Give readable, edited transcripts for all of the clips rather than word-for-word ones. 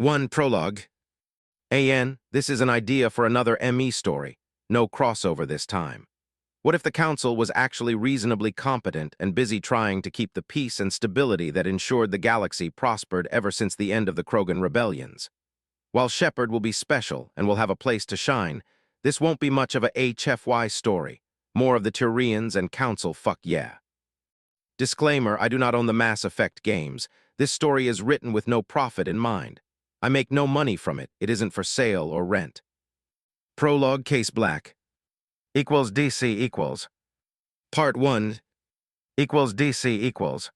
1 Prologue. This is an idea for another ME story. No crossover this time. What if the Council was actually reasonably competent and busy trying to keep the peace and stability that ensured the galaxy prospered ever since the end of the Krogan Rebellions? While Shepard will be special and will have a place to shine, this won't be much of a HFY story. More of the Turians and Council fuck yeah. Disclaimer, I do not own the Mass Effect games. This story is written with no profit in mind. I make no money from it. It isn't for sale or rent. Prologue Case Black equals DC equals Part 1 equals DC equals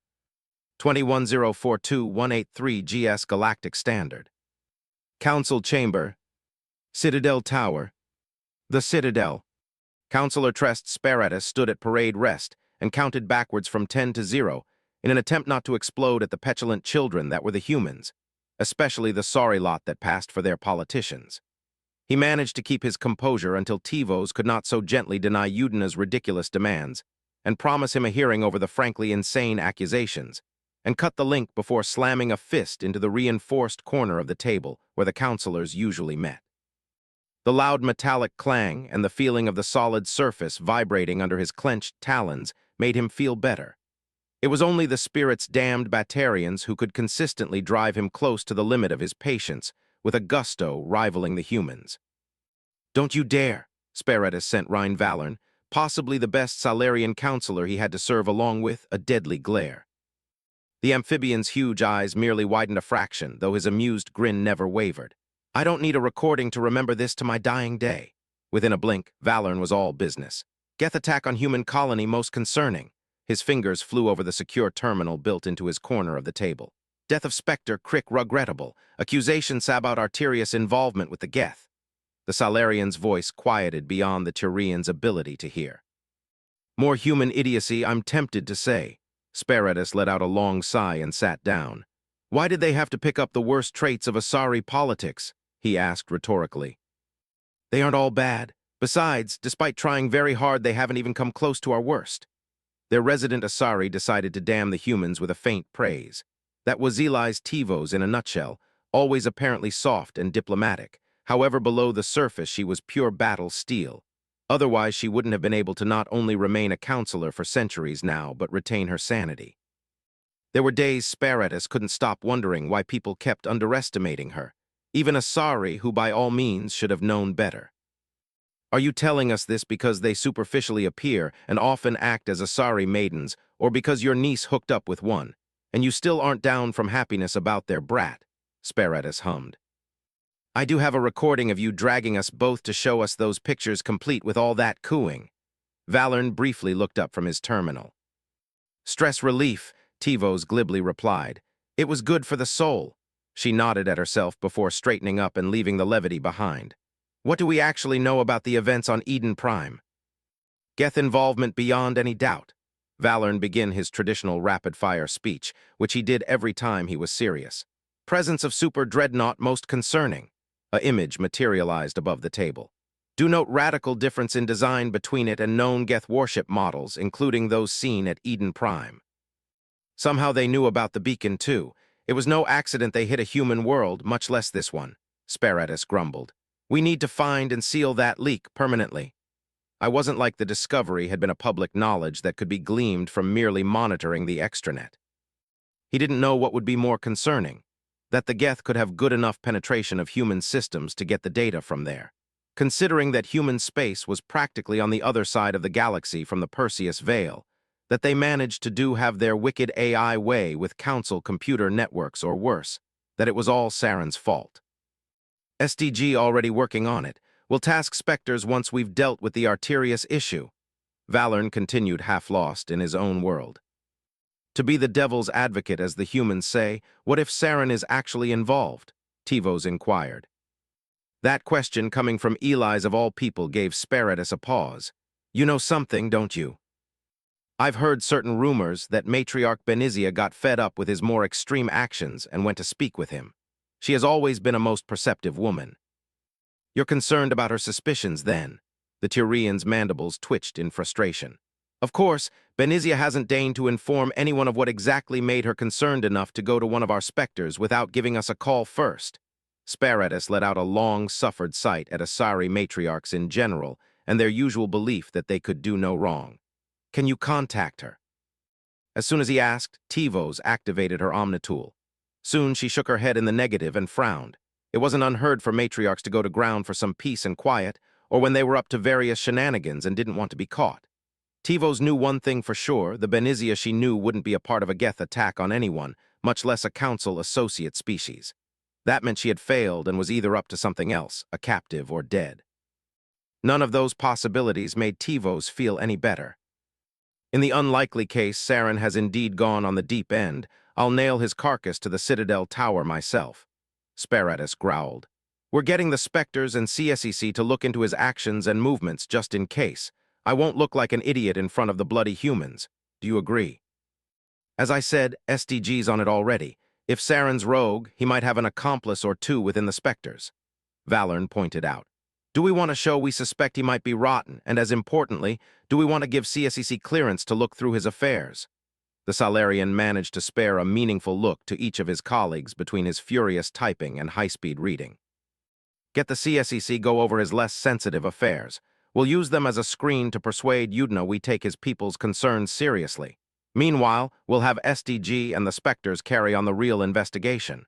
21042-183 GS Galactic Standard. Council Chamber. Citadel Tower. The Citadel. Councilor Trest Sparatus stood at parade rest and counted backwards from 10 to 0 in an attempt not to explode at the petulant children that were the humans, especially the sorry lot that passed for their politicians. He managed to keep his composure until Tivos could not so gently deny Udina's ridiculous demands and promise him a hearing over the frankly insane accusations, and cut the link before slamming a fist into the reinforced corner of the table where the councilors usually met. The loud metallic clang and the feeling of the solid surface vibrating under his clenched talons made him feel better. It was only the spirit's damned Batarians who could consistently drive him close to the limit of his patience, with a gusto rivaling the humans. "Don't you dare," Sparatus sent Rhine Valern, possibly the best Salarian counselor he had to serve along with, a deadly glare. The amphibian's huge eyes merely widened a fraction, though his amused grin never wavered. "I don't need a recording to remember this to my dying day." Within a blink, Valern was all business. "Geth attack on human colony most concerning." His fingers flew over the secure terminal built into his corner of the table. "Death of Spectre, crick regrettable. Accusation about Arterius involvement with the Geth." The Salarian's voice quieted beyond the Turian's ability to hear. "More human idiocy, I'm tempted to say." Sparatus let out a long sigh and sat down. "Why did they have to pick up the worst traits of Asari politics?" he asked rhetorically. "They aren't all bad. Besides, despite trying very hard, they haven't even come close to our worst." Their resident Asari decided to damn the humans with a faint praise. That was Eli's Tivos in a nutshell, always apparently soft and diplomatic. However, below the surface she was pure battle steel. Otherwise she wouldn't have been able to not only remain a counselor for centuries now, but retain her sanity. There were days Sparatus couldn't stop wondering why people kept underestimating her, even Asari who by all means should have known better. "Are you telling us this because they superficially appear and often act as Asari maidens, or because your niece hooked up with one, and you still aren't down from happiness about their brat?" Sparatus hummed. "I do have a recording of you dragging us both to show us those pictures complete with all that cooing." Valern briefly looked up from his terminal. "Stress relief," Tivos glibly replied. "It was good for the soul." She nodded at herself before straightening up and leaving the levity behind. "What do we actually know about the events on Eden Prime?" "Geth involvement beyond any doubt." Valern began his traditional rapid-fire speech, which he did every time he was serious. "Presence of super dreadnought most concerning." An image materialized above the table. "Do note radical difference in design between it and known Geth warship models, including those seen at Eden Prime." "Somehow they knew about the beacon too. It was no accident they hit a human world, much less this one," Sparatus grumbled. "We need to find and seal that leak permanently." I wasn't like the discovery had been a public knowledge that could be gleaned from merely monitoring the extranet. He didn't know what would be more concerning, that the Geth could have good enough penetration of human systems to get the data from there, considering that human space was practically on the other side of the galaxy from the Perseus Veil, that they managed to have their wicked AI way with Council computer networks or worse, that it was all Saren's fault. "SDG already working on it. We'll task Spectres once we've dealt with the Arterius issue." Valern continued half-lost in his own world. "To be the devil's advocate, as the humans say, what if Saren is actually involved?" Tivos inquired. That question coming from Eli's of all people gave Sparatus a pause. "You know something, don't you?" "I've heard certain rumors that Matriarch Benizia got fed up with his more extreme actions and went to speak with him. She has always been a most perceptive woman." "You're concerned about her suspicions, then?" The Turian's mandibles twitched in frustration. "Of course, Benizia hasn't deigned to inform anyone of what exactly made her concerned enough to go to one of our Spectres without giving us a call first." Sparatus let out a long, suffered sight at Asari matriarchs in general and their usual belief that they could do no wrong. Can you contact her? As soon as he asked, Tivos activated her Omnitool. Soon she shook her head in the negative and frowned. It wasn't unheard for matriarchs to go to ground for some peace and quiet, or when they were up to various shenanigans and didn't want to be caught. Tivos knew one thing for sure: the Benizia she knew wouldn't be a part of a Geth attack on anyone, much less a Council associate species. That meant she had failed and was either up to something else, a captive or dead. None of those possibilities made Tivos feel any better. In the unlikely case Saren has indeed gone on the deep end, I'll nail his carcass to the Citadel Tower myself. Sparatus growled. We're getting the Spectres and CSEC to look into his actions and movements just in case. I won't look like an idiot in front of the bloody humans. Do you agree? As I said, SDG's on it already. If Saren's rogue, he might have an accomplice or two within the Spectres. Valern pointed out. Do we want to show we suspect he might be rotten, and as importantly, do we want to give CSEC clearance to look through his affairs? The Salarian managed to spare a meaningful look to each of his colleagues between his furious typing and high-speed reading. Get the CSEC go over his less sensitive affairs. We'll use them as a screen to persuade Udina we take his people's concerns seriously. Meanwhile, we'll have SDG and the Spectres carry on the real investigation.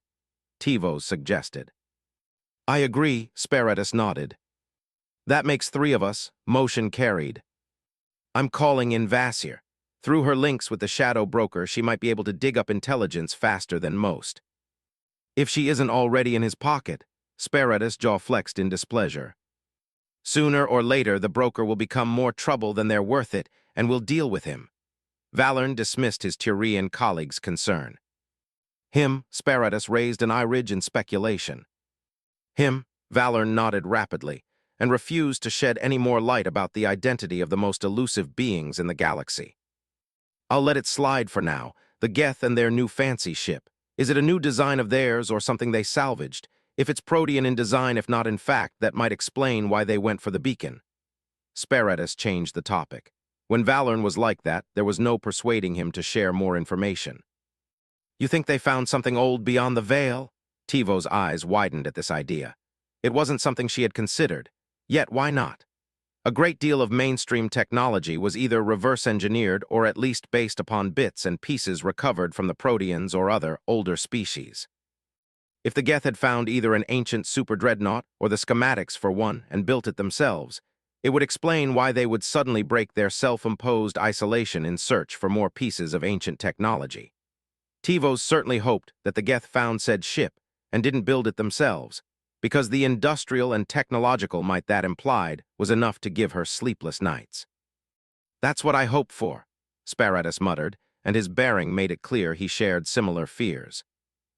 Tivos suggested. I agree, Sparatus nodded. That makes 3 of us, motion carried. I'm calling in Vasir. Through her links with the Shadow Broker, she might be able to dig up intelligence faster than most. If she isn't already in his pocket, Sparatus' jaw flexed in displeasure. Sooner or later, the broker will become more trouble than they're worth it, and we'll deal with him. Valern dismissed his Turian colleague's concern. Him, Sparatus raised an eyelid in speculation. Him, Valern nodded rapidly, and refused to shed any more light about the identity of the most elusive beings in the galaxy. I'll let it slide for now, the Geth and their new fancy ship. Is it a new design of theirs or something they salvaged? If it's Protean in design, if not in fact, that might explain why they went for the beacon. Sparatus changed the topic. When Valern was like that, there was no persuading him to share more information. You think they found something old beyond the veil? Tivos' eyes widened at this idea. It wasn't something she had considered. Yet, why not? A great deal of mainstream technology was either reverse-engineered or at least based upon bits and pieces recovered from the Proteans or other, older species. If the Geth had found either an ancient super-dreadnought or the schematics for one and built it themselves, it would explain why they would suddenly break their self-imposed isolation in search for more pieces of ancient technology. Tivos certainly hoped that the Geth found said ship and didn't build it themselves, because the industrial and technological might that implied was enough to give her sleepless nights. That's what I hope for, Sparatus muttered, and his bearing made it clear he shared similar fears.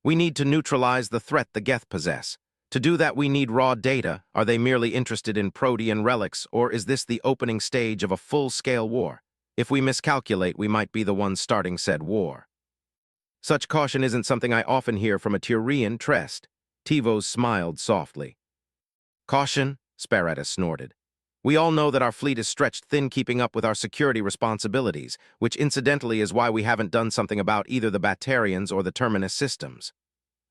We need to neutralize the threat the Geth possess. To do that we need raw data. Are they merely interested in Protean relics, or is this the opening stage of a full-scale war? If we miscalculate, we might be the ones starting said war. Such caution isn't something I often hear from a Turian Trest. Tivos smiled softly. Caution? Sparatus snorted. We all know that our fleet is stretched thin keeping up with our security responsibilities, which incidentally is why we haven't done something about either the Batarians or the Terminus systems.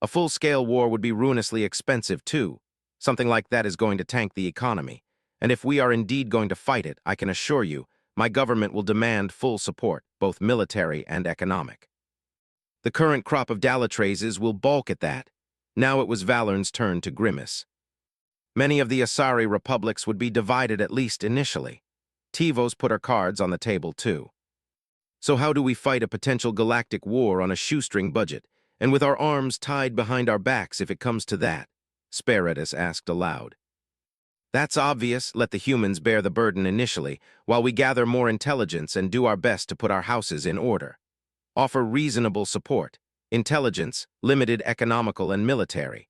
A full-scale war would be ruinously expensive too. Something like that is going to tank the economy. And if we are indeed going to fight it, I can assure you, my government will demand full support, both military and economic. The current crop of Dalatrases will balk at that. Now it was Valern's turn to grimace. Many of the Asari republics would be divided at least initially. Tivos put her cards on the table too. So how do we fight a potential galactic war on a shoestring budget, and with our arms tied behind our backs if it comes to that? Sparatus asked aloud. That's obvious. Let the humans bear the burden initially, while we gather more intelligence and do our best to put our houses in order. Offer reasonable support. Intelligence, limited economical and military.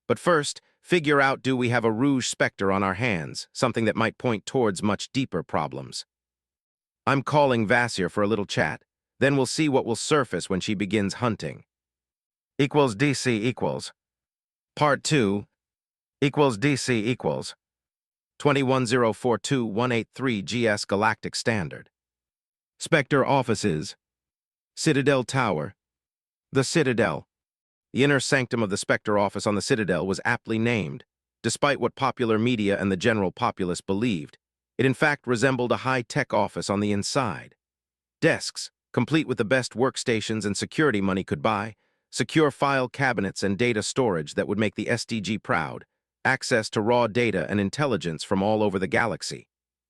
But first, figure out do we have a Rouge Spectre on our hands, something that might point towards much deeper problems. I'm calling Vasir for a little chat, then we'll see what will surface when she begins hunting. DC equals. Part 2. DC equals. 21042-183 GS Galactic Standard. Spectre Offices. Citadel Tower. The Citadel. The inner sanctum of the Spectre office on the Citadel was aptly named. Despite what popular media and the general populace believed, it in fact resembled a high-tech office on the inside. Desks, complete with the best workstations and security money could buy, secure file cabinets and data storage that would make the SDG proud, access to raw data and intelligence from all over the galaxy.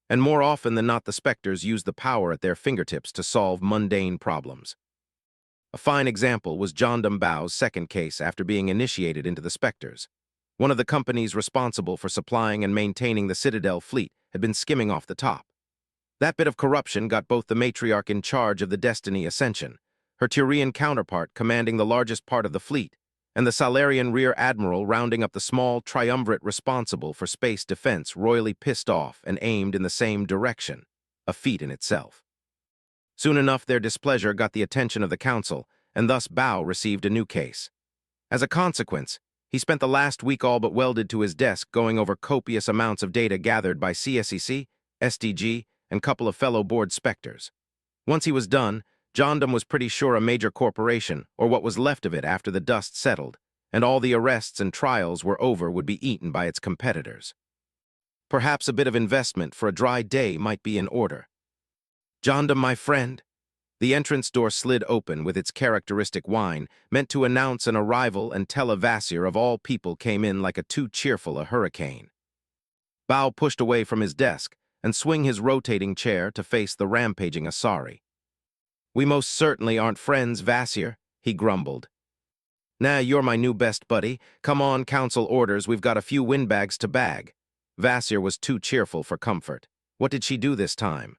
And more often than not, the Spectres used the power at their fingertips to solve mundane problems. A fine example was Jondam Bao's second case after being initiated into the Spectres. One of the companies responsible for supplying and maintaining the Citadel fleet had been skimming off the top. That bit of corruption got both the matriarch in charge of the Destiny Ascension, her Turian counterpart commanding the largest part of the fleet, and the Salarian rear admiral rounding up the small triumvirate responsible for space defense royally pissed off and aimed in the same direction, a feat in itself. Soon enough, their displeasure got the attention of the Council, and thus Bao received a new case. As a consequence, he spent the last week all but welded to his desk going over copious amounts of data gathered by CSEC, SDG, and a couple of fellow board Spectres. Once he was done, Jondam was pretty sure a major corporation, or what was left of it after the dust settled, and all the arrests and trials were over, would be eaten by its competitors. Perhaps a bit of investment for a dry day might be in order. "Jondam, my friend." The entrance door slid open with its characteristic whine, meant to announce an arrival, and tell a Vasir of all people came in like a too cheerful a hurricane. Bao pushed away from his desk and swung his rotating chair to face the rampaging Asari. "We most certainly aren't friends, Vasir," he grumbled. "Nah, you're my new best buddy. Come on, Council orders, we've got a few windbags to bag." Vasir was too cheerful for comfort. What did she do this time?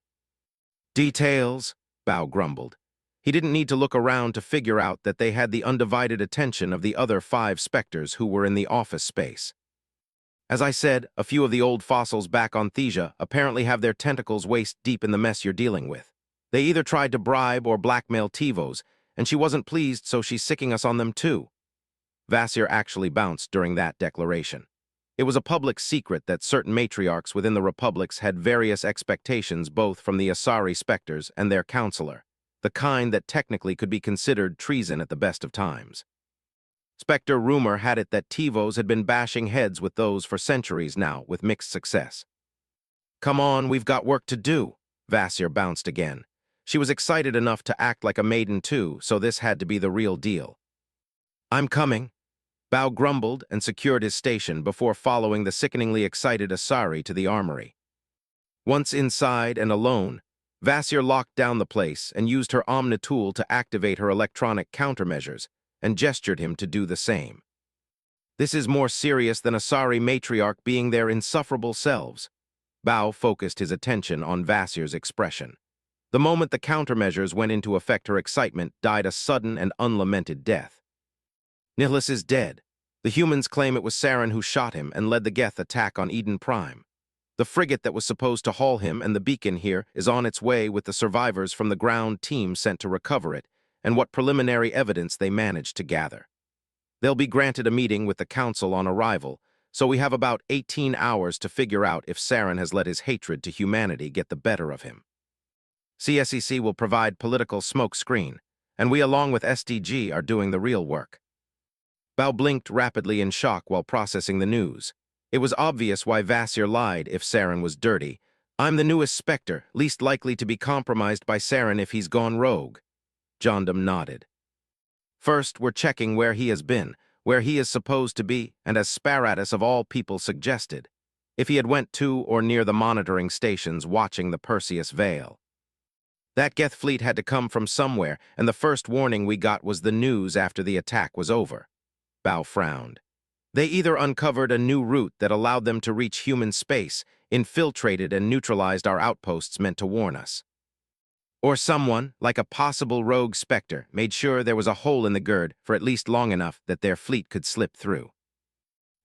"Details," Bao grumbled. He didn't need to look around to figure out that they had the undivided attention of the other 5 Spectres who were in the office space. "As I said, a few of the old fossils back on Thesia apparently have their tentacles waist-deep in the mess you're dealing with. They either tried to bribe or blackmail Tivos, and she wasn't pleased, so she's sicking us on them too." Vasir actually bounced during that declaration. It was a public secret that certain matriarchs within the Republics had various expectations both from the Asari Spectres and their Councilor, the kind that technically could be considered treason at the best of times. Spectre rumor had it that Tivos had been bashing heads with those for centuries now, with mixed success. "Come on, we've got work to do," Vasir bounced again. She was excited enough to act like a maiden too, so this had to be the real deal. "I'm coming." Bao grumbled and secured his station before following the sickeningly excited Asari to the armory. Once inside and alone, Vasir locked down the place and used her Omnitool to activate her electronic countermeasures and gestured him to do the same. This is more serious than Asari matriarch being their insufferable selves. Bao focused his attention on Vasir's expression. The moment the countermeasures went into effect, her excitement died a sudden and unlamented death. "Nihilus is dead. The humans claim it was Saren who shot him and led the Geth attack on Eden Prime. The frigate that was supposed to haul him and the beacon here is on its way with the survivors from the ground team sent to recover it and what preliminary evidence they managed to gather. They'll be granted a meeting with the Council on arrival, so we have about 18 hours to figure out if Saren has let his hatred to humanity get the better of him. CSEC will provide political smoke screen, and we along with SDG are doing the real work." Bao blinked rapidly in shock while processing the news. It was obvious why Vasir lied if Saren was dirty. "I'm the newest Spectre, least likely to be compromised by Saren if he's gone rogue." Jondam nodded. "First, we're checking where he has been, where he is supposed to be, and as Sparatus of all people suggested, if he had went to or near the monitoring stations watching the Perseus Veil. That Geth fleet had to come from somewhere, and the first warning we got was the news after the attack was over." Bao frowned. "They either uncovered a new route that allowed them to reach human space, infiltrated and neutralized our outposts meant to warn us. Or someone, like a possible rogue Spectre, made sure there was a hole in the gird for at least long enough that their fleet could slip through.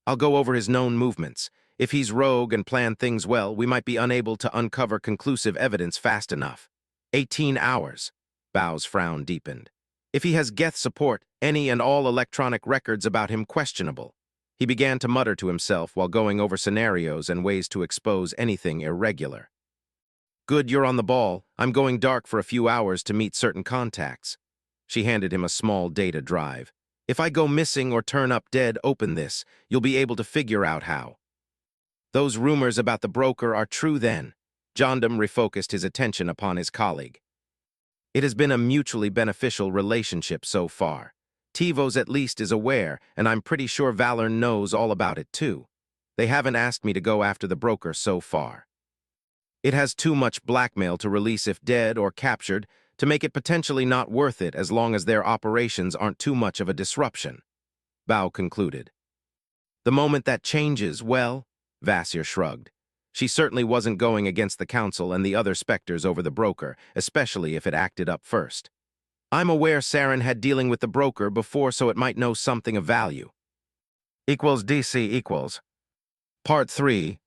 I'll go over his known movements. If he's rogue and planned things well, we might be unable to uncover conclusive evidence fast enough. 18 hours. Bao's frown deepened. If he has Geth support, any and all electronic records about him questionable. He began to mutter to himself while going over scenarios and ways to expose anything irregular. "Good, you're on the ball. I'm going dark for a few hours to meet certain contacts." She handed him a small data drive. If I go missing or turn up dead, open this. You'll be able to figure out how. Those rumors about the broker are true then. Jondam refocused his attention upon his colleague. It has been a mutually beneficial relationship so far. Tivos at least is aware, and I'm pretty sure Valor knows all about it too. They haven't asked me to go after the broker so far. It has too much blackmail to release if dead or captured to make it potentially not worth it as long as their operations aren't too much of a disruption. Bao concluded. The moment that changes, well, Vasir shrugged. She certainly wasn't going against the Council and the other Spectres over the broker, especially if it acted up first. I'm aware Saren had dealing with the broker before, so it might know something of value. Equals DC equals. Part 3.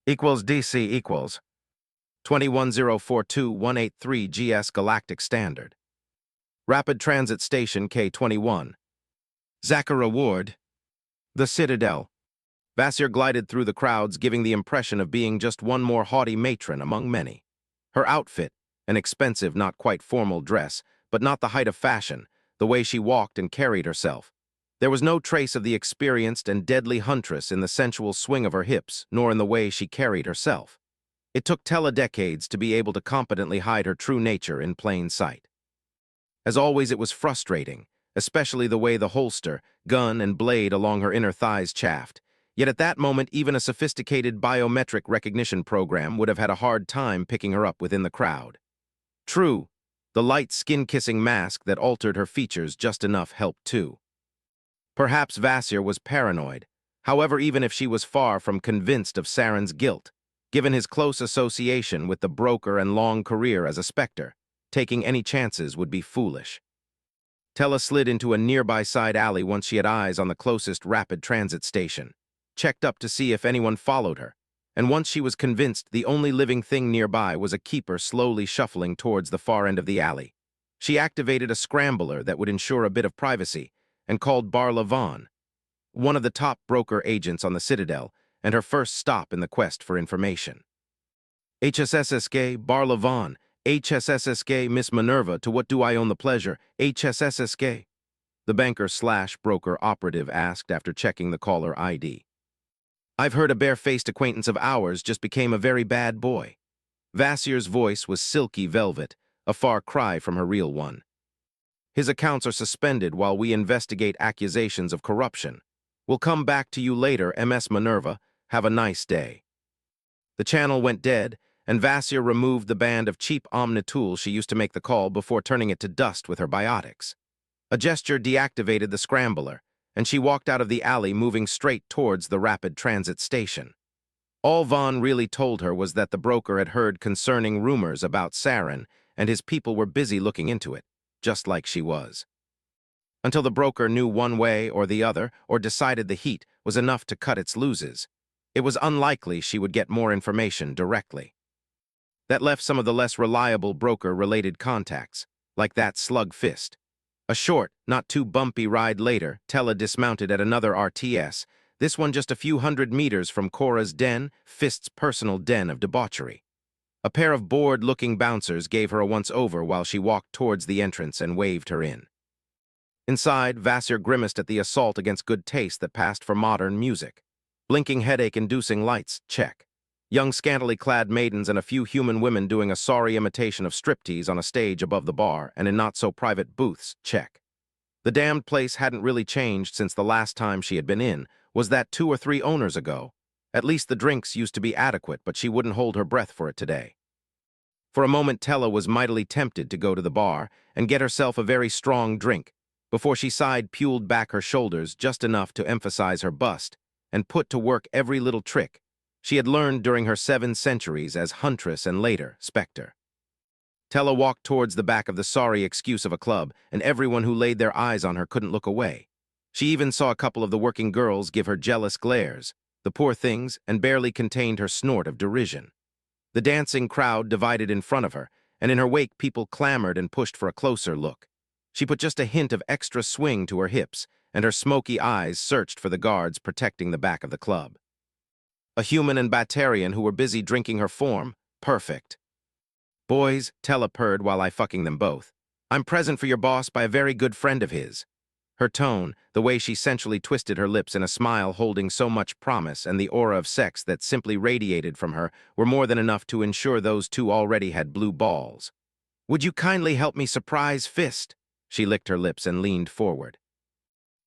Equals DC equals. 21042-183 GS Galactic Standard. Rapid Transit Station K21. Zachara Ward. The Citadel. Vasir glided through the crowds, giving the impression of being just one more haughty matron among many. Her outfit, an expensive, not quite formal dress, but not the height of fashion, the way she walked and carried herself. There was no trace of the experienced and deadly huntress in the sensual swing of her hips, nor in the way she carried herself. It took Tella decades to be able to competently hide her true nature in plain sight. As always, it was frustrating, especially the way the holster, gun, and blade along her inner thighs chafed. Yet at that moment, even a sophisticated biometric recognition program would have had a hard time picking her up within the crowd. True, the light skin-kissing mask that altered her features just enough helped too. Perhaps Vasir was paranoid, however, even if she was far from convinced of Saren's guilt, given his close association with the broker and long career as a Spectre, taking any chances would be foolish. Tella slid into a nearby side alley once she had eyes on the closest rapid transit station, checked up to see if anyone followed her, and once she was convinced the only living thing nearby was a keeper slowly shuffling towards the far end of the alley, she activated a scrambler that would ensure a bit of privacy and called Barla Vaughn, one of the top broker agents on the Citadel, and her first stop in the quest for information. HSSSK, Barla Vaughn, HSSSK, Miss Minerva, to what do I own the pleasure, HSSSK? The banker/broker operative asked after checking the caller ID. I've heard a bare-faced acquaintance of ours just became a very bad boy. Vasir's voice was silky velvet, a far cry from her real one. His accounts are suspended while we investigate accusations of corruption. We'll come back to you later, MS Minerva. Have a nice day. The channel went dead, and Vasir removed the band of cheap omnitool she used to make the call before turning it to dust with her biotics. A gesture deactivated the scrambler, and she walked out of the alley moving straight towards the rapid transit station. All Vaughn really told her was that the broker had heard concerning rumors about Saren, and his people were busy looking into it, just like she was. Until the broker knew one way or the other, or decided the heat was enough to cut its loses, it was unlikely she would get more information directly. That left some of the less reliable broker-related contacts, like that slug fist. A short, not too bumpy ride later, Tella dismounted at another RTS, this one just a few hundred meters from Chora's den, Fist's personal den of debauchery. A pair of bored-looking bouncers gave her a once-over while she walked towards the entrance and waved her in. Inside, Vasir grimaced at the assault against good taste that passed for modern music. Blinking headache-inducing lights, check. Young scantily clad maidens and a few human women doing a sorry imitation of striptease on a stage above the bar and in not-so-private booths, check. The damned place hadn't really changed since the last time she had been in, was that 2 or 3 owners ago. At least the drinks used to be adequate, but she wouldn't hold her breath for it today. For a moment, Tella was mightily tempted to go to the bar and get herself a very strong drink, before she side-puled back her shoulders just enough to emphasize her bust and put to work every little trick she had learned during her 7 centuries as Huntress and later Spectre. Tella walked towards the back of the sorry excuse of a club, and everyone who laid their eyes on her couldn't look away. She even saw a couple of the working girls give her jealous glares, the poor things, and barely contained her snort of derision. The dancing crowd divided in front of her, and in her wake people clamored and pushed for a closer look. She put just a hint of extra swing to her hips, and her smoky eyes searched for the guards protecting the back of the club. A human and Batarian who were busy drinking her form? Perfect. Boys, Tella purred while I fucking them both. I'm present for your boss by a very good friend of his. Her tone, the way she sensually twisted her lips in a smile holding so much promise, and the aura of sex that simply radiated from her were more than enough to ensure those two already had blue balls. "Would you kindly help me surprise Fist?" She licked her lips and leaned forward.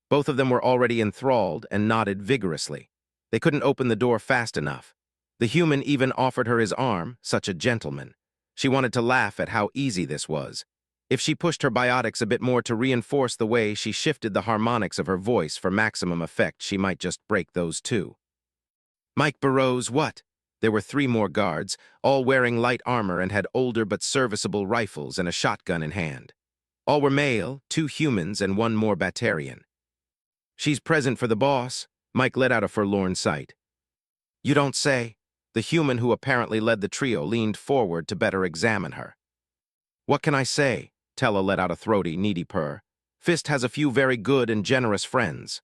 Both of them were already enthralled and nodded vigorously. They couldn't open the door fast enough. The human even offered her his arm, such a gentleman. She wanted to laugh at how easy this was. If she pushed her biotics a bit more to reinforce the way she shifted the harmonics of her voice for maximum effect, she might just break those two. Mike Burroughs, what? There were 3 more guards, all wearing light armor and had older but serviceable rifles and a shotgun in hand. All were male, 2 humans and 1 more Batarian. "She's present for the boss," Mike let out a forlorn sight. "You don't say?" The human who apparently led the trio leaned forward to better examine her. "What can I say?" Tella let out a throaty, needy purr. "Fist has a few very good and generous friends.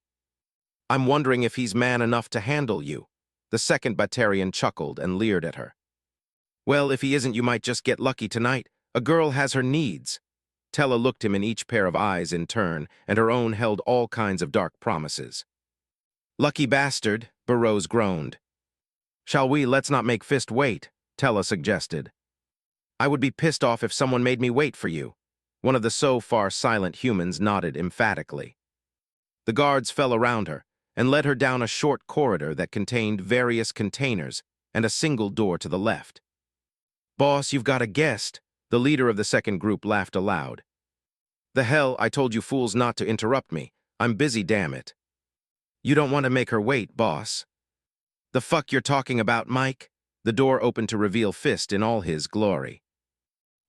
I'm wondering if he's man enough to handle you." The second Batarian chuckled and leered at her. "Well, if he isn't, you might just get lucky tonight. A girl has her needs." Tella looked him in each pair of eyes in turn, and her own held all kinds of dark promises. "Lucky bastard," Burroughs groaned. Let's not make Fist wait," Tella suggested. "I would be pissed off if someone made me wait for you." One of the so far silent humans nodded emphatically. The guards fell around her and led her down a short corridor that contained various containers and a single door to the left. "Boss, you've got a guest," the leader of the second group laughed aloud. "The hell, I told you fools not to interrupt me. I'm busy, damn it." "You don't want to make her wait, boss." "The fuck you're talking about, Mike?" The door opened to reveal Fist in all his glory.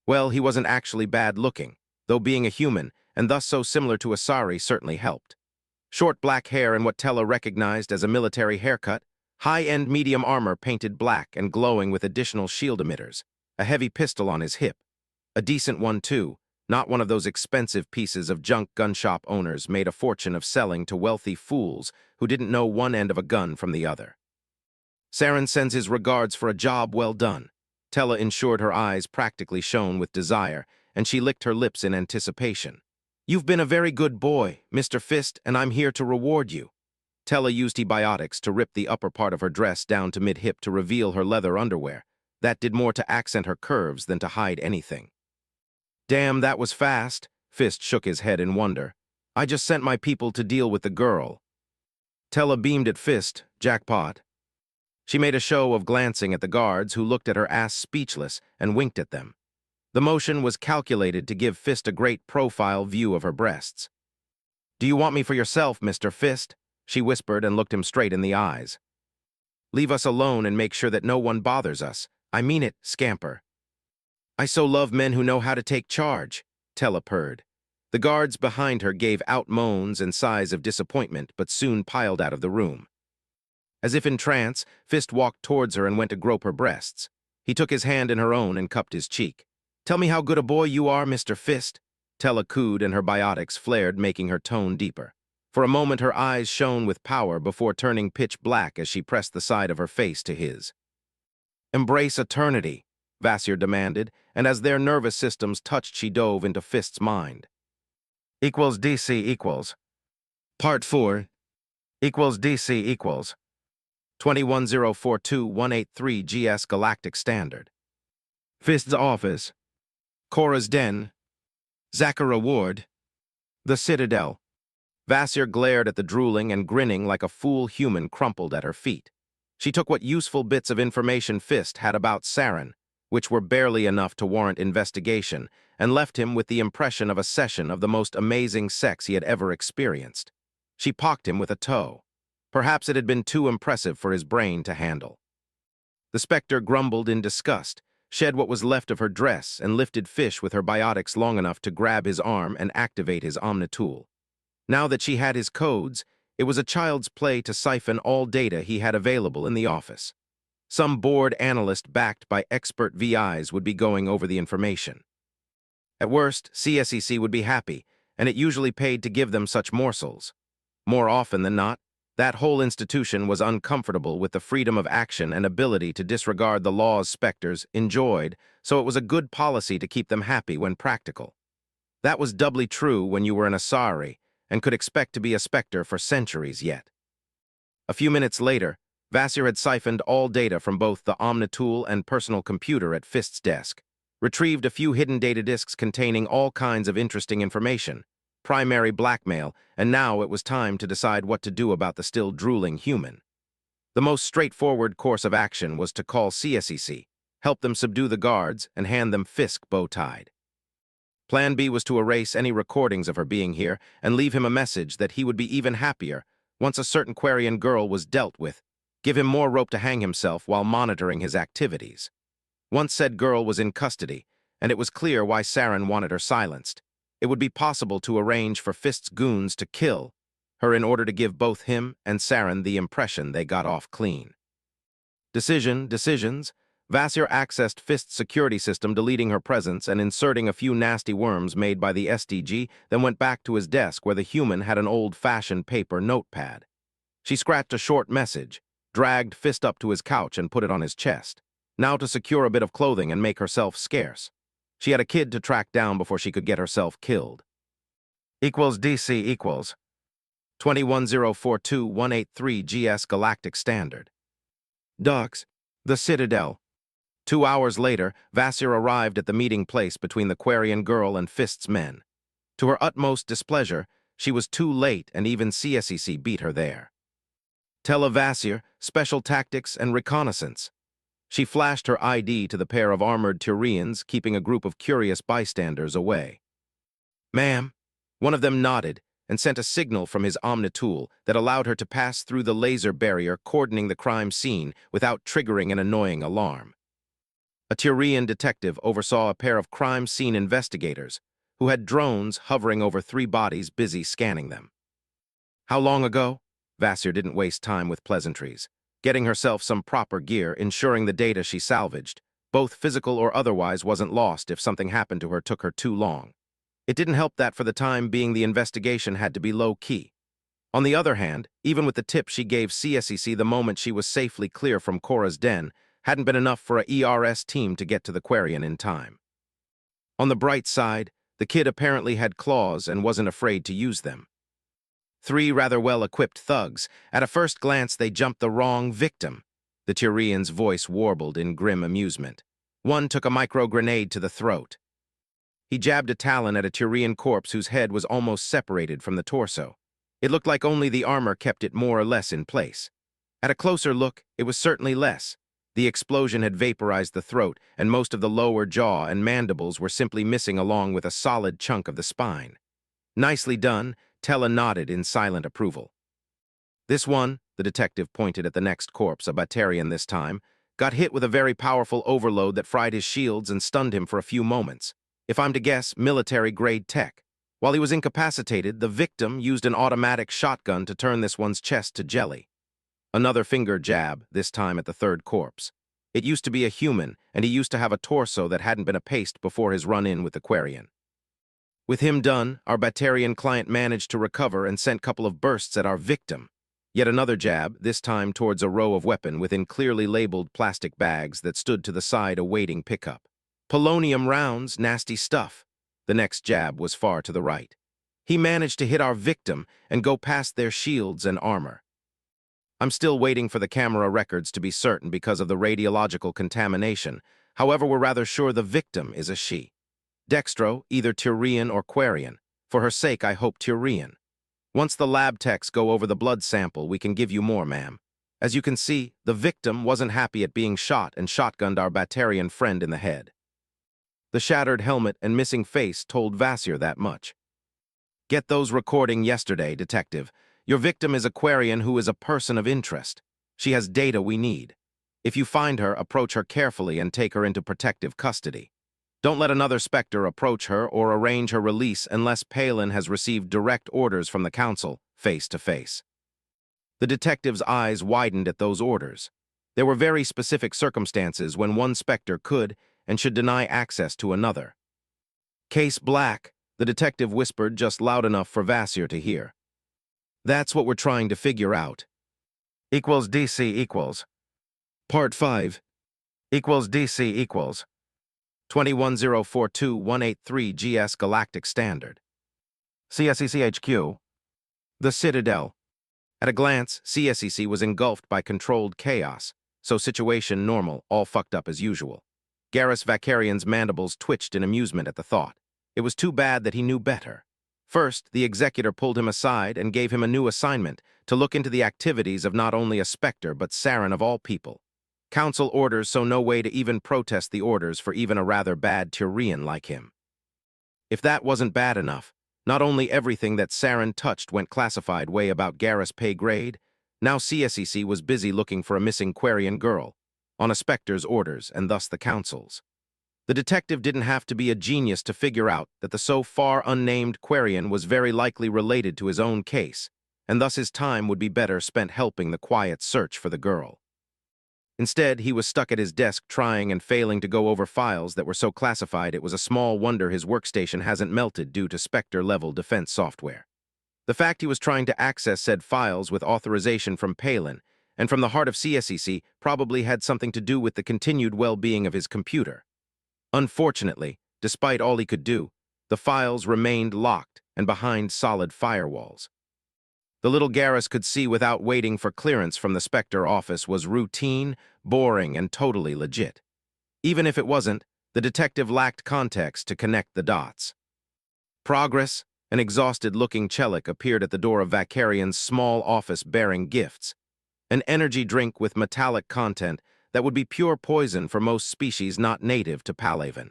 Well, he wasn't actually bad looking, though being a human, and thus so similar to Asari, certainly helped. Short black hair and what Tella recognized as a military haircut, high-end medium armor painted black and glowing with additional shield emitters, a heavy pistol on his hip. A decent one, too, not one of those expensive pieces of junk gun shop owners made a fortune of selling to wealthy fools who didn't know one end of a gun from the other. "Saren sends his regards for a job well done." Tella ensured her eyes practically shone with desire, and she licked her lips in anticipation. "You've been a very good boy, Mr. Fist, and I'm here to reward you." Tella used ebiotics to rip the upper part of her dress down to mid-hip to reveal her leather underwear. That did more to accent her curves than to hide anything. "Damn, that was fast." Fist shook his head in wonder. "I just sent my people to deal with the girl." Tella beamed at Fist. Jackpot. She made a show of glancing at the guards, who looked at her ass speechless and winked at them. The motion was calculated to give Fist a great profile view of her breasts. "Do you want me for yourself, Mr. Fist?" she whispered and looked him straight in the eyes. "Leave us alone and make sure that no one bothers us. I mean it, scamper." "I so love men who know how to take charge," Tella purred. The guards behind her gave out moans and sighs of disappointment, but soon piled out of the room. As if in trance, Fist walked towards her and went to grope her breasts. He took his hand in her own and cupped his cheek. "Tell me how good a boy you are, Mr. Fist." Tella cooed and her biotics flared, making her tone deeper. For a moment her eyes shone with power before turning pitch black as she pressed the side of her face to his. "Embrace eternity," Vasir demanded, and as their nervous systems touched, she dove into Fist's mind. Equals DC equals. Part 4. Equals DC equals. 21042-183 GS Galactic Standard. Fist's office. Chora's den. Zachara Ward. The Citadel. Vasir glared at the drooling and grinning like a fool human crumpled at her feet. She took what useful bits of information Fist had about Saren, which were barely enough to warrant investigation, and left him with the impression of a session of the most amazing sex he had ever experienced. She pocked him with a toe. Perhaps it had been too impressive for his brain to handle. The Spectre grumbled in disgust, shed what was left of her dress, and lifted Fish with her biotics long enough to grab his arm and activate his Omnitool. Now that she had his codes, it was a child's play to siphon all data he had available in the office. Some bored analyst backed by expert VIs would be going over the information. At worst, CSEC would be happy, and it usually paid to give them such morsels. More often than not, that whole institution was uncomfortable with the freedom of action and ability to disregard the laws Spectres enjoyed, so it was a good policy to keep them happy when practical. That was doubly true when you were an Asari, and could expect to be a Spectre for centuries yet. A few minutes later, Vasir had siphoned all data from both the Omnitool and personal computer at Fist's desk, retrieved a few hidden data disks containing all kinds of interesting information, primary blackmail, and now it was time to decide what to do about the still drooling human. The most straightforward course of action was to call CSEC, help them subdue the guards, and hand them Fisk bow-tied. Plan B was to erase any recordings of her being here and leave him a message that he would be even happier once a certain Quarian girl was dealt with, give him more rope to hang himself while monitoring his activities. Once said girl was in custody, and it was clear why Saren wanted her silenced, it would be possible to arrange for Fist's goons to kill her in order to give both him and Saren the impression they got off clean. Decisions. Vasir accessed Fist's security system, deleting her presence and inserting a few nasty worms made by the SDG, then went back to his desk where the human had an old-fashioned paper notepad. She scratched a short message, dragged Fist up to his couch and put it on his chest, now to secure a bit of clothing and make herself scarce. She had a kid to track down before she could get herself killed. DC equals 21042-183 GS Galactic Standard. Dogs. The Citadel. 2 hours later, Vasir arrived at the meeting place between the Quarian girl and Fist's men. To her utmost displeasure, she was too late and even CSEC beat her there. Vasir, Special Tactics and Reconnaissance. She flashed her ID to the pair of armored Turians, keeping a group of curious bystanders away. Ma'am. One of them nodded and sent a signal from his Omnitool that allowed her to pass through the laser barrier cordoning the crime scene without triggering an annoying alarm. A Turian detective oversaw a pair of crime scene investigators who had drones hovering over 3 bodies busy scanning them. How long ago? Vasir didn't waste time with pleasantries, getting herself some proper gear, ensuring the data she salvaged, both physical or otherwise, wasn't lost if something happened to her took her too long. It didn't help that for the time being the investigation had to be low-key. On the other hand, even with the tip she gave CSEC the moment she was safely clear from Chora's den, hadn't been enough for a ERS team to get to the Quarian in time. On the bright side, the kid apparently had claws and wasn't afraid to use them. 3 rather well-equipped thugs. At a first glance, they jumped the wrong victim. The Turian's voice warbled in grim amusement. One took a micro-grenade to the throat. He jabbed a talon at a Turian corpse whose head was almost separated from the torso. It looked like only the armor kept it more or less in place. At a closer look, it was certainly less. The explosion had vaporized the throat, and most of the lower jaw and mandibles were simply missing along with a solid chunk of the spine. Nicely done, Tella nodded in silent approval. This one, the detective pointed at the next corpse, a Batarian this time, got hit with a very powerful overload that fried his shields and stunned him for a few moments. If I'm to guess, military-grade tech. While he was incapacitated, the victim used an automatic shotgun to turn this one's chest to jelly. Another finger jab, this time at the third corpse. It used to be a human, and he used to have a torso that hadn't been apaced before his run-in with the Quarian. With him done, our Batarian client managed to recover and sent a couple of bursts at our victim. Yet another jab, this time towards a row of weapon within clearly labeled plastic bags that stood to the side awaiting pickup. Polonium rounds, nasty stuff. The next jab was far to the right. He managed to hit our victim and go past their shields and armor. I'm still waiting for the camera records to be certain because of the radiological contamination. However, we're rather sure the victim is a she. Dextro, either Turian or Quarian. For her sake, I hope Turian. Once the lab techs go over the blood sample, we can give you more, ma'am. As you can see, the victim wasn't happy at being shot and shotgunned our Batarian friend in the head. The shattered helmet and missing face told Vasir that much. Get those recording yesterday, detective. Your victim is a Quarian who is a person of interest. She has data we need. If you find her, approach her carefully and take her into protective custody. Don't let another Spectre approach her or arrange her release unless Palin has received direct orders from the Council, face to face. The detective's eyes widened at those orders. There were very specific circumstances when one Spectre could and should deny access to another. Case Black, the detective whispered just loud enough for Vasir to hear. That's what we're trying to figure out. DC equals. Part 5. DC equals. 21042-183 GS Galactic Standard. CSEC HQ. The Citadel. At a glance, CSEC was engulfed by controlled chaos, so situation normal, all fucked up as usual. Garrus Vakarian's mandibles twitched in amusement at the thought. It was too bad that he knew better. First, the executor pulled him aside and gave him a new assignment to look into the activities of not only a Spectre but Saren of all people. Council orders, so no way to even protest the orders for even a rather bad Turian like him. If that wasn't bad enough, not only everything that Saren touched went classified way about Garrus' pay grade, now CSEC was busy looking for a missing Quarian girl, on a Spectre's orders and thus the Council's. The detective didn't have to be a genius to figure out that the so far unnamed Quarian was very likely related to his own case, and thus his time would be better spent helping the quiet search for the girl. Instead, he was stuck at his desk trying and failing to go over files that were so classified it was a small wonder his workstation hasn't melted due to Spectre-level defense software. The fact he was trying to access said files with authorization from Palin and from the heart of CSEC probably had something to do with the continued well-being of his computer. Unfortunately, despite all he could do, the files remained locked and behind solid firewalls. The little Garrus could see without waiting for clearance from the Spectre office was routine, boring, and totally legit. Even if it wasn't, the detective lacked context to connect the dots. Progress, an exhausted-looking Chelik appeared at the door of Vakarian's small office bearing gifts, an energy drink with metallic content that would be pure poison for most species not native to Palaven.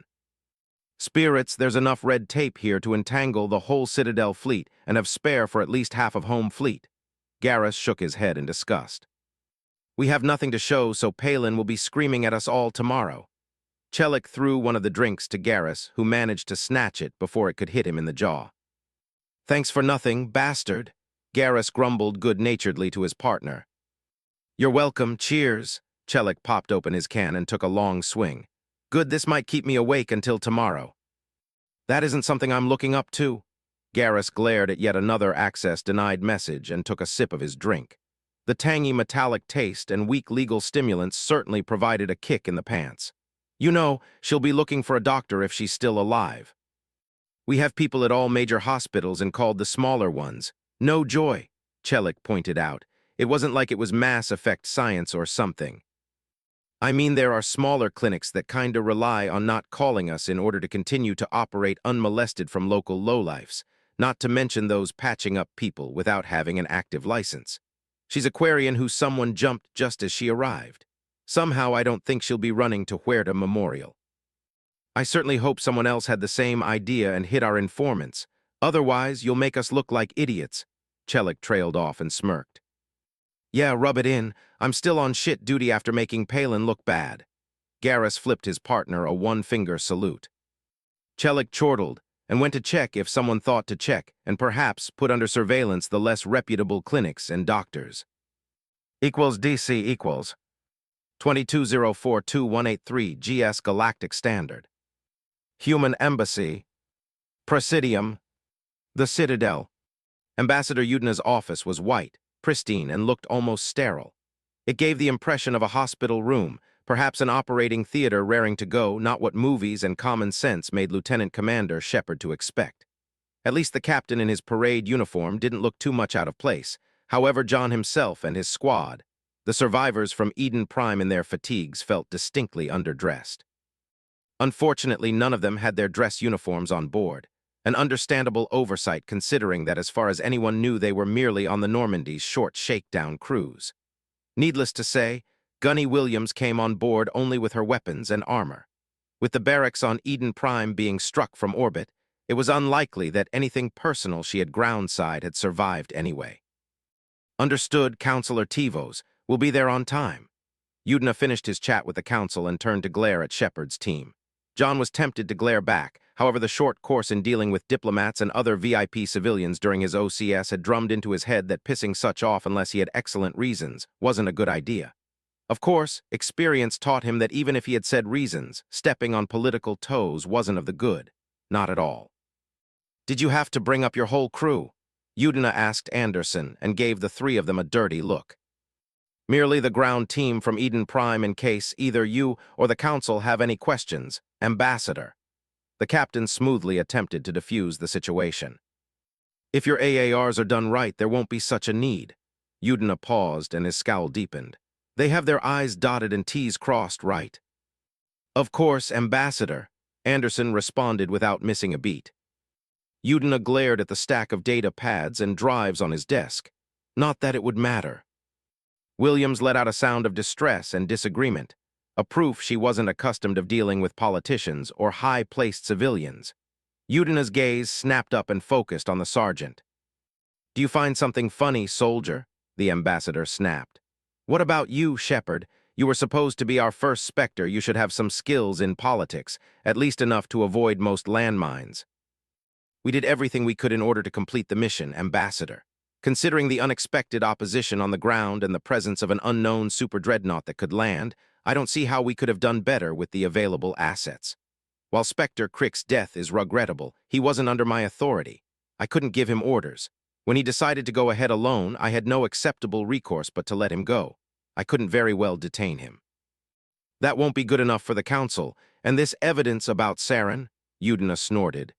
Spirits, there's enough red tape here to entangle the whole Citadel fleet and have spare for at least half of home fleet. Garrus shook his head in disgust. We have nothing to show, so Palin will be screaming at us all tomorrow. Chelik threw one of the drinks to Garrus, who managed to snatch it before it could hit him in the jaw. Thanks for nothing, bastard, Garrus grumbled good-naturedly to his partner. You're welcome, cheers. Chelik popped open his can and took a long swing. Good, this might keep me awake until tomorrow. That isn't something I'm looking up to. Garrus glared at yet another access-denied message and took a sip of his drink. The tangy metallic taste and weak legal stimulants certainly provided a kick in the pants. You know, she'll be looking for a doctor if she's still alive. We have people at all major hospitals and called the smaller ones. No joy, Chelik pointed out. It wasn't like it was Mass Effect science or something. I mean, there are smaller clinics that kinda rely on not calling us in order to continue to operate unmolested from local lowlifes, not to mention those patching up people without having an active license. She's a Quarian who someone jumped just as she arrived. Somehow I don't think she'll be running to Huerta Memorial. I certainly hope someone else had the same idea and hit our informants. Otherwise, you'll make us look like idiots. Chelik trailed off and smirked. Yeah, rub it in. I'm still on shit duty after making Palin look bad. Garrus flipped his partner a one-finger salute. Chelik chortled and went to check if someone thought to check and perhaps put under surveillance the less reputable clinics and doctors. DC equals 22042183 GS Galactic Standard. Human Embassy. Presidium. The Citadel. Ambassador Udina's office was white, pristine, and looked almost sterile. It gave the impression of a hospital room, perhaps an operating theater raring to go, not what movies and common sense made Lieutenant Commander Shepard to expect. At least the captain in his parade uniform didn't look too much out of place. However, John himself and his squad, the survivors from Eden Prime in their fatigues, felt distinctly underdressed. Unfortunately, none of them had their dress uniforms on board, an understandable oversight considering that as far as anyone knew they were merely on the Normandy's short shakedown cruise. Needless to say, Gunny Williams came on board only with her weapons and armor. With the barracks on Eden Prime being struck from orbit, it was unlikely that anything personal she had groundside had survived anyway. Understood, Councilor Tivos. We'll be there on time. Udina finished his chat with the council and turned to glare at Shepard's team. John was tempted to glare back. However, the short course in dealing with diplomats and other VIP civilians during his OCS had drummed into his head that pissing such off unless he had excellent reasons wasn't a good idea. Of course, experience taught him that even if he had said reasons, stepping on political toes wasn't of the good. Not at all. Did you have to bring up your whole crew? Udina asked Anderson and gave the three of them a dirty look. Merely the ground team from Eden Prime in case either you or the council have any questions, Ambassador. The captain smoothly attempted to defuse the situation. If your AARs are done right, there won't be such a need. Udina paused and his scowl deepened. They have their I's dotted and T's crossed, right? Of course, Ambassador, Anderson responded without missing a beat. Udina glared at the stack of data pads and drives on his desk. Not that it would matter. Williams let out a sound of distress and disagreement, a proof she wasn't accustomed of dealing with politicians or high-placed civilians. Udina's gaze snapped up and focused on the sergeant. Do you find something funny, soldier? The ambassador snapped. What about you, Shepard? You were supposed to be our first Spectre. You should have some skills in politics, at least enough to avoid most landmines. We did everything we could in order to complete the mission, Ambassador. Considering the unexpected opposition on the ground and the presence of an unknown super-dreadnought that could land, I don't see how we could have done better with the available assets. While Spectre Crick's death is regrettable, he wasn't under my authority. I couldn't give him orders. When he decided to go ahead alone, I had no acceptable recourse but to let him go. I couldn't very well detain him. That won't be good enough for the Council, and this evidence about Saren, Udina snorted.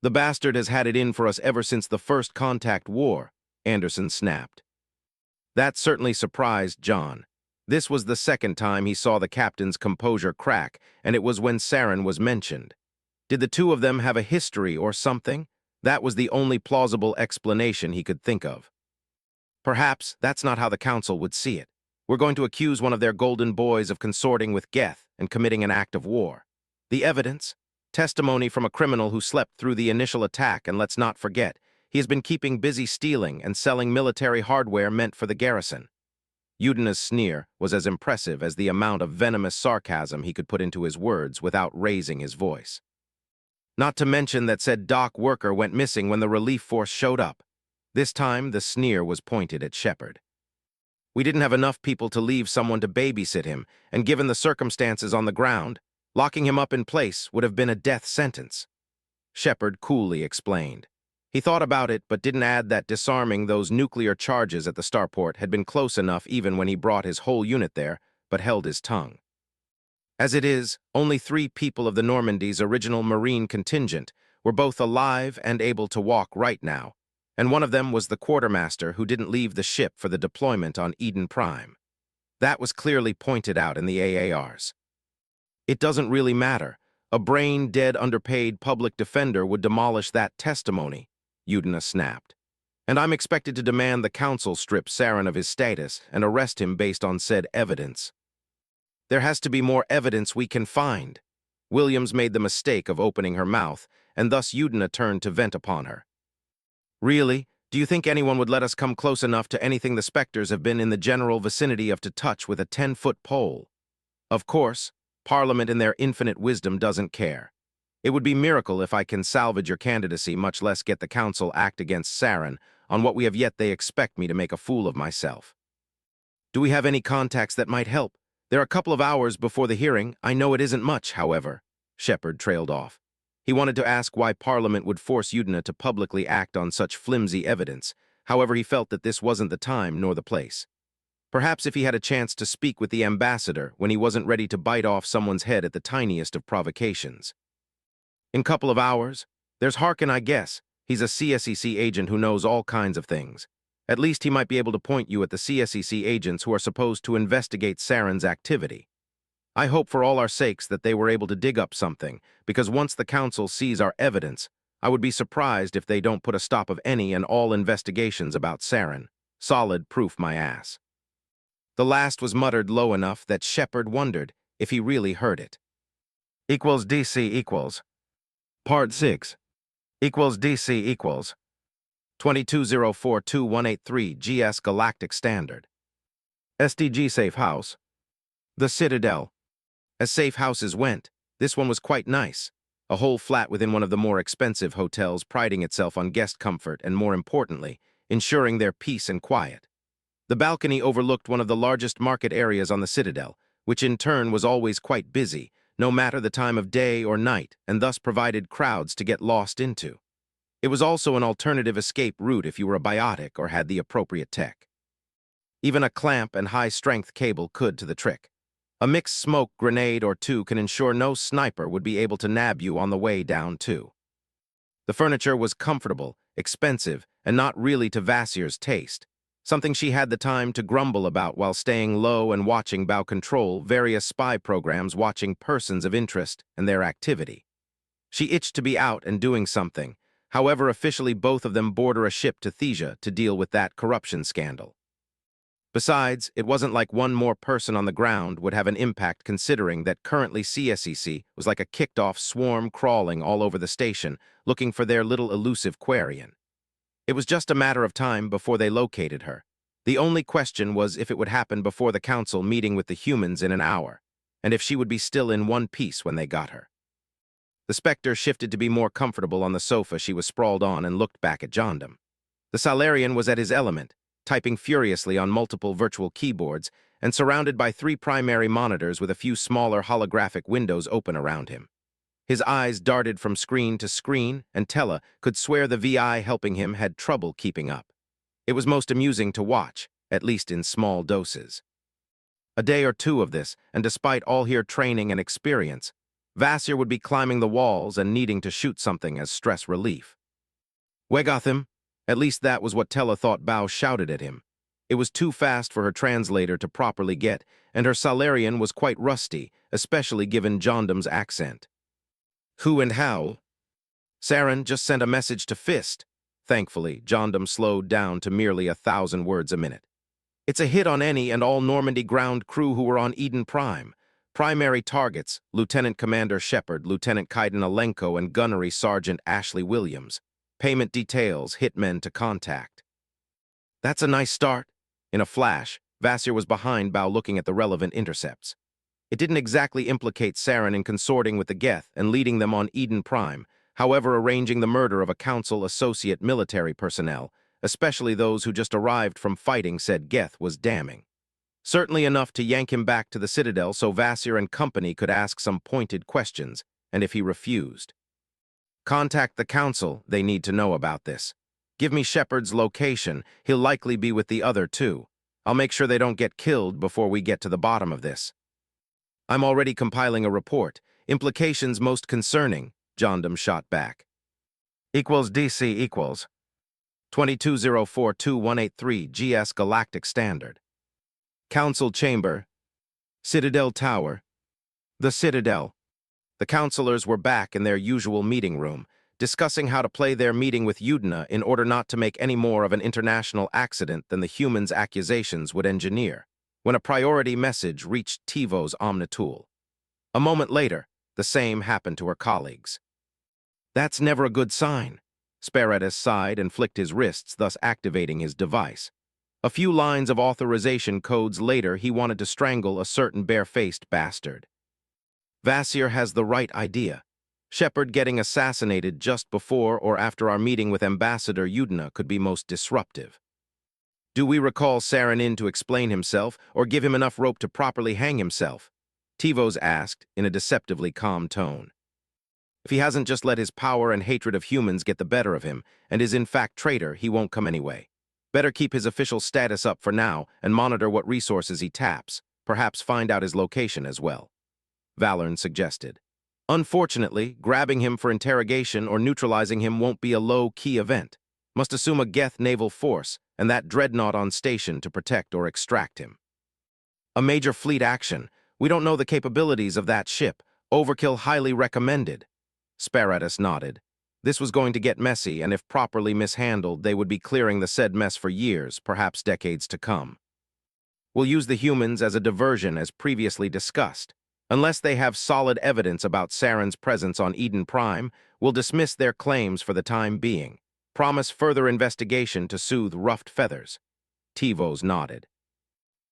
The bastard has had it in for us ever since the First Contact War, Anderson snapped. That certainly surprised John. This was the second time he saw the captain's composure crack, and it was when Saren was mentioned. Did the two of them have a history or something? That was the only plausible explanation he could think of. Perhaps that's not how the Council would see it. We're going to accuse one of their golden boys of consorting with Geth and committing an act of war. The evidence? Testimony from a criminal who slept through the initial attack, and let's not forget, he has been keeping busy stealing and selling military hardware meant for the garrison. Udina's sneer was as impressive as the amount of venomous sarcasm he could put into his words without raising his voice. Not to mention that said dock worker went missing when the relief force showed up. This time, the sneer was pointed at Shepard. We didn't have enough people to leave someone to babysit him, and given the circumstances on the ground, locking him up in place would have been a death sentence. Shepard coolly explained. He thought about it, but didn't add that disarming those nuclear charges at the starport had been close enough even when he brought his whole unit there, but held his tongue. As it is, only 3 people of the Normandy's original Marine contingent were both alive and able to walk right now, and one of them was the quartermaster who didn't leave the ship for the deployment on Eden Prime. That was clearly pointed out in the AARs. It doesn't really matter. A brain-dead, underpaid public defender would demolish that testimony, Udina snapped. And I'm expected to demand the Council strip Saren of his status and arrest him based on said evidence. There has to be more evidence we can find. Williams made the mistake of opening her mouth, and thus Udina turned to vent upon her. Really? Do you think anyone would let us come close enough to anything the Spectres have been in the general vicinity of to touch with a 10-foot pole? Of course, Parliament in their infinite wisdom doesn't care. It would be a miracle if I can salvage your candidacy, much less get the Council act against Saren on what we have yet they expect me to make a fool of myself. Do we have any contacts that might help? There are a couple of hours before the hearing. I know it isn't much, however. Shepard trailed off. He wanted to ask why Parliament would force Udina to publicly act on such flimsy evidence. However, he felt that this wasn't the time nor the place. Perhaps if he had a chance to speak with the ambassador when he wasn't ready to bite off someone's head at the tiniest of provocations. In a couple of hours, there's Harkin, I guess. He's a CSEC agent who knows all kinds of things. At least he might be able to point you at the CSEC agents who are supposed to investigate Saren's activity. I hope for all our sakes that they were able to dig up something, because once the Council sees our evidence, I would be surprised if they don't put a stop of any and all investigations about Saren. Solid proof, my ass. The last was muttered low enough that Shepard wondered if he really heard it. Equals DC equals. Part 6. Equals DC equals. 22042183 GS Galactic Standard. SDG Safe House. The Citadel. As safe houses went, this one was quite nice. A whole flat within one of the more expensive hotels, priding itself on guest comfort and, more importantly, ensuring their peace and quiet. The balcony overlooked one of the largest market areas on the Citadel, which in turn was always quite busy, no matter the time of day or night, and thus provided crowds to get lost into. It was also an alternative escape route if you were a biotic or had the appropriate tech. Even a clamp and high-strength cable could to the trick. A mixed smoke grenade or two can ensure no sniper would be able to nab you on the way down too. The furniture was comfortable expensive, and not really to Vasir's taste. Something she had the time to grumble about while staying low and watching Bao control various spy programs watching persons of interest and their activity. She itched to be out and doing something. However, officially both of them board a ship to Thesia to deal with that corruption scandal. Besides, it wasn't like one more person on the ground would have an impact considering that currently CSEC was like a kicked-off swarm crawling all over the station, looking for their little elusive Quarian. It was just a matter of time before they located her. The only question was if it would happen before the council meeting with the humans in an hour, and if she would be still in one piece when they got her. The Spectre shifted to be more comfortable on the sofa she was sprawled on and looked back at Jondam. The Salarian was at his element, typing furiously on multiple virtual keyboards and surrounded by 3 primary monitors with a few smaller holographic windows open around him. His eyes darted from screen to screen, and Tella could swear the VI helping him had trouble keeping up. It was most amusing to watch, at least in small doses. A day or two of this, and despite all her training and experience, Vasir would be climbing the walls and needing to shoot something as stress relief. "Wegothim!" At least that was what Tella thought Bao shouted at him. It was too fast for her translator to properly get, and her Salarian was quite rusty, especially given Jondam's accent. "Who and how?" "Saren just sent a message to Fist." Thankfully, Jondam slowed down to merely 1,000 words a minute. "It's a hit on any and all Normandy ground crew who were on Eden Prime. Primary targets, Lieutenant Commander Shepard, Lieutenant Kaiden Alenko, and Gunnery Sergeant Ashley Williams. Payment details, hitmen to contact." "That's a nice start." In a flash, Vasir was behind Bao looking at the relevant intercepts. It didn't exactly implicate Saren in consorting with the Geth and leading them on Eden Prime, however arranging the murder of a Council associate military personnel, especially those who just arrived from fighting said Geth, was damning. Certainly enough to yank him back to the Citadel so Vasir and company could ask some pointed questions, and if he refused. "Contact the Council, they need to know about this. Give me Shepard's location, he'll likely be with the other 2. I'll make sure they don't get killed before we get to the bottom of this." "I'm already compiling a report. Implications most concerning," Jondam shot back. "DC equals 22042183 GS Galactic Standard. Council Chamber, Citadel Tower, the Citadel." The Councilors were back in their usual meeting room, discussing how to play their meeting with Udina in order not to make any more of an international accident than the humans' accusations would engineer, when a priority message reached Tivo's Omnitool. A moment later, the same happened to her colleagues. "That's never a good sign." Spectre sighed and flicked his wrists, thus activating his device. A few lines of authorization codes later, he wanted to strangle a certain bare-faced bastard. "Vasir has the right idea. Shepard getting assassinated just before or after our meeting with Ambassador Udina could be most disruptive. Do we recall Saren in to explain himself or give him enough rope to properly hang himself?" Tivos asked in a deceptively calm tone. "If he hasn't just let his power and hatred of humans get the better of him and is in fact traitor, he won't come anyway. Better keep his official status up for now and monitor what resources he taps, perhaps find out his location as well," Valorn suggested. "Unfortunately, grabbing him for interrogation or neutralizing him won't be a low-key event. Must assume a Geth naval force and that dreadnought on station to protect or extract him." "A major fleet action. We don't know the capabilities of that ship. Overkill highly recommended." Sparatus nodded. This was going to get messy, and if properly mishandled, they would be clearing the said mess for years, perhaps decades to come. "We'll use the humans as a diversion as previously discussed. Unless they have solid evidence about Saren's presence on Eden Prime, we'll dismiss their claims for the time being. Promise further investigation to soothe ruffed feathers." Tivos nodded.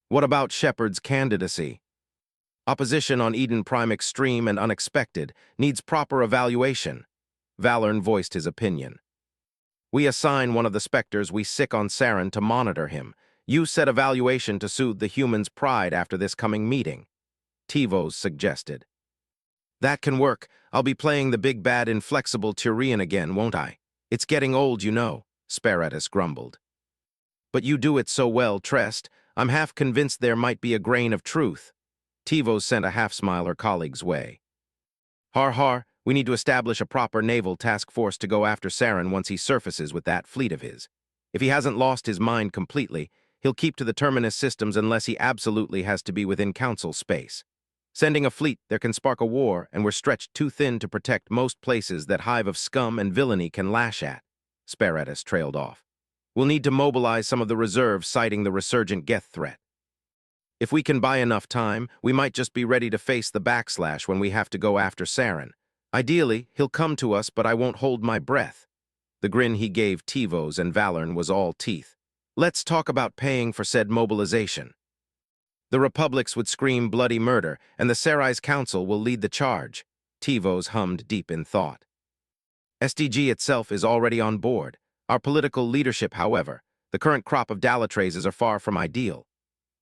"What about Shepard's candidacy?" "Opposition on Eden Prime extreme and unexpected, needs proper evaluation." Valorn voiced his opinion. "We assign one of the Spectres we sick on Saren to monitor him. You set evaluation to soothe the humans' pride after this coming meeting," Tivos suggested. "That can work. I'll be playing the big bad inflexible Tyrian again, won't I? It's getting old, you know," Sparatus grumbled. "But you do it so well, Trest. I'm half convinced there might be a grain of truth." Tivos sent a half-smile her colleague's way. "Har har, We need to establish a proper naval task force to go after Saren once he surfaces with that fleet of his. If he hasn't lost his mind completely, he'll keep to the Terminus systems unless he absolutely has to be within Council space. Sending a fleet there can spark a war, and we're stretched too thin to protect most places that hive of scum and villainy can lash at. Spectre trailed off. We'll need to mobilize some of the reserves citing the resurgent Geth threat. If we can buy enough time, we might just be ready to face the backslash when we have to go after Saren. Ideally, he'll come to us, but I won't hold my breath. The grin he gave Tivos and Valorn was all teeth. Let's talk about paying for said mobilization. The Republics would scream bloody murder, and the Sarai's Council will lead the charge. Tivos hummed deep in thought. SDG itself is already on board. Our political leadership, however, the current crop of Dalatrases are far from ideal.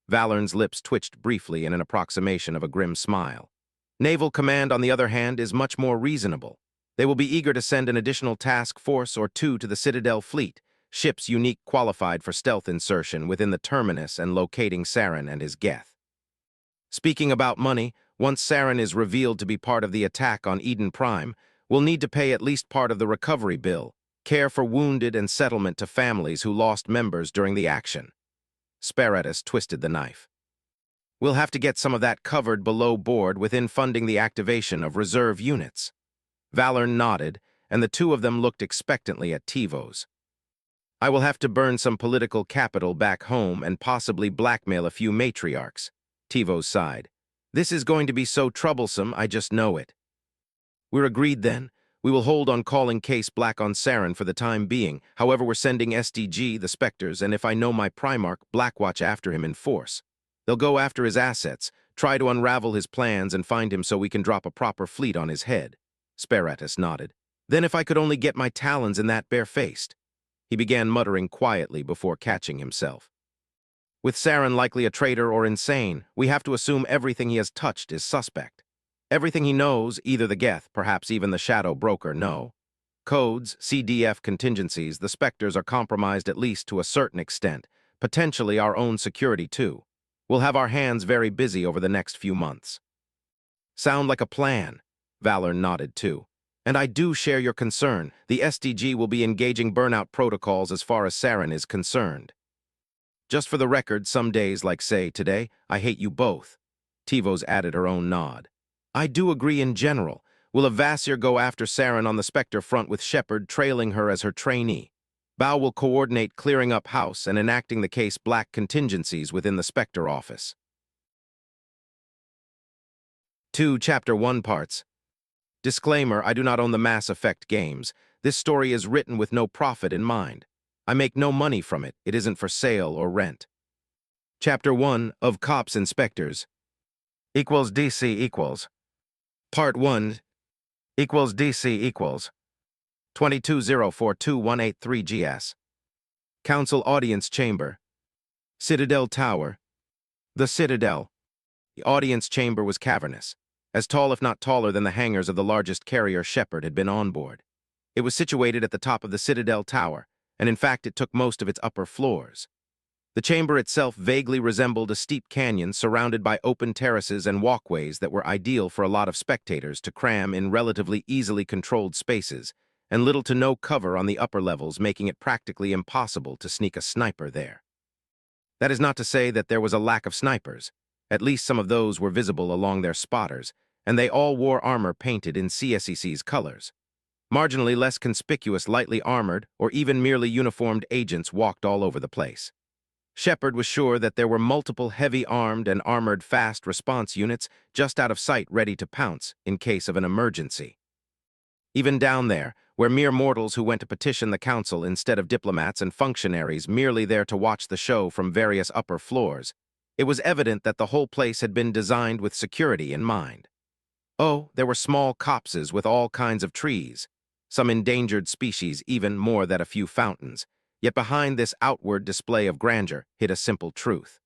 Valorn's lips twitched briefly in an approximation of a grim smile. Naval Command, on the other hand, is much more reasonable. They will be eager to send an additional task force or two to the Citadel fleet, ships unique qualified for stealth insertion within the Terminus and locating Saren and his Geth. Speaking about money, once Saren is revealed to be part of the attack on Eden Prime, we'll need to pay at least part of the recovery bill, care for wounded and settlement to families who lost members during the action. Spectre twisted the knife. We'll have to get some of that covered below board within funding the activation of reserve units. Valorn nodded, and the two of them looked expectantly at Tivos. I will have to burn some political capital back home and possibly blackmail a few matriarchs. Tivos sighed. This is going to be so troublesome, I just know it. We're agreed then. We will hold on calling case black on Saren for the time being. However, we're sending SDG, the Spectres, and if I know my Primarch, Blackwatch after him in force. They'll go after his assets, try to unravel his plans and find him so we can drop a proper fleet on his head. Spectre nodded. Then if I could only get my talons in that bare-faced. He began muttering quietly before catching himself. With Saren likely a traitor or insane, we have to assume everything he has touched is suspect. Everything he knows, either the Geth, perhaps even the Shadow Broker, know. Codes, CDF contingencies, the Spectres are compromised at least to a certain extent, potentially our own security too. We'll have our hands very busy over the next few months. Sound like a plan. Valorn nodded too. And I do share your concern. The SDG will be engaging burnout protocols as far as Saren is concerned. Just for the record, some days, like say today, I hate you both. Tivos added her own nod. I do agree in general. Will a Vasir go after Saren on the Spectre front with Shepard trailing her as her trainee? Bao will coordinate clearing up house and enacting the case black contingencies within the Spectre office. 2 Chapter 1 Parts. Disclaimer, I do not own the Mass Effect games. This story is written with no profit in mind. I make no money from it. It isn't for sale or rent. Chapter 1 of Cops and Spectres. Equals DC equals. Part 1 equals DC equals. 2204218 GS. Council Audience Chamber. Citadel Tower. The Citadel. The audience chamber was cavernous, as tall if not taller than the hangars of the largest carrier Shepard had been on board. It was situated at the top of the Citadel Tower, and in fact it took most of its upper floors. The chamber itself vaguely resembled a steep canyon surrounded by open terraces and walkways that were ideal for a lot of spectators to cram in relatively easily controlled spaces, and little to no cover on the upper levels, making it practically impossible to sneak a sniper there. That is not to say that there was a lack of snipers. At least some of those were visible along their spotters, and they all wore armor painted in CSEC's colors. Marginally less conspicuous lightly armored or even merely uniformed agents walked all over the place. Shepard was sure that there were multiple heavy-armed and armored fast response units just out of sight ready to pounce in case of an emergency. Even down there, where mere mortals who went to petition the council instead of diplomats and functionaries merely there to watch the show from various upper floors, it was evident that the whole place had been designed with security in mind. Oh, there were small copses with all kinds of trees, some endangered species even more than a few fountains, yet behind this outward display of grandeur hid a simple truth.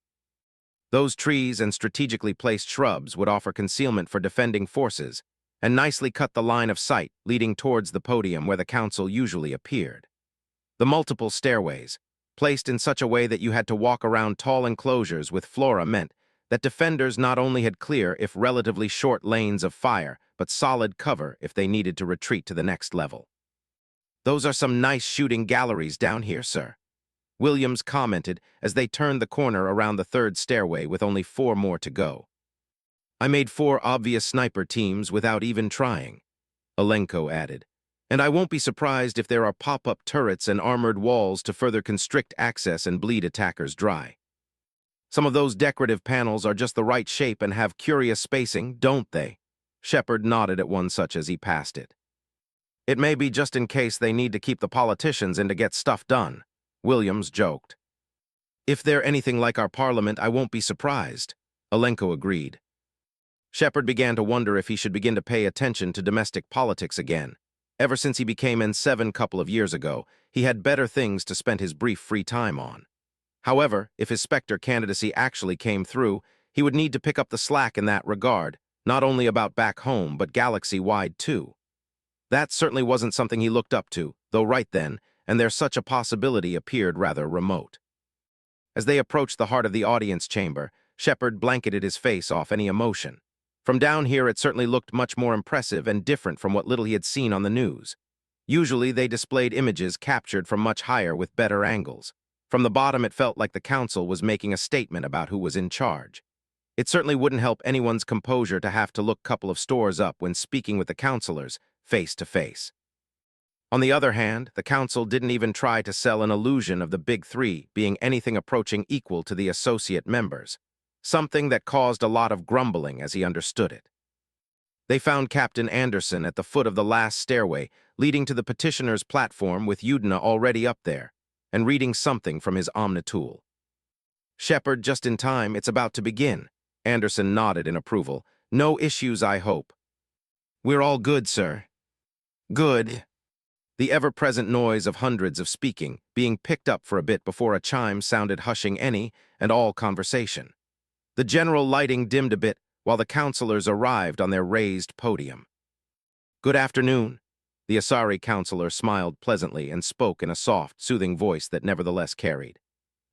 Those trees and strategically placed shrubs would offer concealment for defending forces, and nicely cut the line of sight leading towards the podium where the council usually appeared. The multiple stairways, placed in such a way that you had to walk around tall enclosures with flora, meant that defenders not only had clear, if relatively short lanes of fire, but solid cover if they needed to retreat to the next level. "Those are some nice shooting galleries down here, sir," Williams commented as they turned the corner around the third stairway with only 4 more to go. "I made 4 obvious sniper teams without even trying," Alenko added. "And I won't be surprised if there are pop-up turrets and armored walls to further constrict access and bleed attackers dry. Some of those decorative panels are just the right shape and have curious spacing, don't they?" Shepard nodded at one such as he passed it. "It may be just in case they need to keep the politicians in to get stuff done," Williams joked. "If they're anything like our parliament, I won't be surprised," Alenko agreed. Shepard began to wonder if he should begin to pay attention to domestic politics again. Ever since he became N7 a couple of years ago, he had better things to spend his brief free time on. However, if his Spectre candidacy actually came through, he would need to pick up the slack in that regard, not only about back home, but galaxy-wide too. That certainly wasn't something he looked up to, though right then, and there such a possibility appeared rather remote. As they approached the heart of the audience chamber, Shepard blanketed his face off any emotion. From down here it certainly looked much more impressive and different from what little he had seen on the news. Usually they displayed images captured from much higher with better angles. From the bottom it felt like the council was making a statement about who was in charge. It certainly wouldn't help anyone's composure to have to look a couple of stores up when speaking with the councilors, face to face. On the other hand, the council didn't even try to sell an illusion of the Big Three being anything approaching equal to the associate members, something that caused a lot of grumbling as he understood it. They found Captain Anderson at the foot of the last stairway leading to the petitioner's platform with Udina already up there, and reading something from his Omnitool. "Shepard, just in time, it's about to begin." Anderson nodded in approval. "No issues, I hope." "We're all good, sir." "Good." The ever-present noise of hundreds of speaking being picked up for a bit before a chime sounded hushing any and all conversation. The general lighting dimmed a bit while the councilors arrived on their raised podium. "Good afternoon." The Asari councilor smiled pleasantly and spoke in a soft, soothing voice that nevertheless carried.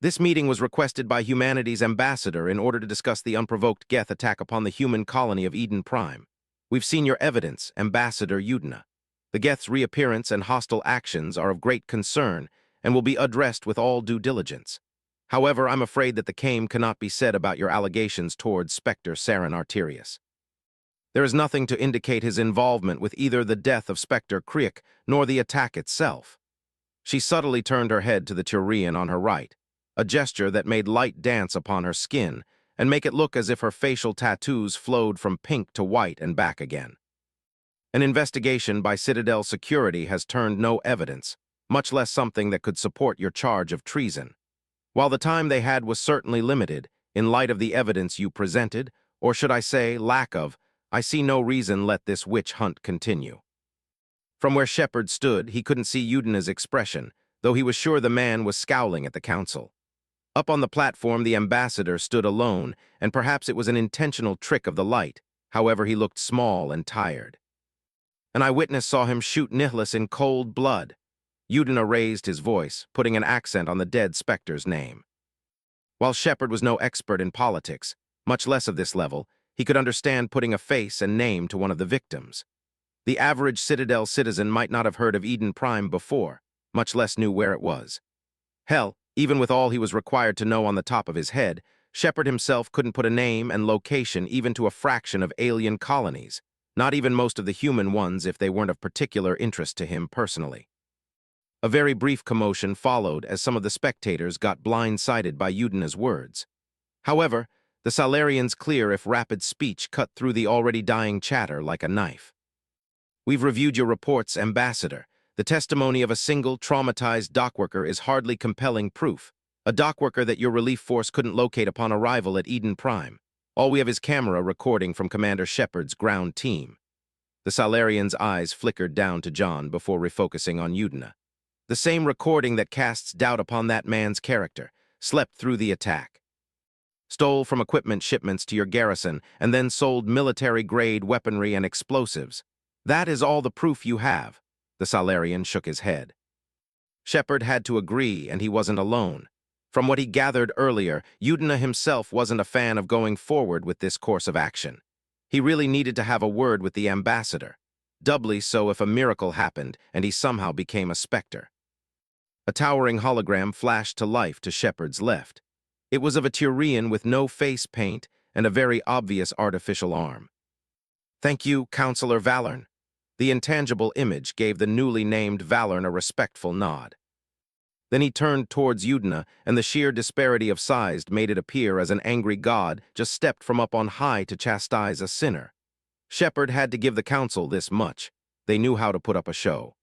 "This meeting was requested by humanity's ambassador in order to discuss the unprovoked Geth attack upon the human colony of Eden Prime. We've seen your evidence, Ambassador Udina. The Geth's reappearance and hostile actions are of great concern and will be addressed with all due diligence. However, I'm afraid that the same cannot be said about your allegations towards Spectre Saren Arterius. There is nothing to indicate his involvement with either the death of Spectre Kriek nor the attack itself." She subtly turned her head to the Turian on her right, a gesture that made light dance upon her skin and make it look as if her facial tattoos flowed from pink to white and back again. "An investigation by Citadel Security has turned no evidence, much less something that could support your charge of treason. While the time they had was certainly limited, in light of the evidence you presented, or should I say, lack of, I see no reason let this witch hunt continue." From where Shepard stood, he couldn't see Udina's expression, though he was sure the man was scowling at the council. Up on the platform, the ambassador stood alone, and perhaps it was an intentional trick of the light. However, he looked small and tired. "An eyewitness saw him shoot Nihilus in cold blood." Udina raised his voice, putting an accent on the dead Spectre's name. While Shepard was no expert in politics, much less of this level, he could understand putting a face and name to one of the victims. The average Citadel citizen might not have heard of Eden Prime before, much less knew where it was. Hell, even with all he was required to know on the top of his head, Shepard himself couldn't put a name and location even to a fraction of alien colonies, not even most of the human ones if they weren't of particular interest to him personally. A very brief commotion followed as some of the spectators got blindsided by Udina's words. However, the Salarian's clear if rapid speech cut through the already dying chatter like a knife. "We've reviewed your reports, Ambassador. The testimony of a single, traumatized dockworker is hardly compelling proof. A dockworker that your relief force couldn't locate upon arrival at Eden Prime. All we have is camera recording from Commander Shepard's ground team." The Salarian's eyes flickered down to John before refocusing on Udina. "The same recording that casts doubt upon that man's character. Slept through the attack. Stole from equipment shipments to your garrison and then sold military-grade weaponry and explosives. That is all the proof you have." The Salarian shook his head. Shepard had to agree, and he wasn't alone. From what he gathered earlier, Udina himself wasn't a fan of going forward with this course of action. He really needed to have a word with the ambassador, doubly so if a miracle happened and he somehow became a Spectre. A towering hologram flashed to life to Shepard's left. It was of a Quarian with no face paint and a very obvious artificial arm. "Thank you, Councilor Valorn." The intangible image gave the newly named Valorn a respectful nod. Then he turned towards Udina, and the sheer disparity of size made it appear as an angry god just stepped from up on high to chastise a sinner. Shepard had to give the council this much. They knew how to put up a show.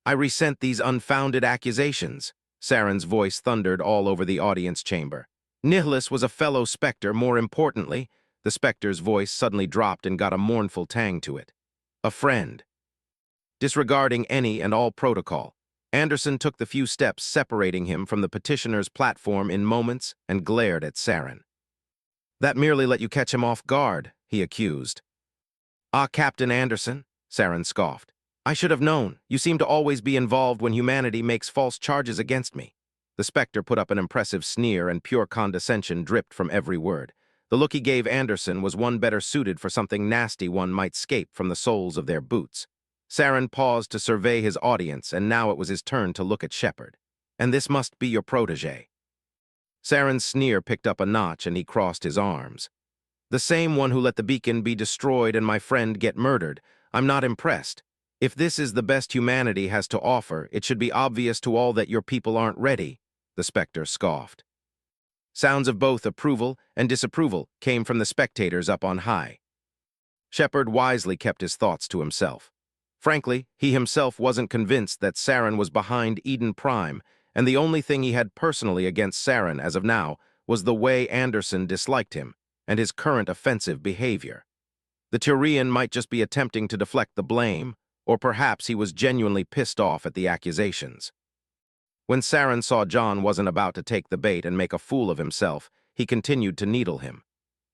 "I resent these unfounded accusations," Saren's voice thundered all over the audience chamber. "Nihilus was a fellow Spectre, more importantly." The Spectre's voice suddenly dropped and got a mournful tang to it. "A friend." Disregarding any and all protocol, Anderson took the few steps separating him from the petitioner's platform in moments and glared at Saren. "That merely let you catch him off guard," he accused. "Ah, Captain Anderson," Saren scoffed. "I should have known. You seem to always be involved when humanity makes false charges against me." The Spectre put up an impressive sneer, and pure condescension dripped from every word. The look he gave Anderson was one better suited for something nasty one might scape from the soles of their boots. Saren paused to survey his audience, and now it was his turn to look at Shepard. "And this must be your protege." Saren's sneer picked up a notch, and he crossed his arms. "The same one who let the beacon be destroyed and my friend get murdered. I'm not impressed. If this is the best humanity has to offer, it should be obvious to all that your people aren't ready," the Spectre scoffed. Sounds of both approval and disapproval came from the spectators up on high. Shepard wisely kept his thoughts to himself. Frankly, he himself wasn't convinced that Saren was behind Eden Prime, and the only thing he had personally against Saren as of now was the way Anderson disliked him and his current offensive behavior. The Turian might just be attempting to deflect the blame, or perhaps he was genuinely pissed off at the accusations. When Saren saw John wasn't about to take the bait and make a fool of himself, he continued to needle him.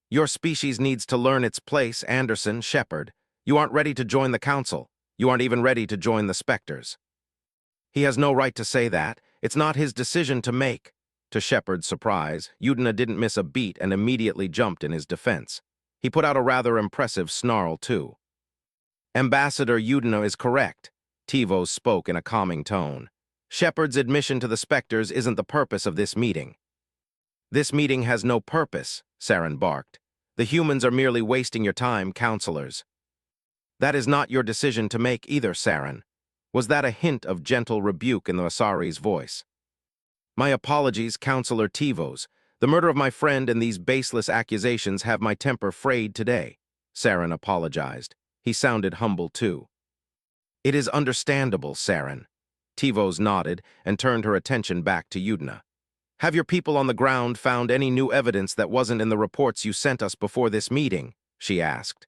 "Your species needs to learn its place, Anderson, Shepard. You aren't ready to join the Council. You aren't even ready to join the Spectres." "He has no right to say that. It's not his decision to make." To Shepard's surprise, Udina didn't miss a beat and immediately jumped in his defense. He put out a rather impressive snarl, too. "Ambassador Udina is correct," Tivos spoke in a calming tone. "Shepard's admission to the Spectres isn't the purpose of this meeting." "This meeting has no purpose," Saren barked. "The humans are merely wasting your time, Councilors." "That is not your decision to make either, Saren." Was that a hint of gentle rebuke in the Asari's voice? "My apologies, Councilor Tivos. The murder of my friend and these baseless accusations have my temper frayed today," Saren apologized. He sounded humble, too. "It is understandable, Saren." Tivos nodded and turned her attention back to Udina. "Have your people on the ground found any new evidence that wasn't in the reports you sent us before this meeting?" she asked.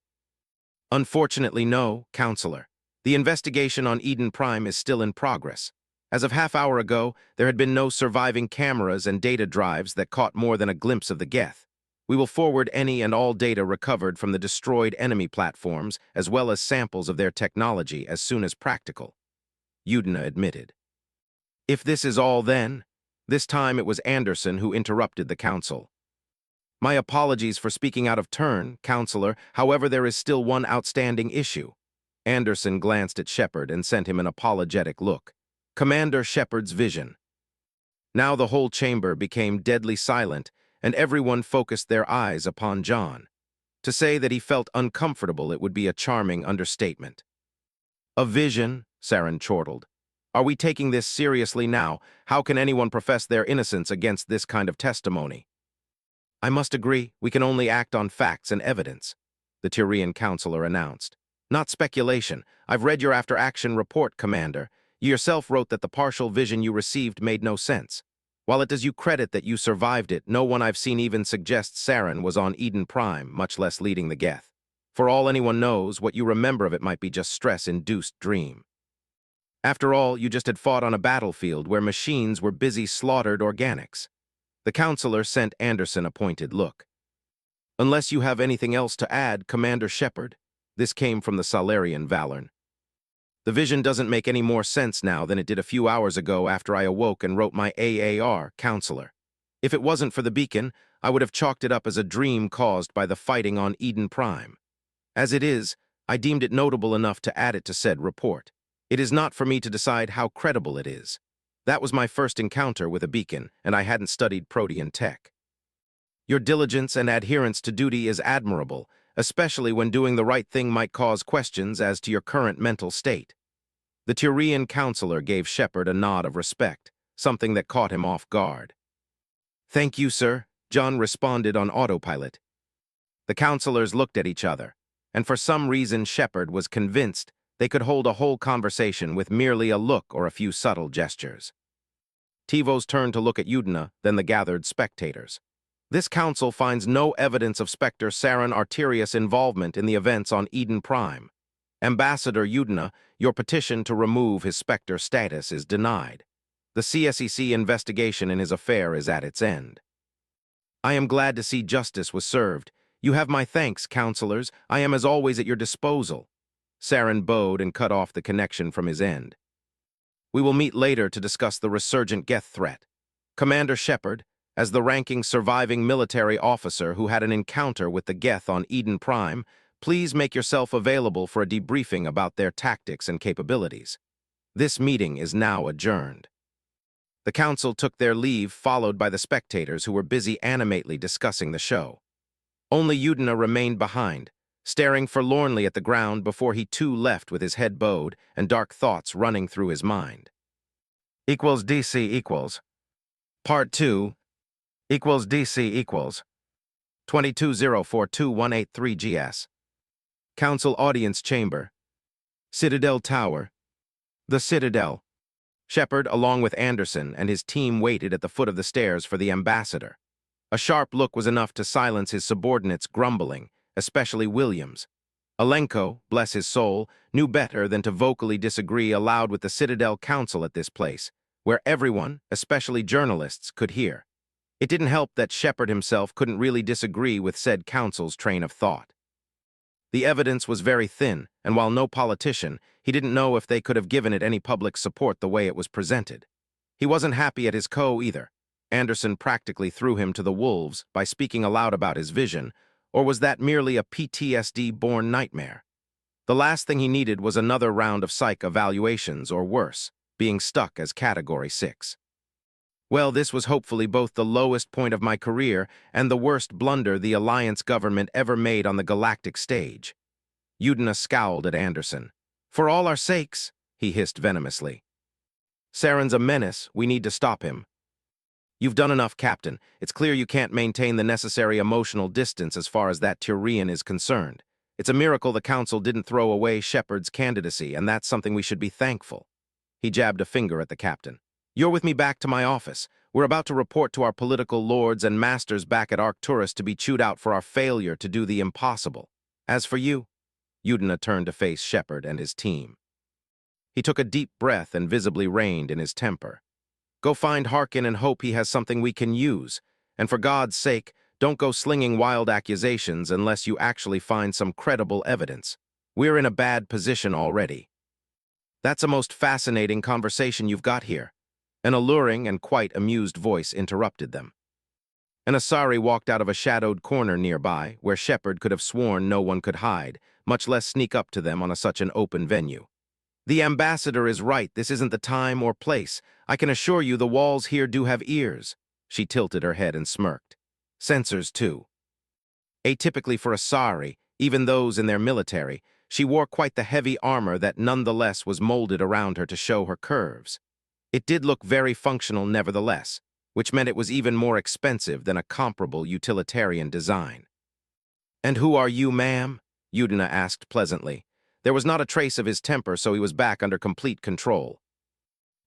"Unfortunately, no, Councilor. The investigation on Eden Prime is still in progress. As of half-hour ago, there had been no surviving cameras and data drives that caught more than a glimpse of the Geth. We will forward any and all data recovered from the destroyed enemy platforms, as well as samples of their technology, as soon as practical," Udina admitted. "If this is all, then—" This time it was Anderson who interrupted the council. "My apologies for speaking out of turn, Councilor. However, there is still one outstanding issue." Anderson glanced at Shepard and sent him an apologetic look. "Commander Shepard's vision." Now the whole chamber became deadly silent, and everyone focused their eyes upon John. To say that he felt uncomfortable, it would be a charming understatement. "A vision," Saren chortled. "Are we taking this seriously now? How can anyone profess their innocence against this kind of testimony?" "I must agree, we can only act on facts and evidence," the Turian Councilor announced. "Not speculation. I've read your after-action report, Commander. You yourself wrote that the partial vision you received made no sense. While it does you credit that you survived it, no one I've seen even suggests Saren was on Eden Prime, much less leading the Geth. For all anyone knows, what you remember of it might be just stress-induced dream. After all, you just had fought on a battlefield where machines were busy slaughtered organics." The Councilor sent Anderson a pointed look. "Unless you have anything else to add, Commander Shepard." This came from the Salarian Valorn. The vision doesn't make any more sense now than it did a few hours ago after I awoke and wrote my AAR, Counselor. If it wasn't for the beacon, I would have chalked it up as a dream caused by the fighting on Eden Prime. As it is, I deemed it notable enough to add it to said report. It is not for me to decide how credible it is. That was my first encounter with a beacon, and I hadn't studied Protean tech. Your diligence and adherence to duty is admirable, especially when doing the right thing might cause questions as to your current mental state. The Turian counselor gave Shepard a nod of respect, something that caught him off guard. "Thank you, sir," John responded on autopilot. The counselors looked at each other, and for some reason Shepard was convinced they could hold a whole conversation with merely a look or a few subtle gestures. Tivos turned to look at Udina, then the gathered spectators. This council finds no evidence of Spectre Saren Arterius' involvement in the events on Eden Prime. Ambassador Udina, your petition to remove his Spectre status is denied. The CSEC investigation in his affair is at its end. I am glad to see justice was served. You have my thanks, counselors. I am as always at your disposal. Saren bowed and cut off the connection from his end. We will meet later to discuss the resurgent Geth threat. Commander Shepard, as the ranking surviving military officer who had an encounter with the Geth on Eden Prime, please make yourself available for a debriefing about their tactics and capabilities. This meeting is now adjourned. The council took their leave, followed by the spectators who were busy animatedly discussing the show. Only Udina remained behind, staring forlornly at the ground before he too left with his head bowed and dark thoughts running through his mind. DC equals. Part 2. DC equals. 22042183 GS. Council Audience Chamber. Citadel Tower. The Citadel. Shepard, along with Anderson and his team, waited at the foot of the stairs for the ambassador. A sharp look was enough to silence his subordinates' grumbling, especially Williams. Alenko, bless his soul, knew better than to vocally disagree aloud with the Citadel Council at this place, where everyone, especially journalists, could hear. It didn't help that Shepard himself couldn't really disagree with said council's train of thought. The evidence was very thin, and while no politician, he didn't know if they could have given it any public support the way it was presented. He wasn't happy at his either. Anderson practically threw him to the wolves by speaking aloud about his vision, or was that merely a PTSD-born nightmare? The last thing he needed was another round of psych evaluations, or worse, being stuck as Category 6. Well, this was hopefully both the lowest point of my career and the worst blunder the Alliance government ever made on the galactic stage. Udina scowled at Anderson. "For all our sakes," he hissed venomously. "Saren's a menace. We need to stop him." "You've done enough, Captain. It's clear you can't maintain the necessary emotional distance as far as that Turian is concerned. It's a miracle the Council didn't throw away Shepard's candidacy, and that's something we should be thankful." He jabbed a finger at the captain. "You're with me back to my office. We're about to report to our political lords and masters back at Arcturus to be chewed out for our failure to do the impossible. As for you," Udina turned to face Shepard and his team. He took a deep breath and visibly reined in his temper. "Go find Harkin and hope he has something we can use. And for God's sake, don't go slinging wild accusations unless you actually find some credible evidence. We're in a bad position already." "That's a most fascinating conversation you've got here." An alluring and quite amused voice interrupted them. An Asari walked out of a shadowed corner nearby, where Shepard could have sworn no one could hide, much less sneak up to them on such an open venue. "The ambassador is right. This isn't the time or place. I can assure you the walls here do have ears." She tilted her head and smirked. "Sensors, too." Atypically for Asari, even those in their military, she wore quite the heavy armor that nonetheless was molded around her to show her curves. It did look very functional nevertheless, which meant it was even more expensive than a comparable utilitarian design. "And who are you, ma'am?" Udina asked pleasantly. There was not a trace of his temper, so he was back under complete control.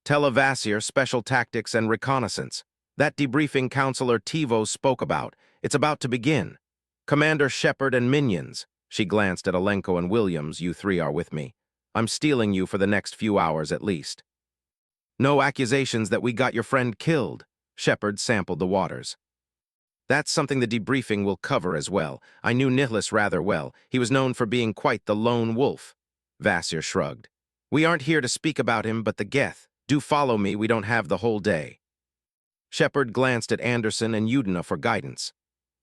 "Vasir, Special Tactics and Reconnaissance. That debriefing Councilor Tivos spoke about. It's about to begin. Commander Shepard and minions." She glanced at Alenko and Williams. "You three are with me. I'm stealing you for the next few hours at least." "No accusations that we got your friend killed." Shepard sampled the waters. "That's something the debriefing will cover as well. I knew Nihilus rather well. He was known for being quite the lone wolf." Vasir shrugged. We aren't here to speak about him, but the Geth. Do follow me, we don't have the whole day. Shepard glanced at Anderson and Udina for guidance.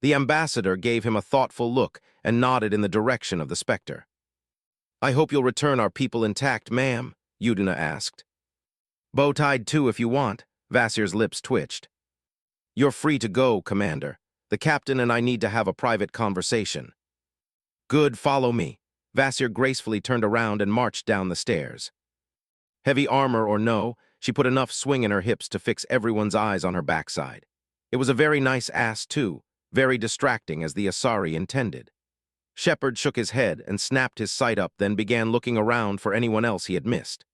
The ambassador gave him a thoughtful look and nodded in the direction of the Spectre. I hope you'll return our people intact, ma'am, Udina asked. Bow-tied too if you want, Vasir's lips twitched. You're free to go, Commander. The captain and I need to have a private conversation. Good, follow me. Vasir gracefully turned around and marched down the stairs. Heavy armor or no, she put enough swing in her hips to fix everyone's eyes on her backside. It was a very nice ass, too, very distracting as the Asari intended. Shepard shook his head and snapped his sight up, then began looking around for anyone else he had missed.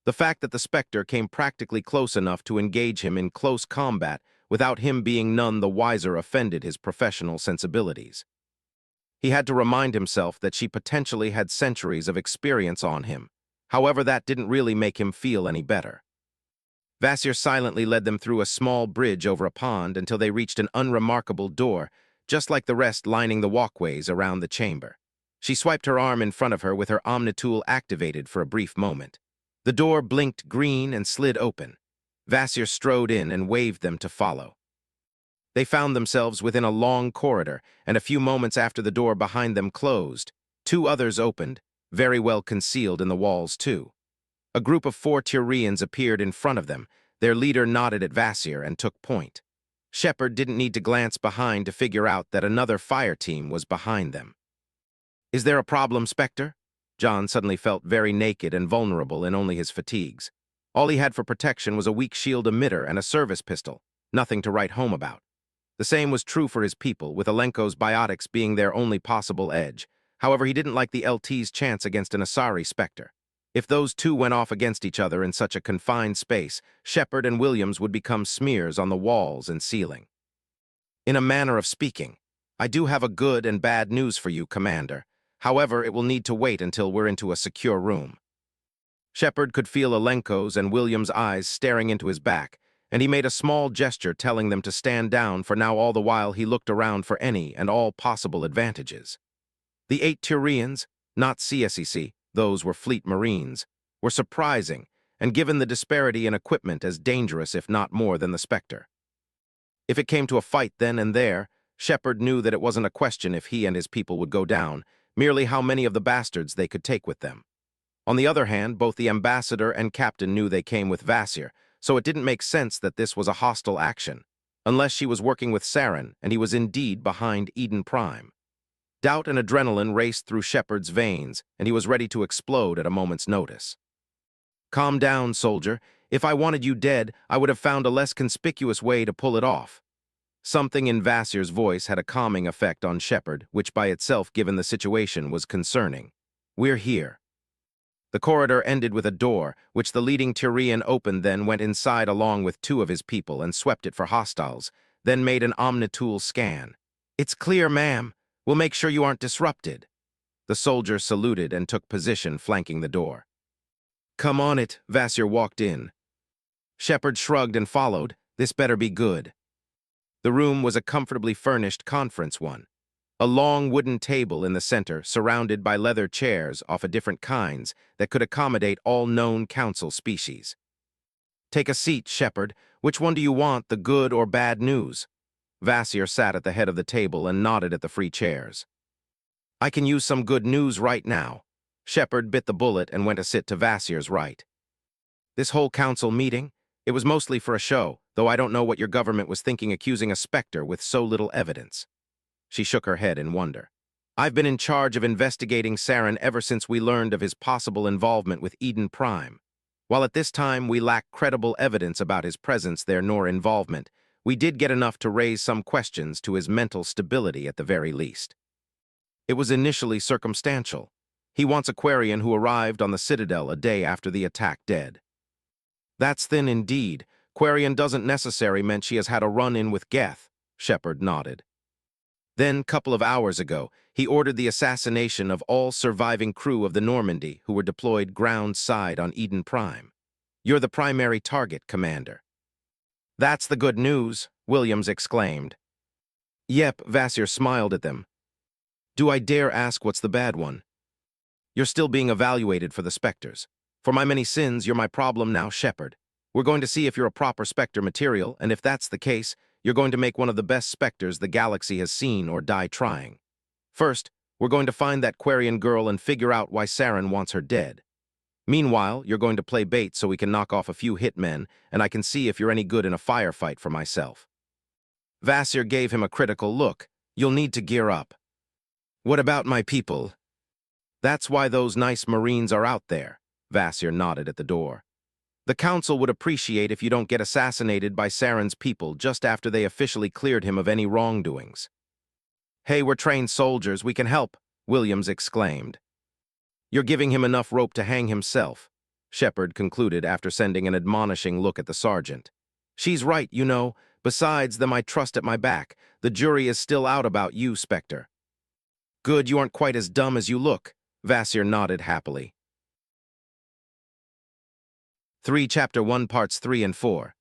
The fact that the Spectre came practically close enough to engage him in close combat without him being none the wiser offended his professional sensibilities. He had to remind himself that she potentially had centuries of experience on him. However, that didn't really make him feel any better. Vasir silently led them through a small bridge over a pond until they reached an unremarkable door, just like the rest lining the walkways around the chamber. She swiped her arm in front of her with her Omnitool activated for a brief moment. The door blinked green and slid open. Vasir strode in and waved them to follow. They found themselves within a long corridor, and a few moments after the door behind them closed, two others opened, very well concealed in the walls too. A group of 4 Turians appeared in front of them. Their leader nodded at Vasir and took point. Shepard didn't need to glance behind to figure out that another fire team was behind them. Is there a problem, Spectre? John suddenly felt very naked and vulnerable in only his fatigues. All he had for protection was a weak shield emitter and a service pistol, nothing to write home about. The same was true for his people, with Alenko's biotics being their only possible edge. However, he didn't like the LT's chance against an Asari Spectre. If those two went off against each other in such a confined space, Shepard and Williams would become smears on the walls and ceiling. In a manner of speaking, I do have a good and bad news for you, Commander. However, it will need to wait until we're into a secure room. Shepard could feel Alenko's and Williams' eyes staring into his back, and he made a small gesture telling them to stand down for now, all the while he looked around for any and all possible advantages. The 8 Turians, not CSEC, those were Fleet Marines, were surprising, and given the disparity in equipment as dangerous if not more than the Spectre. If it came to a fight then and there, Shepard knew that it wasn't a question if he and his people would go down, merely how many of the bastards they could take with them. On the other hand, both the ambassador and captain knew they came with Vasir, so it didn't make sense that this was a hostile action, unless she was working with Saren and he was indeed behind Eden Prime. Doubt and adrenaline raced through Shepard's veins, and he was ready to explode at a moment's notice. Calm down, soldier. If I wanted you dead, I would have found a less conspicuous way to pull it off. Something in Vasir's voice had a calming effect on Shepard, which by itself, given the situation, was concerning. We're here. The corridor ended with a door, which the leading Turian opened, then went inside along with 2 of his people and swept it for hostiles, then made an Omnitool scan. It's clear, ma'am. We'll make sure you aren't disrupted. The soldier saluted and took position flanking the door. Come on it, Vasir walked in. Shepard shrugged and followed. This better be good. The room was a comfortably furnished conference one. A long wooden table in the center, surrounded by leather chairs of different kinds that could accommodate all known council species. Take a seat, Shepard. Which one do you want, the good or bad news? Vasir sat at the head of the table and nodded at the free chairs. I can use some good news right now. Shepard bit the bullet and went to sit to Vasir's right. This whole council meeting, it was mostly for a show, though I don't know what your government was thinking accusing a Spectre with so little evidence. She shook her head in wonder. I've been in charge of investigating Saren ever since we learned of his possible involvement with Eden Prime. While at this time we lack credible evidence about his presence there nor involvement, we did get enough to raise some questions to his mental stability at the very least. It was initially circumstantial. He wants a Quarian who arrived on the Citadel a day after the attack dead. That's thin indeed. Quarian doesn't necessarily mean she has had a run-in with Geth, Shepard nodded. Then, couple of hours ago, he ordered the assassination of all surviving crew of the Normandy who were deployed ground side on Eden Prime. You're the primary target, Commander. That's the good news, Williams exclaimed. Yep, Vasir smiled at them. Do I dare ask what's the bad one? You're still being evaluated for the Spectres. For my many sins, you're my problem now, Shepherd. We're going to see if you're a proper Spectre material, and if that's the case, you're going to make one of the best Spectres the galaxy has seen or die trying. First, we're going to find that Quarian girl and figure out why Saren wants her dead. Meanwhile, you're going to play bait so we can knock off a few hitmen, and I can see if you're any good in a firefight for myself. Vasir gave him a critical look. You'll need to gear up. What about my people? That's why those nice Marines are out there. Vasir nodded at the door. The Council would appreciate if you don't get assassinated by Saren's people just after they officially cleared him of any wrongdoings. Hey, we're trained soldiers, we can help, Williams exclaimed. You're giving him enough rope to hang himself, Shepard concluded after sending an admonishing look at the sergeant. She's right, you know. Besides them I trust at my back. The jury is still out about you, Spectre. Good, you aren't quite as dumb as you look, Vasir nodded happily. 3 Chapter 1 Parts 3 and 4.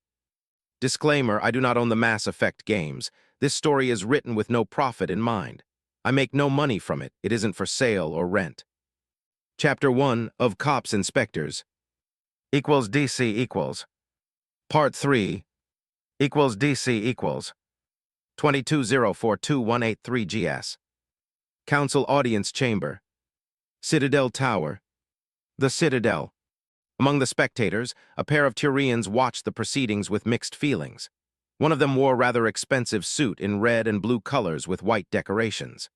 Disclaimer, I do not own the Mass Effect games. This story is written with no profit in mind. I make no money from it. It isn't for sale or rent. Chapter 1 of Cops Inspectors equals DC equals. Part 3 equals DC equals. 2204218 GS. Council Audience Chamber. Citadel Tower. The Citadel. Among the spectators, a pair of Turians watched the proceedings with mixed feelings. One of them wore a rather expensive suit in red and blue colors with white decorations.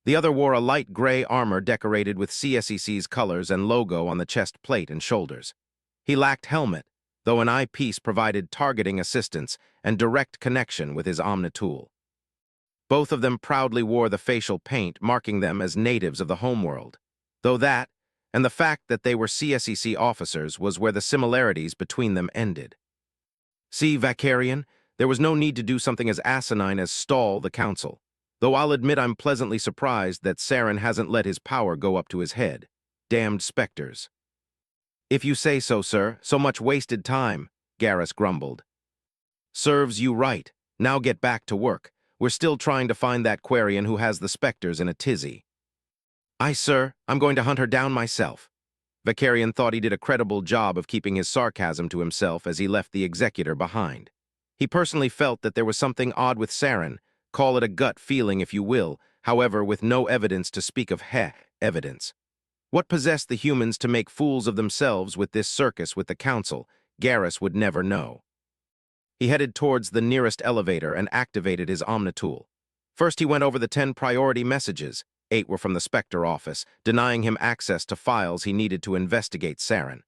The other wore a light gray armor decorated with CSEC's colors and logo on the chest plate and shoulders. He lacked helmet, though an eyepiece provided targeting assistance and direct connection with his Omnitool. Both of them proudly wore the facial paint, marking them as natives of the homeworld, though that, and the fact that they were CSEC officers, was where the similarities between them ended. See, Vakarian, there was no need to do something as asinine as stall the Council, though I'll admit I'm pleasantly surprised that Saren hasn't let his power go up to his head. Damned Spectres. If you say so, sir, so much wasted time, Garrus grumbled. Serves you right. Now get back to work. We're still trying to find that Quarian who has the Spectres in a tizzy. Aye, sir, I'm going to hunt her down myself. Vakarian thought he did a credible job of keeping his sarcasm to himself as he left the executor behind. He personally felt that there was something odd with Saren, call it a gut feeling if you will, however with no evidence to speak of evidence. What possessed the humans to make fools of themselves with this circus with the Council, Garrus would never know. He headed towards the nearest elevator and activated his Omnitool. First he went over the 10 priority messages. 8 were from the Spectre office, denying him access to files he needed to investigate Saren.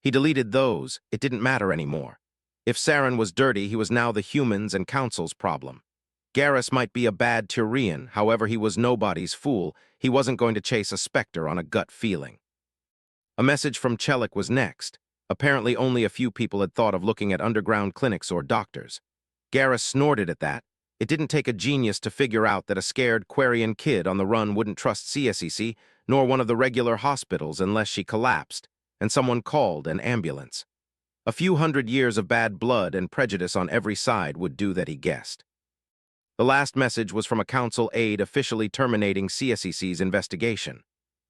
He deleted those. It didn't matter anymore. If Saren was dirty, he was now the humans' and Council's problem. Garrus might be a bad Turian, however he was nobody's fool. He wasn't going to chase a Spectre on a gut feeling. A message from Chelik was next. Apparently only a few people had thought of looking at underground clinics or doctors. Garrus snorted at that. It didn't take a genius to figure out that a scared Quarian kid on the run wouldn't trust CSEC, nor one of the regular hospitals unless she collapsed, and someone called an ambulance. A few hundred years of bad blood and prejudice on every side would do that, he guessed. The last message was from a Council aide officially terminating CSEC's investigation.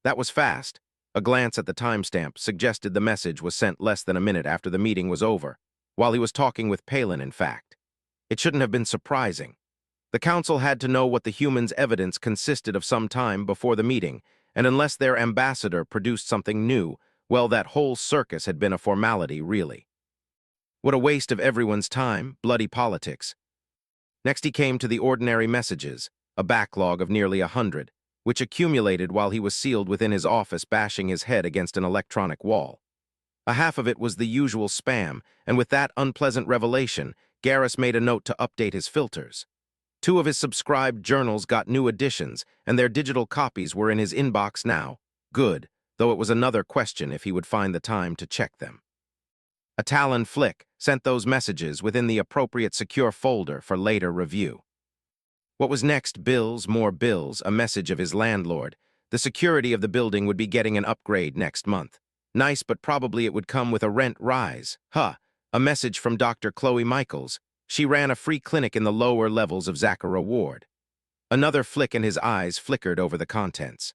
That was fast. A glance at the timestamp suggested the message was sent less than a minute after the meeting was over, while he was talking with Palin, in fact. It shouldn't have been surprising. The Council had to know what the humans' evidence consisted of some time before the meeting, and unless their ambassador produced something new, well, that whole circus had been a formality, really. What a waste of everyone's time, bloody politics. Next he came to the ordinary messages, a backlog of nearly 100, which accumulated while he was sealed within his office bashing his head against an electronic wall. A half of it was the usual spam, and with that unpleasant revelation, Garrus made a note to update his filters. 2 of his subscribed journals got new editions, and their digital copies were in his inbox now. Good, though it was another question if he would find the time to check them. A Talon flick sent those messages within the appropriate secure folder for later review. What was next? Bills, more bills, a message of his landlord. The security of the building would be getting an upgrade next month. Nice, but probably it would come with a rent rise. A message from Dr. Chloe Michaels. She ran a free clinic in the lower levels of Zachara Ward. Another flick and his eyes flickered over the contents.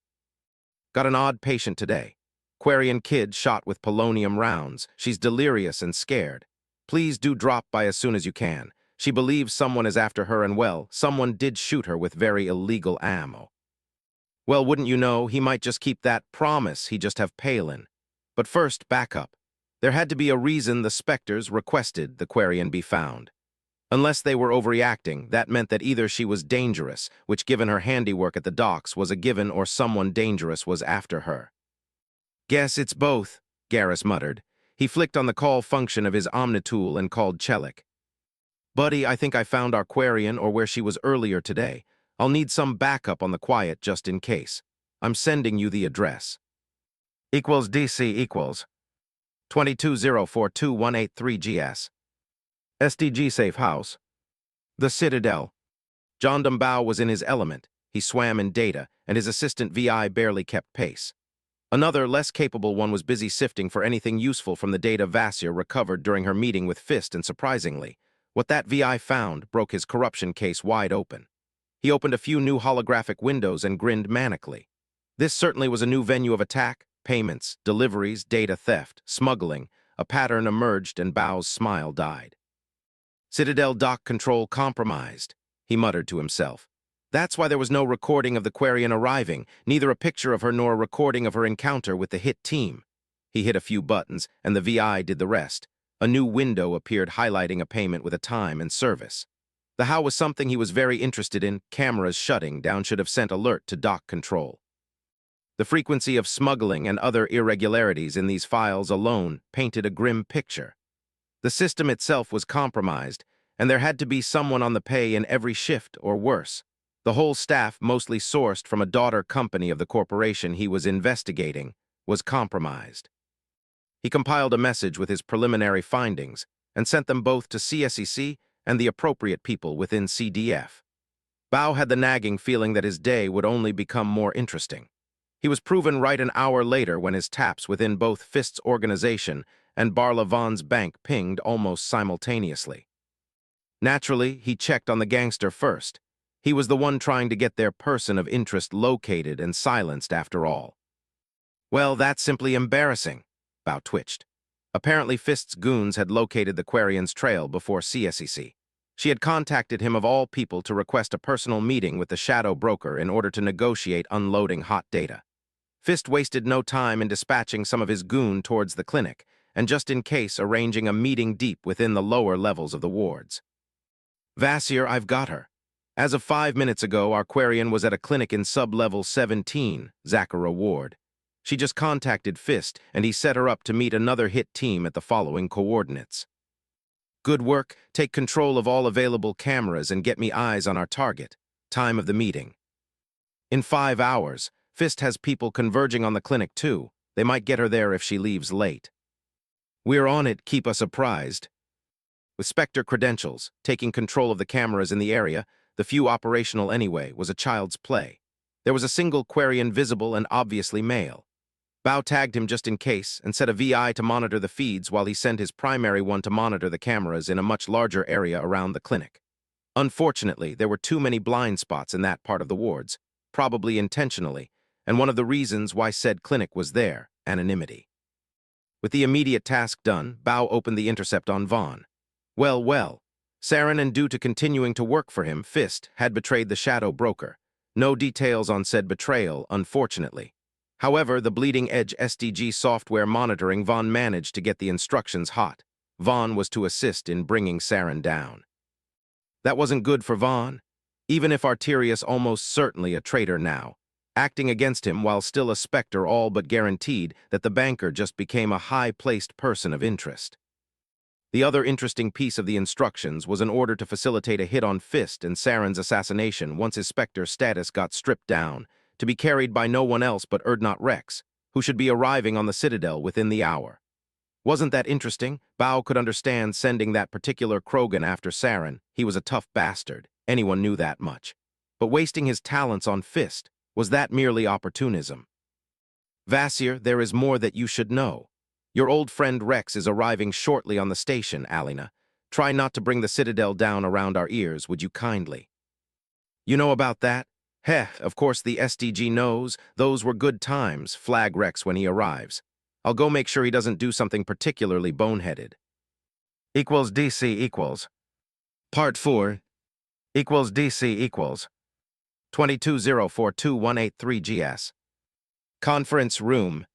Got an odd patient today. Quarian kid shot with polonium rounds. She's delirious and scared. Please do drop by as soon as you can. She believes someone is after her and well, someone did shoot her with very illegal ammo. Well, wouldn't you know, he might just keep that promise, he just have Palin. But first, back up. There had to be a reason the Spectres requested the Quarian be found. Unless they were overreacting, that meant that either she was dangerous, which given her handiwork at the docks was a given, or someone dangerous was after her. Guess it's both, Garrus muttered. He flicked on the call function of his Omnitool and called Chelik. Buddy, I think I found our Quarian or where she was earlier today. I'll need some backup on the quiet just in case. I'm sending you the address. Equals DC equals 22042-183 GS. SDG safe house. The Citadel. John Dumbao was in his element. He swam in data, and his assistant VI barely kept pace. Another, less capable one was busy sifting for anything useful from the data Vasir recovered during her meeting with Fist, and surprisingly, what that VI found broke his corruption case wide open. He opened a few new holographic windows and grinned manically. This certainly was a new venue of attack. Payments, deliveries, data theft, smuggling. A pattern emerged and Bao's smile died. Citadel dock control compromised, he muttered to himself. That's why there was no recording of the Quarian arriving, neither a picture of her nor a recording of her encounter with the hit team. He hit a few buttons, and the VI did the rest. A new window appeared highlighting a payment with a time and service. The how was something he was very interested in. Cameras shutting down should have sent alert to dock control. The frequency of smuggling and other irregularities in these files alone painted a grim picture. The system itself was compromised, and there had to be someone on the pay in every shift, or worse. The whole staff, mostly sourced from a daughter company of the corporation he was investigating, was compromised. He compiled a message with his preliminary findings and sent them both to CSEC and the appropriate people within CDF. Bao had the nagging feeling that his day would only become more interesting. He was proven right an hour later when his taps within both Fist's organization and Barla Vaughn's bank pinged almost simultaneously. Naturally, he checked on the gangster first. He was the one trying to get their person of interest located and silenced after all. Well, that's simply embarrassing, Bao twitched. Apparently Fist's goons had located the Quarian's trail before CSEC. She had contacted him of all people to request a personal meeting with the shadow broker in order to negotiate unloading hot data. Fist wasted no time in dispatching some of his goon towards the clinic, and just in case arranging a meeting deep within the lower levels of the wards. Vasir, I've got her. As of 5 minutes ago, our Quarian was at a clinic in sub-level 17, Zachara Ward. She just contacted Fist, and he set her up to meet another hit team at the following coordinates. Good work. Take control of all available cameras and get me eyes on our target. Time of the meeting. In 5 hours, Fist has people converging on the clinic too. They might get her there if she leaves late. We're on it, keep us apprised. With Spectre credentials, taking control of the cameras in the area, the few operational anyway, was a child's play. There was a single Quarian visible and obviously male. Bao tagged him just in case and set a VI to monitor the feeds while he sent his primary one to monitor the cameras in a much larger area around the clinic. Unfortunately, there were too many blind spots in that part of the wards, probably intentionally, and one of the reasons why said clinic was there, anonymity. With the immediate task done, Bao opened the intercept on Vaughn. Well, Saren, and due to continuing to work for him, Fist had betrayed the shadow broker. No details on said betrayal, unfortunately. However, the bleeding-edge SDG software monitoring Vaughn managed to get the instructions hot. Vaughn was to assist in bringing Saren down. That wasn't good for Vaughn. Even if Arterius almost certainly a traitor now, acting against him while still a Spectre all but guaranteed that the banker just became a high-placed person of interest. The other interesting piece of the instructions was an order to facilitate a hit on Fist and Saren's assassination once his Spectre status got stripped down, to be carried by no one else but Erdnot Rex, who should be arriving on the Citadel within the hour. Wasn't that interesting? Bao could understand sending that particular Krogan after Saren. He was a tough bastard. Anyone knew that much. But wasting his talents on Fist, was that merely opportunism? Vasir, there is more that you should know. Your old friend Rex is arriving shortly on the station, Alina. Try not to bring the Citadel down around our ears, would you kindly? You know about that? Heh, of course the SDG knows. Those were good times. Flag Rex when he arrives. I'll go make sure he doesn't do something particularly boneheaded. Equals DC equals. Part 4. Equals DC equals. 22042183 GS. Conference room.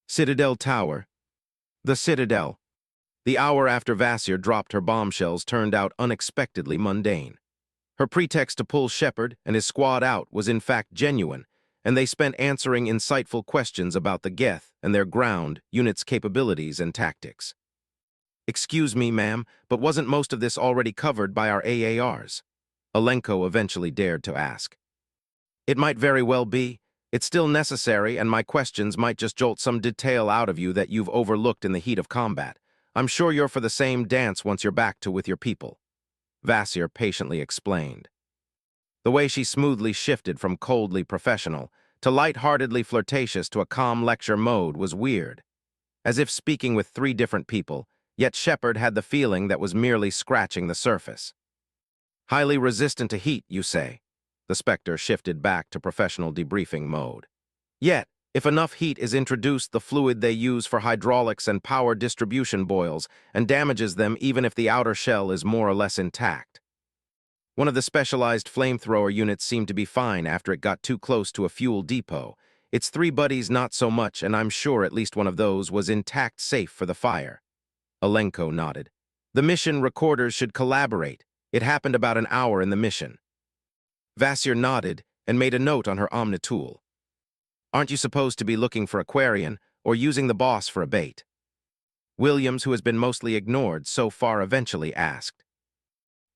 Citadel Tower. The Citadel. The hour after Vasir dropped her bombshells turned out unexpectedly mundane. Her pretext to pull Shepard and his squad out was in fact genuine, and they spent answering insightful questions about the Geth and their ground units' capabilities and tactics. "Excuse me, ma'am, but wasn't most of this already covered by our AARs?" Alenko eventually dared to ask. "It might very well be. It's still necessary, and my questions might just jolt some detail out of you that you've overlooked in the heat of combat. I'm sure you're for the same dance once you're back to with your people," Vasir patiently explained. The way she smoothly shifted from coldly professional to light-heartedly flirtatious to a calm lecture mode was weird. As if speaking with three different people, yet Shepard had the feeling that was merely scratching the surface. "Highly resistant to heat, you say?" The Spectre shifted back to professional debriefing mode. "Yet, if enough heat is introduced, the fluid they use for hydraulics and power distribution boils and damages them even if the outer shell is more or less intact. One of the specialized flamethrower units seemed to be fine after it got too close to a fuel depot. Its three buddies not so much, and I'm sure at least one of those was intact safe for the fire." Alenko nodded. "The mission recorders should collaborate. It happened about an hour in the mission." Vasir nodded and made a note on her Omnitool. "Aren't you supposed to be looking for a Quarian or using the boss for a bait?" Williams, who has been mostly ignored so far, eventually asked.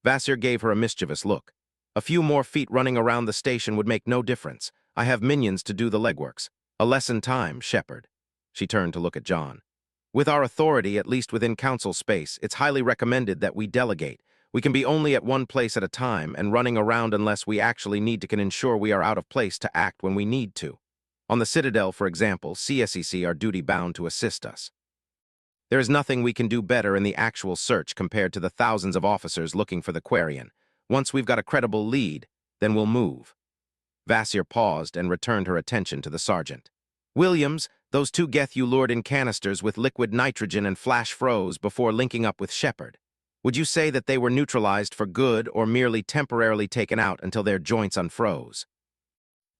Vasir gave her a mischievous look. "A few more feet running around the station would make no difference. I have minions to do the legworks. A lesson time, Shepard." She turned to look at John. "With our authority, at least within council space, it's highly recommended that we delegate. We can be only at one place at a time, and running around unless we actually need to can ensure we are out of place to act when we need to. On the Citadel, for example, CSEC are duty-bound to assist us. There is nothing we can do better in the actual search compared to the thousands of officers looking for the Quarian. Once we've got a credible lead, then we'll move." Vasir paused and returned her attention to the sergeant. "Williams, those two Geth you lured in canisters with liquid nitrogen and flash froze before linking up with Shepard. Would you say that they were neutralized for good or merely temporarily taken out until their joints unfroze?"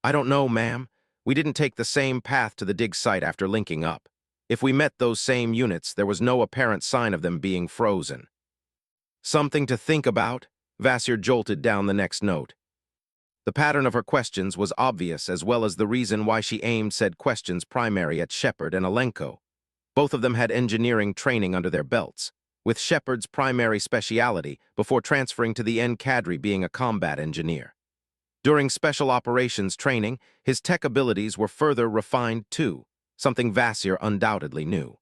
"I don't know, ma'am. We didn't take the same path to the dig site after linking up. If we met those same units, there was no apparent sign of them being frozen." "Something to think about," Vasir jolted down the next note. The pattern of her questions was obvious, as well as the reason why she aimed said questions primary at Shepard and Alenko. Both of them had engineering training under their belts, with Shepard's primary speciality before transferring to the cadre being a combat engineer. During special operations training, his tech abilities were further refined too, something Vasir undoubtedly knew.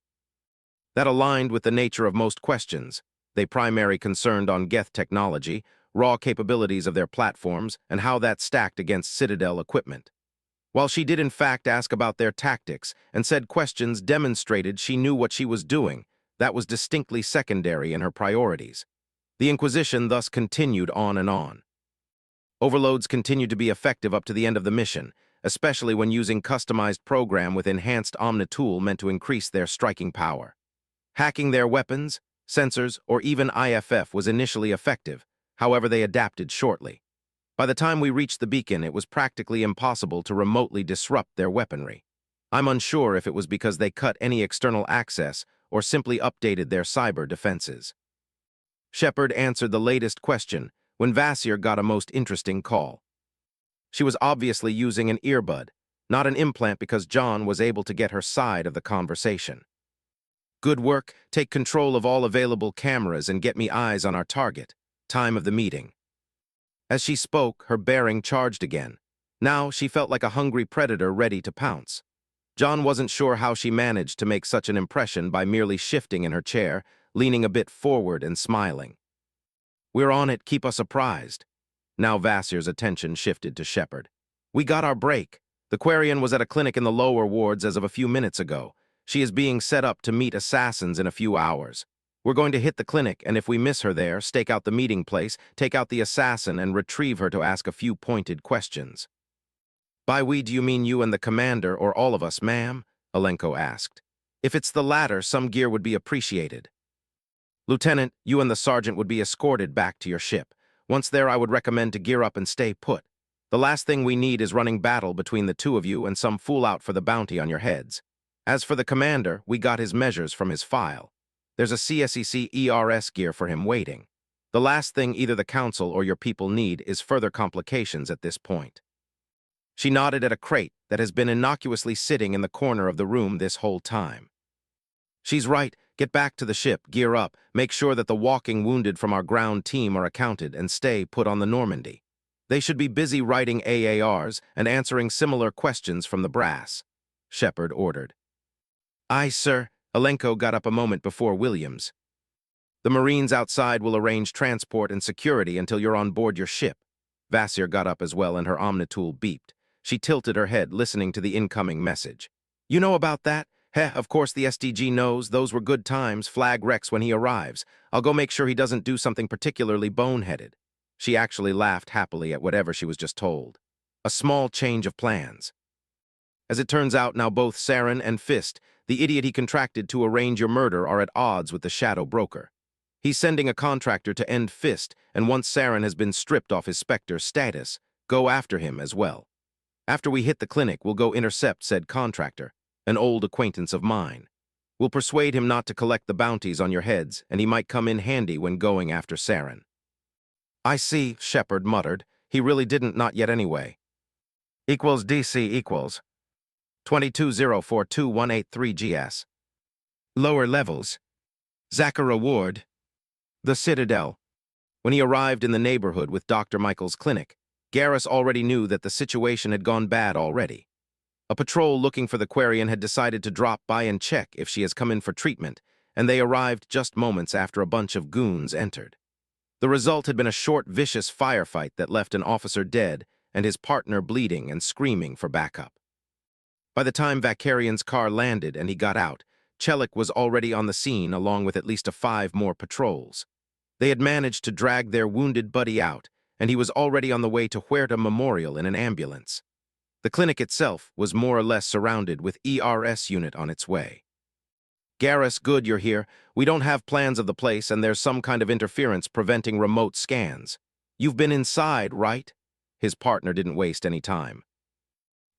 That aligned with the nature of most questions, they primarily concerned on Geth technology, raw capabilities of their platforms, and how that stacked against Citadel equipment. While she did in fact ask about their tactics, and said questions demonstrated she knew what she was doing, that was distinctly secondary in her priorities. The Inquisition thus continued on and on. Overloads continued to be effective up to the end of the mission, especially when using customized program with enhanced Omnitool meant to increase their striking power. Hacking their weapons, sensors, or even IFF was initially effective, however they adapted shortly. By the time we reached the beacon, it was practically impossible to remotely disrupt their weaponry. I'm unsure if it was because they cut any external access or simply updated their cyber defenses. Shepard answered the latest question when Vasir got a most interesting call. She was obviously using an earbud, not an implant, because John was able to get her side of the conversation. "Good work. Take control of all available cameras and get me eyes on our target. Time of the meeting." As she spoke, her bearing charged again. Now she felt like a hungry predator ready to pounce. John wasn't sure how she managed to make such an impression by merely shifting in her chair, leaning a bit forward and smiling. "We're on it, keep us apprised." Now Vasir's attention shifted to Shepard. "We got our break. The Quarian was at a clinic in the lower wards as of a few minutes ago. She is being set up to meet assassins in a few hours. We're going to hit the clinic, and if we miss her there, stake out the meeting place, take out the assassin, and retrieve her to ask a few pointed questions." "By we, do you mean you and the commander, or all of us, ma'am?" Alenko asked. If it's the latter, some gear would be appreciated. Lieutenant, you and the sergeant would be escorted back to your ship. Once there, I would recommend to gear up and stay put. The last thing we need is running battle between the two of you and some fool out for the bounty on your heads. As for the commander, we got his measures from his file. There's a CSEC ERS gear for him waiting. The last thing either the Council or your people need is further complications at this point. She nodded at a crate that has been innocuously sitting in the corner of the room this whole time. She's right. Get back to the ship, gear up, make sure that the walking wounded from our ground team are accounted, and stay put on the Normandy. They should be busy writing AARs and answering similar questions from the brass, Shepard ordered. Aye, sir. Alenko got up a moment before Williams. The Marines outside will arrange transport and security until you're on board your ship. Vasir got up as well and her omnitool beeped. She tilted her head, listening to the incoming message. You know about that? Heh, of course the SDG knows. Those were good times. Flag Rex when he arrives. I'll go make sure he doesn't do something particularly boneheaded. She actually laughed happily at whatever she was just told. A small change of plans. As it turns out, now both Saren and Fist, the idiot he contracted to arrange your murder, are at odds with the Shadow Broker. He's sending a contractor to end Fist, and once Saren has been stripped off his Spectre status, go after him as well. After we hit the clinic, we'll go intercept said contractor, an old acquaintance of mine. We'll persuade him not to collect the bounties on your heads, and he might come in handy when going after Saren. I see, Shepard muttered. He really didn't, not yet anyway. Equals DC equals 22042183 GS. Lower levels. Zachara Ward. The Citadel. When he arrived in the neighborhood with Dr. Michael's clinic, Garrus already knew that the situation had gone bad already. A patrol looking for the Quarian had decided to drop by and check if she has come in for treatment, and they arrived just moments after a bunch of goons entered. The result had been a short, vicious firefight that left an officer dead and his partner bleeding and screaming for backup. By the time Vakarian's car landed and he got out, Chelik was already on the scene along with at least 5 more patrols. They had managed to drag their wounded buddy out, and he was already on the way to Huerta Memorial in an ambulance. The clinic itself was more or less surrounded with ERS unit on its way. Garrus, good you're here. We don't have plans of the place and there's some kind of interference preventing remote scans. You've been inside, right? His partner didn't waste any time.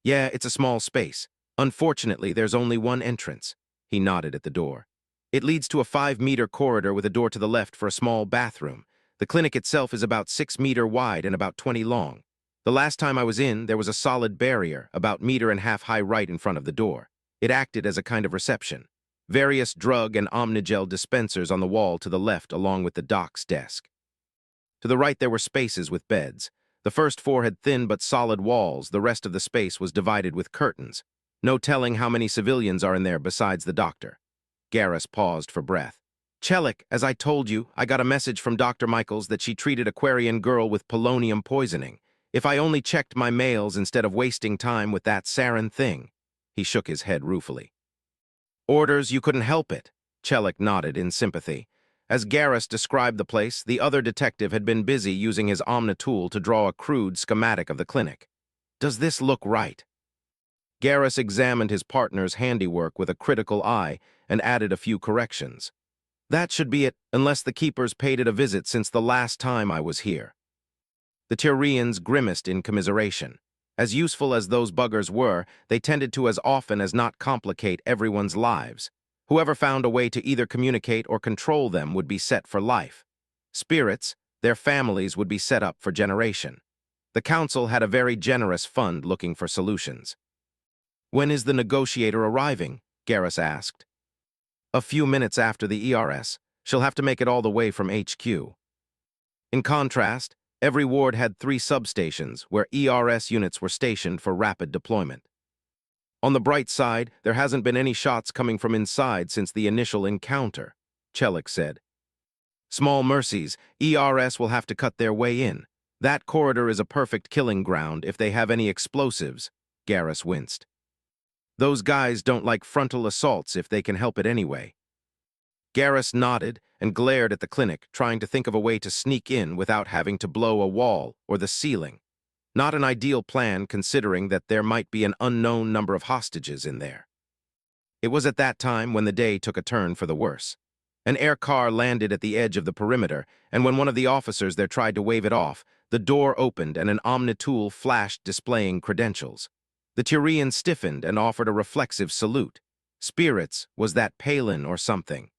Yeah, it's a small space. Unfortunately, there's only one entrance. He nodded at the door. It leads to a 5-meter corridor with a door to the left for a small bathroom. The clinic itself is about 6 meters wide and about 20 long. The last time I was in, there was a solid barrier, about 1.5 meters high right in front of the door. It acted as a kind of reception. Various drug and Omnigel dispensers on the wall to the left along with the doc's desk. To the right there were spaces with beds. The first 4 had thin but solid walls. The rest of the space was divided with curtains. No telling how many civilians are in there besides the doctor. Garrus paused for breath. Chelik, as I told you, I got a message from Dr. Michaels that she treated a Quarian girl with polonium poisoning. If I only checked my mails instead of wasting time with that Saren thing. He shook his head ruefully. Orders, you couldn't help it. Chelik nodded in sympathy. As Garrus described the place, the other detective had been busy using his omnitool to draw a crude schematic of the clinic. Does this look right? Garrus examined his partner's handiwork with a critical eye and added a few corrections. That should be it, unless the keepers paid it a visit since the last time I was here. The Tyrians grimaced in commiseration. As useful as those buggers were, they tended to as often as not complicate everyone's lives. Whoever found a way to either communicate or control them would be set for life. Spirits, their families would be set up for generation. The Council had a very generous fund looking for solutions. When is the negotiator arriving? Garrus asked. A few minutes after the ERS. She'll have to make it all the way from HQ. In contrast, every ward had 3 substations where ERS units were stationed for rapid deployment. On the bright side, there hasn't been any shots coming from inside since the initial encounter, Chelik said. Small mercies, ERS will have to cut their way in. That corridor is a perfect killing ground if they have any explosives, Garrus winced. Those guys don't like frontal assaults if they can help it anyway. Garrus nodded and glared at the clinic, trying to think of a way to sneak in without having to blow a wall or the ceiling. Not an ideal plan considering that there might be an unknown number of hostages in there. It was at that time when the day took a turn for the worse. An air car landed at the edge of the perimeter, and when one of the officers there tried to wave it off, the door opened and an omnitool flashed displaying credentials. The Turian stiffened and offered a reflexive salute. Spirits, was that Palin or something?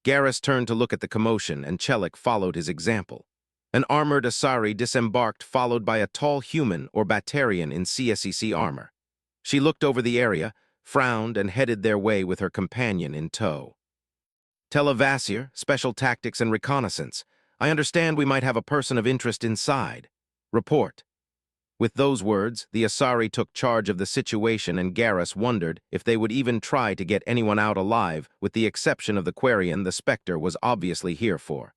Garrus turned to look at the commotion, and Chelik followed his example. An armored Asari disembarked, followed by a tall human or Batarian in CSEC armor. She looked over the area, frowned, and headed their way with her companion in tow. Vasir, Special Tactics and Reconnaissance. I understand we might have a person of interest inside. Report. With those words, the Asari took charge of the situation, and Garrus wondered if they would even try to get anyone out alive, with the exception of the Quarian the Spectre was obviously here for.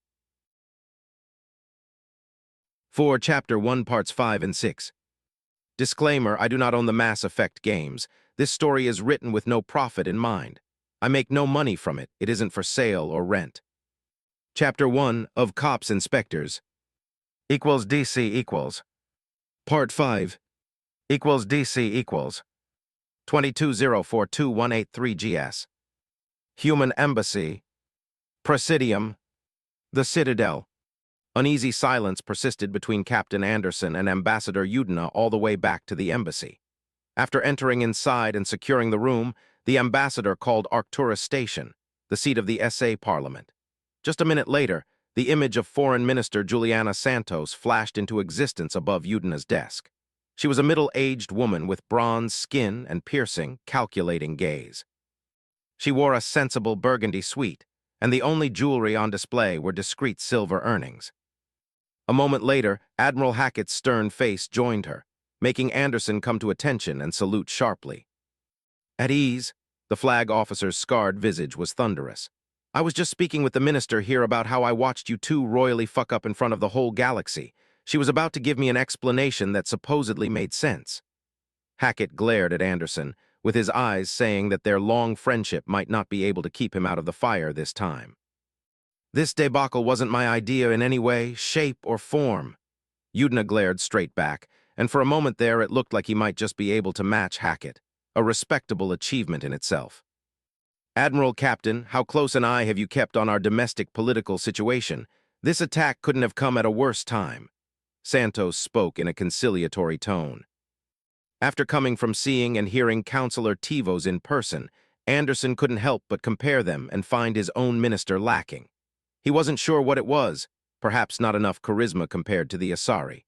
For Chapter 1, Parts 5 and 6. Disclaimer, I do not own the Mass Effect games. This story is written with no profit in mind. I make no money from it. It isn't for sale or rent. Chapter 1 of Cops and Spectres equals DC equals. Part 5 equals DC equals 220428183 GS. Human Embassy. Presidium. The Citadel. Uneasy silence persisted between Captain Anderson and Ambassador Udina all the way back to the embassy. After entering inside and securing the room, the ambassador called Arcturus Station, the seat of the SA Parliament. Just a minute later, the image of Foreign Minister Juliana Santos flashed into existence above Udina's desk. She was a middle-aged woman with bronze skin and piercing, calculating gaze. She wore a sensible burgundy suite, and the only jewelry on display were discreet silver earrings. A moment later, Admiral Hackett's stern face joined her, making Anderson come to attention and salute sharply. At ease, the flag officer's scarred visage was thunderous. I was just speaking with the minister here about how I watched you two royally fuck up in front of the whole galaxy. She was about to give me an explanation that supposedly made sense. Hackett glared at Anderson, with his eyes saying that their long friendship might not be able to keep him out of the fire this time. This debacle wasn't my idea in any way, shape, or form. Udina glared straight back, and for a moment there it looked like he might just be able to match Hackett, a respectable achievement in itself. Admiral Captain, how close an eye have you kept on our domestic political situation? This attack couldn't have come at a worse time. Santos spoke in a conciliatory tone. After coming from seeing and hearing Councilor Tivos in person, Anderson couldn't help but compare them and find his own minister lacking. He wasn't sure what it was, perhaps not enough charisma compared to the Asari.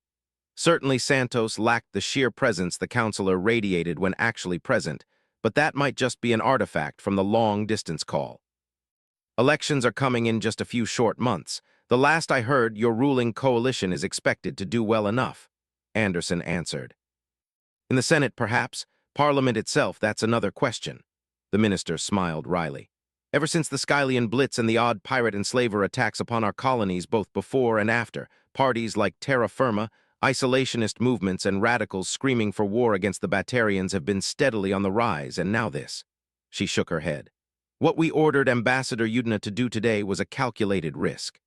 Certainly Santos lacked the sheer presence the Councilor radiated when actually present, but that might just be an artifact from the long-distance call. Elections are coming in just a few short months. The last I heard, your ruling coalition is expected to do well enough, Anderson answered. In the Senate, perhaps. Parliament itself, that's another question. The minister smiled wryly. Ever since the Skylian Blitz and the odd pirate enslaver attacks upon our colonies both before and after, parties like Terra Firma, isolationist movements, and radicals screaming for war against the Batarians have been steadily on the rise, and now this. She shook her head. What we ordered Ambassador Udina to do today was a calculated risk.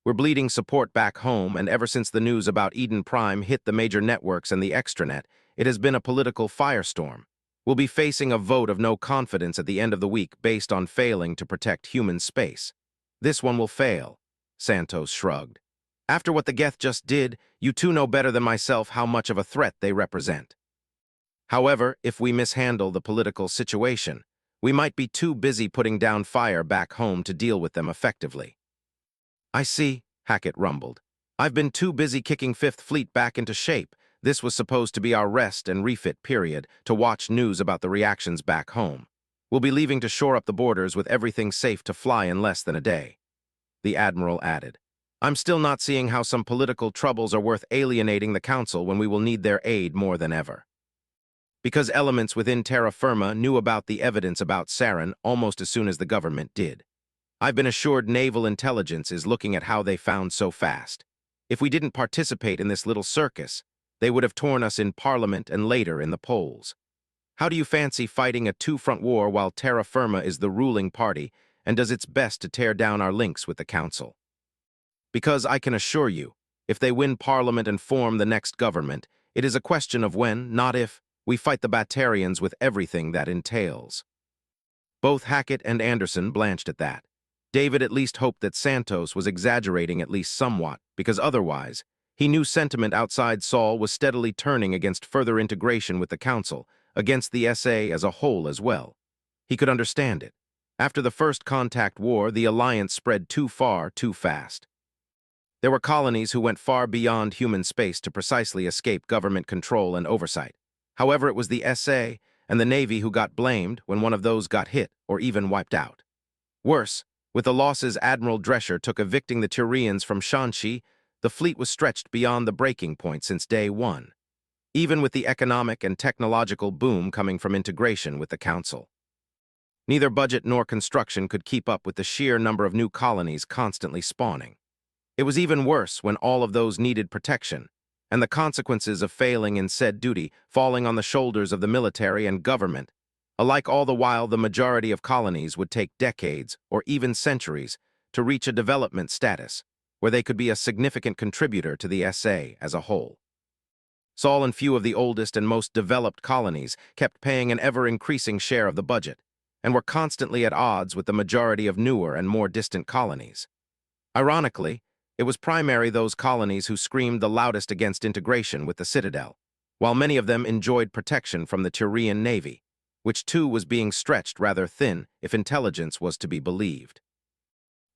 We're bleeding support back home, and ever since the news about Eden Prime hit the major networks and the extranet, it has been a political firestorm. We'll be facing a vote of no confidence at the end of the week based on failing to protect human space. This one will fail, Santos shrugged. After what the Geth just did, you two know better than myself how much of a threat they represent. However, if we mishandle the political situation, we might be too busy putting down fire back home to deal with them effectively. I see, Hackett rumbled. I've been too busy kicking Fifth Fleet back into shape. This was supposed to be our rest and refit period to watch news about the reactions back home. We'll be leaving to shore up the borders with everything safe to fly in less than a day. The Admiral added. I'm still not seeing how some political troubles are worth alienating the Council when we will need their aid more than ever. Because elements within Terra Firma knew about the evidence about Saren almost as soon as the government did. I've been assured naval intelligence is looking at how they found so fast. If we didn't participate in this little circus, they would have torn us in Parliament and later in the polls. How do you fancy fighting a two-front war while Terra Firma is the ruling party and does its best to tear down our links with the Council? Because I can assure you, if they win Parliament and form the next government, it is a question of when, not if, we fight the Batarians with everything that entails. Both Hackett and Anderson blanched at that. David at least hoped that Santos was exaggerating at least somewhat, because otherwise, he knew sentiment outside Saul was steadily turning against further integration with the Council, against the SA as a whole as well. He could understand it. After the First Contact War, the Alliance spread too far, too fast. There were colonies who went far beyond human space to precisely escape government control and oversight. However, it was the SA and the Navy who got blamed when one of those got hit or even wiped out. Worse, with the losses Admiral Drescher took evicting the Turians from Shanxi, the fleet was stretched beyond the breaking point since day one, even with the economic and technological boom coming from integration with the Council. Neither budget nor construction could keep up with the sheer number of new colonies constantly spawning. It was even worse when all of those needed protection, and the consequences of failing in said duty falling on the shoulders of the military and government. Alike all the while, the majority of colonies would take decades or even centuries to reach a development status where they could be a significant contributor to the SA as a whole. Saul and few of the oldest and most developed colonies kept paying an ever-increasing share of the budget and were constantly at odds with the majority of newer and more distant colonies. Ironically, it was primarily those colonies who screamed the loudest against integration with the Citadel, while many of them enjoyed protection from the Turian Navy, which too was being stretched rather thin if intelligence was to be believed.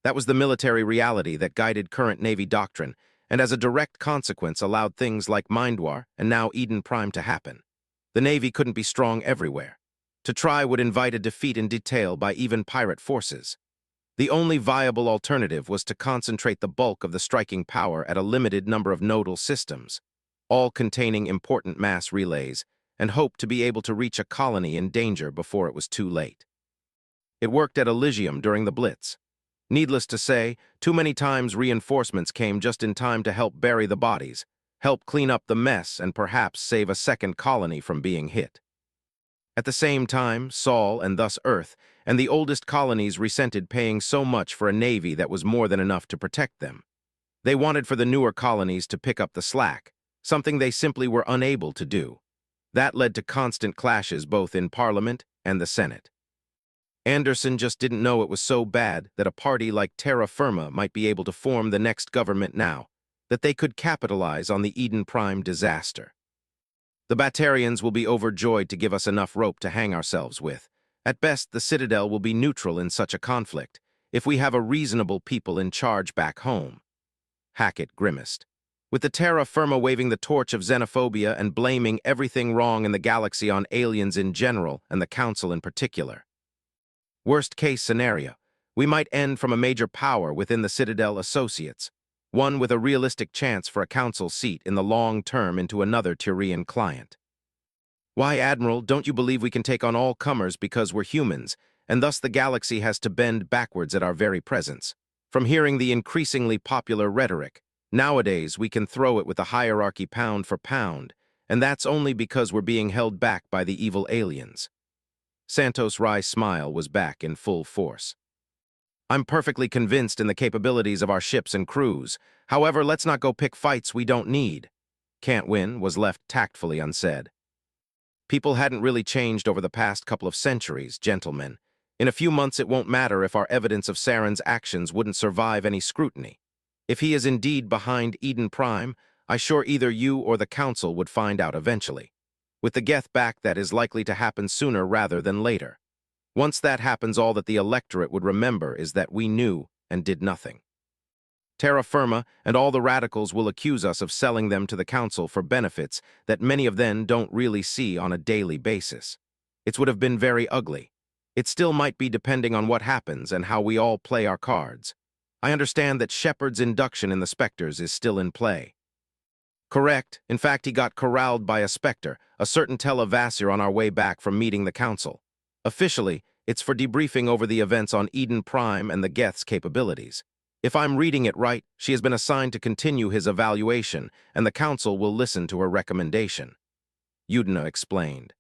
That was the military reality that guided current Navy doctrine, and as a direct consequence allowed things like Mindwar and now Eden Prime to happen. The Navy couldn't be strong everywhere. To try would invite a defeat in detail by even pirate forces. The only viable alternative was to concentrate the bulk of the striking power at a limited number of nodal systems, all containing important mass relays, and hope to be able to reach a colony in danger before it was too late. It worked at Elysium during the Blitz. Needless to say, too many times reinforcements came just in time to help bury the bodies, help clean up the mess, and perhaps save a second colony from being hit. At the same time, Saul, and thus Earth, and the oldest colonies resented paying so much for a navy that was more than enough to protect them. They wanted for the newer colonies to pick up the slack, something they simply were unable to do. That led to constant clashes both in Parliament and the Senate. Anderson just didn't know it was so bad that a party like Terra Firma might be able to form the next government now, that they could capitalize on the Eden Prime disaster. The Batarians will be overjoyed to give us enough rope to hang ourselves with. At best, the Citadel will be neutral in such a conflict, if we have a reasonable people in charge back home. Hackett grimaced. With the Terra Firma waving the torch of xenophobia and blaming everything wrong in the galaxy on aliens in general and the Council in particular. Worst-case scenario, we might end from a major power within the Citadel Associates, one with a realistic chance for a council seat in the long term into another Turian client. Why, Admiral, don't you believe we can take on all comers because we're humans, and thus the galaxy has to bend backwards at our very presence? From hearing the increasingly popular rhetoric, nowadays we can throw it with the hierarchy pound for pound, and that's only because we're being held back by the evil aliens. Santos' wry smile was back in full force. I'm perfectly convinced in the capabilities of our ships and crews. However, let's not go pick fights we don't need. Can't win was left tactfully unsaid. People hadn't really changed over the past couple of centuries, gentlemen. In a few months it won't matter if our evidence of Saren's actions wouldn't survive any scrutiny. If he is indeed behind Eden Prime, I'm sure either you or the Council would find out eventually. With the Geth back, that is likely to happen sooner rather than later. Once that happens, all that the electorate would remember is that we knew and did nothing. Terra Firma and all the radicals will accuse us of selling them to the Council for benefits that many of them don't really see on a daily basis. It would have been very ugly. It still might be depending on what happens and how we all play our cards. I understand that Shepard's induction in the Spectres is still in play. Correct. In fact, he got corralled by a Spectre, a certain Vasir, on our way back from meeting the Council. Officially, it's for debriefing over the events on Eden Prime and the Geth's capabilities. If I'm reading it right, she has been assigned to continue his evaluation, and the Council will listen to her recommendation. Udina explained.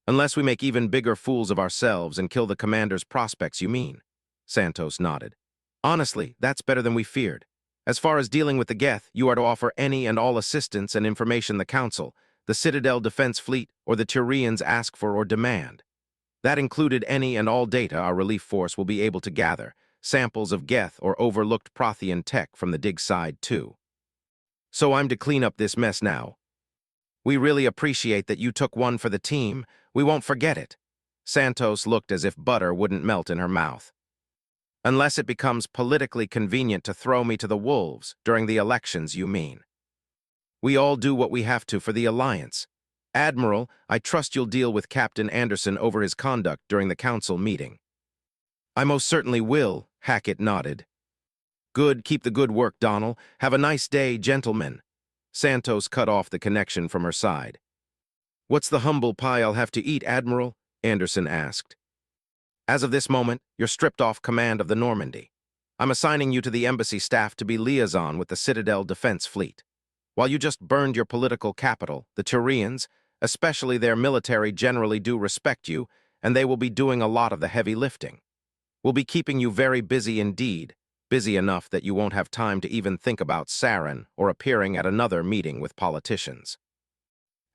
Unless we make even bigger fools of ourselves and kill the commander's prospects, you mean? Santos nodded. Honestly, that's better than we feared. As far as dealing with the Geth, you are to offer any and all assistance and information the Council, the Citadel Defense Fleet, or the Turians ask for or demand. That included any and all data our relief force will be able to gather, samples of Geth or overlooked Prothean tech from the dig side too. So I'm to clean up this mess now. We really appreciate that you took one for the team. We won't forget it. Santos looked as if butter wouldn't melt in her mouth. Unless it becomes politically convenient to throw me to the wolves during the elections, you mean. We all do what we have to for the Alliance. Admiral, I trust you'll deal with Captain Anderson over his conduct during the council meeting. I most certainly will, Hackett nodded. Good, keep the good work, Donnell. Have a nice day, gentlemen. Santos cut off the connection from her side. What's the humble pie I'll have to eat, Admiral? Anderson asked. As of this moment, you're stripped off command of the Normandy. I'm assigning you to the embassy staff to be liaison with the Citadel Defense Fleet. While you just burned your political capital, the Turians, especially their military, generally do respect you, and they will be doing a lot of the heavy lifting. We'll be keeping you very busy indeed, busy enough that you won't have time to even think about Saren or appearing at another meeting with politicians.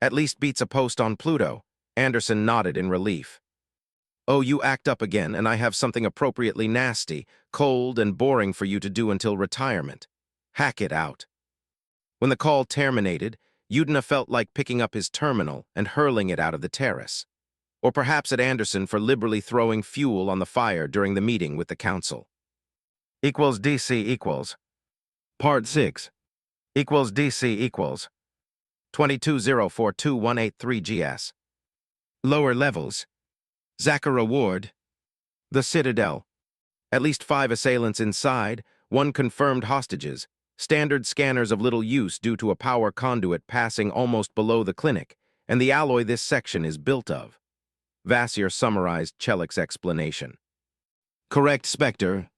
At least beats a post on Pluto. Anderson nodded in relief. Oh, you act up again, and I have something appropriately nasty, cold, and boring for you to do until retirement. Hack it out. When the call terminated, Udina felt like picking up his terminal and hurling it out of the terrace. Or perhaps at Anderson for liberally throwing fuel on the fire during the meeting with the council. Equals DC equals. Part 6. Equals DC equals. 22042183 GS. Lower levels. Zachara Ward. The Citadel. At least 5 assailants inside, 1 confirmed hostages. Standard scanners of little use due to a power conduit passing almost below the clinic, and the alloy this section is built of. Vasir summarized Chelik's explanation. Correct, Spectre.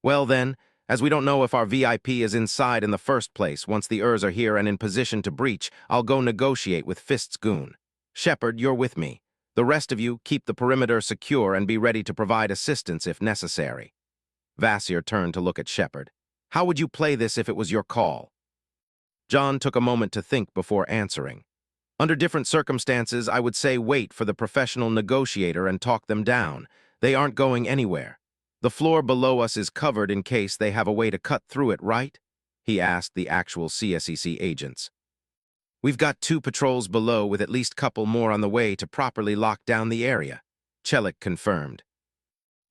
Well then, as we don't know if our VIP is inside in the first place, once the Urs are here and in position to breach, I'll go negotiate with Fist's goon. Shepard, you're with me. The rest of you, keep the perimeter secure and be ready to provide assistance if necessary. Vasir turned to look at Shepard. How would you play this if it was your call? John took a moment to think before answering. Under different circumstances, I would say wait for the professional negotiator and talk them down. They aren't going anywhere. The floor below us is covered in case they have a way to cut through it, right? He asked the actual CSEC agents. We've got 2 patrols below with at least couple more on the way to properly lock down the area, Chelik confirmed.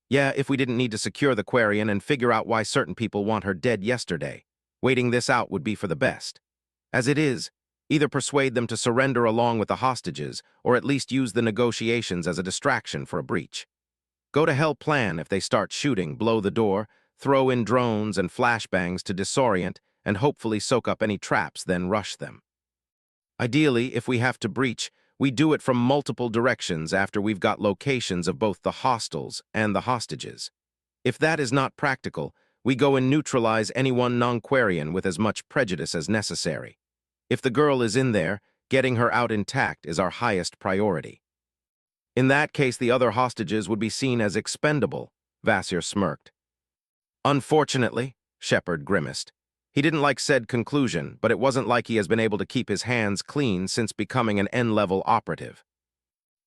Yeah, if we didn't need to secure the Quarian and figure out why certain people want her dead yesterday. Waiting this out would be for the best. As it is, either persuade them to surrender along with the hostages, or at least use the negotiations as a distraction for a breach. Go to hell plan if they start shooting, blow the door, throw in drones and flashbangs to disorient, and hopefully soak up any traps, then rush them. Ideally, if we have to breach, we do it from multiple directions after we've got locations of both the hostiles and the hostages. If that is not practical, we go and neutralize anyone non-Quarian with as much prejudice as necessary. If the girl is in there, getting her out intact is our highest priority. In that case, the other hostages would be seen as expendable, Vasir smirked. Unfortunately, Shepard grimaced. He didn't like said conclusion, but it wasn't like he has been able to keep his hands clean since becoming an N-level operative.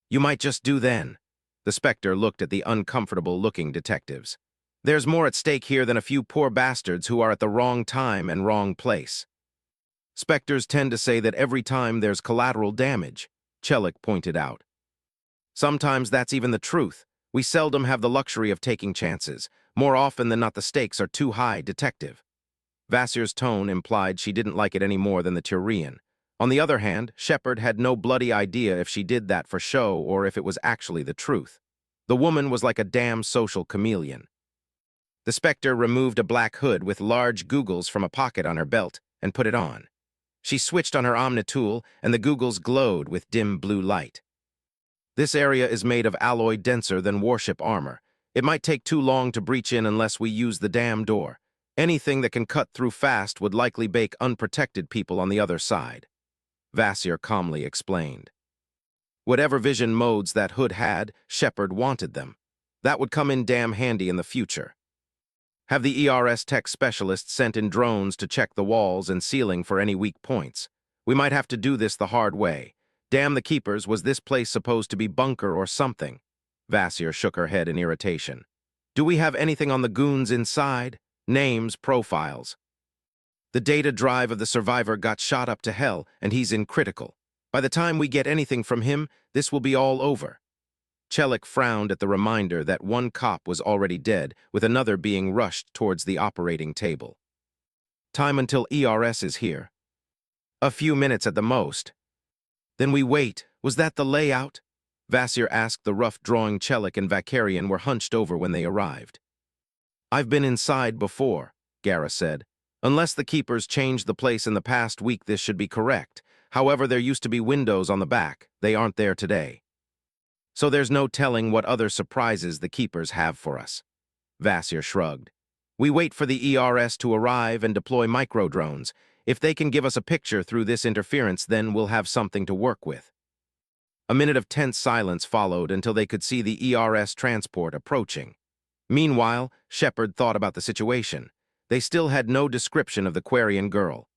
You might just do then. The Spectre looked at the uncomfortable-looking detectives. There's more at stake here than a few poor bastards who are at the wrong time and wrong place. Spectres tend to say that every time there's collateral damage, Chelik pointed out. Sometimes that's even the truth. We seldom have the luxury of taking chances. More often than not, the stakes are too high, detective. Vasir's tone implied she didn't like it any more than the Turian. On the other hand, Shepard had no bloody idea if she did that for show or if it was actually the truth. The woman was like a damn social chameleon. The Spectre removed a black hood with large googles from a pocket on her belt and put it on. She switched on her omnitool, and the googles glowed with dim blue light. This area is made of alloy denser than warship armor. It might take too long to breach in unless we use the damn door. Anything that can cut through fast would likely bake unprotected people on the other side. Vasir calmly explained. Whatever vision modes that hood had, Shepard wanted them. That would come in damn handy in the future. Have the ERS tech specialists sent in drones to check the walls and ceiling for any weak points. We might have to do this the hard way. Damn the keepers, was this place supposed to be bunker or something? Vasir shook her head in irritation. Do we have anything on the goons inside? Names, profiles. The data drive of the survivor got shot up to hell, and he's in critical. By the time we get anything from him, this will be all over. Chelik frowned at the reminder that one cop was already dead, with another being rushed towards the operating table. Time until ERS is here. A few minutes at the most. Then we wait. Was that the layout? Vasir asked. The rough-drawing Chelik and Vakarian were hunched over when they arrived. I've been inside before, Gara said. Unless the keepers changed the place in the past week, this should be correct. However, there used to be windows on the back. They aren't there today. So there's no telling what other surprises the keepers have for us. Vasir shrugged. We wait for the ERS to arrive and deploy microdrones. If they can give us a picture through this interference, then we'll have something to work with. A minute of tense silence followed until they could see the ERS transport approaching. Meanwhile, Shepard thought about the situation. They still had no description of the Quarian girl.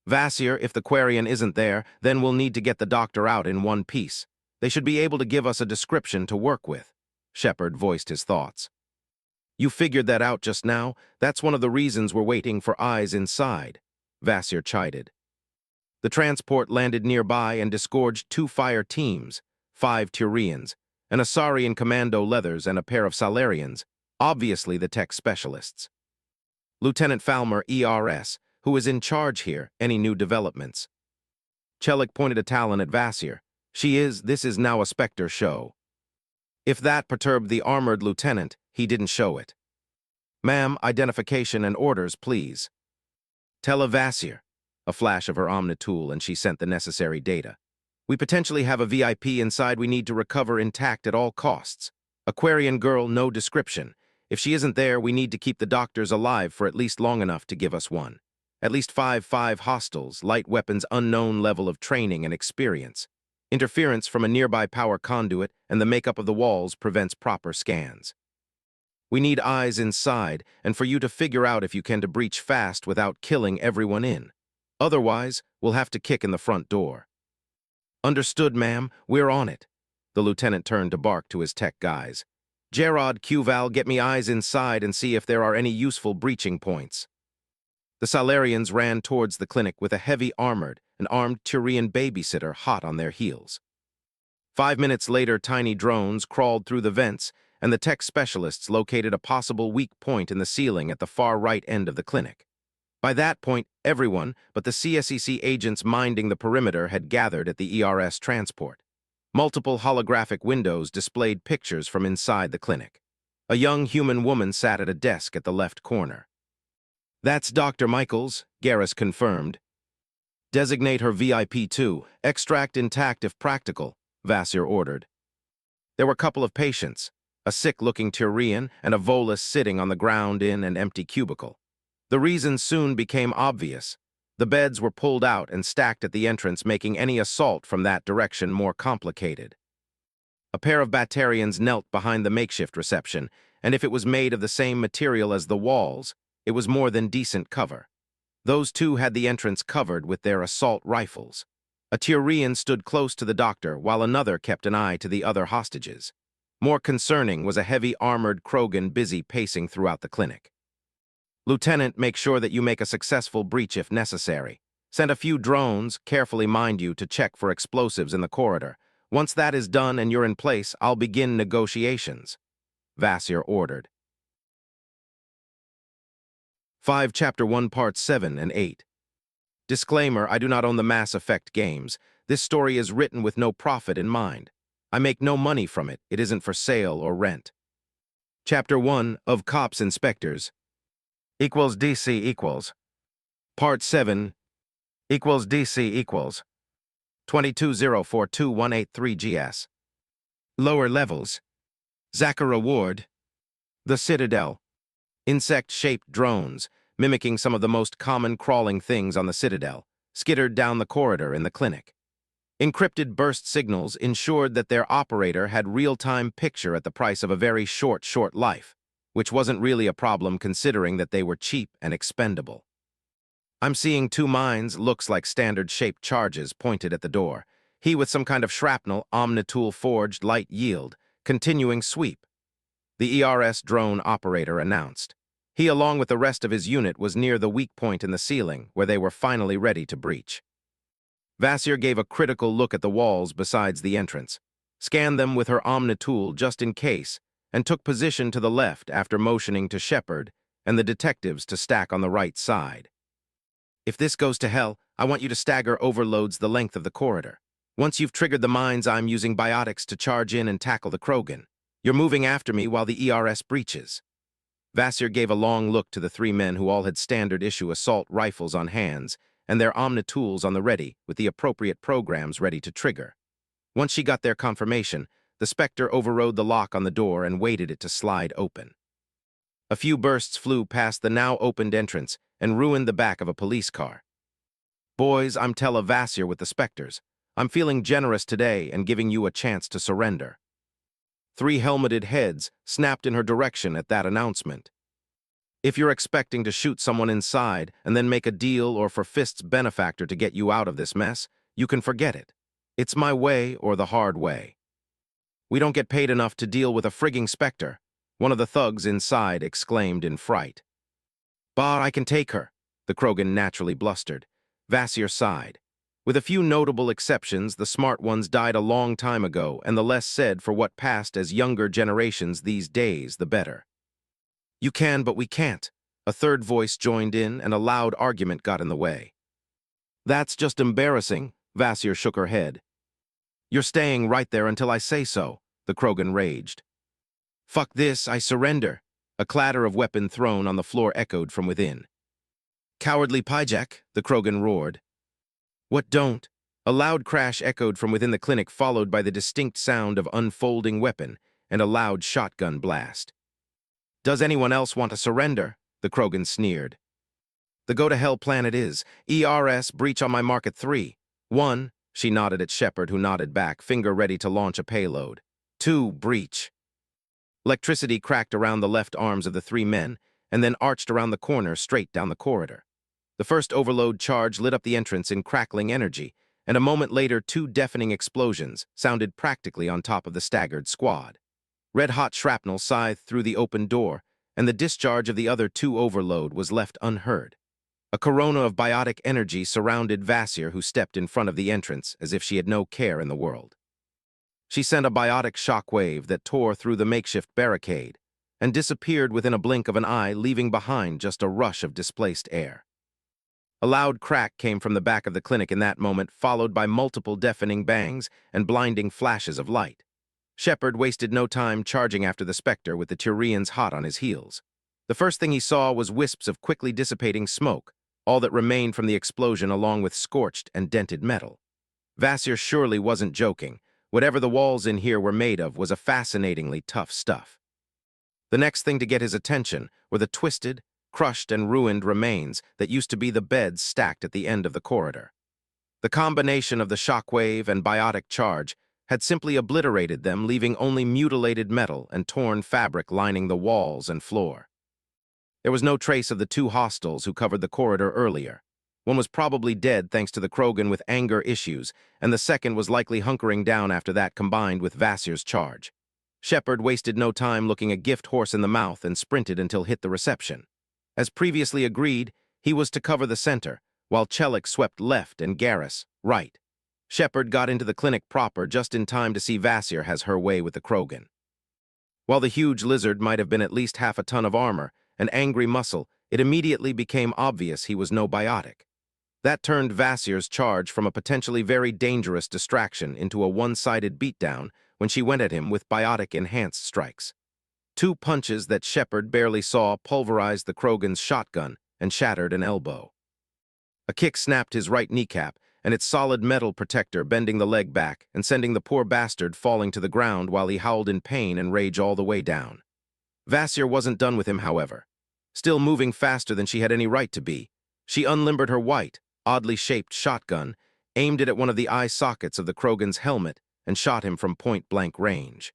Vasir, if the Quarian isn't there, then we'll need to get the doctor out in one piece. They should be able to give us a description to work with. Shepard voiced his thoughts. You figured that out just now? That's one of the reasons we're waiting for eyes inside, Vasir chided. The transport landed nearby and disgorged 2 fire teams, 5 Turians, an Asarian commando leathers and a pair of Salarians, obviously the tech specialists. Lieutenant Falmer, ERS, who is in charge here, any new developments? Chelik pointed a talon at Vasir. This is now a Spectre show. If that perturbed the armored lieutenant, he didn't show it. Ma'am, identification and orders, please. Tell Vasir. A flash of her Omnitool and she sent the necessary data. We potentially have a VIP inside we need to recover intact at all costs. A Quarian girl, no description. If she isn't there, we need to keep the doctors alive for at least long enough to give us one. At least 5 hostiles, light weapons unknown level of training and experience. Interference from a nearby power conduit and the makeup of the walls prevents proper scans. We need eyes inside, and for you to figure out if you can to breach fast without killing everyone in. Otherwise, we'll have to kick in the front door. Understood, ma'am. We're on it. The lieutenant turned to bark to his tech guys. Gerard, Qval, get me eyes inside and see if there are any useful breaching points. The Salarians ran towards the clinic with a heavy armored and armed Turian babysitter hot on their heels. 5 minutes later, tiny drones crawled through the vents, and the tech specialists located a possible weak point in the ceiling at the far right end of the clinic. By that point, everyone but the CSEC agents minding the perimeter had gathered at the ERS transport. Multiple holographic windows displayed pictures from inside the clinic. A young human woman sat at a desk at the left corner. That's Dr. Michaels, Garrus confirmed. Designate her VIP 2, extract intact if practical, Vasir ordered. There were a couple of patients, a sick-looking Turian and a Volus sitting on the ground in an empty cubicle. The reason soon became obvious. The beds were pulled out and stacked at the entrance, making any assault from that direction more complicated. A pair of Batarians knelt behind the makeshift reception, and if it was made of the same material as the walls, it was more than decent cover. Those two had the entrance covered with their assault rifles. A Turian stood close to the doctor, while another kept an eye to the other hostages. More concerning was a heavy armored Krogan busy pacing throughout the clinic. Lieutenant, make sure that you make a successful breach if necessary. Send a few drones, carefully mind you, to check for explosives in the corridor. Once that is done and you're in place, I'll begin negotiations. Vasir ordered. 5 Chapter 1 Parts 7 and 8. Disclaimer, I do not own the Mass Effect games. This story is written with no profit in mind. I make no money from it. It isn't for sale or rent. Chapter 1 of Cops Inspectors equals DC equals. Part 7 equals DC equals. 22042183 GS. Lower levels. Zachara Ward. The Citadel. Insect-shaped drones, mimicking some of the most common crawling things on the Citadel, skittered down the corridor in the clinic. Encrypted burst signals ensured that their operator had real-time picture at the price of a very short life, which wasn't really a problem considering that they were cheap and expendable. I'm seeing 2 mines, looks like standard-shaped charges pointed at the door. He with some kind of shrapnel, Omnitool forged, light yield. Continuing sweep, the ERS drone operator announced. He, along with the rest of his unit, was near the weak point in the ceiling, where they were finally ready to breach. Vasir gave a critical look at the walls besides the entrance, scanned them with her Omnitool just in case, and took position to the left after motioning to Shepard and the detectives to stack on the right side. If this goes to hell, I want you to stagger overloads the length of the corridor. Once you've triggered the mines, I'm using biotics to charge in and tackle the Krogan. You're moving after me while the ERS breaches. Vasir gave a long look to the three men who all had standard-issue assault rifles on hands and their Omnitools on the ready with the appropriate programs ready to trigger. Once she got their confirmation, the Spectre overrode the lock on the door and waited it to slide open. A few bursts flew past the now-opened entrance and ruined the back of a police car. Boys, I'm Tella Vasir with the Spectres. I'm feeling generous today and giving you a chance to surrender. Three helmeted heads snapped in her direction at that announcement. If you're expecting to shoot someone inside and then make a deal or for Fist's benefactor to get you out of this mess, you can forget it. It's my way or the hard way. We don't get paid enough to deal with a frigging Spectre, one of the thugs inside exclaimed in fright. Bah, I can take her, the Krogan naturally blustered. Vasir sighed. With a few notable exceptions, the smart ones died a long time ago, and the less said for what passed as younger generations these days, the better. You can, but we can't. A third voice joined in, and a loud argument got in the way. That's just embarrassing, Vasir shook her head. You're staying right there until I say so, the Krogan raged. Fuck this, I surrender. A clatter of weapon thrown on the floor echoed from within. Cowardly Pyjak, the Krogan roared. What don't? A loud crash echoed from within the clinic, followed by the distinct sound of unfolding weapon and a loud shotgun blast. Does anyone else want to surrender? The Krogan sneered. The go-to-hell plan it is. ERS, breach on my mark at 3. 1, she nodded at Shepard, who nodded back, finger ready to launch a payload. 2, breach. Electricity cracked around the left arms of the three men and then arched around the corner straight down the corridor. The first overload charge lit up the entrance in crackling energy, and a moment later 2 deafening explosions sounded practically on top of the staggered squad. Red-hot shrapnel scythed through the open door, and the discharge of the other 2 overload was left unheard. A corona of biotic energy surrounded Vasir, who stepped in front of the entrance as if she had no care in the world. She sent a biotic shockwave that tore through the makeshift barricade and disappeared within a blink of an eye, leaving behind just a rush of displaced air. A loud crack came from the back of the clinic in that moment, followed by multiple deafening bangs and blinding flashes of light. Shepard wasted no time charging after the Spectre with the Turians hot on his heels. The first thing he saw was wisps of quickly dissipating smoke, all that remained from the explosion along with scorched and dented metal. Vasir surely wasn't joking. Whatever the walls in here were made of was a fascinatingly tough stuff. The next thing to get his attention were the twisted, crushed and ruined remains that used to be the beds stacked at the end of the corridor. The combination of the shockwave and biotic charge had simply obliterated them, leaving only mutilated metal and torn fabric lining the walls and floor. There was no trace of the 2 hostiles who covered the corridor earlier. One was probably dead thanks to the Krogan with anger issues, and the second was likely hunkering down after that, combined with Vasir's charge. Shepard wasted no time looking a gift horse in the mouth and sprinted until hit the reception. As previously agreed, he was to cover the center, while Chelik swept left and Garrus right. Shepard got into the clinic proper just in time to see Vasir has her way with the Krogan. While the huge lizard might have been at least half a ton of armor and angry muscle, it immediately became obvious he was no biotic. That turned Vasir's charge from a potentially very dangerous distraction into a one-sided beatdown when she went at him with biotic-enhanced strikes. 2 punches that Shepard barely saw pulverized the Krogan's shotgun and shattered an elbow. A kick snapped his right kneecap, and its solid metal protector bending the leg back and sending the poor bastard falling to the ground while he howled in pain and rage all the way down. Vasir wasn't done with him, however. Still moving faster than she had any right to be, she unlimbered her white, oddly shaped shotgun, aimed it at one of the eye sockets of the Krogan's helmet, and shot him from point-blank range.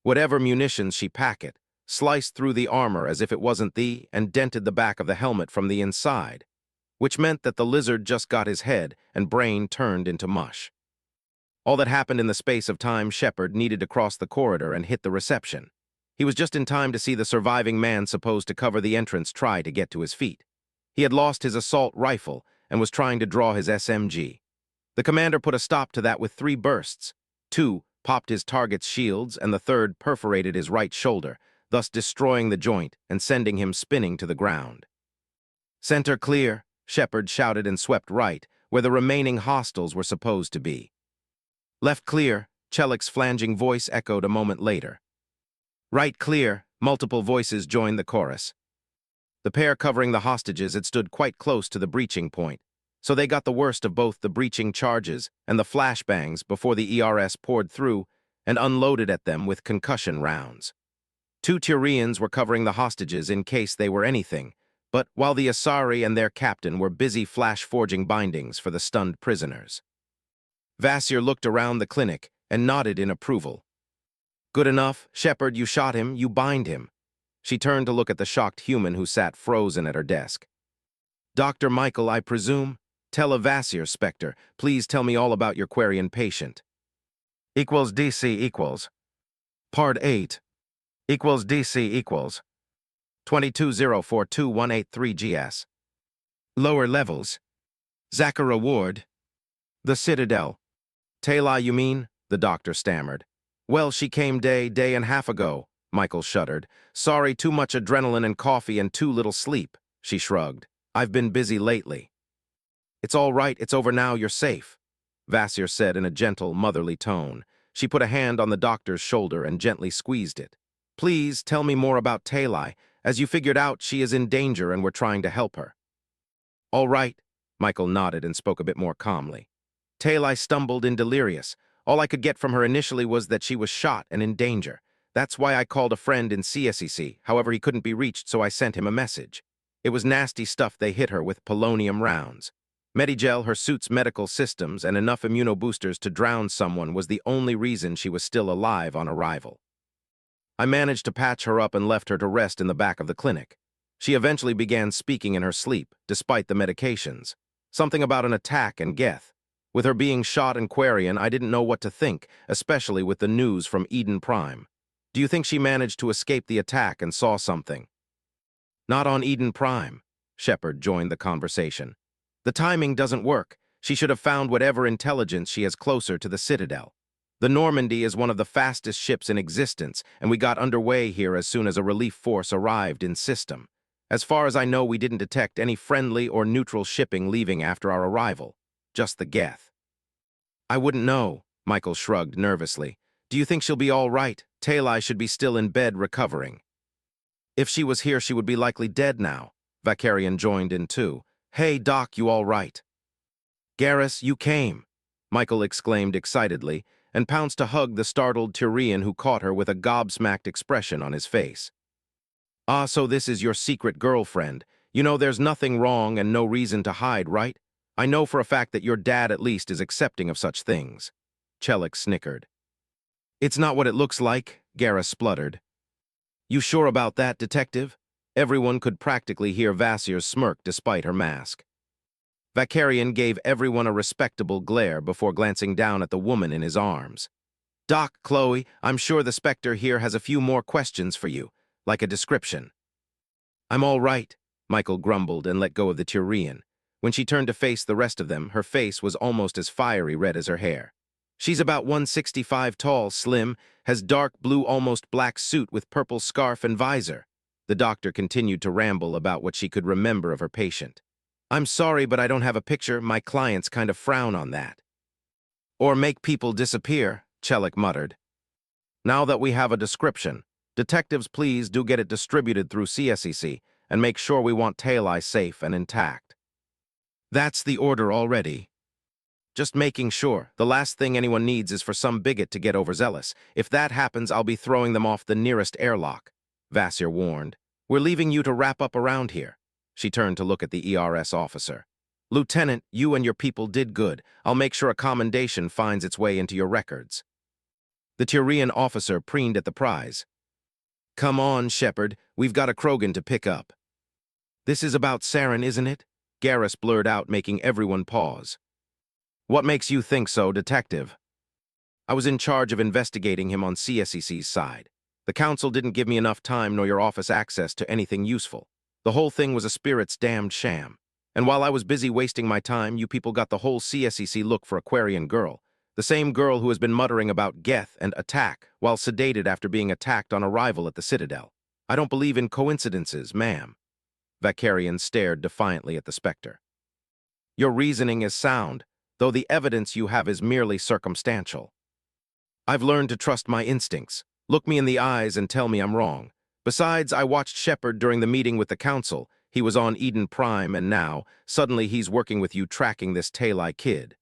Whatever munitions she packed sliced through the armor as if it wasn't and dented the back of the helmet from the inside, which meant that the lizard just got his head and brain turned into mush. All that happened in the space of time, Shepard needed to cross the corridor and hit the reception. He was just in time to see the surviving man supposed to cover the entrance try to get to his feet. He had lost his assault rifle and was trying to draw his SMG. The commander put a stop to that with 3 bursts. 2 popped his target's shields, and the 3rd perforated his right shoulder, thus destroying the joint and sending him spinning to the ground. "Center clear," Shepard shouted and swept right, where the remaining hostiles were supposed to be. "Left clear," Chelik's flanging voice echoed a moment later. "Right clear," multiple voices joined the chorus. The pair covering the hostages had stood quite close to the breaching point, so they got the worst of both the breaching charges and the flashbangs before the ERS poured through and unloaded at them with concussion rounds. 2 Turians were covering the hostages in case they were anything, but while the Asari and their captain were busy flash-forging bindings for the stunned prisoners. Vasir looked around the clinic and nodded in approval. "Good enough, Shepard, you shot him, you bind him." She turned to look at the shocked human who sat frozen at her desk. "Dr. Michael, I presume? Tell a Vasir, Spectre. Please tell me all about your Quarian patient." Equals DC equals. Part 8. Equals DC equals. 22042183 GS. Lower levels. Zachara Ward. The Citadel. "Tayla, you mean?" the doctor stammered. "Well, she came day and half ago," Michael shuddered. "Sorry, too much adrenaline and coffee and too little sleep," she shrugged. "I've been busy lately." "It's all right, it's over now, you're safe," Vasir said in a gentle, motherly tone. She put a hand on the doctor's shoulder and gently squeezed it. "Please, tell me more about Tayla. As you figured out, she is in danger and we're trying to help her." "All right," Michael nodded and spoke a bit more calmly. "Tayla stumbled in delirious. All I could get from her initially was that she was shot and in danger. That's why I called a friend in CSEC. However, he couldn't be reached, so I sent him a message. It was nasty stuff. They hit her with polonium rounds. Medigel, her suit's medical systems, and enough immunoboosters to drown someone was the only reason she was still alive on arrival. I managed to patch her up and left her to rest in the back of the clinic. She eventually began speaking in her sleep, despite the medications. Something about an attack and Geth. With her being shot in Quarian, I didn't know what to think, especially with the news from Eden Prime. Do you think she managed to escape the attack and saw something?" "Not on Eden Prime," Shepard joined the conversation. "The timing doesn't work. She should have found whatever intelligence she has closer to the Citadel. The Normandy is one of the fastest ships in existence, and we got underway here as soon as a relief force arrived in system. As far as I know, we didn't detect any friendly or neutral shipping leaving after our arrival. Just the Geth." "I wouldn't know," Michael shrugged nervously. "Do you think she'll be all right? Tayla should be still in bed recovering." "If she was here, she would be likely dead now." Vakarian joined in too. "Hey, Doc, you all right?" "Garrus, you came," Michael exclaimed excitedly, and pounced to hug the startled Turian who caught her with a gobsmacked expression on his face. "Ah, so this is your secret girlfriend. You know there's nothing wrong and no reason to hide, right? I know for a fact that your dad at least is accepting of such things." Chelik snickered. "It's not what it looks like," Garrus spluttered. "You sure about that, Detective?" Everyone could practically hear Vasir's smirk despite her mask. Vakarian gave everyone a respectable glare before glancing down at the woman in his arms. "Doc, Chloe, I'm sure the Spectre here has a few more questions for you, like a description." "I'm all right," Michael grumbled and let go of the Turian. When she turned to face the rest of them, her face was almost as fiery red as her hair. "She's about 165 tall, slim, has dark blue, almost black suit with purple scarf and visor." The doctor continued to ramble about what she could remember of her patient. "I'm sorry, but I don't have a picture. My clients kind of frown on that." "Or make people disappear," Chelik muttered. "Now that we have a description, detectives, please do get it distributed through CSEC and make sure we want Tayla safe and intact." "That's the order already." "Just making sure. The last thing anyone needs is for some bigot to get overzealous. If that happens, I'll be throwing them off the nearest airlock," Vasir warned. "We're leaving you to wrap up around here." She turned to look at the ERS officer. "Lieutenant, you and your people did good. I'll make sure a commendation finds its way into your records." The Turian officer preened at the prize. "Come on, Shepard. We've got a Krogan to pick up." "This is about Saren, isn't it?" Garrus blurred out, making everyone pause. "What makes you think so, Detective?" I was in charge of investigating him on CSEC's side. The council didn't give me enough time nor your office access to anything useful. The whole thing was a spirit's damned sham. And while I was busy wasting my time, you people got the whole CSEC look for a Quarian girl. The same girl who has been muttering about Geth and attack while sedated after being attacked on arrival at the Citadel. I don't believe in coincidences, ma'am. Vakarian stared defiantly at the Spectre. Your reasoning is sound, though the evidence you have is merely circumstantial. I've learned to trust my instincts. Look me in the eyes and tell me I'm wrong. Besides, I watched Shepard during the meeting with the Council. He was on Eden Prime, and now, suddenly he's working with you tracking this Talai kid.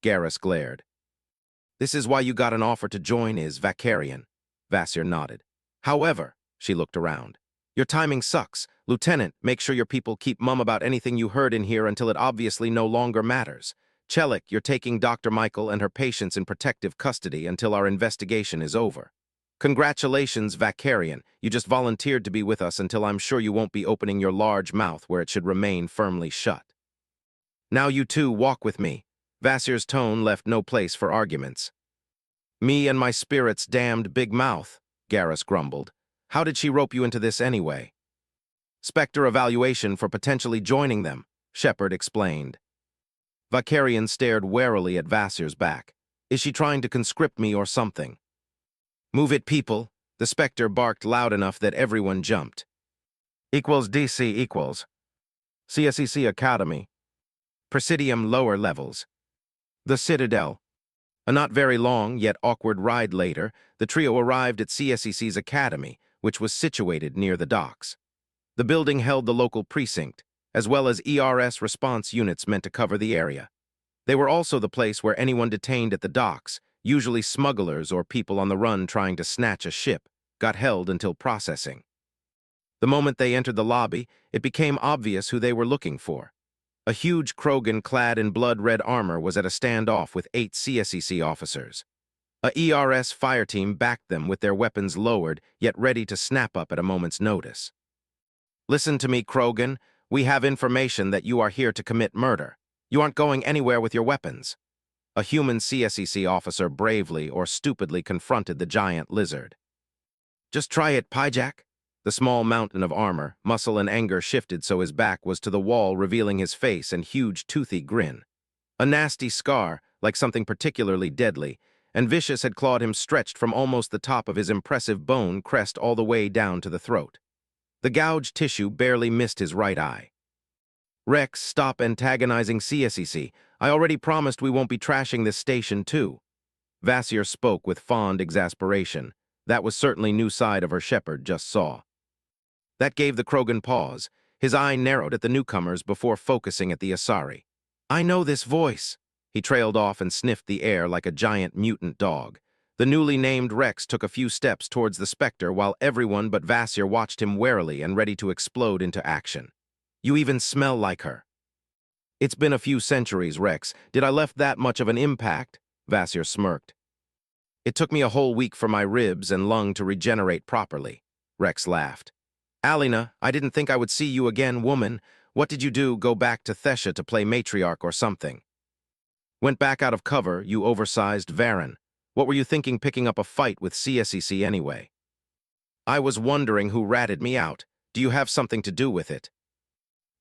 Garrus glared. This is why you got an offer to join is Vakarian. Vasir nodded. However, she looked around. Your timing sucks. Lieutenant, make sure your people keep mum about anything you heard in here until it obviously no longer matters. Chelik, you're taking Dr. Michael and her patients in protective custody until our investigation is over. Congratulations, Vakarian. You just volunteered to be with us until I'm sure you won't be opening your large mouth where it should remain firmly shut. Now you two walk with me. Vasir's tone left no place for arguments. Me and my spirit's damned big mouth, Garrus grumbled. How did she rope you into this anyway? Spectre evaluation for potentially joining them, Shepard explained. Vakarian stared warily at Vasir's back. Is she trying to conscript me or something? Move it, people. The Spectre barked loud enough that everyone jumped. Equals DC equals. CSEC Academy. Presidium lower levels. The Citadel. A not very long, yet awkward ride later, the trio arrived at CSEC's Academy, which was situated near the docks. The building held the local precinct, as well as ERS response units meant to cover the area. They were also the place where anyone detained at the docks, usually smugglers or people on the run trying to snatch a ship, got held until processing. The moment they entered the lobby, it became obvious who they were looking for. A huge Krogan clad in blood-red armor was at a standoff with 8 CSEC officers. A ERS fire team backed them with their weapons lowered, yet ready to snap up at a moment's notice. Listen to me, Krogan. We have information that you are here to commit murder. You aren't going anywhere with your weapons. A human CSEC officer bravely or stupidly confronted the giant lizard. Just try it, Pyjak. The small mountain of armor, muscle and anger shifted so his back was to the wall, revealing his face and huge toothy grin. A nasty scar, like something particularly deadly, and vicious had clawed him stretched from almost the top of his impressive bone crest all the way down to the throat. The gouged tissue barely missed his right eye. Rex, stop antagonizing CSEC. I already promised we won't be trashing this station too. Vasir spoke with fond exasperation. That was certainly new side of her Shepard just saw. That gave the Krogan pause. His eye narrowed at the newcomers before focusing at the Asari. I know this voice. He trailed off and sniffed the air like a giant mutant dog. The newly named Rex took a few steps towards the Spectre while everyone but Vasir watched him warily and ready to explode into action. You even smell like her. It's been a few centuries, Rex. Did I left that much of an impact? Vasir smirked. It took me a whole week for my ribs and lung to regenerate properly. Rex laughed. Alina, I didn't think I would see you again, woman. What did you do, go back to Thesha to play matriarch or something? Went back out of cover, you oversized Varen. What were you thinking picking up a fight with CSEC anyway? I was wondering who ratted me out. Do you have something to do with it?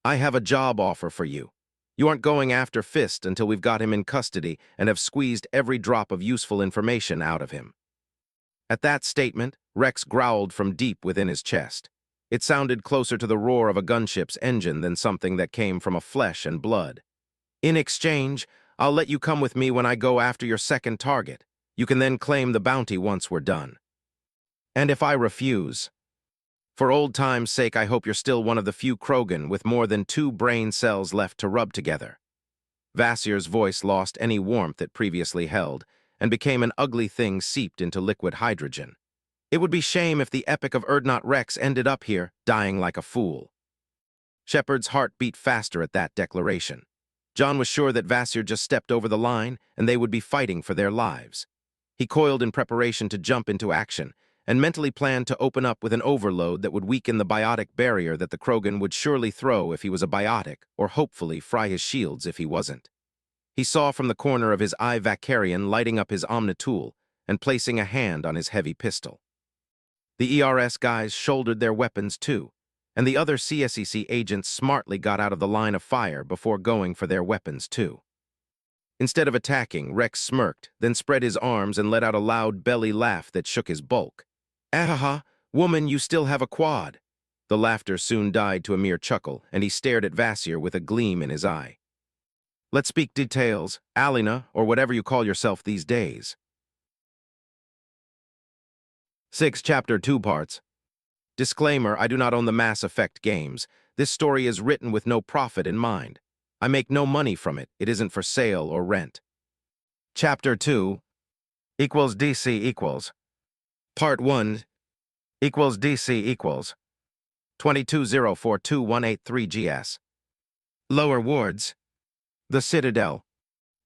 I have a job offer for you. You aren't going after Fist until we've got him in custody and have squeezed every drop of useful information out of him. At that statement, Rex growled from deep within his chest. It sounded closer to the roar of a gunship's engine than something that came from a flesh and blood. In exchange, I'll let you come with me when I go after your second target. You can then claim the bounty once we're done. And if I refuse? For old time's sake, I hope you're still one of the few Krogan with more than 2 brain cells left to rub together. Vasir's voice lost any warmth it previously held and became an ugly thing seeped into liquid hydrogen. It would be shame if the epic of Urdnot Rex ended up here, dying like a fool. Shepard's heart beat faster at that declaration. John was sure that Vasir just stepped over the line and they would be fighting for their lives. He coiled in preparation to jump into action, and mentally planned to open up with an overload that would weaken the biotic barrier that the Krogan would surely throw if he was a biotic, or hopefully fry his shields if he wasn't. He saw from the corner of his eye Vakarian lighting up his omnitool, and placing a hand on his heavy pistol. The ERS guys shouldered their weapons too, and the other CSEC agents smartly got out of the line of fire before going for their weapons too. Instead of attacking, Rex smirked, then spread his arms and let out a loud belly laugh that shook his bulk. "Ahaha, woman, you still have a quad." The laughter soon died to a mere chuckle, and he stared at Vasir with a gleam in his eye. "Let's speak details, Alina, or whatever you call yourself these days." 6 Chapter 2 Parts. Disclaimer, I do not own the Mass Effect games. This story is written with no profit in mind. I make no money from it. It isn't for sale or rent. Chapter 2 equals DC equals. Part 1 equals DC equals 2204218 GS. Lower wards. The Citadel.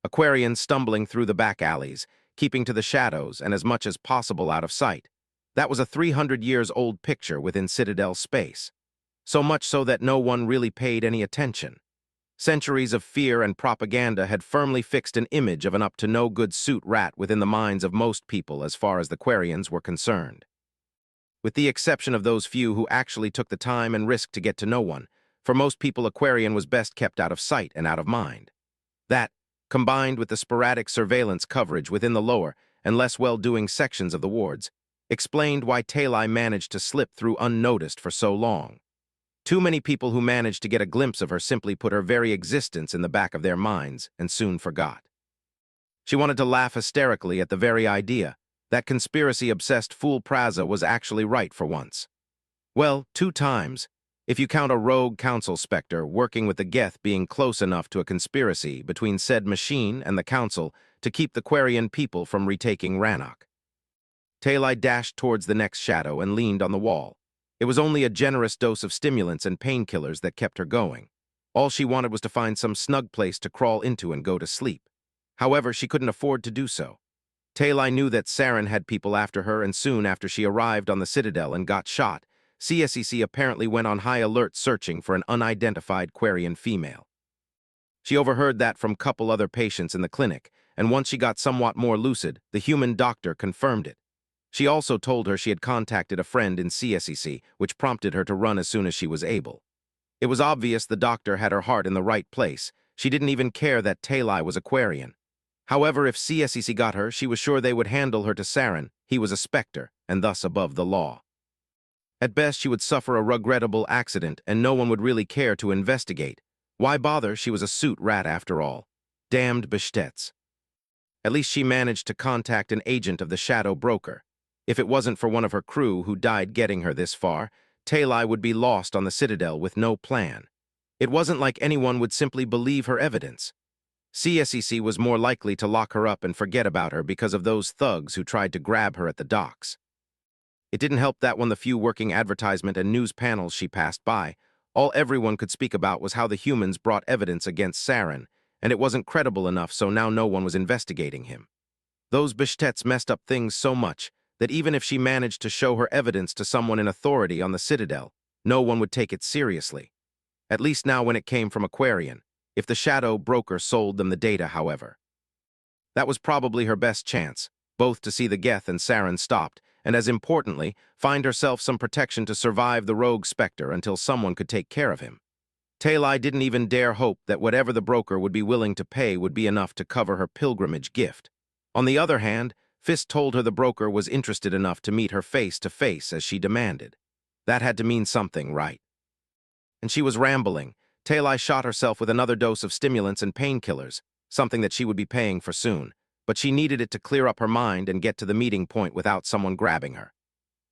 A Quarian stumbling through the back alleys, keeping to the shadows and as much as possible out of sight. That was a 300 years old picture within Citadel space. So much so that no one really paid any attention. Centuries of fear and propaganda had firmly fixed an image of an up-to-no-good suit rat within the minds of most people as far as the Quarians were concerned. With the exception of those few who actually took the time and risk to get to know one, for most people a Quarian was best kept out of sight and out of mind. That, combined with the sporadic surveillance coverage within the lower and less well-doing sections of the wards, explained why Talai managed to slip through unnoticed for so long. Too many people who managed to get a glimpse of her simply put her very existence in the back of their minds and soon forgot. She wanted to laugh hysterically at the very idea that conspiracy-obsessed fool Praza was actually right for once. Well, 2 times, if you count a rogue council Spectre working with the Geth being close enough to a conspiracy between said machine and the council to keep the Quarian people from retaking Rannoch. Talai dashed towards the next shadow and leaned on the wall. It was only a generous dose of stimulants and painkillers that kept her going. All she wanted was to find some snug place to crawl into and go to sleep. However, she couldn't afford to do so. Talai knew that Saren had people after her, and soon after she arrived on the Citadel and got shot, CSEC apparently went on high alert searching for an unidentified Quarian female. She overheard that from a couple other patients in the clinic, and once she got somewhat more lucid, the human doctor confirmed it. She also told her she had contacted a friend in CSEC, which prompted her to run as soon as she was able. It was obvious the doctor had her heart in the right place. She didn't even care that Talai was a Quarian. However, if CSEC got her, she was sure they would handle her to Saren. He was a Spectre, and thus above the law. At best, she would suffer a regrettable accident, and no one would really care to investigate. Why bother? She was a suit rat after all. Damned Bestetz. At least she managed to contact an agent of the Shadow Broker. If it wasn't for one of her crew who died getting her this far, Talai would be lost on the Citadel with no plan. It wasn't like anyone would simply believe her evidence. CSEC was more likely to lock her up and forget about her because of those thugs who tried to grab her at the docks. It didn't help that when the few working advertisement and news panels she passed by, all everyone could speak about was how the humans brought evidence against Saren, and it wasn't credible enough, so now no one was investigating him. Those Bestetz messed up things so much that even if she managed to show her evidence to someone in authority on the Citadel, no one would take it seriously. At least now when it came from a Quarian, if the Shadow Broker sold them the data, however. That was probably her best chance, both to see the Geth and Saren stopped, and as importantly, find herself some protection to survive the rogue Spectre until someone could take care of him. Talai didn't even dare hope that whatever the broker would be willing to pay would be enough to cover her pilgrimage gift. On the other hand, Fist told her the broker was interested enough to meet her face to face as she demanded. That had to mean something, right? And she was rambling. Talai shot herself with another dose of stimulants and painkillers, something that she would be paying for soon, but she needed it to clear up her mind and get to the meeting point without someone grabbing her.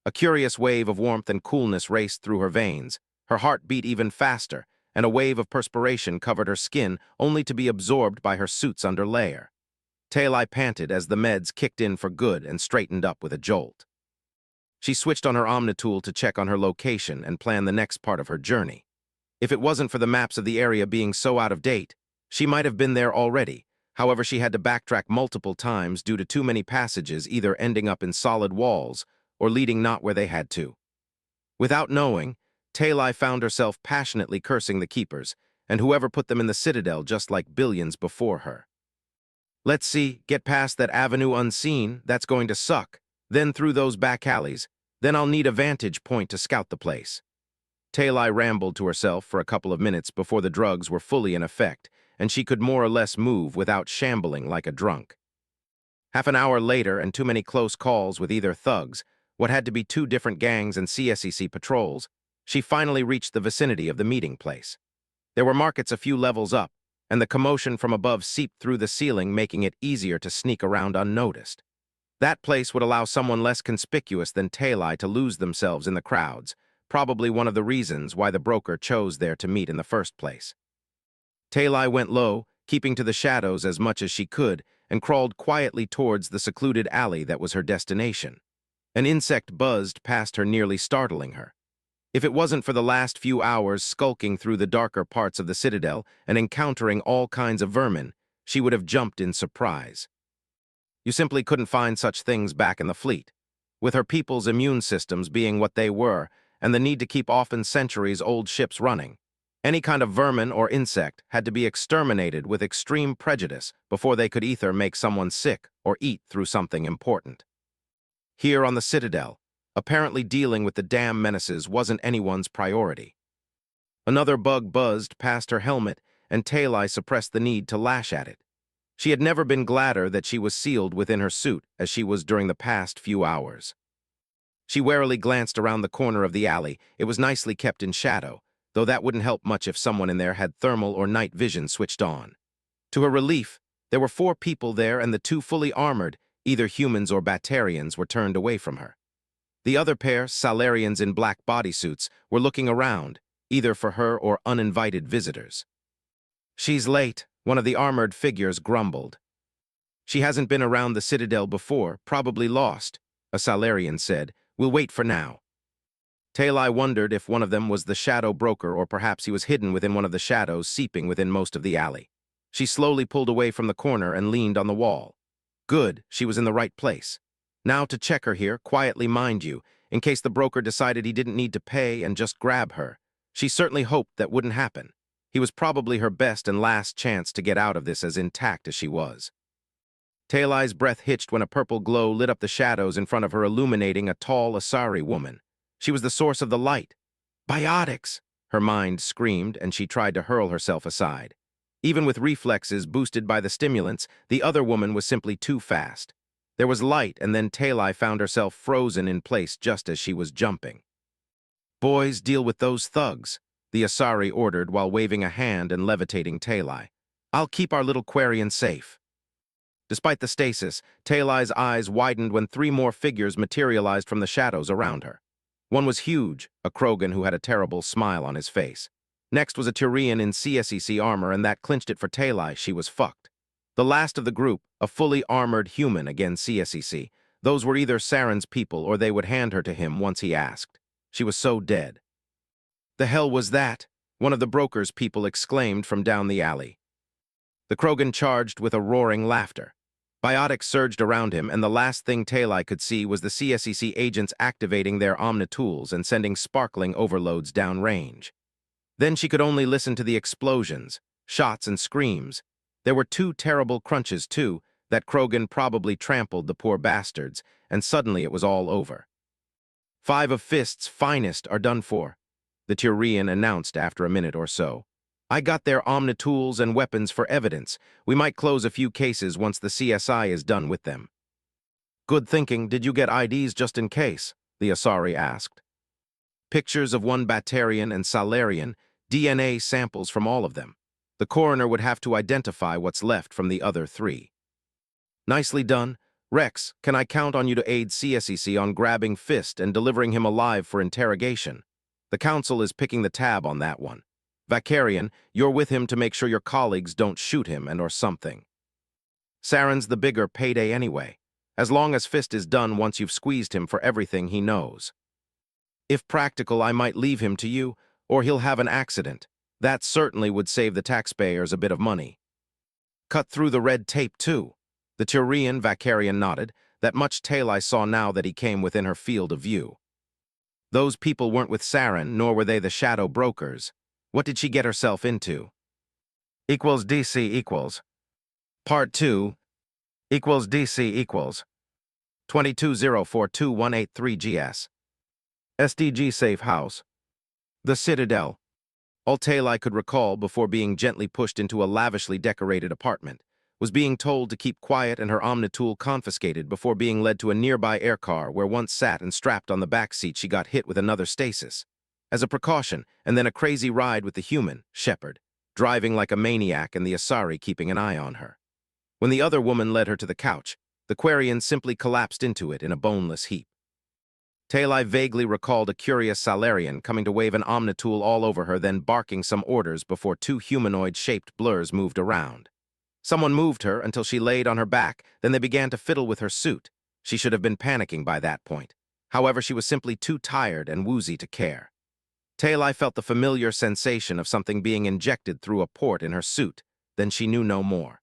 A curious wave of warmth and coolness raced through her veins. Her heart beat even faster, and a wave of perspiration covered her skin only to be absorbed by her suit's underlayer. Talai panted as the meds kicked in for good and straightened up with a jolt. She switched on her Omnitool to check on her location and plan the next part of her journey. If it wasn't for the maps of the area being so out of date, she might have been there already. However, she had to backtrack multiple times due to too many passages either ending up in solid walls or leading not where they had to. Without knowing, Talai found herself passionately cursing the Keepers and whoever put them in the Citadel just like billions before her. Let's see, get past that avenue unseen, that's going to suck. Then through those back alleys. Then I'll need a vantage point to scout the place. Talai rambled to herself for a couple of minutes before the drugs were fully in effect, and she could more or less move without shambling like a drunk. Half an hour later, and too many close calls with either thugs, what had to be two different gangs and CSEC patrols, she finally reached the vicinity of the meeting place. There were markets a few levels up, and the commotion from above seeped through the ceiling, making it easier to sneak around unnoticed. That place would allow someone less conspicuous than Talai to lose themselves in the crowds, probably one of the reasons why the broker chose there to meet in the first place. Talai went low, keeping to the shadows as much as she could, and crawled quietly towards the secluded alley that was her destination. An insect buzzed past her, nearly startling her. If it wasn't for the last few hours skulking through the darker parts of the Citadel and encountering all kinds of vermin, she would have jumped in surprise. You simply couldn't find such things back in the fleet. With her people's immune systems being what they were, and the need to keep often centuries-old ships running, any kind of vermin or insect had to be exterminated with extreme prejudice before they could either make someone sick or eat through something important. Here on the Citadel, apparently dealing with the damn menaces wasn't anyone's priority. Another bug buzzed past her helmet, and Talai suppressed the need to lash at it. She had never been gladder that she was sealed within her suit as she was during the past few hours. She warily glanced around the corner of the alley. It was nicely kept in shadow, though that wouldn't help much if someone in there had thermal or night vision switched on. To her relief, there were 4 people there, and the 2 fully armored, either humans or Batarians, were turned away from her. The other pair, Salarians in black bodysuits, were looking around, either for her or uninvited visitors. "She's late," one of the armored figures grumbled. "She hasn't been around the Citadel before, probably lost," a Salarian said. "We'll wait for now." Talai wondered if one of them was the shadow broker, or perhaps he was hidden within one of the shadows seeping within most of the alley. She slowly pulled away from the corner and leaned on the wall. Good, she was in the right place. Now to check her here, quietly mind you, in case the broker decided he didn't need to pay and just grab her. She certainly hoped that wouldn't happen. He was probably her best and last chance to get out of this as intact as she was. Talai's breath hitched when a purple glow lit up the shadows in front of her, illuminating a tall Asari woman. She was the source of the light. "Biotics!" her mind screamed, and she tried to hurl herself aside. Even with reflexes boosted by the stimulants, the other woman was simply too fast. There was light, and then Talai found herself frozen in place just as she was jumping. "Boys, deal with those thugs," the Asari ordered while waving a hand and levitating Talai. "I'll keep our little Quarian safe." Despite the stasis, Talai's eyes widened when 3 more figures materialized from the shadows around her. One was huge, a Krogan who had a terrible smile on his face. Next was a Turian in CSEC armor, and that clinched it for Talai. She was fucked. The last of the group, a fully armored human, again CSEC. Those were either Saren's people or they would hand her to him once he asked. She was so dead. "The hell was that?" one of the broker's people exclaimed from down the alley. The Krogan charged with a roaring laughter. Biotics surged around him, and the last thing Talai could see was the CSEC agents activating their omnitools and sending sparkling overloads downrange. Then she could only listen to the explosions, shots, and screams. There were 2 terrible crunches, too. That Krogan probably trampled the poor bastards, and suddenly it was all over. 5 of Fist's finest are done for, the Turian announced after a minute or so. "I got their omnitools and weapons for evidence. We might close a few cases once the CSI is done with them." "Good thinking. Did you get IDs just in case?" the Asari asked. "Pictures of 1 Batarian and Salarian, DNA samples from all of them. The coroner would have to identify what's left from the other 3. "Nicely done. Rex, can I count on you to aid CSEC on grabbing Fist and delivering him alive for interrogation? The Council is picking the tab on that one. Vakarian, you're with him to make sure your colleagues don't shoot him or something. Saren's the bigger payday anyway, as long as Fist is done once you've squeezed him for everything he knows. If practical, I might leave him to you, or he'll have an accident. That certainly would save the taxpayers a bit of money. Cut through the red tape, too." The Turian Vakarian nodded. That much Talai saw now that he came within her field of view. Those people weren't with Saren, nor were they the shadow brokers. What did she get herself into? DC equals. Part 2, Equals DC equals 22042183 GS. SDG safe house. The Citadel. All Talai could recall before being gently pushed into a lavishly decorated apartment was being told to keep quiet and her Omnitool confiscated before being led to a nearby air car where once sat and strapped on the back seat she got hit with another stasis. As a precaution, and then a crazy ride with the human, Shepard, driving like a maniac and the Asari keeping an eye on her. When the other woman led her to the couch, the Quarian simply collapsed into it in a boneless heap. Talai vaguely recalled a curious Salarian coming to wave an Omnitool all over her, then barking some orders before two humanoid-shaped blurs moved around. Someone moved her until she laid on her back, then they began to fiddle with her suit. She should have been panicking by that point. However, she was simply too tired and woozy to care. Talai felt the familiar sensation of something being injected through a port in her suit, then she knew no more.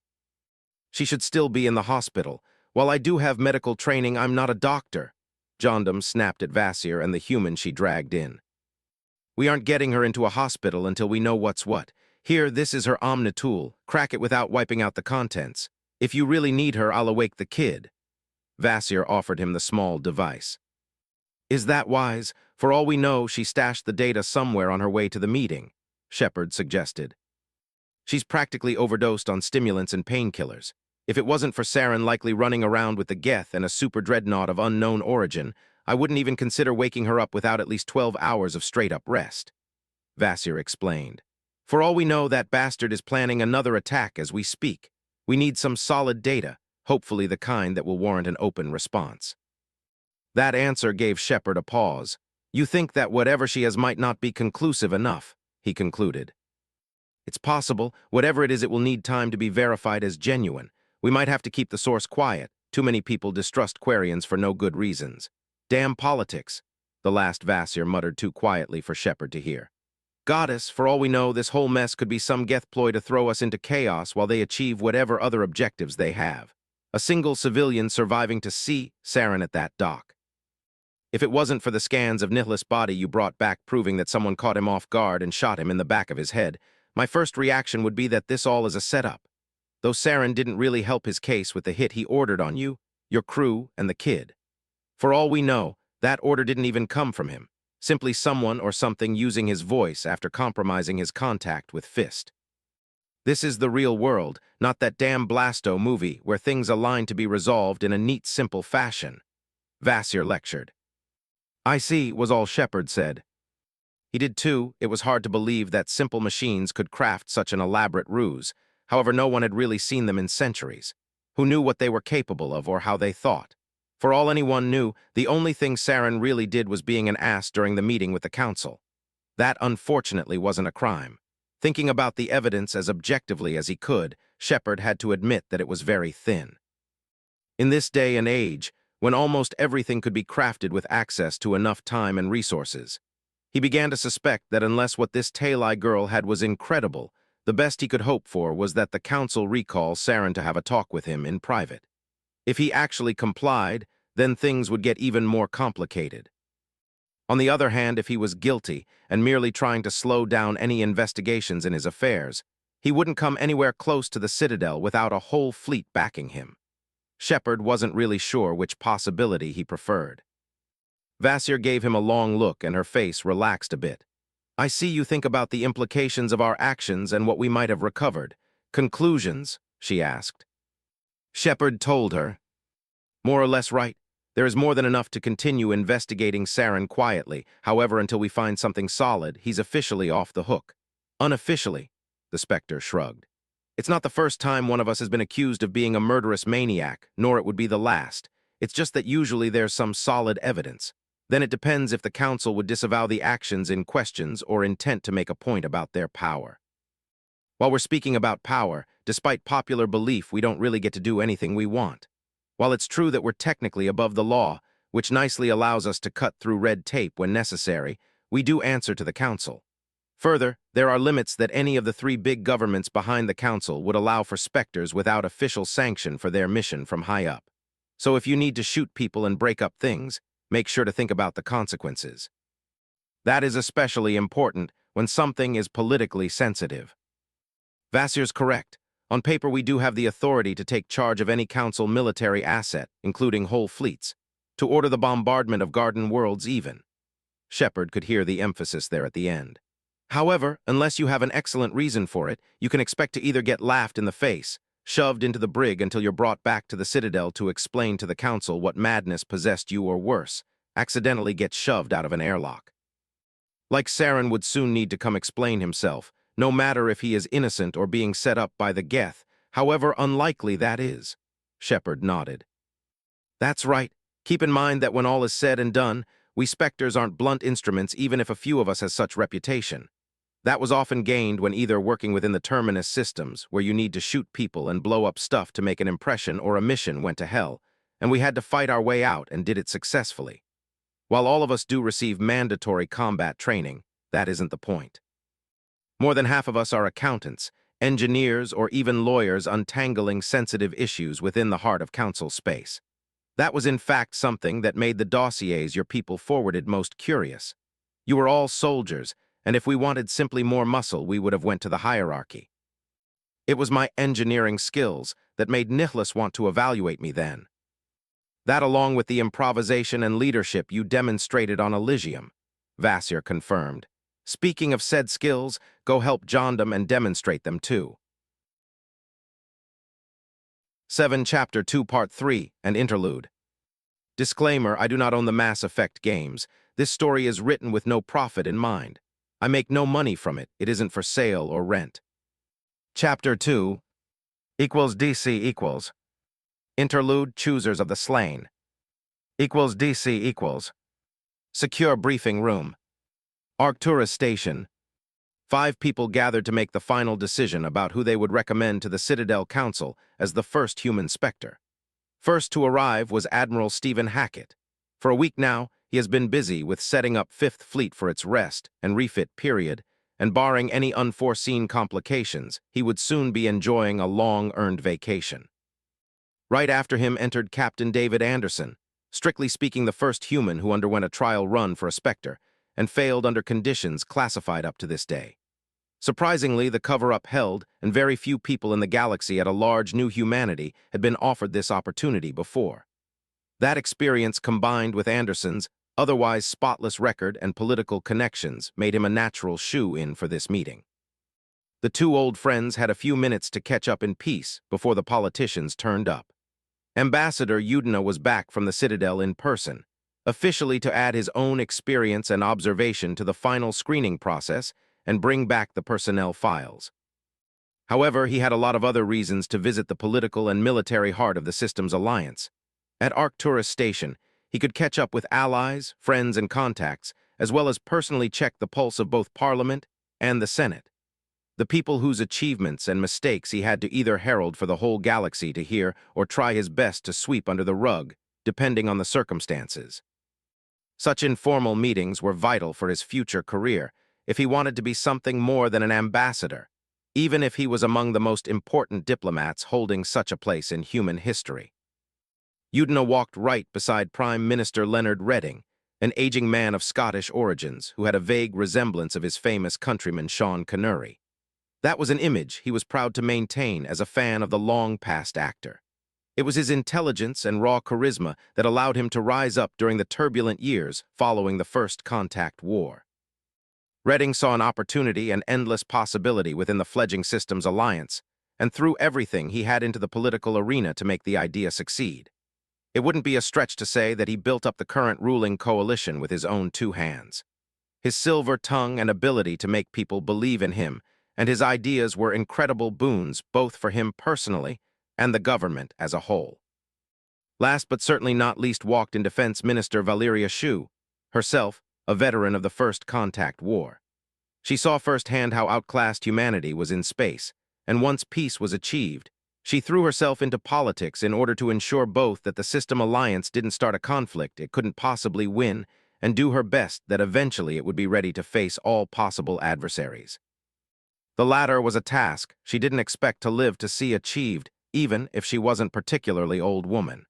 She should still be in the hospital. While I do have medical training, I'm not a doctor. Jondam snapped at Vasir and the human she dragged in. We aren't getting her into a hospital until we know what's what. Here, this is her Omnitool. Crack it without wiping out the contents. If you really need her, I'll awake the kid. Vasir offered him the small device. Is that wise? For all we know, she stashed the data somewhere on her way to the meeting, Shepard suggested. She's practically overdosed on stimulants and painkillers. If it wasn't for Saren likely running around with the Geth and a super dreadnought of unknown origin, I wouldn't even consider waking her up without at least 12 hours of straight-up rest. Vasir explained. For all we know, that bastard is planning another attack as we speak. We need some solid data, hopefully the kind that will warrant an open response. That answer gave Shepard a pause. You think that whatever she has might not be conclusive enough, he concluded. It's possible. Whatever it is, it will need time to be verified as genuine. We might have to keep the source quiet. Too many people distrust Quarians for no good reasons. Damn politics, the last Vasir muttered too quietly for Shepard to hear. Goddess, for all we know, this whole mess could be some Geth ploy to throw us into chaos while they achieve whatever other objectives they have. A single civilian surviving to see Saren at that dock. If it wasn't for the scans of Nihilus' body you brought back proving that someone caught him off guard and shot him in the back of his head, my first reaction would be that this all is a setup. Though Saren didn't really help his case with the hit he ordered on you, your crew, and the kid. For all we know, that order didn't even come from him. Simply someone or something using his voice after compromising his contact with Fist. This is the real world, not that damn Blasto movie where things align to be resolved in a neat, simple fashion. Vasir lectured. I see, was all Shepard said. He did too. It was hard to believe that simple machines could craft such an elaborate ruse. However, no one had really seen them in centuries. Who knew what they were capable of or how they thought? For all anyone knew, the only thing Saren really did was being an ass during the meeting with the Council. That, unfortunately, wasn't a crime. Thinking about the evidence as objectively as he could, Shepard had to admit that it was very thin. In this day and age, when almost everything could be crafted with access to enough time and resources, he began to suspect that unless what this Talai girl had was incredible, the best he could hope for was that the Council recall Saren to have a talk with him in private. If he actually complied, then things would get even more complicated. On the other hand, if he was guilty and merely trying to slow down any investigations in his affairs, he wouldn't come anywhere close to the Citadel without a whole fleet backing him. Shepard wasn't really sure which possibility he preferred. Vasir gave him a long look and her face relaxed a bit. I see you think about the implications of our actions and what we might have recovered. Conclusions, she asked. Shepard told her. More or less right. There is more than enough to continue investigating Saren quietly. However, until we find something solid, he's officially off the hook. Unofficially, the Spectre shrugged. It's not the first time one of us has been accused of being a murderous maniac, nor it would be the last. It's just that usually there's some solid evidence. Then it depends if the Council would disavow the actions in questions or intent to make a point about their power. While we're speaking about power, despite popular belief, we don't really get to do anything we want. While it's true that we're technically above the law, which nicely allows us to cut through red tape when necessary, we do answer to the Council. Further, there are limits that any of the three big governments behind the Council would allow for Spectres without official sanction for their mission from high up. So if you need to shoot people and break up things, make sure to think about the consequences. That is especially important when something is politically sensitive. Vasir's correct. On paper, we do have the authority to take charge of any council military asset, including whole fleets, to order the bombardment of Garden Worlds even. Shepard could hear the emphasis there at the end. However, unless you have an excellent reason for it, you can expect to either get laughed in the face, shoved into the brig until you're brought back to the Citadel to explain to the Council what madness possessed you, or worse, accidentally get shoved out of an airlock. Like Saren would soon need to come explain himself, no matter if he is innocent or being set up by the Geth, however unlikely that is. Shepard nodded. That's right. Keep in mind that when all is said and done, we Spectres aren't blunt instruments even if a few of us has such reputation. That was often gained when either working within the Terminus systems, where you need to shoot people and blow up stuff to make an impression, or a mission went to hell, and we had to fight our way out and did it successfully. While all of us do receive mandatory combat training, that isn't the point. More than half of us are accountants, engineers, or even lawyers untangling sensitive issues within the heart of Council space. That was in fact something that made the dossiers your people forwarded most curious. You were all soldiers, and if we wanted simply more muscle, we would have went to the hierarchy. It was my engineering skills that made Nihlus want to evaluate me then. That, along with the improvisation and leadership you demonstrated on Elysium, Vasir confirmed. Speaking of said skills, go help Jondam and demonstrate them too. 7 Chapter 2 Part 3, an interlude. Disclaimer, I do not own the Mass Effect games. This story is written with no profit in mind. I make no money from it. It isn't for sale or rent. Chapter 2 equals DC equals. Interlude, Choosers of the Slain. Equals DC equals. Secure briefing room. Arcturus Station. 5 people gathered to make the final decision about who they would recommend to the Citadel Council as the first human Spectre. First to arrive was Admiral Stephen Hackett. For a week now, he has been busy with setting up Fifth Fleet for its rest and refit period, and barring any unforeseen complications, he would soon be enjoying a long-earned vacation. Right after him entered Captain David Anderson, strictly speaking the first human who underwent a trial run for a Spectre, and failed under conditions classified up to this day. Surprisingly, the cover-up held, and very few people in the galaxy at a large new humanity had been offered this opportunity before. That experience, combined with Anderson's otherwise spotless record and political connections, made him a natural shoe-in for this meeting. The two old friends had a few minutes to catch up in peace before the politicians turned up. Ambassador Udina was back from the Citadel in person, officially to add his own experience and observation to the final screening process and bring back the personnel files. However, he had a lot of other reasons to visit the political and military heart of the system's alliance. At Arcturus Station, he could catch up with allies, friends, and contacts, as well as personally check the pulse of both Parliament and the Senate, the people whose achievements and mistakes he had to either herald for the whole galaxy to hear or try his best to sweep under the rug, depending on the circumstances. Such informal meetings were vital for his future career if he wanted to be something more than an ambassador, even if he was among the most important diplomats holding such a place in human history. Udina walked right beside Prime Minister Leonard Redding, an aging man of Scottish origins who had a vague resemblance of his famous countryman Sean Connery. That was an image he was proud to maintain as a fan of the long-past actor. It was his intelligence and raw charisma that allowed him to rise up during the turbulent years following the First Contact War. Redding saw an opportunity and endless possibility within the fledgling systems alliance, and threw everything he had into the political arena to make the idea succeed. It wouldn't be a stretch to say that he built up the current ruling coalition with his own 2 hands. His silver tongue and ability to make people believe in him, and his ideas were incredible boons both for him personally and the government as a whole. Last but certainly not least walked in Defense Minister Valeria Shu, herself a veteran of the First Contact War. She saw firsthand how outclassed humanity was in space, and once peace was achieved, she threw herself into politics in order to ensure both that the system alliance didn't start a conflict it couldn't possibly win, and do her best that eventually it would be ready to face all possible adversaries. The latter was a task she didn't expect to live to see achieved, even if she wasn't particularly old woman.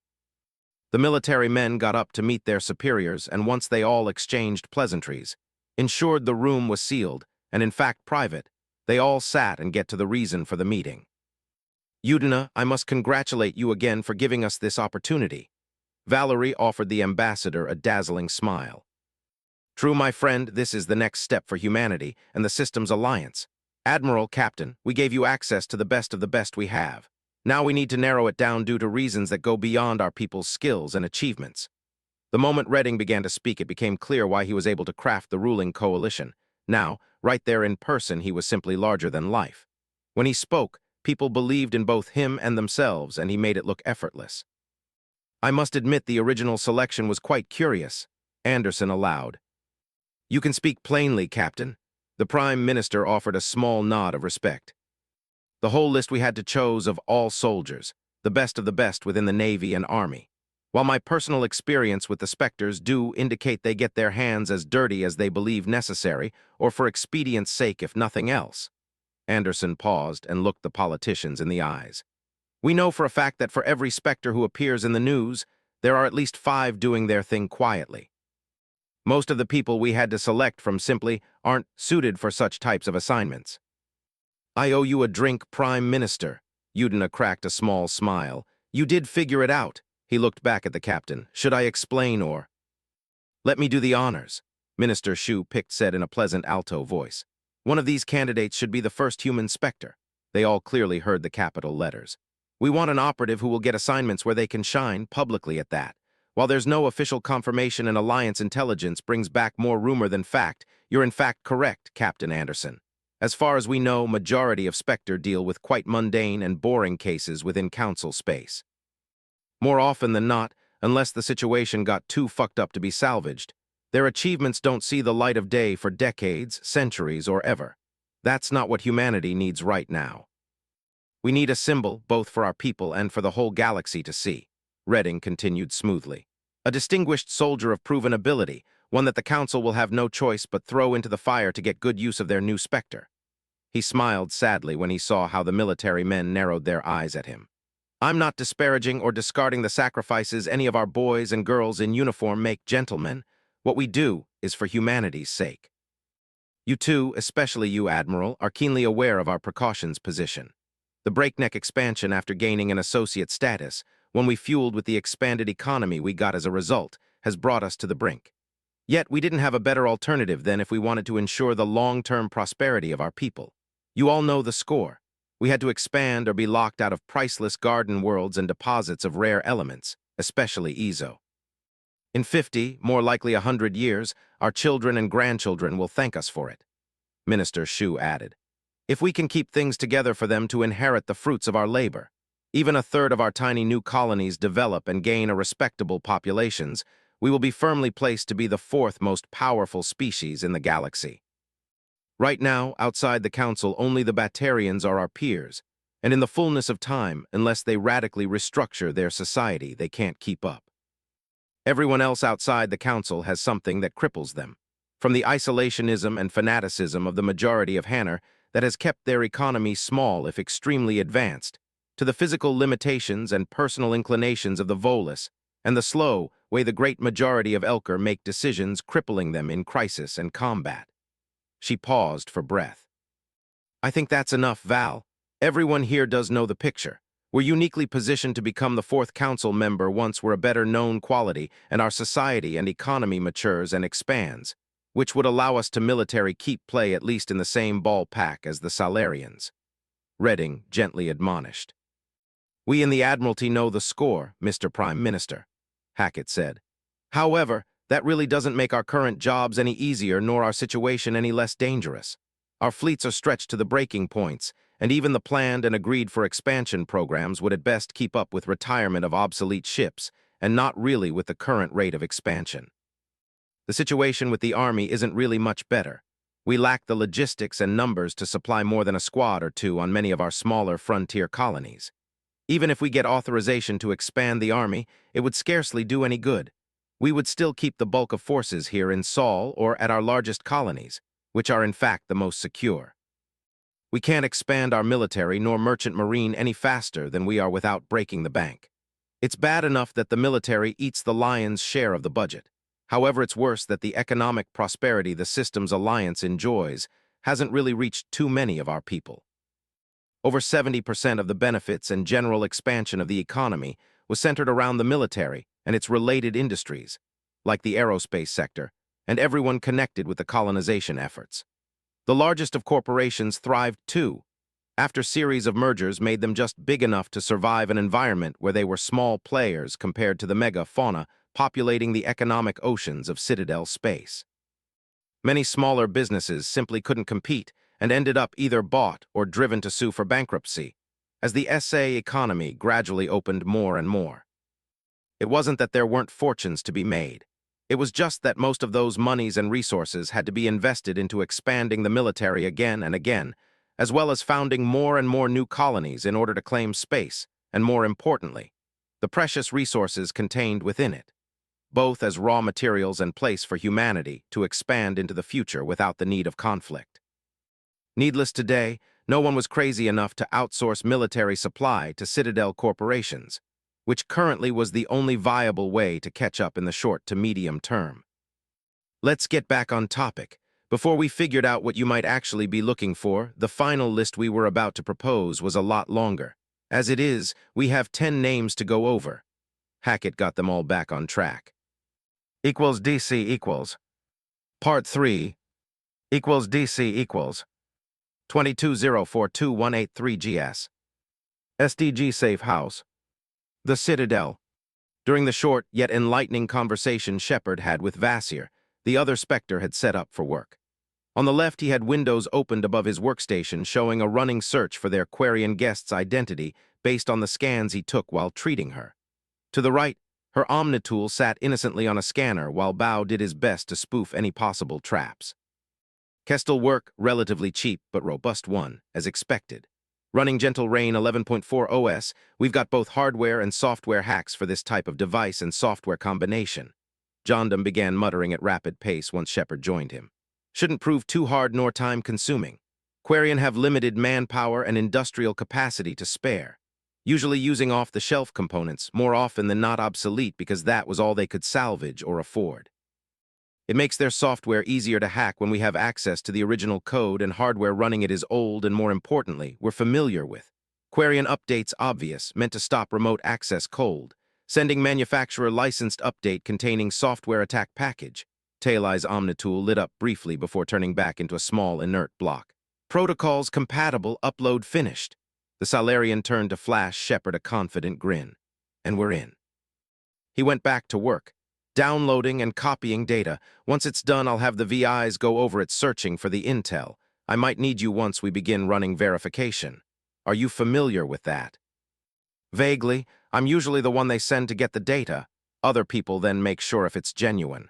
The military men got up to meet their superiors, and once they all exchanged pleasantries, ensured the room was sealed, and in fact private, they all sat and get to the reason for the meeting. Udina, I must congratulate you again for giving us this opportunity. Valerie offered the ambassador a dazzling smile. True, my friend, this is the next step for humanity and the system's alliance. Admiral, Captain, we gave you access to the best of the best we have. Now we need to narrow it down due to reasons that go beyond our people's skills and achievements. The moment Redding began to speak, it became clear why he was able to craft the ruling coalition. Now, right there in person, he was simply larger than life. When he spoke, people believed in both him and themselves, and he made it look effortless. I must admit the original selection was quite curious, Anderson allowed. You can speak plainly, Captain. The Prime Minister offered a small nod of respect. The whole list we had to choose of all soldiers, the best of the best within the Navy and Army. While my personal experience with the Spectres do indicate they get their hands as dirty as they believe necessary, or for expedience sake if nothing else. Anderson paused and looked the politicians in the eyes. We know for a fact that for every Spectre who appears in the news, there are at least 5 doing their thing quietly. Most of the people we had to select from simply aren't suited for such types of assignments. I owe you a drink, Prime Minister. Udina cracked a small smile. You did figure it out. He looked back at the captain. Should I explain or? Let me do the honors. Minister Shu Pict said in a pleasant alto voice. One of these candidates should be the first human Spectre. They all clearly heard the capital letters. We want an operative who will get assignments where they can shine, publicly at that. While there's no official confirmation and Alliance intelligence brings back more rumor than fact, you're in fact correct, Captain Anderson. As far as we know, majority of Spectre deal with quite mundane and boring cases within Council space. More often than not, unless the situation got too fucked up to be salvaged, their achievements don't see the light of day for decades, centuries, or ever. That's not what humanity needs right now. We need a symbol, both for our people and for the whole galaxy to see. Redding continued smoothly. A distinguished soldier of proven ability, one that the Council will have no choice but throw into the fire to get good use of their new Spectre. He smiled sadly when he saw how the military men narrowed their eyes at him. I'm not disparaging or discarding the sacrifices any of our boys and girls in uniform make, gentlemen. What we do is for humanity's sake. You too, especially you, Admiral, are keenly aware of our precautions position. The breakneck expansion after gaining an associate status, one we fueled with the expanded economy we got as a result, has brought us to the brink. Yet we didn't have a better alternative than if we wanted to ensure the long-term prosperity of our people. You all know the score. We had to expand or be locked out of priceless garden worlds and deposits of rare elements, especially Ezo. In 50, more likely 100 years, our children and grandchildren will thank us for it. Minister Shu added. If we can keep things together for them to inherit the fruits of our labor, even a third of our tiny new colonies develop and gain a respectable populations, we will be firmly placed to be the 4th most powerful species in the galaxy. Right now, outside the Council, only the Batarians are our peers, and in the fullness of time, unless they radically restructure their society, they can't keep up. Everyone else outside the Council has something that cripples them, from the isolationism and fanaticism of the majority of Hanner that has kept their economy small if extremely advanced, to the physical limitations and personal inclinations of the Volus, and the slow way the great majority of Elker make decisions crippling them in crisis and combat. She paused for breath. I think that's enough, Val. Everyone here does know the picture. We're uniquely positioned to become the 4th Council member once we're a better known quality and our society and economy matures and expands, which would allow us to military keep play at least in the same ballpark as the Salarians. Redding gently admonished. We in the Admiralty know the score, Mr. Prime Minister, Hackett said. However, that really doesn't make our current jobs any easier nor our situation any less dangerous. Our fleets are stretched to the breaking points, and even the planned and agreed for expansion programs would at best keep up with retirement of obsolete ships, and not really with the current rate of expansion. The situation with the Army isn't really much better. We lack the logistics and numbers to supply more than a squad or 2 on many of our smaller frontier colonies. Even if we get authorization to expand the Army, it would scarcely do any good. We would still keep the bulk of forces here in Sol or at our largest colonies, which are in fact the most secure. We can't expand our military nor merchant marine any faster than we are without breaking the bank. It's bad enough that the military eats the lion's share of the budget. However, it's worse that the economic prosperity the system's alliance enjoys hasn't really reached too many of our people. Over 70% of the benefits and general expansion of the economy was centered around the military and its related industries, like the aerospace sector, and everyone connected with the colonization efforts. The largest of corporations thrived too, after series of mergers made them just big enough to survive an environment where they were small players compared to the mega-fauna populating the economic oceans of Citadel space. Many smaller businesses simply couldn't compete and ended up either bought or driven to sue for bankruptcy, as the SA economy gradually opened more and more. It wasn't that there weren't fortunes to be made. It was just that most of those monies and resources had to be invested into expanding the military again and again, as well as founding more and more new colonies in order to claim space, and more importantly, the precious resources contained within it, both as raw materials and place for humanity to expand into the future without the need of conflict. Needless to say, no one was crazy enough to outsource military supply to Citadel corporations, which currently was the only viable way to catch up in the short to medium term. Let's get back on topic. Before we figured out what you might actually be looking for, the final list we were about to propose was a lot longer. As it is, we have 10 names to go over. Hackett got them all back on track. Equals DC equals. Part 3. Equals DC equals. 22042183GS. SDG Safe House. The Citadel. During the short yet enlightening conversation Shepard had with Vasir, the other Spectre had set up for work. On the left, he had windows opened above his workstation showing a running search for their Quarian guest's identity based on the scans he took while treating her. To the right, her Omnitool sat innocently on a scanner while Bao did his best to spoof any possible traps. Kestel work, relatively cheap but robust one, as expected. Running Gentle Rain 11.4 OS, we've got both hardware and software hacks for this type of device and software combination. Jondam began muttering at rapid pace once Shepard joined him. Shouldn't prove too hard nor time-consuming. Quarian have limited manpower and industrial capacity to spare, usually using off-the-shelf components, more often than not obsolete because that was all they could salvage or afford. It makes their software easier to hack when we have access to the original code and hardware running it is old and, more importantly, we're familiar with. Quarian updates obvious, meant to stop remote access cold. Sending manufacturer-licensed update containing software attack package. Tail-Eye's Omnitool lit up briefly before turning back into a small, inert block. Protocols compatible, upload finished. The Salarian turned to flash Shepard a confident grin. And we're in. He went back to work, downloading and copying data. Once it's done, I'll have the VIs go over it searching for the intel. I might need you once we begin running verification. Are you familiar with that? Vaguely. I'm usually the one they send to get the data. Other people then make sure if it's genuine.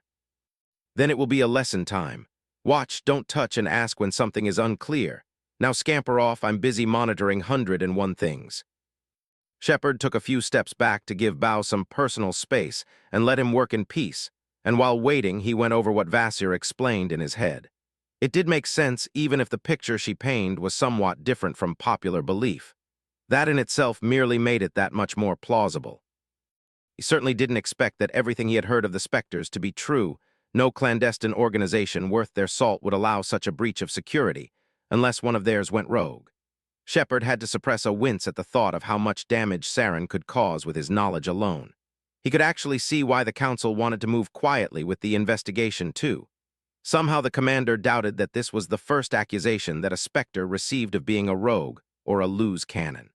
Then it will be a lesson time. Watch, don't touch, and ask when something is unclear. Now scamper off, I'm busy monitoring 101 things. Shepard took a few steps back to give Bao some personal space and let him work in peace, and while waiting, he went over what Vasir explained in his head. It did make sense even if the picture she painted was somewhat different from popular belief. That in itself merely made it that much more plausible. He certainly didn't expect that everything he had heard of the Spectres to be true. No clandestine organization worth their salt would allow such a breach of security, unless one of theirs went rogue. Shepard had to suppress a wince at the thought of how much damage Saren could cause with his knowledge alone. He could actually see why the Council wanted to move quietly with the investigation, too. Somehow the commander doubted that this was the first accusation that a Spectre received of being a rogue or a loose cannon.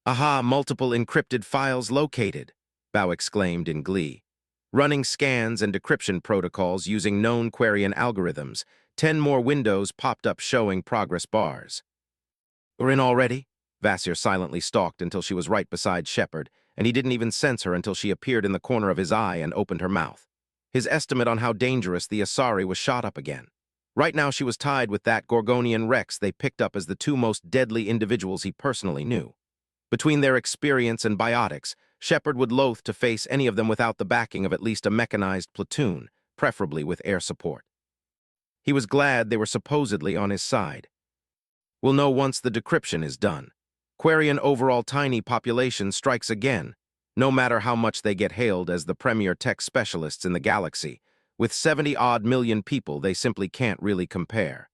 Aha, multiple encrypted files located, Bao exclaimed in glee. Running scans and decryption protocols using known Quarian algorithms, 10 more windows popped up showing progress bars. We're in already? Vasir silently stalked until she was right beside Shepard, and he didn't even sense her until she appeared in the corner of his eye and opened her mouth. His estimate on how dangerous the Asari was shot up again. Right now she was tied with that Gorgonian Rex they picked up as the two most deadly individuals he personally knew. Between their experience and biotics, Shepard would loathe to face any of them without the backing of at least a mechanized platoon, preferably with air support. He was glad they were supposedly on his side. We'll know once the decryption is done. Quarian overall tiny population strikes again, no matter how much they get hailed as the premier tech specialists in the galaxy. With 70-odd million people, they simply can't really compare.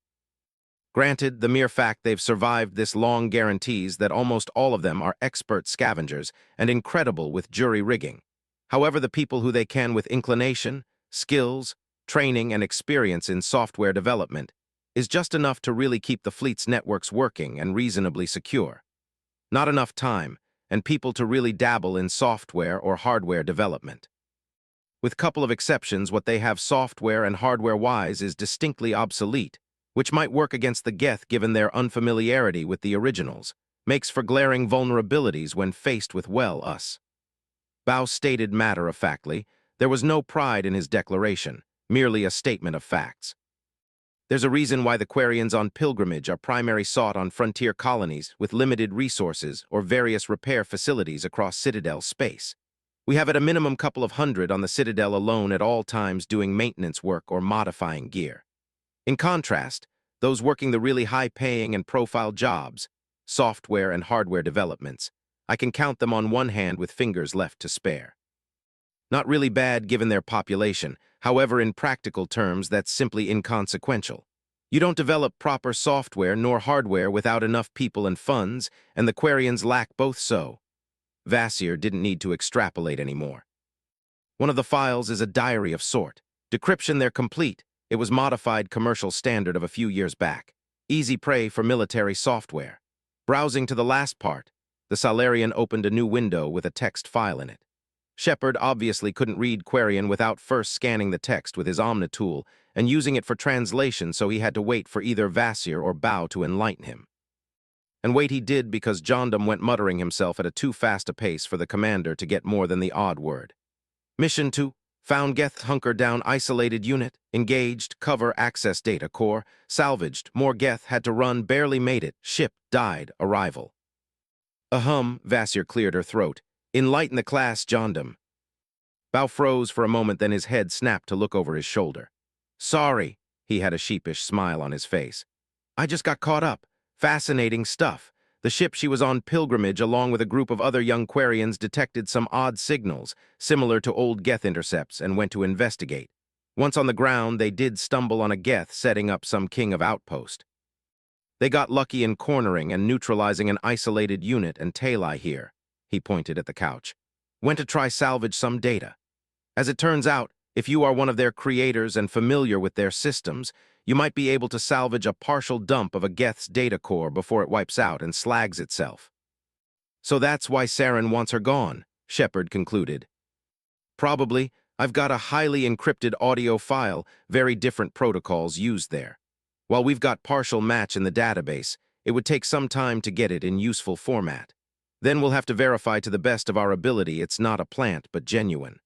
Granted, the mere fact they've survived this long guarantees that almost all of them are expert scavengers and incredible with jury rigging. However, the people who they can with inclination, skills, training, and experience in software development is just enough to really keep the fleet's networks working and reasonably secure. Not enough time, and people to really dabble in software or hardware development. With couple of exceptions, what they have software and hardware-wise is distinctly obsolete, which might work against the Geth given their unfamiliarity with the originals, makes for glaring vulnerabilities when faced with, well, us. Bao stated matter-of-factly, there was no pride in his declaration, merely a statement of facts. There's a reason why the Quarians on pilgrimage are primary sought on frontier colonies with limited resources or various repair facilities across Citadel space. We have at a minimum couple of hundred on the Citadel alone at all times doing maintenance work or modifying gear. In contrast, those working the really high-paying and profile jobs, software and hardware developments, I can count them on one hand with fingers left to spare. Not really bad given their population, however in practical terms that's simply inconsequential. You don't develop proper software nor hardware without enough people and funds, and the Quarians lack both so. Vasir didn't need to extrapolate anymore. One of the files is a diary of sort. Decryption they're complete. It was modified commercial standard of a few years back. Easy prey for military software. Browsing to the last part, the Salarian opened a new window with a text file in it. Shepard obviously couldn't read Quarian without first scanning the text with his Omnitool and using it for translation, so he had to wait for either Vasir or Bao to enlighten him. And wait he did because Jondam went muttering himself at a too fast a pace for the commander to get more than the odd word. Mission 2. Found Geth hunker down isolated unit, engaged, cover access data core, salvaged, more Geth had to run, barely made it, ship, died, arrival. Vasir cleared her throat. Enlighten the class, Jondam. Bao froze for a moment, then his head snapped to look over his shoulder. Sorry, he had a sheepish smile on his face. I just got caught up. Fascinating stuff. The ship she was on pilgrimage along with a group of other young Quarians detected some odd signals, similar to old Geth intercepts, and went to investigate. Once on the ground, they did stumble on a Geth setting up some king of outpost. They got lucky in cornering and neutralizing an isolated unit and Talai here. He pointed at the couch. Went to try salvage some data. As it turns out, if you are one of their creators and familiar with their systems, you might be able to salvage a partial dump of a Geth's data core before it wipes out and slags itself. So that's why Saren wants her gone, Shepard concluded. Probably. I've got a highly encrypted audio file, very different protocols used there. While we've got partial match in the database, it would take some time to get it in useful format. Then we'll have to verify to the best of our ability it's not a plant but genuine.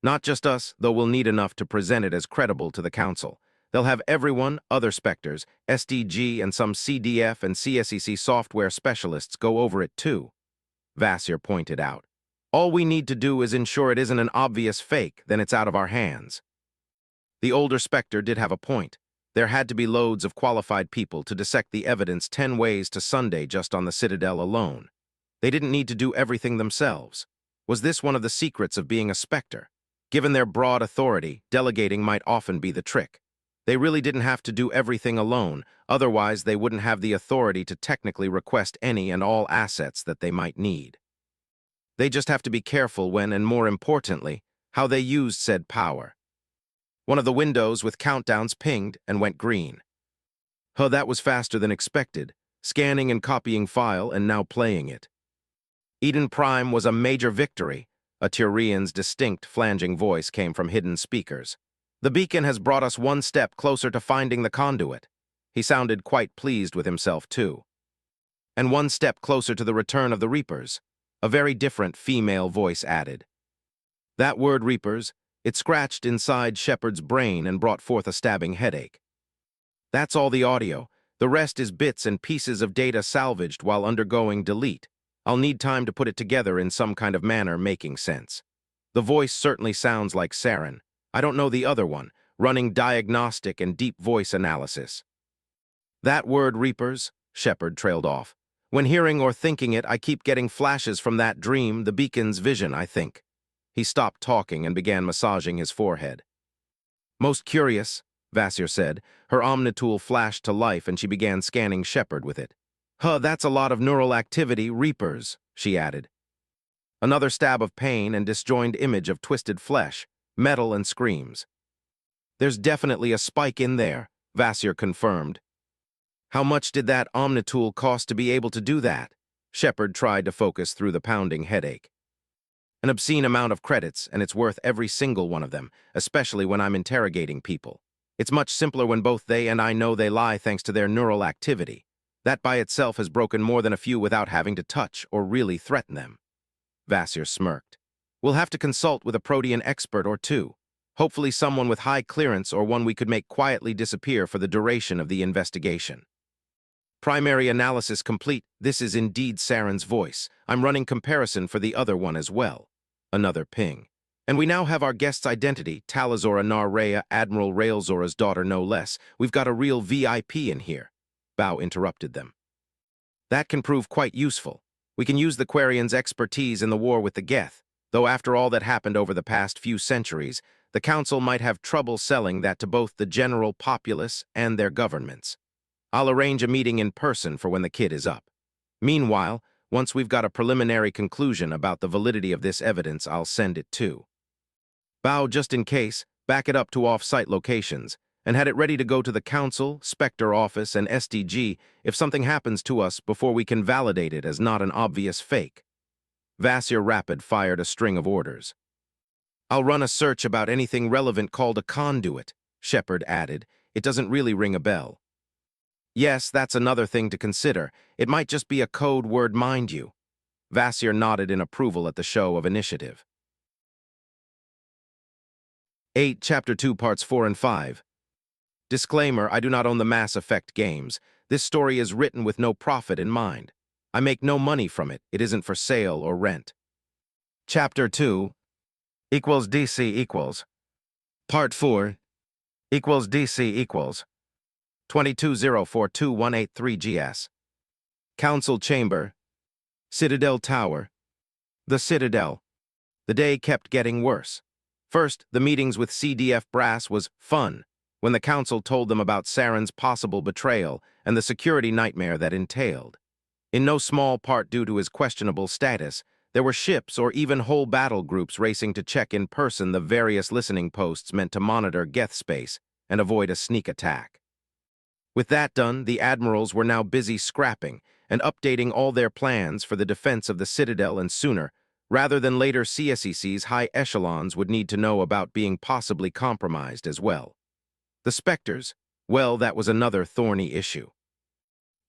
Not just us, though we'll need enough to present it as credible to the Council. They'll have everyone, other Spectres, SDG, and some CDF and CSEC software specialists go over it too, Vasir pointed out. All we need to do is ensure it isn't an obvious fake, then it's out of our hands. The older Spectre did have a point. There had to be loads of qualified people to dissect the evidence 10 ways to Sunday just on the Citadel alone. They didn't need to do everything themselves. Was this one of the secrets of being a Spectre? Given their broad authority, delegating might often be the trick. They really didn't have to do everything alone, otherwise they wouldn't have the authority to technically request any and all assets that they might need. They just have to be careful when, and more importantly, how they used said power. One of the windows with countdowns pinged and went green. That was faster than expected, scanning and copying file and now playing it. Eden Prime was a major victory. A Turian's distinct flanging voice came from hidden speakers. The beacon has brought us one step closer to finding the conduit. He sounded quite pleased with himself, too. And one step closer to the return of the Reapers. A very different female voice added. That word, Reapers, it scratched inside Shepard's brain and brought forth a stabbing headache. That's all the audio. The rest is bits and pieces of data salvaged while undergoing delete. I'll need time to put it together in some kind of manner making sense. The voice certainly sounds like Saren. I don't know the other one, running diagnostic and deep voice analysis. That word, Reapers, Shepard trailed off. When hearing or thinking it, I keep getting flashes from that dream, the beacon's vision, I think. He stopped talking and began massaging his forehead. Most curious, Vasir said. Her omnitool flashed to life and she began scanning Shepard with it. Huh, that's a lot of neural activity, Reapers, she added. Another stab of pain and disjoined image of twisted flesh, metal and screams. There's definitely a spike in there, Vasir confirmed. How much did that omnitool cost to be able to do that? Shepard tried to focus through the pounding headache. An obscene amount of credits, and it's worth every single one of them, especially when I'm interrogating people. It's much simpler when both they and I know they lie thanks to their neural activity. That by itself has broken more than a few without having to touch or really threaten them. Vasir smirked. We'll have to consult with a Protean expert or two. Hopefully someone with high clearance or one we could make quietly disappear for the duration of the investigation. Primary analysis complete. This is indeed Saren's voice. I'm running comparison for the other one as well. Another ping. And we now have our guest's identity, Talazora Nar-Rhea, Admiral Railzora's daughter no less. We've got a real VIP in here. Bao interrupted them. That can prove quite useful. We can use the Quarians' expertise in the war with the Geth, though after all that happened over the past few centuries, the Council might have trouble selling that to both the general populace and their governments. I'll arrange a meeting in person for when the kid is up. Meanwhile, once we've got a preliminary conclusion about the validity of this evidence, I'll send it too. Bao, just in case, back it up to off-site locations, and had it ready to go to the Council, Spectre office, and SDG if something happens to us before we can validate it as not an obvious fake. Vasir rapid-fired a string of orders. I'll run a search about anything relevant called a conduit, Shepard added. It doesn't really ring a bell. Yes, that's another thing to consider. It might just be a code word, mind you. Vasir nodded in approval at the show of initiative. 8, Chapter 2, Parts 4 and 5. Disclaimer, I do not own the Mass Effect games. This story is written with no profit in mind. I make no money from it. It isn't for sale or rent. Chapter 2 equals DC equals. Part 4 equals DC equals. 22042183 GS. Council Chamber. Citadel Tower. The Citadel. The day kept getting worse. First, the meetings with CDF brass was fun, when the Council told them about Saren's possible betrayal and the security nightmare that entailed. In no small part due to his questionable status, there were ships or even whole battle groups racing to check in person the various listening posts meant to monitor Geth space and avoid a sneak attack. With that done, the admirals were now busy scrapping and updating all their plans for the defense of the Citadel, and sooner, rather than later, CSEC's high echelons would need to know about being possibly compromised as well. The Spectres, well, that was another thorny issue.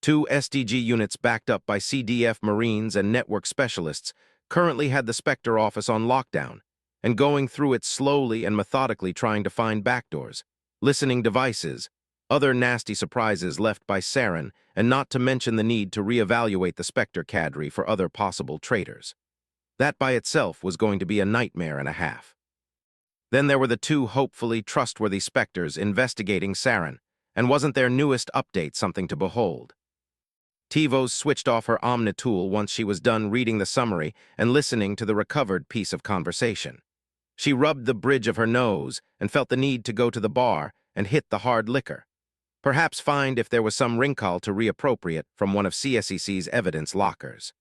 2 SDG units backed up by CDF Marines and network specialists currently had the Spectre office on lockdown, and going through it slowly and methodically trying to find backdoors, listening devices, other nasty surprises left by Saren, and not to mention the need to reevaluate the Spectre cadre for other possible traitors. That by itself was going to be a nightmare and a half. Then there were the 2 hopefully trustworthy Spectres investigating Saren, and wasn't their newest update something to behold? Tivos switched off her omnitool once she was done reading the summary and listening to the recovered piece of conversation. She rubbed the bridge of her nose and felt the need to go to the bar and hit the hard liquor. Perhaps find if there was some ringcall to reappropriate from one of CSEC's evidence lockers.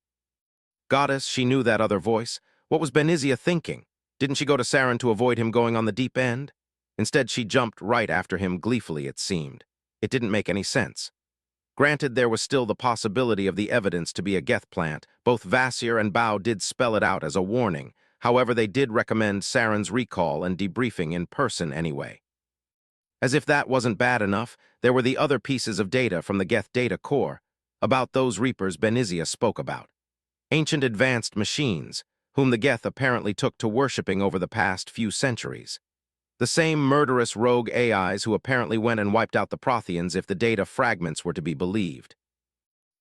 Goddess, she knew that other voice. What was Benizia thinking? Didn't she go to Saren to avoid him going on the deep end? Instead, she jumped right after him gleefully, it seemed. It didn't make any sense. Granted, there was still the possibility of the evidence to be a Geth plant. Both Vasir and Bao did spell it out as a warning. However, they did recommend Saren's recall and debriefing in person anyway. As if that wasn't bad enough, there were the other pieces of data from the Geth data core, about those Reapers Benizia spoke about. Ancient advanced machines, whom the Geth apparently took to worshipping over the past few centuries. The same murderous rogue AIs who apparently went and wiped out the Protheans if the data fragments were to be believed.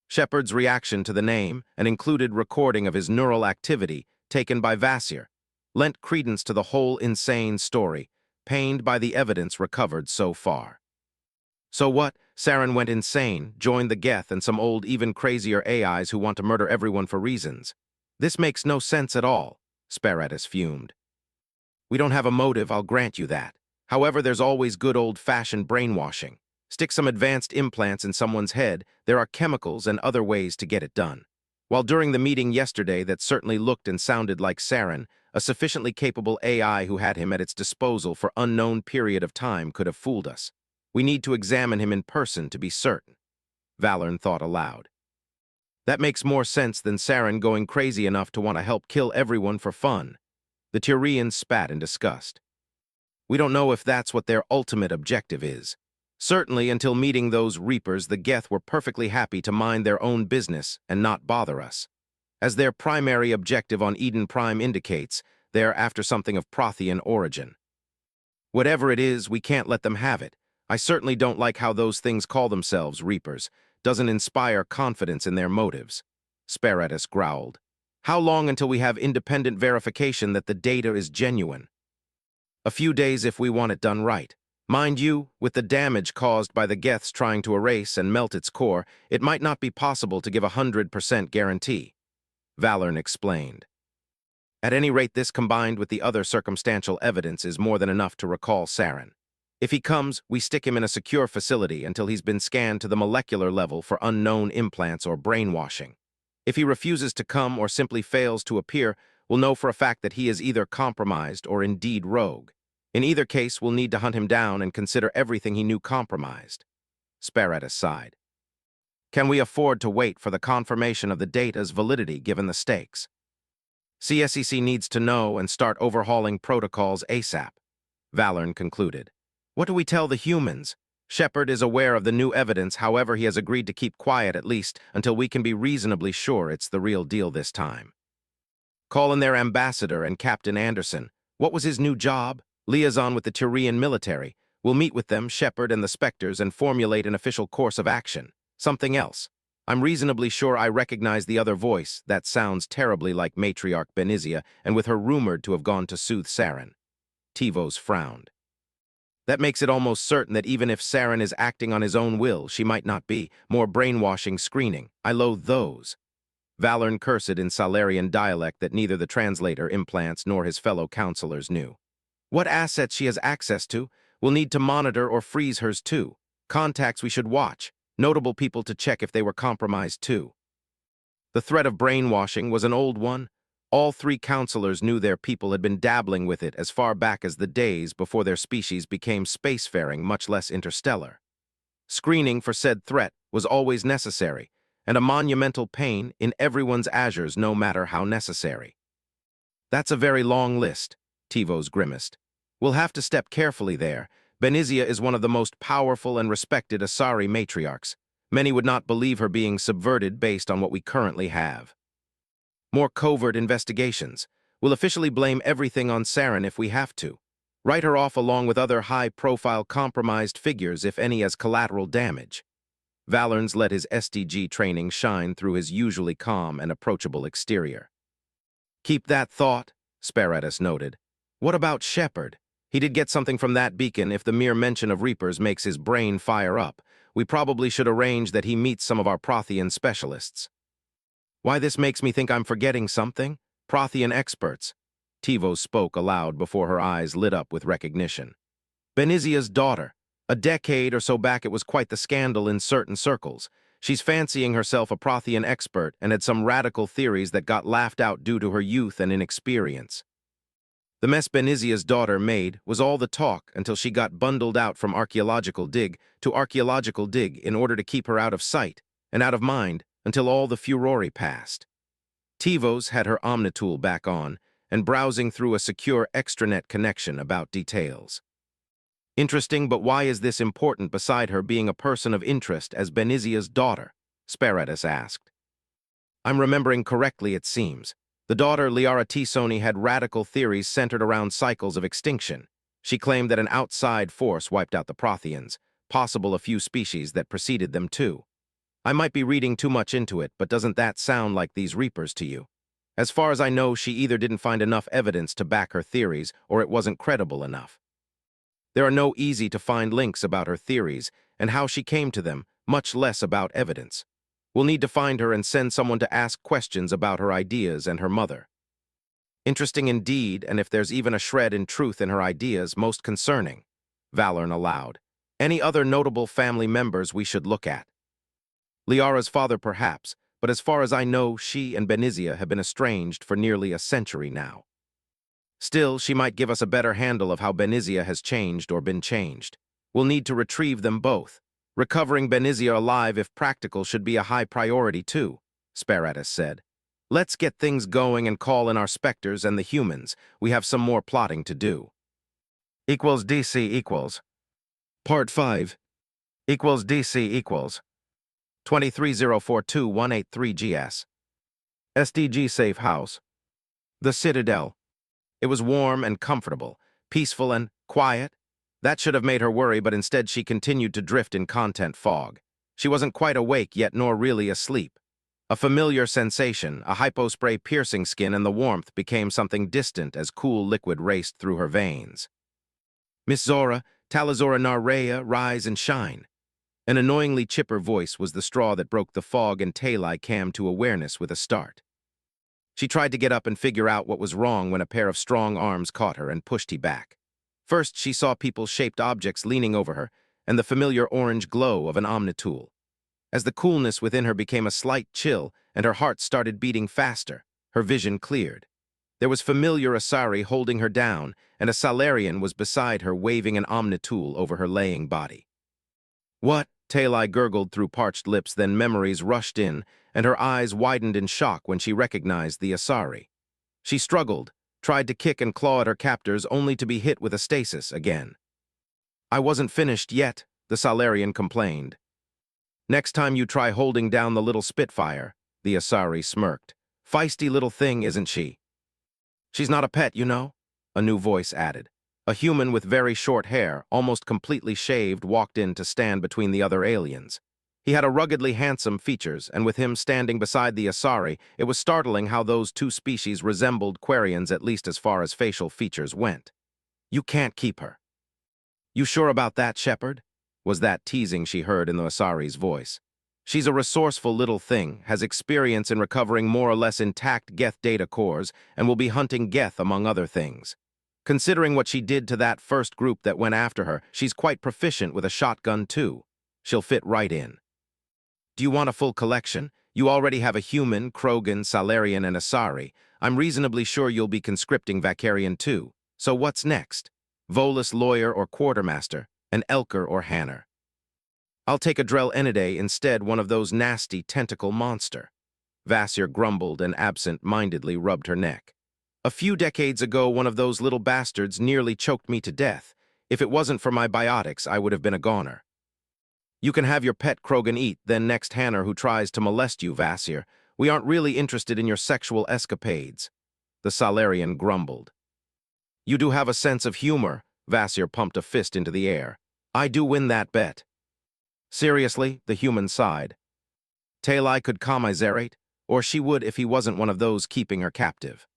Shepard's reaction to the name, an included recording of his neural activity taken by Vasir, lent credence to the whole insane story, pained by the evidence recovered so far. So what? Saren went insane, joined the Geth and some old, even crazier AIs who want to murder everyone for reasons. This makes no sense at all, Sparatus fumed. We don't have a motive, I'll grant you that. However, there's always good old-fashioned brainwashing. Stick some advanced implants in someone's head, there are chemicals and other ways to get it done. While during the meeting yesterday that certainly looked and sounded like Saren, a sufficiently capable AI who had him at its disposal for unknown period of time could have fooled us. We need to examine him in person to be certain. Valern thought aloud. That makes more sense than Saren going crazy enough to want to help kill everyone for fun. The Tyrians spat in disgust. We don't know if that's what their ultimate objective is. Certainly, until meeting those Reapers, the Geth were perfectly happy to mind their own business and not bother us. As their primary objective on Eden Prime indicates, they are after something of Prothean origin. Whatever it is, we can't let them have it. I certainly don't like how those things call themselves Reapers. Doesn't inspire confidence in their motives. Spectre growled. How long until we have independent verification that the data is genuine? A few days if we want it done right. Mind you, with the damage caused by the Geths trying to erase and melt its core, it might not be possible to give a 100% guarantee. Valern explained. At any rate, this combined with the other circumstantial evidence is more than enough to recall Saren. If he comes, we stick him in a secure facility until he's been scanned to the molecular level for unknown implants or brainwashing. If he refuses to come or simply fails to appear, we'll know for a fact that he is either compromised or indeed rogue. In either case, we'll need to hunt him down and consider everything he knew compromised. Spectre sighed. Can we afford to wait for the confirmation of the data's validity given the stakes? CSEC needs to know and start overhauling protocols ASAP, Valern concluded. What do we tell the humans? Shepard is aware of the new evidence, however he has agreed to keep quiet at least until we can be reasonably sure it's the real deal this time. Call in their ambassador and Captain Anderson. What was his new job? Liaison with the Tyrian military. We'll meet with them, Shepard and the Spectres, and formulate an official course of action. Something else. I'm reasonably sure I recognize the other voice. That sounds terribly like Matriarch Benizia, and with her rumored to have gone to soothe Saren. Tivos frowned. That makes it almost certain that even if Saren is acting on his own will, she might not be. More brainwashing screening. I loathe those. Valern cursed in Salarian dialect that neither the translator implants nor his fellow councilors knew. What assets she has access to? We'll need to monitor or freeze hers too. Contacts we should watch. Notable people to check if they were compromised too. The threat of brainwashing was an old one. All three councilors knew their people had been dabbling with it as far back as the days before their species became spacefaring, much less interstellar. Screening for said threat was always necessary, and a monumental pain in everyone's azures no matter how necessary. That's a very long list, Tivos grimaced. We'll have to step carefully there. Benizia is one of the most powerful and respected Asari matriarchs. Many would not believe her being subverted based on what we currently have. More covert investigations. We'll officially blame everything on Saren if we have to. Write her off along with other high-profile compromised figures, if any, as collateral damage. Valern's let his SDG training shine through his usually calm and approachable exterior. Keep that thought, Spectre noted. What about Shepard? He did get something from that beacon if the mere mention of Reapers makes his brain fire up. We probably should arrange that he meets some of our Prothean specialists. Why, this makes me think I'm forgetting something? Prothean experts. Tivos spoke aloud before her eyes lit up with recognition. Benizia's daughter. A decade or so back it was quite the scandal in certain circles. She's fancying herself a Prothean expert and had some radical theories that got laughed out due to her youth and inexperience. The mess Benizia's daughter made was all the talk until she got bundled out from archaeological dig to archaeological dig in order to keep her out of sight and out of mind until all the furore passed. Tivos had her Omnitool back on and browsing through a secure extranet connection about details. Interesting, but why is this important beside her being a person of interest as Benizia's daughter? Spectre asked. I'm remembering correctly, it seems. The daughter, Liara Tisoni, had radical theories centered around cycles of extinction. She claimed that an outside force wiped out the Protheans, possible a few species that preceded them too. I might be reading too much into it, but doesn't that sound like these Reapers to you? As far as I know, she either didn't find enough evidence to back her theories, or it wasn't credible enough. There are no easy-to-find links about her theories and how she came to them, much less about evidence. We'll need to find her and send someone to ask questions about her ideas and her mother. Interesting indeed, and if there's even a shred in truth in her ideas, most concerning. Valorn allowed. Any other notable family members we should look at? Liara's father perhaps, but as far as I know, she and Benizia have been estranged for nearly a century now. Still, she might give us a better handle of how Benizia has changed or been changed. We'll need to retrieve them both. Recovering Benizia alive, if practical, should be a high priority too, Sparatus said. Let's get things going and call in our Spectres and the humans. We have some more plotting to do. DC equals. Part 5. DC equals. 23042-183 GS. SDG Safe House. The Citadel. It was warm and comfortable, peaceful and quiet. That should have made her worry, but instead she continued to drift in content fog. She wasn't quite awake yet, nor really asleep. A familiar sensation, a hypospray piercing skin, and the warmth became something distant as cool liquid raced through her veins. Miss Zora, Talazora Narrea, rise and shine. An annoyingly chipper voice was the straw that broke the fog, and Talai came to awareness with a start. She tried to get up and figure out what was wrong when a pair of strong arms caught her and pushed her back. First, she saw people-shaped objects leaning over her, and the familiar orange glow of an omnitool. As the coolness within her became a slight chill and her heart started beating faster, her vision cleared. There was familiar Asari holding her down, and a Salarian was beside her waving an omnitool over her laying body. What? Talai gurgled through parched lips, then memories rushed in, and her eyes widened in shock when she recognized the Asari. She struggled, tried to kick and claw at her captors, only to be hit with a stasis again. I wasn't finished yet, the Salarian complained. Next time you try holding down the little Spitfire, the Asari smirked. Feisty little thing, isn't she? She's not a pet, you know, a new voice added. A human with very short hair, almost completely shaved, walked in to stand between the other aliens. He had a ruggedly handsome features, and with him standing beside the Asari, it was startling how those two species resembled Quarians, at least as far as facial features went. You can't keep her. You sure about that, Shepard? Was that teasing she heard in the Asari's voice. She's a resourceful little thing, has experience in recovering more or less intact Geth data cores, and will be hunting Geth among other things. Considering what she did to that first group that went after her, she's quite proficient with a shotgun too. She'll fit right in. Do you want a full collection? You already have a human, Krogan, Salarian, and Asari. I'm reasonably sure you'll be conscripting Vakarian too. So what's next? Volus lawyer or quartermaster, an Elker or Hanner. I'll take a Drell Enidae instead, one of those nasty tentacle monster. Vasir grumbled and absent-mindedly rubbed her neck. A few decades ago, one of those little bastards nearly choked me to death. If it wasn't for my biotics, I would have been a goner. You can have your pet Krogan eat, then next Hanner who tries to molest you, Vasir. We aren't really interested in your sexual escapades. The Salarian grumbled. You do have a sense of humor, Vasir pumped a fist into the air. I do win that bet. Seriously, the human sighed. Talai could commiserate, or she would if he wasn't one of those keeping her captive.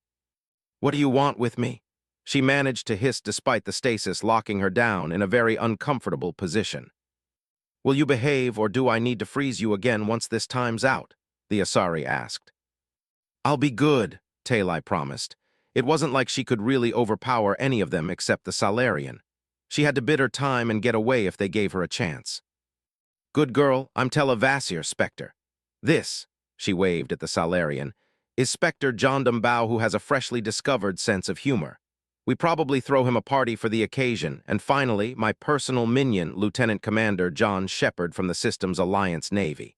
What do you want with me? She managed to hiss despite the stasis locking her down in a very uncomfortable position. Will you behave, or do I need to freeze you again once this time's out? The Asari asked. I'll be good, Talai promised. It wasn't like she could really overpower any of them except the Salarian. She had to bid her time and get away if they gave her a chance. Good girl, I'm Vasir, Spectre. This, she waved at the Salarian, is Spectre Jondam Bao, who has a freshly discovered sense of humor. We probably throw him a party for the occasion. And finally, my personal minion, Lieutenant Commander John Shepard from the Systems Alliance Navy.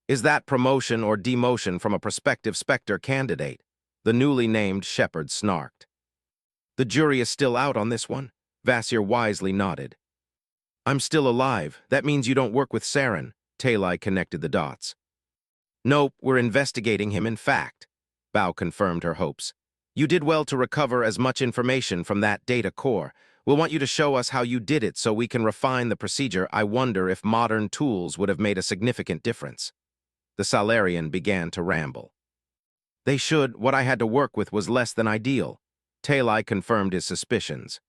Is that promotion or demotion from a prospective Spectre candidate? The newly named Shepard snarked. The jury is still out on this one, Vasir wisely nodded. I'm still alive. That means you don't work with Saren, Talai connected the dots. Nope, we're investigating him, in fact. Bao confirmed her hopes. You did well to recover as much information from that data core. We'll want you to show us how you did it so we can refine the procedure. I wonder if modern tools would have made a significant difference. The Salarian began to ramble. They should. What I had to work with was less than ideal. Talai confirmed his suspicions.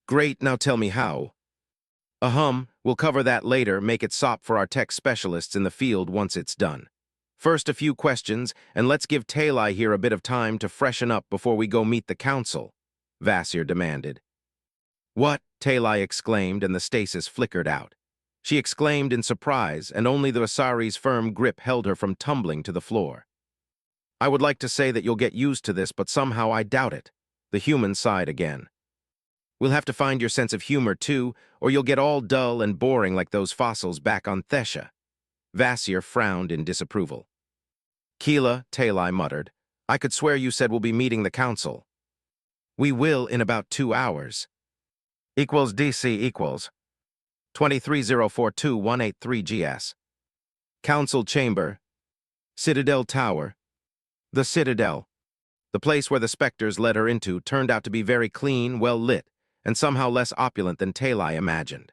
Great, now tell me how. We'll cover that later, make it sop for our tech specialists in the field once it's done. First, a few questions, and let's give Talai here a bit of time to freshen up before we go meet the Council, Vasir demanded. "What?" Talai exclaimed, and the stasis flickered out. She exclaimed in surprise, and only the Vasir's firm grip held her from tumbling to the floor. "I would like to say that you'll get used to this, but somehow I doubt it." The human sighed again. "We'll have to find your sense of humor, too, or you'll get all dull and boring like those fossils back on Thesha." Vasir frowned in disapproval. "Keela," Talai muttered, "I could swear you said we'll be meeting the council." "We will in about 2 hours." Equals DC equals 23042-183 GS. Council Chamber. Citadel Tower. The Citadel. The place where the Spectres led her into turned out to be very clean, well lit, and somehow less opulent than Talai imagined.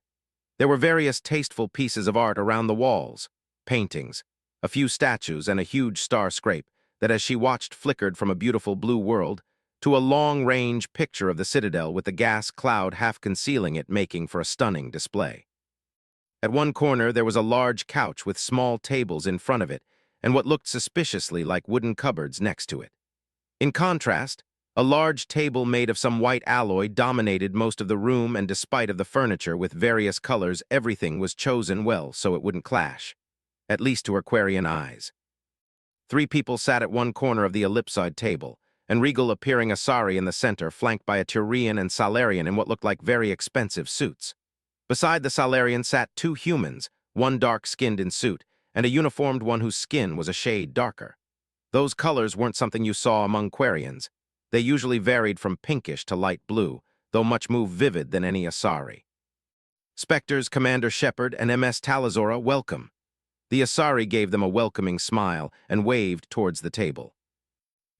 There were various tasteful pieces of art around the walls, paintings, a few statues, and a huge star scrape that, as she watched, flickered from a beautiful blue world to a long-range picture of the Citadel with the gas cloud half concealing it, making for a stunning display. At one corner there was a large couch with small tables in front of it and what looked suspiciously like wooden cupboards next to it. In contrast, a large table made of some white alloy dominated most of the room, and despite of the furniture with various colors, everything was chosen well so it wouldn't clash, at least to her Quarian eyes. 3 people sat at one corner of the ellipsoid table, and regal appearing Asari in the center, flanked by a Turian and Salarian in what looked like very expensive suits. Beside the Salarian sat 2 humans, one dark-skinned in suit, and a uniformed one whose skin was a shade darker. Those colors weren't something you saw among Quarians. They usually varied from pinkish to light blue, though much more vivid than any Asari. Spectres, Commander Shepard, and MS Talazora, welcome. The Asari gave them a welcoming smile and waved towards the table.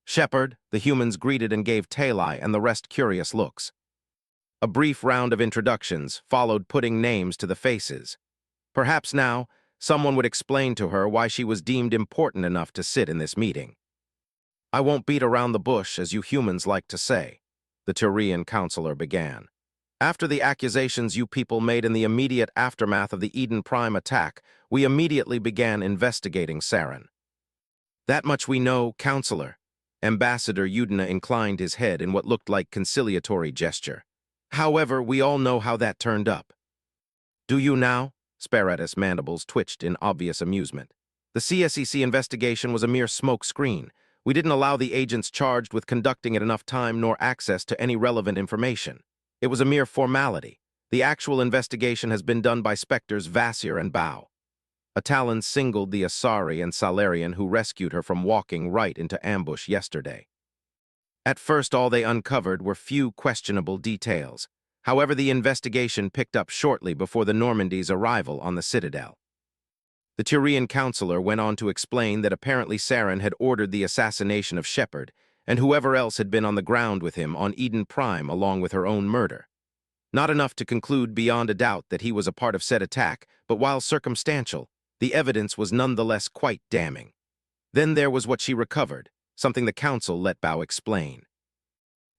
Shepard, the humans greeted and gave Talai and the rest curious looks. A brief round of introductions followed, putting names to the faces. Perhaps now, someone would explain to her why she was deemed important enough to sit in this meeting. "I won't beat around the bush, as you humans like to say," the Turian counselor began. "After the accusations you people made in the immediate aftermath of the Eden Prime attack, we immediately began investigating Saren." "That much we know, Counselor." Ambassador Udina inclined his head in what looked like conciliatory gesture. "However, we all know how that turned up." "Do you now?" Sparatus' mandibles twitched in obvious amusement. "The CSEC investigation was a mere smoke screen. We didn't allow the agents charged with conducting it enough time nor access to any relevant information. It was a mere formality. The actual investigation has been done by Spectres Vasir and Bao." A Talon singled the Asari and Salarian who rescued her from walking right into ambush yesterday. At first, all they uncovered were few questionable details. However, the investigation picked up shortly before the Normandy's arrival on the Citadel. The Turian counselor went on to explain that apparently Saren had ordered the assassination of Shepard and whoever else had been on the ground with him on Eden Prime, along with her own murder. Not enough to conclude beyond a doubt that he was a part of said attack, but while circumstantial, the evidence was nonetheless quite damning. Then there was what she recovered, something the council let Bao explain.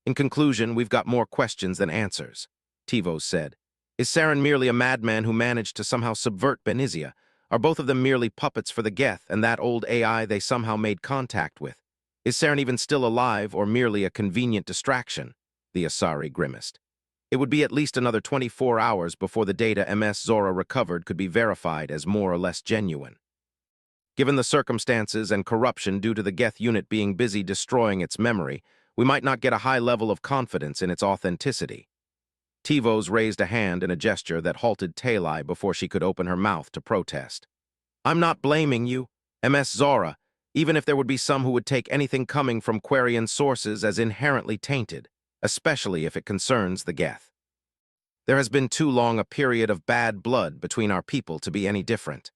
"In conclusion, we've got more questions than answers," Tivos said. "Is Saren merely a madman who managed to somehow subvert Benizia? Are both of them merely puppets for the Geth and that old AI they somehow made contact with? Is Saren even still alive or merely a convenient distraction?" The Asari grimaced. "It would be at least another 24 hours before the data MS Zora recovered could be verified as more or less genuine. Given the circumstances and corruption due to the Geth unit being busy destroying its memory, we might not get a high level of confidence in its authenticity." Tivos raised a hand in a gesture that halted Talai before she could open her mouth to protest. "I'm not blaming you, MS Zora, even if there would be some who would take anything coming from Quarian sources as inherently tainted, especially if it concerns the Geth. There has been too long a period of bad blood between our people to be any different."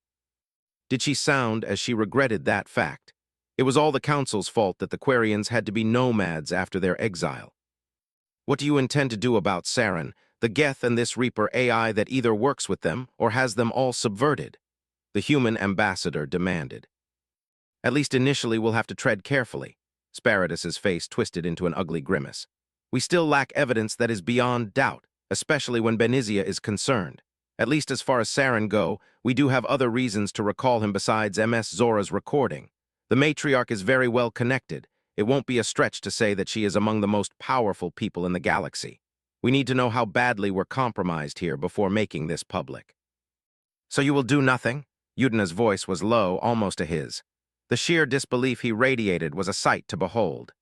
Did she sound as she regretted that fact? It was all the Council's fault that the Quarians had to be nomads after their exile. "What do you intend to do about Saren, the Geth and this Reaper AI that either works with them or has them all subverted?" the human ambassador demanded. "At least initially we'll have to tread carefully." Sparatus's face twisted into an ugly grimace. "We still lack evidence that is beyond doubt, especially when Benizia is concerned. At least as far as Saren go, we do have other reasons to recall him besides MS Zora's recording. The matriarch is very well connected. It won't be a stretch to say that she is among the most powerful people in the galaxy." We need to know how badly we're compromised here before making this public. So you will do nothing? Udina's voice was low, almost a hiss. The sheer disbelief he radiated was a sight to behold.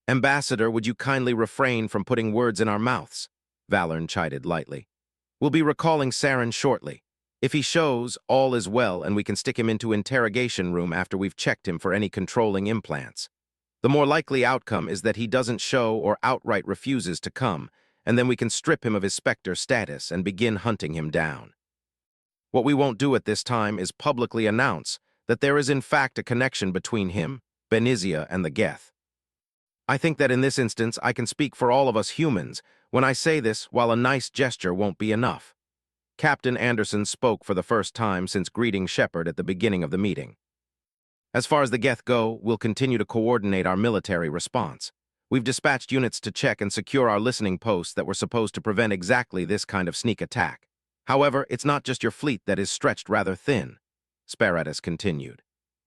Ambassador, would you kindly refrain from putting words in our mouths? Valorn chided lightly. We'll be recalling Saren shortly. If he shows, all is well and we can stick him into interrogation room after we've checked him for any controlling implants. The more likely outcome is that he doesn't show or outright refuses to come, and then we can strip him of his Spectre status and begin hunting him down. What we won't do at this time is publicly announce that there is in fact a connection between him, Benizia, and the Geth. I think that in this instance I can speak for all of us humans when I say this, while a nice gesture won't be enough. Captain Anderson spoke for the first time since greeting Shepard at the beginning of the meeting. As far as the Geth go, we'll continue to coordinate our military response. We've dispatched units to check and secure our listening posts that were supposed to prevent exactly this kind of sneak attack. However, it's not just your fleet that is stretched rather thin, Sparatus continued.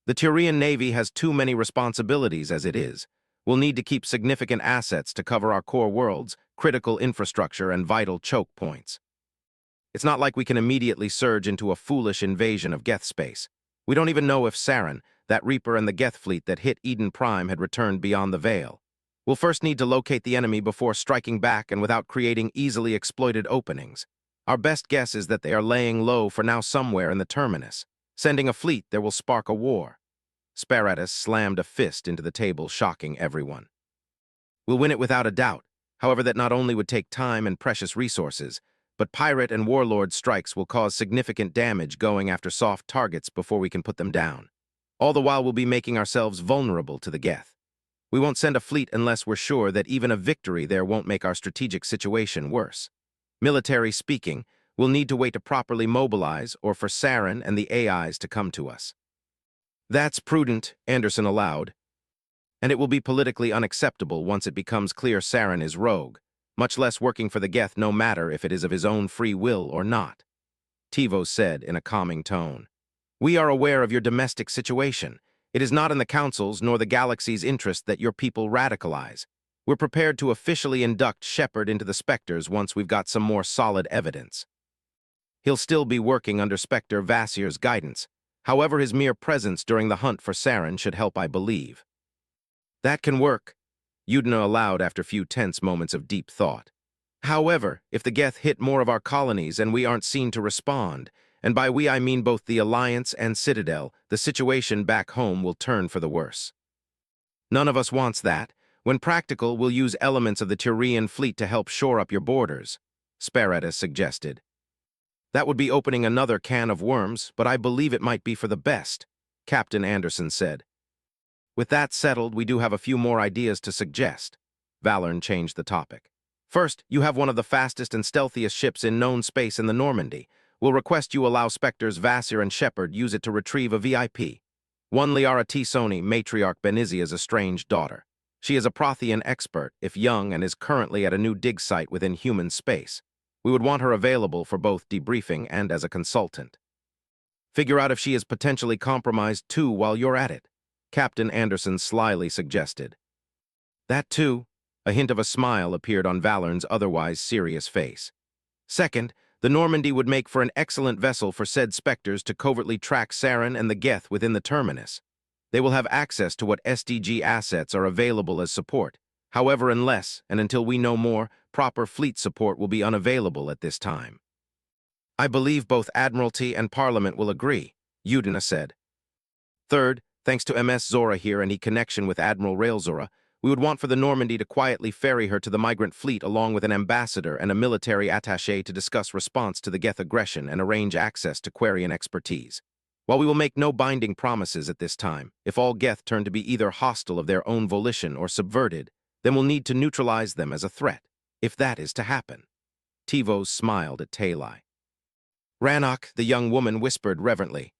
The Turian Navy has too many responsibilities as it is. We'll need to keep significant assets to cover our core worlds, critical infrastructure, and vital choke points. It's not like we can immediately surge into a foolish invasion of Geth space. We don't even know if Saren, that Reaper, and the Geth fleet that hit Eden Prime had returned beyond the Veil. We'll first need to locate the enemy before striking back and without creating easily exploited openings. Our best guess is that they are laying low for now somewhere in the terminus. Sending a fleet there will spark a war. Sparatus slammed a fist into the table, shocking everyone. We'll win it without a doubt. However, that not only would take time and precious resources, but pirate and warlord strikes will cause significant damage going after soft targets before we can put them down. All the while we'll be making ourselves vulnerable to the Geth. We won't send a fleet unless we're sure that even a victory there won't make our strategic situation worse. Military speaking, we'll need to wait to properly mobilize or for Saren and the AIs to come to us. That's prudent, Anderson allowed. And it will be politically unacceptable once it becomes clear Saren is rogue, much less working for the Geth no matter if it is of his own free will or not. Tivo said in a calming tone. We are aware of your domestic situation. It is not in the Council's nor the Galaxy's interest that your people radicalize. We're prepared to officially induct Shepard into the Spectres once we've got some more solid evidence. He'll still be working under Spectre Vasir's guidance. However, his mere presence during the hunt for Saren should help, I believe. That can work, Udina allowed after a few tense moments of deep thought. However, if the Geth hit more of our colonies and we aren't seen to respond, and by we I mean both the Alliance and Citadel, the situation back home will turn for the worse. None of us wants that. When practical, we'll use elements of the Turian fleet to help shore up your borders, Sparatus suggested. That would be opening another can of worms, but I believe it might be for the best, Captain Anderson said. With that settled, we do have a few more ideas to suggest. Valorn changed the topic. First, you have one of the fastest and stealthiest ships in known space in the Normandy. We'll request you allow Spectres Vasir and Shepard use it to retrieve a VIP. One Liara Tisoni, matriarch Benizia's estranged daughter. She is a Prothean expert, if young, and is currently at a new dig site within human space. We would want her available for both debriefing and as a consultant. Figure out if she is potentially compromised too while you're at it, Captain Anderson slyly suggested. That too, a hint of a smile appeared on Valorn's otherwise serious face. Second, the Normandy would make for an excellent vessel for said Spectres to covertly track Saren and the Geth within the terminus. They will have access to what SDG assets are available as support. However, unless, and until we know more, proper fleet support will be unavailable at this time. I believe both Admiralty and Parliament will agree, Udina said. Third, thanks to MS Zora here and in connection with Admiral Railzora, we would want for the Normandy to quietly ferry her to the migrant fleet along with an ambassador and a military attaché to discuss response to the Geth aggression and arrange access to Quarian expertise. While we will make no binding promises at this time, if all Geth turn to be either hostile of their own volition or subverted, then we'll need to neutralize them as a threat, if that is to happen. Tivos smiled at Talai. Rannoch, the young woman, whispered reverently.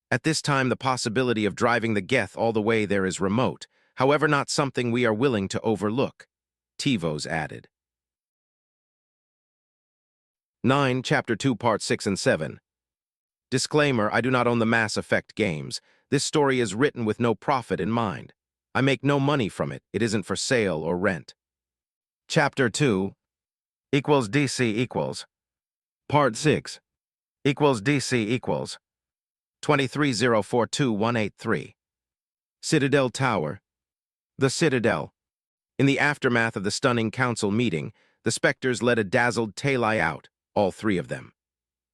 At this time, the possibility of driving the Geth all the way there is remote, however not something we are willing to overlook, Tivos added. 9, Chapter 2, Part 6 and 7. Disclaimer, I do not own the Mass Effect games. This story is written with no profit in mind. I make no money from it. It isn't for sale or rent. Chapter 2. equals DC equals. Part 6 equals DC equals 23042-183. Citadel Tower. The Citadel. In the aftermath of the stunning council meeting, the Spectres led a dazzled Tali out, all three of them.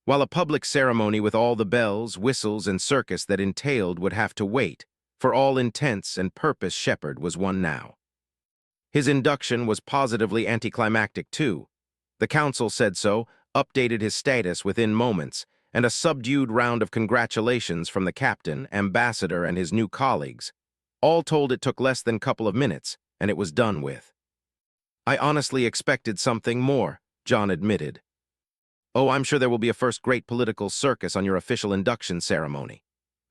While a public ceremony with all the bells, whistles, and circus that entailed would have to wait, for all intents and purpose Shepard was one now. His induction was positively anticlimactic too. The council said so, updated his status within moments, and a subdued round of congratulations from the captain, ambassador, and his new colleagues. All told, it took less than a couple of minutes, and it was done with. I honestly expected something more, John admitted. Oh, I'm sure there will be a first great political circus on your official induction ceremony,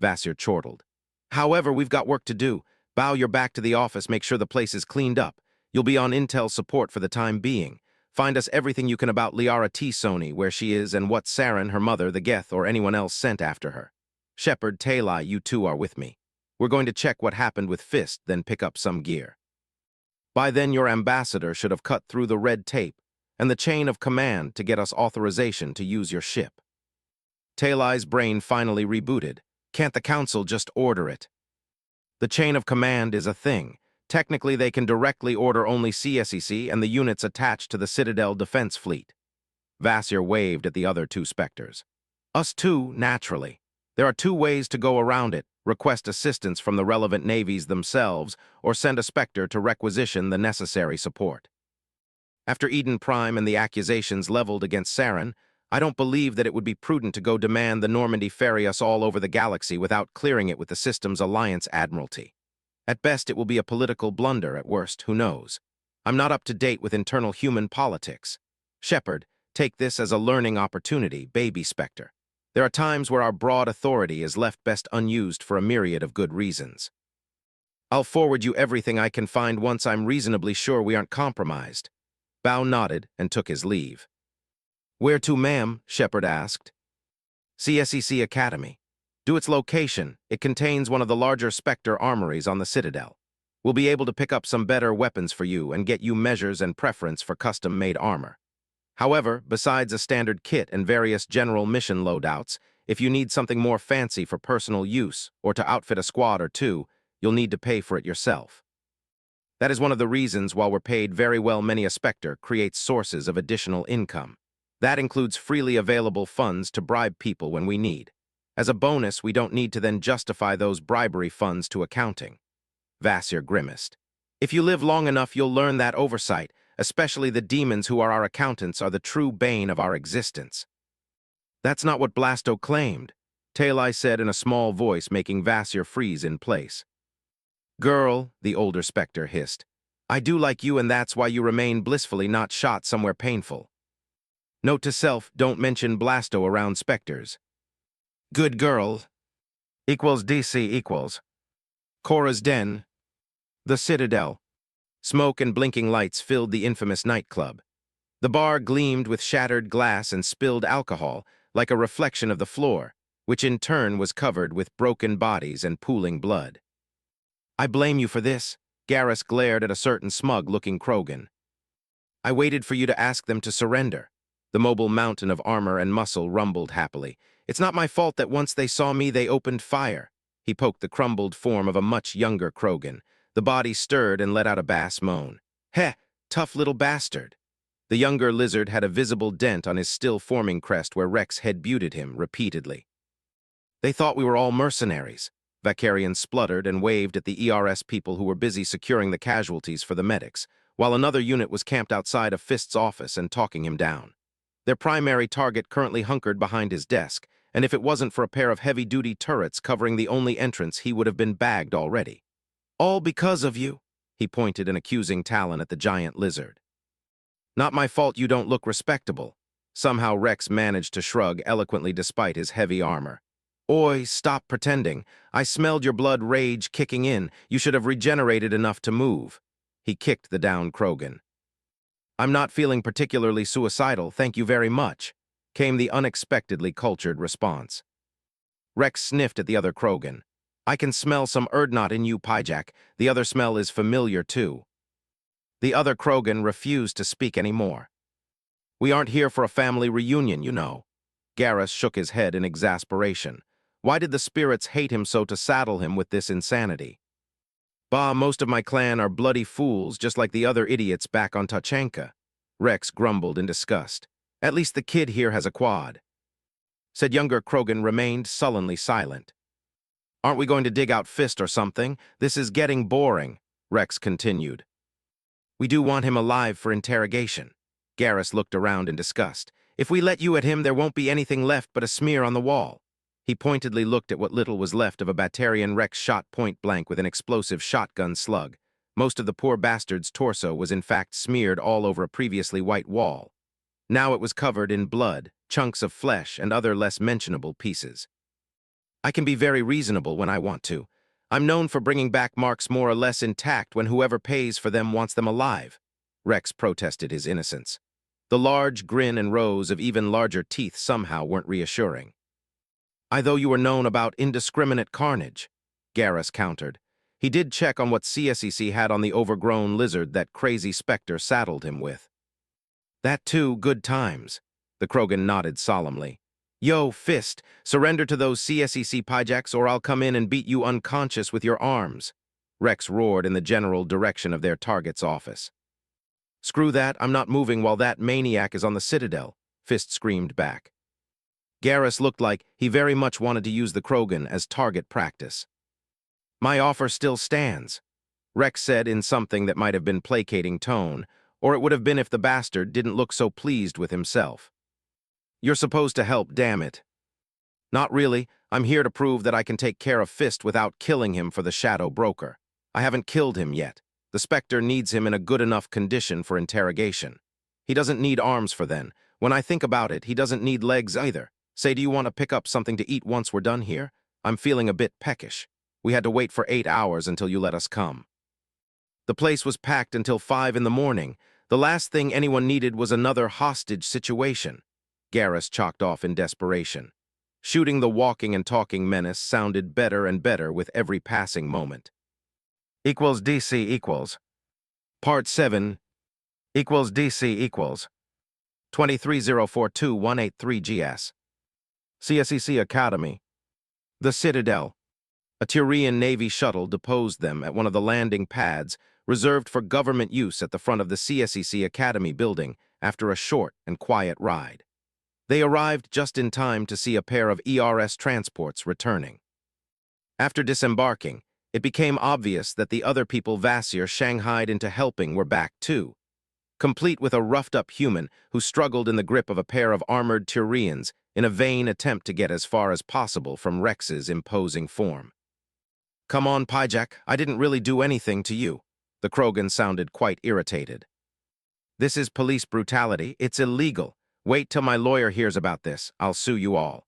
Vasir chortled. However, we've got work to do. Bow your back to the office, make sure the place is cleaned up. You'll be on intel support for the time being. Find us everything you can about Liara T. Sony, where she is, and what Saren, her mother, the Geth, or anyone else sent after her. Shepard, Tali, you two are with me. We're going to check what happened with Fist, then pick up some gear. By then, your ambassador should have cut through the red tape and the chain of command to get us authorization to use your ship. Tali's brain finally rebooted. Can't the council just order it? The chain of command is a thing. Technically, they can directly order only CSEC and the units attached to the Citadel Defense Fleet. Vasir waved at the other two Spectres. Us too, naturally. There are two ways to go around it: request assistance from the relevant navies themselves, or send a Spectre to requisition the necessary support. After Eden Prime and the accusations leveled against Saren, I don't believe that it would be prudent to go demand the Normandy ferry us all over the galaxy without clearing it with the system's Alliance Admiralty. At best, it will be a political blunder. At worst, who knows? I'm not up to date with internal human politics. Shepard, take this as a learning opportunity, baby Spectre. There are times where our broad authority is left best unused for a myriad of good reasons. I'll forward you everything I can find once I'm reasonably sure we aren't compromised. Bao nodded and took his leave. Where to, ma'am? Shepard asked. CSEC Academy. Due its location, it contains one of the larger Spectre armories on the Citadel. We'll be able to pick up some better weapons for you and get you measures and preference for custom-made armor. However, besides a standard kit and various general mission loadouts, if you need something more fancy for personal use or to outfit a squad or two, you'll need to pay for it yourself. That is one of the reasons while we're paid very well, many a Spectre creates sources of additional income. That includes freely available funds to bribe people when we need. As a bonus, we don't need to then justify those bribery funds to accounting. Vasir grimaced. If you live long enough, you'll learn that oversight, especially the demons who are our accountants, are the true bane of our existence. That's not what Blasto claimed, Tali said in a small voice, making Vasir freeze in place. Girl, the older Spectre hissed. I do like you, and that's why you remain blissfully not shot somewhere painful. Note to self, don't mention Blasto around Spectres. Good girl. Equals DC equals. Chora's den. The Citadel. Smoke and blinking lights filled the infamous nightclub. The bar gleamed with shattered glass and spilled alcohol, like a reflection of the floor, which in turn was covered with broken bodies and pooling blood. I blame you for this, Garrus glared at a certain smug-looking Krogan. I waited for you to ask them to surrender. The mobile mountain of armor and muscle rumbled happily. It's not my fault that once they saw me, they opened fire. He poked the crumbled form of a much younger Krogan. The body stirred and let out a bass moan. Heh, tough little bastard. The younger lizard had a visible dent on his still-forming crest where Rex head-butted him repeatedly. They thought we were all mercenaries. Vakarian spluttered and waved at the ERS people who were busy securing the casualties for the medics, while another unit was camped outside of Fist's office and talking him down. Their primary target currently hunkered behind his desk, and if it wasn't for a pair of heavy-duty turrets covering the only entrance, he would have been bagged already. All because of you, he pointed an accusing talon at the giant lizard. Not my fault you don't look respectable. Somehow Rex managed to shrug eloquently despite his heavy armor. Oi, stop pretending. I smelled your blood rage kicking in. You should have regenerated enough to move. He kicked the down Krogan. I'm not feeling particularly suicidal, thank you very much, came the unexpectedly cultured response. Rex sniffed at the other Krogan. I can smell some Erdnot in you, Pyjak. The other smell is familiar, too. The other Krogan refused to speak any more. We aren't here for a family reunion, you know. Garrus shook his head in exasperation. Why did the spirits hate him so to saddle him with this insanity? Bah, most of my clan are bloody fools, just like the other idiots back on Tachanka. Rex grumbled in disgust. At least the kid here has a quad. Said younger Krogan remained sullenly silent. Aren't we going to dig out Fist or something? This is getting boring, Rex continued. We do want him alive for interrogation. Garrus looked around in disgust. If we let you at him, there won't be anything left but a smear on the wall. He pointedly looked at what little was left of a Batarian Rex shot point blank with an explosive shotgun slug. Most of the poor bastard's torso was in fact smeared all over a previously white wall. Now it was covered in blood, chunks of flesh, and other less mentionable pieces. I can be very reasonable when I want to. I'm known for bringing back marks more or less intact when whoever pays for them wants them alive. Rex protested his innocence. The large grin and rows of even larger teeth somehow weren't reassuring. I thought you were known about indiscriminate carnage, Garrus countered. He did check on what CSEC had on the overgrown lizard that crazy Spectre saddled him with. That too, good times. The Krogan nodded solemnly. Yo, Fist, surrender to those CSEC pijacks or I'll come in and beat you unconscious with your arms. Rex roared in the general direction of their target's office. Screw that, I'm not moving while that maniac is on the Citadel, Fist screamed back. Garrus looked like he very much wanted to use the Krogan as target practice. My offer still stands, Rex said in something that might have been placating tone, or it would have been if the bastard didn't look so pleased with himself. You're supposed to help, damn it. Not really. I'm here to prove that I can take care of Fist without killing him for the Shadow Broker. I haven't killed him yet. The Spectre needs him in a good enough condition for interrogation. He doesn't need arms for then. When I think about it, he doesn't need legs either. Say, do you want to pick up something to eat once we're done here? I'm feeling a bit peckish. We had to wait for 8 hours until you let us come. The place was packed until 5 in the morning. The last thing anyone needed was another hostage situation. Garrus chalked off in desperation. Shooting the walking and talking menace sounded better and better with every passing moment. Equals DC equals. Part 7 equals DC equals. 23042-183 GS. CSEC Academy. The Citadel. A Turian Navy shuttle deposed them at one of the landing pads reserved for government use at the front of the CSEC Academy building after a short and quiet ride. They arrived just in time to see a pair of ERS transports returning. After disembarking, it became obvious that the other people Vasir shanghaied into helping were back too, complete with a roughed-up human who struggled in the grip of a pair of armored Turians in a vain attempt to get as far as possible from Rex's imposing form. Come on, Pijak, I didn't really do anything to you. The Krogan sounded quite irritated. This is police brutality. It's illegal. Wait till my lawyer hears about this. I'll sue you all.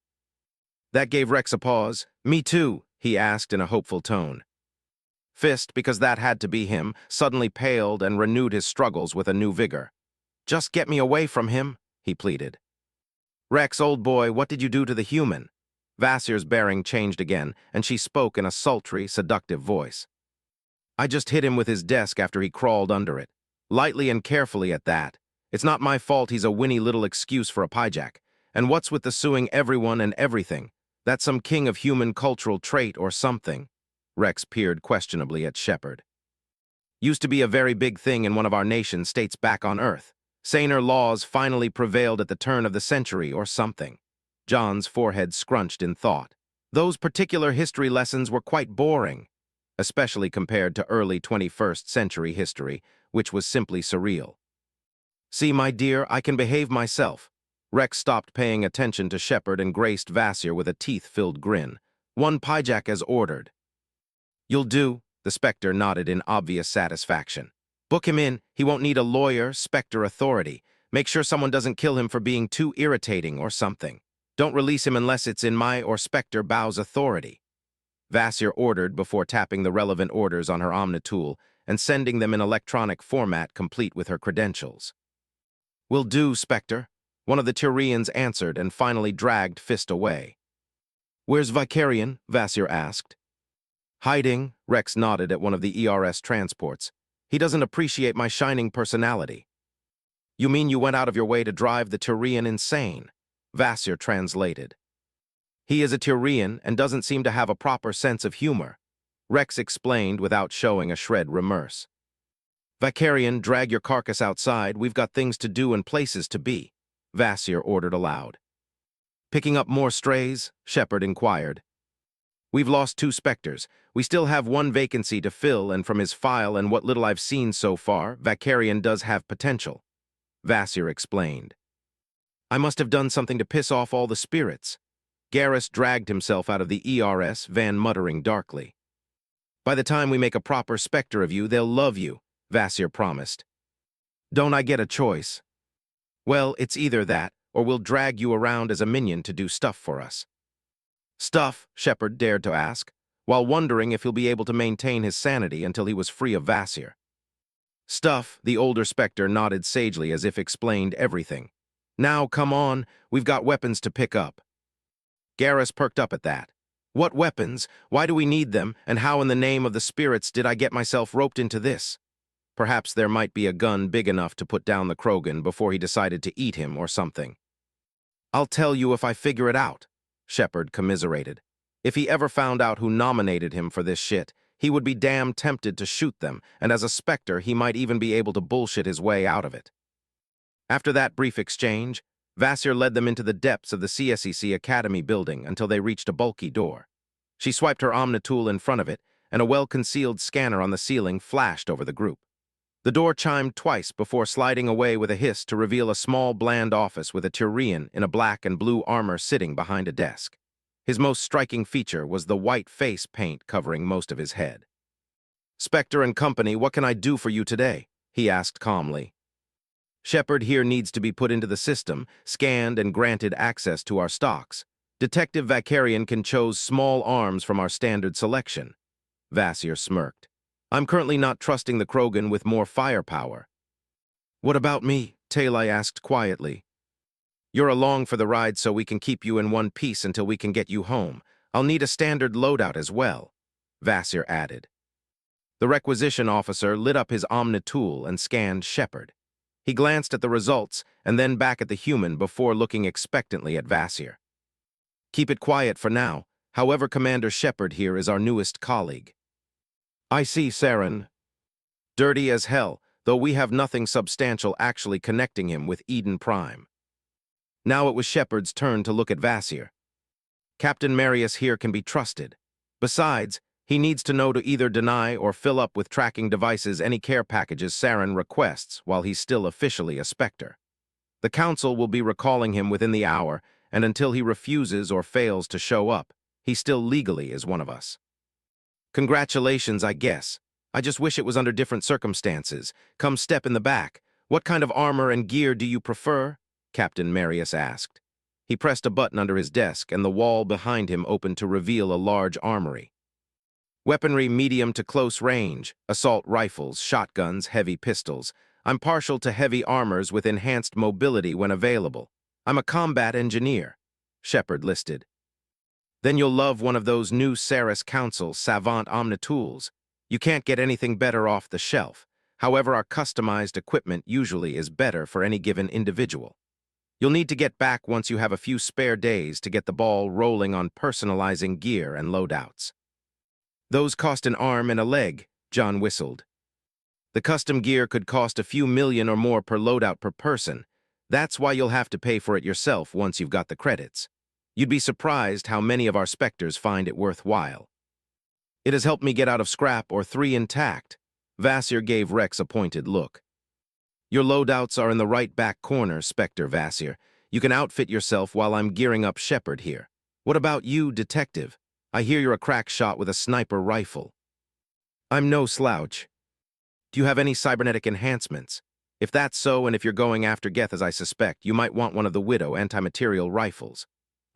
That gave Rex a pause. Me too, he asked in a hopeful tone. Fist, because that had to be him, suddenly paled and renewed his struggles with a new vigor. Just get me away from him, he pleaded. Rex, old boy, what did you do to the human? Vasir's bearing changed again, and she spoke in a sultry, seductive voice. I just hit him with his desk after he crawled under it. Lightly and carefully at that. It's not my fault he's a whinny little excuse for a pijak. And what's with the suing everyone and everything? That's some king of human cultural trait or something. Rex peered questionably at Shepard. Used to be a very big thing in one of our nation states back on Earth. Saner laws finally prevailed at the turn of the century or something. John's forehead scrunched in thought. Those particular history lessons were quite boring, especially compared to early 21st century history, which was simply surreal. See, my dear, I can behave myself. Rex stopped paying attention to Shepard and graced Vasir with a teeth-filled grin. One pijak as ordered. You'll do, the Spectre nodded in obvious satisfaction. Book him in, he won't need a lawyer, Spectre authority. Make sure someone doesn't kill him for being too irritating or something. Don't release him unless it's in my or Spectre Bow's authority. Vasir ordered before tapping the relevant orders on her Omnitool and sending them in electronic format complete with her credentials. Will do, Spectre. One of the Turians answered and finally dragged Fist away. Where's Vicarian? Vasir asked. Hiding, Rex nodded at one of the ERS transports. He doesn't appreciate my shining personality. You mean you went out of your way to drive the Tyrian insane? Vasir translated. He is a Tyrian and doesn't seem to have a proper sense of humor, Rex explained without showing a shred remorse. Vakarian, drag your carcass outside, we've got things to do and places to be, Vasir ordered aloud. Picking up more strays? Shepard inquired. We've lost 2 Spectres. We still have 1 vacancy to fill, and from his file and what little I've seen so far, Vakarian does have potential, Vasir explained. I must have done something to piss off all the spirits. Garrus dragged himself out of the ERS van muttering darkly. By the time we make a proper Spectre of you, they'll love you, Vasir promised. Don't I get a choice? Well, it's either that, or we'll drag you around as a minion to do stuff for us. Stuff, Shepard dared to ask, while wondering if he'll be able to maintain his sanity until he was free of Vasir. Stuff, the older Spectre nodded sagely as if explained everything. Now, come on, we've got weapons to pick up. Garrus perked up at that. What weapons? Why do we need them, and how in the name of the spirits did I get myself roped into this? Perhaps there might be a gun big enough to put down the Krogan before he decided to eat him or something. I'll tell you if I figure it out, Shepard commiserated. If he ever found out who nominated him for this shit, he would be damn tempted to shoot them, and as a Spectre, he might even be able to bullshit his way out of it. After that brief exchange, Vasir led them into the depths of the CSEC Academy building until they reached a bulky door. She swiped her Omnitool in front of it, and a well-concealed scanner on the ceiling flashed over the group. The door chimed twice before sliding away with a hiss to reveal a small, bland office with a Tyrian in a black and blue armor sitting behind a desk. His most striking feature was the white face paint covering most of his head. Spectre and company, what can I do for you today? He asked calmly. Shepard here needs to be put into the system, scanned and granted access to our stocks. Detective Vakarian can choose small arms from our standard selection. Vasir smirked. I'm currently not trusting the Krogan with more firepower. What about me? Talai asked quietly. You're along for the ride so we can keep you in one piece until we can get you home. I'll need a standard loadout as well, Vasir added. The requisition officer lit up his Omnitool and scanned Shepard. He glanced at the results and then back at the human before looking expectantly at Vasir. Keep it quiet for now. However, Commander Shepard here is our newest colleague. I see, Saren. Dirty as hell, though we have nothing substantial actually connecting him with Eden Prime. Now it was Shepard's turn to look at Vasir. Captain Marius here can be trusted. Besides, he needs to know to either deny or fill up with tracking devices any care packages Saren requests while he's still officially a Spectre. The Council will be recalling him within the hour, and until he refuses or fails to show up, he still legally is one of us. Congratulations, I guess. I just wish it was under different circumstances. Come step in the back. What kind of armor and gear do you prefer? Captain Marius asked. He pressed a button under his desk, and the wall behind him opened to reveal a large armory. Weaponry medium to close range, assault rifles, shotguns, heavy pistols. I'm partial to heavy armors with enhanced mobility when available. I'm a combat engineer, Shepard listed. Then you'll love one of those new Citadel Council Savant Omnitools. You can't get anything better off the shelf. However, our customized equipment usually is better for any given individual. You'll need to get back once you have a few spare days to get the ball rolling on personalizing gear and loadouts. Those cost an arm and a leg, John whistled. The custom gear could cost a few million or more per loadout per person. That's why you'll have to pay for it yourself once you've got the credits. You'd be surprised how many of our Spectres find it worthwhile. It has helped me get out of scrap or 3 intact. Vasir gave Rex a pointed look. Your loadouts are in the right back corner, Spectre Vasir. You can outfit yourself while I'm gearing up Shepard here. What about you, Detective? I hear you're a crack shot with a sniper rifle. I'm no slouch. Do you have any cybernetic enhancements? If that's so, and if you're going after Geth as I suspect, you might want one of the Widow anti-material rifles.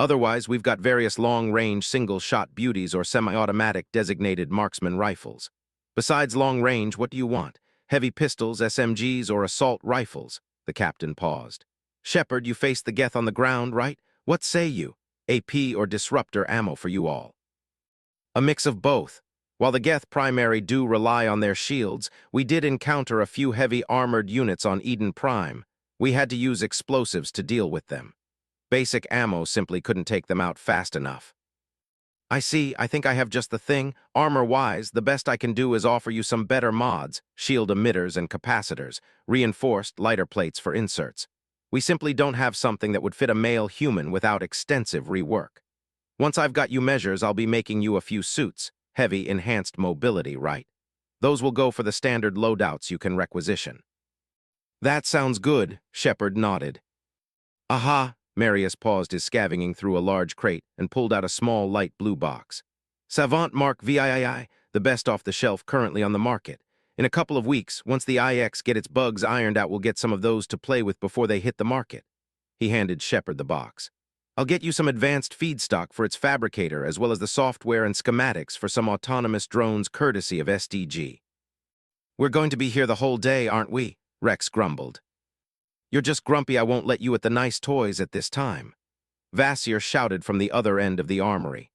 Otherwise, we've got various long-range single-shot beauties or semi-automatic designated marksman rifles. Besides long-range, what do you want? Heavy pistols, SMGs, or assault rifles? The captain paused. Shepard, you face the Geth on the ground, right? What say you? AP or disruptor ammo for you all? A mix of both. While the Geth primary do rely on their shields, we did encounter a few heavy armored units on Eden Prime, We had to use explosives to deal with them. Basic ammo simply couldn't take them out fast enough. I see, I think I have just the thing. Armor-wise, the best I can do is offer you some better mods, shield emitters and capacitors, reinforced lighter plates for inserts. We simply don't have something that would fit a male human without extensive rework. Once I've got you measures, I'll be making you a few suits, heavy enhanced mobility, right? Those will go for the standard loadouts you can requisition. That sounds good, Shepard nodded. Aha, Marius paused his scavenging through a large crate and pulled out a small light blue box. Savant Mark VIII, the best off the shelf currently on the market. In a couple of weeks, once the IX get its bugs ironed out, we'll get some of those to play with before they hit the market. He handed Shepard the box. I'll get you some advanced feedstock for its fabricator as well as the software and schematics for some autonomous drones courtesy of SDG. We're going to be here the whole day, aren't we? Rex grumbled. You're just grumpy I won't let you at the nice toys at this time. Vasir shouted from the other end of the armory.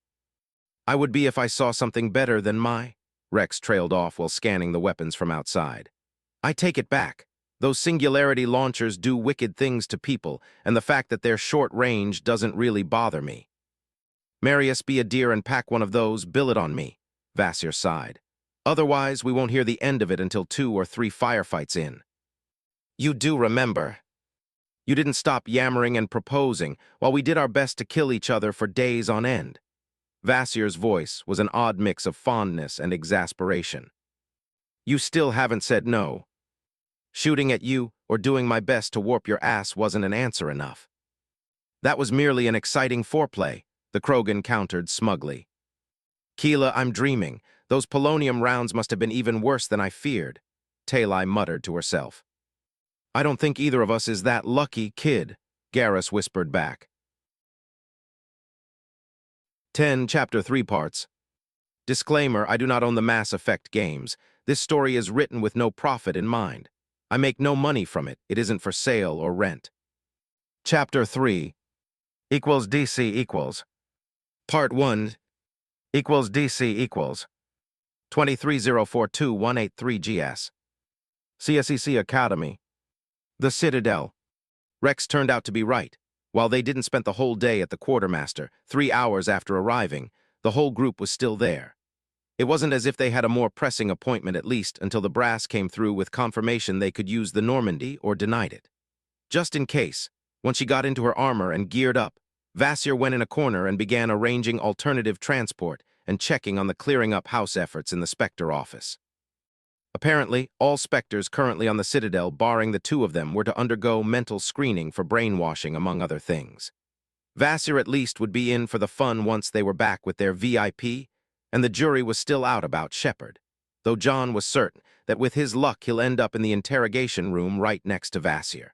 I would be if I saw something better than my... Rex trailed off while scanning the weapons from outside. I take it back. Those singularity launchers do wicked things to people, and the fact that they're short range doesn't really bother me. Marius, be a dear and pack one of those, bill it on me, Vasir sighed. Otherwise, we won't hear the end of it until 2 or 3 firefights in. You do remember. You didn't stop yammering and proposing while we did our best to kill each other for days on end. Vasir's voice was an odd mix of fondness and exasperation. You still haven't said no. Shooting at you or doing my best to warp your ass wasn't an answer enough. That was merely an exciting foreplay, the Krogan countered smugly. Keela, I'm dreaming. Those polonium rounds must have been even worse than I feared, Talai muttered to herself. I don't think either of us is that lucky, kid, Garrus whispered back. 10, Chapter 3 parts. Disclaimer, I do not own the Mass Effect games. This story is written with no profit in mind. I make no money from it. It isn't for sale or rent. Chapter 3 equals DC equals. Part 1 equals DC equals. 23042-183 GS. CSEC Academy. The Citadel. Rex turned out to be right. While they didn't spend the whole day at the quartermaster, 3 hours after arriving, the whole group was still there. It wasn't as if they had a more pressing appointment, at least until the brass came through with confirmation they could use the Normandy or denied it. Just in case, once she got into her armor and geared up, Vasir went in a corner and began arranging alternative transport and checking on the clearing up house efforts in the Spectre office. Apparently, all Spectres currently on the Citadel, barring the 2 of them, were to undergo mental screening for brainwashing, among other things. Vasir at least would be in for the fun once they were back with their VIP, and the jury was still out about Shepard, though John was certain that with his luck he'll end up in the interrogation room right next to Vasir.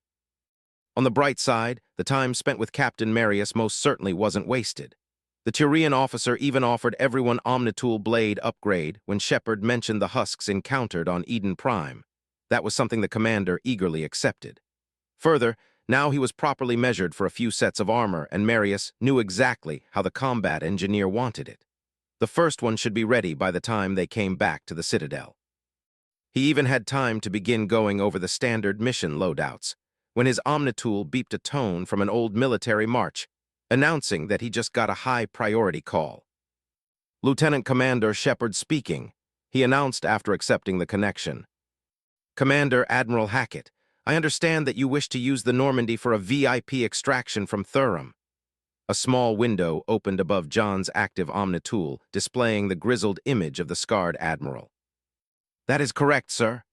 On the bright side, the time spent with Captain Marius most certainly wasn't wasted. The Turian officer even offered everyone Omnitool blade upgrade when Shepard mentioned the husks encountered on Eden Prime. That was something the commander eagerly accepted. Further, now he was properly measured for a few sets of armor, and Marius knew exactly how the combat engineer wanted it. The first one should be ready by the time they came back to the Citadel. He even had time to begin going over the standard mission loadouts, when his Omnitool beeped a tone from an old military march, announcing that he just got a high-priority call. Lieutenant Commander Shepard speaking, he announced after accepting the connection. Commander Admiral Hackett, I understand that you wish to use the Normandy for a VIP extraction from Thurum. A small window opened above John's active Omnitool, displaying the grizzled image of the scarred admiral. That is correct, sir.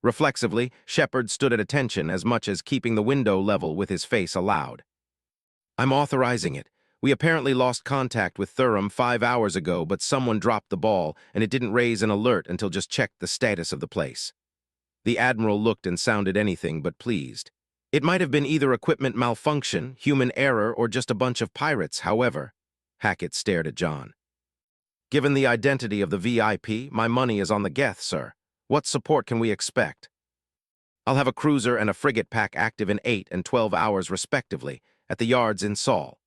Reflexively, Shepard stood at attention as much as keeping the window level with his face aloud. I'm authorizing it. We apparently lost contact with Thurum 5 hours ago, but someone dropped the ball, and it didn't raise an alert until just checked the status of the place. The Admiral looked and sounded anything but pleased. It might have been either equipment malfunction, human error, or just a bunch of pirates, however. Hackett stared at John. Given the identity of the VIP, my money is on the Geth, sir. What support can we expect? I'll have a cruiser and a frigate pack active in 8 and 12 hours respectively, at the yards in Sol.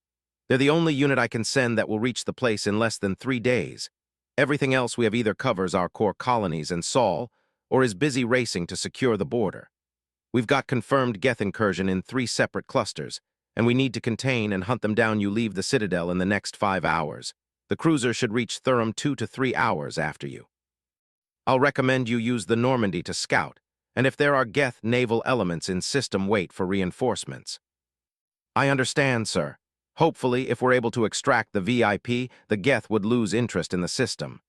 They're the only unit I can send that will reach the place in less than 3 days. Everything else we have either covers our core colonies in Sol, or is busy racing to secure the border. We've got confirmed Geth incursion in 3 separate clusters, and we need to contain and hunt them down. You leave the Citadel in the next 5 hours. The cruiser should reach Thurum 2 to 3 hours after you. I'll recommend you use the Normandy to scout, and if there are Geth naval elements in system, wait for reinforcements. I understand, sir. Hopefully, if we're able to extract the VIP, the Geth would lose interest in the system.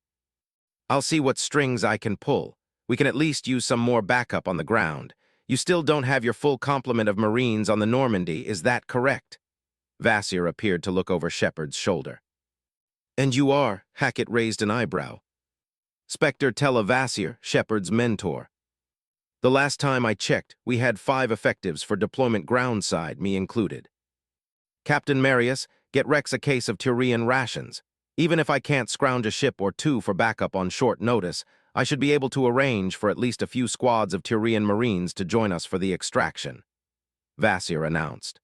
I'll see what strings I can pull. We can at least use some more backup on the ground. You still don't have your full complement of Marines on the Normandy, is that correct? Vasir appeared to look over Shepard's shoulder. And you are, Hackett raised an eyebrow. Spectre, tell Vasir, Shepard's mentor. The last time I checked, we had 5 effectives for deployment groundside, me included. Captain Marius, get Rex a case of Turian rations. Even if I can't scrounge a ship or 2 for backup on short notice, I should be able to arrange for at least a few squads of Turian Marines to join us for the extraction, Vasir announced.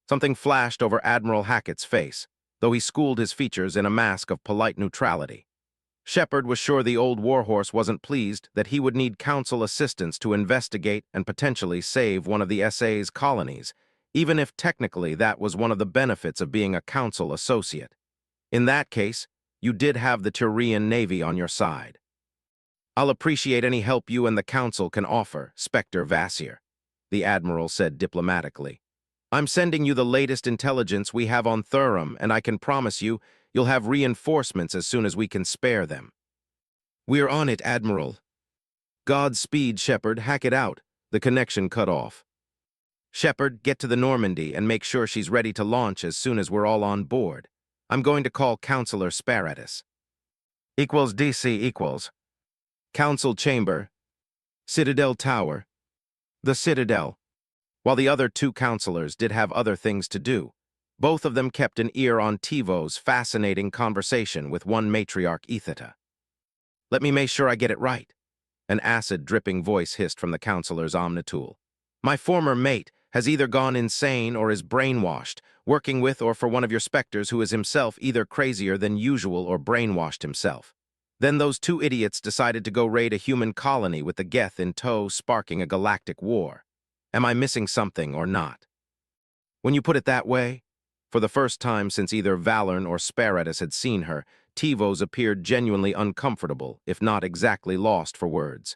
Something flashed over Admiral Hackett's face, though he schooled his features in a mask of polite neutrality. Shepard was sure the old warhorse wasn't pleased that he would need Council assistance to investigate and potentially save one of the SA's colonies, even if technically that was one of the benefits of being a Council associate. In that case, you did have the Turian Navy on your side. I'll appreciate any help you and the Council can offer, Spectre Vasir, the Admiral said diplomatically. I'm sending you the latest intelligence we have on Thurum, and I can promise you, you'll have reinforcements as soon as we can spare them. We're on it, Admiral. Godspeed, Shepard, hack it out. The connection cut off. Shepard, get to the Normandy and make sure she's ready to launch as soon as we're all on board. I'm going to call Councilor Sparatus. Equals DC equals. Council Chamber. Citadel Tower. The Citadel. While the other 2 councilors did have other things to do, both of them kept an ear on Tivo's fascinating conversation with one matriarch Ethita. Let me make sure I get it right. An acid-dripping voice hissed from the councilor's omnitool. My former mate has either gone insane or is brainwashed, working with or for one of your Spectres who is himself either crazier than usual or brainwashed himself. Then those 2 idiots decided to go raid a human colony with the Geth in tow, sparking a galactic war. Am I missing something or not? When you put it that way, for the first time since either Valern or Sparatus had seen her, Tivos appeared genuinely uncomfortable, if not exactly lost for words.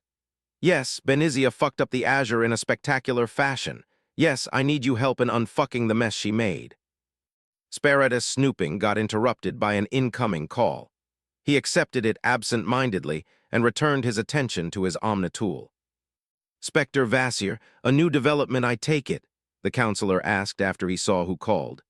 Yes, Benizia fucked up the Azure in a spectacular fashion. Yes, I need you help in unfucking the mess she made. Sparatus' snooping got interrupted by an incoming call. He accepted it absent-mindedly and returned his attention to his omnitool. Spectre Vasir, a new development, I take it, the counselor asked after he saw who called.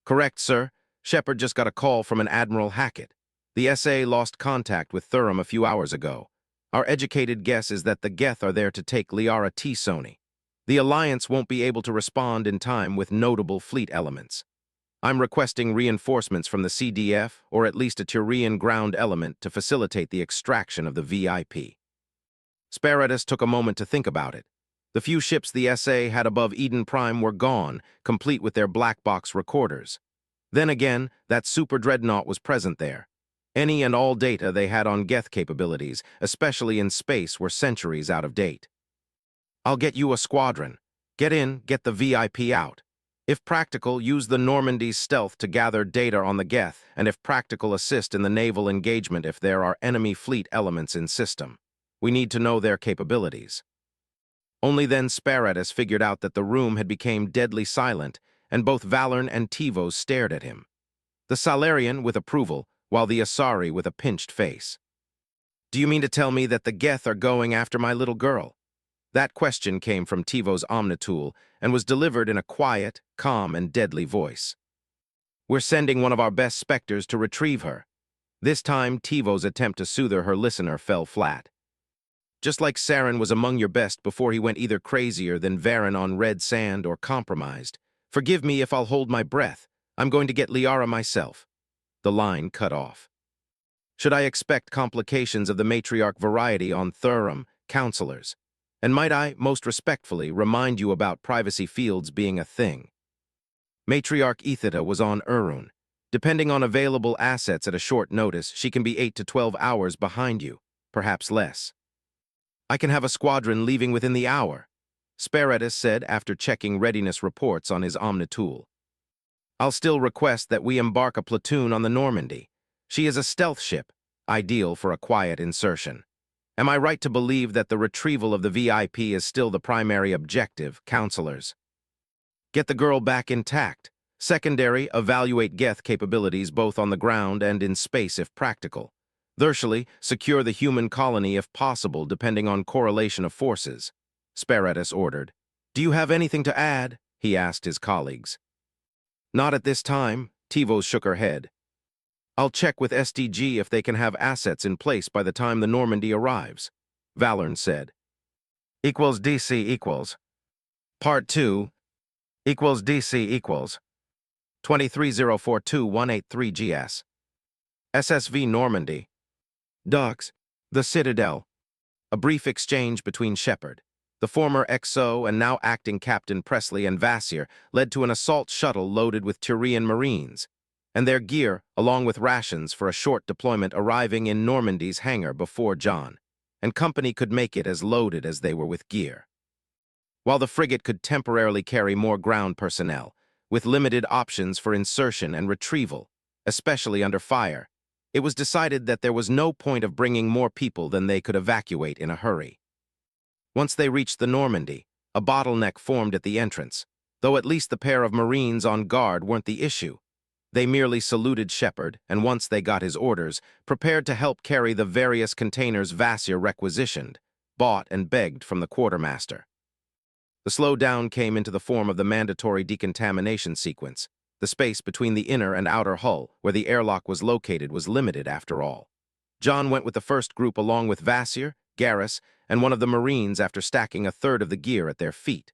Correct, sir. Shepard just got a call from an Admiral Hackett. The SA lost contact with Thurum a few hours ago. Our educated guess is that the Geth are there to take Liara T-Sony. The Alliance won't be able to respond in time with notable fleet elements. I'm requesting reinforcements from the CDF, or at least a Turian ground element, to facilitate the extraction of the VIP. Sparatus took a moment to think about it. The few ships the SA had above Eden Prime were gone, complete with their black box recorders. Then again, that super dreadnought was present there. Any and all data they had on Geth capabilities, especially in space, were centuries out of date. I'll get you a squadron. Get in, get the VIP out. If practical, use the Normandy's stealth to gather data on the Geth, and if practical, assist in the naval engagement if there are enemy fleet elements in system. We need to know their capabilities. Only then Sparatus figured out that the room had become deadly silent, and both Valern and Tivos stared at him. The Salarian with approval, while the Asari with a pinched face. Do you mean to tell me that the Geth are going after my little girl? That question came from Tivos' omnitool and was delivered in a quiet, calm, and deadly voice. We're sending one of our best Spectres to retrieve her. This time, Tivos' attempt to soothe her listener fell flat. Just like Saren was among your best before he went either crazier than Varen on red sand or compromised. Forgive me if I'll hold my breath. I'm going to get Liara myself. The line cut off. Should I expect complications of the matriarch variety on Thurum, Councilors? And might I, most respectfully, remind you about privacy fields being a thing. Matriarch Ethita was on Urun. Depending on available assets at a short notice, she can be 8 to 12 hours behind you, perhaps less. I can have a squadron leaving within the hour. Spectre said after checking readiness reports on his Omnitool. I'll still request that we embark a platoon on the Normandy. She is a stealth ship, ideal for a quiet insertion. Am I right to believe that the retrieval of the VIP is still the primary objective, Councilors? Get the girl back intact. Secondary, evaluate Geth capabilities both on the ground and in space if practical. Thirdly, secure the human colony if possible depending on correlation of forces. Spectre ordered. Do you have anything to add? He asked his colleagues. Not at this time, Tivos shook her head. I'll check with SDG if they can have assets in place by the time the Normandy arrives, Valorn said. Equals DC equals. Part 2 equals DC equals. 23042-183 GS. SSV Normandy. Docks. The Citadel. A brief exchange between Shepard, the former XO and now acting Captain Presley, and Vasir led to an assault shuttle loaded with Turian Marines, and their gear, along with rations for a short deployment, arriving in Normandy's hangar before John and company could make it as loaded as they were with gear. While the frigate could temporarily carry more ground personnel, with limited options for insertion and retrieval, especially under fire, it was decided that there was no point of bringing more people than they could evacuate in a hurry. Once they reached the Normandy, a bottleneck formed at the entrance, though at least the pair of Marines on guard weren't the issue. They merely saluted Shepard, and once they got his orders, prepared to help carry the various containers Vasir requisitioned, bought and begged from the quartermaster. The slowdown came into the form of the mandatory decontamination sequence. The space between the inner and outer hull, where the airlock was located, was limited after all. John went with the first group along with Vasir, Garrus, and one of the Marines after stacking a third of the gear at their feet.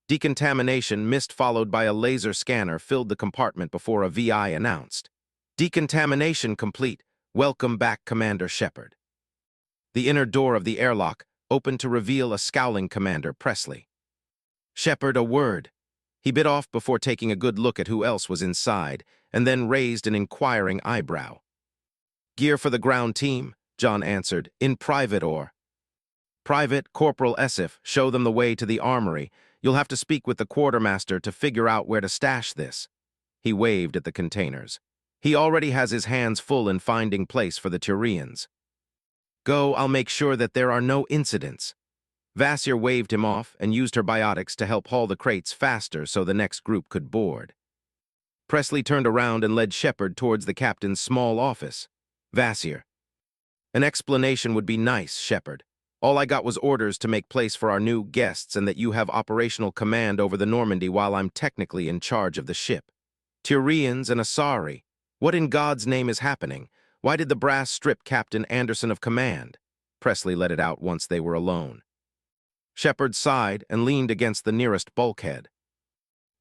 Decontamination mist followed by a laser scanner filled the compartment before a VI announced, "Decontamination complete. Welcome back, Commander Shepard." The inner door of the airlock opened to reveal a scowling Commander Presley. Shepard, a word. He bit off before taking a good look at who else was inside, and then raised an inquiring eyebrow. "Gear for the ground team," John answered, "in private or..." "Private, Corporal Esif, show them the way to the armory. You'll have to speak with the quartermaster to figure out where to stash this." He waved at the containers. He already has his hands full in finding place for the Turians. "Go, I'll make sure that there are no incidents." Vasir waved him off and used her biotics to help haul the crates faster so the next group could board. Presley turned around and led Shepard towards the captain's small office. Vasir. "An explanation would be nice, Shepard. All I got was orders to make place for our new guests and that you have operational command over the Normandy while I'm technically in charge of the ship. Turians and Asari. What in God's name is happening? Why did the brass strip Captain Anderson of command?" Presley let it out once they were alone. Shepard sighed and leaned against the nearest bulkhead.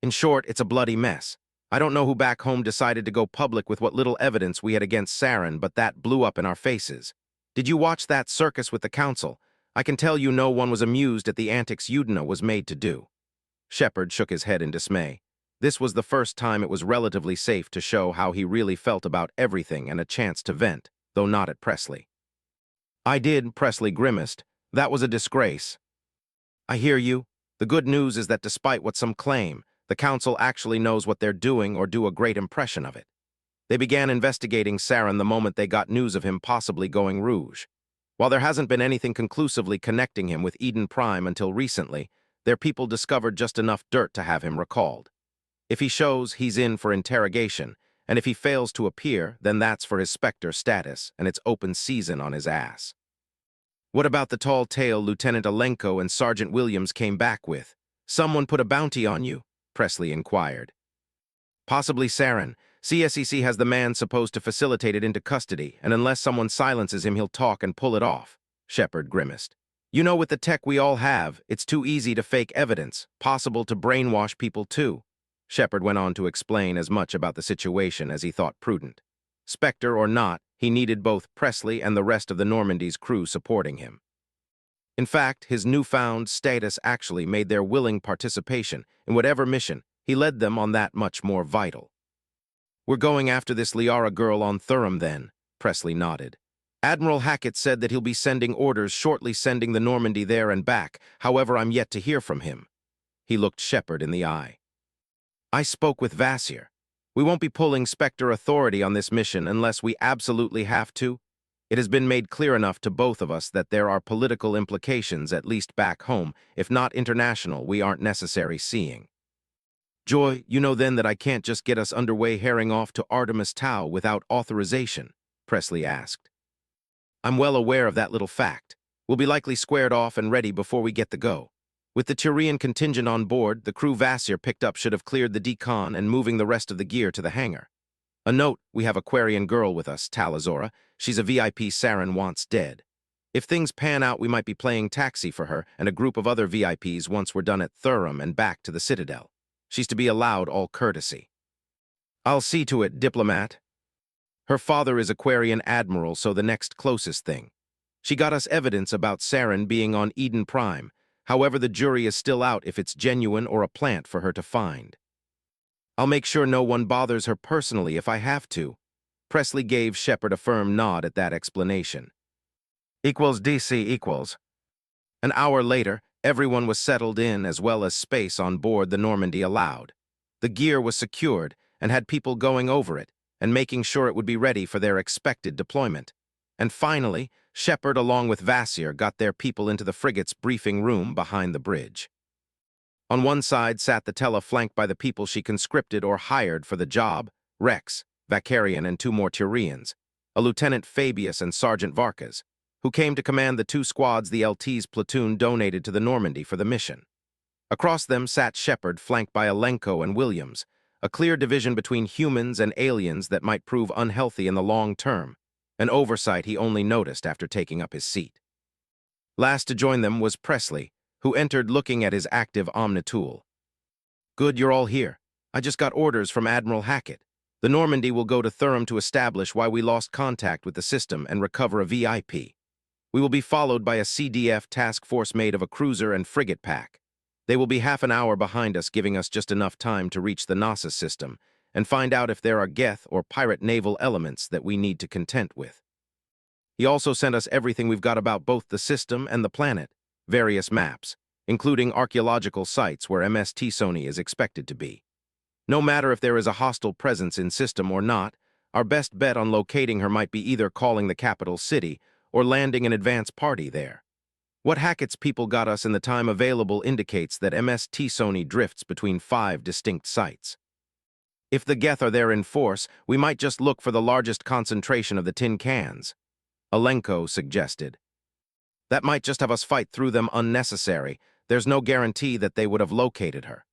"In short, it's a bloody mess. I don't know who back home decided to go public with what little evidence we had against Saren, but that blew up in our faces. Did you watch that circus with the Council? I can tell you no one was amused at the antics Udina was made to do." Shepard shook his head in dismay. This was the first time it was relatively safe to show how he really felt about everything and a chance to vent, though not at Presley. "I did," Presley grimaced. "That was a disgrace." "I hear you. The good news is that despite what some claim, the Council actually knows what they're doing or do a great impression of it. They began investigating Saren the moment they got news of him possibly going rouge. While there hasn't been anything conclusively connecting him with Eden Prime until recently, their people discovered just enough dirt to have him recalled. If he shows, he's in for interrogation, and if he fails to appear, then that's for his Spectre status, and it's open season on his ass." "What about the tall tale Lieutenant Alenko and Sergeant Williams came back with? Someone put a bounty on you?" Presley inquired. "Possibly Saren. CSEC has the man supposed to facilitate it into custody, and unless someone silences him, he'll talk and pull it off," Shepard grimaced. "You know, with the tech we all have, it's too easy to fake evidence, possible to brainwash people too." Shepard went on to explain as much about the situation as he thought prudent. Spectre or not, he needed both Presley and the rest of the Normandy's crew supporting him. In fact, his newfound status actually made their willing participation in whatever mission he led them on that much more vital. "We're going after this Liara girl on Thurum then," Presley nodded. "Admiral Hackett said that he'll be sending orders shortly sending the Normandy there and back, however I'm yet to hear from him." He looked Shepard in the eye. I spoke with Vasir. We won't be pulling Spectre authority on this mission unless we absolutely have to. It has been made clear enough to both of us that there are political implications, at least back home, if not international, we aren't necessary seeing. Joy, you know then that I can't just get us underway herring off to Artemis Tau without authorization, Presley asked. I'm well aware of that little fact. We'll be likely squared off and ready before we get the go. With the Turian contingent on board, the crew Vasir picked up should have cleared the decon and moving the rest of the gear to the hangar. A note, we have a Quarian girl with us, Talazora. She's a VIP Saren wants dead. If things pan out, we might be playing taxi for her and a group of other VIPs once we're done at Thurum and back to the Citadel. She's to be allowed all courtesy. I'll see to it, diplomat. Her father is a Quarian admiral, so the next closest thing. She got us evidence about Saren being on Eden Prime. However, the jury is still out if it's genuine or a plant for her to find. I'll make sure no one bothers her personally if I have to. Presley gave Shepard a firm nod at that explanation. DC. An hour later, everyone was settled in as well as space on board the Normandy allowed. The gear was secured and had people going over it and making sure it would be ready for their expected deployment. And finally, Shepard along with Vasir got their people into the frigate's briefing room behind the bridge. On one side sat the Tella flanked by the people she conscripted or hired for the job, Rex, Vakarian, and two more Turians, a Lieutenant Fabius and Sergeant Varkas, who came to command the two squads the LT's platoon donated to the Normandy for the mission. Across them sat Shepard flanked by Alenko and Williams, a clear division between humans and aliens that might prove unhealthy in the long term, an oversight he only noticed after taking up his seat. Last to join them was Presley, who entered looking at his active Omnitool. Good, you're all here. I just got orders from Admiral Hackett. The Normandy will go to Thurum to establish why we lost contact with the system and recover a VIP. We will be followed by a CDF task force made of a cruiser and frigate pack. They will be half an hour behind us, giving us just enough time to reach the Gnosis system and find out if there are Geth or pirate naval elements that we need to contend with. He also sent us everything we've got about both the system and the planet, various maps, including archaeological sites where MST Sony is expected to be. No matter if there is a hostile presence in system or not, our best bet on locating her might be either calling the capital city or landing an advance party there. What Hackett's people got us in the time available indicates that MST Sony drifts between 5 distinct sites. If the Geth are there in force, we might just look for the largest concentration of the tin cans, Alenko suggested. That might just have us fight through them unnecessary. There's no guarantee that they would have located her.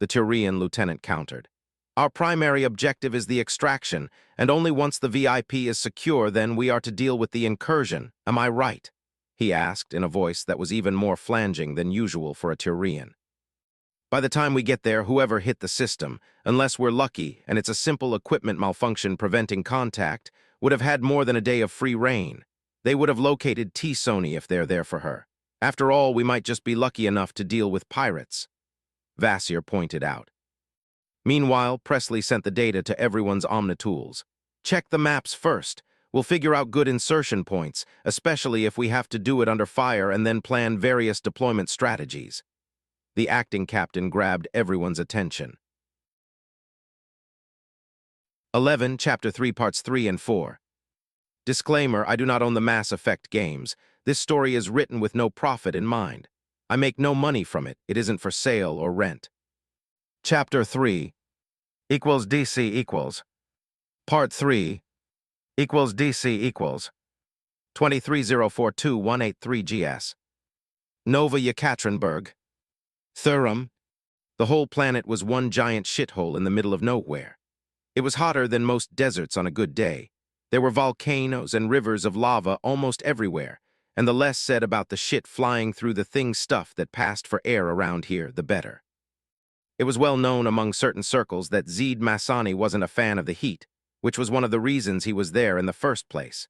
The Turian lieutenant countered. Our primary objective is the extraction, and only once the VIP is secure then we are to deal with the incursion. Am I right? He asked in a voice that was even more flanging than usual for a Turian. By the time we get there, whoever hit the system, unless we're lucky and it's a simple equipment malfunction preventing contact, would have had more than a day of free reign. They would have located T-Sony if they're there for her. After all, we might just be lucky enough to deal with pirates, Vasir pointed out. Meanwhile, Presley sent the data to everyone's Omnitools. Check the maps first. We'll figure out good insertion points, especially if we have to do it under fire and then plan various deployment strategies. The acting captain grabbed everyone's attention. 11, Chapter 3, Parts 3 and 4. Disclaimer, I do not own the Mass Effect games. This story is written with no profit in mind. I make no money from it. It isn't for sale or rent. Chapter 3 equals DC equals. Part 3 equals DC equals. 23042-183 GS. Nova Yekaterinburg. Thurum. The whole planet was one giant shithole in the middle of nowhere. It was hotter than most deserts on a good day. There were volcanoes and rivers of lava almost everywhere, and the less said about the shit flying through the thing stuff that passed for air around here, the better. It was well known among certain circles that Zed Massani wasn't a fan of the heat, which was one of the reasons he was there in the first place.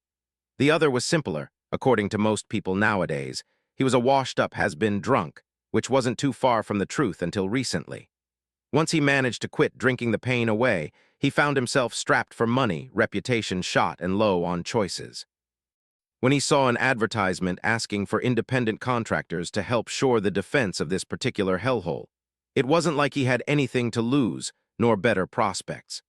The other was simpler, according to most people nowadays. He was a washed-up has-been drunk, which wasn't too far from the truth until recently. Once he managed to quit drinking the pain away, he found himself strapped for money, reputation shot, and low on choices. When he saw an advertisement asking for independent contractors to help shore the defense of this particular hellhole, It wasn't like he had anything to lose, nor better prospects.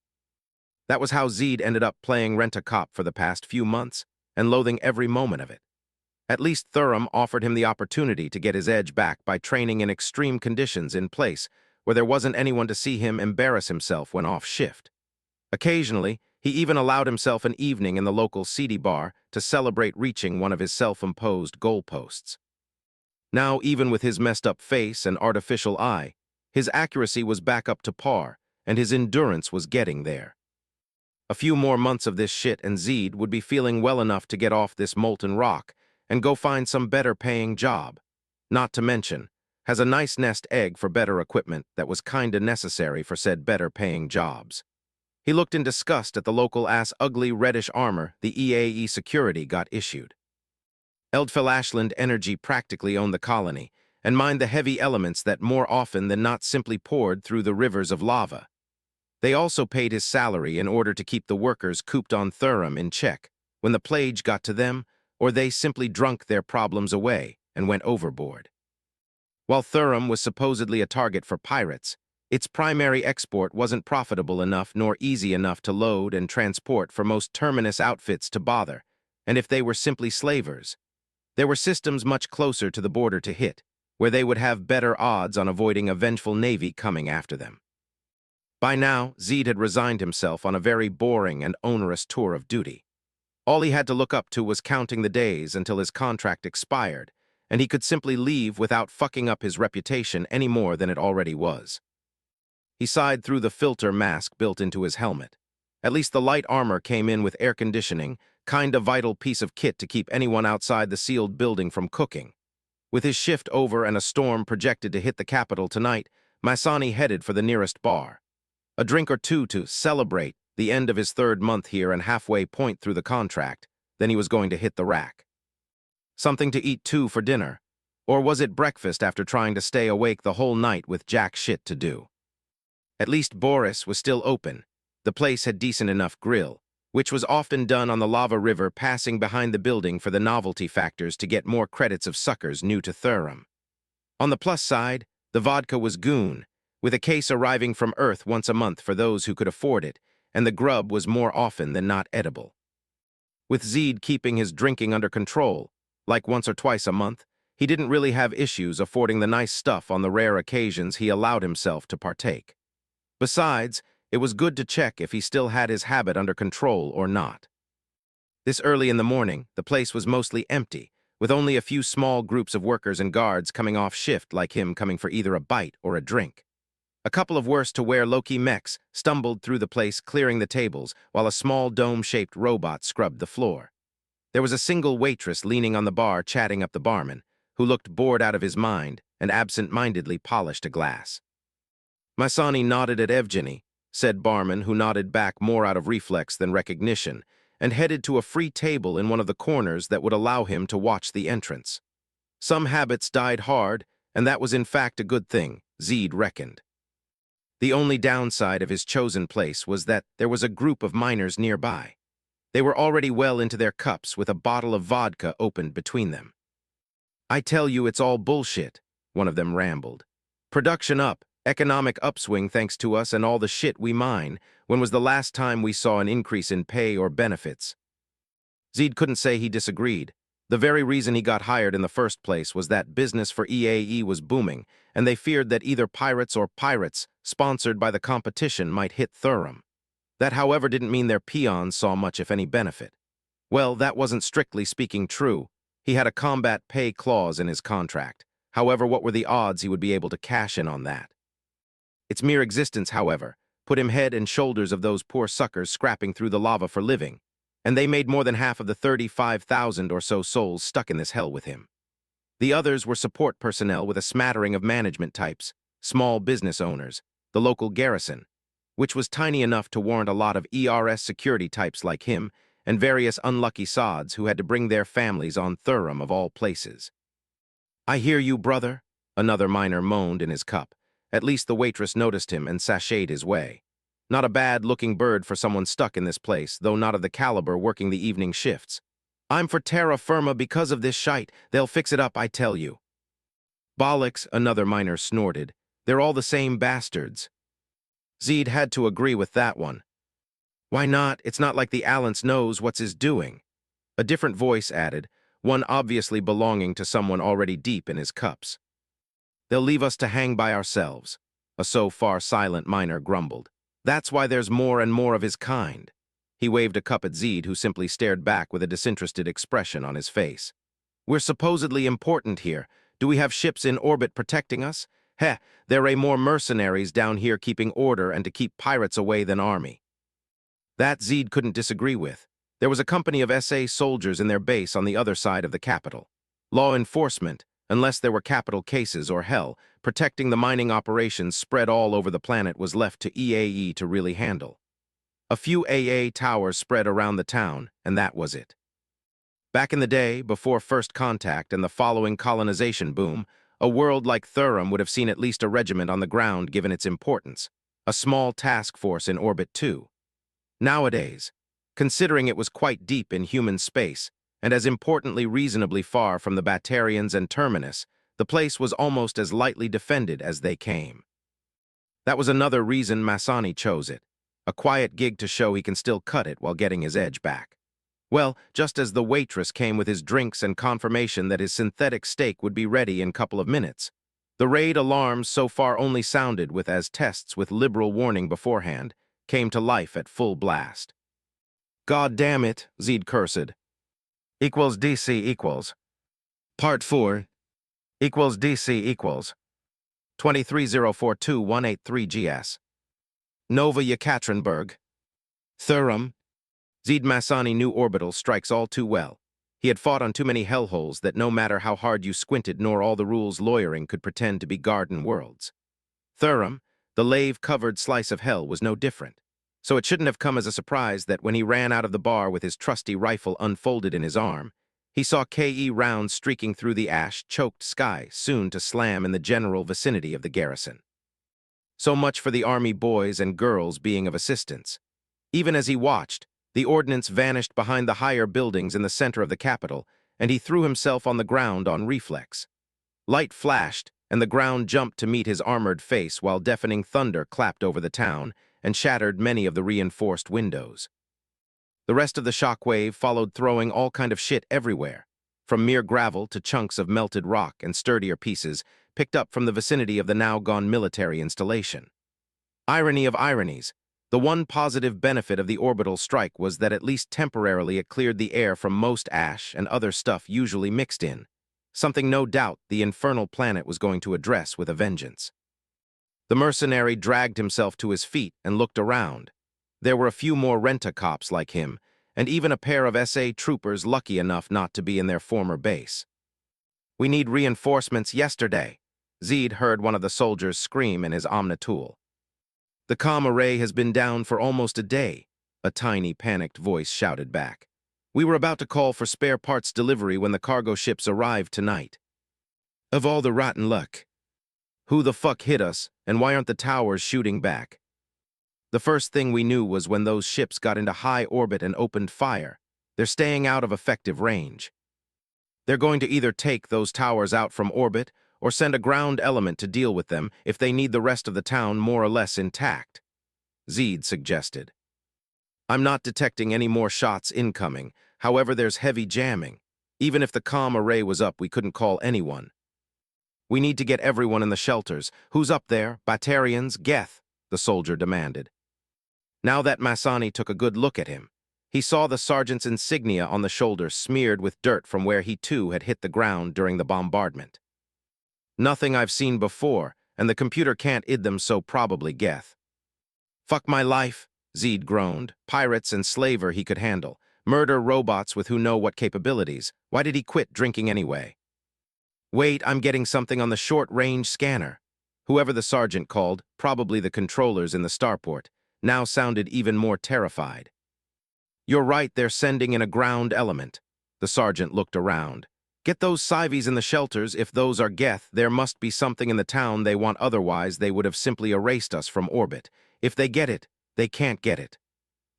That was how Zed ended up playing rent-a-cop for the past few months, and loathing every moment of it. At least Thurum offered him the opportunity to get his edge back by training in extreme conditions in place where there wasn't anyone to see him embarrass himself when off shift. Occasionally, he even allowed himself an evening in the local seedy bar to celebrate reaching one of his self-imposed goalposts. Now, even with his messed-up face and artificial eye, his accuracy was back up to par, and his endurance was getting there. A few more months of this shit and Zed would be feeling well enough to get off this molten rock and go find some better-paying job. Not to mention, has a nice nest egg for better equipment that was kinda necessary for said better-paying jobs. He looked in disgust at the local-ass ugly reddish armor the EAE security got issued. Eldfell-Ashland Energy practically owned the colony and mined the heavy elements that more often than not simply poured through the rivers of lava. They also paid his salary in order to keep the workers cooped on Thurum in check when the plague got to them, or they simply drunk their problems away and went overboard. While Thurum was supposedly a target for pirates, its primary export wasn't profitable enough nor easy enough to load and transport for most terminus outfits to bother, and if they were simply slavers, there were systems much closer to the border to hit, where they would have better odds on avoiding a vengeful navy coming after them. By now, Zed had resigned himself on a very boring and onerous tour of duty. All he had to look up to was counting the days until his contract expired, and he could simply leave without fucking up his reputation any more than it already was. He sighed through the filter mask built into his helmet. At least the light armor came in with air conditioning, kinda vital piece of kit to keep anyone outside the sealed building from cooking. With his shift over and a storm projected to hit the capital tonight, Masani headed for the nearest bar. A drink or two to celebrate the end of his third month here and halfway point through the contract, then he was going to hit the rack. Something to eat too for dinner, or was it breakfast after trying to stay awake the whole night with jack shit to do? At least Boris was still open. The place had decent enough grill, which was often done on the lava river passing behind the building for the novelty factors to get more credits of suckers new to Thurum. On the plus side, the vodka was goon, with a case arriving from Earth once a month for those who could afford it, and the grub was more often than not edible. With Zed keeping his drinking under control, like once or twice a month, he didn't really have issues affording the nice stuff on the rare occasions he allowed himself to partake. Besides, it was good to check if he still had his habit under control or not. This early in the morning, the place was mostly empty, with only a few small groups of workers and guards coming off shift like him coming for either a bite or a drink. A couple of worse-to-wear low-key mechs stumbled through the place clearing the tables while a small dome-shaped robot scrubbed the floor. There was a single waitress leaning on the bar chatting up the barman, who looked bored out of his mind and absent-mindedly polished a glass. Masani nodded at Evgeny, said barman who nodded back more out of reflex than recognition, and headed to a free table in one of the corners that would allow him to watch the entrance. Some habits died hard, and that was in fact a good thing, Zed reckoned. The only downside of his chosen place was that there was a group of miners nearby. They were already well into their cups with a bottle of vodka opened between them. "I tell you it's all bullshit," one of them rambled. "Production up, economic upswing thanks to us and all the shit we mine. When was the last time we saw an increase in pay or benefits?" Zed couldn't say he disagreed. The very reason he got hired in the first place was that business for EAE was booming, and they feared that either pirates or pirates, sponsored by the competition, might hit Thurum. That, however, didn't mean their peons saw much if any benefit. Well, that wasn't strictly speaking true. He had a combat pay clause in his contract. However, what were the odds he would be able to cash in on that? Its mere existence, however, put him head and shoulders of those poor suckers scrapping through the lava for living, and they made more than half of the 35,000 or so souls stuck in this hell with him. The others were support personnel with a smattering of management types, small business owners, the local garrison, which was tiny enough to warrant a lot of ERS security types like him, and various unlucky sods who had to bring their families on Thurum of all places. "I hear you, brother," another miner moaned in his cup. At least the waitress noticed him and sashayed his way. Not a bad-looking bird for someone stuck in this place, though not of the caliber working the evening shifts. "I'm for terra firma because of this shite. They'll fix it up, I tell you." "Bollocks," another miner snorted. They're all the same bastards. Zed had to agree with that one. Why not? It's not like the Allens knows what's his doing. A different voice added, one obviously belonging to someone already deep in his cups. They'll leave us to hang by ourselves, a so far silent miner grumbled. That's why there's more and more of his kind. He waved a cup at Zed, who simply stared back with a disinterested expression on his face. We're supposedly important here. Do we have ships in orbit protecting us? Heh, there are more mercenaries down here keeping order and to keep pirates away than army. That Zed couldn't disagree with. There was a company of SA soldiers in their base on the other side of the capital. Law enforcement, unless there were capital cases or hell, protecting the mining operations spread all over the planet was left to EAE to really handle. A few AA towers spread around the town, and that was it. Back in the day, before First Contact and the following colonization boom, a world like Thurum would have seen at least a regiment on the ground given its importance, a small task force in orbit too. Nowadays, considering it was quite deep in human space, and as importantly reasonably far from the Batarians and Terminus, the place was almost as lightly defended as they came. That was another reason Masani chose it, a quiet gig to show he can still cut it while getting his edge back. Well, just as the waitress came with his drinks and confirmation that his synthetic steak would be ready in a couple of minutes, the raid alarms so far only sounded with as tests with liberal warning beforehand, came to life at full blast. God damn it, Zed cursed. Equals DC equals. Part 4. Equals DC equals. 23042-183 GS. Nova Yekaterinburg. Thurum. Zed Masani knew orbital strikes all too well. He had fought on too many hellholes that no matter how hard you squinted nor all the rules lawyering could pretend to be garden worlds. Thurum, the lave-covered slice of hell, was no different. So it shouldn't have come as a surprise that when he ran out of the bar with his trusty rifle unfolded in his arm, he saw KE rounds streaking through the ash-choked sky, soon to slam in the general vicinity of the garrison. So much for the army boys and girls being of assistance. Even as he watched, the ordnance vanished behind the higher buildings in the center of the capital, and he threw himself on the ground on reflex. Light flashed, and the ground jumped to meet his armored face while deafening thunder clapped over the town and shattered many of the reinforced windows. The rest of the shockwave followed, throwing all kind of shit everywhere, from mere gravel to chunks of melted rock and sturdier pieces picked up from the vicinity of the now-gone military installation. Irony of ironies, the one positive benefit of the orbital strike was that at least temporarily it cleared the air from most ash and other stuff usually mixed in, something no doubt the infernal planet was going to address with a vengeance. The mercenary dragged himself to his feet and looked around. There were a few more rent-a-cops like him, and even a pair of SA troopers lucky enough not to be in their former base. We need reinforcements yesterday, Zed heard one of the soldiers scream in his Omnitool. The comm array has been down for almost a day, a tiny, panicked voice shouted back. We were about to call for spare parts delivery when the cargo ships arrived tonight. Of all the rotten luck. Who the fuck hit us, and why aren't the towers shooting back? The first thing we knew was when those ships got into high orbit and opened fire. They're staying out of effective range. They're going to either take those towers out from orbit or send a ground element to deal with them if they need the rest of the town more or less intact, Zed suggested. I'm not detecting any more shots incoming, however there's heavy jamming. Even if the comm array was up, we couldn't call anyone. We need to get everyone in the shelters. Who's up there? Batarians? Geth? The soldier demanded. Now that Masani took a good look at him, he saw the sergeant's insignia on the shoulder smeared with dirt from where he too had hit the ground during the bombardment. Nothing I've seen before, and the computer can't id them, so probably Geth. Fuck my life, Zed groaned. Pirates and slaver he could handle. Murder robots with who know what capabilities. Why did he quit drinking anyway? Wait, I'm getting something on the short-range scanner. Whoever the sergeant called, probably the controllers in the starport, now sounded even more terrified. You're right, they're sending in a ground element. The sergeant looked around. Get those civies in the shelters. If those are Geth, there must be something in the town they want, otherwise they would have simply erased us from orbit. If they get it, they can't get it.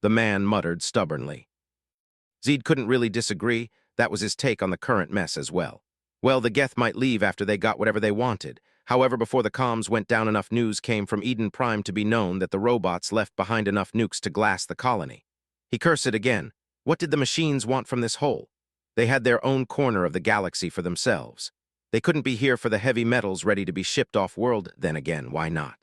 The man muttered stubbornly. Zed couldn't really disagree. That was his take on the current mess as well. Well, the Geth might leave after they got whatever they wanted, However, before the comms went down, enough news came from Eden Prime to be known that the robots left behind enough nukes to glass the colony. He cursed it again. What did the machines want from this hole? They had their own corner of the galaxy for themselves. They couldn't be here for the heavy metals ready to be shipped off-world. Then again, why not?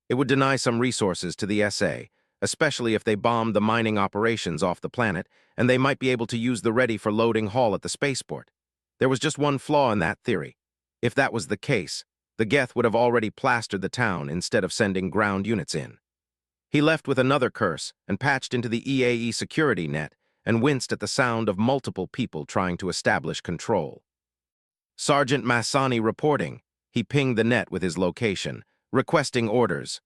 It would deny some resources to the SA, especially if they bombed the mining operations off the planet, and they might be able to use the ready for loading haul at the spaceport. There was just one flaw in that theory. If that was the case, the Geth would have already plastered the town instead of sending ground units in. He left with another curse and patched into the EAE security net and winced at the sound of multiple people trying to establish control. Sergeant Masani reporting. He pinged the net with his location, requesting orders.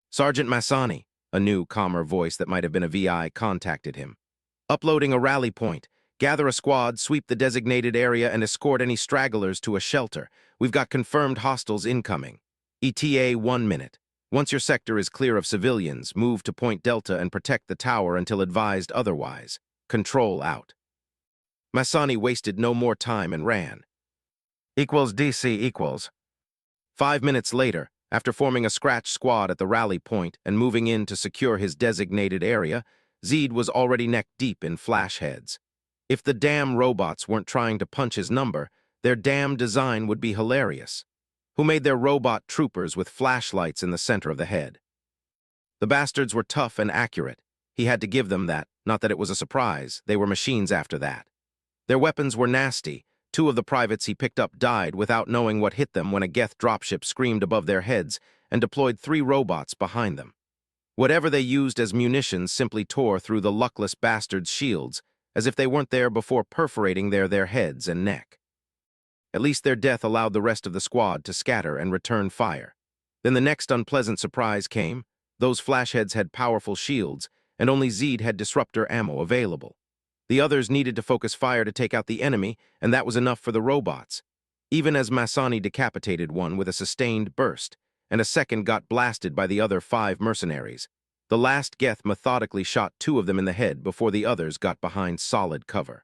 Sergeant Masani, a new, calmer voice that might have been a VI, contacted him. Uploading a rally point. Gather a squad, sweep the designated area, and escort any stragglers to a shelter. We've got confirmed hostiles incoming. ETA 1 minute. Once your sector is clear of civilians, move to Point Delta and protect the tower until advised otherwise. Control out. Masani wasted no more time and ran. DC equals. 5 minutes later, after forming a scratch squad at the rally point and moving in to secure his designated area, Zed was already neck-deep in flash heads. If the damn robots weren't trying to punch his number, their damn design would be hilarious. Who made their robot troopers with flashlights in the center of the head? The bastards were tough and accurate. He had to give them that, not that it was a surprise. They were machines after that. Their weapons were nasty. 2 of the privates he picked up died without knowing what hit them when a Geth dropship screamed above their heads and deployed 3 robots behind them. Whatever they used as munitions simply tore through the luckless bastards' shields, as if they weren't there before perforating their heads and neck. At least their death allowed the rest of the squad to scatter and return fire. Then the next unpleasant surprise came. Those flashheads had powerful shields, and only Zed had disruptor ammo available. The others needed to focus fire to take out the enemy, and that was enough for the robots. Even as Masani decapitated one with a sustained burst, and a second got blasted by the other 5 mercenaries, the last Geth methodically shot 2 of them in the head before the others got behind solid cover.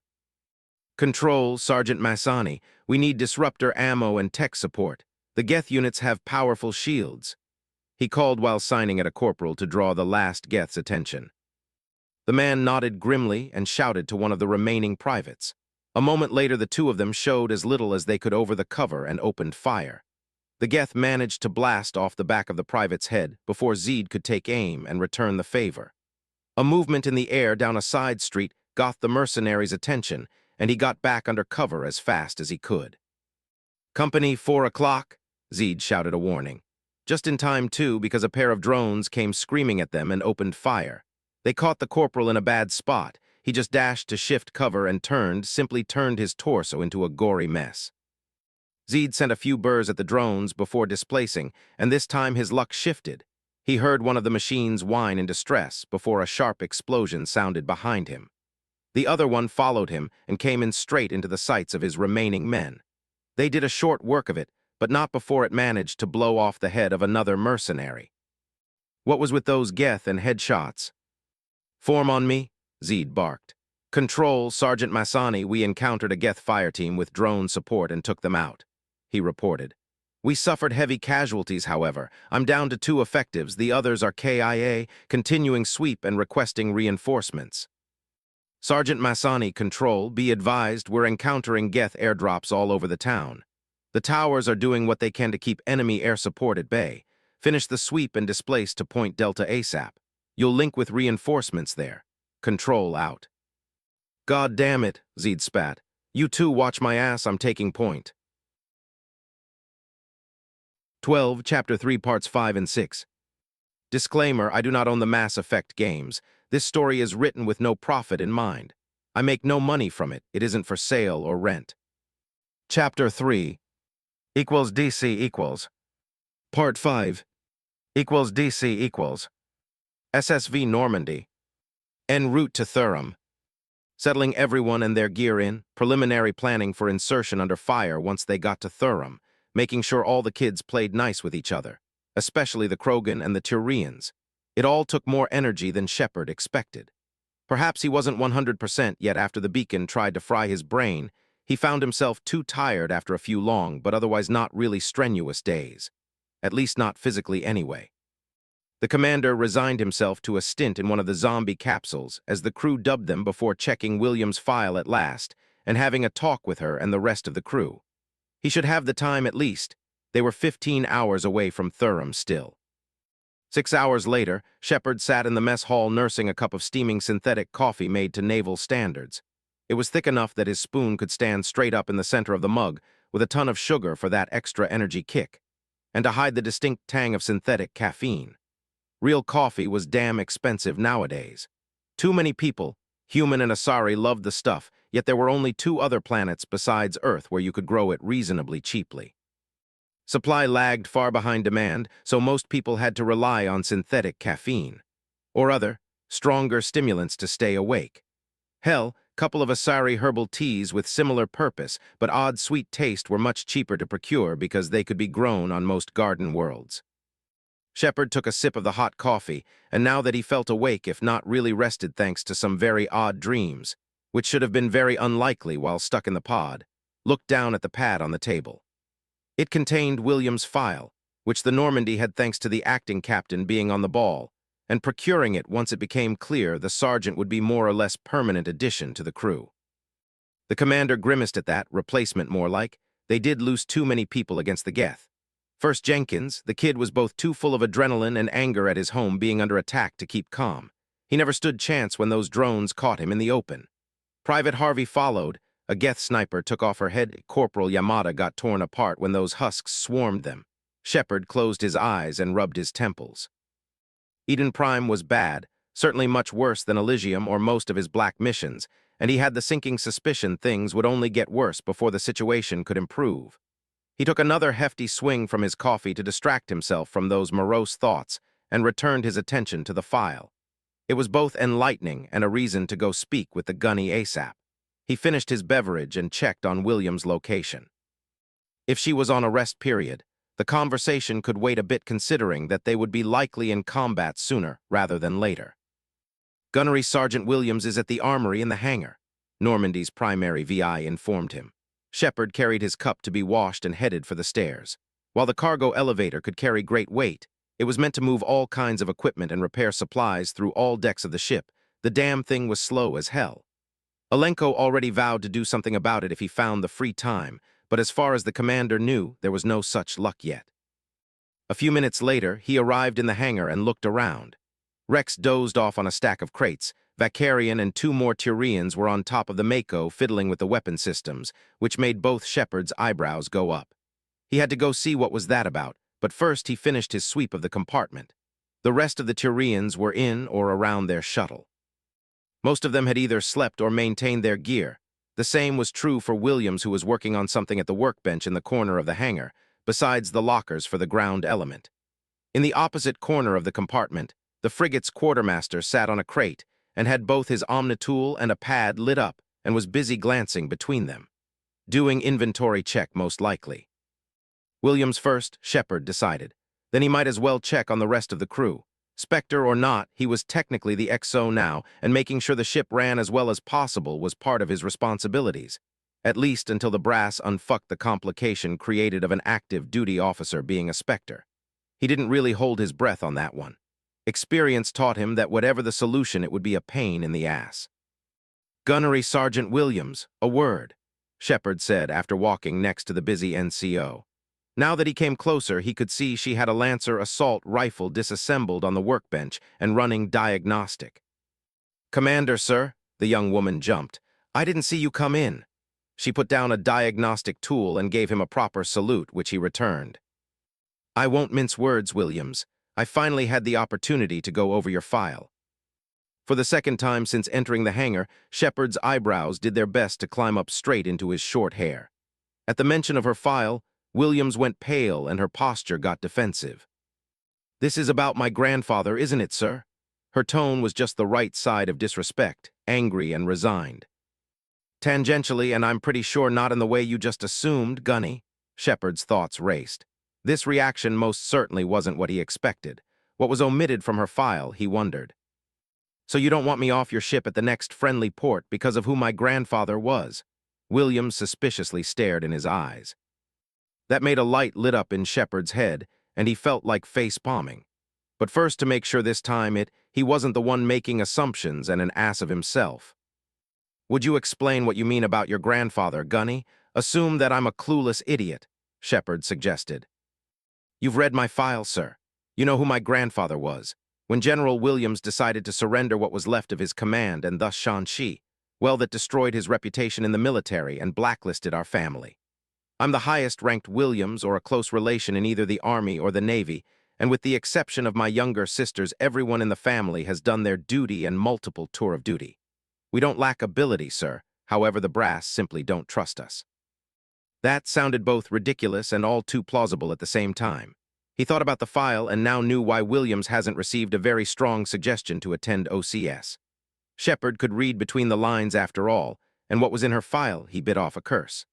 Control, Sergeant Masani. We need disruptor ammo and tech support. The Geth units have powerful shields. He called while signing at a corporal to draw the last Geth's attention. The man nodded grimly and shouted to one of the remaining privates. A moment later, the 2 of them showed as little as they could over the cover and opened fire. The Geth managed to blast off the back of the private's head before Zed could take aim and return the favor. A movement in the air down a side street got the mercenary's attention, and he got back under cover as fast as he could. Company 4 o'clock, Zed shouted a warning. Just in time, too, because a pair of drones came screaming at them and opened fire. They caught the corporal in a bad spot. He just dashed to shift cover and simply turned his torso into a gory mess. Zed sent a few burrs at the drones before displacing, and this time his luck shifted. He heard one of the machines whine in distress before a sharp explosion sounded behind him. The other one followed him and came in straight into the sights of his remaining men. They did a short work of it, but not before it managed to blow off the head of another mercenary. What was with those Geth and headshots? Form on me, Zed barked. Control, Sergeant Masani. We encountered a Geth fireteam with drone support and took them out, he reported. We suffered heavy casualties, however. I'm down to 2 effectives. The others are KIA, continuing sweep and requesting reinforcements. Sergeant Masani, Control, be advised we're encountering Geth airdrops all over the town. The towers are doing what they can to keep enemy air support at bay. Finish the sweep and displace to Point Delta ASAP. You'll link with reinforcements there. Control out. God damn it, Zed spat. You 2 watch my ass, I'm taking point. 12, Chapter 3, Parts 5 and 6. Disclaimer, I do not own the Mass Effect games. This story is written with no profit in mind. I make no money from it. It isn't for sale or rent. Chapter 3 equals DC equals. Part 5 equals DC equals. SSV Normandy. En route to Thurum. Settling everyone and their gear in, preliminary planning for insertion under fire once they got to Thurum, making sure all the kids played nice with each other, especially the Krogan and the Turians. It all took more energy than Shepard expected. Perhaps he wasn't 100% yet after the beacon tried to fry his brain. He found himself too tired after a few long but otherwise not really strenuous days. At least not physically anyway. The commander resigned himself to a stint in one of the zombie capsules, as the crew dubbed them, before checking Williams' file at last and having a talk with her and the rest of the crew. He should have the time at least. They were 15 hours away from Thurum still. 6 hours later, Shepard sat in the mess hall nursing a cup of steaming synthetic coffee made to naval standards. It was thick enough that his spoon could stand straight up in the center of the mug, with a ton of sugar for that extra energy kick, and to hide the distinct tang of synthetic caffeine. Real coffee was damn expensive nowadays. Too many people, human and Asari, loved the stuff, yet there were only 2 other planets besides Earth where you could grow it reasonably cheaply. Supply lagged far behind demand, so most people had to rely on synthetic caffeine, or other, stronger stimulants to stay awake. Hell, couple of Asari herbal teas with similar purpose but odd sweet taste were much cheaper to procure because they could be grown on most garden worlds. Shepard took a sip of the hot coffee, and now that he felt awake if not really rested thanks to some very odd dreams, which should have been very unlikely while stuck in the pod, looked down at the pad on the table. It contained Williams' file, which the Normandy had thanks to the acting captain being on the ball, and procuring it once it became clear the sergeant would be more or less permanent addition to the crew. The commander grimaced at that, replacement more like. They did lose too many people against the Geth. First Jenkins, the kid was both too full of adrenaline and anger at his home being under attack to keep calm. He never stood chance when those drones caught him in the open. Private Harvey followed. A Geth sniper took off her head. Corporal Yamada got torn apart when those husks swarmed them. Shepard closed his eyes and rubbed his temples. Eden Prime was bad, certainly much worse than Elysium or most of his black missions, and he had the sinking suspicion things would only get worse before the situation could improve. He took another hefty swing from his coffee to distract himself from those morose thoughts and returned his attention to the file. It was both enlightening and a reason to go speak with the gunny ASAP. He finished his beverage and checked on Williams' location. If she was on a rest period, the conversation could wait a bit considering that they would be likely in combat sooner rather than later. Gunnery Sergeant Williams is at the armory in the hangar, Normandy's primary VI informed him. Shepard carried his cup to be washed and headed for the stairs. While the cargo elevator could carry great weight, it was meant to move all kinds of equipment and repair supplies through all decks of the ship. The damn thing was slow as hell. Alenko already vowed to do something about it if he found the free time, but as far as the commander knew, there was no such luck yet. A few minutes later, he arrived in the hangar and looked around. Rex dozed off on a stack of crates. Vakarian and 2 more Turians were on top of the Mako fiddling with the weapon systems, which made both Shepard's eyebrows go up. He had to go see what was that about, but first he finished his sweep of the compartment. The rest of the Turians were in or around their shuttle. Most of them had either slept or maintained their gear. The same was true for Williams, who was working on something at the workbench in the corner of the hangar, besides the lockers for the ground element. In the opposite corner of the compartment, the frigate's quartermaster sat on a crate and had both his omnitool and a pad lit up and was busy glancing between them. Doing inventory check, most likely. Williams first, Shepard decided. Then he might as well check on the rest of the crew. Spectre or not, he was technically the XO now, and making sure the ship ran as well as possible was part of his responsibilities, at least until the brass unfucked the complication created of an active duty officer being a Spectre. He didn't really hold his breath on that one. Experience taught him that whatever the solution, it would be a pain in the ass. Gunnery Sergeant Williams, a word, Shepard said after walking next to the busy NCO. Now that he came closer, he could see she had a Lancer assault rifle disassembled on the workbench and running diagnostic. Commander, sir, the young woman jumped. I didn't see you come in. She put down a diagnostic tool and gave him a proper salute, which he returned. I won't mince words, Williams. I finally had the opportunity to go over your file. For the second time since entering the hangar, Shepard's eyebrows did their best to climb up straight into his short hair. At the mention of her file, Williams went pale and her posture got defensive. This is about my grandfather, isn't it, sir? Her tone was just the right side of disrespect, angry and resigned. Tangentially, and I'm pretty sure not in the way you just assumed, Gunny. Shepard's thoughts raced. This reaction most certainly wasn't what he expected. What was omitted from her file, he wondered. So you don't want me off your ship at the next friendly port because of who my grandfather was? Williams suspiciously stared in his eyes. That made a light lit up in Shepard's head, and he felt like face-palming. But first, to make sure this time he wasn't the one making assumptions and an ass of himself. "Would you explain what you mean about your grandfather, Gunny? Assume that I'm a clueless idiot," Shepard suggested. "You've read my file, sir. You know who my grandfather was. When General Williams decided to surrender what was left of his command and thus Shanxi, well, that destroyed his reputation in the military and blacklisted our family. I'm the highest-ranked Williams or a close relation in either the Army or the Navy, and with the exception of my younger sisters, everyone in the family has done their duty and multiple tour of duty. We don't lack ability, sir. However, the brass simply don't trust us." That sounded both ridiculous and all too plausible at the same time. He thought about the file and now knew why Williams hasn't received a very strong suggestion to attend OCS. Shepard could read between the lines after all, and what was in her file, he bit off a curse.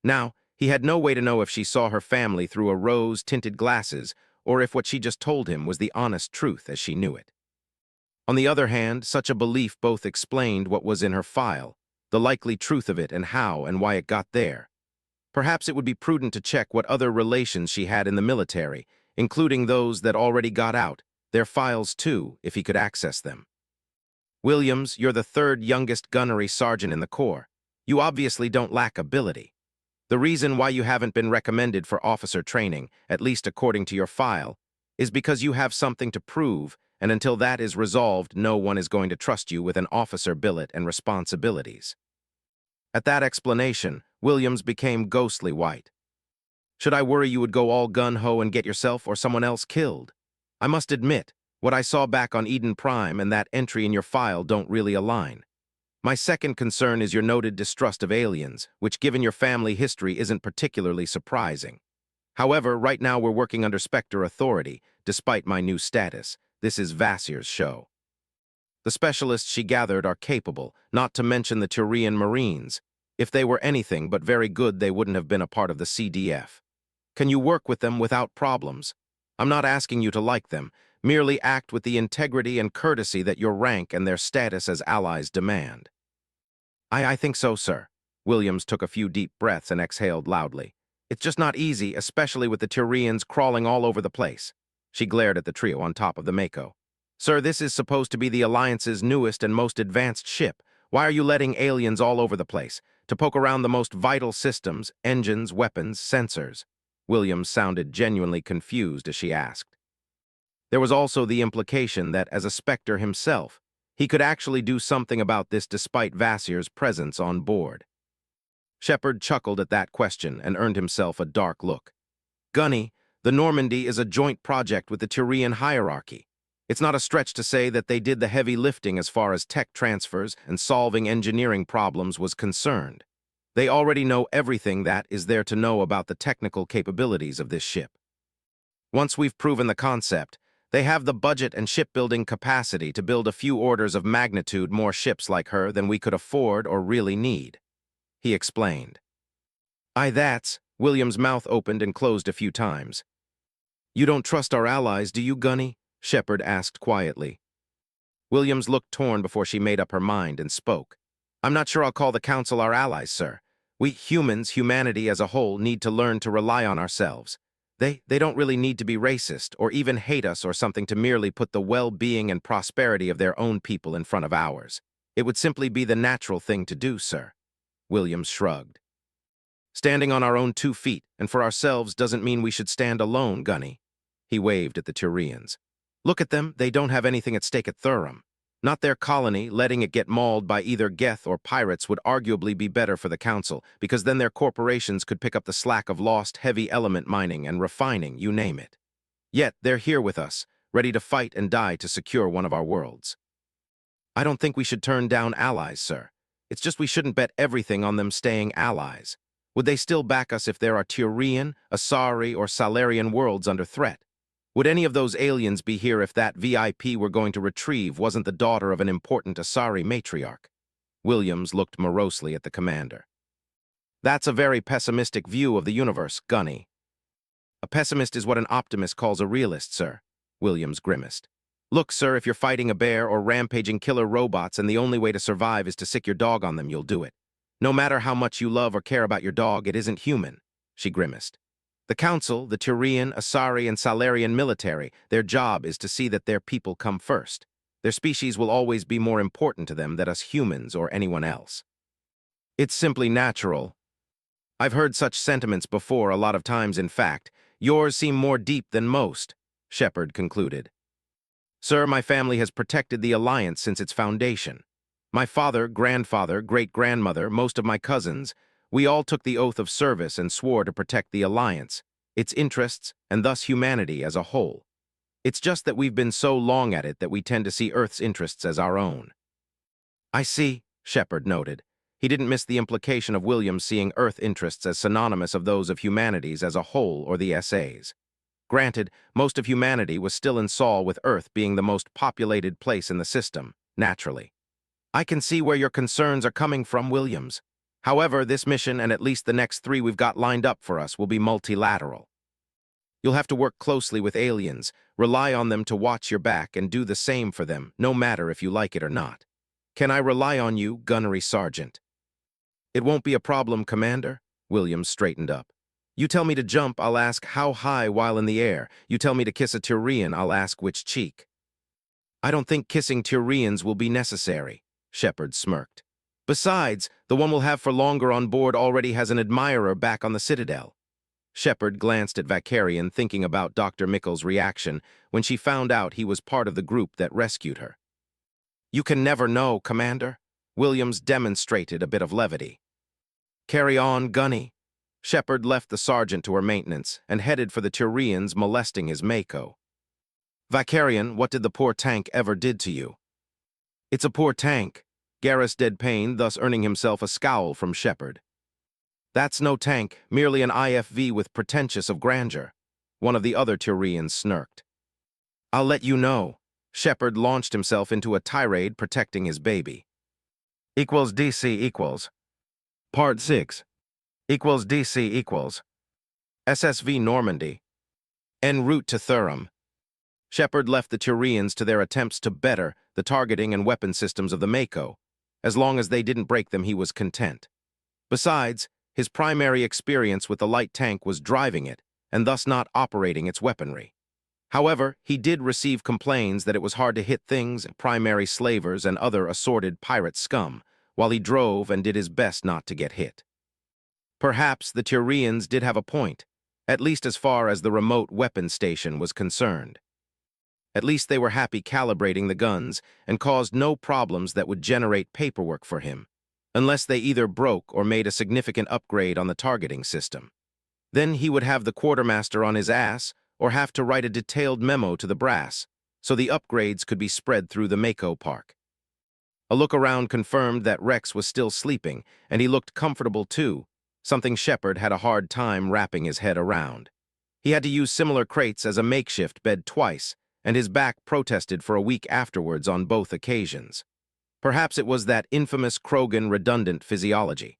Now, he had no way to know if she saw her family through a rose-tinted glasses or if what she just told him was the honest truth as she knew it. On the other hand, such a belief both explained what was in her file, the likely truth of it and how and why it got there. Perhaps it would be prudent to check what other relations she had in the military, including those that already got out, their files too, if he could access them. "Williams, you're the third youngest gunnery sergeant in the Corps. You obviously don't lack ability. The reason why you haven't been recommended for officer training, at least according to your file, is because you have something to prove, and until that is resolved, no one is going to trust you with an officer billet and responsibilities." At that explanation, Williams became ghostly white. "Should I worry you would go all gun-ho and get yourself or someone else killed? I must admit, what I saw back on Eden Prime and that entry in your file don't really align. My second concern is your noted distrust of aliens, which given your family history isn't particularly surprising. However, right now we're working under Spectre authority, despite my new status. This is Vasir's show. The specialists she gathered are capable, not to mention the Turian Marines. If they were anything but very good, they wouldn't have been a part of the CDF. Can you work with them without problems? I'm not asking you to like them, merely act with the integrity and courtesy that your rank and their status as allies demand." I think so, sir." Williams took a few deep breaths and exhaled loudly. "It's just not easy, especially with the Turians crawling all over the place." She glared at the trio on top of the Mako. "Sir, this is supposed to be the Alliance's newest and most advanced ship. Why are you letting aliens all over the place? To poke around the most vital systems, engines, weapons, sensors?" Williams sounded genuinely confused as she asked. There was also the implication that, as a Spectre himself, he could actually do something about this despite Vasir's presence on board. Shepard chuckled at that question and earned himself a dark look. "Gunny, the Normandy is a joint project with the Turian hierarchy. It's not a stretch to say that they did the heavy lifting as far as tech transfers and solving engineering problems was concerned. They already know everything that is there to know about the technical capabilities of this ship. Once we've proven the concept, they have the budget and shipbuilding capacity to build a few orders of magnitude more ships like her than we could afford or really need," he explained. That's, William's mouth opened and closed a few times. "You don't trust our allies, do you, Gunny?" Shepard asked quietly. Williams looked torn before she made up her mind and spoke. "I'm not sure I'll call the Council our allies, sir. We humans, humanity as a whole, need to learn to rely on ourselves. They don't really need to be racist or even hate us or something to merely put the well-being and prosperity of their own people in front of ours. It would simply be the natural thing to do, sir." Williams shrugged. "Standing on our own 2 feet and for ourselves doesn't mean we should stand alone, Gunny." He waved at the Turians. "Look at them, they don't have anything at stake at Thurum. Not their colony, letting it get mauled by either Geth or pirates would arguably be better for the Council, because then their corporations could pick up the slack of lost heavy element mining and refining, you name it. Yet they're here with us, ready to fight and die to secure one of our worlds. I don't think we should turn down allies, sir. It's just we shouldn't bet everything on them staying allies. Would they still back us if there are Turian, Asari, or Salarian worlds under threat? Would any of those aliens be here if that VIP we're going to retrieve wasn't the daughter of an important Asari matriarch?" Williams looked morosely at the commander. "That's a very pessimistic view of the universe, Gunny." "A pessimist is what an optimist calls a realist, sir," Williams grimaced. "Look, sir, if you're fighting a bear or rampaging killer robots and the only way to survive is to sick your dog on them, you'll do it. No matter how much you love or care about your dog, it isn't human, she grimaced. The Council, the Turian, Asari, and Salarian military, their job is to see that their people come first. Their species will always be more important to them than us humans or anyone else. It's simply natural. I've heard such sentiments before a lot of times, in fact. Yours seem more deep than most, Shepard concluded. Sir, my family has protected the Alliance since its foundation. My father, grandfather, great-grandmother, most of my cousins, we all took the oath of service and swore to protect the Alliance, its interests, and thus humanity as a whole. It's just that we've been so long at it that we tend to see Earth's interests as our own. I see, Shepard noted. He didn't miss the implication of Williams seeing Earth interests as synonymous of those of humanities as a whole or the SAs. Granted, most of humanity was still in Sol, with Earth being the most populated place in the system, naturally. I can see where your concerns are coming from, Williams. However, this mission and at least the next 3 we've got lined up for us will be multilateral. You'll have to work closely with aliens, rely on them to watch your back, and do the same for them, no matter if you like it or not. Can I rely on you, Gunnery Sergeant? It won't be a problem, Commander. Williams straightened up. You tell me to jump, I'll ask how high while in the air. You tell me to kiss a Turian, I'll ask which cheek. I don't think kissing Turians will be necessary, Shepard smirked. Besides, the one we'll have for longer on board already has an admirer back on the Citadel. Shepard glanced at Vakarian, thinking about Dr. Mikkel's reaction when she found out he was part of the group that rescued her. You can never know, Commander. Williams demonstrated a bit of levity. Carry on, Gunny. Shepard left the sergeant to her maintenance and headed for the Turians molesting his Mako. Vakarian, what did the poor tank ever did to you? It's a poor tank. Garrus deadpanned, thus earning himself a scowl from Shepard. That's no tank, merely an IFV with pretentious of grandeur. One of the other Turians snarked. I'll let you know. Shepard launched himself into a tirade protecting his baby. Equals DC equals. Part 6. Equals DC equals. SSV Normandy. En route to Thurum. Shepard left the Turians to their attempts to better the targeting and weapon systems of the Mako. As long as they didn't break them, he was content. Besides, his primary experience with the light tank was driving it, and thus not operating its weaponry. However, he did receive complaints that it was hard to hit things, primary slavers, and other assorted pirate scum, while he drove and did his best not to get hit. Perhaps the Turians did have a point, at least as far as the remote weapon station was concerned. At least they were happy calibrating the guns and caused no problems that would generate paperwork for him, unless they either broke or made a significant upgrade on the targeting system. Then he would have the quartermaster on his ass or have to write a detailed memo to the brass, so the upgrades could be spread through the Mako Park. A look around confirmed that Rex was still sleeping, and he looked comfortable too, something Shepard had a hard time wrapping his head around. He had to use similar crates as a makeshift bed twice, and his back protested for a week afterwards on both occasions. Perhaps it was that infamous Krogan redundant physiology.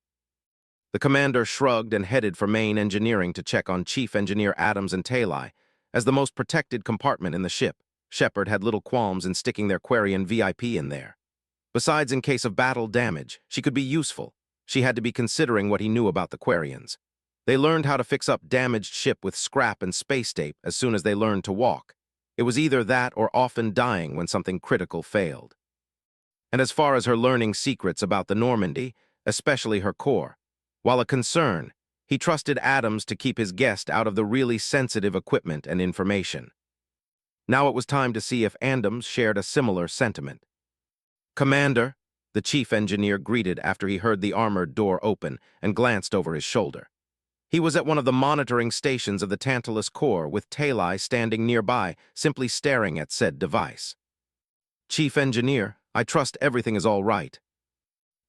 The commander shrugged and headed for main engineering to check on Chief Engineer Adams and Talai. As the most protected compartment in the ship, Shepard had little qualms in sticking their Quarian VIP in there. Besides, in case of battle damage, she could be useful. She had to be considering what he knew about the Quarians. They learned how to fix up damaged ship with scrap and space tape as soon as they learned to walk. It was either that or often dying when something critical failed. And as far as her learning secrets about the Normandy, especially her core, while a concern, he trusted Adams to keep his guest out of the really sensitive equipment and information. Now it was time to see if Adams shared a similar sentiment. Commander, the chief engineer greeted after he heard the armored door open and glanced over his shoulder. He was at one of the monitoring stations of the Tantalus core, with Talai standing nearby, simply staring at said device. Chief engineer, I trust everything is all right.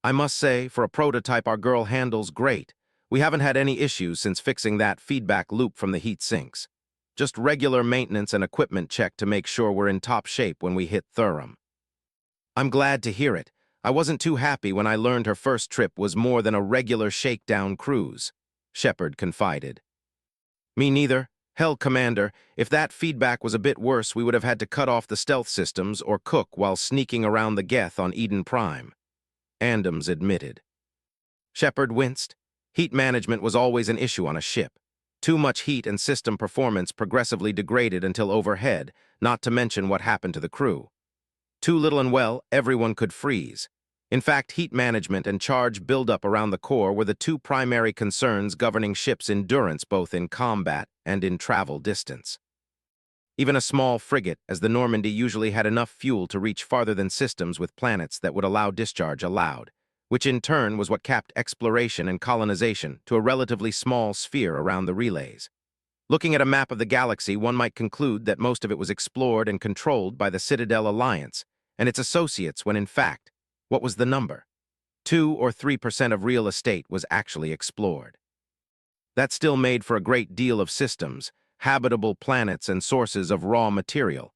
I must say, for a prototype, our girl handles great. We haven't had any issues since fixing that feedback loop from the heat sinks. Just regular maintenance and equipment check to make sure we're in top shape when we hit Thurum. I'm glad to hear it. I wasn't too happy when I learned her first trip was more than a regular shakedown cruise, Shepard confided. Me neither. Hell, Commander, if that feedback was a bit worse, we would have had to cut off the stealth systems or cook while sneaking around the Geth on Eden Prime, Adams admitted. Shepard winced. Heat management was always an issue on a ship. Too much heat and system performance progressively degraded until overhead, not to mention what happened to the crew. Too little and well, everyone could freeze. In fact, heat management and charge buildup around the core were the two primary concerns governing ships' endurance both in combat and in travel distance. Even a small frigate, as the Normandy, usually had enough fuel to reach farther than systems with planets that would allow discharge allowed, which in turn was what capped exploration and colonization to a relatively small sphere around the relays. Looking at a map of the galaxy, one might conclude that most of it was explored and controlled by the Citadel Alliance and its associates when in fact, what was the number? 2 or 3% of real estate was actually explored. That still made for a great deal of systems, habitable planets and sources of raw material.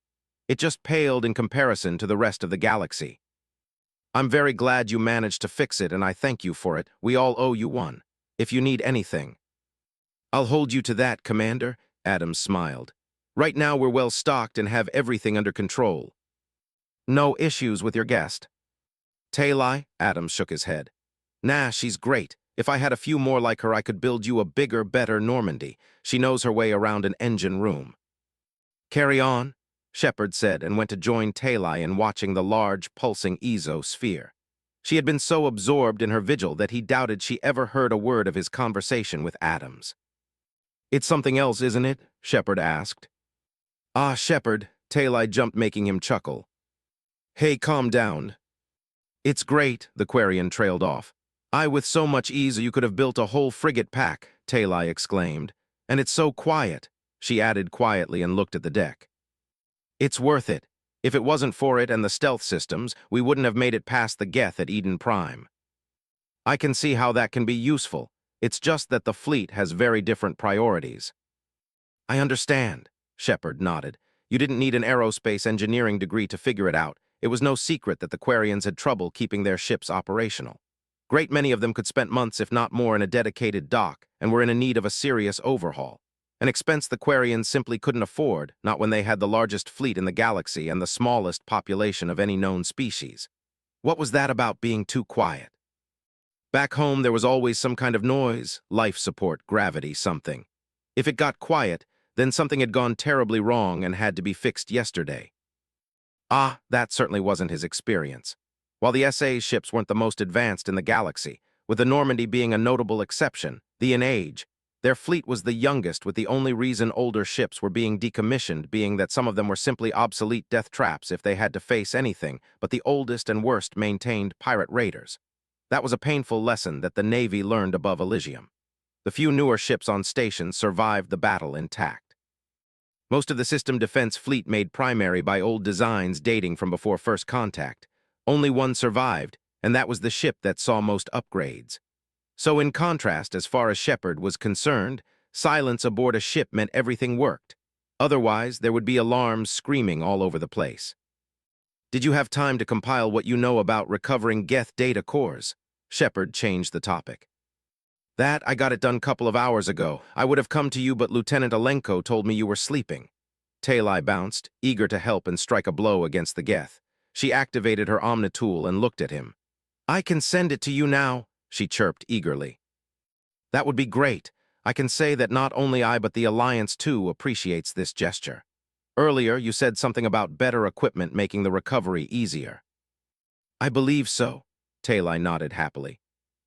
It just paled in comparison to the rest of the galaxy. I'm very glad you managed to fix it, and I thank you for it. We all owe you one. If you need anything. I'll hold you to that, Commander, Adams smiled. Right now we're well stocked and have everything under control. No issues with your guest? Talai, Adams shook his head. Nah, she's great. If I had a few more like her, I could build you a bigger, better Normandy. She knows her way around an engine room. Carry on, Shepard said, and went to join Talai in watching the large, pulsing Ezo sphere. She had been so absorbed in her vigil that he doubted she ever heard a word of his conversation with Adams. It's something else, isn't it? Shepard asked. Ah, Shepard, Talai jumped, making him chuckle. Hey, calm down. It's great, the Quarian trailed off. With so much ease you could have built a whole frigate pack, Talai exclaimed. And it's so quiet, she added quietly and looked at the deck. It's worth it. If it wasn't for it and the stealth systems, we wouldn't have made it past the Geth at Eden Prime. I can see how that can be useful. It's just that the fleet has very different priorities. I understand, Shepard nodded. You didn't need an aerospace engineering degree to figure it out. It was no secret that the Quarians had trouble keeping their ships operational. Great many of them could spend months, if not more, in a dedicated dock, and were in need of a serious overhaul. An expense the Quarians simply couldn't afford, not when they had the largest fleet in the galaxy and the smallest population of any known species. What was that about being too quiet? Back home, there was always some kind of noise, life support, gravity, something. If it got quiet, then something had gone terribly wrong and had to be fixed yesterday. Ah, that certainly wasn't his experience. While the SA's ships weren't the most advanced in the galaxy, with the Normandy being a notable exception, in age, their fleet was the youngest, with the only reason older ships were being decommissioned being that some of them were simply obsolete death traps if they had to face anything but the oldest and worst maintained pirate raiders. That was a painful lesson that the Navy learned above Elysium. The few newer ships on station survived the battle intact. Most of the system defense fleet made primary by old designs dating from before first contact. Only one survived, and that was the ship that saw most upgrades. So in contrast, as far as Shepard was concerned, silence aboard a ship meant everything worked. Otherwise, there would be alarms screaming all over the place. Did you have time to compile what you know about recovering Geth data cores? Shepard changed the topic. That, I got it done a couple of hours ago. I would have come to you, but Lieutenant Alenko told me you were sleeping. Talai bounced, eager to help and strike a blow against the Geth. She activated her Omnitool and looked at him. I can send it to you now, she chirped eagerly. That would be great. I can say that not only I but the Alliance too appreciates this gesture. Earlier, you said something about better equipment making the recovery easier. I believe so, Talai nodded happily.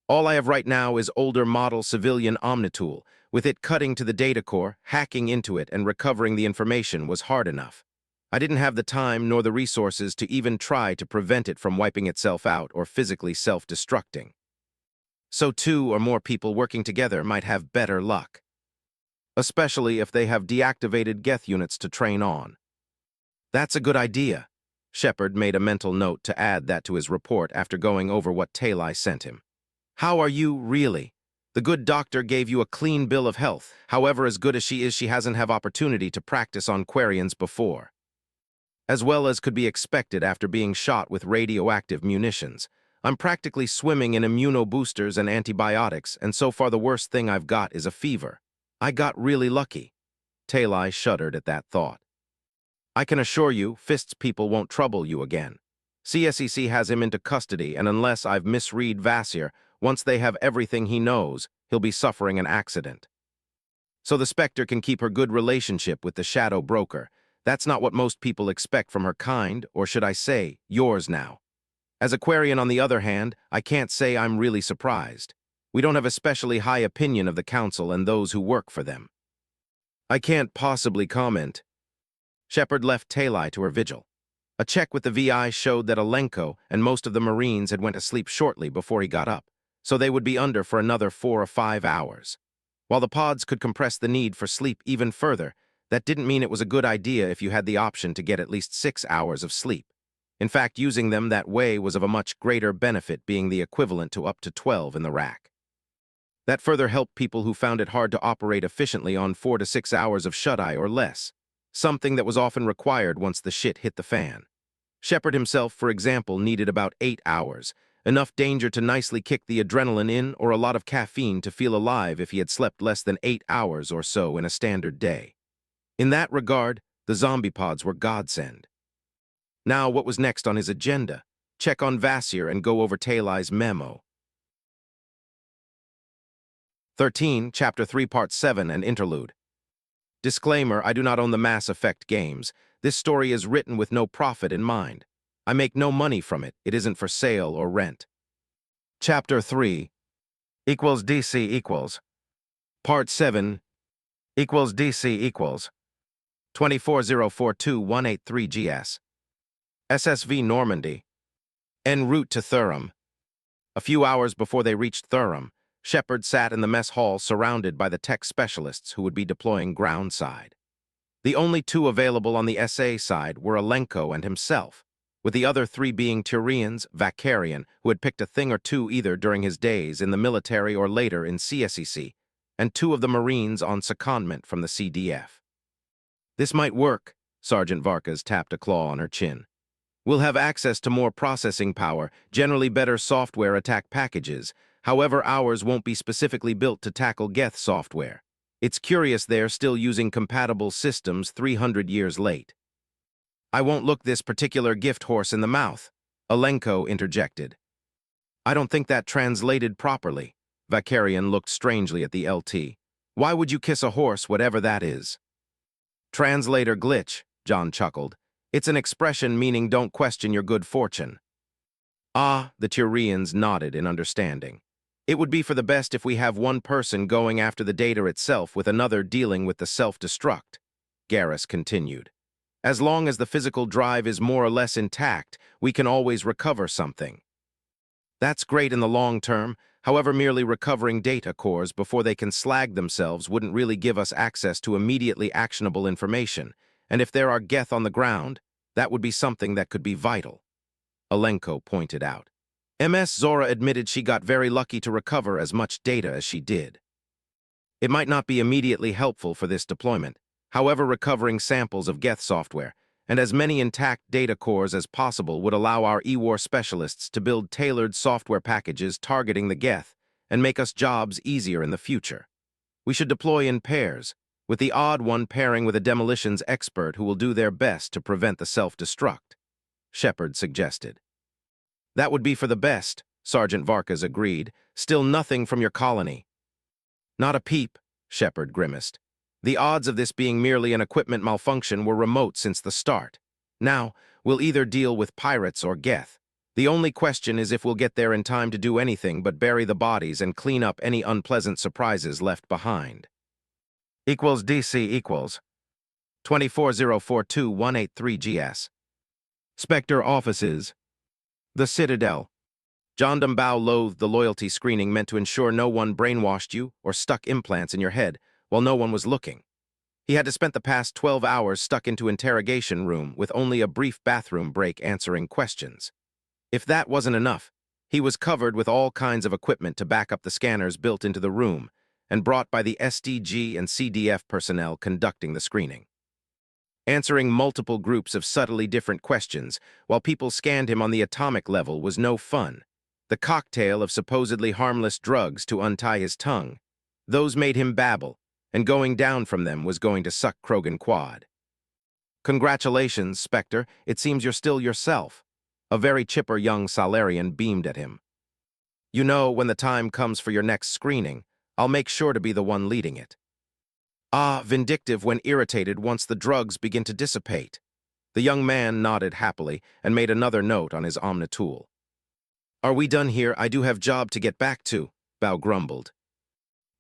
All I have right now is older model civilian Omnitool. With it cutting to the data core, hacking into it and recovering the information was hard enough. I didn't have the time nor the resources to even try to prevent it from wiping itself out or physically self-destructing. So 2 or more people working together might have better luck. Especially if they have deactivated Geth units to train on. That's a good idea. Shepard made a mental note to add that to his report after going over what Talai sent him. How are you, really? The good doctor gave you a clean bill of health. However, as good as she is, she hasn't had opportunity to practice on Quarians before. As well as could be expected after being shot with radioactive munitions. I'm practically swimming in immunoboosters and antibiotics, and so far the worst thing I've got is a fever. I got really lucky. Talai shuddered at that thought. I can assure you, Fist's people won't trouble you again. CSEC has him into custody, and unless I've misread Vasir, once they have everything he knows, he'll be suffering an accident. So the Spectre can keep her good relationship with the Shadow Broker. That's not what most people expect from her kind, or should I say, yours now. As a Quarian, on the other hand, I can't say I'm really surprised. We don't have especially high opinion of the Council and those who work for them. I can't possibly comment. Shepard left Talai to her vigil. A check with the VI showed that Alenko and most of the Marines had went to sleep shortly before he got up, so they would be under for another 4 or 5 hours. While the pods could compress the need for sleep even further, that didn't mean it was a good idea if you had the option to get at least 6 hours of sleep. In fact, using them that way was of a much greater benefit, being the equivalent to up to 12 in the rack. That further helped people who found it hard to operate efficiently on 4 to 6 hours of shut-eye or less, something that was often required once the shit hit the fan. Shepard himself, for example, needed about 8 hours, enough danger to nicely kick the adrenaline in or a lot of caffeine to feel alive if he had slept less than 8 hours or so in a standard day. In that regard, the zombie pods were godsend. Now, what was next on his agenda? Check on Vasir and go over Talai's memo. 13, Chapter 3, Part 7, and Interlude. Disclaimer, I do not own the Mass Effect games. This story is written with no profit in mind. I make no money from it. It isn't for sale or rent. Chapter 3 equals DC equals. Part 7 equals DC equals. 24042-183 GS. SSV Normandy. En route to Thuram. A few hours before they reached Thuram, Shepard sat in the mess hall surrounded by the tech specialists who would be deploying ground side. The only two available on the SA side were Alenko and himself, with the other 3 being Turians, Vakarian, who had picked a thing or two either during his days in the military or later in CSEC, and 2 of the Marines on secondment from the CDF. This might work, Sergeant Varkas tapped a claw on her chin. We'll have access to more processing power, generally better software attack packages. However, ours won't be specifically built to tackle Geth software. It's curious they're still using compatible systems 300 years late. I won't look this particular gift horse in the mouth, Alenko interjected. I don't think that translated properly. Vakarian looked strangely at the LT. Why would you kiss a horse, whatever that is? Translator glitch, John chuckled. It's an expression meaning don't question your good fortune. Ah, the Turians nodded in understanding. It would be for the best if we have one person going after the data itself with another dealing with the self-destruct, Garrus continued. As long as the physical drive is more or less intact, we can always recover something. That's great in the long term, however merely recovering data cores before they can slag themselves wouldn't really give us access to immediately actionable information, and if there are Geth on the ground, that would be something that could be vital. Alenko pointed out. MS Zora admitted she got very lucky to recover as much data as she did. It might not be immediately helpful for this deployment, however recovering samples of Geth software, and as many intact data cores as possible would allow our E-War specialists to build tailored software packages targeting the Geth and make us jobs easier in the future. We should deploy in pairs, with the odd one pairing with a demolitions expert who will do their best to prevent the self-destruct, Shepard suggested. That would be for the best, Sergeant Varkas agreed. Still nothing from your colony. Not a peep, Shepard grimaced. The odds of this being merely an equipment malfunction were remote since the start. Now, we'll either deal with pirates or Geth. The only question is if we'll get there in time to do anything but bury the bodies and clean up any unpleasant surprises left behind. Equals DC equals. 24042-183 GS. Spectre offices. The Citadel. John Dumbao loathed the loyalty screening meant to ensure no one brainwashed you or stuck implants in your head while no one was looking. He had to spend the past 12 hours stuck into interrogation room with only a brief bathroom break answering questions. If that wasn't enough, he was covered with all kinds of equipment to back up the scanners built into the room and brought by the SDG and CDF personnel conducting the screening. Answering multiple groups of subtly different questions while people scanned him on the atomic level was no fun. The cocktail of supposedly harmless drugs to untie his tongue. Those made him babble, and going down from them was going to suck Krogan Quad. Congratulations, Spectre, it seems you're still yourself. A very chipper young Salarian beamed at him. You know, when the time comes for your next screening, I'll make sure to be the one leading it. Ah, vindictive when irritated once the drugs begin to dissipate. The young man nodded happily and made another note on his omnitool. Are we done here? I do have job to get back to, Bao grumbled.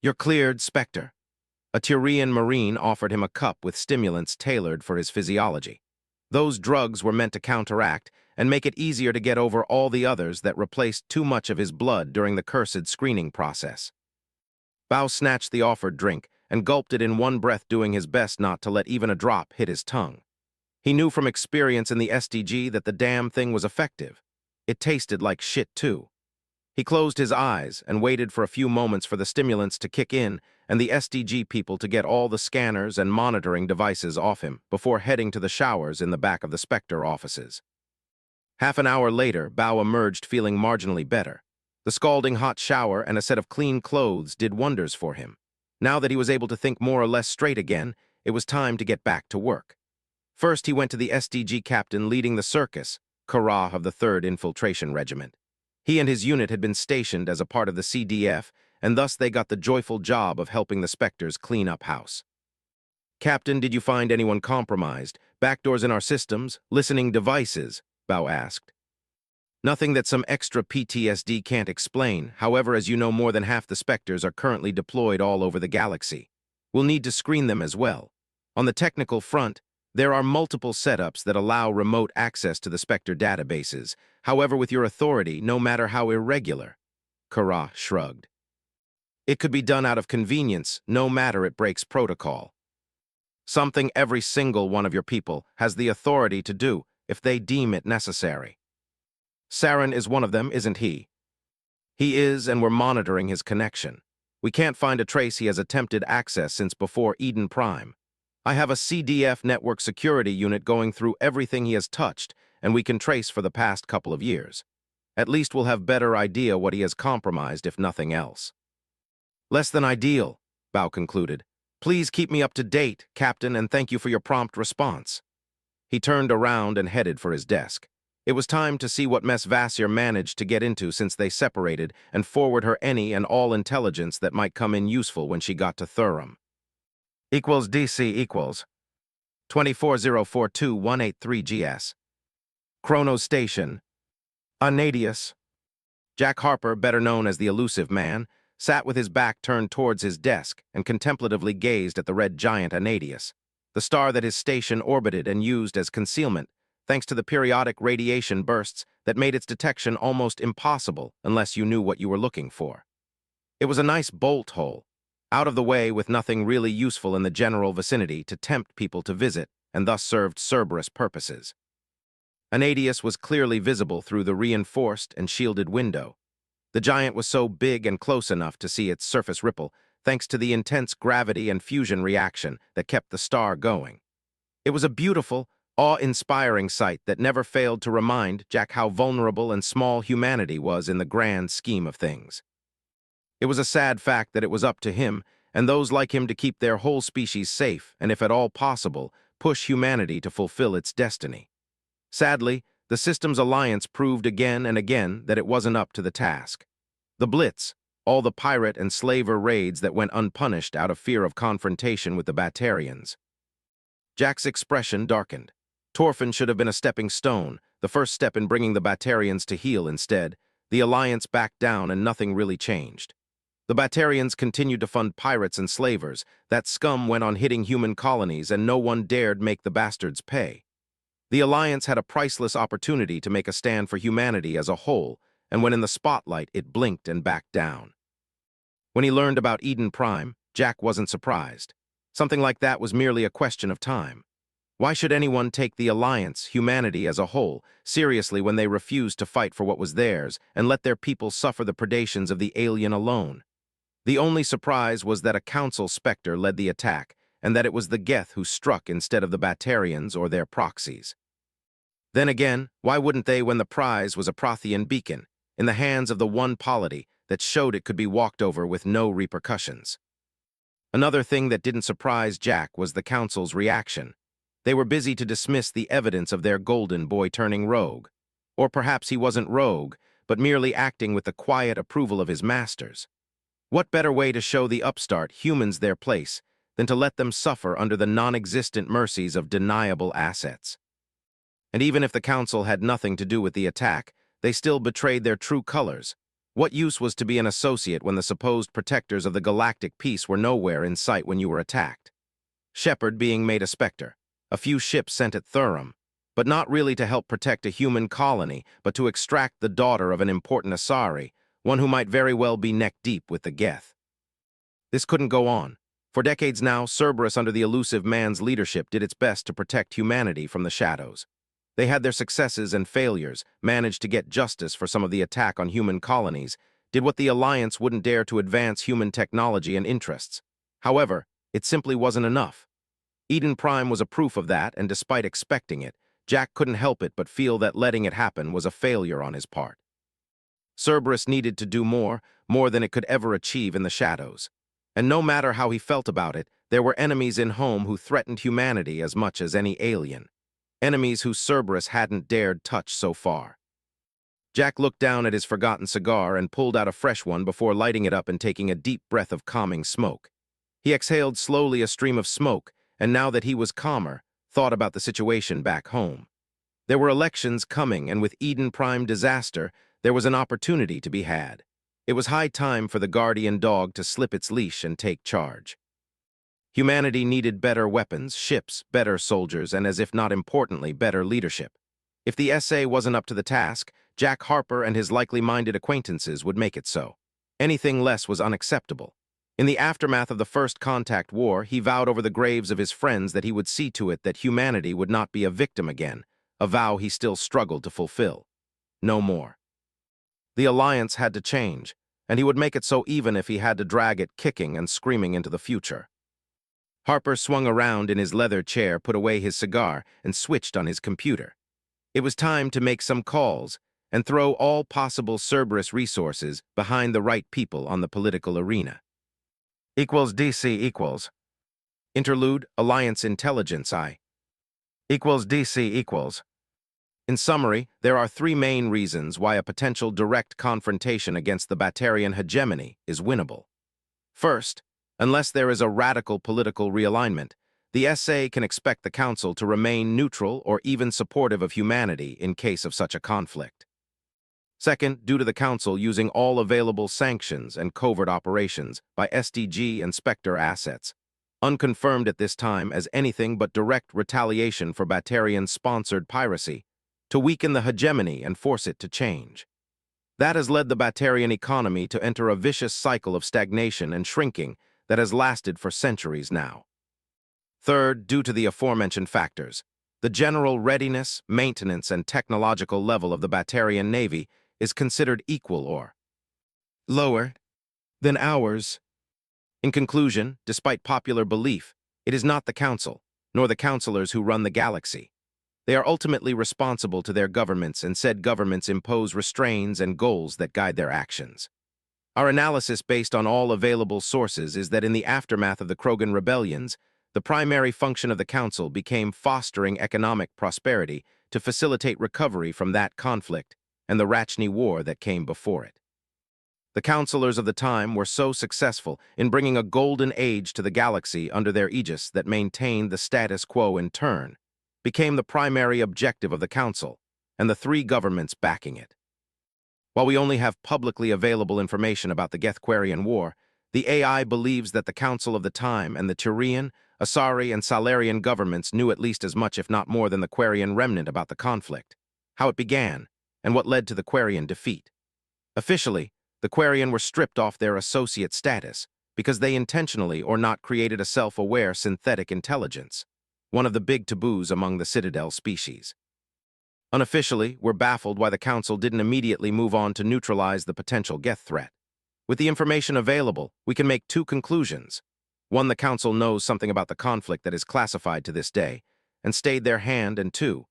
You're cleared, Spectre. A Turian Marine offered him a cup with stimulants tailored for his physiology. Those drugs were meant to counteract and make it easier to get over all the others that replaced too much of his blood during the cursed screening process. Bao snatched the offered drink and gulped it in one breath, doing his best not to let even a drop hit his tongue. He knew from experience in the SDG that the damn thing was effective. It tasted like shit, too. He closed his eyes and waited for a few moments for the stimulants to kick in and the SDG people to get all the scanners and monitoring devices off him before heading to the showers in the back of the Spectre offices. Half an hour later, Bao emerged feeling marginally better. The scalding hot shower and a set of clean clothes did wonders for him. Now that he was able to think more or less straight again, it was time to get back to work. First, he went to the SDG captain leading the circus, Chora of the 3rd Infiltration Regiment. He and his unit had been stationed as a part of the CDF, and thus they got the joyful job of helping the Spectres clean up house. Captain, did you find anyone compromised? Backdoors in our systems? Listening devices? Bao asked. Nothing that some extra PTSD can't explain. However, as you know, more than half the Spectres are currently deployed all over the galaxy. We'll need to screen them as well. On the technical front, there are multiple setups that allow remote access to the Spectre databases. However, with your authority, no matter how irregular, Chora shrugged. It could be done out of convenience, no matter it breaks protocol. Something every single one of your people has the authority to do if they deem it necessary. Saren is one of them, isn't he? He is, and we're monitoring his connection. We can't find a trace he has attempted access since before Eden Prime. I have a CDF network security unit going through everything he has touched, and we can trace for the past couple of years. At least we'll have better idea what he has compromised, if nothing else. Less than ideal, Bao concluded. Please keep me up to date, Captain, and thank you for your prompt response. He turned around and headed for his desk. It was time to see what mess Vasir managed to get into since they separated and forward her any and all intelligence that might come in useful when she got to Thurum. DC equals 24042-183 GS. Chronos Station. Anadius. Jack Harper, better known as the Elusive Man, sat with his back turned towards his desk and contemplatively gazed at the red giant Anadius, the star that his station orbited and used as concealment, thanks to the periodic radiation bursts that made its detection almost impossible unless you knew what you were looking for. It was a nice bolt hole, out of the way with nothing really useful in the general vicinity to tempt people to visit, and thus served Cerberus purposes. Anadius was clearly visible through the reinforced and shielded window. The giant was so big and close enough to see its surface ripple, thanks to the intense gravity and fusion reaction that kept the star going. It was a beautiful, awe-inspiring sight that never failed to remind Jack how vulnerable and small humanity was in the grand scheme of things. It was a sad fact that it was up to him and those like him to keep their whole species safe and, if at all possible, push humanity to fulfill its destiny. Sadly, the system's alliance proved again and again that it wasn't up to the task. The Blitz, all the pirate and slaver raids that went unpunished out of fear of confrontation with the Batarians. Jack's expression darkened. Torfin should have been a stepping stone, the first step in bringing the Batarians to heel. Instead, the alliance backed down and nothing really changed. The Batarians continued to fund pirates and slavers. That scum went on hitting human colonies, and no one dared make the bastards pay. The Alliance had a priceless opportunity to make a stand for humanity as a whole, and when in the spotlight, it blinked and backed down. When he learned about Eden Prime, Jack wasn't surprised. Something like that was merely a question of time. Why should anyone take the Alliance, humanity as a whole, seriously when they refused to fight for what was theirs and let their people suffer the predations of the alien alone? The only surprise was that a Council Spectre led the attack, and that it was the Geth who struck instead of the Batarians or their proxies. Then again, why wouldn't they when the prize was a Prothean beacon, in the hands of the one polity that showed it could be walked over with no repercussions? Another thing that didn't surprise Jack was the Council's reaction. They were busy to dismiss the evidence of their golden boy turning rogue. Or perhaps he wasn't rogue, but merely acting with the quiet approval of his masters. What better way to show the upstart humans their place than to let them suffer under the non-existent mercies of deniable assets? And even if the Council had nothing to do with the attack, they still betrayed their true colors. What use was to be an associate when the supposed protectors of the galactic peace were nowhere in sight when you were attacked? Shepard being made a Spectre, a few ships sent at Thurum, but not really to help protect a human colony, but to extract the daughter of an important Asari, one who might very well be neck-deep with the Geth. This couldn't go on. For decades now, Cerberus under the elusive man's leadership did its best to protect humanity from the shadows. They had their successes and failures, managed to get justice for some of the attack on human colonies, did what the Alliance wouldn't dare to advance human technology and interests. However, it simply wasn't enough. Eden Prime was a proof of that, and despite expecting it, Jack couldn't help it but feel that letting it happen was a failure on his part. Cerberus needed to do more than it could ever achieve in the shadows. And no matter how he felt about it, there were enemies in home who threatened humanity as much as any alien. Enemies who Cerberus hadn't dared touch so far. Jack looked down at his forgotten cigar and pulled out a fresh one before lighting it up and taking a deep breath of calming smoke. He exhaled slowly a stream of smoke, and now that he was calmer, thought about the situation back home. There were elections coming, and with Eden Prime disaster, there was an opportunity to be had. It was high time for the guardian dog to slip its leash and take charge. Humanity needed better weapons, ships, better soldiers, and as if not importantly, better leadership. If the SA wasn't up to the task, Jack Harper and his likely-minded acquaintances would make it so. Anything less was unacceptable. In the aftermath of the First Contact War, he vowed over the graves of his friends that he would see to it that humanity would not be a victim again, a vow he still struggled to fulfill. No more. The Alliance had to change, and he would make it so even if he had to drag it kicking and screaming into the future. Harper swung around in his leather chair, put away his cigar, and switched on his computer. It was time to make some calls and throw all possible Cerberus resources behind the right people on the political arena. DC equals. Interlude, Alliance Intelligence I. DC equals. In summary, there are three main reasons why a potential direct confrontation against the Batarian hegemony is winnable. First, unless there is a radical political realignment, the SA can expect the Council to remain neutral or even supportive of humanity in case of such a conflict. Second, due to the Council using all available sanctions and covert operations by SDG and Spectre assets, unconfirmed at this time as anything but direct retaliation for Batarian-sponsored piracy, to weaken the hegemony and force it to change. That has led the Batarian economy to enter a vicious cycle of stagnation and shrinking that has lasted for centuries now. Third, due to the aforementioned factors, the general readiness, maintenance, and technological level of the Batarian Navy is considered equal or lower than ours. In conclusion, despite popular belief, it is not the Council, nor the Councilors who run the galaxy. They are ultimately responsible to their governments, and said governments impose restraints and goals that guide their actions. Our analysis based on all available sources is that in the aftermath of the Krogan Rebellions, the primary function of the Council became fostering economic prosperity to facilitate recovery from that conflict and the Rachni War that came before it. The Councilors of the time were so successful in bringing a golden age to the galaxy under their aegis that maintained the status quo in turn, became the primary objective of the Council, and the three governments backing it. While we only have publicly available information about the Geth-Quarian War, the AI believes that the Council of the time and the Turian, Asari, and Salarian governments knew at least as much if not more than the Quarian remnant about the conflict, how it began, and what led to the Quarian defeat. Officially, the Quarian were stripped off their associate status because they intentionally or not created a self-aware synthetic intelligence, one of the big taboos among the Citadel species. Unofficially, we're baffled why the Council didn't immediately move on to neutralize the potential Geth threat. With the information available, we can make two conclusions. One, the Council knows something about the conflict that is classified to this day, and stayed their hand, and two,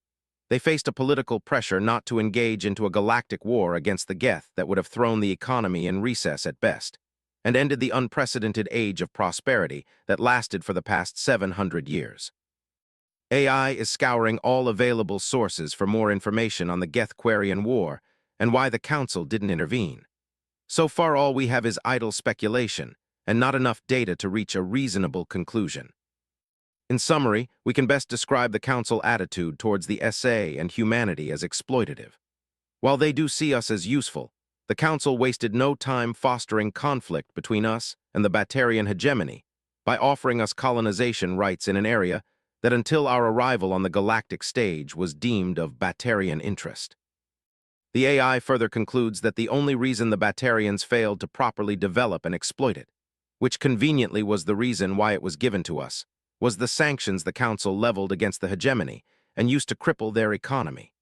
they faced a political pressure not to engage into a galactic war against the Geth that would have thrown the economy in recess at best, and ended the unprecedented age of prosperity that lasted for the past 700 years. AI is scouring all available sources for more information on the Geth-Quarian War, and why the Council didn't intervene. So far all we have is idle speculation, and not enough data to reach a reasonable conclusion. In summary, we can best describe the Council attitude towards the SA and humanity as exploitative. While they do see us as useful, the Council wasted no time fostering conflict between us and the Batarian hegemony by offering us colonization rights in an area that until our arrival on the galactic stage was deemed of Batarian interest. The AI further concludes that the only reason the Batarians failed to properly develop and exploit it, which conveniently was the reason why it was given to us, was the sanctions the Council leveled against the hegemony and used to cripple their economy.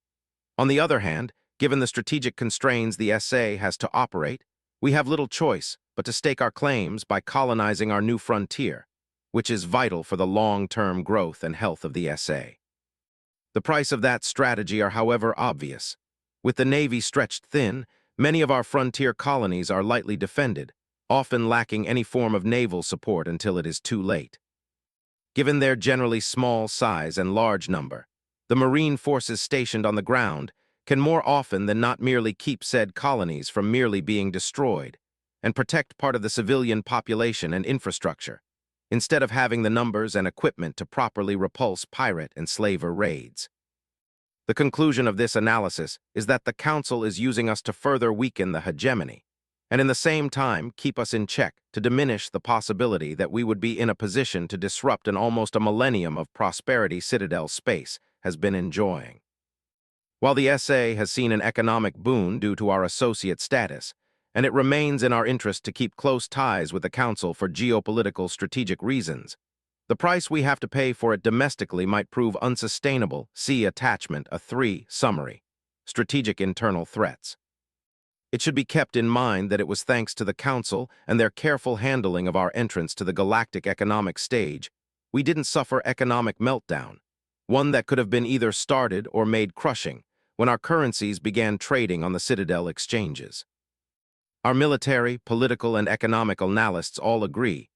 On the other hand, given the strategic constraints the SA has to operate, we have little choice but to stake our claims by colonizing our new frontier, which is vital for the long-term growth and health of the SA. The price of that strategy are, however, obvious. With the Navy stretched thin, many of our frontier colonies are lightly defended, often lacking any form of naval support until it is too late. Given their generally small size and large number, the Marine forces stationed on the ground can more often than not merely keep said colonies from merely being destroyed and protect part of the civilian population and infrastructure, instead of having the numbers and equipment to properly repulse pirate and slaver raids. The conclusion of this analysis is that the Council is using us to further weaken the hegemony, and in the same time keep us in check to diminish the possibility that we would be in a position to disrupt an almost a millennium of prosperity Citadel space has been enjoying. While the SA has seen an economic boon due to our associate status, and it remains in our interest to keep close ties with the Council for geopolitical strategic reasons, the price we have to pay for it domestically might prove unsustainable. See Attachment A3 Summary, Strategic Internal Threats. It should be kept in mind that it was thanks to the Council and their careful handling of our entrance to the galactic economic stage, we didn't suffer economic meltdown, one that could have been either started or made crushing when our currencies began trading on the Citadel exchanges. Our military, political, and economic analysts all agree.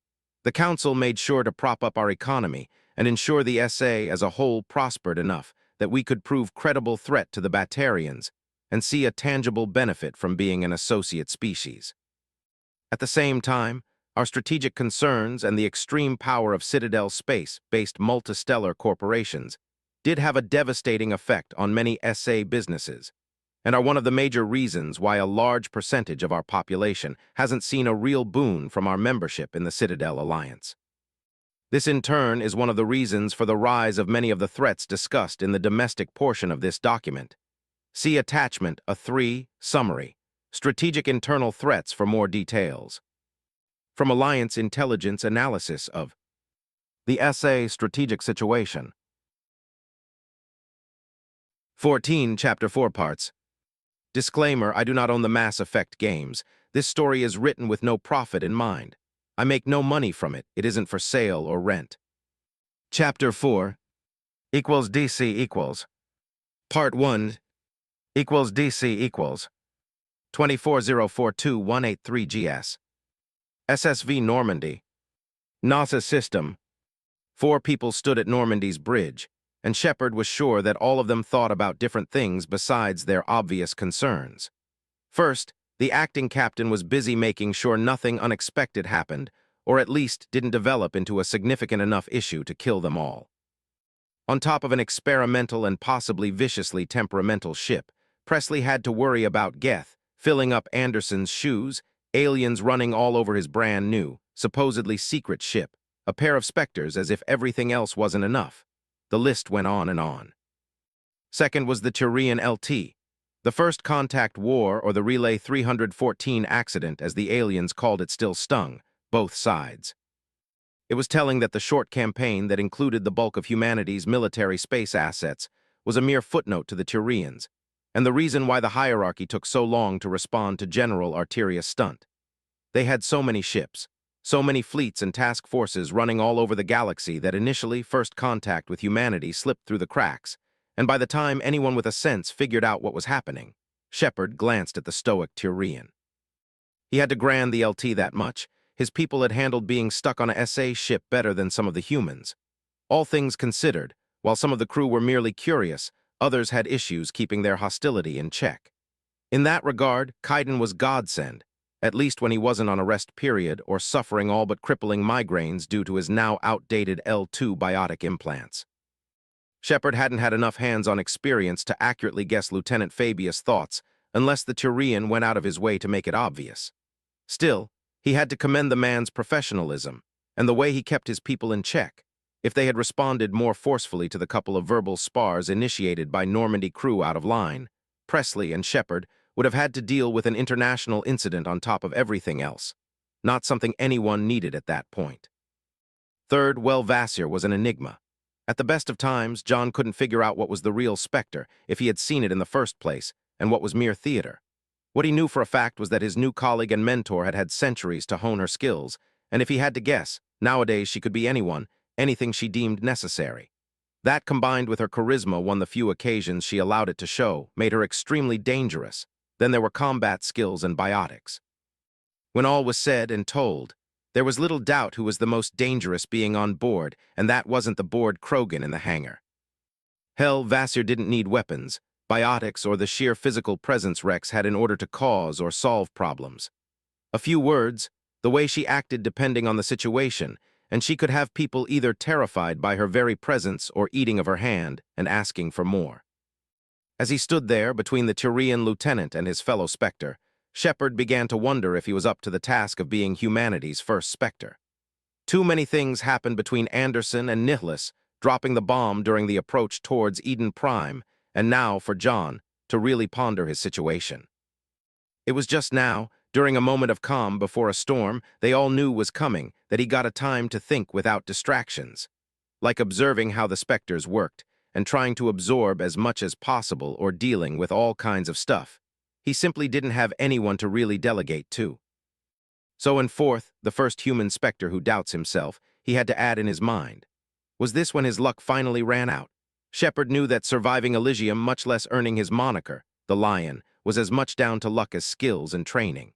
The Council made sure to prop up our economy and ensure the SA as a whole prospered enough that we could prove credible threat to the Batarians and see a tangible benefit from being an associate species. At the same time, our strategic concerns and the extreme power of Citadel space-based multistellar corporations did have a devastating effect on many SA businesses, and are one of the major reasons why a large percentage of our population hasn't seen a real boon from our membership in the Citadel Alliance. This in turn is one of the reasons for the rise of many of the threats discussed in the domestic portion of this document. See Attachment A3 Summary, Strategic Internal Threats for more details. From Alliance Intelligence Analysis of the SA Strategic Situation. 14, Chapter 4 Parts. Disclaimer, I do not own the Mass Effect games. This story is written with no profit in mind. I make no money from it. It isn't for sale or rent. Chapter 4 equals DC equals. Part 1 equals DC equals 24042-183 GS. SSV Normandy. NASA system. 4 people stood at Normandy's bridge, and Shepard was sure that all of them thought about different things besides their obvious concerns. First, the acting captain was busy making sure nothing unexpected happened, or at least didn't develop into a significant enough issue to kill them all. On top of an experimental and possibly viciously temperamental ship, Presley had to worry about Geth filling up Anderson's shoes, aliens running all over his brand new, supposedly secret ship, a pair of Spectres as if everything else wasn't enough. The list went on and on. Second was the Quarian LT, the First Contact War or the Relay 314 accident as the aliens called it still stung both sides. It was telling that the short campaign that included the bulk of humanity's military space assets was a mere footnote to the Turians, and the reason why the hierarchy took so long to respond to General Arteria's stunt. They had so many ships, so many fleets and task forces running all over the galaxy that initially first contact with humanity slipped through the cracks, and by the time anyone with a sense figured out what was happening, Shepard glanced at the stoic Turian. He had to grant the LT that much. His people had handled being stuck on a SA ship better than some of the humans. All things considered, while some of the crew were merely curious, others had issues keeping their hostility in check. In that regard, Kaiden was godsend, at least when he wasn't on a rest period or suffering all but crippling migraines due to his now outdated L2 biotic implants. Shepard hadn't had enough hands-on experience to accurately guess Lieutenant Fabius' thoughts unless the Turian went out of his way to make it obvious. Still, he had to commend the man's professionalism and the way he kept his people in check. If they had responded more forcefully to the couple of verbal spars initiated by Normandy crew out of line, Presley and Shepard would have had to deal with an international incident on top of everything else, not something anyone needed at that point. Third, Vasir was an enigma. At the best of times, John couldn't figure out what was the real Spectre if he had seen it in the first place, and what was mere theater. What he knew for a fact was that his new colleague and mentor had had centuries to hone her skills, and if he had to guess, nowadays she could be anyone, anything she deemed necessary. That, combined with her charisma on the few occasions she allowed it to show, made her extremely dangerous. Then there were combat skills and biotics. When all was said and told, there was little doubt who was the most dangerous being on board, and that wasn't the bored Krogan in the hangar. Hell, Vasir didn't need weapons, biotics, or the sheer physical presence Rex had in order to cause or solve problems. A few words, the way she acted depending on the situation, and she could have people either terrified by her very presence or eating of her hand and asking for more. As he stood there between the Turian lieutenant and his fellow Spectre, Shepard began to wonder if he was up to the task of being humanity's first Spectre. Too many things happened between Anderson and Nihilus, dropping the bomb during the approach towards Eden Prime, and now for John to really ponder his situation. It was just now, during a moment of calm before a storm they all knew was coming, that he got a time to think without distractions. Like observing how the Spectres worked, and trying to absorb as much as possible or dealing with all kinds of stuff. He simply didn't have anyone to really delegate to. So in fourth, the first human Spectre who doubts himself, he had to add in his mind. Was this when his luck finally ran out? Shepard knew that surviving Elysium, much less earning his moniker, the Lion, was as much down to luck as skills and training.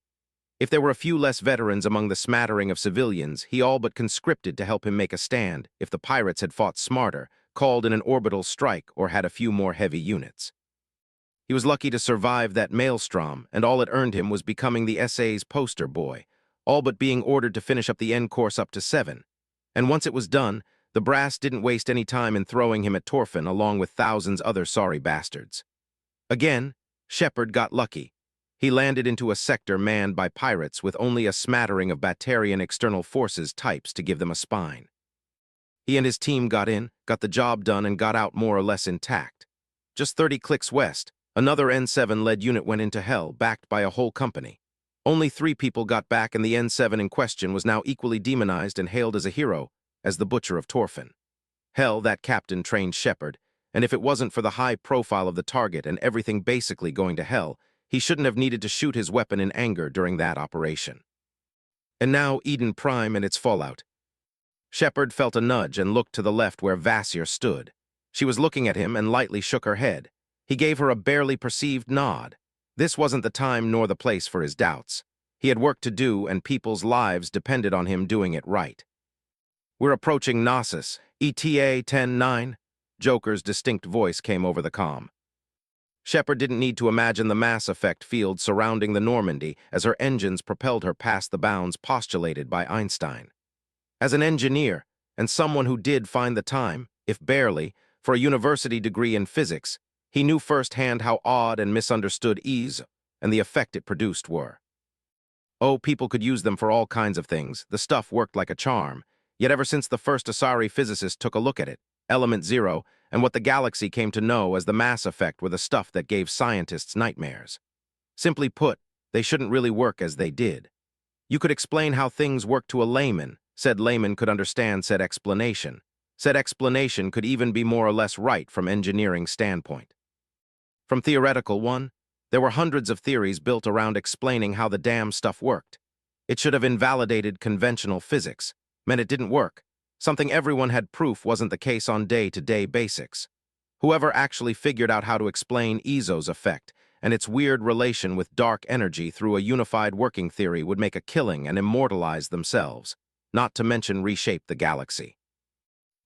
If there were a few less veterans among the smattering of civilians, he all but conscripted to help him make a stand if the pirates had fought smarter, called in an orbital strike, or had a few more heavy units. He was lucky to survive that maelstrom, and all it earned him was becoming the SA's poster boy, all but being ordered to finish up the end course up to 7. And once it was done, the brass didn't waste any time in throwing him at Torfin along with thousands other sorry bastards. Again, Shepard got lucky. He landed into a sector manned by pirates with only a smattering of Batarian external forces types to give them a spine. He and his team got in, got the job done, and got out more or less intact. Just 30 clicks west, another N7-led unit went into hell, backed by a whole company. Only 3 people got back, and the N7 in question was now equally demonized and hailed as a hero, as the Butcher of Torfin. Hell, that captain trained Shepard, and if it wasn't for the high profile of the target and everything basically going to hell, he shouldn't have needed to shoot his weapon in anger during that operation. And now Eden Prime and its fallout. Shepard felt a nudge and looked to the left where Vasir stood. She was looking at him and lightly shook her head. He gave her a barely perceived nod. This wasn't the time nor the place for his doubts. He had work to do, and people's lives depended on him doing it right. "We're approaching Knossos, ETA 10-9. Joker's distinct voice came over the comm. Shepard didn't need to imagine the mass effect field surrounding the Normandy as her engines propelled her past the bounds postulated by Einstein. As an engineer, and someone who did find the time, if barely, for a university degree in physics, he knew firsthand how odd and misunderstood ease and the effect it produced were. Oh, people could use them for all kinds of things. The stuff worked like a charm. Yet ever since the first Asari physicist took a look at it, Element Zero, and what the galaxy came to know as the mass effect were the stuff that gave scientists nightmares. Simply put, they shouldn't really work as they did. You could explain how things work to a layman. Said layman could understand said explanation. Said explanation could even be more or less right from engineering standpoint. From theoretical one, there were hundreds of theories built around explaining how the damn stuff worked. It should have invalidated conventional physics, meant it didn't work. Something everyone had proof wasn't the case on day-to-day basics. Whoever actually figured out how to explain Izo's effect and its weird relation with dark energy through a unified working theory would make a killing and immortalize themselves, not to mention reshape the galaxy.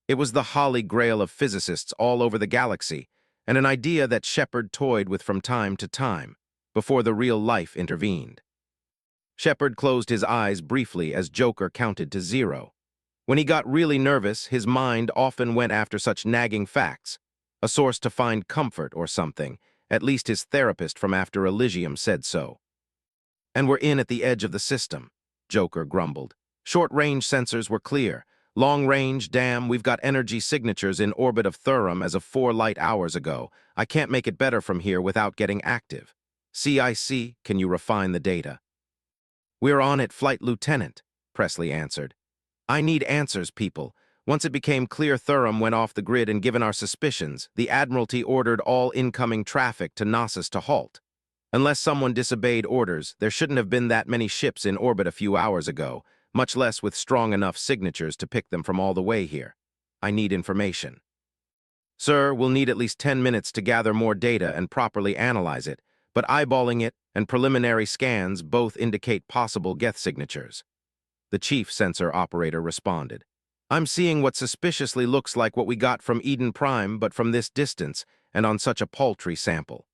It was the holy grail of physicists all over the galaxy, and an idea that Shepard toyed with from time to time, before the real life intervened. Shepard closed his eyes briefly as Joker counted to 0. When he got really nervous, his mind often went after such nagging facts, a source to find comfort or something. At least his therapist from after Elysium said so. "And we're in at the edge of the system," Joker grumbled. "Short-range sensors were clear. Long-range, damn, we've got energy signatures in orbit of Thurum as of 4 light hours ago. I can't make it better from here without getting active. CIC, can you refine the data?" "We're on it, Flight Lieutenant," Presley answered. "I need answers, people. Once it became clear Thurum went off the grid and given our suspicions, the Admiralty ordered all incoming traffic to Knossos to halt. Unless someone disobeyed orders, there shouldn't have been that many ships in orbit a few hours ago, much less with strong enough signatures to pick them from all the way here. I need information." "Sir, we'll need at least 10 minutes to gather more data and properly analyze it, but eyeballing it and preliminary scans both indicate possible Geth signatures," the chief sensor operator responded. "I'm seeing what suspiciously looks like what we got from Eden Prime, but from this distance and on such a paltry sample."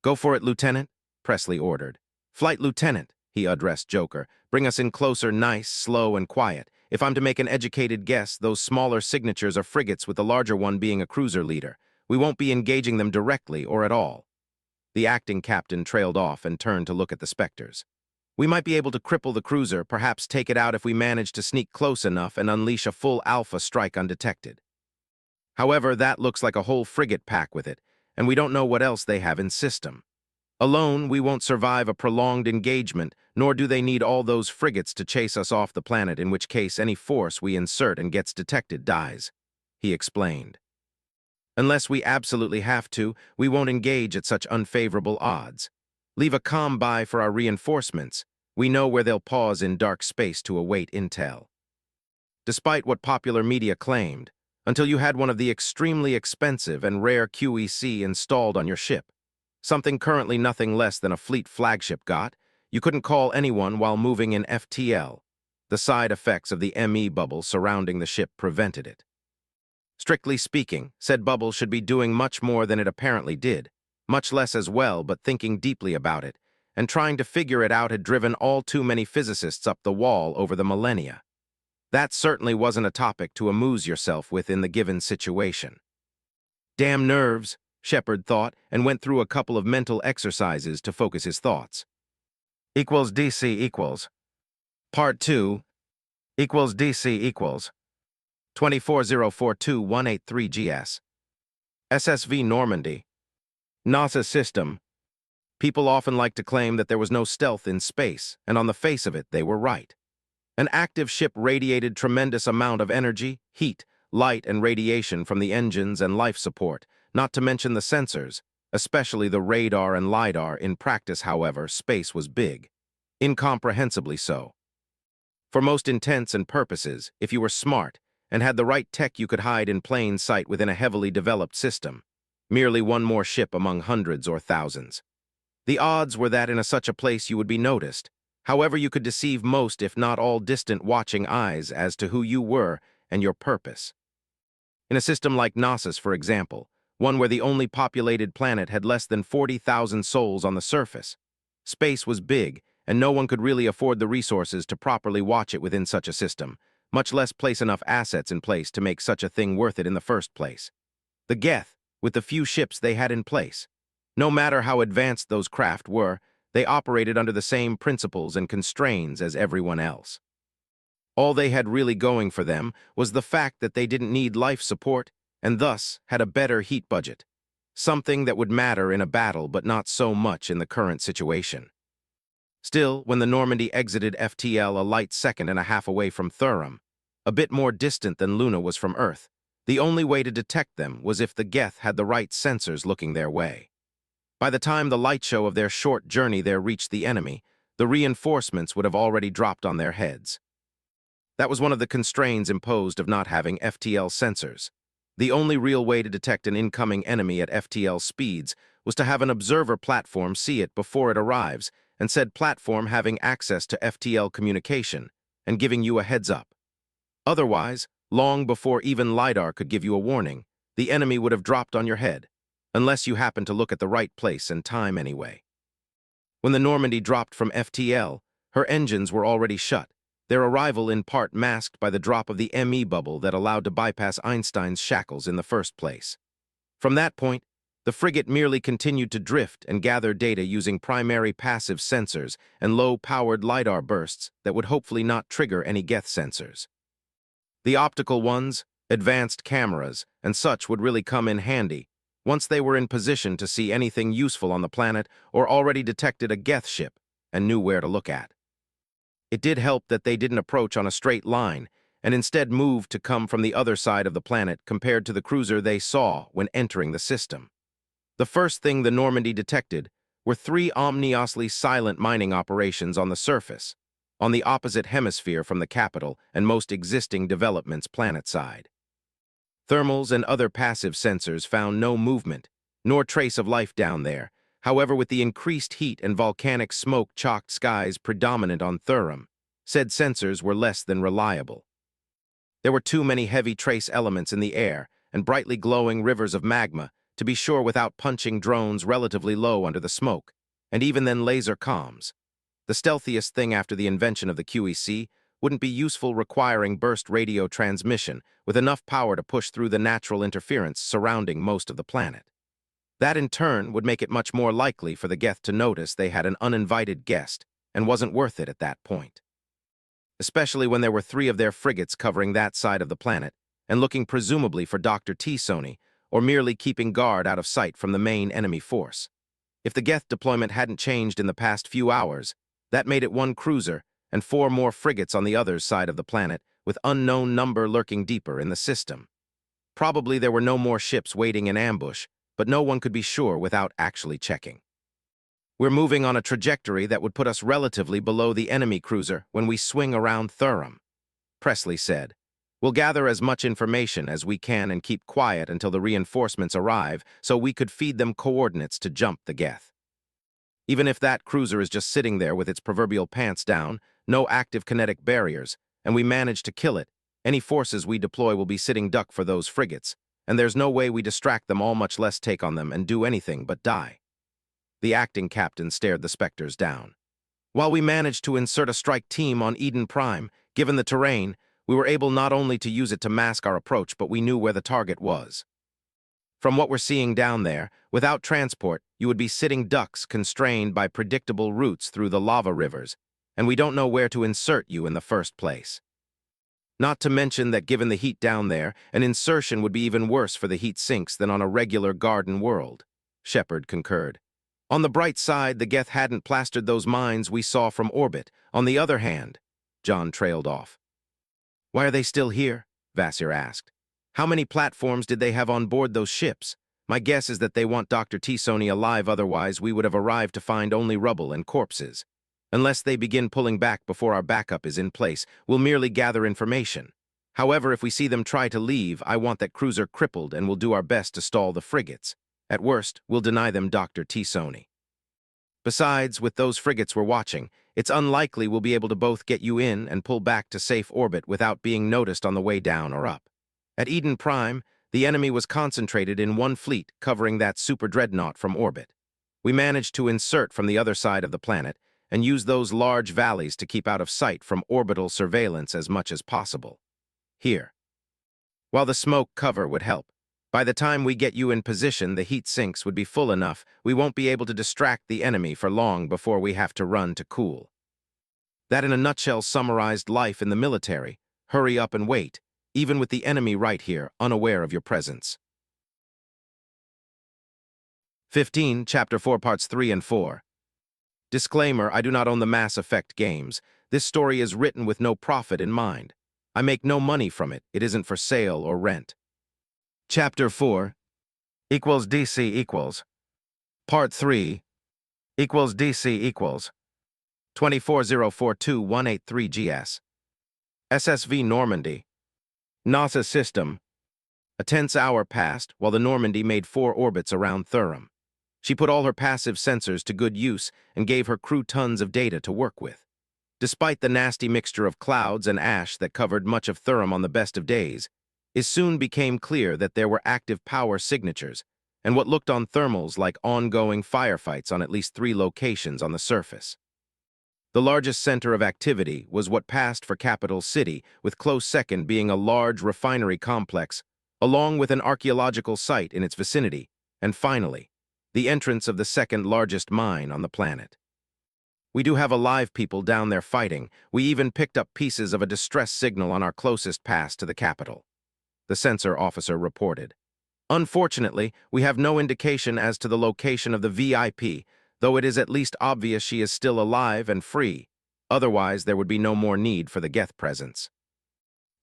"Go for it, Lieutenant," Presley ordered. "Flight Lieutenant," he addressed Joker, "bring us in closer, nice, slow, and quiet. If I'm to make an educated guess, those smaller signatures are frigates with the larger one being a cruiser leader. We won't be engaging them directly or at all." The acting captain trailed off and turned to look at the Spectres. "We might be able to cripple the cruiser, perhaps take it out if we manage to sneak close enough and unleash a full Alpha strike undetected. However, that looks like a whole frigate pack with it, and we don't know what else they have in system. Alone, we won't survive a prolonged engagement, nor do they need all those frigates to chase us off the planet, in which case any force we insert and gets detected dies," he explained. "Unless we absolutely have to, we won't engage at such unfavorable odds. Leave a comm by for our reinforcements. We know where they'll pause in dark space to await intel." Despite what popular media claimed, until you had one of the extremely expensive and rare QEC installed on your ship, something currently nothing less than a fleet flagship got, you couldn't call anyone while moving in FTL. The side effects of the ME bubble surrounding the ship prevented it. Strictly speaking, said bubble should be doing much more than it apparently did, much less as well, but thinking deeply about it, and trying to figure it out had driven all too many physicists up the wall over the millennia. That certainly wasn't a topic to amuse yourself with in the given situation. Damn nerves, Shepard thought, and went through a couple of mental exercises to focus his thoughts. Equals DC equals. Part 2. Equals DC equals. 24042-183 GS. SSV Normandy. NASA system. People often like to claim that there was no stealth in space, and on the face of it, they were right. An active ship radiated tremendous amount of energy, heat, light, and radiation from the engines and life support, not to mention the sensors, especially the radar and LiDAR. In practice, however, space was big. Incomprehensibly so. For most intents and purposes, if you were smart and had the right tech, you could hide in plain sight within a heavily developed system. Merely one more ship among hundreds or thousands. The odds were that in such a place you would be noticed. However, you could deceive most, if not all, distant watching eyes as to who you were and your purpose. In a system like Knossos, for example, one where the only populated planet had less than 40,000 souls on the surface, space was big, and no one could really afford the resources to properly watch it within such a system, much less place enough assets in place to make such a thing worth it in the first place. The Geth, with the few ships they had in place, no matter how advanced those craft were, they operated under the same principles and constraints as everyone else. All they had really going for them was the fact that they didn't need life support and thus had a better heat budget, something that would matter in a battle but not so much in the current situation. Still, when the Normandy exited FTL a light second and a half away from Thurum, a bit more distant than Luna was from Earth, the only way to detect them was if the Geth had the right sensors looking their way. By the time the light show of their short journey there reached the enemy, the reinforcements would have already dropped on their heads. That was one of the constraints imposed of not having FTL sensors. The only real way to detect an incoming enemy at FTL speeds was to have an observer platform see it before it arrives, and said platform having access to FTL communication and giving you a heads up. Otherwise, long before even LiDAR could give you a warning, the enemy would have dropped on your head, unless you happen to look at the right place and time anyway. When the Normandy dropped from FTL, her engines were already shut, their arrival in part masked by the drop of the ME bubble that allowed to bypass Einstein's shackles in the first place. From that point, the frigate merely continued to drift and gather data using primary passive sensors and low-powered LiDAR bursts that would hopefully not trigger any Geth sensors. The optical ones, advanced cameras, and such would really come in handy once they were in position to see anything useful on the planet or already detected a Geth ship and knew where to look at. It did help that they didn't approach on a straight line and instead moved to come from the other side of the planet compared to the cruiser they saw when entering the system. The first thing the Normandy detected were 3 ominously silent mining operations on the surface, on the opposite hemisphere from the capital and most existing developments planet-side. Thermals and other passive sensors found no movement, nor trace of life down there. However, with the increased heat and volcanic smoke-chocked skies predominant on Thurum, said sensors were less than reliable. There were too many heavy trace elements in the air and brightly glowing rivers of magma to be sure without punching drones relatively low under the smoke, and even then laser comms. The stealthiest thing after the invention of the QEC wouldn't be useful requiring burst radio transmission with enough power to push through the natural interference surrounding most of the planet. That in turn would make it much more likely for the Geth to notice they had an uninvited guest and wasn't worth it at that point. Especially when there were 3 of their frigates covering that side of the planet and looking presumably for Dr. T-Sony or merely keeping guard out of sight from the main enemy force. If the Geth deployment hadn't changed in the past few hours, that made it 1 cruiser and 4 more frigates on the other side of the planet with unknown number lurking deeper in the system. Probably there were no more ships waiting in ambush, but no one could be sure without actually checking. We're moving on a trajectory that would put us relatively below the enemy cruiser when we swing around Thurum, Presley said. We'll gather as much information as we can and keep quiet until the reinforcements arrive so we could feed them coordinates to jump the Geth. Even if that cruiser is just sitting there with its proverbial pants down, no active kinetic barriers, and we manage to kill it, any forces we deploy will be sitting duck for those frigates, and there's no way we distract them all, much less take on them and do anything but die. The acting captain stared the Spectres down. While we managed to insert a strike team on Eden Prime, given the terrain, we were able not only to use it to mask our approach, but we knew where the target was. From what we're seeing down there, without transport, you would be sitting ducks constrained by predictable routes through the lava rivers, and we don't know where to insert you in the first place. Not to mention that given the heat down there, an insertion would be even worse for the heat sinks than on a regular garden world, Shepard concurred. On the bright side, the Geth hadn't plastered those mines we saw from orbit. On the other hand, John trailed off. Why are they still here? Vasir asked. How many platforms did they have on board those ships? My guess is that they want Dr. T-Sony alive, otherwise we would have arrived to find only rubble and corpses. Unless they begin pulling back before our backup is in place, we'll merely gather information. However, if we see them try to leave, I want that cruiser crippled and we'll do our best to stall the frigates. At worst, we'll deny them Dr. T-Sony. Besides, with those frigates we're watching, it's unlikely we'll be able to both get you in and pull back to safe orbit without being noticed on the way down or up. At Eden Prime, the enemy was concentrated in 1 fleet covering that super dreadnought from orbit. We managed to insert from the other side of the planet and use those large valleys to keep out of sight from orbital surveillance as much as possible. Here. While the smoke cover would help, by the time we get you in position, the heat sinks would be full enough we won't be able to distract the enemy for long before we have to run to cool. That in a nutshell summarized life in the military. Hurry up and wait, even with the enemy right here, unaware of your presence. 15, Chapter 4, Parts 3 and 4. Disclaimer, I do not own the Mass Effect games. This story is written with no profit in mind. I make no money from it. It isn't for sale or rent. Chapter 4 equals DC equals. Part 3 equals DC equals. 24042-183 GS. SSV Normandy. NASA system. A tense hour passed while the Normandy made 4 orbits around Thurum. She put all her passive sensors to good use and gave her crew tons of data to work with. Despite the nasty mixture of clouds and ash that covered much of Thurum on the best of days, it soon became clear that there were active power signatures, and what looked on thermals like ongoing firefights on at least 3 locations on the surface. The largest center of activity was what passed for Capital City, with close second being a large refinery complex, along with an archaeological site in its vicinity, and finally, the entrance of the second largest mine on the planet. We do have alive people down there fighting. We even picked up pieces of a distress signal on our closest pass to the capital, the sensor officer reported. Unfortunately, we have no indication as to the location of the VIP, though it is at least obvious she is still alive and free. Otherwise, there would be no more need for the Geth presence.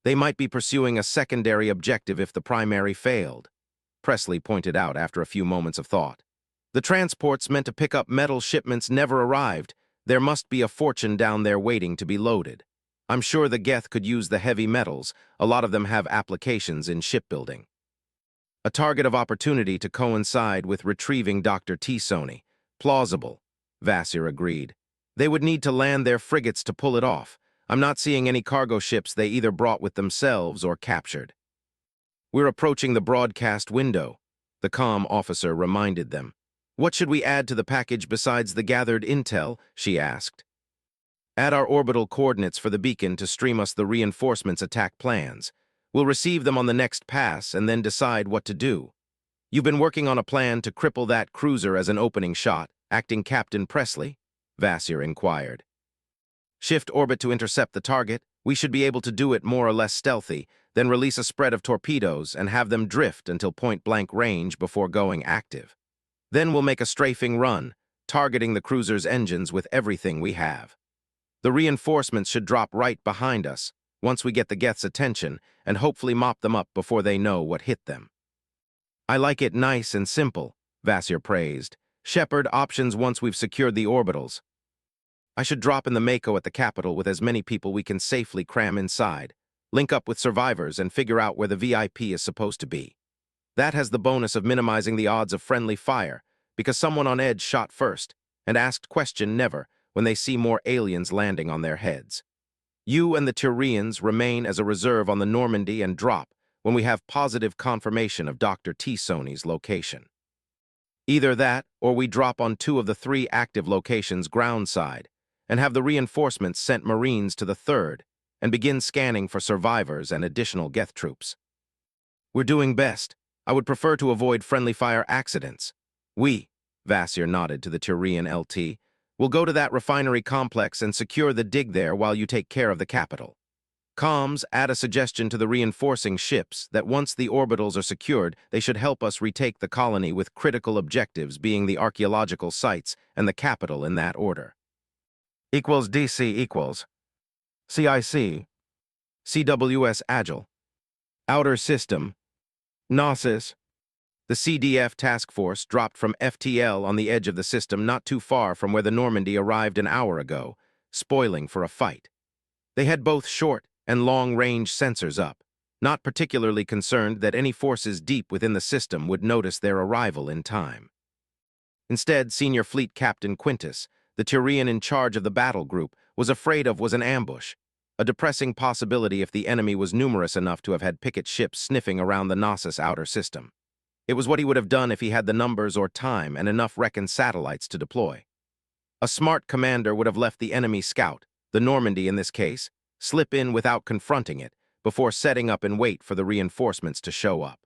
They might be pursuing a secondary objective if the primary failed, Presley pointed out after a few moments of thought. The transports meant to pick up metal shipments never arrived. There must be a fortune down there waiting to be loaded. I'm sure the Geth could use the heavy metals. A lot of them have applications in shipbuilding. A target of opportunity to coincide with retrieving Dr. T-Sony. Plausible, Vasir agreed. They would need to land their frigates to pull it off. I'm not seeing any cargo ships they either brought with themselves or captured. We're approaching the broadcast window, the comm officer reminded them. What should we add to the package besides the gathered intel? She asked. Add our orbital coordinates for the beacon to stream us the reinforcements' attack plans. We'll receive them on the next pass and then decide what to do. You've been working on a plan to cripple that cruiser as an opening shot, acting Captain Presley? Vasir inquired. Shift orbit to intercept the target. We should be able to do it more or less stealthy, then release a spread of torpedoes and have them drift until point-blank range before going active. Then we'll make a strafing run, targeting the cruiser's engines with everything we have. The reinforcements should drop right behind us, once we get the Geth's attention, and hopefully mop them up before they know what hit them. I like it nice and simple, Vasir praised. Shepard options once we've secured the orbitals. I should drop in the Mako at the capital with as many people we can safely cram inside, link up with survivors and figure out where the VIP is supposed to be. That has the bonus of minimizing the odds of friendly fire, because someone on edge shot first, and asked question never when they see more aliens landing on their heads. You and the Turians remain as a reserve on the Normandy and drop when we have positive confirmation of Dr. T-Sony's location. Either that, or we drop on 2 of the 3 active locations groundside, and have the reinforcements sent Marines to the 3rd, and begin scanning for survivors and additional Geth troops. We're doing best. I would prefer to avoid friendly fire accidents. We, Vasir nodded to the Turian LT, will go to that refinery complex and secure the dig there while you take care of the capital. Comms add a suggestion to the reinforcing ships that once the orbitals are secured, they should help us retake the colony with critical objectives being the archaeological sites and the capital in that order. Equals DC equals CIC, CWS Agile, Outer System, Gnosis. The CDF task force dropped from FTL on the edge of the system not too far from where the Normandy arrived an hour ago, spoiling for a fight. They had both short and long-range sensors up, not particularly concerned that any forces deep within the system would notice their arrival in time. Instead, Senior Fleet Captain Quintus, the Turian in charge of the battle group, was afraid of was an ambush, a depressing possibility if the enemy was numerous enough to have had picket ships sniffing around the Gnosis outer system. It was what he would have done if he had the numbers or time and enough reckoned satellites to deploy. A smart commander would have left the enemy scout, the Normandy in this case, slip in without confronting it, before setting up and wait for the reinforcements to show up.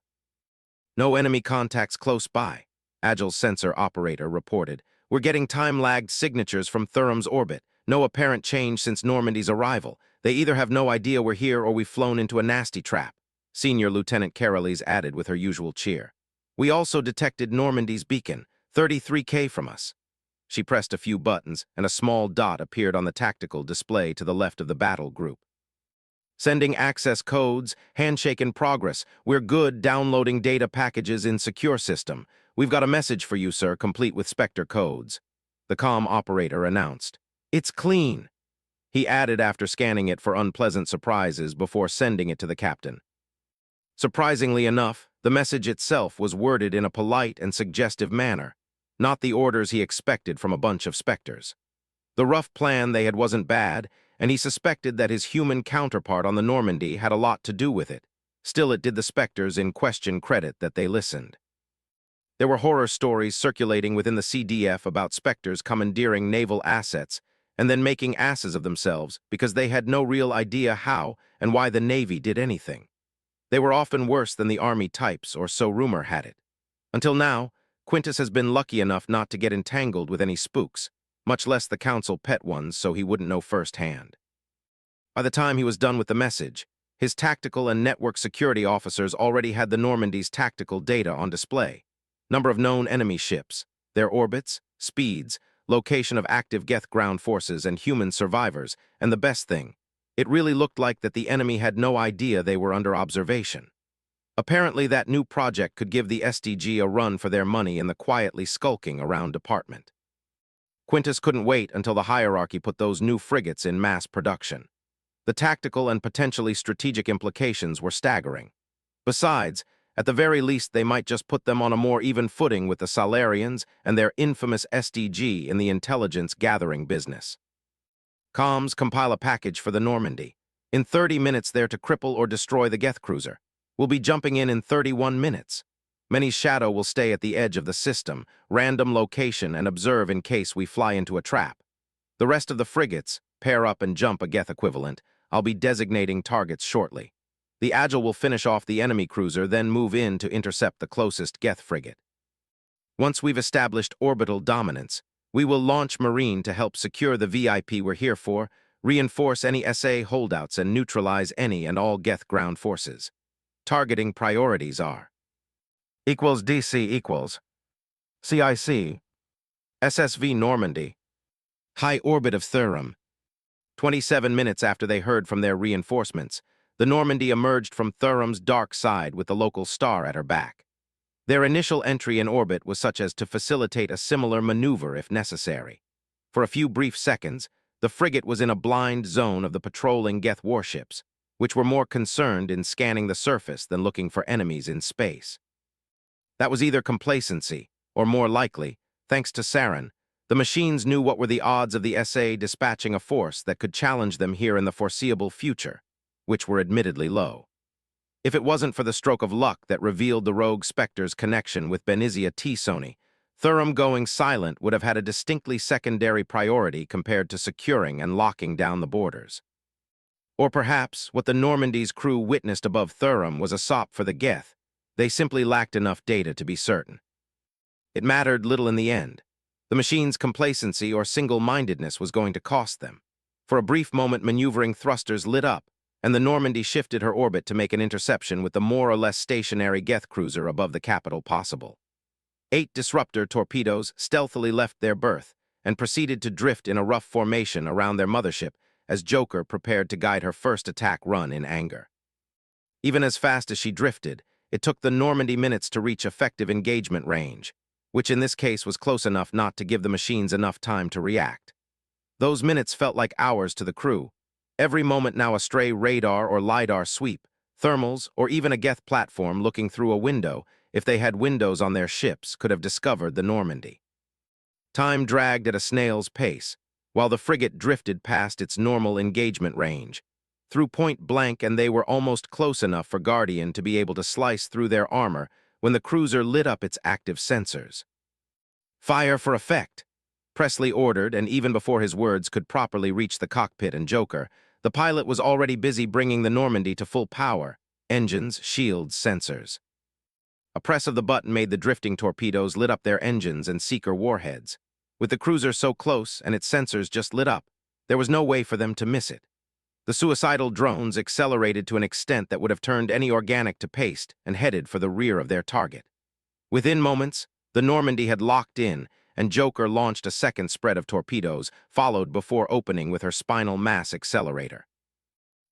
No enemy contacts close by, Agile's sensor operator reported. We're getting time-lagged signatures from Thuram's orbit. No apparent change since Normandy's arrival. They either have no idea we're here or we've flown into a nasty trap, Senior Lieutenant Carolis added with her usual cheer. We also detected Normandy's beacon, 33K from us. She pressed a few buttons, and a small dot appeared on the tactical display to the left of the battle group. Sending access codes, handshake in progress. We're good downloading data packages in secure system. We've got a message for you, sir, complete with Spectre codes, the comm operator announced. It's clean, he added after scanning it for unpleasant surprises before sending it to the captain. Surprisingly enough, the message itself was worded in a polite and suggestive manner, not the orders he expected from a bunch of Spectres. The rough plan they had wasn't bad, and he suspected that his human counterpart on the Normandy had a lot to do with it. Still, it did the Spectres in question credit that they listened. There were horror stories circulating within the CDF about Spectres commandeering naval assets and then making asses of themselves because they had no real idea how and why the Navy did anything. They were often worse than the Army types, or so rumor had it. Until now, Quintus has been lucky enough not to get entangled with any spooks, much less the Council pet ones, so he wouldn't know firsthand. By the time he was done with the message, his tactical and network security officers already had the Normandy's tactical data on display. Number of known enemy ships, their orbits, speeds, location of active Geth ground forces and human survivors, and the best thing, it really looked like that the enemy had no idea they were under observation. Apparently that new project could give the SDG a run for their money in the quietly skulking around department. Quintus couldn't wait until the hierarchy put those new frigates in mass production. The tactical and potentially strategic implications were staggering. Besides, at the very least they might just put them on a more even footing with the Salarians and their infamous SDG in the intelligence gathering business. Comms compile a package for the Normandy. In 30 minutes they're to cripple or destroy the Geth cruiser. We'll be jumping in 31 minutes. Many Shadow will stay at the edge of the system, random location, and observe in case we fly into a trap. The rest of the frigates, pair up and jump a Geth equivalent. I'll be designating targets shortly. The Agile will finish off the enemy cruiser, then move in to intercept the closest Geth frigate. Once we've established orbital dominance, we will launch Marine to help secure the VIP we're here for, reinforce any SA holdouts, and neutralize any and all Geth ground forces. Targeting priorities are DC equals CIC SSV Normandy High orbit of Thurum. 27 minutes after they heard from their reinforcements, the Normandy emerged from Thurum's dark side with the local star at her back. Their initial entry in orbit was such as to facilitate a similar maneuver if necessary. For a few brief seconds, the frigate was in a blind zone of the patrolling Geth warships, which were more concerned in scanning the surface than looking for enemies in space. That was either complacency, or more likely, thanks to Saren, the machines knew what were the odds of the SA dispatching a force that could challenge them here in the foreseeable future, which were admittedly low. If it wasn't for the stroke of luck that revealed the rogue Spectre's connection with Benizia T-Sony, Thurum going silent would have had a distinctly secondary priority compared to securing and locking down the borders. Or perhaps what the Normandy's crew witnessed above Thurum was a sop for the Geth. They simply lacked enough data to be certain. It mattered little in the end. The machine's complacency or single-mindedness was going to cost them. For a brief moment, maneuvering thrusters lit up, and the Normandy shifted her orbit to make an interception with the more or less stationary Geth cruiser above the capital possible. 8 disruptor torpedoes stealthily left their berth and proceeded to drift in a rough formation around their mothership as Joker prepared to guide her first attack run in anger. Even as fast as she drifted, it took the Normandy minutes to reach effective engagement range, which in this case was close enough not to give the machines enough time to react. Those minutes felt like hours to the crew. Every moment now a stray radar or LiDAR sweep, thermals, or even a Geth platform looking through a window, if they had windows on their ships, could have discovered the Normandy. Time dragged at a snail's pace, while the frigate drifted past its normal engagement range, through point blank, and they were almost close enough for Guardian to be able to slice through their armor when the cruiser lit up its active sensors. Fire for effect, Presley ordered, and even before his words could properly reach the cockpit and Joker, the pilot was already busy bringing the Normandy to full power, engines, shields, sensors. A press of the button made the drifting torpedoes lit up their engines and seeker warheads. With the cruiser so close and its sensors just lit up, there was no way for them to miss it. The suicidal drones accelerated to an extent that would have turned any organic to paste and headed for the rear of their target. Within moments, the Normandy had locked in, and Joker launched a second spread of torpedoes, followed before opening with her spinal mass accelerator.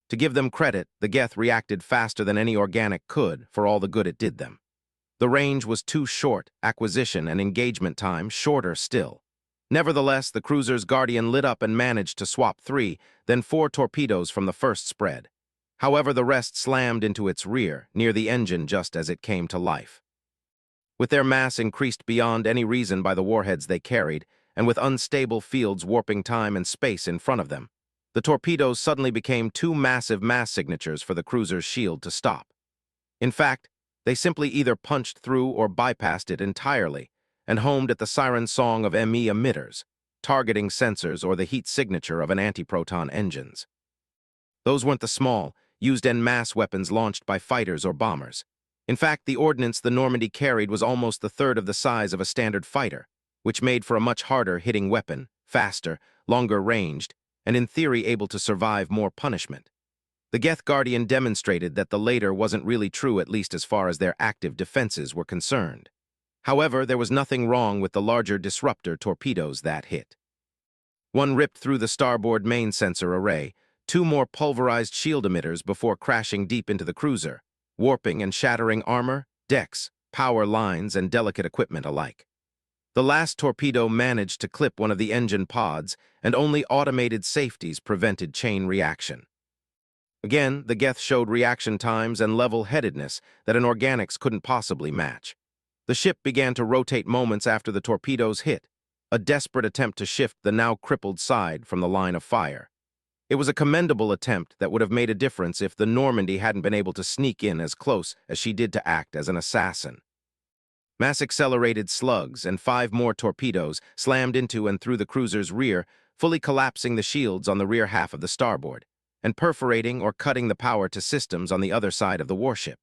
To give them credit, the Geth reacted faster than any organic could for all the good it did them. The range was too short, acquisition and engagement time shorter still. Nevertheless, the cruiser's Guardian lit up and managed to swap 3, then 4 torpedoes from the first spread. However, the rest slammed into its rear, near the engine just as it came to life. With their mass increased beyond any reason by the warheads they carried, and with unstable fields warping time and space in front of them, the torpedoes suddenly became 2 massive mass signatures for the cruiser's shield to stop. In fact, They simply either punched through or bypassed it entirely and homed at the siren song of ME emitters, targeting sensors or the heat signature of an antiproton engines. Those weren't the small, used en masse weapons launched by fighters or bombers. In fact, the ordnance the Normandy carried was almost the third of the size of a standard fighter, which made for a much harder-hitting weapon, faster, longer ranged, and in theory able to survive more punishment. The Geth Guardian demonstrated that the latter wasn't really true, at least as far as their active defenses were concerned. However, there was nothing wrong with the larger disruptor torpedoes that hit. One ripped through the starboard main sensor array, two more pulverized shield emitters before crashing deep into the cruiser, warping and shattering armor, decks, power lines, and delicate equipment alike. The last torpedo managed to clip one of the engine pods, and only automated safeties prevented chain reaction. Again, the Geth showed reaction times and level-headedness that an organics couldn't possibly match. The ship began to rotate moments after the torpedoes hit, a desperate attempt to shift the now crippled side from the line of fire. It was a commendable attempt that would have made a difference if the Normandy hadn't been able to sneak in as close as she did to act as an assassin. Mass-accelerated slugs and 5 more torpedoes slammed into and through the cruiser's rear, fully collapsing the shields on the rear half of the starboard, and perforating or cutting the power to systems on the other side of the warship,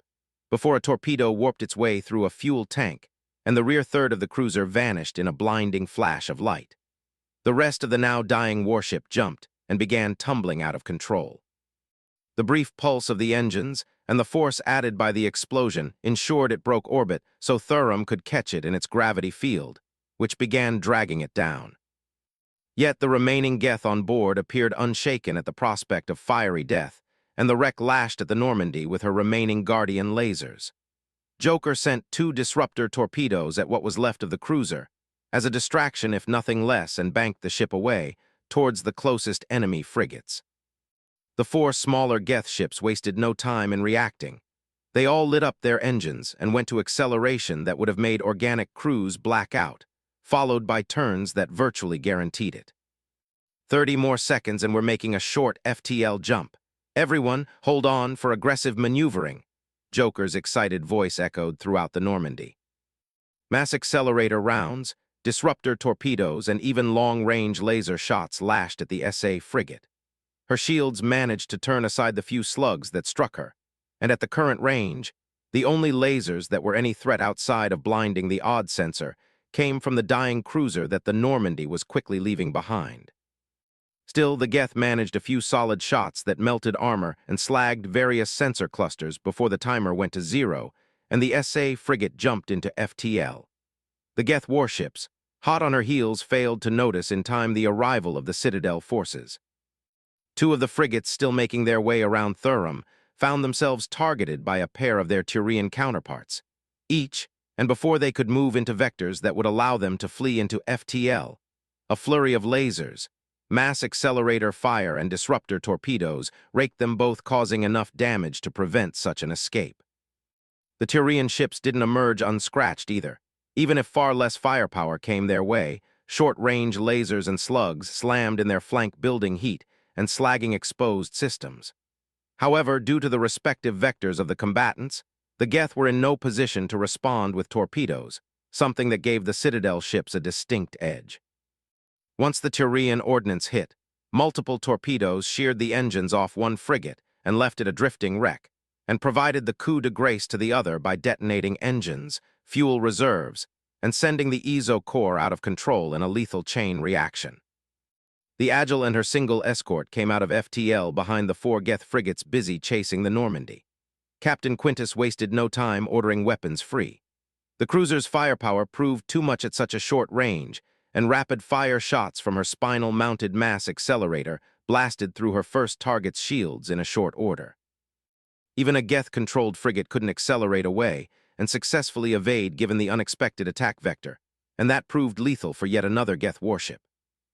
before a torpedo warped its way through a fuel tank, and the rear third of the cruiser vanished in a blinding flash of light. The rest of the now dying warship jumped and began tumbling out of control. The brief pulse of the engines and the force added by the explosion ensured it broke orbit so Thurum could catch it in its gravity field, which began dragging it down. Yet the remaining Geth on board appeared unshaken at the prospect of fiery death, and the wreck lashed at the Normandy with her remaining Guardian lasers. Joker sent 2 disruptor torpedoes at what was left of the cruiser, as a distraction if nothing less, and banked the ship away towards the closest enemy frigates. The 4 smaller Geth ships wasted no time in reacting. They all lit up their engines and went to acceleration that would have made organic crews black out, followed by turns that virtually guaranteed it. 30 more seconds and we're making a short FTL jump. Everyone, hold on for aggressive maneuvering, Joker's excited voice echoed throughout the Normandy. Mass accelerator rounds, disruptor torpedoes, and even long-range laser shots lashed at the SA frigate. Her shields managed to turn aside the few slugs that struck her, and at the current range, the only lasers that were any threat outside of blinding the odd sensor came from the dying cruiser that the Normandy was quickly leaving behind. Still, the Geth managed a few solid shots that melted armor and slagged various sensor clusters before the timer went to 0, and the SA frigate jumped into FTL. The Geth warships, hot on her heels, failed to notice in time the arrival of the Citadel forces. 2 of the frigates still making their way around Thurum found themselves targeted by a pair of their Turian counterparts, each, and before they could move into vectors that would allow them to flee into FTL, a flurry of lasers, mass accelerator fire, and disruptor torpedoes raked them both, causing enough damage to prevent such an escape. The Turian ships didn't emerge unscratched either. Even if far less firepower came their way, short-range lasers and slugs slammed in their flank, building heat and slagging exposed systems. However, due to the respective vectors of the combatants, the Geth were in no position to respond with torpedoes, something that gave the Citadel ships a distinct edge. Once the Turian ordnance hit, multiple torpedoes sheared the engines off one frigate and left it a drifting wreck, and provided the coup de grace to the other by detonating engines, fuel reserves, and sending the Ezo core out of control in a lethal chain reaction. The Agile and her single escort came out of FTL behind the 4 Geth frigates busy chasing the Normandy. Captain Quintus wasted no time ordering weapons free. The cruiser's firepower proved too much at such a short range, and rapid-fire shots from her spinal-mounted mass accelerator blasted through her first target's shields in a short order. Even a Geth-controlled frigate couldn't accelerate away and successfully evade given the unexpected attack vector, and that proved lethal for yet another Geth warship.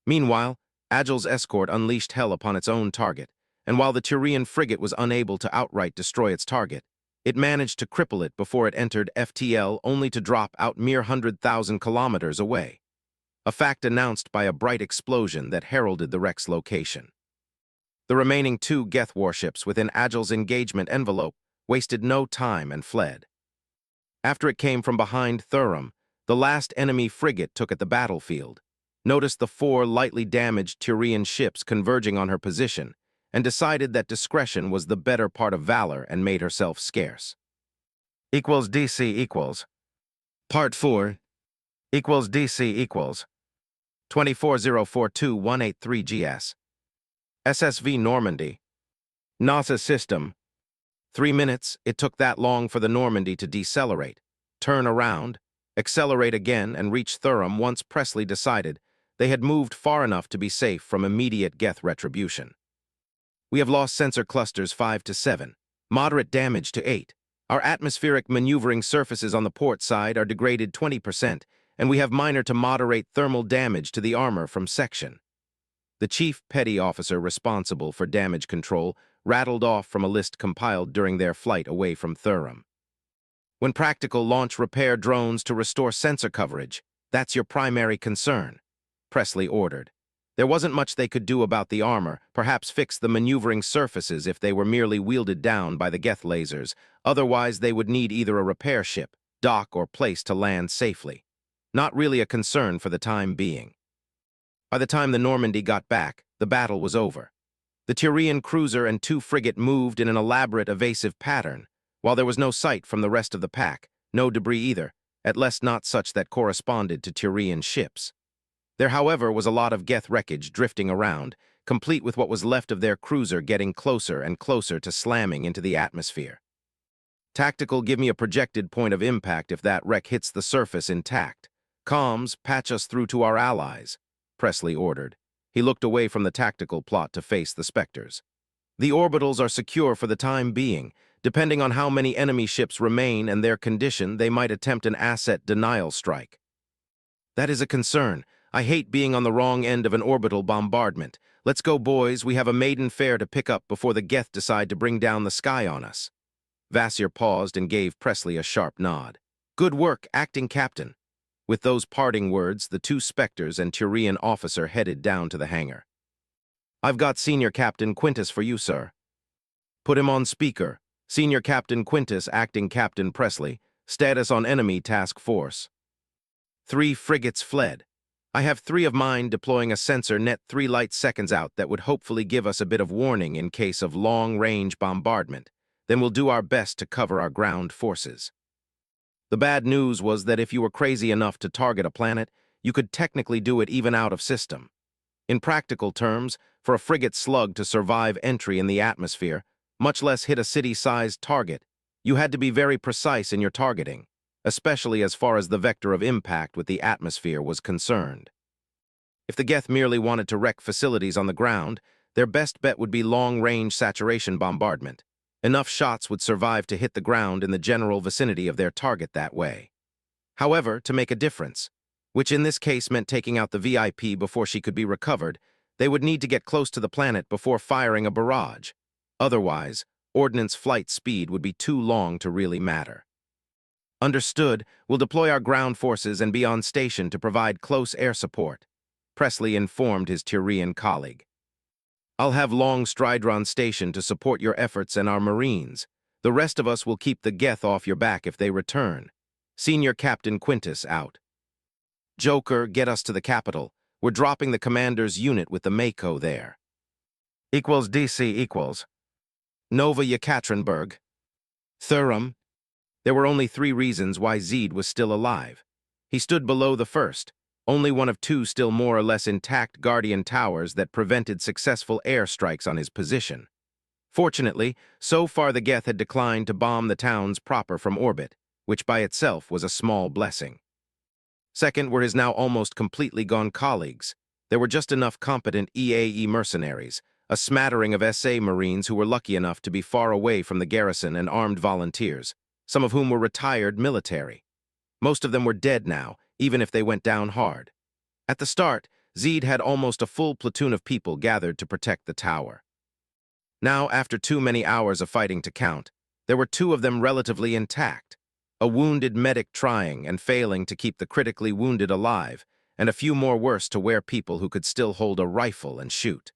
Meanwhile, Agile's escort unleashed hell upon its own target, and while the Turian frigate was unable to outright destroy its target, it managed to cripple it before it entered FTL, only to drop out mere 100,000 kilometers away, a fact announced by a bright explosion that heralded the wreck's location. The remaining 2 Geth warships within Agile's engagement envelope wasted no time and fled. After it came from behind Thurum, the last enemy frigate took at the battlefield, noticed the 4 lightly damaged Turian ships converging on her position, and decided that discretion was the better part of valor and made herself scarce. Equals DC equals. Part 4 equals DC equals 24042-183 GS. SSV Normandy. NASA system. 3 minutes, it took that long for the Normandy to decelerate, turn around, accelerate again, and reach Thurum once Presley decided they had moved far enough to be safe from immediate Geth retribution. We have lost sensor clusters 5 to 7, moderate damage to 8. Our atmospheric maneuvering surfaces on the port side are degraded 20%, and we have minor to moderate thermal damage to the armor from section. The chief petty officer responsible for damage control rattled off from a list compiled during their flight away from Thurum. When practical, launch repair drones to restore sensor coverage. That's your primary concern, Presley ordered. There wasn't much they could do about the armor, perhaps fix the maneuvering surfaces if they were merely wielded down by the Geth lasers. Otherwise, they would need either a repair ship, dock, or place to land safely. Not really a concern for the time being. By the time the Normandy got back, the battle was over. The Turian cruiser and 2 frigate moved in an elaborate evasive pattern, while there was no sight from the rest of the pack, no debris either, at least not such that corresponded to Turian ships. There, however, was a lot of Geth wreckage drifting around, complete with what was left of their cruiser getting closer and closer to slamming into the atmosphere. Tactical, give me a projected point of impact if that wreck hits the surface intact. Comms, patch us through to our allies, Presley ordered. He looked away from the tactical plot to face the Spectres. The orbitals are secure for the time being. Depending on how many enemy ships remain and their condition, they might attempt an asset denial strike. That is a concern. I hate being on the wrong end of an orbital bombardment. Let's go, boys. We have a maiden fare to pick up before the Geth decide to bring down the sky on us. Vasir paused and gave Presley a sharp nod. Good work, acting captain. With those parting words, the 2 Spectres and Turian officer headed down to the hangar. I've got Senior Captain Quintus for you, sir. Put him on speaker. Senior Captain Quintus, acting Captain Presley. Status on enemy task force. 3 frigates fled. I have 3 of mine deploying a sensor net 3 light seconds out that would hopefully give us a bit of warning in case of long-range bombardment. Then we'll do our best to cover our ground forces. The bad news was that if you were crazy enough to target a planet, you could technically do it even out of system. In practical terms, for a frigate slug to survive entry in the atmosphere, much less hit a city-sized target, you had to be very precise in your targeting, especially as far as the vector of impact with the atmosphere was concerned. If the Geth merely wanted to wreck facilities on the ground, their best bet would be long-range saturation bombardment. Enough shots would survive to hit the ground in the general vicinity of their target that way. However, to make a difference, which in this case meant taking out the VIP before she could be recovered, they would need to get close to the planet before firing a barrage. Otherwise, ordnance flight speed would be too long to really matter. Understood, we'll deploy our ground forces and be on station to provide close air support, Presley informed his Turian colleague. I'll have Long Stridron Station to support your efforts and our Marines. The rest of us will keep the Geth off your back if they return. Senior Captain Quintus out. Joker, get us to the capital. We're dropping the commander's unit with the Mako there. Equals DC equals. Nova Yekaterinburg. Thurum. There were only 3 reasons why Zed was still alive. He stood below the first, only one of 2 still more or less intact Guardian towers that prevented successful airstrikes on his position. Fortunately, so far the Geth had declined to bomb the towns proper from orbit, which by itself was a small blessing. Second were his now almost completely gone colleagues. There were just enough competent EAE mercenaries, a smattering of SA Marines who were lucky enough to be far away from the garrison and armed volunteers, some of whom were retired military. Most of them were dead now, even if they went down hard. At the start, Zed had almost a full platoon of people gathered to protect the tower. Now, after too many hours of fighting to count, there were 2 of them relatively intact, a wounded medic trying and failing to keep the critically wounded alive, and a few more worse to wear people who could still hold a rifle and shoot.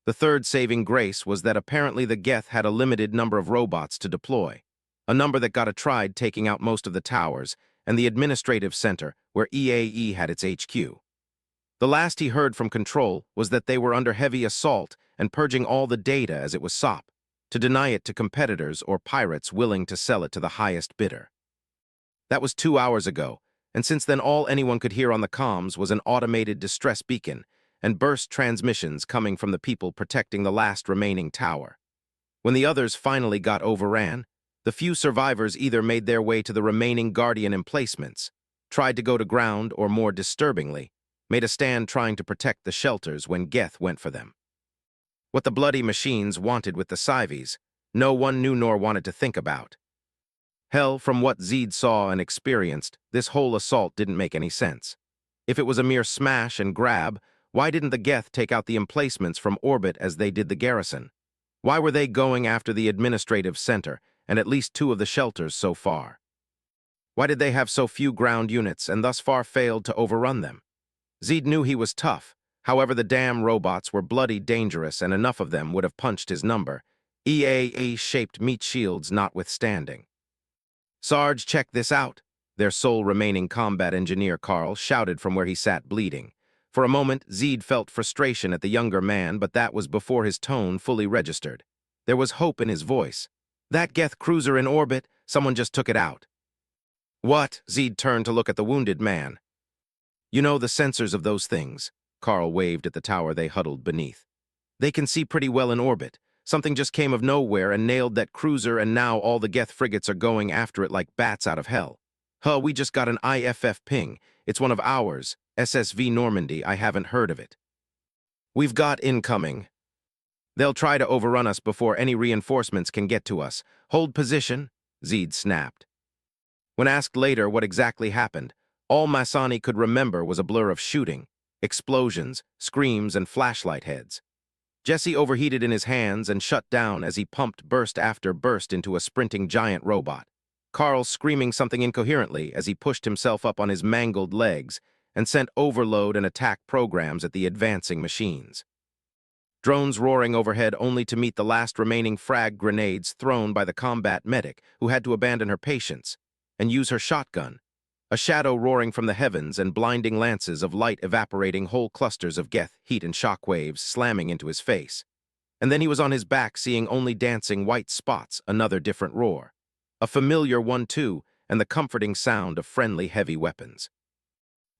The third saving grace was that apparently the Geth had a limited number of robots to deploy. a number that got a tried taking out most of the towers, and the administrative center where EAE had its HQ. The last he heard from Control was that they were under heavy assault and purging all the data as it was SOP, to deny it to competitors or pirates willing to sell it to the highest bidder. That was 2 hours ago, and since then all anyone could hear on the comms was an automated distress beacon and burst transmissions coming from the people protecting the last remaining tower. When the others finally got overran, the few survivors either made their way to the remaining Guardian emplacements, tried to go to ground, or more disturbingly, made a stand trying to protect the shelters when Geth went for them. What the bloody machines wanted with the Cives, no one knew nor wanted to think about. Hell, from what Zed saw and experienced, this whole assault didn't make any sense. If it was a mere smash and grab, why didn't the Geth take out the emplacements from orbit as they did the garrison? Why were they going after the administrative center and at least 2 of the shelters so far? Why did they have so few ground units and thus far failed to overrun them? Zed knew he was tough. However, the damn robots were bloody dangerous and enough of them would have punched his number, EAA-shaped meat shields notwithstanding. "Sarge, check this out," their sole remaining combat engineer Carl shouted from where he sat bleeding. For a moment, Zed felt frustration at the younger man, but that was before his tone fully registered. There was hope in his voice. "That Geth cruiser in orbit, someone just took it out." "What?" Zed turned to look at the wounded man. "You know the sensors of those things," Carl waved at the tower they huddled beneath. "They can see pretty well in orbit. Something just came of nowhere and nailed that cruiser, and now all the Geth frigates are going after it like bats out of hell. We just got an IFF ping. It's one of ours, SSV Normandy. I haven't heard of it. We've got incoming. They'll try to overrun us before any reinforcements can get to us. Hold position," Zed snapped. When asked later what exactly happened, all Masani could remember was a blur of shooting, explosions, screams, and flashlight heads. Jesse overheated in his hands and shut down as he pumped burst after burst into a sprinting giant robot, Carl screaming something incoherently as he pushed himself up on his mangled legs and sent overload and attack programs at the advancing machines. Drones roaring overhead only to meet the last remaining frag grenades thrown by the combat medic who had to abandon her patients and use her shotgun, a shadow roaring from the heavens and blinding lances of light evaporating whole clusters of Geth heat and shock waves slamming into his face. And then he was on his back seeing only dancing white spots, another different roar. A familiar one too, and the comforting sound of friendly heavy weapons.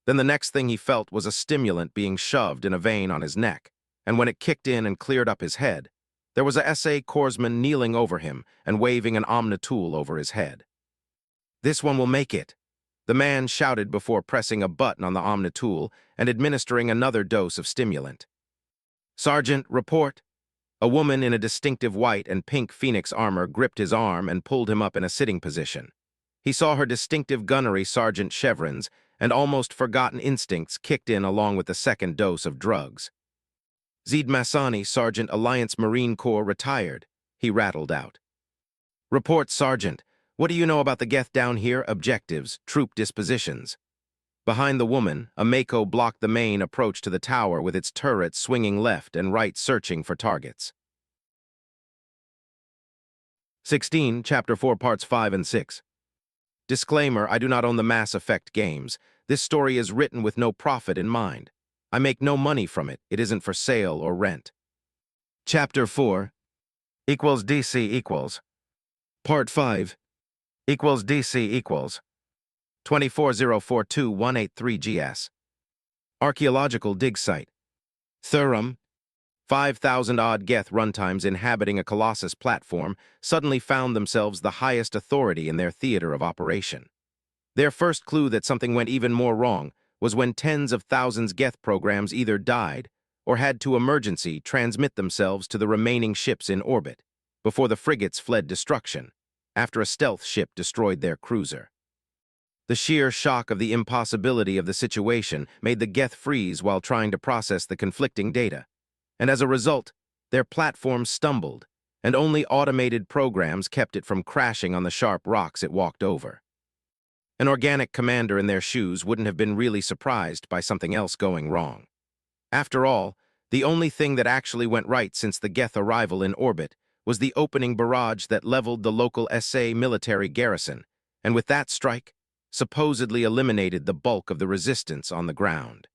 Then the next thing he felt was a stimulant being shoved in a vein on his neck, and when it kicked in and cleared up his head, there was a SA corpsman kneeling over him and waving an omnitool over his head. "This one will make it," the man shouted before pressing a button on the omnitool and administering another dose of stimulant. "Sergeant, report." A woman in a distinctive white and pink phoenix armor gripped his arm and pulled him up in a sitting position. He saw her distinctive gunnery sergeant chevrons, and almost forgotten instincts kicked in along with the second dose of drugs. "Zed Masani, Sergeant, Alliance Marine Corps, retired," he rattled out. "Report, Sergeant. What do you know about the Geth down here? Objectives, troop dispositions." Behind the woman, a Mako blocked the main approach to the tower with its turrets swinging left and right searching for targets. 16, Chapter 4, Parts 5 and 6. Disclaimer: I do not own the Mass Effect games. This story is written with no profit in mind. I make no money from it. It isn't for sale or rent. Chapter 4 equals DC equals. Part 5 equals DC equals. 24042-183 GS. Archaeological dig site. Thurum. 5,000-odd Geth runtimes inhabiting a Colossus platform suddenly found themselves the highest authority in their theater of operation. Their first clue that something went even more wrong was when tens of thousands Geth programs either died or had to emergency transmit themselves to the remaining ships in orbit before the frigates fled destruction, after a stealth ship destroyed their cruiser. The sheer shock of the impossibility of the situation made the Geth freeze while trying to process the conflicting data, and as a result, their platform stumbled, and only automated programs kept it from crashing on the sharp rocks it walked over. An organic commander in their shoes wouldn't have been really surprised by something else going wrong. After all, the only thing that actually went right since the Geth arrival in orbit was the opening barrage that leveled the local SA military garrison, and with that strike, supposedly eliminated the bulk of the resistance on the ground.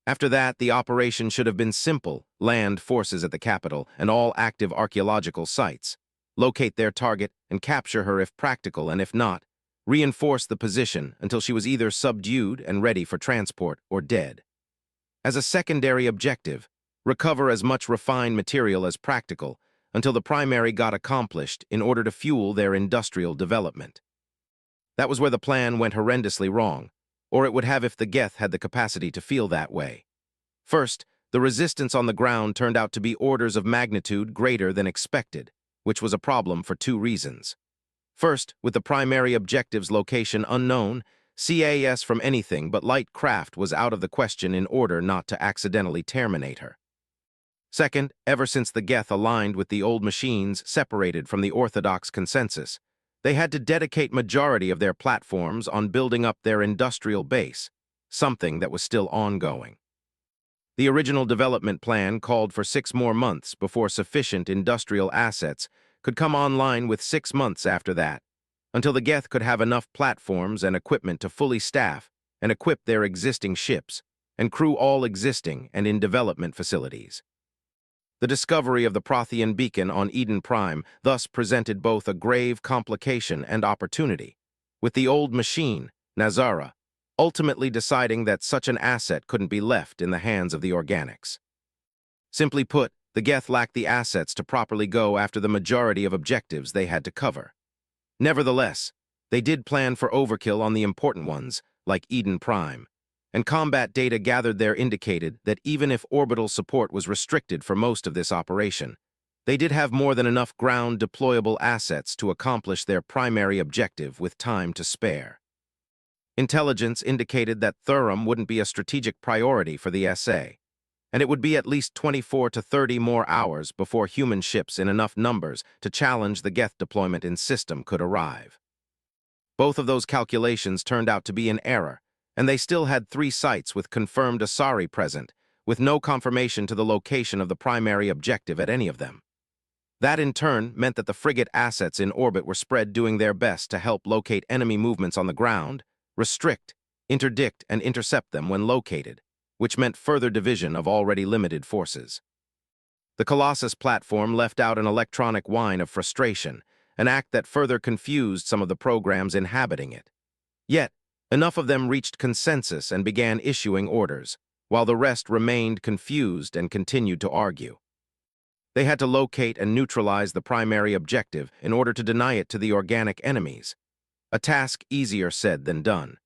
After that, the operation should have been simple: land forces at the capital and all active archaeological sites, locate their target and capture her if practical, and if not, reinforce the position until she was either subdued and ready for transport or dead. As a secondary objective, recover as much refined material as practical until the primary got accomplished in order to fuel their industrial development. That was where the plan went horrendously wrong, or it would have if the Geth had the capacity to feel that way. First, the resistance on the ground turned out to be orders of magnitude greater than expected, which was a problem for two reasons. First, with the primary objective's location unknown, CAS from anything but light craft was out of the question in order not to accidentally terminate her. Second, ever since the Geth aligned with the old machines separated from the orthodox consensus, they had to dedicate majority of their platforms on building up their industrial base, something that was still ongoing. The original development plan called for 6 more months before sufficient industrial assets could come online, with 6 months after that, until the Geth could have enough platforms and equipment to fully staff and equip their existing ships and crew all existing and in development facilities. The discovery of the Prothean beacon on Eden Prime thus presented both a grave complication and opportunity, with the old machine, Nazara, ultimately deciding that such an asset couldn't be left in the hands of the organics. Simply put, the Geth lacked the assets to properly go after the majority of objectives they had to cover. Nevertheless, they did plan for overkill on the important ones, like Eden Prime, and combat data gathered there indicated that even if orbital support was restricted for most of this operation, they did have more than enough ground deployable assets to accomplish their primary objective with time to spare. Intelligence indicated that Thurum wouldn't be a strategic priority for the SA, and it would be at least 24 to 30 more hours before human ships in enough numbers to challenge the Geth deployment in system could arrive. Both of those calculations turned out to be in error, and they still had 3 sites with confirmed Asari present, with no confirmation to the location of the primary objective at any of them. That in turn meant that the frigate assets in orbit were spread, doing their best to help locate enemy movements on the ground, restrict, interdict, and intercept them when located, which meant further division of already limited forces. The Colossus platform left out an electronic whine of frustration, an act that further confused some of the programs inhabiting it. Yet, enough of them reached consensus and began issuing orders, while the rest remained confused and continued to argue. They had to locate and neutralize the primary objective in order to deny it to the organic enemies, a task easier said than done,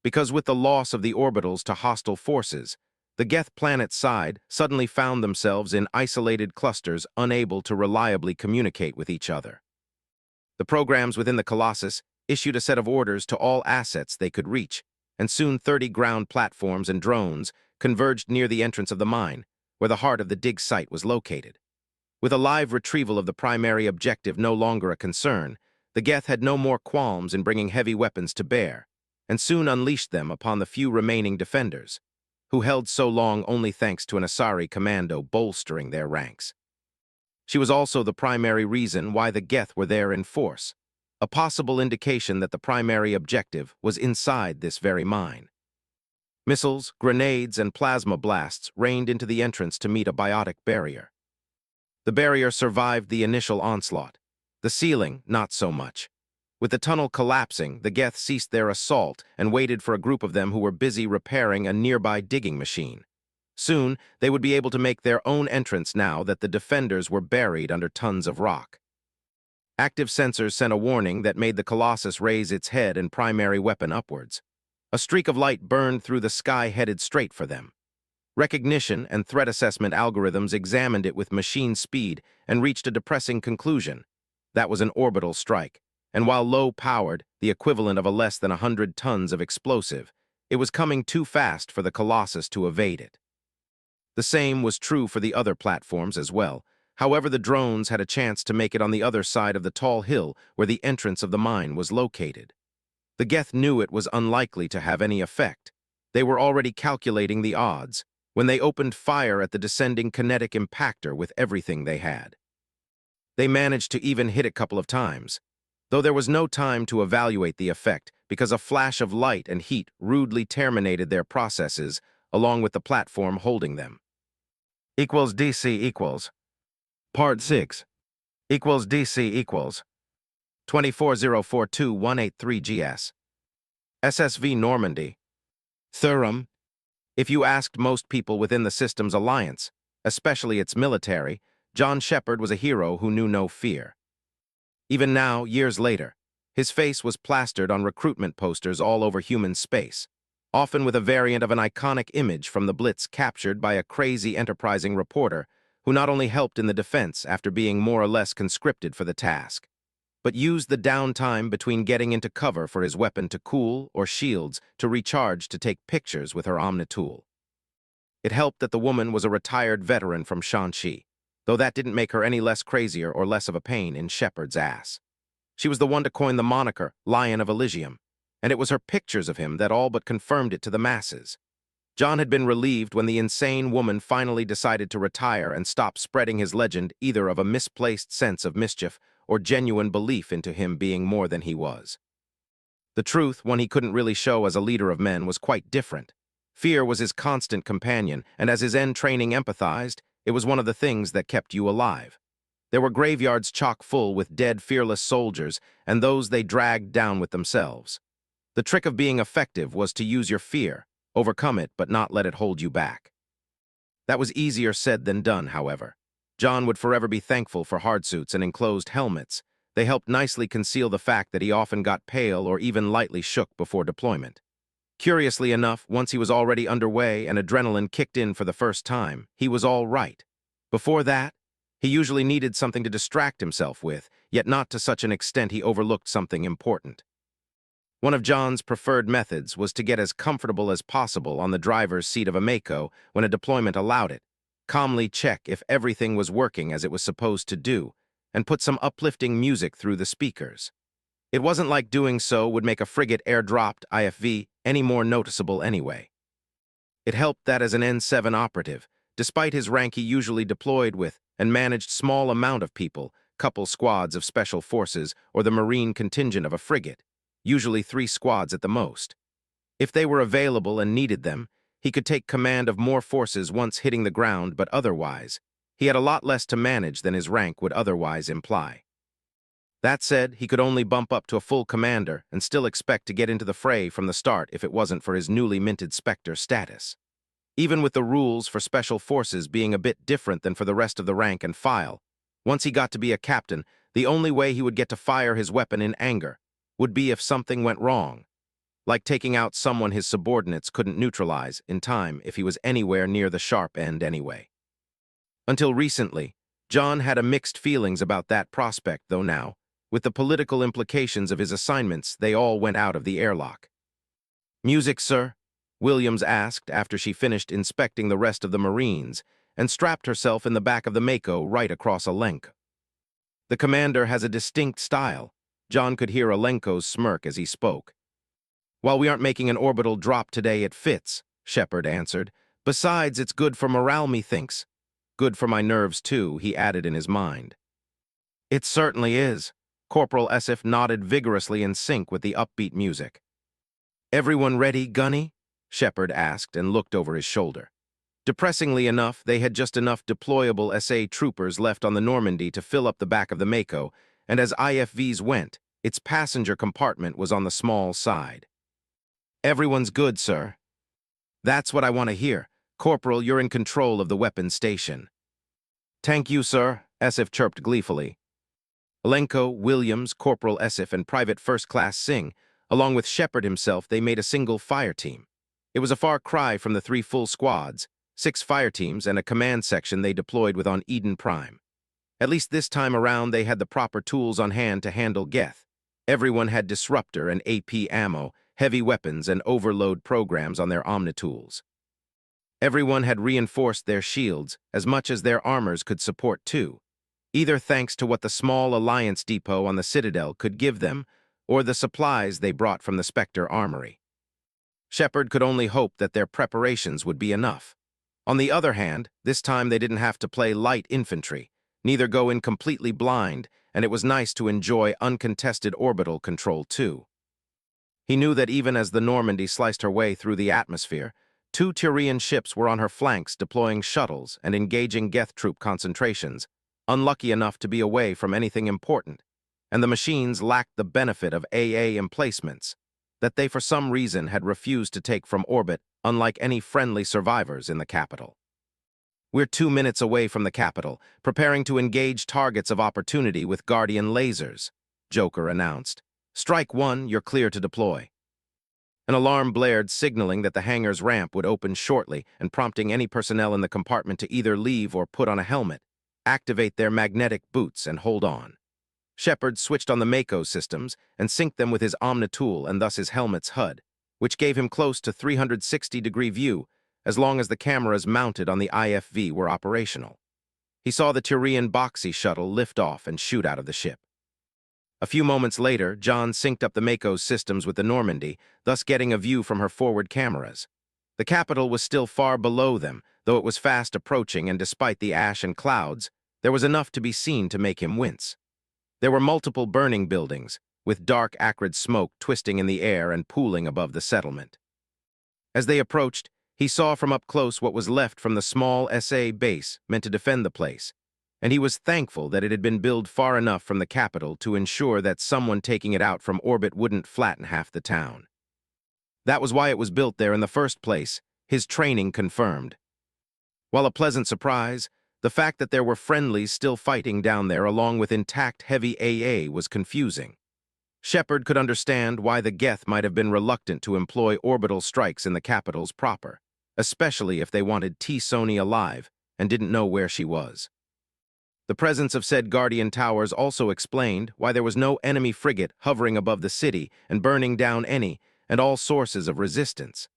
because with the loss of the orbitals to hostile forces, the Geth planet side suddenly found themselves in isolated clusters unable to reliably communicate with each other. The programs within the Colossus issued a set of orders to all assets they could reach, and soon 30 ground platforms and drones converged near the entrance of the mine, where the heart of the dig site was located. With a live retrieval of the primary objective no longer a concern, the Geth had no more qualms in bringing heavy weapons to bear, and soon unleashed them upon the few remaining defenders, who held so long only thanks to an Asari commando bolstering their ranks. She was also the primary reason why the Geth were there in force, a possible indication that the primary objective was inside this very mine. Missiles, grenades, and plasma blasts rained into the entrance to meet a biotic barrier. The barrier survived the initial onslaught. The ceiling, not so much. With the tunnel collapsing, the Geth ceased their assault and waited for a group of them who were busy repairing a nearby digging machine. Soon, they would be able to make their own entrance now that the defenders were buried under tons of rock. Active sensors sent a warning that made the Colossus raise its head and primary weapon upwards. A streak of light burned through the sky headed straight for them. Recognition and threat assessment algorithms examined it with machine speed and reached a depressing conclusion. That was an orbital strike, and while low-powered, the equivalent of a less than 100 tons of explosive, it was coming too fast for the Colossus to evade it. The same was true for the other platforms as well. However, the drones had a chance to make it on the other side of the tall hill where the entrance of the mine was located. The Geth knew it was unlikely to have any effect. They were already calculating the odds when they opened fire at the descending kinetic impactor with everything they had. They managed to even hit a couple of times, though there was no time to evaluate the effect because a flash of light and heat rudely terminated their processes along with the platform holding them. Equals DC equals. Part 6. Equals DC equals. 24042-183 GS. SSV Normandy. Thurum. If you asked most people within the system's alliance, especially its military, John Shepard was a hero who knew no fear. Even now, years later, his face was plastered on recruitment posters all over human space, often with a variant of an iconic image from the Blitz captured by a crazy enterprising reporter who not only helped in the defense after being more or less conscripted for the task, but used the downtime between getting into cover for his weapon to cool or shields to recharge to take pictures with her Omnitool. It helped that the woman was a retired veteran from Shanxi, though that didn't make her any less crazier or less of a pain in Shepard's ass. She was the one to coin the moniker Lion of Elysium, and it was her pictures of him that all but confirmed it to the masses. John had been relieved when the insane woman finally decided to retire and stop spreading his legend either of a misplaced sense of mischief or genuine belief into him being more than he was. The truth, one he couldn't really show as a leader of men, was quite different. Fear was his constant companion, and as his end training empathized, it was one of the things that kept you alive. There were graveyards chock full with dead, fearless soldiers, and those they dragged down with themselves. The trick of being effective was to use your fear, overcome it, but not let it hold you back. That was easier said than done, however. John would forever be thankful for hardsuits and enclosed helmets. They helped nicely conceal the fact that he often got pale or even lightly shook before deployment. Curiously enough, once he was already underway and adrenaline kicked in for the first time, he was all right. Before that, he usually needed something to distract himself with, yet not to such an extent he overlooked something important. One of John's preferred methods was to get as comfortable as possible on the driver's seat of a Mako when a deployment allowed it, calmly check if everything was working as it was supposed to do, and put some uplifting music through the speakers. It wasn't like doing so would make a frigate airdropped IFV any more noticeable anyway. It helped that as an N7 operative, despite his rank he usually deployed with and managed small amount of people, couple squads of special forces or the marine contingent of a frigate, usually 3 squads at the most. If they were available and needed them, he could take command of more forces once hitting the ground, but otherwise, he had a lot less to manage than his rank would otherwise imply. That said, he could only bump up to a full commander and still expect to get into the fray from the start if it wasn't for his newly minted Spectre status. Even with the rules for special forces being a bit different than for the rest of the rank and file, once he got to be a captain, the only way he would get to fire his weapon in anger would be if something went wrong, like taking out someone his subordinates couldn't neutralize in time if he was anywhere near the sharp end anyway. Until recently, John had a mixed feelings about that prospect, though now, with the political implications of his assignments, they all went out of the airlock. "Music, sir?" Williams asked after she finished inspecting the rest of the Marines and strapped herself in the back of the Mako right across Alenko. The commander has a distinct style. John could hear Alenko's smirk as he spoke. "While we aren't making an orbital drop today, it fits," Shepard answered. "Besides, it's good for morale, methinks. Good for my nerves, too," he added in his mind. "It certainly is." Corporal Esif nodded vigorously in sync with the upbeat music. "Everyone ready, Gunny?" Shepard asked and looked over his shoulder. Depressingly enough, they had just enough deployable SA troopers left on the Normandy to fill up the back of the Mako, and as IFVs went, its passenger compartment was on the small side. "Everyone's good, sir." "That's what I want to hear. Corporal, you're in control of the weapons station." "Thank you, sir," Esif chirped gleefully. Alenko, Williams, Corporal Esif, and Private First Class Singh, along with Shepard himself, they made a single fire team. It was a far cry from the 3 full squads, 6 fire teams, and a command section they deployed with on Eden Prime. At least this time around, they had the proper tools on hand to handle Geth. Everyone had disruptor and AP ammo, heavy weapons, and overload programs on their Omnitools. Everyone had reinforced their shields as much as their armors could support too, either thanks to what the small Alliance depot on the Citadel could give them, or the supplies they brought from the Spectre armory. Shepard could only hope that their preparations would be enough. On the other hand, this time they didn't have to play light infantry. neither go in completely blind, and it was nice to enjoy uncontested orbital control too. He knew that even as the Normandy sliced her way through the atmosphere, two Tyrian ships were on her flanks deploying shuttles and engaging Geth troop concentrations, unlucky enough to be away from anything important, and the machines lacked the benefit of AA emplacements that they for some reason had refused to take from orbit, unlike any friendly survivors in the capital. "We're 2 minutes away from the capital, preparing to engage targets of opportunity with Guardian lasers," Joker announced. "Strike 1, you're clear to deploy." An alarm blared, signaling that the hangar's ramp would open shortly and prompting any personnel in the compartment to either leave or put on a helmet, activate their magnetic boots, and hold on. Shepard switched on the Mako systems and synced them with his Omnitool and thus his helmet's HUD, which gave him close to 360-degree view as long as the cameras mounted on the IFV were operational. He saw the Tyrian Boxy shuttle lift off and shoot out of the ship. A few moments later, John synced up the Mako's systems with the Normandy, thus getting a view from her forward cameras. The capital was still far below them, though it was fast approaching, and despite the ash and clouds, there was enough to be seen to make him wince. There were multiple burning buildings, with dark, acrid smoke twisting in the air and pooling above the settlement. As they approached, he saw from up close what was left from the small SA base meant to defend the place, and he was thankful that it had been built far enough from the capital to ensure that someone taking it out from orbit wouldn't flatten half the town. That was why it was built there in the first place, his training confirmed. While a pleasant surprise, the fact that there were friendlies still fighting down there along with intact heavy AA was confusing. Shepard could understand why the Geth might have been reluctant to employ orbital strikes in the capitals proper, especially if they wanted T-Sony alive and didn't know where she was. The presence of said Guardian towers also explained why there was no enemy frigate hovering above the city and burning down any and all sources of resistance.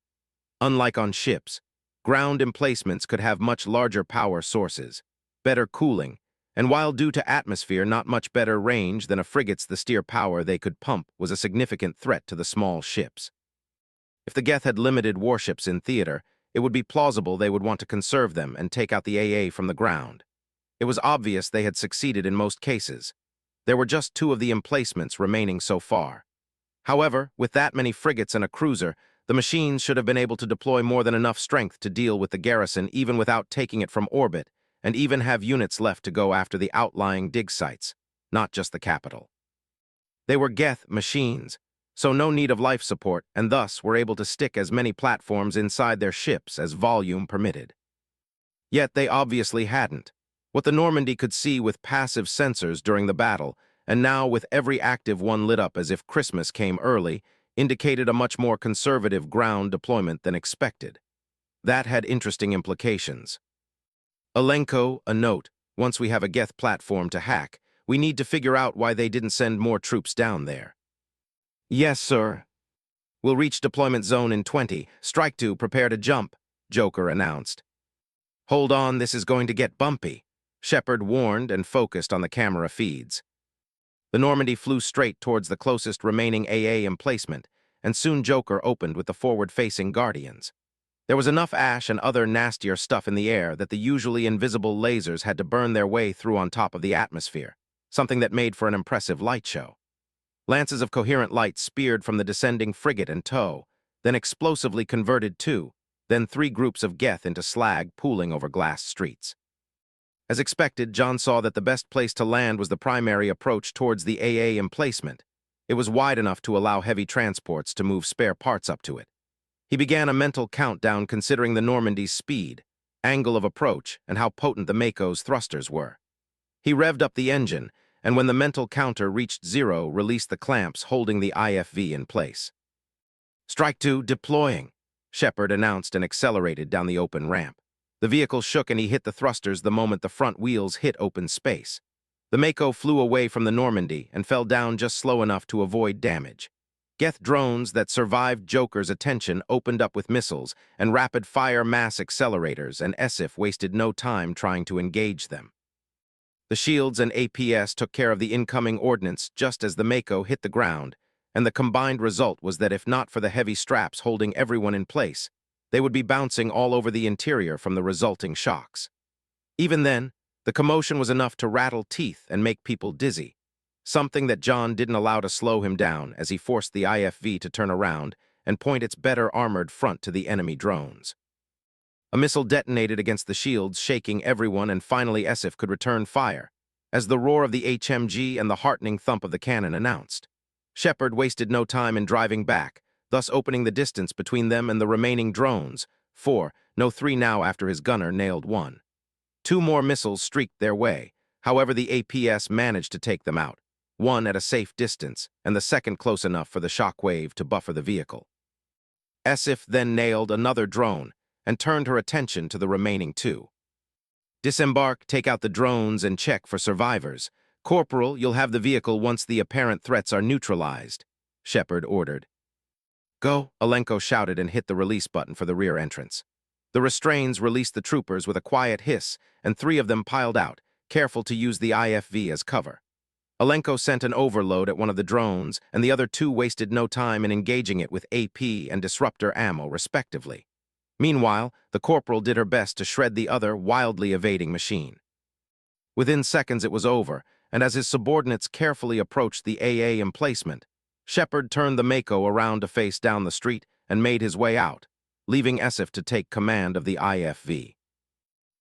Unlike on ships, ground emplacements could have much larger power sources, better cooling, and while due to atmosphere not much better range than a frigate's, the steer power they could pump was a significant threat to the small ships. If the Geth had limited warships in theater, it would be plausible they would want to conserve them and take out the AA from the ground. It was obvious they had succeeded in most cases. There were just 2 of the emplacements remaining so far. However, with that many frigates and a cruiser, the machines should have been able to deploy more than enough strength to deal with the garrison even without taking it from orbit, and even have units left to go after the outlying dig sites, not just the capital. They were Geth machines, so no need of life support, and thus were able to stick as many platforms inside their ships as volume permitted. Yet they obviously hadn't. What the Normandy could see with passive sensors during the battle, and now with every active one lit up as if Christmas came early, indicated a much more conservative ground deployment than expected. That had interesting implications. Alenko, a note, once we have a Geth platform to hack, we need to figure out why they didn't send more troops down there. Yes, sir. We'll reach deployment zone in 20. Strike 2, prepare to jump, Joker announced. Hold on, this is going to get bumpy, Shepard warned and focused on the camera feeds. The Normandy flew straight towards the closest remaining AA emplacement, and soon Joker opened with the forward-facing Guardians. There was enough ash and other nastier stuff in the air that the usually invisible lasers had to burn their way through on top of the atmosphere, something that made for an impressive light show. Lances of coherent light speared from the descending frigate and tow, then explosively converted 2, then 3 groups of Geth into slag pooling over glass streets. As expected, John saw that the best place to land was the primary approach towards the AA emplacement. It was wide enough to allow heavy transports to move spare parts up to it. He began a mental countdown considering the Normandy's speed, angle of approach, and how potent the Mako's thrusters were. He revved up the engine, and when the mental counter reached 0, released the clamps holding the IFV in place. Strike 2, deploying, Shepard announced and accelerated down the open ramp. The vehicle shook and he hit the thrusters the moment the front wheels hit open space. The Mako flew away from the Normandy and fell down just slow enough to avoid damage. Geth drones that survived Joker's attention opened up with missiles and rapid-fire mass accelerators, and ESIF wasted no time trying to engage them. The shields and APS took care of the incoming ordnance just as the Mako hit the ground, and the combined result was that if not for the heavy straps holding everyone in place, they would be bouncing all over the interior from the resulting shocks. Even then, The commotion was enough to rattle teeth and make people dizzy, something that John didn't allow to slow him down as he forced the IFV to turn around and point its better armored front to the enemy drones. A missile detonated against the shields, shaking everyone, and finally Esif could return fire, as the roar of the HMG and the heartening thump of the cannon announced. Shepard wasted no time in driving back, thus opening the distance between them and the remaining drones. 4, no 3 now after his gunner nailed one. 2 more missiles streaked their way. However, the APS managed to take them out, one at a safe distance and the second close enough for the shock wave to buffer the vehicle. Esif then nailed another drone and turned her attention to the remaining 2. Disembark, take out the drones, and check for survivors. Corporal, you'll have the vehicle once the apparent threats are neutralized, Shepard ordered. Go, Alenko shouted and hit the release button for the rear entrance. The restraints released the troopers with a quiet hiss, and 3 of them piled out, careful to use the IFV as cover. Alenko sent an overload at one of the drones, and the other 2 wasted no time in engaging it with AP and disruptor ammo, respectively. Meanwhile, the corporal did her best to shred the other, wildly evading machine. Within seconds it was over, and as his subordinates carefully approached the AA emplacement, Shepard turned the Mako around to face down the street and made his way out, leaving Esif to take command of the IFV.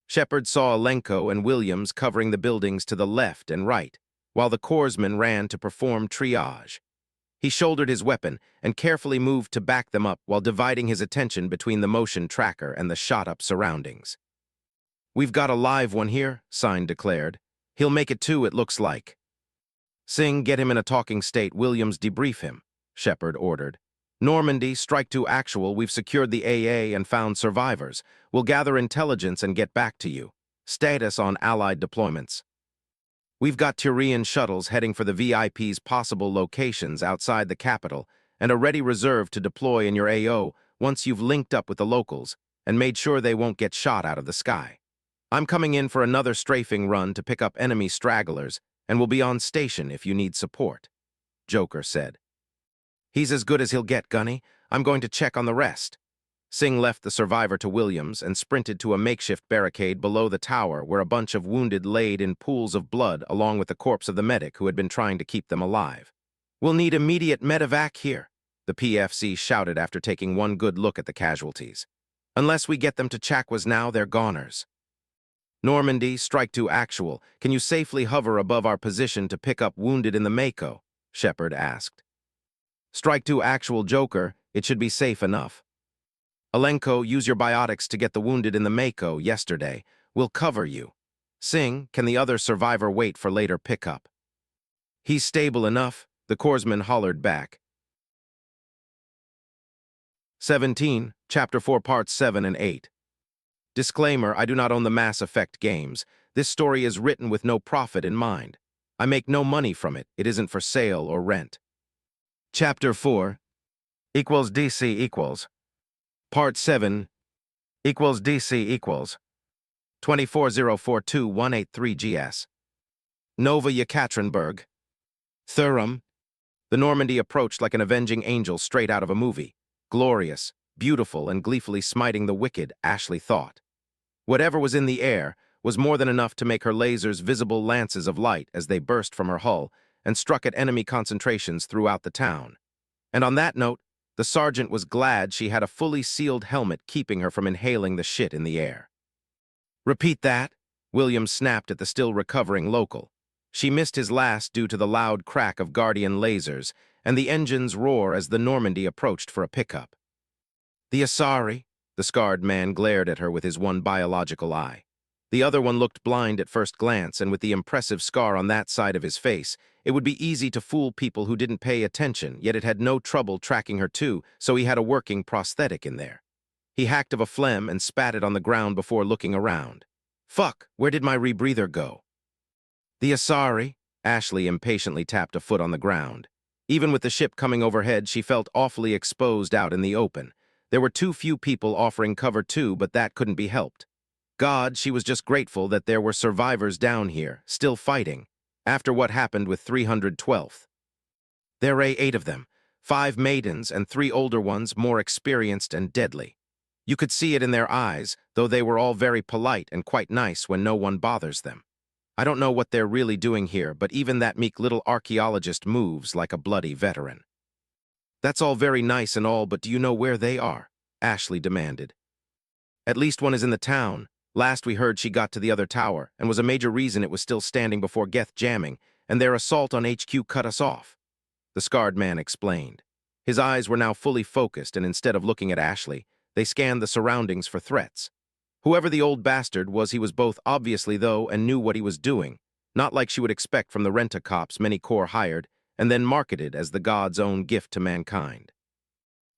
Shepard saw Alenko and Williams covering the buildings to the left and right, while the corpsman ran to perform triage. He shouldered his weapon and carefully moved to back them up while dividing his attention between the motion tracker and the shot-up surroundings. "We've got a live one here," Sign declared. "He'll make it too, it looks like." "Singh, get him in a talking state. Williams, debrief him," Shepard ordered. "Normandy, strike to actual. We've secured the AA and found survivors. We'll gather intelligence and get back to you. Status on Allied deployments. We've got Turian shuttles heading for the VIP's possible locations outside the capital and a ready reserve to deploy in your AO once you've linked up with the locals and made sure they won't get shot out of the sky. I'm coming in for another strafing run to pick up enemy stragglers and will be on station if you need support," Joker said. "He's as good as he'll get, Gunny. I'm going to check on the rest." Singh left the survivor to Williams and sprinted to a makeshift barricade below the tower where a bunch of wounded laid in pools of blood along with the corpse of the medic who had been trying to keep them alive. "We'll need immediate medevac here," the PFC shouted after taking one good look at the casualties. "Unless we get them to Chakwas now, they're goners." "Normandy, strike to actual. Can you safely hover above our position to pick up wounded in the Mako?" Shepard asked. "Strike to actual, Joker. It should be safe enough." "Alenko, use your biotics to get the wounded in the Mako yesterday. We'll cover you." "Singh, can the other survivor wait for later pickup?" "He's stable enough," the corpsman hollered back. 17, Chapter 4, Parts 7 and 8. Disclaimer, I do not own the Mass Effect games. This story is written with no profit in mind. I make no money from it. It isn't for sale or rent. Chapter 4 equals DC equals. Part 7 equals DC equals 24042-183 GS. Nova Yekaterinburg. Thurum. The Normandy approached like an avenging angel straight out of a movie. Glorious, beautiful, and gleefully smiting the wicked, Ashley thought. Whatever was in the air was more than enough to make her lasers visible lances of light as they burst from her hull and struck at enemy concentrations throughout the town. And on that note, the sergeant was glad she had a fully sealed helmet keeping her from inhaling the shit in the air. "Repeat that," Williams snapped at the still recovering local. She missed his last due to the loud crack of Guardian lasers and the engine's roar as the Normandy approached for a pickup. "The Asari," the scarred man glared at her with his one biological eye. The other one looked blind at first glance, and with the impressive scar on that side of his face, it would be easy to fool people who didn't pay attention, yet it had no trouble tracking her too, so he had a working prosthetic in there. He hacked of a phlegm and spat it on the ground before looking around. "Fuck, where did my rebreather go?" "The Asari," Ashley impatiently tapped a foot on the ground. Even with the ship coming overhead, she felt awfully exposed out in the open. There were too few people offering cover too, but that couldn't be helped. God, she was just grateful that there were survivors down here, still fighting, after what happened with 312th. There were 8 of them, 5 maidens and 3 older ones, more experienced and deadly. You could see it in their eyes, though they were all very polite and quite nice when no one bothers them. I don't know what they're really doing here, but even that meek little archaeologist moves like a bloody veteran. That's all very nice and all, but do you know where they are? Ashley demanded. At least one is in the town. Last we heard she got to the other tower, and was a major reason it was still standing before Geth jamming, and their assault on HQ cut us off. The scarred man explained. His eyes were now fully focused, and instead of looking at Ashley, they scanned the surroundings for threats. Whoever the old bastard was, he was both obviously though and knew what he was doing, not like she would expect from the rent-a-cops many corps hired and then marketed as the god's own gift to mankind.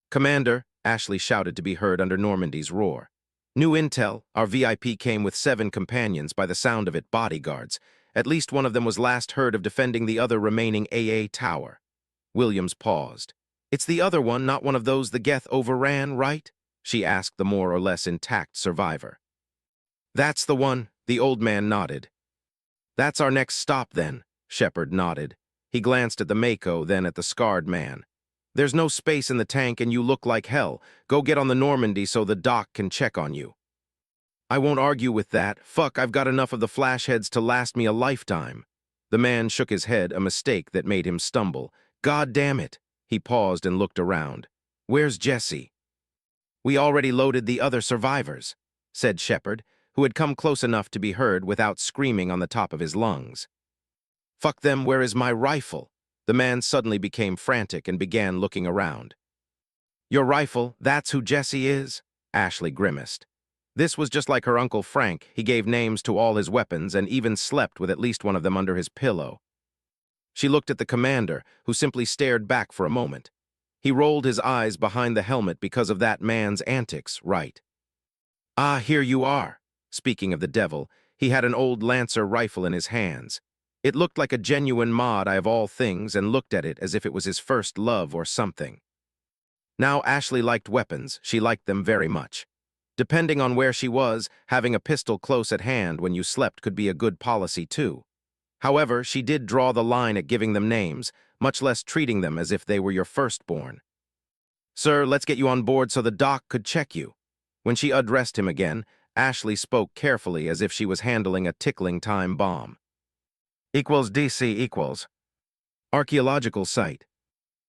Commander, Ashley shouted to be heard under Normandy's roar. New intel, our VIP came with 7 companions, by the sound of it bodyguards. At least one of them was last heard of defending the other remaining AA tower. Williams paused. It's the other one, not one of those the Geth overran, right? She asked the more or less intact survivor. That's the one, the old man nodded. That's our next stop then, Shepard nodded. He glanced at the Mako, then at the scarred man. There's no space in the tank and you look like hell. Go get on the Normandy so the doc can check on you. I won't argue with that. Fuck, I've got enough of the flashheads to last me a lifetime. The man shook his head, a mistake that made him stumble. God damn it. He paused and looked around. Where's Jesse? We already loaded the other survivors, said Shepard, who had come close enough to be heard without screaming on the top of his lungs. Fuck them, where is my rifle? The man suddenly became frantic and began looking around. Your rifle, that's who Jesse is? Ashley grimaced. This was just like her Uncle Frank. He gave names to all his weapons and even slept with at least one of them under his pillow. She looked at the commander, who simply stared back for a moment. He rolled his eyes behind the helmet because of that man's antics, right? Ah, here you are. Speaking of the devil, he had an old Lancer rifle in his hands. It looked like a genuine mod, of all things, and looked at it as if it was his first love or something. Now Ashley liked weapons. She liked them very much. Depending on where she was, having a pistol close at hand when you slept could be a good policy too. However, she did draw the line at giving them names, much less treating them as if they were your firstborn. Sir, let's get you on board so the doc could check you. When she addressed him again, Ashley spoke carefully as if she was handling a tickling time bomb. DC equals. Archaeological site.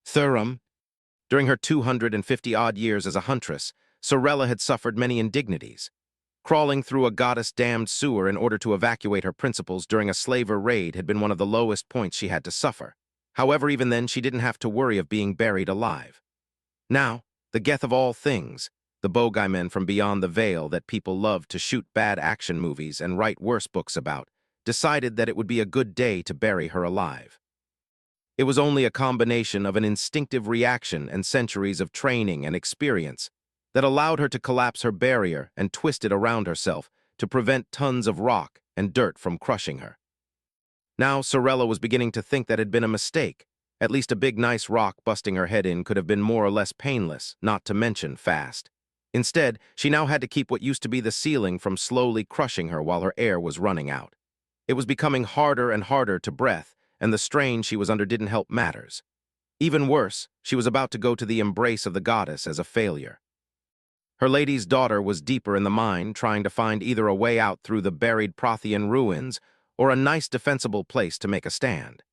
Thurum. During her 250-odd years as a huntress, Sorella had suffered many indignities. Crawling through a goddess-damned sewer in order to evacuate her principals during a slaver raid had been one of the lowest points she had to suffer. However, even then, she didn't have to worry of being buried alive. Now, the Geth of all things, the Bogai men from beyond the veil that people loved to shoot bad action movies and write worse books about, decided that it would be a good day to bury her alive. It was only a combination of an instinctive reaction and centuries of training and experience that allowed her to collapse her barrier and twist it around herself to prevent tons of rock and dirt from crushing her. Now Sorella was beginning to think that had been a mistake. At least a big nice rock busting her head in could have been more or less painless, not to mention fast. Instead, she now had to keep what used to be the ceiling from slowly crushing her while her air was running out. It was becoming harder and harder to breathe, and the strain she was under didn't help matters. Even worse, she was about to go to the embrace of the goddess as a failure. Her lady's daughter was deeper in the mine, trying to find either a way out through the buried Prothean ruins or a nice defensible place to make a stand.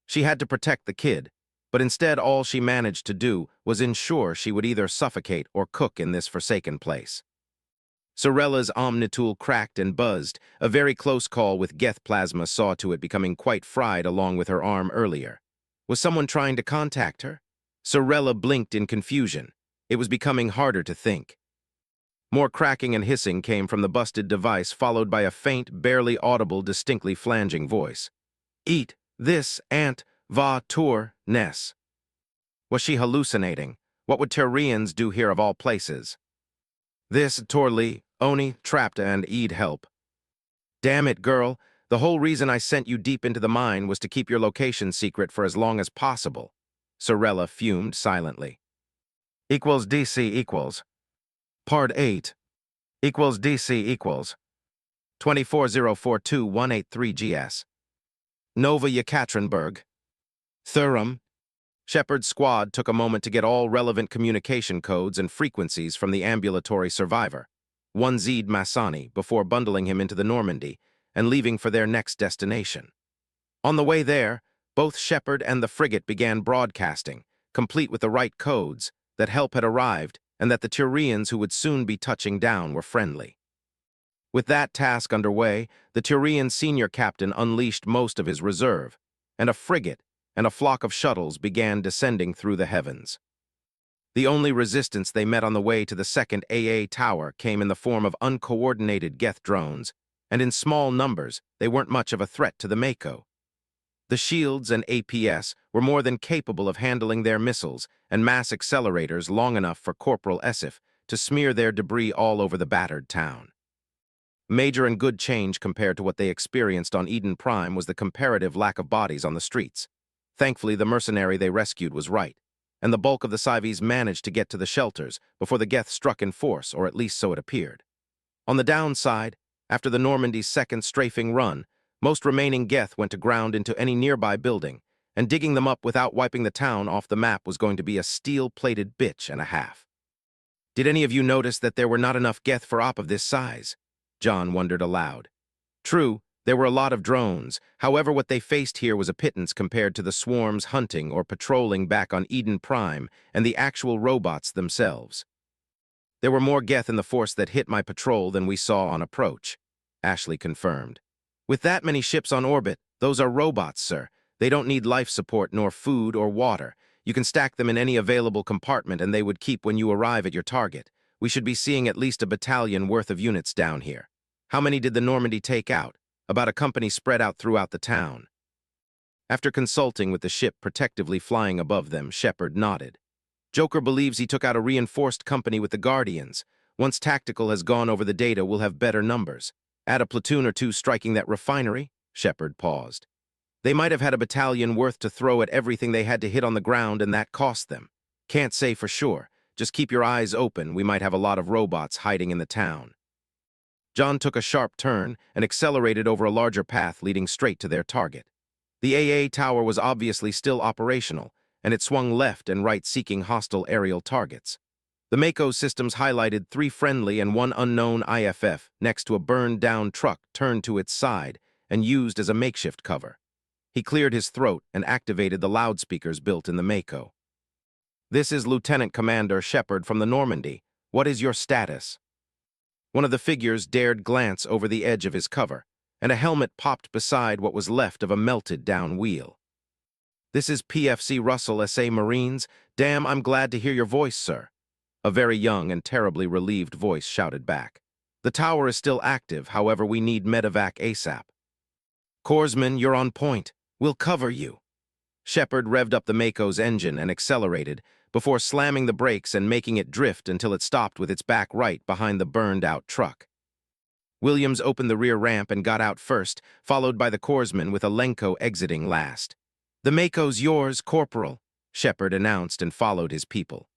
She had to protect the kid, but instead all she managed to do was ensure she would either suffocate or cook in this forsaken place. Sorella's omnitool cracked and buzzed. A very close call with Geth plasma saw to it becoming quite fried along with her arm earlier. Was someone trying to contact her? Sorella blinked in confusion. It was becoming harder to think. More cracking and hissing came from the busted device, followed by a faint, barely audible, distinctly flanging voice. Eat this, Aunt Va Tour Ness. Was she hallucinating? What would Terrians do here of all places? This, Torli, Oni, trapped and Eid help. Damn it, girl. The whole reason I sent you deep into the mine was to keep your location secret for as long as possible. Sorella fumed silently. DC equals. Part 8. DC equals. 24042-183 GS. Nova Yekaterinburg. Thurum. Shepard's squad took a moment to get all relevant communication codes and frequencies from the ambulatory survivor, one Zed Massani, before bundling him into the Normandy, and leaving for their next destination. On the way there, both Shepard and the frigate began broadcasting, complete with the right codes, that help had arrived and that the Turians who would soon be touching down were friendly. With that task underway, the Turian senior captain unleashed most of his reserve, and a frigate and a flock of shuttles began descending through the heavens. The only resistance they met on the way to the second AA tower came in the form of uncoordinated Geth drones, and in small numbers they weren't much of a threat to the Mako. The shields and APS were more than capable of handling their missiles and mass accelerators long enough for Corporal Esif to smear their debris all over the battered town. Major and good change compared to what they experienced on Eden Prime was the comparative lack of bodies on the streets. Thankfully, the mercenary they rescued was right, and the bulk of the Cives managed to get to the shelters before the Geth struck in force, or at least so it appeared. On the downside, after the Normandy's second strafing run, most remaining Geth went to ground into any nearby building, and digging them up without wiping the town off the map was going to be a steel-plated bitch and a half. Did any of you notice that there were not enough Geth for op of this size? John wondered aloud. True, there were a lot of drones, however what they faced here was a pittance compared to the swarms hunting or patrolling back on Eden Prime and the actual robots themselves. There were more Geth in the force that hit my patrol than we saw on approach, Ashley confirmed. With that many ships on orbit, those are robots, sir. They don't need life support nor food or water. You can stack them in any available compartment and they would keep when you arrive at your target. We should be seeing at least a battalion worth of units down here. How many did the Normandy take out? About a company spread out throughout the town. After consulting with the ship protectively flying above them, Shepard nodded. Joker believes he took out a reinforced company with the Guardians. Once Tactical has gone over the data, we'll have better numbers. Add a platoon or two striking that refinery? Shepard paused. They might have had a battalion worth to throw at everything they had to hit on the ground, and that cost them. Can't say for sure. Just keep your eyes open. We might have a lot of robots hiding in the town. John took a sharp turn and accelerated over a larger path leading straight to their target. The AA tower was obviously still operational, and it swung left and right seeking hostile aerial targets. The Mako systems highlighted 3 friendly and 1 unknown IFF next to a burned-down truck turned to its side and used as a makeshift cover. He cleared his throat and activated the loudspeakers built in the Mako. This is Lieutenant Commander Shepard from the Normandy. What is your status? One of the figures dared glance over the edge of his cover, and a helmet popped beside what was left of a melted-down wheel. This is PFC Russell, SA Marines. Damn, I'm glad to hear your voice, sir. A very young and terribly relieved voice shouted back. The tower is still active, however we need medevac ASAP. Corpsman, you're on point. We'll cover you. Shepard revved up the Mako's engine and accelerated, before slamming the brakes and making it drift until it stopped with its back right behind the burned-out truck. Williams opened the rear ramp and got out first, followed by the Corpsman with Alenko exiting last. The Mako's yours, Corporal, Shepard announced and followed his people.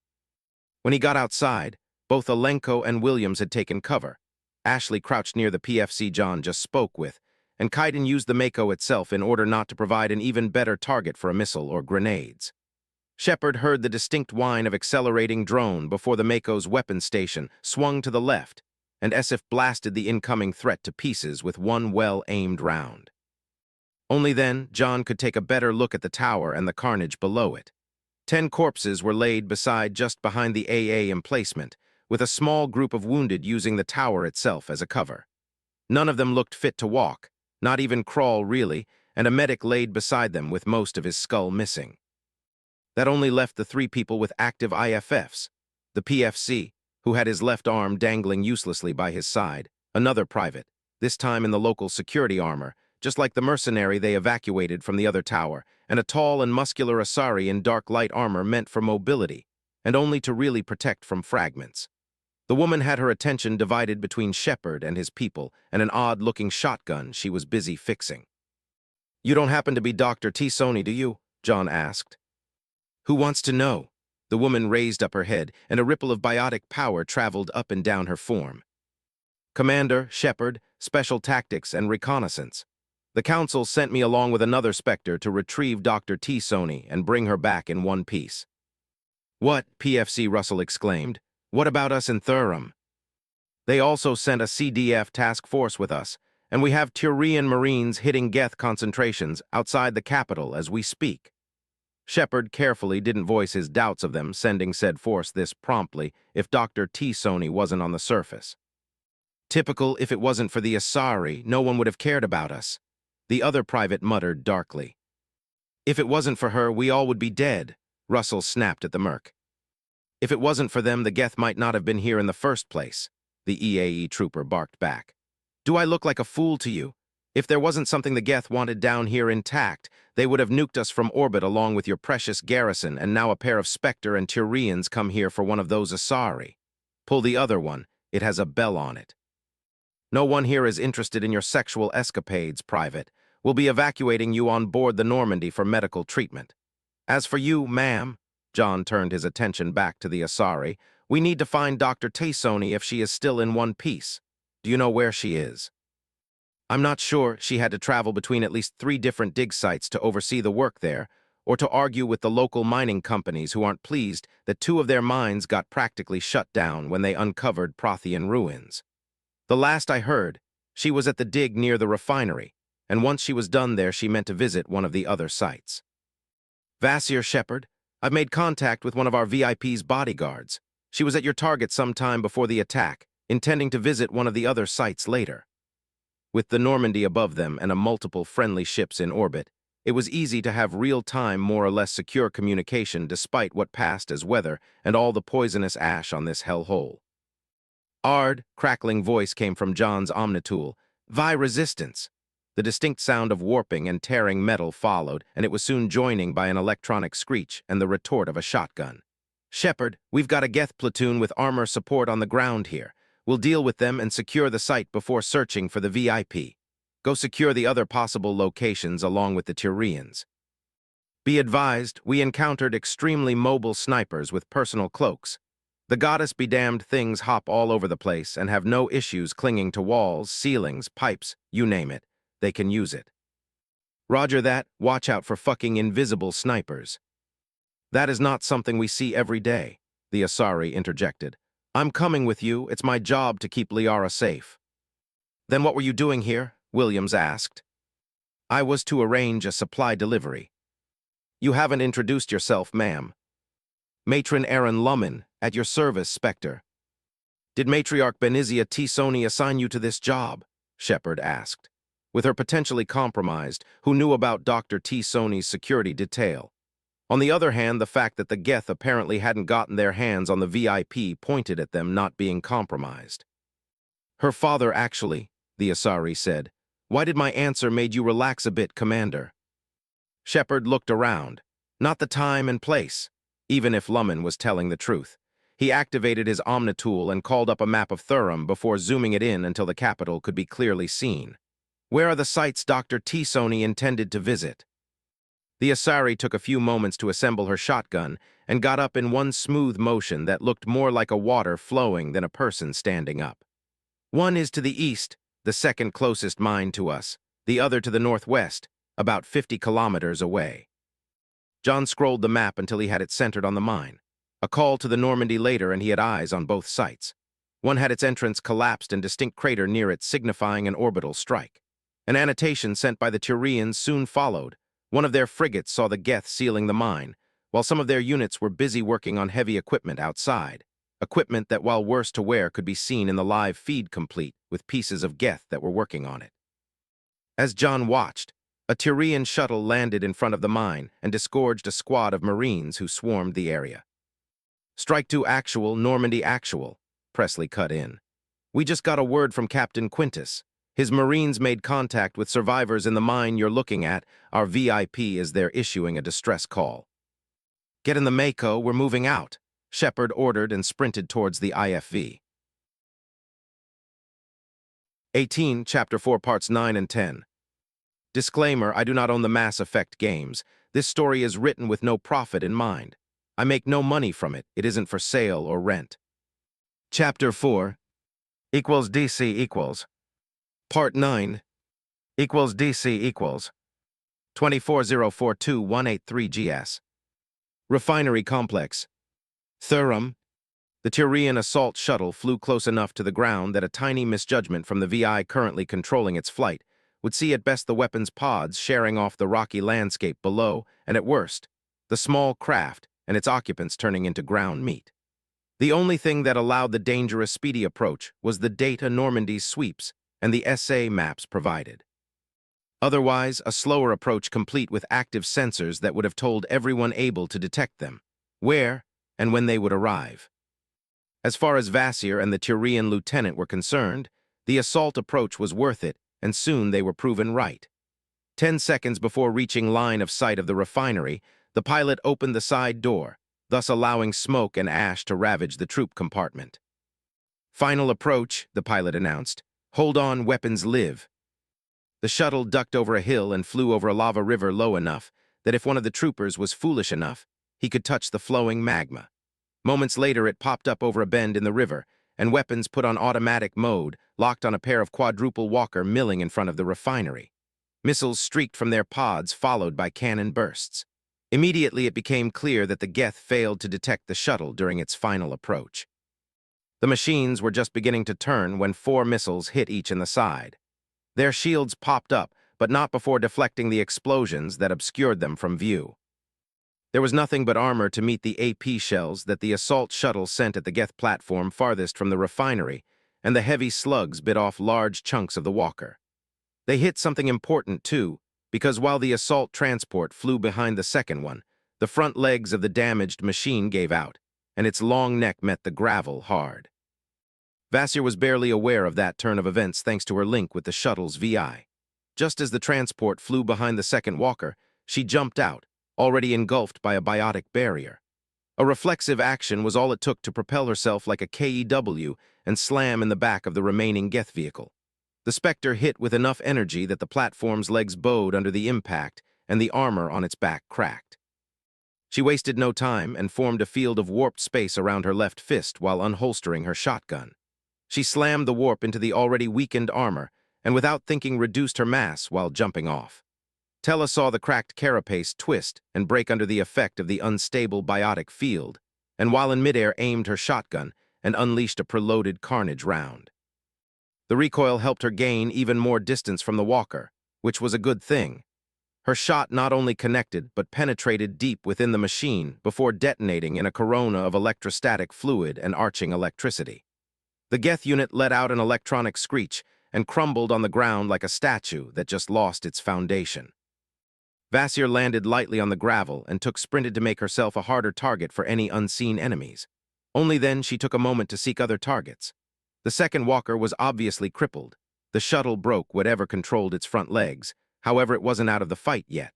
When he got outside, both Alenko and Williams had taken cover. Ashley crouched near the PFC John just spoke with, and Kaiden used the Mako itself in order not to provide an even better target for a missile or grenades. Shepard heard the distinct whine of accelerating drone before the Mako's weapon station swung to the left, and Esif blasted the incoming threat to pieces with one well-aimed round. Only then, John could take a better look at the tower and the carnage below it. 10 corpses were laid just behind the AA emplacement, with a small group of wounded using the tower itself as a cover. None of them looked fit to walk, not even crawl really, and a medic laid beside them with most of his skull missing. That only left the 3 people with active IFFs, the PFC, who had his left arm dangling uselessly by his side, another private, this time in the local security armor, just like the mercenary they evacuated from the other tower, and a tall and muscular Asari in dark light armor meant for mobility, and only to really protect from fragments. The woman had her attention divided between Shepard and his people and an odd-looking shotgun she was busy fixing. "You don't happen to be Dr. T. Sony, do you?" John asked. "Who wants to know?" The woman raised up her head, and a ripple of biotic power traveled up and down her form. "Commander, Shepard, Special Tactics, and Reconnaissance. The Council sent me along with another Spectre to retrieve Dr. T. Sony and bring her back in one piece." "What?" PFC Russell exclaimed. "What about us in Thurum?" "They also sent a CDF task force with us, and we have Turian Marines hitting Geth concentrations outside the capital as we speak. Shepard carefully didn't voice his doubts of them, sending said force this promptly if Dr. T-Sony wasn't on the surface. Typical, if it wasn't for the Asari, no one would have cared about us, the other private muttered darkly. If it wasn't for her, we all would be dead, Russell snapped at the merc. If it wasn't for them, the Geth might not have been here in the first place, the EAE trooper barked back. Do I look like a fool to you? If there wasn't something the Geth wanted down here intact, they would have nuked us from orbit along with your precious garrison, and now a pair of Spectre and Turians come here for one of those Asari. Pull the other one, it has a bell on it. No one here is interested in your sexual escapades, Private. We'll be evacuating you on board the Normandy for medical treatment. As for you, ma'am, John turned his attention back to the Asari, we need to find Dr. T-Sony if she is still in one piece. Do you know where she is? I'm not sure. She had to travel between at least 3 different dig sites to oversee the work there, or to argue with the local mining companies who aren't pleased that 2 of their mines got practically shut down when they uncovered Prothean ruins. The last I heard, she was at the dig near the refinery, and once she was done there, she meant to visit one of the other sites. Vasir, Shepard, I've made contact with one of our VIP's bodyguards. She was at your target some time before the attack, intending to visit one of the other sites later. With the Normandy above them and multiple friendly ships in orbit, it was easy to have real-time, more or less secure communication despite what passed as weather and all the poisonous ash on this hellhole. Ard, crackling voice came from John's Omnitool. Vi resistance. The distinct sound of warping and tearing metal followed, and it was soon joining by an electronic screech and the retort of a shotgun. Shepard, we've got a Geth platoon with armor support on the ground here. We'll deal with them and secure the site before searching for the VIP. Go secure the other possible locations along with the Turians. Be advised, we encountered extremely mobile snipers with personal cloaks. The goddess-be-damned things hop all over the place and have no issues clinging to walls, ceilings, pipes, you name it. They can use it. Roger that, watch out for fucking invisible snipers. That is not something we see every day, the Asari interjected. I'm coming with you, it's my job to keep Liara safe. Then what were you doing here? Williams asked. I was to arrange a supply delivery. You haven't introduced yourself, ma'am. Matron Aaron Lummen, at your service, Spectre. Did Matriarch Benizia T-Sony assign you to this job? Shepard asked. With her potentially compromised, who knew about Dr. T-Sony's security detail? On the other hand, the fact that the Geth apparently hadn't gotten their hands on the VIP pointed at them not being compromised. Her father actually, the Asari said. Why did my answer made you relax a bit, Commander? Shepard looked around. Not the time and place. Even if Lummen was telling the truth. He activated his Omnitool and called up a map of Thurum before zooming it in until the capital could be clearly seen. Where are the sites Dr. T-Sony intended to visit? The Asari took a few moments to assemble her shotgun and got up in one smooth motion that looked more like a water flowing than a person standing up. One is to the east, the second closest mine to us, the other to the northwest, about 50 kilometers away. John scrolled the map until he had it centered on the mine. A call to the Normandy later and he had eyes on both sites. One had its entrance collapsed and distinct crater near it signifying an orbital strike. An annotation sent by the Turians soon followed. One of their frigates saw the Geth sealing the mine, while some of their units were busy working on heavy equipment outside. Equipment that, while worse to wear, could be seen in the live feed complete with pieces of Geth that were working on it. As John watched, a Turian shuttle landed in front of the mine and disgorged a squad of Marines who swarmed the area. Strike 2 actual, Normandy actual, Presley cut in. We just got a word from Captain Quintus. His Marines made contact with survivors in the mine you're looking at. Our VIP is there issuing a distress call. Get in the Mako, we're moving out, Shepard ordered and sprinted towards the IFV. 18, Chapter 4, Parts 9 and 10. Disclaimer, I do not own the Mass Effect games. This story is written with no profit in mind. I make no money from it. It isn't for sale or rent. Chapter 4 equals DC equals. Part 9 equals DC equals 24042-183 GS. Refinery Complex. Thurum. The Tyrian assault shuttle flew close enough to the ground that a tiny misjudgment from the VI currently controlling its flight would see at best the weapon's pods sharing off the rocky landscape below, and at worst, the small craft and its occupants turning into ground meat. The only thing that allowed the dangerous speedy approach was the data Normandy's sweeps and the SA maps provided. Otherwise, a slower approach complete with active sensors that would have told everyone able to detect them, where and when they would arrive. As far as Vasir and the Tyrian lieutenant were concerned, the assault approach was worth it, and soon they were proven right. 10 seconds before reaching line of sight of the refinery, the pilot opened the side door, thus allowing smoke and ash to ravage the troop compartment. "Final approach," the pilot announced. "Hold on, weapons live." The shuttle ducked over a hill and flew over a lava river low enough that if one of the troopers was foolish enough, he could touch the flowing magma. Moments later, it popped up over a bend in the river, and weapons put on automatic mode, locked on a pair of quadruple walker milling in front of the refinery. Missiles streaked from their pods, followed by cannon bursts. Immediately, it became clear that the Geth failed to detect the shuttle during its final approach. The machines were just beginning to turn when 4 missiles hit each in the side. Their shields popped up, but not before deflecting the explosions that obscured them from view. There was nothing but armor to meet the AP shells that the assault shuttle sent at the Geth platform farthest from the refinery, and the heavy slugs bit off large chunks of the walker. They hit something important, too, because while the assault transport flew behind the second one, the front legs of the damaged machine gave out, and its long neck met the gravel hard. Vasir was barely aware of that turn of events thanks to her link with the shuttle's VI. Just as the transport flew behind the second walker, she jumped out, already engulfed by a biotic barrier. A reflexive action was all it took to propel herself like a KEW and slam in the back of the remaining Geth vehicle. The Spectre hit with enough energy that the platform's legs bowed under the impact and the armor on its back cracked. She wasted no time and formed a field of warped space around her left fist while unholstering her shotgun. She slammed the warp into the already weakened armor and without thinking reduced her mass while jumping off. Tella saw the cracked carapace twist and break under the effect of the unstable biotic field, and while in midair aimed her shotgun and unleashed a preloaded carnage round. The recoil helped her gain even more distance from the walker, which was a good thing. Her shot not only connected but penetrated deep within the machine before detonating in a corona of electrostatic fluid and arching electricity. The Geth unit let out an electronic screech and crumbled on the ground like a statue that just lost its foundation. Vasir landed lightly on the gravel and sprinted to make herself a harder target for any unseen enemies. Only then she took a moment to seek other targets. The second walker was obviously crippled. The shuttle broke whatever controlled its front legs, however it wasn't out of the fight yet.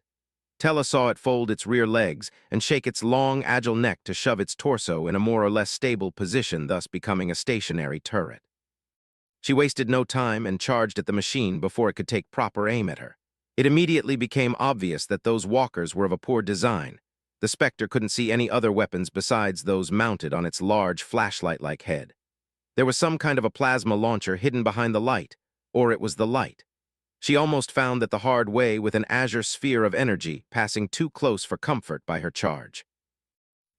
Tella saw it fold its rear legs and shake its long, agile neck to shove its torso in a more or less stable position, thus becoming a stationary turret. She wasted no time and charged at the machine before it could take proper aim at her. It immediately became obvious that those walkers were of a poor design. The Spectre couldn't see any other weapons besides those mounted on its large flashlight-like head. There was some kind of a plasma launcher hidden behind the light, or it was the light. She almost found that the hard way with an azure sphere of energy passing too close for comfort by her charge.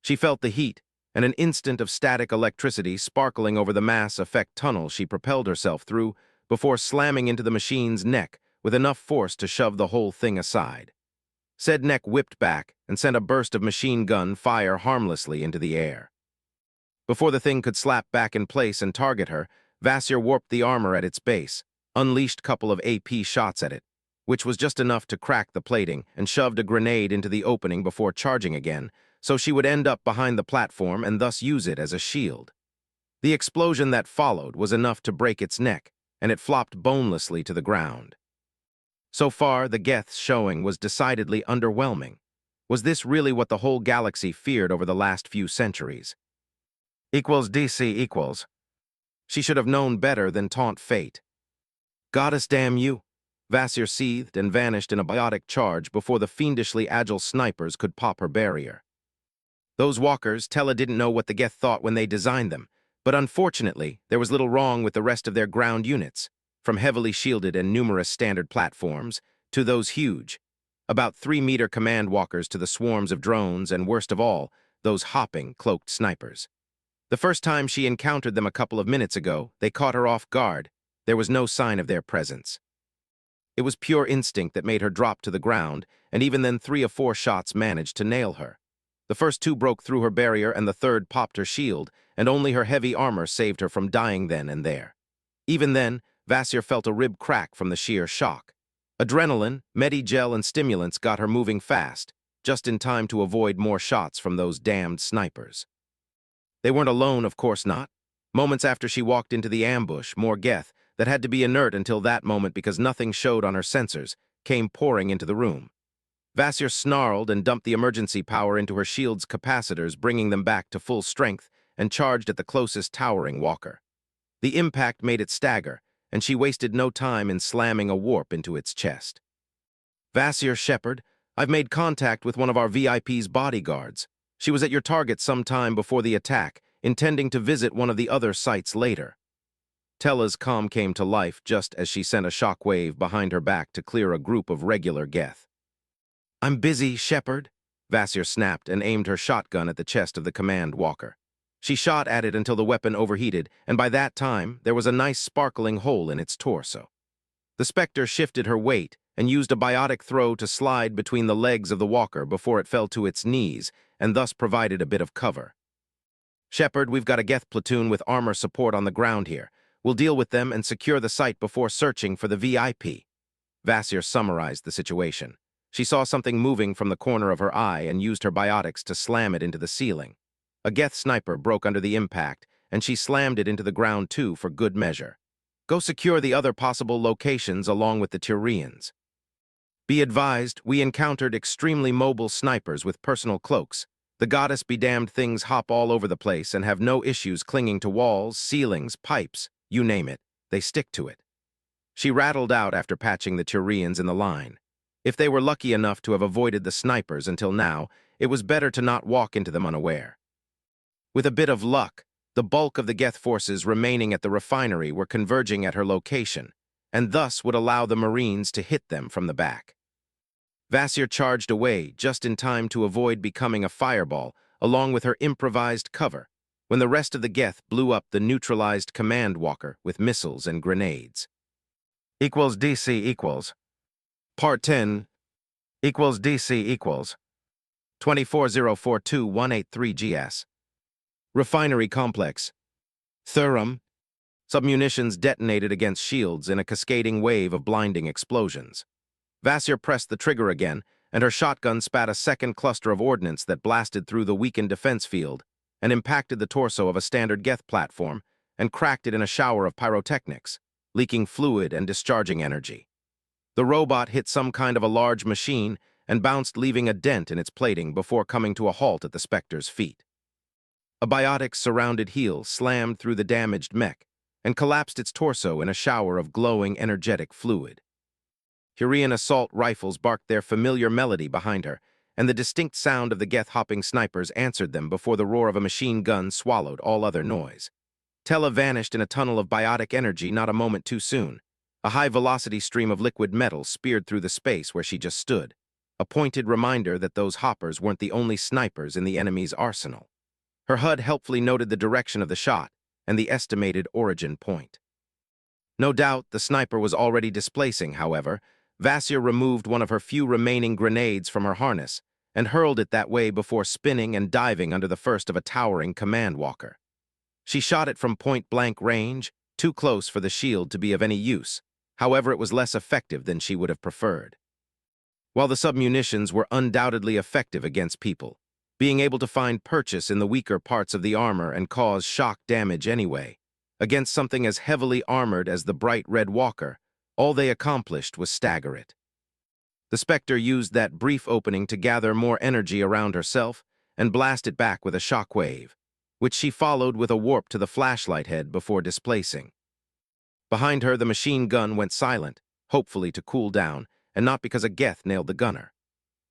She felt the heat and an instant of static electricity sparkling over the mass effect tunnel she propelled herself through before slamming into the machine's neck with enough force to shove the whole thing aside. Said neck whipped back and sent a burst of machine gun fire harmlessly into the air. Before the thing could slap back in place and target her, Vasir warped the armor at its base, unleashed a couple of AP shots at it, which was just enough to crack the plating, and shoved a grenade into the opening before charging again, so she would end up behind the platform and thus use it as a shield. The explosion that followed was enough to break its neck, and it flopped bonelessly to the ground. So far, the Geth's showing was decidedly underwhelming. Was this really what the whole galaxy feared over the last few centuries? DC equals. She should have known better than taunt fate. Goddess damn you! Vasir seethed and vanished in a biotic charge before the fiendishly agile snipers could pop her barrier. Those walkers, Tella didn't know what the Geth thought when they designed them, but unfortunately, there was little wrong with the rest of their ground units, from heavily shielded and numerous standard platforms to those huge, about 3-meter command walkers to the swarms of drones and, worst of all, those hopping, cloaked snipers. The first time she encountered them a couple of minutes ago, they caught her off guard. There was no sign of their presence. It was pure instinct that made her drop to the ground, and even then 3 or 4 shots managed to nail her. The first 2 broke through her barrier and the third popped her shield, and only her heavy armor saved her from dying then and there. Even then, Vasir felt a rib crack from the sheer shock. Adrenaline, Medigel, and stimulants got her moving fast, just in time to avoid more shots from those damned snipers. They weren't alone, of course not. Moments after she walked into the ambush, more Geth, that had to be inert until that moment because nothing showed on her sensors, came pouring into the room. Vasir snarled and dumped the emergency power into her shield's capacitors, bringing them back to full strength, and charged at the closest towering walker. The impact made it stagger, and she wasted no time in slamming a warp into its chest. "Vasir Shepard, I've made contact with one of our VIP's bodyguards. She was at your target some time before the attack, intending to visit one of the other sites later." Tella's comm came to life just as she sent a shockwave behind her back to clear a group of regular Geth. "I'm busy, Shepard," Vasir snapped and aimed her shotgun at the chest of the command walker. She shot at it until the weapon overheated, and by that time, there was a nice sparkling hole in its torso. The Spectre shifted her weight and used a biotic throw to slide between the legs of the walker before it fell to its knees, and thus provided a bit of cover. "Shepard, we've got a Geth platoon with armor support on the ground here. We'll deal with them and secure the site before searching for the VIP." Vasir summarized the situation. She saw something moving from the corner of her eye and used her biotics to slam it into the ceiling. A Geth sniper broke under the impact, and she slammed it into the ground too for good measure. "Go secure the other possible locations along with the Turians. Be advised, we encountered extremely mobile snipers with personal cloaks. The goddess be damned things hop all over the place and have no issues clinging to walls, ceilings, pipes, you name it, they stick to it." She rattled out after patching the Turians in the line. If they were lucky enough to have avoided the snipers until now, it was better to not walk into them unaware. With a bit of luck, the bulk of the Geth forces remaining at the refinery were converging at her location, and thus would allow the Marines to hit them from the back. Vasir charged away just in time to avoid becoming a fireball, along with her improvised cover, when the rest of the Geth blew up the neutralized command walker with missiles and grenades. DC equals. Part 10 equals DC equals 24042-183 GS. Refinery complex. Thurum. Submunitions detonated against shields in a cascading wave of blinding explosions. Vasir pressed the trigger again, and her shotgun spat a second cluster of ordnance that blasted through the weakened defense field and impacted the torso of a standard Geth platform and cracked it in a shower of pyrotechnics, leaking fluid and discharging energy. The robot hit some kind of a large machine and bounced, leaving a dent in its plating before coming to a halt at the Spectre's feet. A biotic-surrounded heel slammed through the damaged mech and collapsed its torso in a shower of glowing, energetic fluid. Quarian assault rifles barked their familiar melody behind her, and the distinct sound of the Geth-hopping snipers answered them before the roar of a machine gun swallowed all other noise. Tella vanished in a tunnel of biotic energy not a moment too soon. A high-velocity stream of liquid metal speared through the space where she just stood, a pointed reminder that those hoppers weren't the only snipers in the enemy's arsenal. Her HUD helpfully noted the direction of the shot and the estimated origin point. No doubt the sniper was already displacing, however. Vasir removed one of her few remaining grenades from her harness and hurled it that way before spinning and diving under the first of a towering command walker. She shot it from point-blank range, too close for the shield to be of any use. However, it was less effective than she would have preferred. While the submunitions were undoubtedly effective against people, being able to find purchase in the weaker parts of the armor and cause shock damage anyway, against something as heavily armored as the bright red walker, all they accomplished was stagger it. The Spectre used that brief opening to gather more energy around herself and blast it back with a shockwave, which she followed with a warp to the flashlight head before displacing. Behind her, the machine gun went silent, hopefully to cool down, and not because a Geth nailed the gunner.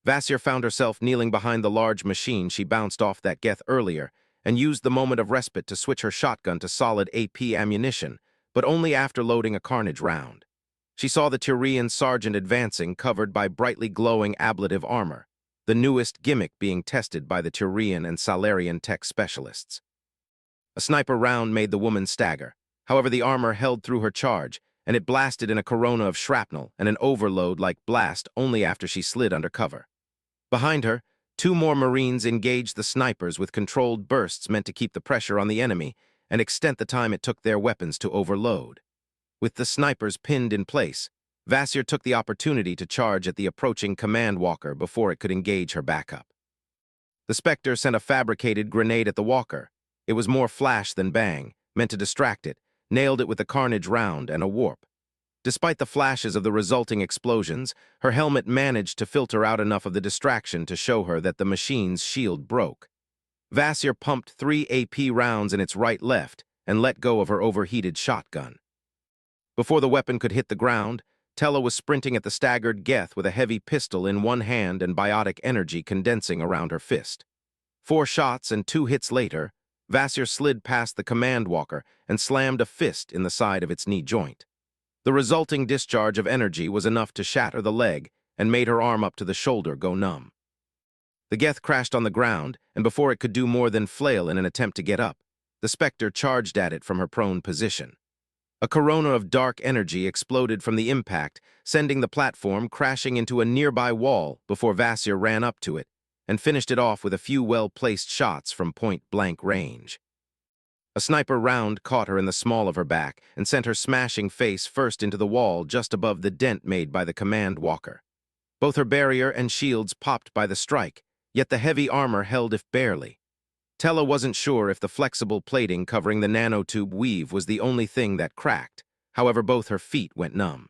Vasir found herself kneeling behind the large machine she bounced off that Geth earlier and used the moment of respite to switch her shotgun to solid AP ammunition, but only after loading a carnage round. She saw the Turian sergeant advancing, covered by brightly glowing ablative armor, the newest gimmick being tested by the Turian and Salarian tech specialists. A sniper round made the woman stagger. However, the armor held through her charge, and it blasted in a corona of shrapnel and an overload-like blast only after she slid under cover. Behind her, 2 more Marines engaged the snipers with controlled bursts meant to keep the pressure on the enemy and extend the time it took their weapons to overload. With the snipers pinned in place, Vasir took the opportunity to charge at the approaching command walker before it could engage her backup. The Spectre sent a fabricated grenade at the walker. It was more flash than bang, meant to distract it, nailed it with a carnage round and a warp. Despite the flashes of the resulting explosions, her helmet managed to filter out enough of the distraction to show her that the machine's shield broke. Vasir pumped 3 AP rounds in its right-left and let go of her overheated shotgun. Before the weapon could hit the ground, Tella was sprinting at the staggered Geth with a heavy pistol in one hand and biotic energy condensing around her fist. 4 shots and 2 hits later, Vasir slid past the command walker and slammed a fist in the side of its knee joint. The resulting discharge of energy was enough to shatter the leg and made her arm up to the shoulder go numb. The Geth crashed on the ground, and before it could do more than flail in an attempt to get up, the Spectre charged at it from her prone position. A corona of dark energy exploded from the impact, sending the platform crashing into a nearby wall before Vasir ran up to it and finished it off with a few well-placed shots from point-blank range. A sniper round caught her in the small of her back and sent her smashing face first into the wall just above the dent made by the command walker. Both her barrier and shields popped by the strike, yet the heavy armor held if barely. Tella wasn't sure if the flexible plating covering the nanotube weave was the only thing that cracked. However, both her feet went numb.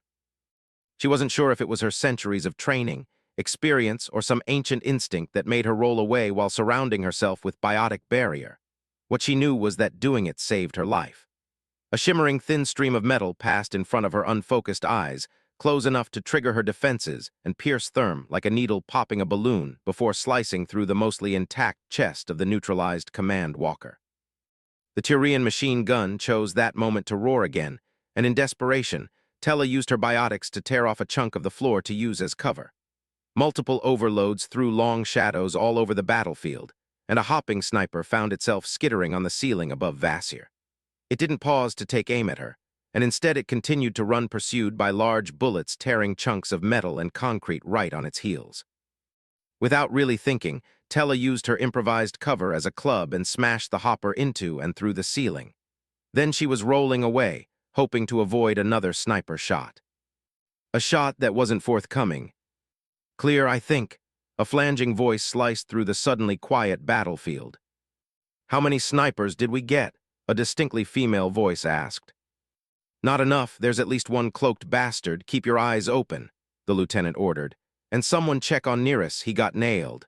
She wasn't sure if it was her centuries of training, experience, or some ancient instinct that made her roll away while surrounding herself with biotic barrier. What she knew was that doing it saved her life. A shimmering thin stream of metal passed in front of her unfocused eyes, close enough to trigger her defenses and pierce Therm like a needle popping a balloon before slicing through the mostly intact chest of the neutralized command walker. The Turian machine gun chose that moment to roar again, and in desperation, Tella used her biotics to tear off a chunk of the floor to use as cover. Multiple overloads threw long shadows all over the battlefield, and a hopping sniper found itself skittering on the ceiling above Vasir. It didn't pause to take aim at her, and instead it continued to run pursued by large bullets tearing chunks of metal and concrete right on its heels. Without really thinking, Tella used her improvised cover as a club and smashed the hopper into and through the ceiling. Then she was rolling away, hoping to avoid another sniper shot. A shot that wasn't forthcoming. "Clear, I think," a flanging voice sliced through the suddenly quiet battlefield. "How many snipers did we get?" a distinctly female voice asked. "Not enough, there's at least one cloaked bastard, keep your eyes open," the lieutenant ordered. "And someone check on Nearus, he got nailed."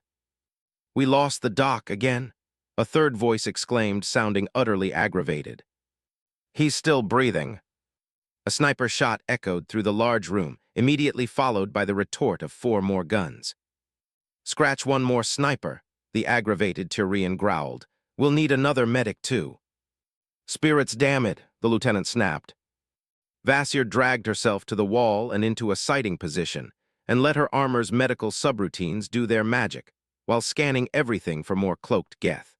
"We lost the doc again?" a third voice exclaimed, sounding utterly aggravated. "He's still breathing." A sniper shot echoed through the large room, immediately followed by the retort of 4 more guns. "Scratch one more sniper," the aggravated Turian growled. "We'll need another medic too." "Spirits damn it," the lieutenant snapped. Vasir dragged herself to the wall and into a sighting position, and let her armor's medical subroutines do their magic, while scanning everything for more cloaked Geth.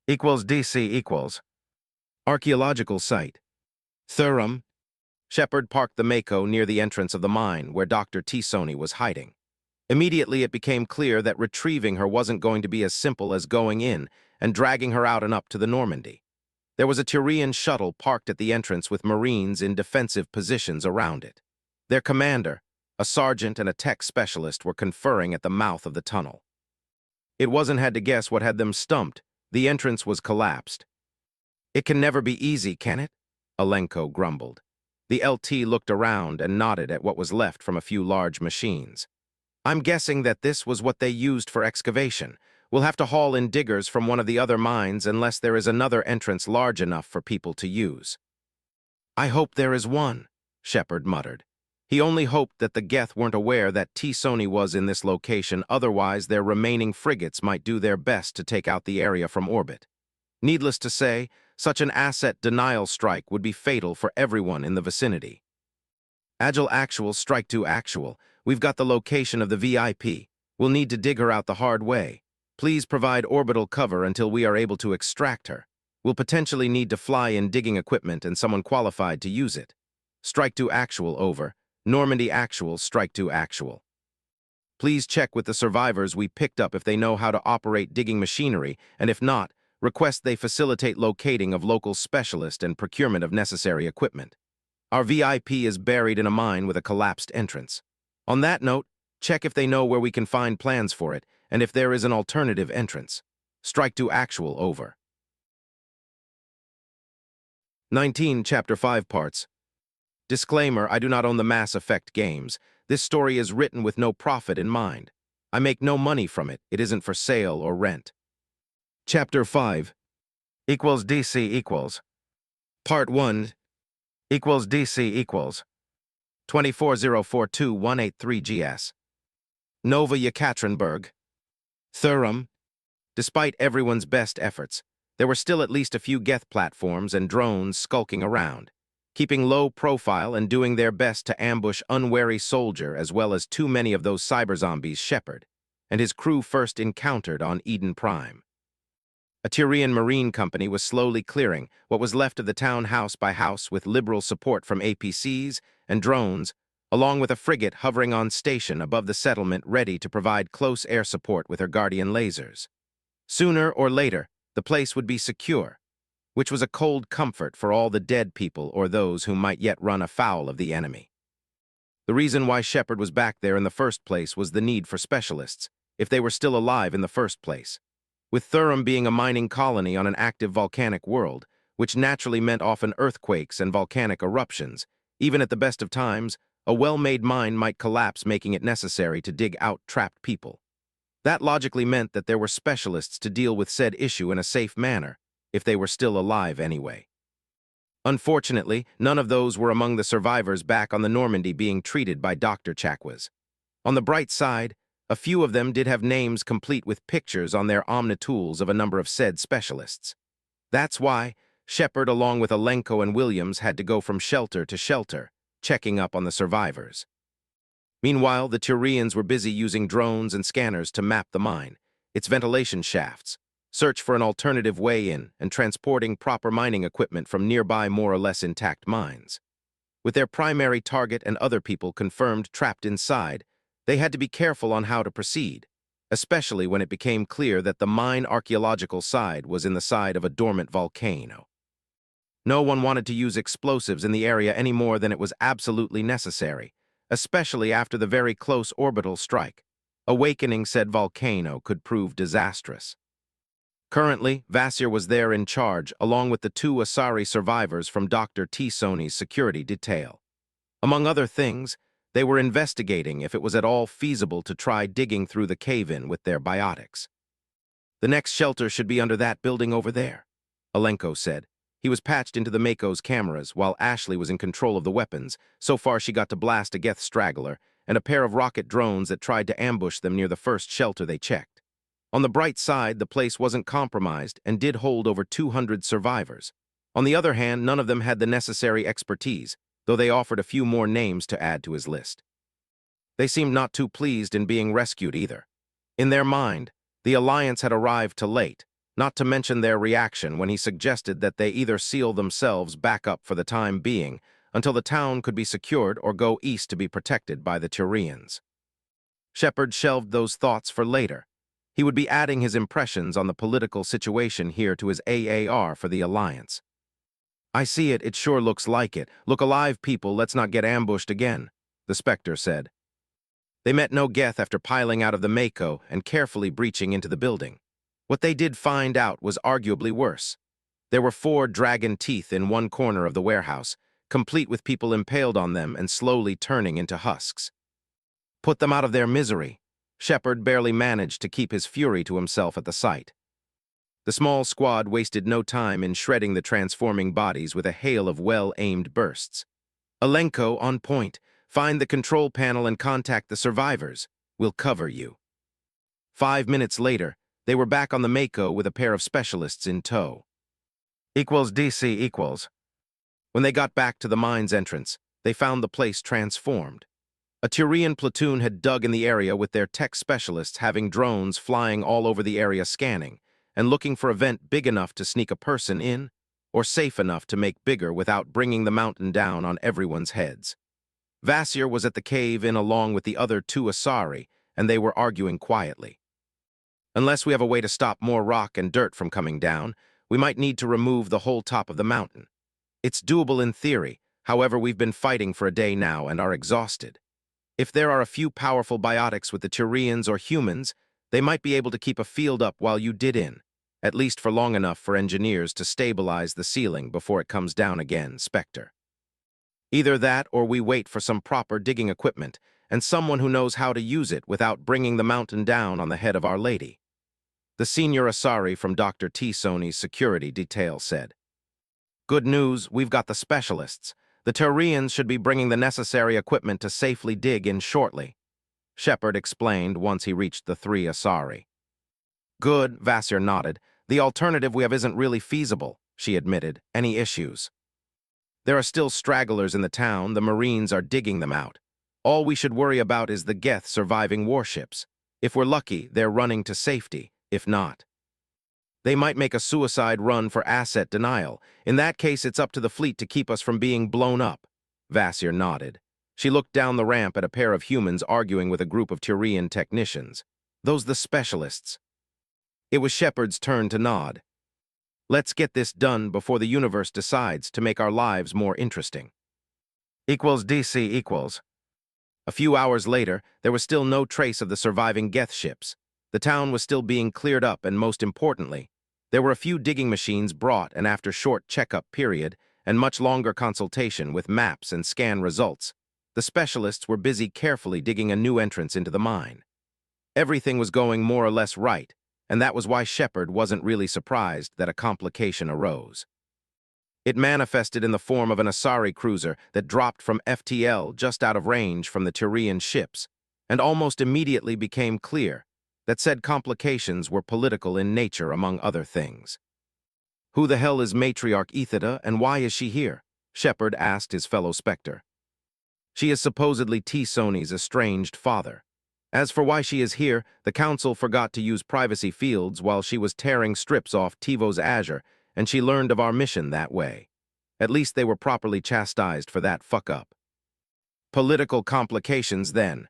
"DC equals. Archaeological site. Thurum." Shepard parked the Mako near the entrance of the mine where Dr. T'Soni was hiding. Immediately it became clear that retrieving her wasn't going to be as simple as going in and dragging her out and up to the Normandy. There was a Turian shuttle parked at the entrance with Marines in defensive positions around it. Their commander, a sergeant and a tech specialist, were conferring at the mouth of the tunnel. It wasn't had to guess what had them stumped. The entrance was collapsed. "It can never be easy, can it?" Alenko grumbled. The LT looked around and nodded at what was left from a few large machines. "I'm guessing that this was what they used for excavation. We'll have to haul in diggers from one of the other mines unless there is another entrance large enough for people to use." "I hope there is one," Shepard muttered. He only hoped that the Geth weren't aware that T'Soni was in this location, otherwise their remaining frigates might do their best to take out the area from orbit. Needless to say, such an asset denial strike would be fatal for everyone in the vicinity. "Agile Actual, strike to Actual. We've got the location of the VIP. We'll need to dig her out the hard way. Please provide orbital cover until we are able to extract her," We'll potentially need to fly in digging equipment and someone qualified to use it. Strike to actual over. Normandy actual, strike to actual. Please check with the survivors we picked up if they know how to operate digging machinery, and if not, request they facilitate locating of local specialists and procurement of necessary equipment. Our VIP is buried in a mine with a collapsed entrance. On that note, check if they know where we can find plans for it, and if there is an alternative entrance. Strike to actual over. 19, Chapter 5 Parts. Disclaimer, I do not own the Mass Effect games. This story is written with no profit in mind. I make no money from it. It isn't for sale or rent. Chapter 5 equals DC equals. Part 1 equals DC equals. 24042-183 GS. Nova Yekaterinburg. Thurum. Despite everyone's best efforts, there were still at least a few Geth platforms and drones skulking around, keeping low profile and doing their best to ambush unwary soldier as well as too many of those cyber-zombies Shepard and his crew first encountered on Eden Prime. A Tyrian marine company was slowly clearing what was left of the town house by house with liberal support from APCs and drones, along with a frigate hovering on station above the settlement ready to provide close air support with her Guardian lasers. Sooner or later, the place would be secure, which was a cold comfort for all the dead people or those who might yet run afoul of the enemy. The reason why Shepard was back there in the first place was the need for specialists, if they were still alive in the first place. With Thurum being a mining colony on an active volcanic world, which naturally meant often earthquakes and volcanic eruptions, even at the best of times, a well-made mine might collapse, making it necessary to dig out trapped people. That logically meant that there were specialists to deal with said issue in a safe manner, if they were still alive anyway. Unfortunately, none of those were among the survivors back on the Normandy being treated by Dr. Chakwas. On the bright side, a few of them did have names complete with pictures on their omnitools of a number of said specialists. That's why Shepard, along with Alenko and Williams, had to go from shelter to shelter, checking up on the survivors. Meanwhile, the Tyrians were busy using drones and scanners to map the mine, its ventilation shafts, search for an alternative way in, and transporting proper mining equipment from nearby more or less intact mines. With their primary target and other people confirmed trapped inside, they had to be careful on how to proceed, especially when it became clear that the mine archaeological side was in the side of a dormant volcano. No one wanted to use explosives in the area any more than it was absolutely necessary, especially after the very close orbital strike. Awakening said volcano could prove disastrous. Currently, Vasir was there in charge, along with the 2 Asari survivors from Dr. T. Sony's security detail. Among other things, they were investigating if it was at all feasible to try digging through the cave-in with their biotics. The next shelter should be under that building over there, Alenko said. He was patched into the Mako's cameras, while Ashley was in control of the weapons. So far, she got to blast a Geth straggler and a pair of rocket drones that tried to ambush them near the first shelter they checked. On the bright side, the place wasn't compromised and did hold over 200 survivors. On the other hand, none of them had the necessary expertise, though they offered a few more names to add to his list. They seemed not too pleased in being rescued either. In their mind, the Alliance had arrived too late, not to mention their reaction when he suggested that they either seal themselves back up for the time being until the town could be secured or go east to be protected by the Tyrians. Shepard shelved those thoughts for later. He would be adding his impressions on the political situation here to his AAR for the Alliance. I see it, it sure looks like it. Look alive, people, let's not get ambushed again, the Spectre said. They met no Geth after piling out of the Mako and carefully breaching into the building. What they did find out was arguably worse. There were 4 dragon teeth in one corner of the warehouse, complete with people impaled on them and slowly turning into husks. Put them out of their misery. Shepard barely managed to keep his fury to himself at the sight. The small squad wasted no time in shredding the transforming bodies with a hail of well-aimed bursts. Alenko, on point. Find the control panel and contact the survivors. We'll cover you. 5 minutes later, they were back on the Mako with a pair of specialists in tow. Equals DC equals. When they got back to the mine's entrance, they found the place transformed. A Tyrian platoon had dug in the area with their tech specialists having drones flying all over the area scanning, and looking for a vent big enough to sneak a person in, or safe enough to make bigger without bringing the mountain down on everyone's heads. Vasir was at the cave-in along with the other two Asari, and they were arguing quietly. Unless we have a way to stop more rock and dirt from coming down, we might need to remove the whole top of the mountain. It's doable in theory, however we've been fighting for a day now and are exhausted. If there are a few powerful biotics with the Turians or humans, they might be able to keep a field up while you did in, at least for long enough for engineers to stabilize the ceiling before it comes down again, Spectre. Either that or we wait for some proper digging equipment and someone who knows how to use it without bringing the mountain down on the head of Our Lady. The senior Asari from Dr. T. Sony's security detail said. Good news, we've got the specialists. The Turians should be bringing the necessary equipment to safely dig in shortly, Shepard explained once he reached the three Asari. Good, Vasir nodded. The alternative we have isn't really feasible, she admitted. Any issues? There are still stragglers in the town. The Marines are digging them out. All we should worry about is the Geth surviving warships. If we're lucky, they're running to safety. If not, they might make a suicide run for asset denial. In that case, it's up to the fleet to keep us from being blown up. Vasir nodded. She looked down the ramp at a pair of humans arguing with a group of Turian technicians. Those the specialists. It was Shepard's turn to nod. Let's get this done before the universe decides to make our lives more interesting. DC equals. A few hours later, there was still no trace of the surviving Geth ships. The town was still being cleared up, and most importantly, there were a few digging machines brought, and after short checkup period and much longer consultation with maps and scan results, the specialists were busy carefully digging a new entrance into the mine. Everything was going more or less right, and that was why Shepard wasn't really surprised that a complication arose. It manifested in the form of an Asari cruiser that dropped from FTL just out of range from the Turian ships, and almost immediately became clear that said complications were political in nature, among other things. Who the hell is Matriarch Ithida, and why is she here? Shepard asked his fellow Spectre. She is supposedly T. Sony's estranged father. As for why she is here, the Council forgot to use privacy fields while she was tearing strips off Tivo's Azure, and she learned of our mission that way. At least they were properly chastised for that fuck-up. Political complications, then.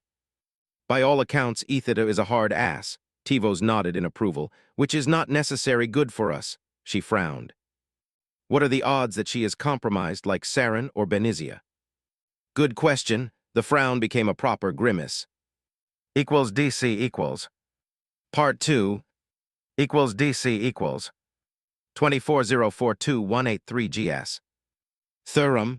By all accounts, Ithida is a hard ass. Tivos nodded in approval, which is not necessarily good for us. She frowned. What are the odds that she is compromised like Saren or Benizia? Good question. The frown became a proper grimace. DC equals. Part 2. DC equals. 24042-183 GS. Thurum.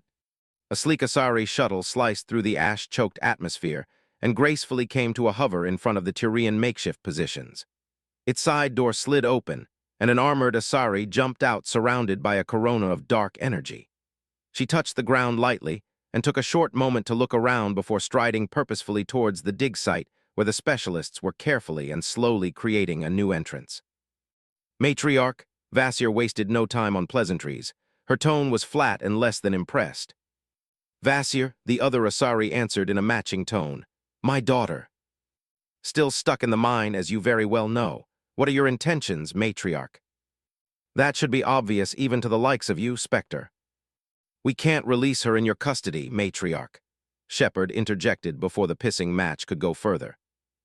A sleek Asari shuttle sliced through the ash-choked atmosphere and gracefully came to a hover in front of the Turian makeshift positions. Its side door slid open, and an armored Asari jumped out surrounded by a corona of dark energy. She touched the ground lightly and took a short moment to look around before striding purposefully towards the dig site where the specialists were carefully and slowly creating a new entrance. Matriarch, Vasir wasted no time on pleasantries. Her tone was flat and less than impressed. Vasir, the other Asari answered in a matching tone. My daughter. Still stuck in the mine, as you very well know. What are your intentions, Matriarch? That should be obvious even to the likes of you, Spectre. We can't release her in your custody, Matriarch. Shepard interjected before the pissing match could go further.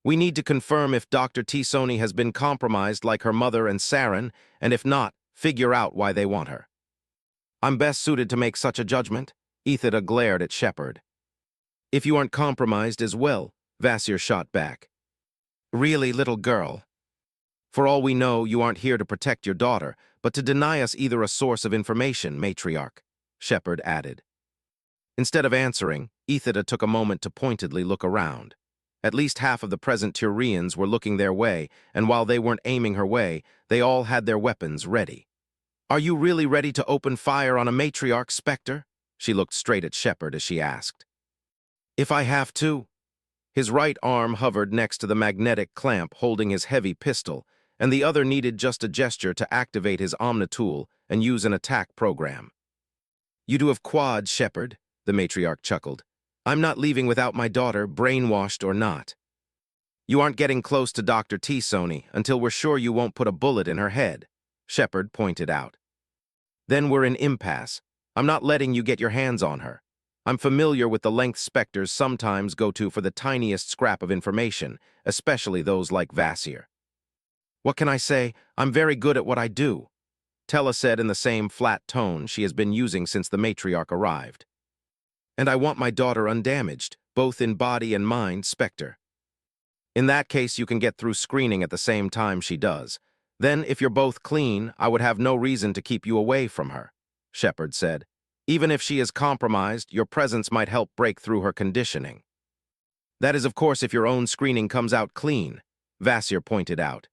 We need to confirm if Dr. T. Sony has been compromised like her mother and Saren, and if not, figure out why they want her. I'm best suited to make such a judgment. Ithida glared at Shepard. If you aren't compromised as well, Vasir shot back. Really, little girl? For all we know, you aren't here to protect your daughter, but to deny us either a source of information, Matriarch, Shepard added. Instead of answering, Ithida took a moment to pointedly look around. At least half of the present Turians were looking their way, and while they weren't aiming her way, they all had their weapons ready. Are you really ready to open fire on a Matriarch, Spectre? She looked straight at Shepard as she asked. If I have to. His right arm hovered next to the magnetic clamp holding his heavy pistol, and the other needed just a gesture to activate his Omnitool and use an attack program. You do have quads, Shepard, the Matriarch chuckled. I'm not leaving without my daughter, brainwashed or not. You aren't getting close to Dr. T, Sony, until we're sure you won't put a bullet in her head, Shepard pointed out. Then we're in impasse. I'm not letting you get your hands on her. I'm familiar with the lengths Spectres sometimes go to for the tiniest scrap of information, especially those like Vasir. What can I say? I'm very good at what I do, Tella said in the same flat tone she has been using since the matriarch arrived. And I want my daughter undamaged, both in body and mind, Spectre. In that case, you can get through screening at the same time she does. Then, if you're both clean, I would have no reason to keep you away from her, Shepard said. Even if she is compromised, your presence might help break through her conditioning. That is, of course, if your own screening comes out clean, Vasir pointed out.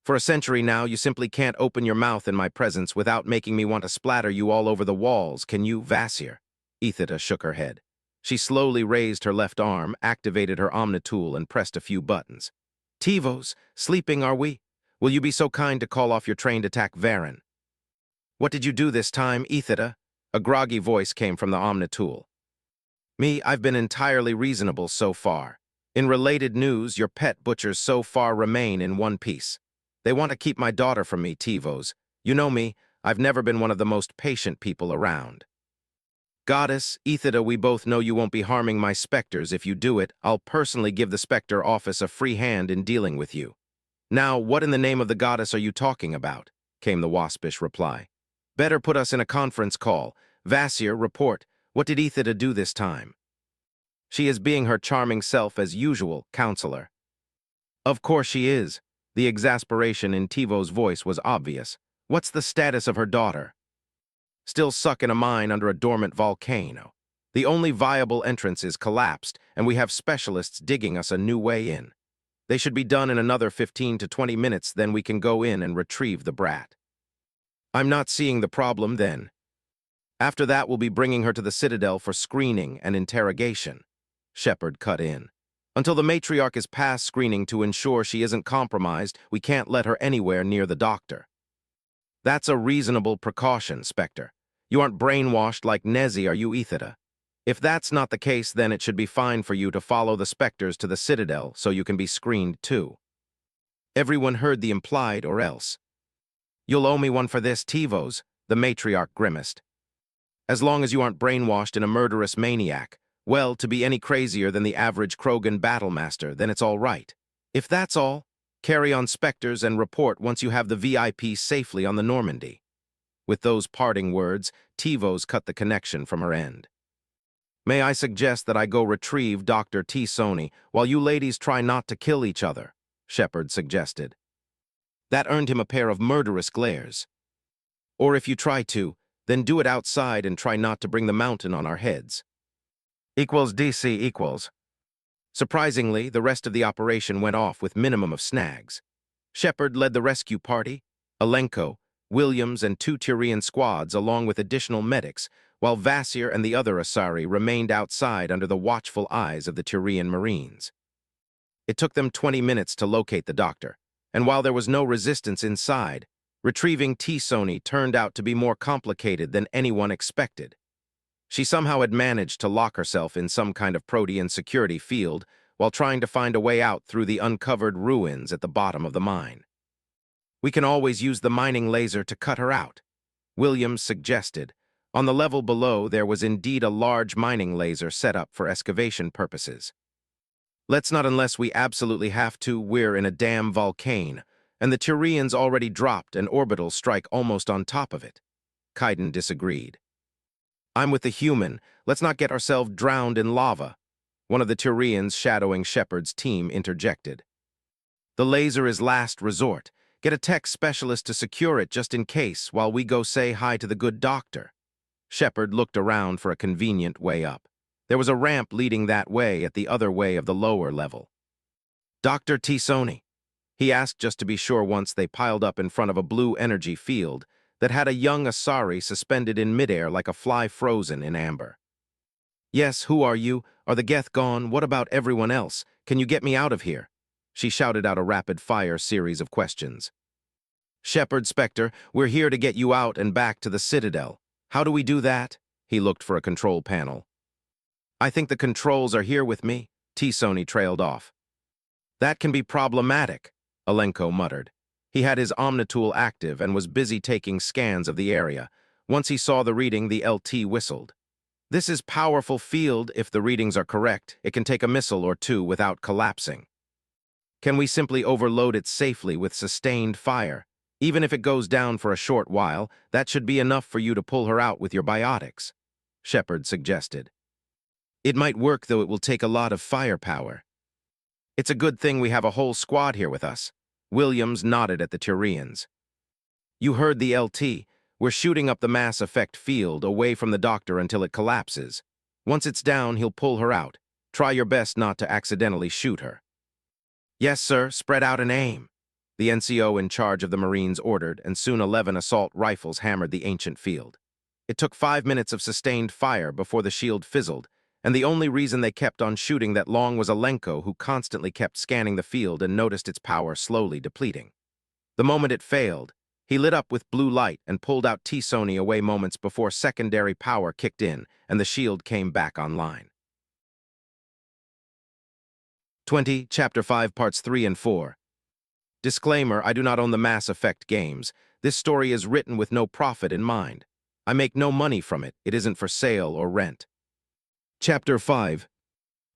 For a century now, you simply can't open your mouth in my presence without making me want to splatter you all over the walls, can you, Vasir? Ithida shook her head. She slowly raised her left arm, activated her omnitool, and pressed a few buttons. Tivos, sleeping are we? Will you be so kind to call off your trained attack Varen? What did you do this time, Ithida? A groggy voice came from the omnitool. Me, I've been entirely reasonable so far. In related news, your pet butchers so far remain in one piece. They want to keep my daughter from me, Tivos. You know me, I've never been one of the most patient people around. Goddess, Ithida, we both know you won't be harming my Spectres. If you do it, I'll personally give the Spectre office a free hand in dealing with you. Now, what in the name of the goddess are you talking about? Came the waspish reply. Better put us in a conference call. Vasir, report. What did Ithida do this time? She is being her charming self as usual, Councilor. Of course she is. The exasperation in Tivo's voice was obvious. What's the status of her daughter? Still stuck in a mine under a dormant volcano. The only viable entrance is collapsed, and we have specialists digging us a new way in. They should be done in another 15 to 20 minutes, then we can go in and retrieve the brat. I'm not seeing the problem then. After that, we'll be bringing her to the Citadel for screening and interrogation. Shepard cut in. Until the matriarch is past screening to ensure she isn't compromised, we can't let her anywhere near the doctor. That's a reasonable precaution, Spectre. You aren't brainwashed like Nezi, are you, Ithida? If that's not the case, then it should be fine for you to follow the Spectres to the Citadel so you can be screened too. Everyone heard the implied, or else. You'll owe me one for this, Tivos, the matriarch grimaced. As long as you aren't brainwashed in a murderous maniac, well, to be any crazier than the average Krogan battlemaster, then it's all right. If that's all, carry on Spectres and report once you have the VIP safely on the Normandy. With those parting words, Tivos cut the connection from her end. May I suggest that I go retrieve Dr. T. Sony while you ladies try not to kill each other, Shepard suggested. That earned him a pair of murderous glares. Or if you try to, then do it outside and try not to bring the mountain on our heads. Equals DC equals. Surprisingly, the rest of the operation went off with minimum of snags. Shepard led the rescue party, Alenko, Williams, and 2 Turian squads along with additional medics, while Vasir and the other Asari remained outside under the watchful eyes of the Turian Marines. It took them 20 minutes to locate the doctor, and while there was no resistance inside, retrieving T. Sony turned out to be more complicated than anyone expected. She somehow had managed to lock herself in some kind of Protean security field while trying to find a way out through the uncovered ruins at the bottom of the mine. We can always use the mining laser to cut her out, Williams suggested. On the level below, there was indeed a large mining laser set up for excavation purposes. Let's not unless we absolutely have to. We're in a damn volcano, and the Turians already dropped an orbital strike almost on top of it. Kaiden disagreed. I'm with the human. Let's not get ourselves drowned in lava. One of the Turians shadowing Shepard's team interjected. The laser is last resort. Get a tech specialist to secure it just in case while we go say hi to the good doctor. Shepard looked around for a convenient way up. There was a ramp leading that way at the other way of the lower level. Dr. T. Sony, he asked just to be sure once they piled up in front of a blue energy field that had a young Asari suspended in midair like a fly frozen in amber. Yes, who are you? Are the Geth gone? What about everyone else? Can you get me out of here? She shouted out a rapid-fire series of questions. Shepard, Spectre, we're here to get you out and back to the Citadel. How do we do that? He looked for a control panel. I think the controls are here with me, T. Sony trailed off. That can be problematic, Alenko muttered. He had his Omnitool active and was busy taking scans of the area. Once he saw the reading, the LT whistled. This is powerful field. If the readings are correct, it can take a missile or two without collapsing. Can we simply overload it safely with sustained fire? Even if it goes down for a short while, that should be enough for you to pull her out with your biotics, Shepard suggested. It might work, though it will take a lot of firepower. It's a good thing we have a whole squad here with us. Williams nodded at the Turians. You heard the LT. We're shooting up the mass effect field away from the doctor until it collapses. Once it's down, he'll pull her out. Try your best not to accidentally shoot her. Yes, sir. Spread out and aim. The NCO in charge of the Marines ordered, and soon 11 assault rifles hammered the ancient field. It took 5 minutes of sustained fire before the shield fizzled, and the only reason they kept on shooting that long was Alenko, who constantly kept scanning the field and noticed its power slowly depleting. The moment it failed, he lit up with blue light and pulled out T-Sony away moments before secondary power kicked in and the shield came back online. 20, Chapter 5, Parts 3 and 4. Disclaimer, I do not own the Mass Effect games. This story is written with no profit in mind. I make no money from it. It isn't for sale or rent. Chapter 5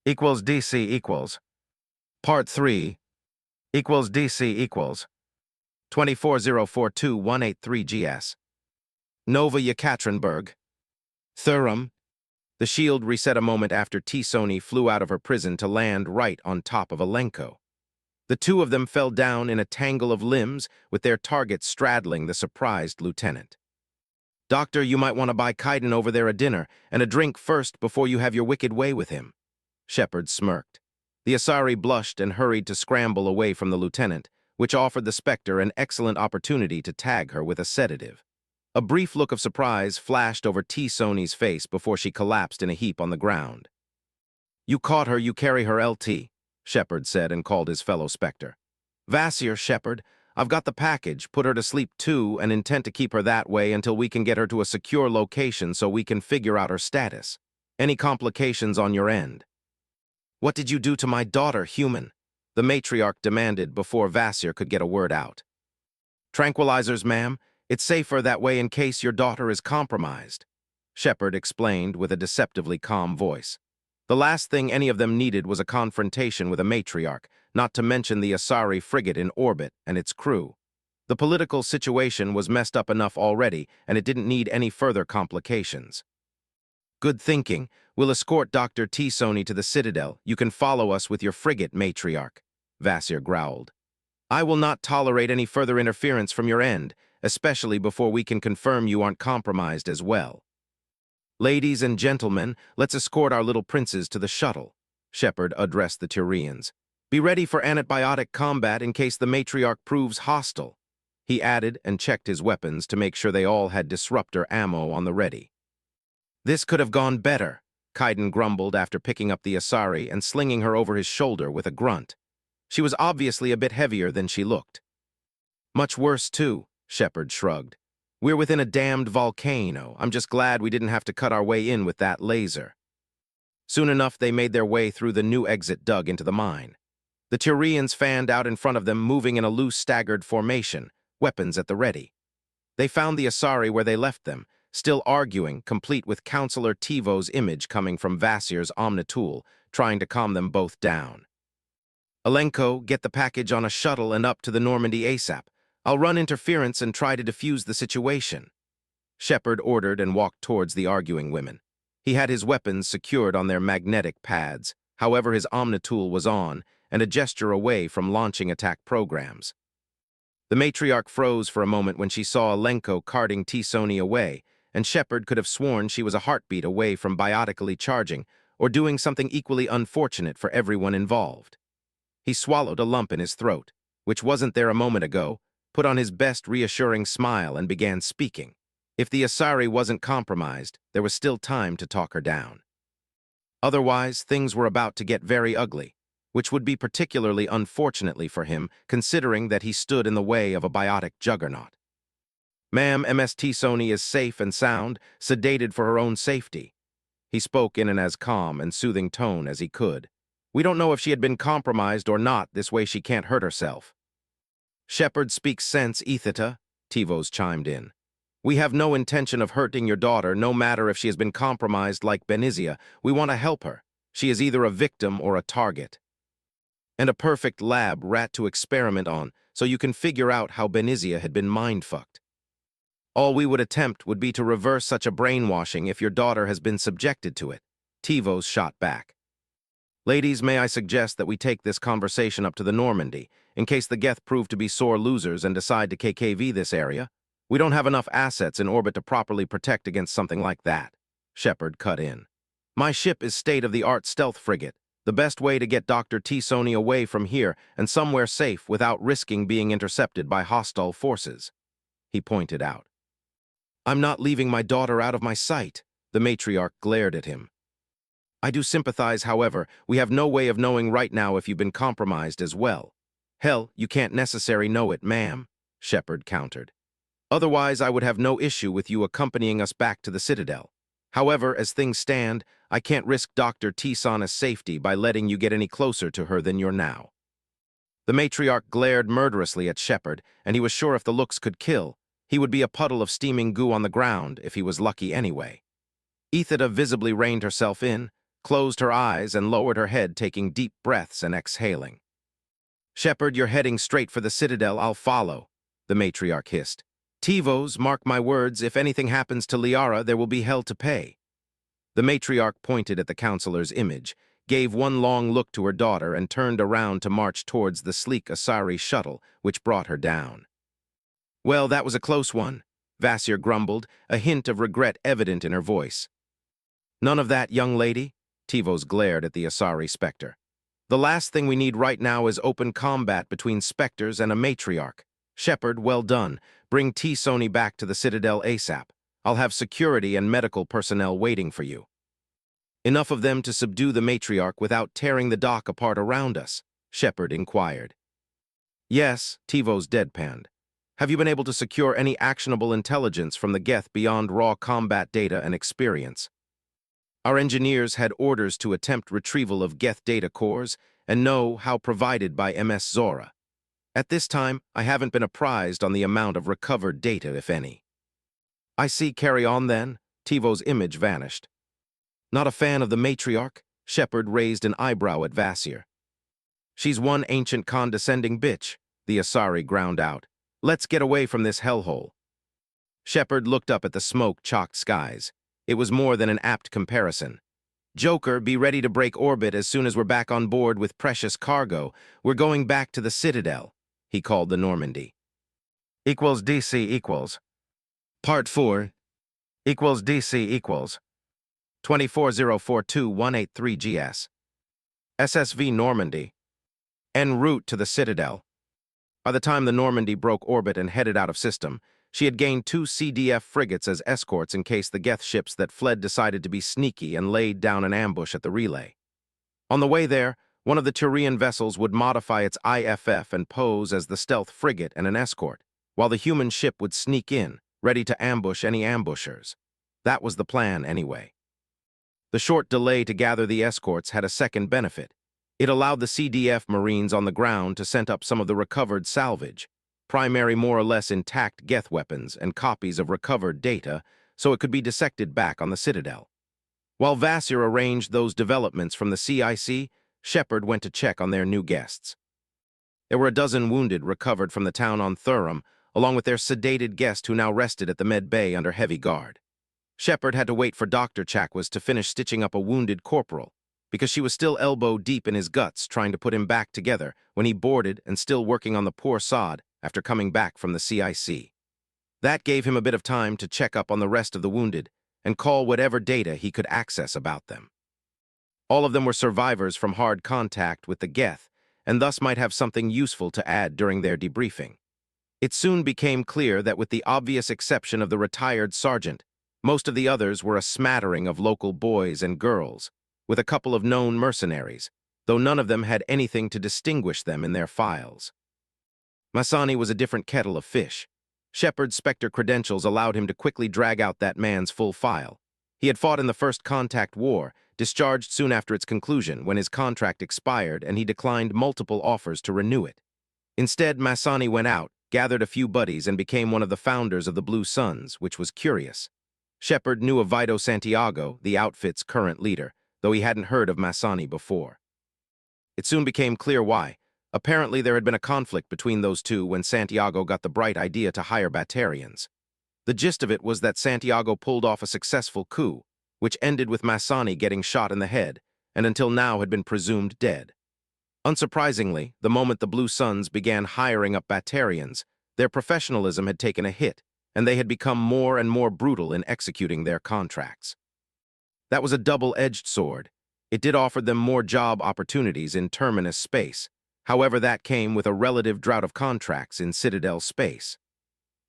equals DC equals. Part 3 equals DC equals. 24042-183 GS. Nova Yekaterinburg. Thurum. The shield reset a moment after T-Sony flew out of her prison to land right on top of Alenko. The two of them fell down in a tangle of limbs, with their targets straddling the surprised lieutenant. Doctor, you might want to buy Kaiden over there a dinner and a drink first before you have your wicked way with him. Shepard smirked. The Asari blushed and hurried to scramble away from the lieutenant, which offered the Spectre an excellent opportunity to tag her with a sedative. A brief look of surprise flashed over T-Sony's face before she collapsed in a heap on the ground. You caught her, you carry her LT, Shepard said and called his fellow Spectre. Vasir, Shepard, I've got the package, put her to sleep too, and intend to keep her that way until we can get her to a secure location so we can figure out her status. Any complications on your end? What did you do to my daughter, human? The matriarch demanded before Vasir could get a word out. Tranquilizers, ma'am. It's safer that way in case your daughter is compromised, Shepard explained with a deceptively calm voice. The last thing any of them needed was a confrontation with a matriarch, not to mention the Asari frigate in orbit and its crew. The political situation was messed up enough already, and it didn't need any further complications. Good thinking. We'll escort Dr. T-Sony to the Citadel. You can follow us with your frigate, matriarch, Vasir growled. I will not tolerate any further interference from your end, especially before we can confirm you aren't compromised as well. Ladies and gentlemen, let's escort our little princes to the shuttle, Shepard addressed the Turians. Be ready for antibiotic combat in case the matriarch proves hostile. He added and checked his weapons to make sure they all had disruptor ammo on the ready. This could have gone better, Kaiden grumbled after picking up the Asari and slinging her over his shoulder with a grunt. She was obviously a bit heavier than she looked. Much worse, too, Shepard shrugged. We're within a damned volcano. I'm just glad we didn't have to cut our way in with that laser. Soon enough, they made their way through the new exit dug into the mine. The Turians fanned out in front of them, moving in a loose, staggered formation, weapons at the ready. They found the Asari where they left them, still arguing, complete with Councilor Tivo's image coming from Vasir's Omnitool, trying to calm them both down. Alenko, get the package on a shuttle and up to the Normandy ASAP. I'll run interference and try to defuse the situation. Shepard ordered and walked towards the arguing women. He had his weapons secured on their magnetic pads, however his Omnitool was on, and a gesture away from launching attack programs. The matriarch froze for a moment when she saw Alenko carting T-Sony away, and Shepard could have sworn she was a heartbeat away from biotically charging or doing something equally unfortunate for everyone involved. He swallowed a lump in his throat, which wasn't there a moment ago, put on his best reassuring smile and began speaking. If the Asari wasn't compromised, there was still time to talk her down. Otherwise, things were about to get very ugly, which would be particularly unfortunately for him, considering that he stood in the way of a biotic juggernaut. Ma'am, Ms. T-Sony is safe and sound, sedated for her own safety. He spoke in an as calm and soothing tone as he could. We don't know if she had been compromised or not, this way she can't hurt herself. Shepard speaks sense, Ethita, Tivos chimed in. We have no intention of hurting your daughter, no matter if she has been compromised like Benizia. We want to help her. She is either a victim or a target. And a perfect lab rat to experiment on, so you can figure out how Benizia had been mind-fucked. All we would attempt would be to reverse such a brainwashing if your daughter has been subjected to it. Tivos shot back. Ladies, may I suggest that we take this conversation up to the Normandy, in case the Geth prove to be sore losers and decide to KKV this area? We don't have enough assets in orbit to properly protect against something like that. Shepard cut in. My ship is state-of-the-art stealth frigate, the best way to get Dr. T-Sony away from here and somewhere safe without risking being intercepted by hostile forces. He pointed out. I'm not leaving my daughter out of my sight, the matriarch glared at him. I do sympathize, however, we have no way of knowing right now if you've been compromised as well. Hell, you can't necessarily know it, ma'am, Shepard countered. Otherwise, I would have no issue with you accompanying us back to the Citadel. However, as things stand, I can't risk Dr. T-Sana's safety by letting you get any closer to her than you're now. The matriarch glared murderously at Shepard, and he was sure if the looks could kill, he would be a puddle of steaming goo on the ground if he was lucky anyway. Ethita visibly reined herself in, closed her eyes, and lowered her head, taking deep breaths and exhaling. Shepard, you're heading straight for the Citadel, I'll follow, the matriarch hissed. Tivos, mark my words, if anything happens to Liara, there will be hell to pay. The matriarch pointed at the Councilor's image, gave one long look to her daughter, and turned around to march towards the sleek Asari shuttle, which brought her down. Well, that was a close one, Vasir grumbled, a hint of regret evident in her voice. None of that, young lady, Tivos glared at the Asari Spectre. The last thing we need right now is open combat between Spectres and a matriarch. Shepard, well done. Bring T-Sony back to the Citadel ASAP. I'll have security and medical personnel waiting for you. Enough of them to subdue the matriarch without tearing the dock apart around us? Shepard inquired. Yes, Tivos deadpanned. Have you been able to secure any actionable intelligence from the Geth beyond raw combat data and experience? Our engineers had orders to attempt retrieval of Geth data cores and know how provided by MS Zora. At this time, I haven't been apprised on the amount of recovered data, if any. I see, carry on then. Tivos' image vanished. Not a fan of the matriarch? Shepard raised an eyebrow at Vasir. She's one ancient condescending bitch, the Asari ground out. Let's get away from this hellhole. Shepard looked up at the smoke-chocked skies. It was more than an apt comparison. Joker, be ready to break orbit as soon as we're back on board with precious cargo. We're going back to the Citadel, he called the Normandy. Equals DC equals. Part 4. Equals DC equals. 24042-183 GS. SSV Normandy. En route to the Citadel. By the time the Normandy broke orbit and headed out of system, she had gained 2 CDF frigates as escorts in case the Geth ships that fled decided to be sneaky and laid down an ambush at the relay. On the way there, one of the Turian vessels would modify its IFF and pose as the stealth frigate and an escort, while the human ship would sneak in, ready to ambush any ambushers. That was the plan anyway. The short delay to gather the escorts had a second benefit. It allowed the CDF Marines on the ground to scent up some of the recovered salvage, primary more or less intact Geth weapons and copies of recovered data, so it could be dissected back on the Citadel. While Vasir arranged those developments from the CIC, Shepard went to check on their new guests. There were a dozen wounded recovered from the town on Thurum, along with their sedated guest who now rested at the med bay under heavy guard. Shepard had to wait for Dr. Chakwas to finish stitching up a wounded corporal, because she was still elbow-deep in his guts trying to put him back together when he boarded and still working on the poor sod after coming back from the CIC. That gave him a bit of time to check up on the rest of the wounded and call whatever data he could access about them. All of them were survivors from hard contact with the Geth, and thus might have something useful to add during their debriefing. It soon became clear that with the obvious exception of the retired sergeant, most of the others were a smattering of local boys and girls, with a couple of known mercenaries, though none of them had anything to distinguish them in their files. Masani was a different kettle of fish. Shepard's Spectre credentials allowed him to quickly drag out that man's full file. He had fought in the First Contact War, discharged soon after its conclusion when his contract expired and he declined multiple offers to renew it. Instead, Masani went out, gathered a few buddies, and became one of the founders of the Blue Suns, which was curious. Shepard knew of Vito Santiago, the outfit's current leader, though he hadn't heard of Masani before. It soon became clear why. Apparently, there had been a conflict between those two when Santiago got the bright idea to hire Batarians. The gist of it was that Santiago pulled off a successful coup, which ended with Masani getting shot in the head, and until now had been presumed dead. Unsurprisingly, the moment the Blue Suns began hiring up Batarians, their professionalism had taken a hit, and they had become more and more brutal in executing their contracts. That was a double-edged sword. It did offer them more job opportunities in Terminus space. However, that came with a relative drought of contracts in Citadel space.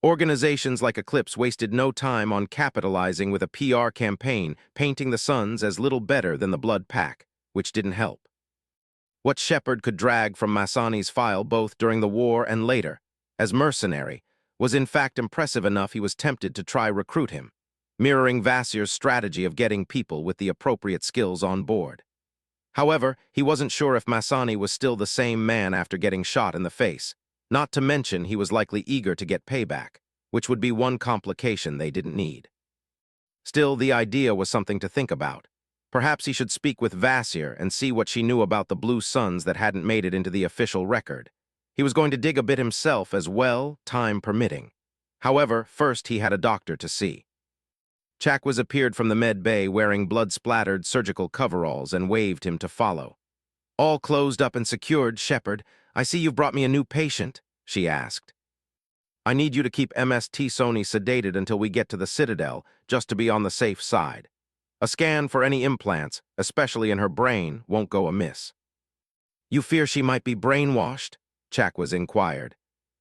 Organizations like Eclipse wasted no time on capitalizing with a PR campaign, painting the Suns as little better than the Blood Pack, which didn't help. What Shepard could drag from Masani's file both during the war and later, as mercenary, was in fact impressive enough he was tempted to try recruit him, mirroring Vasir's strategy of getting people with the appropriate skills on board. However, he wasn't sure if Masani was still the same man after getting shot in the face, not to mention he was likely eager to get payback, which would be one complication they didn't need. Still, the idea was something to think about. Perhaps he should speak with Vasir and see what she knew about the Blue Suns that hadn't made it into the official record. He was going to dig a bit himself as well, time permitting. However, first he had a doctor to see. Chakwas appeared from the med bay wearing blood-splattered surgical coveralls and waved him to follow. "All closed up and secured, Shepard. I see you've brought me a new patient," she asked. "I need you to keep MST Sony sedated until we get to the Citadel, just to be on the safe side. A scan for any implants, especially in her brain, won't go amiss." "You fear she might be brainwashed?" Chakwas inquired.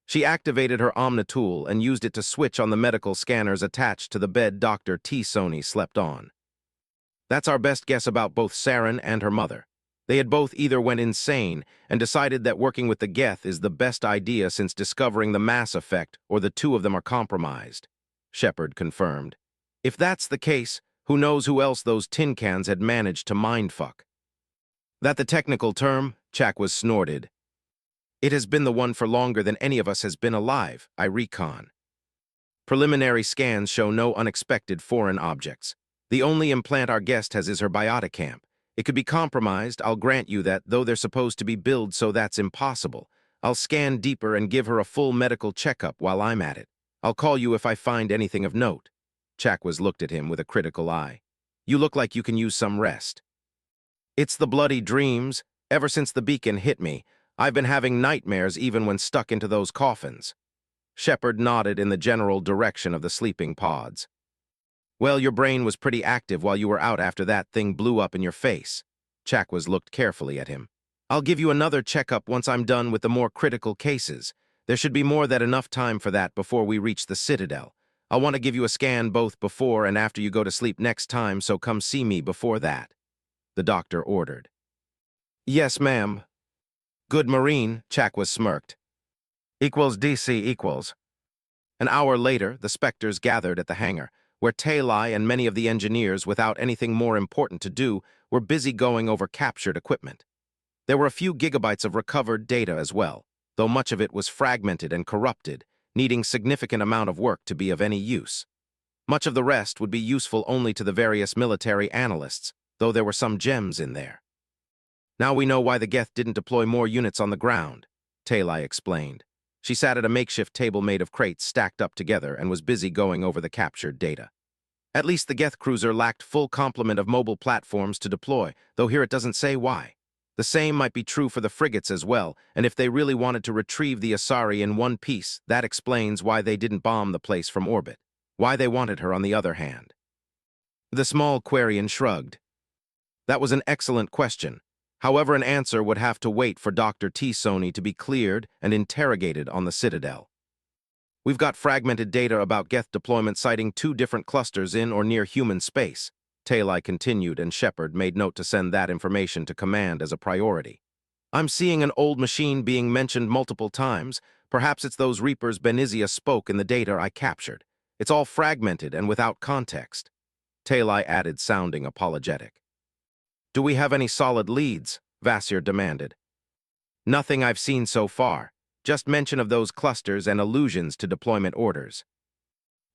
She activated her Omnitool and used it to switch on the medical scanners attached to the bed Dr. T. Sony slept on. "That's our best guess about both Saren and her mother. They had both either went insane and decided that working with the Geth is the best idea since discovering the mass effect, or the two of them are compromised," Shepard confirmed. "If that's the case, who knows who else those tin cans had managed to mindfuck." "That the technical term?" Chakwas snorted. "It has been the one for longer than any of us has been alive, I recon. Preliminary scans show no unexpected foreign objects. The only implant our guest has is her bioticamp. It could be compromised, I'll grant you that, though they're supposed to be billed so that's impossible. I'll scan deeper and give her a full medical checkup while I'm at it. I'll call you if I find anything of note." Chakwas looked at him with a critical eye. "You look like you can use some rest." "It's the bloody dreams. Ever since the beacon hit me, I've been having nightmares even when stuck into those coffins." Shepard nodded in the general direction of the sleeping pods. "Well, your brain was pretty active while you were out after that thing blew up in your face." Chakwas looked carefully at him. "I'll give you another checkup once I'm done with the more critical cases. There should be more than enough time for that before we reach the Citadel. I'll want to give you a scan both before and after you go to sleep next time, so come see me before that," the doctor ordered. "Yes, ma'am." "Good Marine," Chakwas smirked. Equals DC equals. An hour later, the Spectres gathered at the hangar, where Talai and many of the engineers, without anything more important to do, were busy going over captured equipment. There were a few gigabytes of recovered data as well, though much of it was fragmented and corrupted, needing significant amount of work to be of any use. Much of the rest would be useful only to the various military analysts, though there were some gems in there. "Now we know why the Geth didn't deploy more units on the ground," Talai explained. She sat at a makeshift table made of crates stacked up together and was busy going over the captured data. "At least the Geth cruiser lacked full complement of mobile platforms to deploy, though here it doesn't say why. The same might be true for the frigates as well, and if they really wanted to retrieve the Asari in one piece, that explains why they didn't bomb the place from orbit. Why they wanted her on the other hand." The small Quarian shrugged. "That was an excellent question. However, an answer would have to wait for Dr. T. Sony to be cleared and interrogated on the Citadel. We've got fragmented data about Geth deployment citing 2 different clusters in or near human space," Talai continued, and Shepard made note to send that information to command as a priority. "I'm seeing an old machine being mentioned multiple times. Perhaps it's those Reapers Benizia spoke in the data I captured. It's all fragmented and without context." Talai added, sounding apologetic. Do we have any solid leads? Vasir demanded. Nothing I've seen so far. Just mention of those clusters and allusions to deployment orders.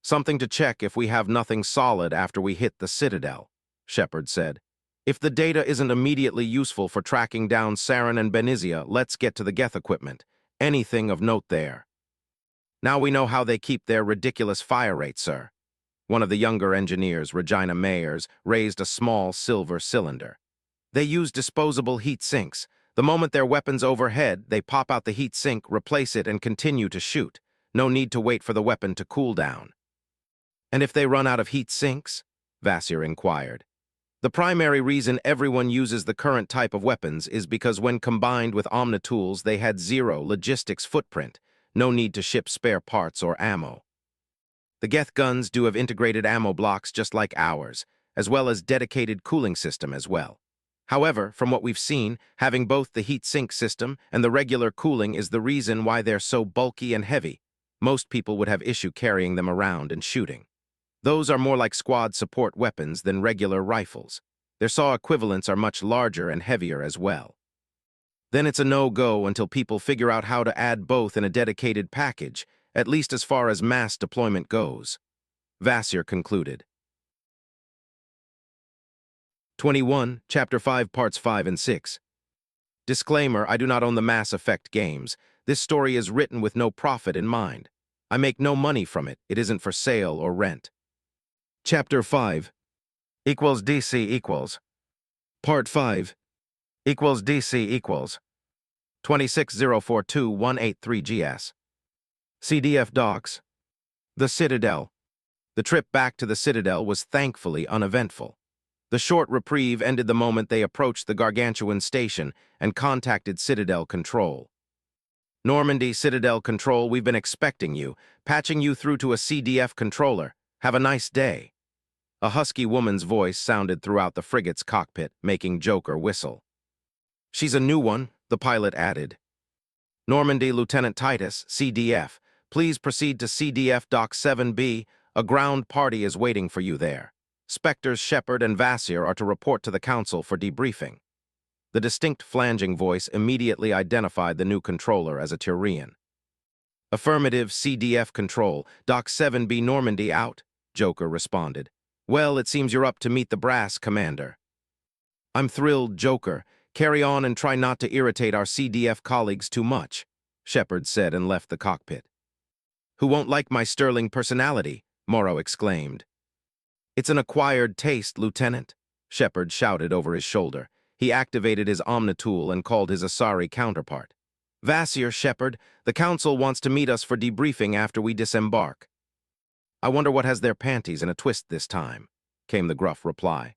Something to check if we have nothing solid after we hit the Citadel, Shepard said. If the data isn't immediately useful for tracking down Saren and Benizia, let's get to the Geth equipment. Anything of note there. Now we know how they keep their ridiculous fire rate, sir. One of the younger engineers, Regina Mayers, raised a small silver cylinder. They use disposable heat sinks. The moment their weapon's overhead, they pop out the heat sink, replace it, and continue to shoot. No need to wait for the weapon to cool down. And if they run out of heat sinks? Vasir inquired. The primary reason everyone uses the current type of weapons is because when combined with Omnitools, they had zero logistics footprint, no need to ship spare parts or ammo. The Geth guns do have integrated ammo blocks just like ours, as well as dedicated cooling system as well. However, from what we've seen, having both the heat sink system and the regular cooling is the reason why they're so bulky and heavy. Most people would have issue carrying them around and shooting. Those are more like squad support weapons than regular rifles. Their SAW equivalents are much larger and heavier as well. Then it's a no-go until people figure out how to add both in a dedicated package, at least as far as mass deployment goes. Vasir concluded. 21, Chapter 5, Parts 5 and 6. Disclaimer, I do not own the Mass Effect games. This story is written with no profit in mind. I make no money from it. It isn't for sale or rent. Chapter 5 equals DC equals. Part 5 equals DC equals. 26042-183 GS. CDF docks. The Citadel. The trip back to the Citadel was thankfully uneventful. The short reprieve ended the moment they approached the Gargantuan station and contacted Citadel Control. Normandy, Citadel Control, we've been expecting you, patching you through to a CDF controller. Have a nice day. A husky woman's voice sounded throughout the frigate's cockpit, making Joker whistle. She's a new one, the pilot added. Normandy, Lieutenant Titus, CDF. Please proceed to CDF Dock 7B. A ground party is waiting for you there. Spectres Shepard and Vasir are to report to the Council for debriefing. The distinct flanging voice immediately identified the new controller as a Turian. Affirmative, CDF Control. Dock 7B Normandy out, Joker responded. Well, it seems you're up to meet the brass, Commander. I'm thrilled, Joker. Carry on and try not to irritate our CDF colleagues too much, Shepard said and left the cockpit. Who won't like my sterling personality? Morrow exclaimed. It's an acquired taste, Lieutenant, Shepard shouted over his shoulder. He activated his Omnitool and called his Asari counterpart. Vasir, Shepard, the Council wants to meet us for debriefing after we disembark. I wonder what has their panties in a twist this time, came the gruff reply.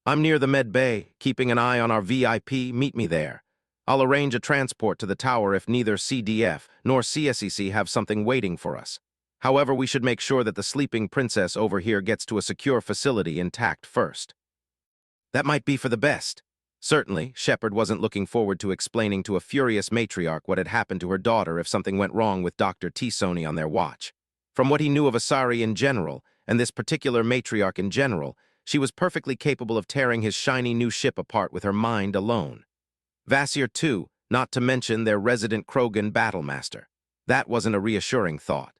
I'm near the med bay, keeping an eye on our VIP. Meet me there. I'll arrange a transport to the tower if neither CDF nor CSEC have something waiting for us. However, we should make sure that the sleeping princess over here gets to a secure facility intact first. That might be for the best. Certainly, Shepard wasn't looking forward to explaining to a furious matriarch what had happened to her daughter if something went wrong with Dr. T-Sony on their watch. From what he knew of Asari in general, and this particular matriarch in general, she was perfectly capable of tearing his shiny new ship apart with her mind alone. Vasir too, not to mention their resident Krogan battlemaster. That wasn't a reassuring thought.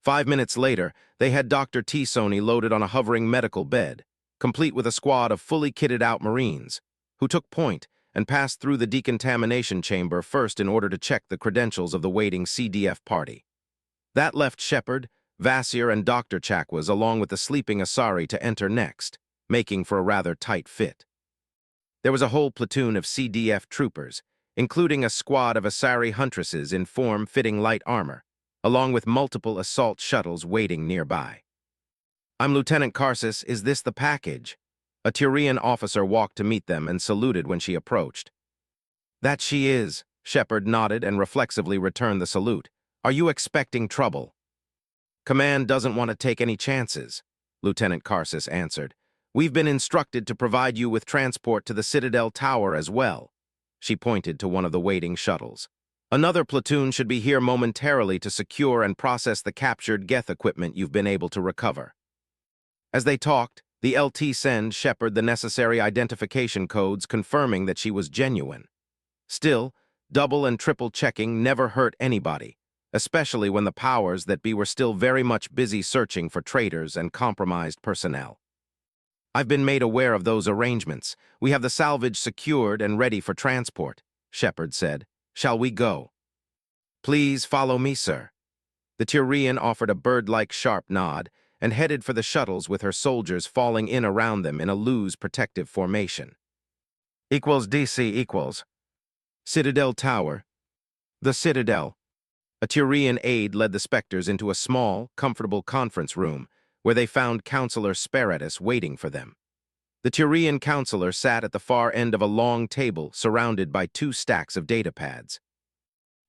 5 minutes later, they had Dr. T-Sony loaded on a hovering medical bed, complete with a squad of fully kitted-out Marines, who took point and passed through the decontamination chamber first in order to check the credentials of the waiting CDF party. That left Shepard, Vasir, and Dr. Chakwas along with the sleeping Asari to enter next, making for a rather tight fit. There was a whole platoon of CDF troopers, including a squad of Asari huntresses in form-fitting light armor, along with multiple assault shuttles waiting nearby. I'm Lieutenant Karsus. Is this the package? A Turian officer walked to meet them and saluted when she approached. That she is, Shepard nodded and reflexively returned the salute. Are you expecting trouble? Command doesn't want to take any chances, Lieutenant Karsus answered. We've been instructed to provide you with transport to the Citadel Tower as well. She pointed to one of the waiting shuttles. Another platoon should be here momentarily to secure and process the captured Geth equipment you've been able to recover. As they talked, The LT send Shepard the necessary identification codes confirming that she was genuine. Still, double and triple checking never hurt anybody, especially when the powers that be were still very much busy searching for traitors and compromised personnel. I've been made aware of those arrangements. We have the salvage secured and ready for transport, Shepard said. Shall we go? Please follow me, sir. The Turian offered a bird-like sharp nod and headed for the shuttles with her soldiers falling in around them in a loose protective formation. DC equals. Citadel Tower. The Citadel. A Turian aide led the Spectres into a small, comfortable conference room where they found Councilor Spectre waiting for them. The Turian Councilor sat at the far end of a long table surrounded by 2 stacks of datapads.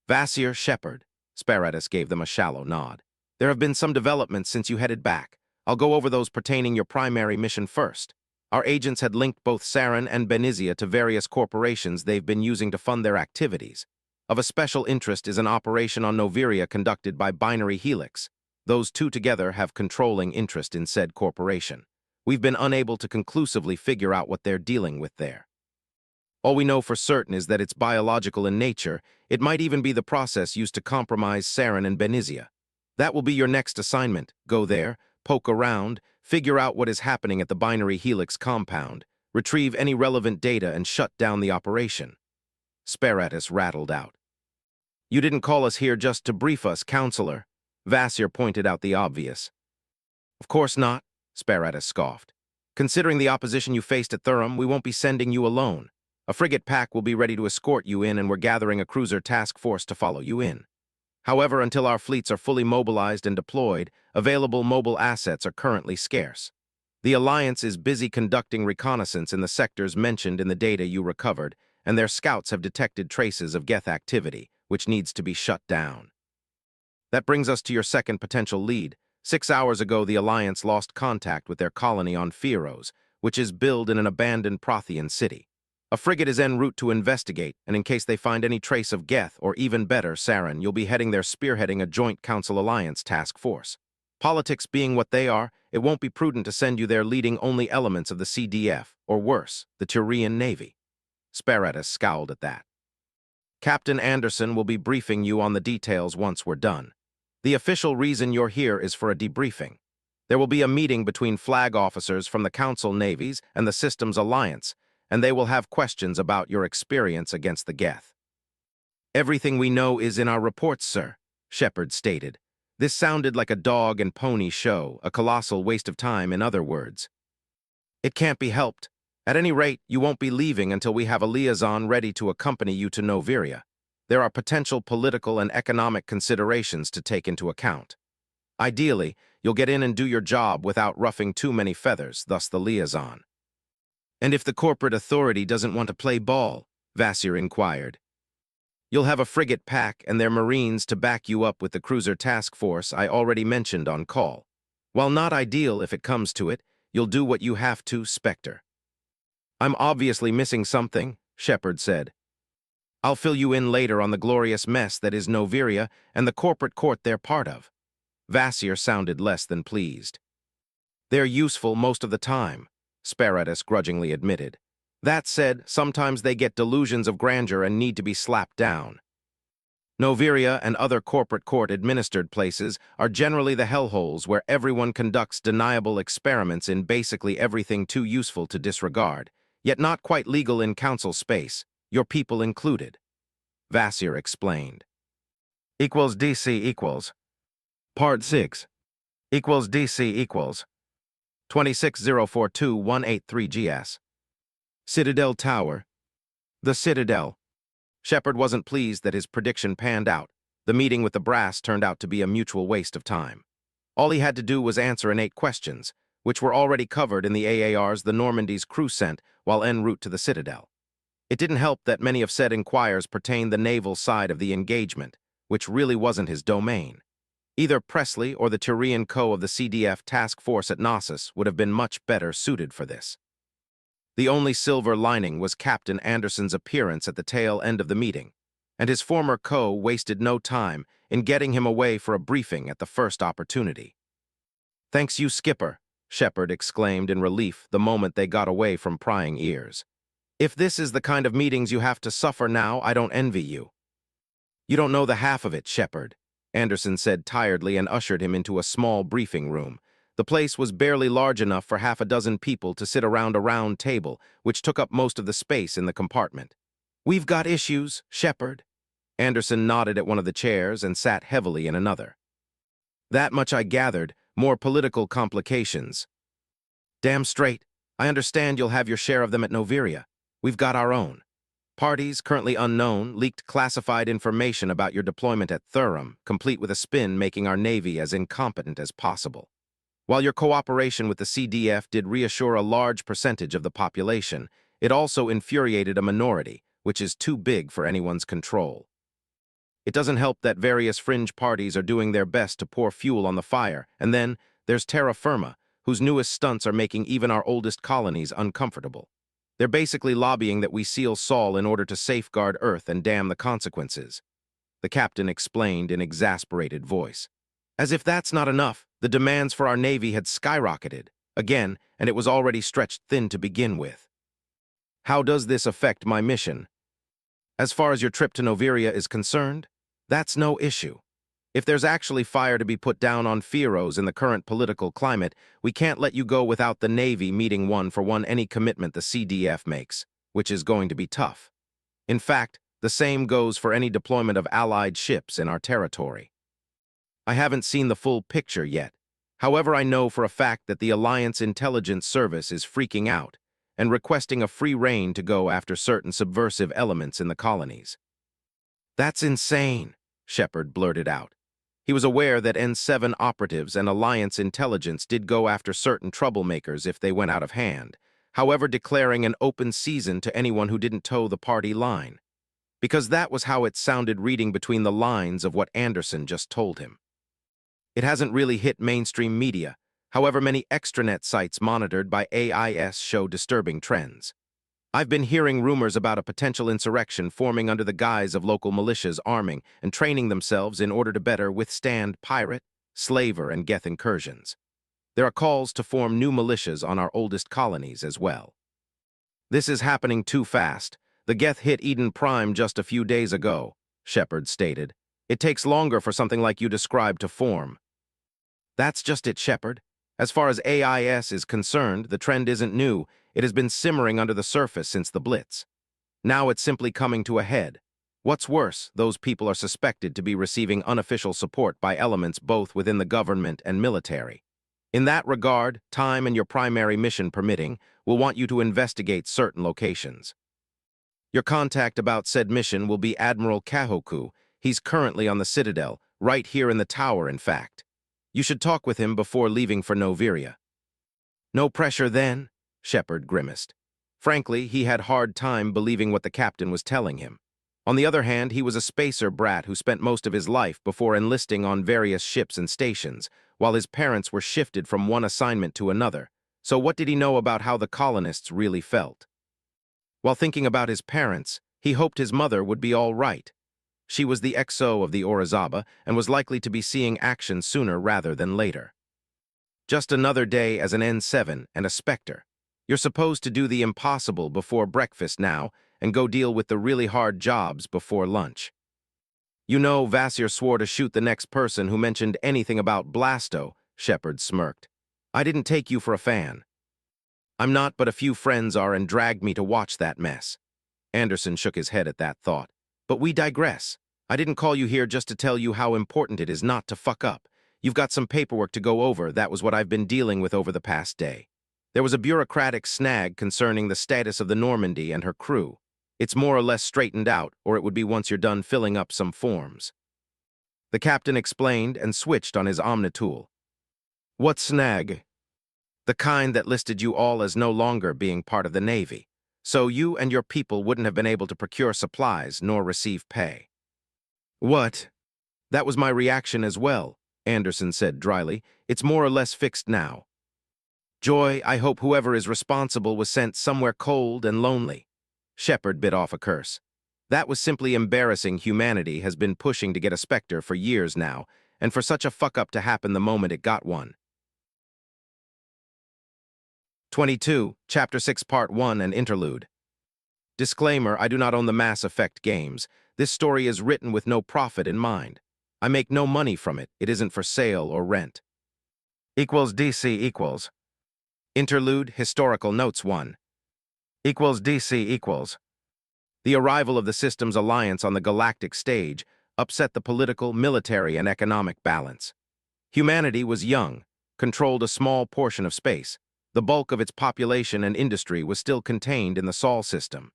Vasir, Shepard. Spectre gave them a shallow nod. There have been some developments since you headed back. I'll go over those pertaining your primary mission first. Our agents had linked both Saren and Benizia to various corporations they've been using to fund their activities. Of a special interest is an operation on Noviria conducted by Binary Helix. Those 2 together have controlling interest in said corporation. We've been unable to conclusively figure out what they're dealing with there. All we know for certain is that it's biological in nature. It might even be the process used to compromise Saren and Benizia. That will be your next assignment. Go there, poke around, figure out what is happening at the Binary Helix compound, retrieve any relevant data, and shut down the operation. Spectre rattled out. You didn't call us here just to brief us, Councilor. Vasir pointed out the obvious. Of course not, Spectre scoffed. Considering the opposition you faced at Thurum, we won't be sending you alone. A frigate pack will be ready to escort you in, and we're gathering a cruiser task force to follow you in. However, until our fleets are fully mobilized and deployed, available mobile assets are currently scarce. The Alliance is busy conducting reconnaissance in the sectors mentioned in the data you recovered, and their scouts have detected traces of Geth activity, which needs to be shut down. That brings us to your second potential lead. 6 hours ago, the Alliance lost contact with their colony on Fearos, which is built in an abandoned Prothean city. A frigate is en route to investigate, and in case they find any trace of Geth, or even better, Saren, you'll be heading there spearheading a joint Council Alliance task force. Politics being what they are, it won't be prudent to send you there leading only elements of the CDF, or worse, the Turian Navy. Spectre scowled at that. Captain Anderson will be briefing you on the details once we're done. The official reason you're here is for a debriefing. There will be a meeting between flag officers from the Council Navies and the Systems Alliance, and they will have questions about your experience against the Geth. Everything we know is in our reports, sir, Shepard stated. This sounded like a dog and pony show, a colossal waste of time, in other words. It can't be helped. At any rate, you won't be leaving until we have a liaison ready to accompany you to Noviria. There are potential political and economic considerations to take into account. Ideally, you'll get in and do your job without ruffling too many feathers, thus the liaison. And if the corporate authority doesn't want to play ball, Vasir inquired. You'll have a frigate pack and their marines to back you up with the cruiser task force I already mentioned on call. While not ideal if it comes to it, you'll do what you have to, Spectre. I'm obviously missing something, Shepard said. I'll fill you in later on the glorious mess that is Noviria and the corporate court they're part of. Vasir sounded less than pleased. They're useful most of the time, Spectre grudgingly admitted. That said, sometimes they get delusions of grandeur and need to be slapped down. Noviria and other corporate court-administered places are generally the hellholes where everyone conducts deniable experiments in basically everything too useful to disregard, yet not quite legal in council space, your people included. Vasir explained. DC equals. Part 6. DC equals. 26042-183 GS. Citadel Tower. The Citadel. Shepard wasn't pleased that his prediction panned out. The meeting with the brass turned out to be a mutual waste of time. All he had to do was answer innate questions, which were already covered in the AAR's The Normandy's crew sent while en route to the Citadel. It didn't help that many of said inquiries pertained the naval side of the engagement, which really wasn't his domain. Either Presley or the Turian Co. of the CDF task force at Knossos would have been much better suited for this. The only silver lining was Captain Anderson's appearance at the tail end of the meeting, and his former co. wasted no time in getting him away for a briefing at the first opportunity. Thanks you, Skipper, Shepard exclaimed in relief the moment they got away from prying ears. If this is the kind of meetings you have to suffer now, I don't envy you. You don't know the half of it, Shepard, Anderson said tiredly and ushered him into a small briefing room. The place was barely large enough for half a dozen people to sit around a round table, which took up most of the space in the compartment. We've got issues, Shepard. Anderson nodded at one of the chairs and sat heavily in another. That much I gathered, more political complications. Damn straight. I understand you'll have your share of them at Noviria. We've got our own. Parties, currently unknown, leaked classified information about your deployment at Thurum, complete with a spin making our Navy as incompetent as possible. While your cooperation with the CDF did reassure a large percentage of the population, it also infuriated a minority, which is too big for anyone's control. It doesn't help that various fringe parties are doing their best to pour fuel on the fire, and then there's terra firma, whose newest stunts are making even our oldest colonies uncomfortable. They're basically lobbying that we seal Sol in order to safeguard Earth and damn the consequences, the captain explained in exasperated voice. As if that's not enough, the demands for our Navy had skyrocketed, again, and it was already stretched thin to begin with. How does this affect my mission? As far as your trip to Noviria is concerned, that's no issue. If there's actually fire to be put down on Fearos in the current political climate, we can't let you go without the Navy meeting one-for-one any commitment the CDF makes, which is going to be tough. In fact, the same goes for any deployment of Allied ships in our territory. I haven't seen the full picture yet. However, I know for a fact that the Alliance Intelligence Service is freaking out and requesting a free rein to go after certain subversive elements in the colonies. That's insane, Shepard blurted out. He was aware that N7 operatives and Alliance intelligence did go after certain troublemakers if they went out of hand, however declaring an open season to anyone who didn't toe the party line. Because that was how it sounded reading between the lines of what Anderson just told him. It hasn't really hit mainstream media, however many extranet sites monitored by AIS show disturbing trends. I've been hearing rumors about a potential insurrection forming under the guise of local militias arming and training themselves in order to better withstand pirate, slaver, and Geth incursions. There are calls to form new militias on our oldest colonies as well. This is happening too fast. The Geth hit Eden Prime just a few days ago, Shepard stated. It takes longer for something like you described to form. That's just it, Shepard. As far as AIS is concerned, the trend isn't new. It has been simmering under the surface since the Blitz. Now it's simply coming to a head. What's worse, those people are suspected to be receiving unofficial support by elements both within the government and military. In that regard, time and your primary mission permitting, we'll want you to investigate certain locations. Your contact about said mission will be Admiral Kahoku. He's currently on the Citadel, right here in the tower, in fact. You should talk with him before leaving for Noviria. No pressure then, Shepard grimaced. Frankly, he had hard time believing what the captain was telling him. On the other hand, he was a spacer brat who spent most of his life before enlisting on various ships and stations, while his parents were shifted from one assignment to another. So what did he know about how the colonists really felt? While thinking about his parents, he hoped his mother would be all right. She was the XO of the Orizaba and was likely to be seeing action sooner rather than later. Just another day as an N7 and a Spectre. You're supposed to do the impossible before breakfast now and go deal with the really hard jobs before lunch. You know Vasir swore to shoot the next person who mentioned anything about Blasto, Shepard smirked. I didn't take you for a fan. I'm not, but a few friends are and dragged me to watch that mess. Anderson shook his head at that thought. But we digress. I didn't call you here just to tell you how important it is not to fuck up. You've got some paperwork to go over. That was what I've been dealing with over the past day. There was a bureaucratic snag concerning the status of the Normandy and her crew. It's more or less straightened out, or it would be once you're done filling up some forms. The captain explained and switched on his Omnitool. What snag? The kind that listed you all as no longer being part of the Navy. So you and your people wouldn't have been able to procure supplies nor receive pay. What? That was my reaction as well, Anderson said dryly. It's more or less fixed now. Joy, I hope whoever is responsible was sent somewhere cold and lonely. Shepard bit off a curse. That was simply embarrassing. Humanity has been pushing to get a Spectre for years now, and for such a fuck-up to happen the moment it got one. 22, Chapter 6, Part 1, and Interlude. Disclaimer, I do not own the Mass Effect games. This story is written with no profit in mind. I make no money from it. It isn't for sale or rent. DC equals. Interlude, Historical Notes 1. DC equals. The arrival of the Systems Alliance on the galactic stage upset the political, military, and economic balance. Humanity was young, controlled a small portion of space. The bulk of its population and industry was still contained in the Sol system.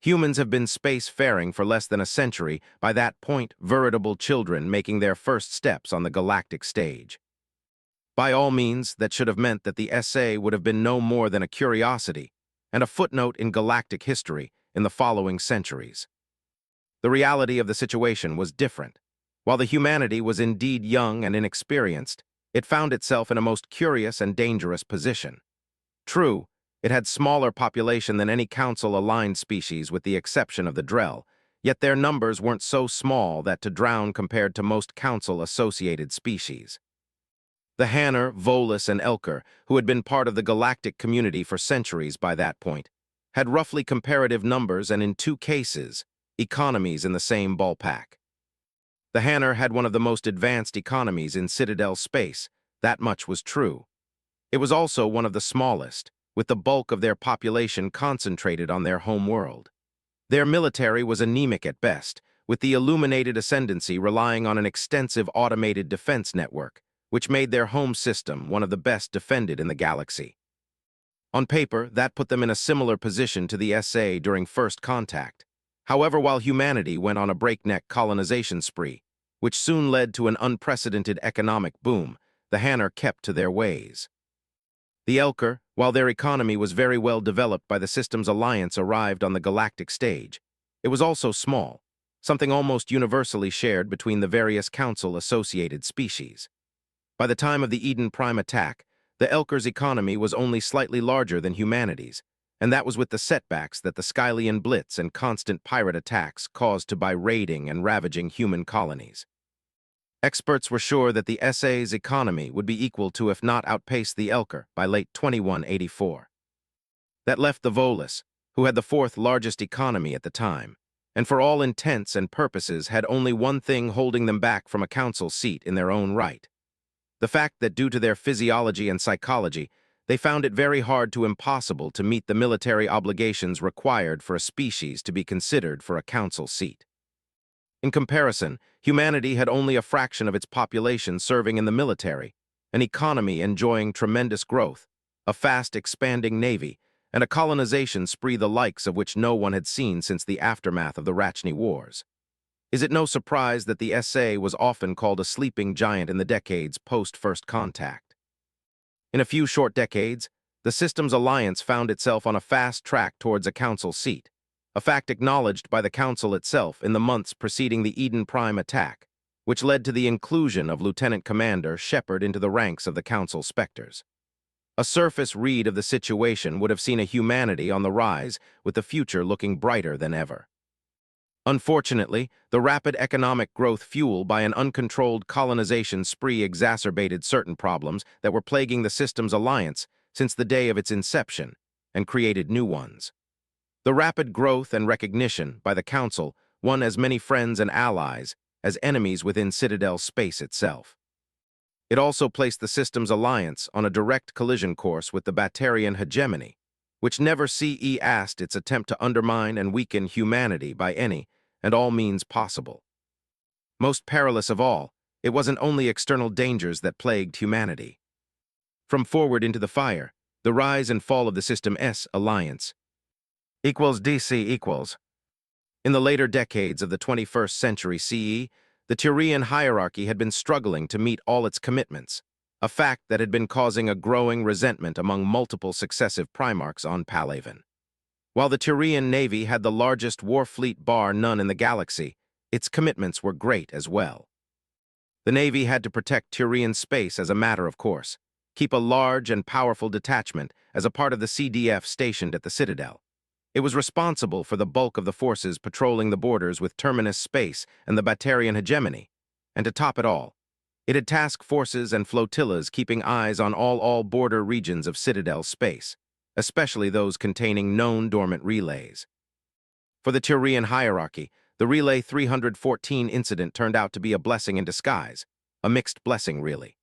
Humans have been space-faring for less than a century, by that point veritable children making their first steps on the galactic stage. By all means, that should have meant that the SA would have been no more than a curiosity and a footnote in galactic history in the following centuries. The reality of the situation was different. While the humanity was indeed young and inexperienced, it found itself in a most curious and dangerous position. True, it had smaller population than any Council-aligned species with the exception of the Drell, yet their numbers weren't so small that to drown compared to most Council-associated species. The Hanner, Volus, and Elker, who had been part of the galactic community for centuries by that point, had roughly comparative numbers and in two cases, economies in the same ballpark. The Hanner had one of the most advanced economies in Citadel space, that much was true. It was also one of the smallest, with the bulk of their population concentrated on their home world. Their military was anemic at best, with the illuminated ascendancy relying on an extensive automated defense network, which made their home system one of the best defended in the galaxy. On paper, that put them in a similar position to the SA during first contact. However, while humanity went on a breakneck colonization spree, which soon led to an unprecedented economic boom, the Hanner kept to their ways. The Elker, while their economy was very well developed by the Systems Alliance arrived on the galactic stage, it was also small, something almost universally shared between the various Council-associated species. By the time of the Eden Prime attack, the Elker's economy was only slightly larger than humanity's, and that was with the setbacks that the Skylian Blitz and constant pirate attacks caused by raiding and ravaging human colonies. Experts were sure that the SA's economy would be equal to if not outpace the Elker by late 2184. That left the Volus, who had the fourth largest economy at the time, and for all intents and purposes had only one thing holding them back from a council seat in their own right. The fact that due to their physiology and psychology, they found it very hard to impossible to meet the military obligations required for a species to be considered for a council seat. In comparison, humanity had only a fraction of its population serving in the military, an economy enjoying tremendous growth, a fast-expanding navy, and a colonization spree the likes of which no one had seen since the aftermath of the Rachni Wars. Is it no surprise that the SA was often called a sleeping giant in the decades post-First Contact? In a few short decades, the Systems Alliance found itself on a fast track towards a council seat, a fact acknowledged by the Council itself in the months preceding the Eden Prime attack, which led to the inclusion of Lieutenant Commander Shepard into the ranks of the Council Spectres. A surface read of the situation would have seen a humanity on the rise, with the future looking brighter than ever. Unfortunately, the rapid economic growth fueled by an uncontrolled colonization spree exacerbated certain problems that were plaguing the Systems Alliance since the day of its inception, and created new ones. The rapid growth and recognition by the Council won as many friends and allies as enemies within Citadel space itself. It also placed the Systems Alliance on a direct collision course with the Batarian hegemony, which never ceased its attempt to undermine and weaken humanity by any and all means possible. Most perilous of all, it wasn't only external dangers that plagued humanity. From Forward into the Fire, the rise and fall of the System S Alliance DC equals. In the later decades of the 21st century CE, the Turian hierarchy had been struggling to meet all its commitments, a fact that had been causing a growing resentment among multiple successive Primarchs on Palaven. While the Turian Navy had the largest war fleet bar none in the galaxy, its commitments were great as well. The Navy had to protect Turian space as a matter of course, keep a large and powerful detachment as a part of the CDF stationed at the Citadel. It was responsible for the bulk of the forces patrolling the borders with Terminus space and the Batarian hegemony, and to top it all, it had task forces and flotillas keeping eyes on all border regions of Citadel space, especially those containing known dormant relays. For the Turian hierarchy, the Relay 314 incident turned out to be a blessing in disguise, a mixed blessing, really.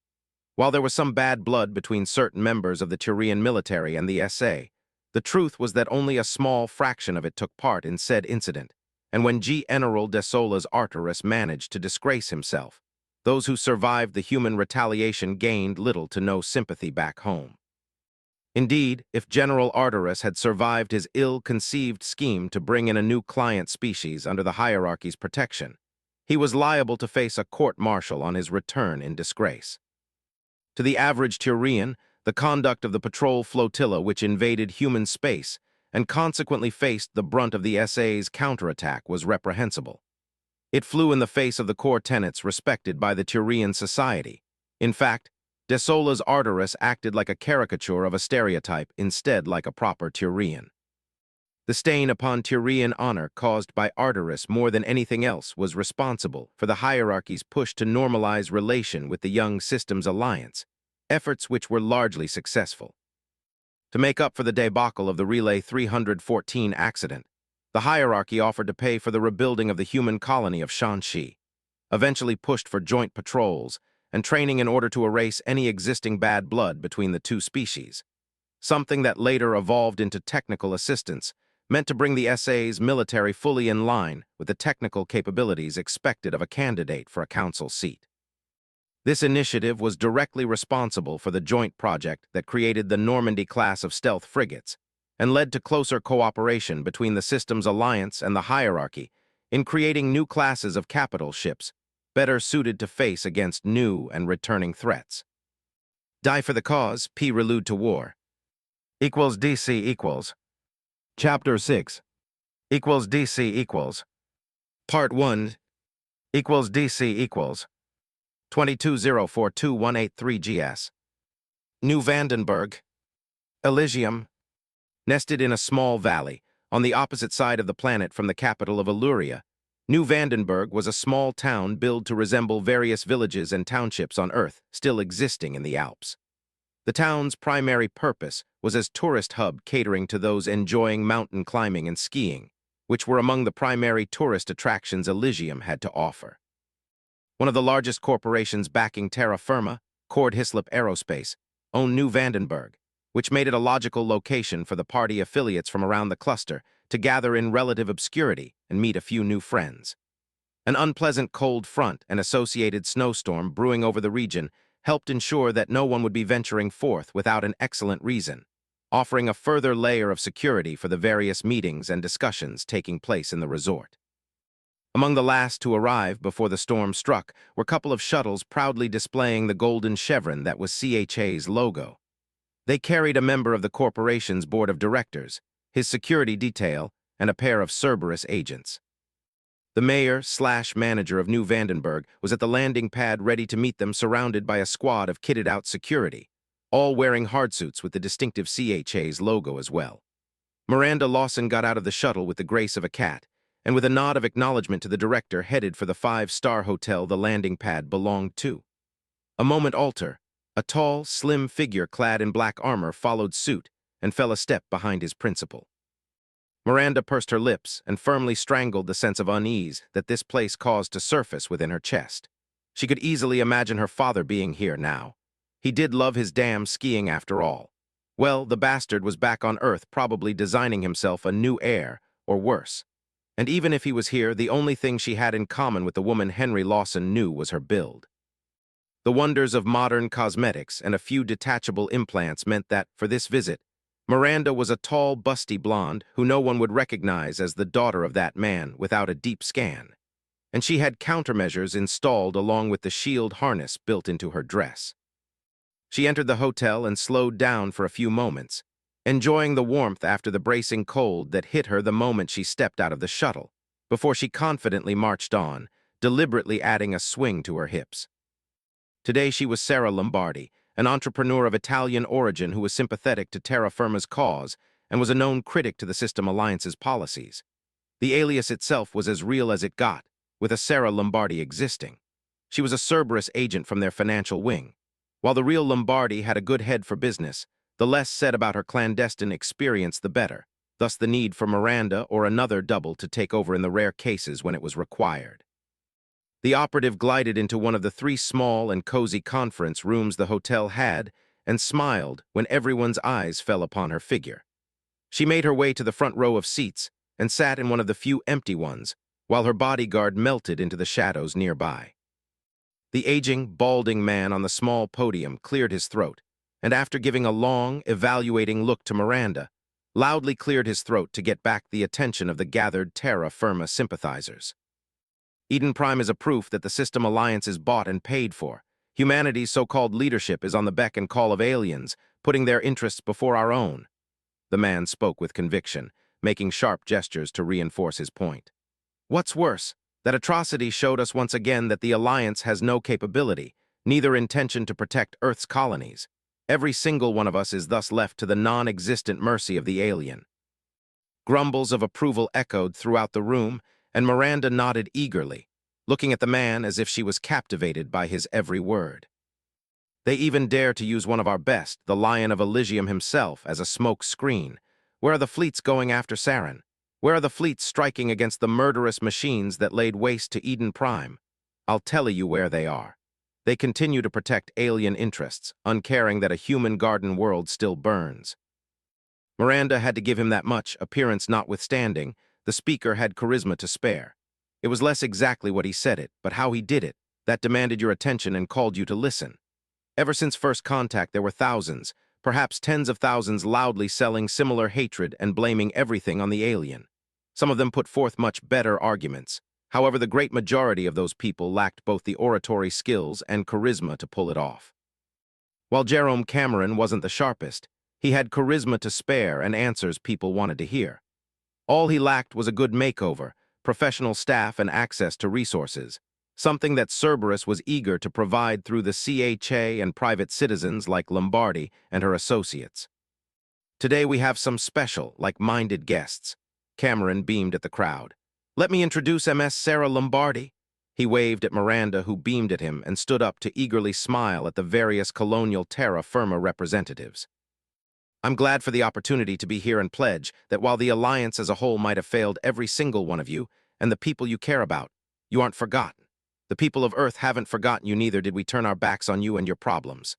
While there was some bad blood between certain members of the Turian military and the SA, the truth was that only a small fraction of it took part in said incident, and when General de Sola's Arturus managed to disgrace himself, those who survived the human retaliation gained little to no sympathy back home. Indeed, if General Arturus had survived his ill-conceived scheme to bring in a new client species under the hierarchy's protection, he was liable to face a court-martial on his return in disgrace. To the average Turian, the conduct of the patrol flotilla which invaded human space and consequently faced the brunt of the SA's counterattack was reprehensible. It flew in the face of the core tenets respected by the Turian society. In fact, De Sola's Arturus acted like a caricature of a stereotype instead like a proper Turian. The stain upon Turian honor caused by Arturus more than anything else was responsible for the hierarchy's push to normalize relation with the Young Systems Alliance, efforts which were largely successful. To make up for the debacle of the Relay 314 accident, the hierarchy offered to pay for the rebuilding of the human colony of Shanxi, eventually pushed for joint patrols and training in order to erase any existing bad blood between the two species, something that later evolved into technical assistance, meant to bring the SA's military fully in line with the technical capabilities expected of a candidate for a council seat. This initiative was directly responsible for the joint project that created the Normandy class of stealth frigates and led to closer cooperation between the Systems Alliance and the hierarchy in creating new classes of capital ships better suited to face against new and returning threats. Die for the cause, prelude to war. DC equals. Chapter 6 DC equals. Part 1 DC equals. 22042183 GS. New Vandenberg. Elysium. Nested in a small valley, on the opposite side of the planet from the capital of Illuria, New Vandenberg was a small town built to resemble various villages and townships on Earth still existing in the Alps. The town's primary purpose was as tourist hub catering to those enjoying mountain climbing and skiing, which were among the primary tourist attractions Elysium had to offer. One of the largest corporations backing terra firma, Cord Hislop Aerospace, owned New Vandenberg, which made it a logical location for the party affiliates from around the cluster to gather in relative obscurity and meet a few new friends. An unpleasant cold front and associated snowstorm brewing over the region helped ensure that no one would be venturing forth without an excellent reason, offering a further layer of security for the various meetings and discussions taking place in the resort. Among the last to arrive before the storm struck were a couple of shuttles proudly displaying the golden chevron that was CHA's logo. They carried a member of the corporation's board of directors, his security detail, and a pair of Cerberus agents. The mayor/manager of New Vandenberg was at the landing pad ready to meet them, surrounded by a squad of kitted-out security, all wearing hardsuits with the distinctive CHA's logo as well. Miranda Lawson got out of the shuttle with the grace of a cat, and with a nod of acknowledgement to the director headed for the 5-star hotel the landing pad belonged to. A moment alter, a tall, slim figure clad in black armor followed suit and fell a step behind his principal. Miranda pursed her lips and firmly strangled the sense of unease that this place caused to surface within her chest. She could easily imagine her father being here now. He did love his damn skiing after all. Well, the bastard was back on Earth probably designing himself a new heir, or worse. And even if he was here, the only thing she had in common with the woman Henry Lawson knew was her build. The wonders of modern cosmetics and a few detachable implants meant that, for this visit, Miranda was a tall, busty blonde who no one would recognize as the daughter of that man without a deep scan. And she had countermeasures installed along with the shield harness built into her dress. She entered the hotel and slowed down for a few moments, enjoying the warmth after the bracing cold that hit her the moment she stepped out of the shuttle, before she confidently marched on, deliberately adding a swing to her hips. Today she was Sarah Lombardi, an entrepreneur of Italian origin who was sympathetic to terra firma's cause and was a known critic to the System Alliance's policies. The alias itself was as real as it got, with a Sarah Lombardi existing. She was a Cerberus agent from their financial wing. While the real Lombardi had a good head for business, The less said about her clandestine experience, the better, thus the need for Miranda or another double to take over in the rare cases when it was required. The operative glided into one of the 3 small and cozy conference rooms the hotel had and smiled when everyone's eyes fell upon her figure. She made her way to the front row of seats and sat in one of the few empty ones, while her bodyguard melted into the shadows nearby. The aging, balding man on the small podium cleared his throat, and after giving a long, evaluating look to Miranda, loudly cleared his throat to get back the attention of the gathered terra firma sympathizers. Eden Prime is a proof that the system Alliance is bought and paid for. Humanity's so-called leadership is on the beck and call of aliens, putting their interests before our own. The man spoke with conviction, making sharp gestures to reinforce his point. What's worse, that atrocity showed us once again that the Alliance has no capability, neither intention to protect Earth's colonies. Every single one of us is thus left to the non-existent mercy of the alien. Grumbles of approval echoed throughout the room, and Miranda nodded eagerly, looking at the man as if she was captivated by his every word. They even dare to use one of our best, the Lion of Elysium himself, as a smoke screen. Where are the fleets going after Saren? Where are the fleets striking against the murderous machines that laid waste to Eden Prime? I'll tell you where they are. They continue to protect alien interests, uncaring that a human garden world still burns. Miranda had to give him that much, appearance notwithstanding. The speaker had charisma to spare. It was less exactly what he said it, but how he did it, that demanded your attention and called you to listen. Ever since first contact, there were thousands, perhaps tens of thousands loudly selling similar hatred and blaming everything on the alien. Some of them put forth much better arguments. However, the great majority of those people lacked both the oratory skills and charisma to pull it off. While Jerome Cameron wasn't the sharpest, he had charisma to spare and answers people wanted to hear. All he lacked was a good makeover, professional staff, and access to resources, something that Cerberus was eager to provide through the CHA and private citizens like Lombardi and her associates. Today we have some special, like-minded guests. Cameron beamed at the crowd. Let me introduce MS Sarah Lombardi. He waved at Miranda, who beamed at him and stood up to eagerly smile at the various colonial terra firma representatives. I'm glad for the opportunity to be here and pledge that while the Alliance as a whole might have failed every single one of you and the people you care about, you aren't forgotten. The people of Earth haven't forgotten you, neither did we turn our backs on you and your problems,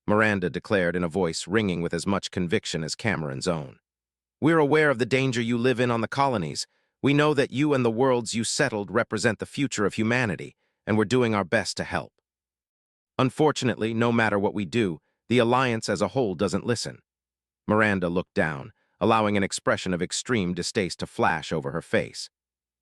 Miranda declared in a voice ringing with as much conviction as Cameron's own. We're aware of the danger you live in on the colonies. We know that you and the worlds you settled represent the future of humanity, and we're doing our best to help. Unfortunately, no matter what we do, the Alliance as a whole doesn't listen. Miranda looked down, allowing an expression of extreme distaste to flash over her face.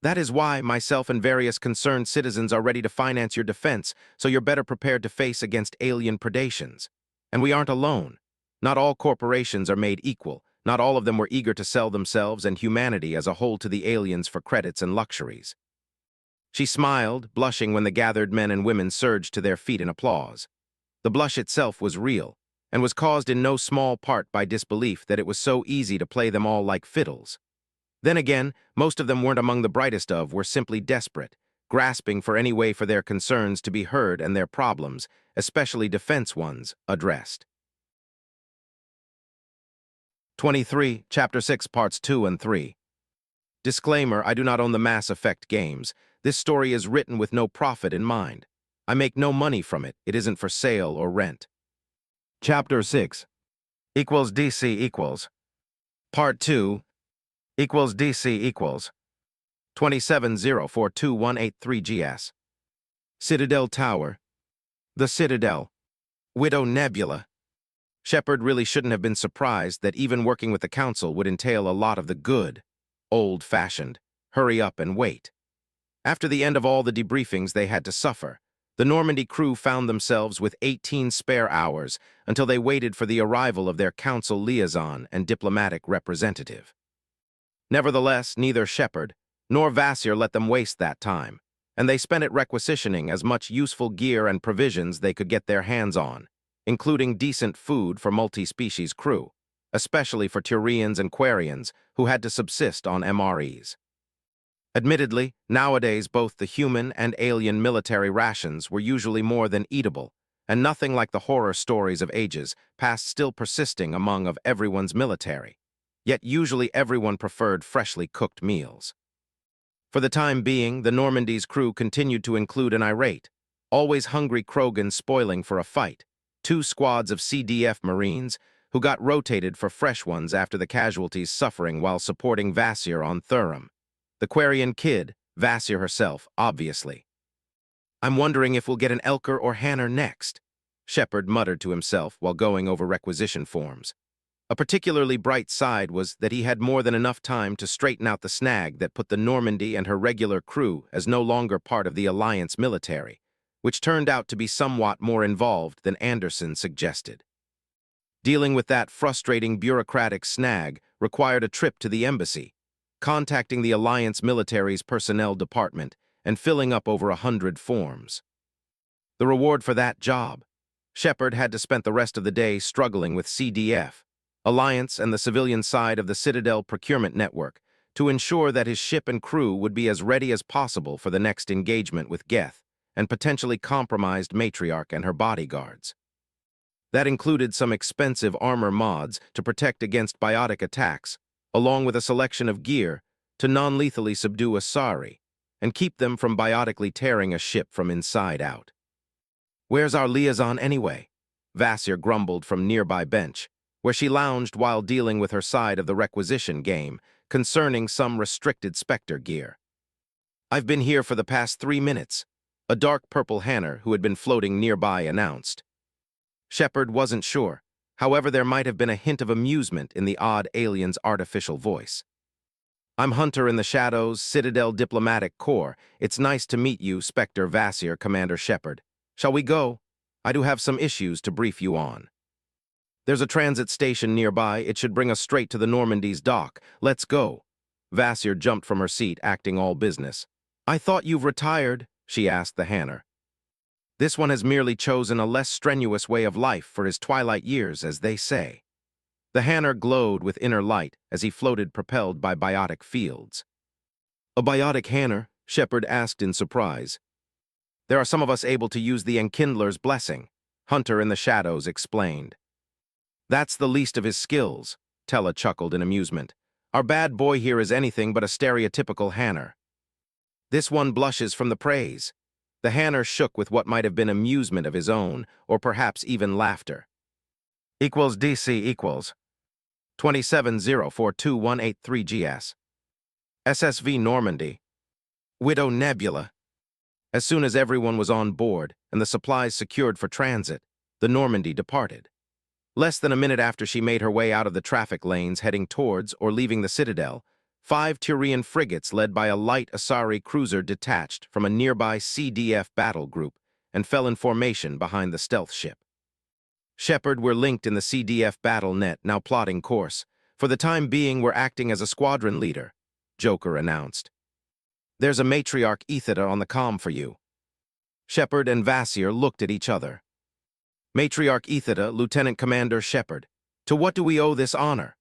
That is why myself and various concerned citizens are ready to finance your defense, so you're better prepared to face against alien predations. And we aren't alone. Not all corporations are made equal. Not all of them were eager to sell themselves and humanity as a whole to the aliens for credits and luxuries. She smiled, blushing when the gathered men and women surged to their feet in applause. The blush itself was real, and was caused in no small part by disbelief that it was so easy to play them all like fiddles. Then again, most of them weren't among the brightest of, were simply desperate, grasping for any way for their concerns to be heard and their problems, especially defense ones, addressed. 23, Chapter 6, Parts 2 and 3. Disclaimer: I do not own the Mass Effect games. This story is written with no profit in mind. I make no money from it. It isn't for sale or rent. Chapter 6 equals DC equals. Part 2 equals DC equals 270428183GS. Citadel Tower. The Citadel. Widow Nebula. Shepard really shouldn't have been surprised that even working with the Council would entail a lot of the good, old-fashioned, hurry up and wait. After the end of all the debriefings they had to suffer, the Normandy crew found themselves with 18 spare hours until they waited for the arrival of their Council liaison and diplomatic representative. Nevertheless, neither Shepard nor Vasir let them waste that time, and they spent it requisitioning as much useful gear and provisions they could get their hands on, including decent food for multi-species crew, especially for Turians and Quarians who had to subsist on MREs. Admittedly, nowadays both the human and alien military rations were usually more than eatable, and nothing like the horror stories of ages past still persisting among of everyone's military. Yet usually everyone preferred freshly cooked meals. For the time being, the Normandy's crew continued to include an irate, always hungry Krogan spoiling for a fight, 2 squads of CDF Marines who got rotated for fresh ones after the casualties suffering while supporting Vasir on Thurum. The Quarian kid, Vasir herself, obviously. "I'm wondering if we'll get an Elker or Hanner next," Shepard muttered to himself while going over requisition forms. A particularly bright side was that he had more than enough time to straighten out the snag that put the Normandy and her regular crew as no longer part of the Alliance military, which turned out to be somewhat more involved than Anderson suggested. Dealing with that frustrating bureaucratic snag required a trip to the embassy, contacting the Alliance military's personnel department, and filling up over 100 forms. The reward for that job? Shepard had to spend the rest of the day struggling with CDF, Alliance and the civilian side of the Citadel procurement network to ensure that his ship and crew would be as ready as possible for the next engagement with Geth and potentially compromised Matriarch and her bodyguards. That included some expensive armor mods to protect against biotic attacks, along with a selection of gear to non-lethally subdue Asari and keep them from biotically tearing a ship from inside out. "Where's our liaison anyway?" Vasir grumbled from nearby bench, where she lounged while dealing with her side of the requisition game concerning some restricted Spectre gear. "I've been here for the past 3 minutes," a dark purple Hanner who had been floating nearby announced. Shepard wasn't sure, however there might have been a hint of amusement in the odd alien's artificial voice. "I'm Hunter in the Shadows, Citadel Diplomatic Corps. It's nice to meet you, Spectre Vasir, Commander Shepard. Shall we go? I do have some issues to brief you on." "There's a transit station nearby. It should bring us straight to the Normandy's dock. Let's go." Vasir jumped from her seat, acting all business. "I thought you've retired," she asked the Hanner. "This one has merely chosen a less strenuous way of life for his twilight years, as they say." The Hanner glowed with inner light as he floated propelled by biotic fields. "A biotic Hanner?" Shepard asked in surprise. "There are some of us able to use the Enkindler's blessing," Hunter in the Shadows explained. "That's the least of his skills," Tella chuckled in amusement. "Our bad boy here is anything but a stereotypical Hanner." "This one blushes from the praise." The Hanner shook with what might have been amusement of his own, or perhaps even laughter. "Equals DC equals 2704218 GS. SSV Normandy. Widow Nebula." As soon as everyone was on board and the supplies secured for transit, the Normandy departed. Less than a minute after she made her way out of the traffic lanes heading towards or leaving the Citadel, 5 Turian frigates led by a light Asari cruiser detached from a nearby CDF battle group and fell in formation behind the stealth ship. "Shepard, we're linked in the CDF battle net, now plotting course. For the time being, we're acting as a squadron leader," Joker announced. "There's a Matriarch Ethita on the comm for you." Shepard and Vasir looked at each other. "Matriarch Ethita, Lieutenant Commander Shepard. To what do we owe this honor?"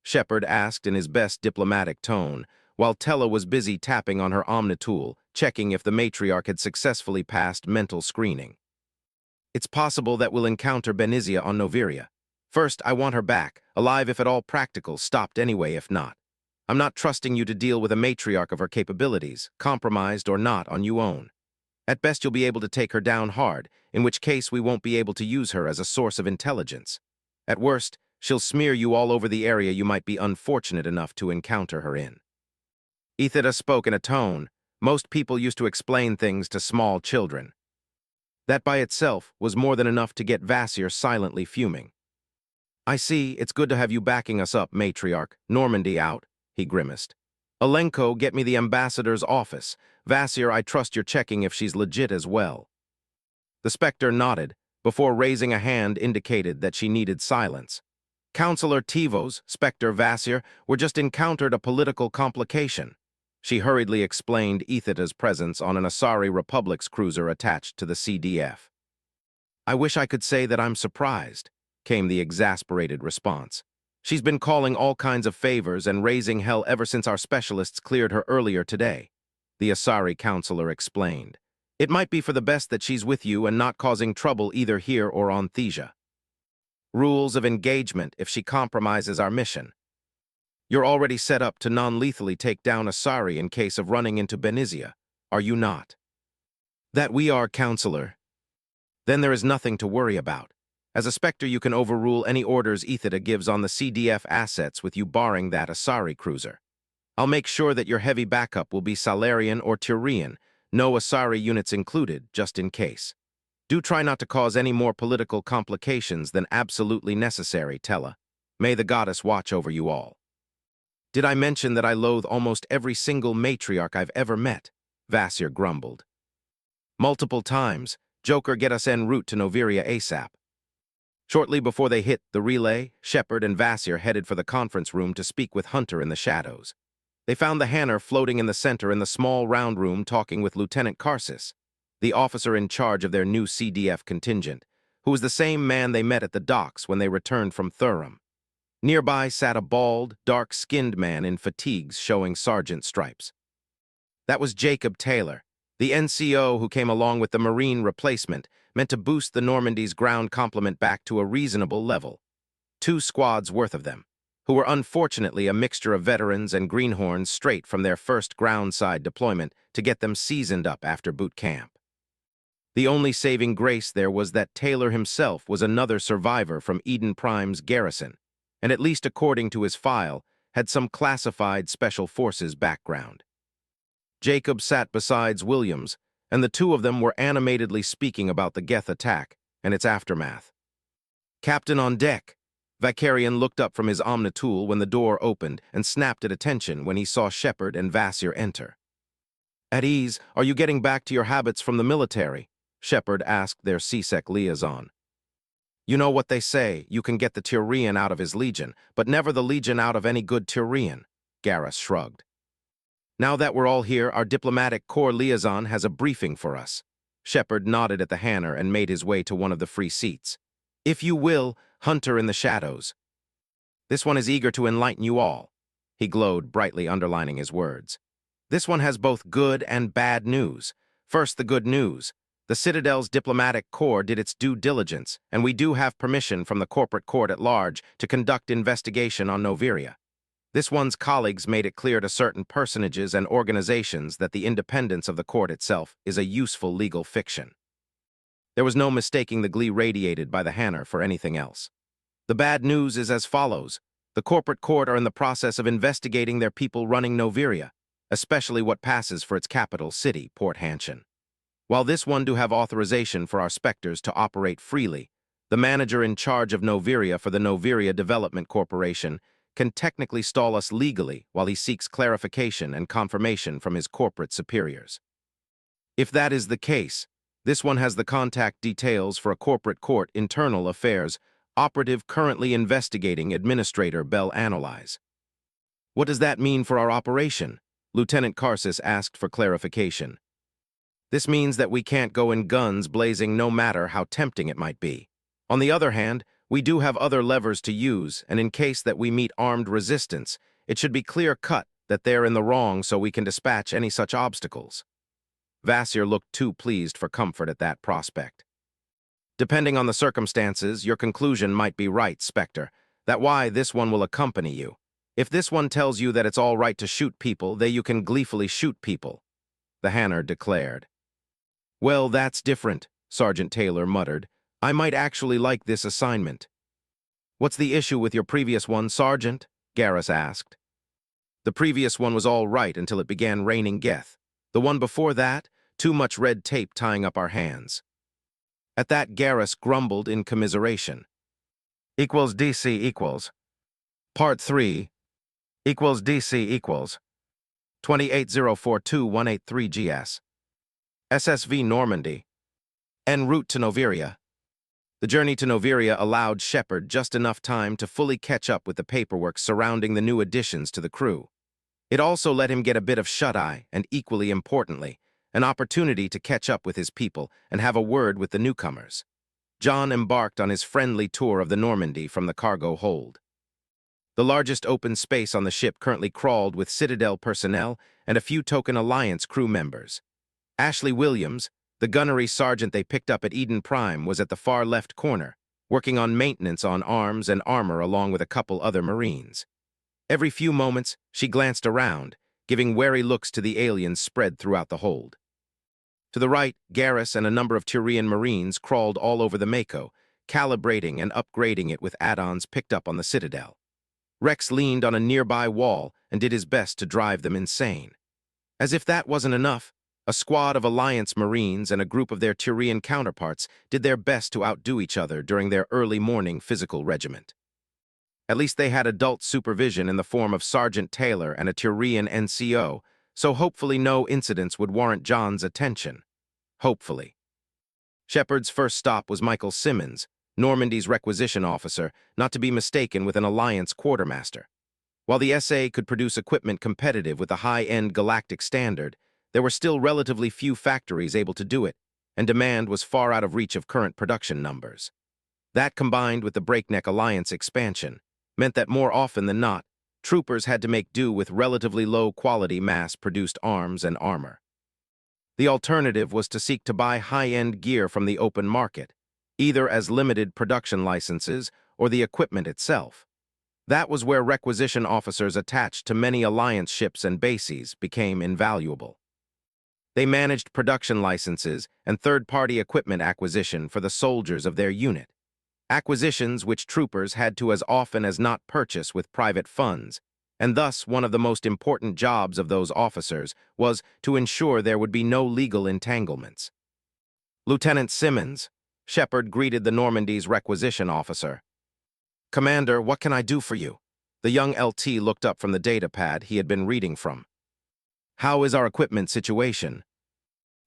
Shepard asked in his best diplomatic tone, while Tella was busy tapping on her Omnitool, checking if the Matriarch had successfully passed mental screening. "It's possible that we'll encounter Benizia on Noviria. First, I want her back, alive if at all practical, stopped anyway if not. I'm not trusting you to deal with a Matriarch of her capabilities, compromised or not on you own. At best you'll be able to take her down hard, in which case we won't be able to use her as a source of intelligence. At worst, she'll smear you all over the area you might be unfortunate enough to encounter her in." Ethita spoke in a tone most people used to explain things to small children. That by itself was more than enough to get Vasir silently fuming. "I see, it's good to have you backing us up, Matriarch. Normandy out," he grimaced. "Alenko, get me the ambassador's office. Vasir, I trust you're checking if she's legit as well." The Spectre nodded, before raising a hand indicated that she needed silence. "Councilor Tivos, Spectre Vasir, were just encountered a political complication." She hurriedly explained Ethita's presence on an Asari Republic's cruiser attached to the CDF. "I wish I could say that I'm surprised," came the exasperated response. "She's been calling all kinds of favors and raising hell ever since our specialists cleared her earlier today," the Asari Councilor explained. It might be for the best that she's with you and not causing trouble either here or on Thesia. Rules of engagement if she compromises our mission. You're already set up to non-lethally take down Asari in case of running into Benizia, are you not? That we are, Councilor. Then there is nothing to worry about. As a Spectre, you can overrule any orders Ethida gives on the CDF assets with you barring that Asari cruiser. I'll make sure that your heavy backup will be Salarian or Tyrian, no Asari units included, just in case. Do try not to cause any more political complications than absolutely necessary, Tella. May the goddess watch over you all. Did I mention that I loathe almost every single matriarch I've ever met? Vasir grumbled. Multiple times, Joker, get us en route to Noviria ASAP. Shortly before they hit the relay, Shepard and Vasir headed for the conference room to speak with Hunter in the shadows. They found the Hanner floating in the center in the small round room talking with Lieutenant Karsus, the officer in charge of their new CDF contingent, who was the same man they met at the docks when they returned from Thurum. Nearby sat a bald, dark-skinned man in fatigues showing sergeant stripes. That was Jacob Taylor, the NCO who came along with the Marine replacement, meant to boost the Normandy's ground complement back to a reasonable level. 2 squads worth of them, who were unfortunately a mixture of veterans and greenhorns straight from their first ground-side deployment to get them seasoned up after boot camp. The only saving grace there was that Taylor himself was another survivor from Eden Prime's garrison, and at least according to his file, had some classified Special Forces background. Jacob sat beside Williams, and the two of them were animatedly speaking about the Geth attack and its aftermath. "Captain on deck." Vakarian looked up from his omnitool when the door opened and snapped at attention when he saw Shepard and Vasir enter. "At ease, are you getting back to your habits from the military?" Shepard asked their CSEC liaison. "You know what they say, you can get the Tyrian out of his legion, but never the legion out of any good Tyrian," Garrus shrugged. "Now that we're all here, our diplomatic corps liaison has a briefing for us." Shepard nodded at the Hanner and made his way to one of the free seats. "If you will, Hunter in the shadows. This one is eager to enlighten you all." He glowed, brightly underlining his words. "This one has both good and bad news. First, the good news. The Citadel's diplomatic corps did its due diligence, and we do have permission from the corporate court at large to conduct investigation on Noviria. This one's colleagues made it clear to certain personages and organizations that the independence of the court itself is a useful legal fiction." There was no mistaking the glee radiated by the Hanner for anything else. "The bad news is as follows. The corporate court are in the process of investigating their people running Noviria, especially what passes for its capital city, Port Hanshin. While this one do have authorization for our Spectres to operate freely, the manager in charge of Noviria for the Noviria Development Corporation can technically stall us legally while he seeks clarification and confirmation from his corporate superiors. If that is the case, this one has the contact details for a corporate court internal affairs operative currently investigating Administrator Bell Analyze." "What does that mean for our operation?" Lieutenant Karsus asked for clarification. "This means that we can't go in guns blazing no matter how tempting it might be. On the other hand, we do have other levers to use, and in case that we meet armed resistance, it should be clear-cut that they're in the wrong so we can dispatch any such obstacles." Vasir looked too pleased for comfort at that prospect. "Depending on the circumstances, your conclusion might be right, Spectre. That's why this one will accompany you. If this one tells you that it's all right to shoot people, then you can gleefully shoot people," the Hanner declared. "Well, that's different," Sergeant Taylor muttered. "I might actually like this assignment." "What's the issue with your previous one, Sergeant?" Garrus asked. "The previous one was all right until it began raining Geth. The one before that, too much red tape tying up our hands." At that, Garrus grumbled in commiseration. Equals DC equals. Part 3 equals DC equals 28042-183 GS. SSV Normandy. En route to Noviria. The journey to Noviria allowed Shepard just enough time to fully catch up with the paperwork surrounding the new additions to the crew. It also let him get a bit of shut-eye, and equally importantly, an opportunity to catch up with his people and have a word with the newcomers. John embarked on his friendly tour of the Normandy from the cargo hold. The largest open space on the ship currently crawled with Citadel personnel and a few token Alliance crew members. Ashley Williams, The gunnery sergeant they picked up at Eden Prime was at the far left corner, working on maintenance on arms and armor along with a couple other Marines. Every few moments, she glanced around, giving wary looks to the aliens spread throughout the hold. To the right, Garrus and a number of Turian Marines crawled all over the Mako, calibrating and upgrading it with add-ons picked up on the Citadel. Rex leaned on a nearby wall and did his best to drive them insane. As if that wasn't enough, a squad of Alliance Marines and a group of their Turian counterparts did their best to outdo each other during their early morning physical regiment. At least they had adult supervision in the form of Sergeant Taylor and a Turian NCO, so hopefully no incidents would warrant John's attention. Hopefully. Shepard's first stop was Michael Simmons, Normandy's requisition officer, not to be mistaken with an Alliance quartermaster. While the SA could produce equipment competitive with the high-end galactic standard, there were still relatively few factories able to do it, and demand was far out of reach of current production numbers. That, combined with the breakneck Alliance expansion, meant that more often than not, troopers had to make do with relatively low-quality mass-produced arms and armor. The alternative was to seek to buy high-end gear from the open market, either as limited production licenses or the equipment itself. That was where requisition officers attached to many Alliance ships and bases became invaluable. They managed production licenses and third-party equipment acquisition for the soldiers of their unit, acquisitions which troopers had to as often as not purchase with private funds, and thus one of the most important jobs of those officers was to ensure there would be no legal entanglements. Lieutenant Simmons, Shepard greeted the Normandy's requisition officer. "Commander, what can I do for you?" The young LT looked up from the data pad he had been reading from. "How is our equipment situation?"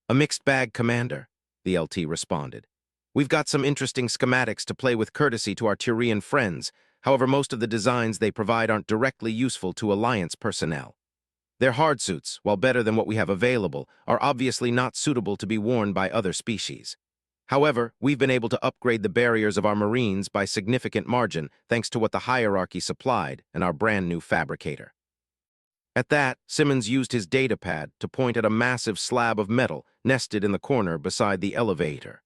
"A mixed bag, Commander," the LT responded. "We've got some interesting schematics to play with courtesy to our Turian friends. However, most of the designs they provide aren't directly useful to Alliance personnel. Their hard suits, while better than what we have available, are obviously not suitable to be worn by other species. However, we've been able to upgrade the barriers of our Marines by significant margin thanks to what the hierarchy supplied and our brand-new fabricator." At that, Simmons used his datapad to point at a massive slab of metal nested in the corner beside the elevator.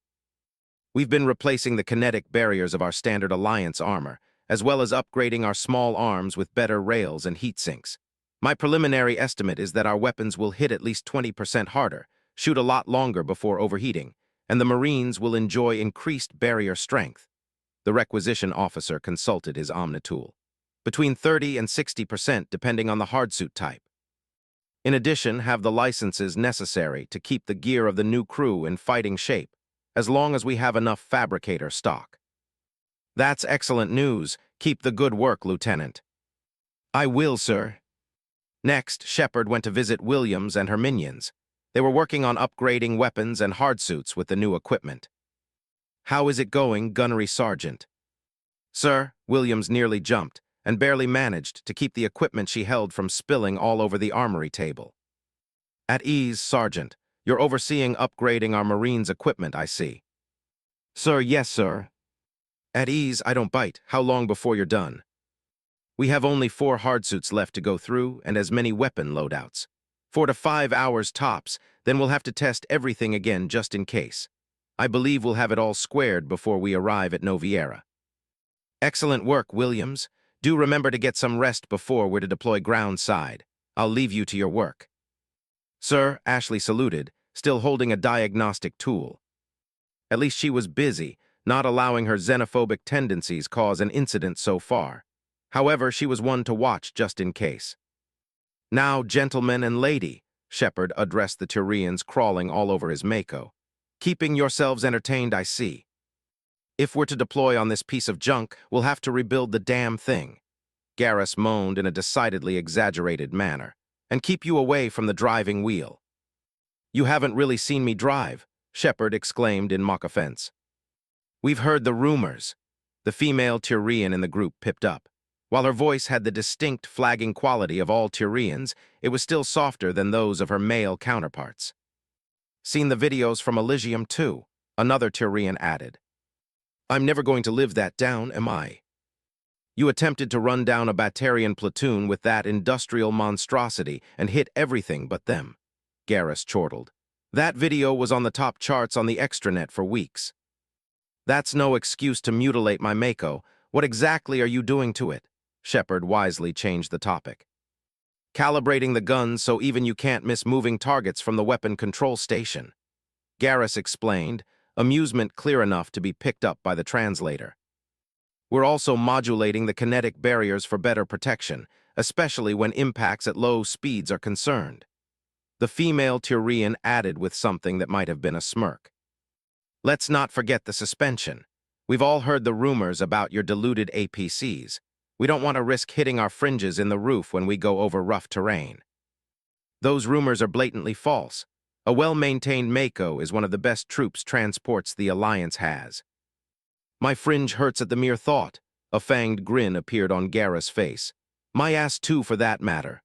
"We've been replacing the kinetic barriers of our standard Alliance armor, as well as upgrading our small arms with better rails and heat sinks. My preliminary estimate is that our weapons will hit at least 20% harder, shoot a lot longer before overheating, and the Marines will enjoy increased barrier strength." The requisition officer consulted his Omnitool. "Between 30 and 60% depending on the hardsuit type. In addition, have the licenses necessary to keep the gear of the new crew in fighting shape, as long as we have enough fabricator stock." "That's excellent news. Keep the good work, Lieutenant." "I will, sir." Next, Shepard went to visit Williams and her minions. They were working on upgrading weapons and hardsuits with the new equipment. "How is it going, Gunnery Sergeant?" "Sir," Williams nearly jumped, and barely managed to keep the equipment she held from spilling all over the armory table. "At ease, Sergeant. You're overseeing upgrading our Marines' equipment, I see." "Sir, yes, sir." "At ease, I don't bite. How long before you're done?" "We have only 4 hardsuits left to go through and as many weapon loadouts. 4 to 5 hours tops, then we'll have to test everything again just in case. I believe we'll have it all squared before we arrive at Noviera." "Excellent work, Williams. Do remember to get some rest before we're to deploy ground side. I'll leave you to your work." "Sir," Ashley saluted, still holding a diagnostic tool. At least she was busy, not allowing her xenophobic tendencies cause an incident so far. However, she was one to watch just in case. "Now, gentlemen and lady," Shepard addressed the Turians crawling all over his Mako. "Keeping yourselves entertained, I see. If we're to deploy on this piece of junk, we'll have to rebuild the damn thing." Garrus moaned in a decidedly exaggerated manner. "And keep you away from the driving wheel." "You haven't really seen me drive," Shepard exclaimed in mock offense. "We've heard the rumors." The female Turian in the group pipped up. While her voice had the distinct flagging quality of all Turians, it was still softer than those of her male counterparts. "Seen the videos from Elysium too," another Turian added. "I'm never going to live that down, am I? You attempted to run down a Batarian platoon with that industrial monstrosity and hit everything but them," Garrus chortled. That video was on the top charts on the extranet for weeks. That's no excuse to mutilate my Mako. What exactly are you doing to it? Shepard wisely changed the topic. Calibrating the guns so even you can't miss moving targets from the weapon control station. Garrus explained, amusement clear enough to be picked up by the translator. We're also modulating the kinetic barriers for better protection, especially when impacts at low speeds are concerned. The female Turian added with something that might have been a smirk. Let's not forget the suspension. We've all heard the rumors about your deluded APCs. We don't want to risk hitting our fringes in the roof when we go over rough terrain. Those rumors are blatantly false. A well-maintained Mako is one of the best troops transports the Alliance has. My fringe hurts at the mere thought. A fanged grin appeared on Garrus' face. My ass too, for that matter.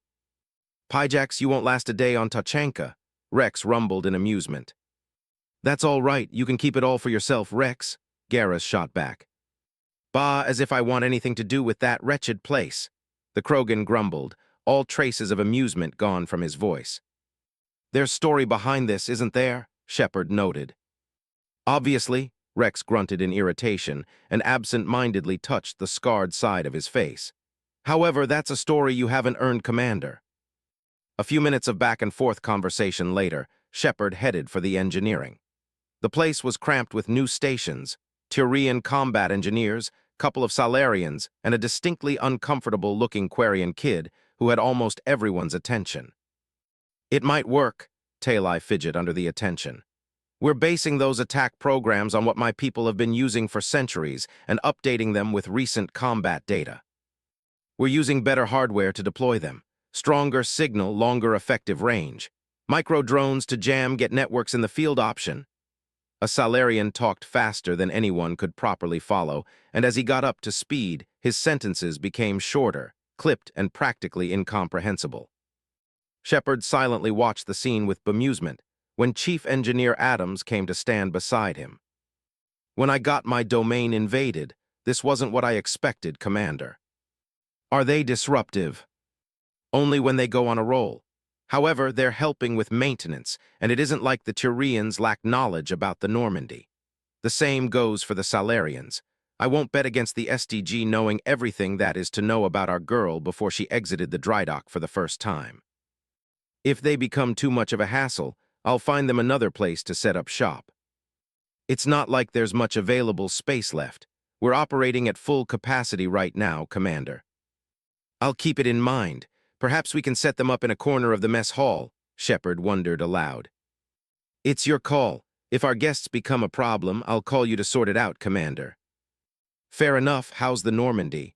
Pyjax, you won't last a day on Tachanka, Rex rumbled in amusement. That's all right, you can keep it all for yourself, Rex, Garrus shot back. Bah, as if I want anything to do with that wretched place. The Krogan grumbled, all traces of amusement gone from his voice. There's story behind this, isn't there? Shepard noted. Obviously, Rex grunted in irritation and absent-mindedly touched the scarred side of his face. However, that's a story you haven't earned, Commander. A few minutes of back-and-forth conversation later, Shepard headed for the engineering. The place was cramped with new stations, Turian combat engineers, couple of Salarians, and a distinctly uncomfortable-looking Quarian kid who had almost everyone's attention. It might work, Talai fidgeted under the attention. We're basing those attack programs on what my people have been using for centuries and updating them with recent combat data. We're using better hardware to deploy them. Stronger signal, longer effective range. Micro-drones to jam, get networks in the field option. A Salarian talked faster than anyone could properly follow, and as he got up to speed, his sentences became shorter, clipped, and practically incomprehensible. Shepard silently watched the scene with bemusement when Chief Engineer Adams came to stand beside him. When I got my domain invaded, this wasn't what I expected, Commander. Are they disruptive? Only when they go on a roll. However, they're helping with maintenance, and it isn't like the Turians lack knowledge about the Normandy. The same goes for the Salarians. I won't bet against the SDG knowing everything that is to know about our girl before she exited the dry dock for the first time. If they become too much of a hassle, I'll find them another place to set up shop. It's not like there's much available space left. We're operating at full capacity right now, Commander. I'll keep it in mind. Perhaps we can set them up in a corner of the mess hall, Shepard wondered aloud. It's your call. If our guests become a problem, I'll call you to sort it out, Commander. Fair enough, how's the Normandy?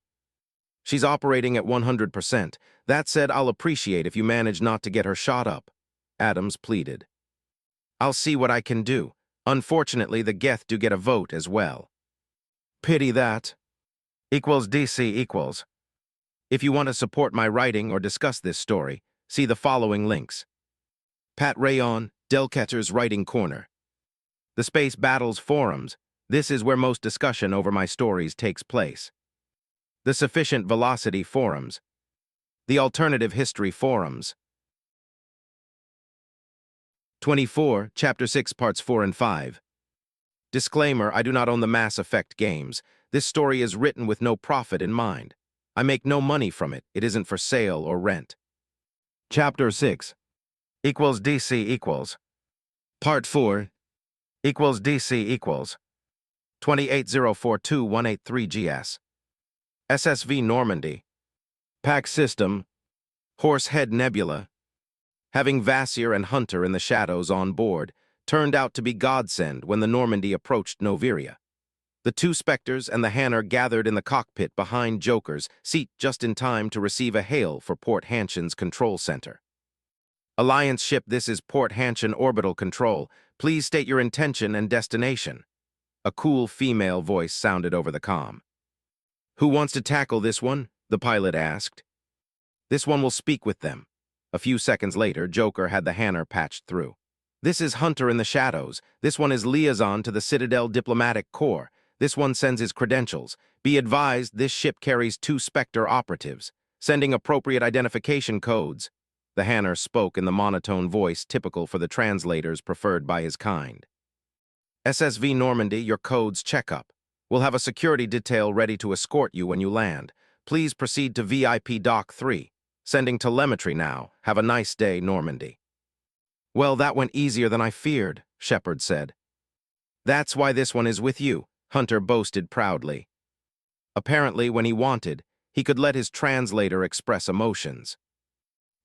She's operating at 100%. That said, I'll appreciate if you manage not to get her shot up, Adams pleaded. I'll see what I can do. Unfortunately, the Geth do get a vote as well. Pity that. Equals DC equals. If you want to support my writing or discuss this story, see the following links. Pat Rayon, Delketter's Writing Corner. The Space Battles Forums. This is where most discussion over my stories takes place. The Sufficient Velocity Forums. The Alternative History Forums. 24, Chapter 6, Parts 4 and 5. Disclaimer, I do not own the Mass Effect games. This story is written with no profit in mind. I make no money from it. It isn't for sale or rent. Chapter 6. Equals DC equals. Part 4. Equals DC equals. 28042-183 GS. SSV Normandy. Pack System. Horsehead Nebula. Having Vasir and Hunter in the shadows on board turned out to be godsend when the Normandy approached Noviria. The two Spectres and the Hanner gathered in the cockpit behind Joker's seat just in time to receive a hail for Port Hanshen's control center. Alliance ship, this is Port Hanshen Orbital Control. Please state your intention and destination. A cool female voice sounded over the comm. Who wants to tackle this one? The pilot asked. This one will speak with them. A few seconds later, Joker had the Hanner patched through. This is Hunter in the shadows. This one is liaison to the Citadel Diplomatic Corps. This one sends his credentials. Be advised, this ship carries 2 Spectre operatives, sending appropriate identification codes. The Hanner spoke in the monotone voice typical for the translators preferred by his kind. SSV Normandy, your code's checkup. We'll have a security detail ready to escort you when you land. Please proceed to VIP Dock 3. Sending telemetry now. Have a nice day, Normandy. Well, that went easier than I feared, Shepard said. That's why this one is with you, Hunter boasted proudly. Apparently, when he wanted, he could let his translator express emotions.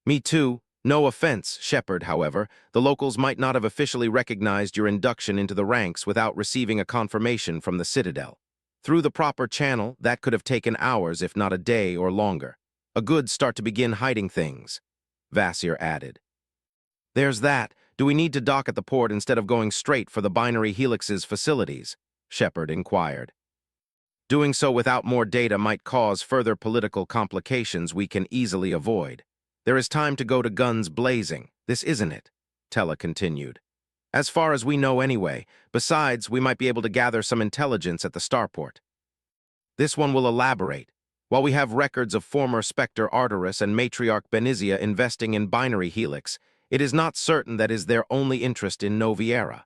Me too. No offense, Shepard, however, the locals might not have officially recognized your induction into the ranks without receiving a confirmation from the Citadel. Through the proper channel, that could have taken hours, if not a day or longer. A good start to begin hiding things, Vasir added. There's that. Do we need to dock at the port instead of going straight for the Binary Helix's facilities? Shepard inquired. Doing so without more data might cause further political complications we can easily avoid. There is time to go to guns blazing, this isn't it? Tella continued. As far as we know anyway. Besides, we might be able to gather some intelligence at the starport. This one will elaborate. While we have records of former Spectre Arteris and Matriarch Benizia investing in Binary Helix, it is not certain that is their only interest in Noviera.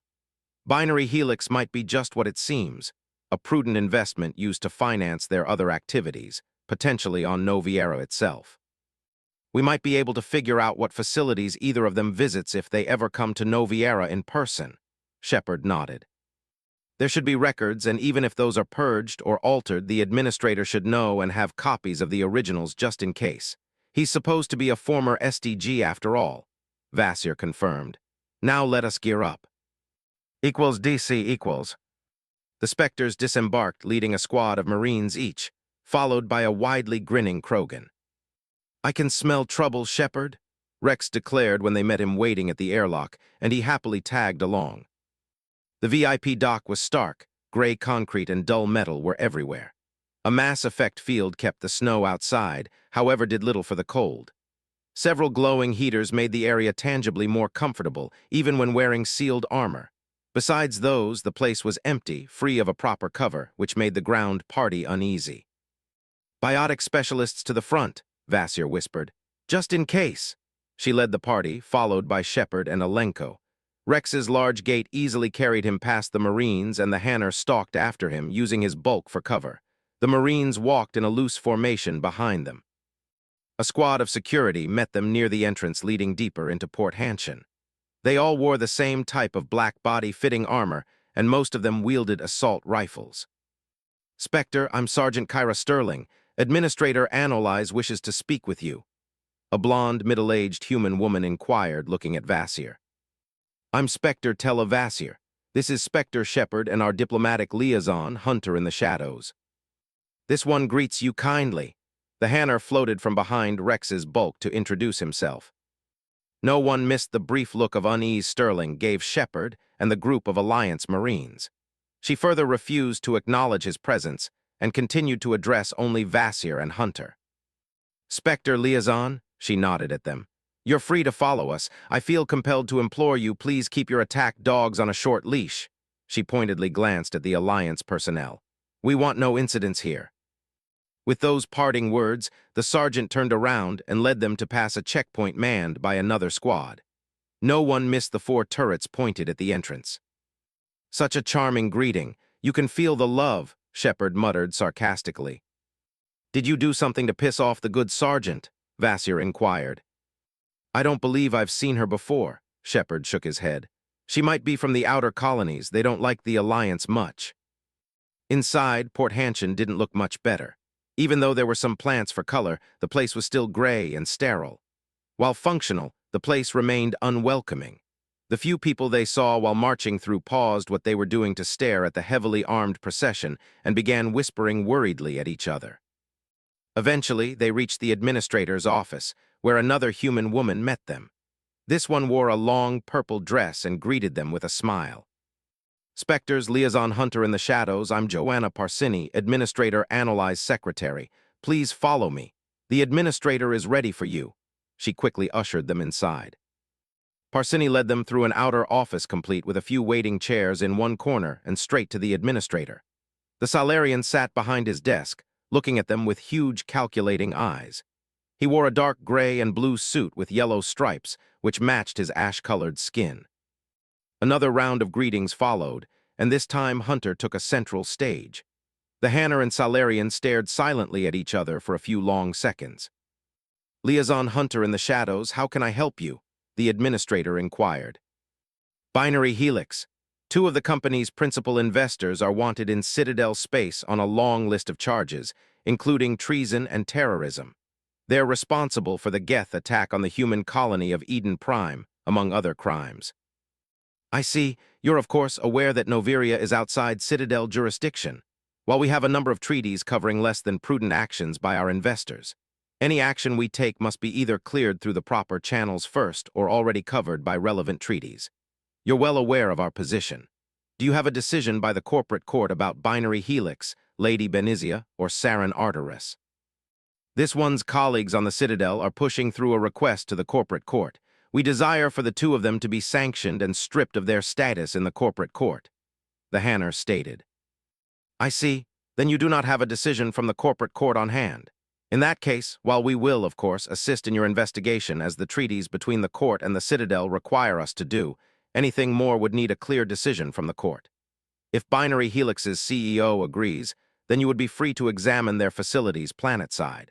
Binary Helix might be just what it seems, a prudent investment used to finance their other activities, potentially on Noviera itself. We might be able to figure out what facilities either of them visits if they ever come to Noviera in person, Shepard nodded. There should be records, and even if those are purged or altered, the administrator should know and have copies of the originals just in case. He's supposed to be a former SDG after all, Vasir confirmed. Now let us gear up. DC equals. The Spectres disembarked, leading a squad of Marines each, followed by a widely grinning Krogan. I can smell trouble, Shepard, Rex declared when they met him waiting at the airlock, and he happily tagged along. The VIP dock was stark, gray concrete and dull metal were everywhere. A mass effect field kept the snow outside, however did little for the cold. Several glowing heaters made the area tangibly more comfortable, even when wearing sealed armor. Besides those, the place was empty, free of a proper cover, which made the ground party uneasy. Biotic specialists to the front, Vasir whispered. Just in case. She led the party, followed by Shepard and Alenko. Rex's large gate easily carried him past the Marines, and the Hanner stalked after him, using his bulk for cover. The Marines walked in a loose formation behind them. A squad of security met them near the entrance leading deeper into Port Hanshin. They all wore the same type of black body-fitting armor, and most of them wielded assault rifles. Spectre, I'm Sergeant Kyra Sterling. Administrator Anolyze wishes to speak with you. A blonde, middle-aged human woman inquired, looking at Vasir. I'm Spectre Tella Vasir. This is Spectre Shepard and our diplomatic liaison, Hunter in the Shadows. This one greets you kindly. The Hanner floated from behind Rex's bulk to introduce himself. No one missed the brief look of unease Sterling gave Shepard and the group of Alliance Marines. She further refused to acknowledge his presence and continued to address only Vasir and Hunter. Spectre Liaison, she nodded at them. You're free to follow us. I feel compelled to implore you, please keep your attack dogs on a short leash. She pointedly glanced at the Alliance personnel. We want no incidents here. With those parting words, the sergeant turned around and led them to pass a checkpoint manned by another squad. No one missed the 4 turrets pointed at the entrance. Such a charming greeting. You can feel the love, Shepard muttered sarcastically. Did you do something to piss off the good sergeant? Vasir inquired. I don't believe I've seen her before, Shepard shook his head. She might be from the outer colonies. They don't like the Alliance much. Inside, Port Hanshin didn't look much better. Even though there were some plants for color, the place was still gray and sterile. While functional, the place remained unwelcoming. The few people they saw while marching through paused what they were doing to stare at the heavily armed procession and began whispering worriedly at each other. Eventually, they reached the administrator's office, where another human woman met them. This one wore a long purple dress and greeted them with a smile. Spectre's Liaison Hunter in the Shadows, I'm Joanna Parsini, Administrator Analyze Secretary. Please follow me. The Administrator is ready for you. She quickly ushered them inside. Parsini led them through an outer office complete with a few waiting chairs in one corner and straight to the Administrator. The Salarian sat behind his desk, looking at them with huge calculating eyes. He wore a dark gray and blue suit with yellow stripes, which matched his ash-colored skin. Another round of greetings followed, and this time Hunter took a central stage. The Hanner and Salarian stared silently at each other for a few long seconds. "Liaison Hunter in the shadows, how can I help you?" the administrator inquired. "Binary Helix. Two of the company's principal investors are wanted in Citadel space on a long list of charges, including treason and terrorism. They're responsible for the Geth attack on the human colony of Eden Prime, among other crimes." "I see. You're of course aware that Noviria is outside Citadel jurisdiction. While we have a number of treaties covering less than prudent actions by our investors, any action we take must be either cleared through the proper channels first or already covered by relevant treaties. You're well aware of our position. Do you have a decision by the corporate court about Binary Helix, Lady Benizia, or Saren Arteris?" "This one's colleagues on the Citadel are pushing through a request to the corporate court. We desire for the two of them to be sanctioned and stripped of their status in the corporate court," the Hanner stated. "I see. Then you do not have a decision from the corporate court on hand. In that case, while we will, of course, assist in your investigation as the treaties between the court and the Citadel require us to do, anything more would need a clear decision from the court. If Binary Helix's CEO agrees, then you would be free to examine their facilities planetside.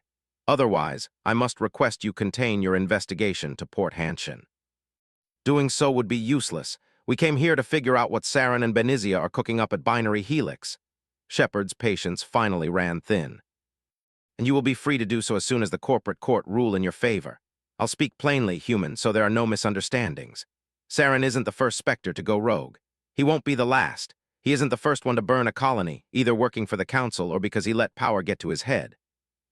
Otherwise, I must request you contain your investigation to Port Hanshin." "Doing so would be useless. We came here to figure out what Saren and Benizia are cooking up at Binary Helix." Shepard's patience finally ran thin. "And you will be free to do so as soon as the corporate court rule in your favor. I'll speak plainly, human, so there are no misunderstandings. Saren isn't the first Spectre to go rogue. He won't be the last. He isn't the first one to burn a colony, either working for the Council or because he let power get to his head.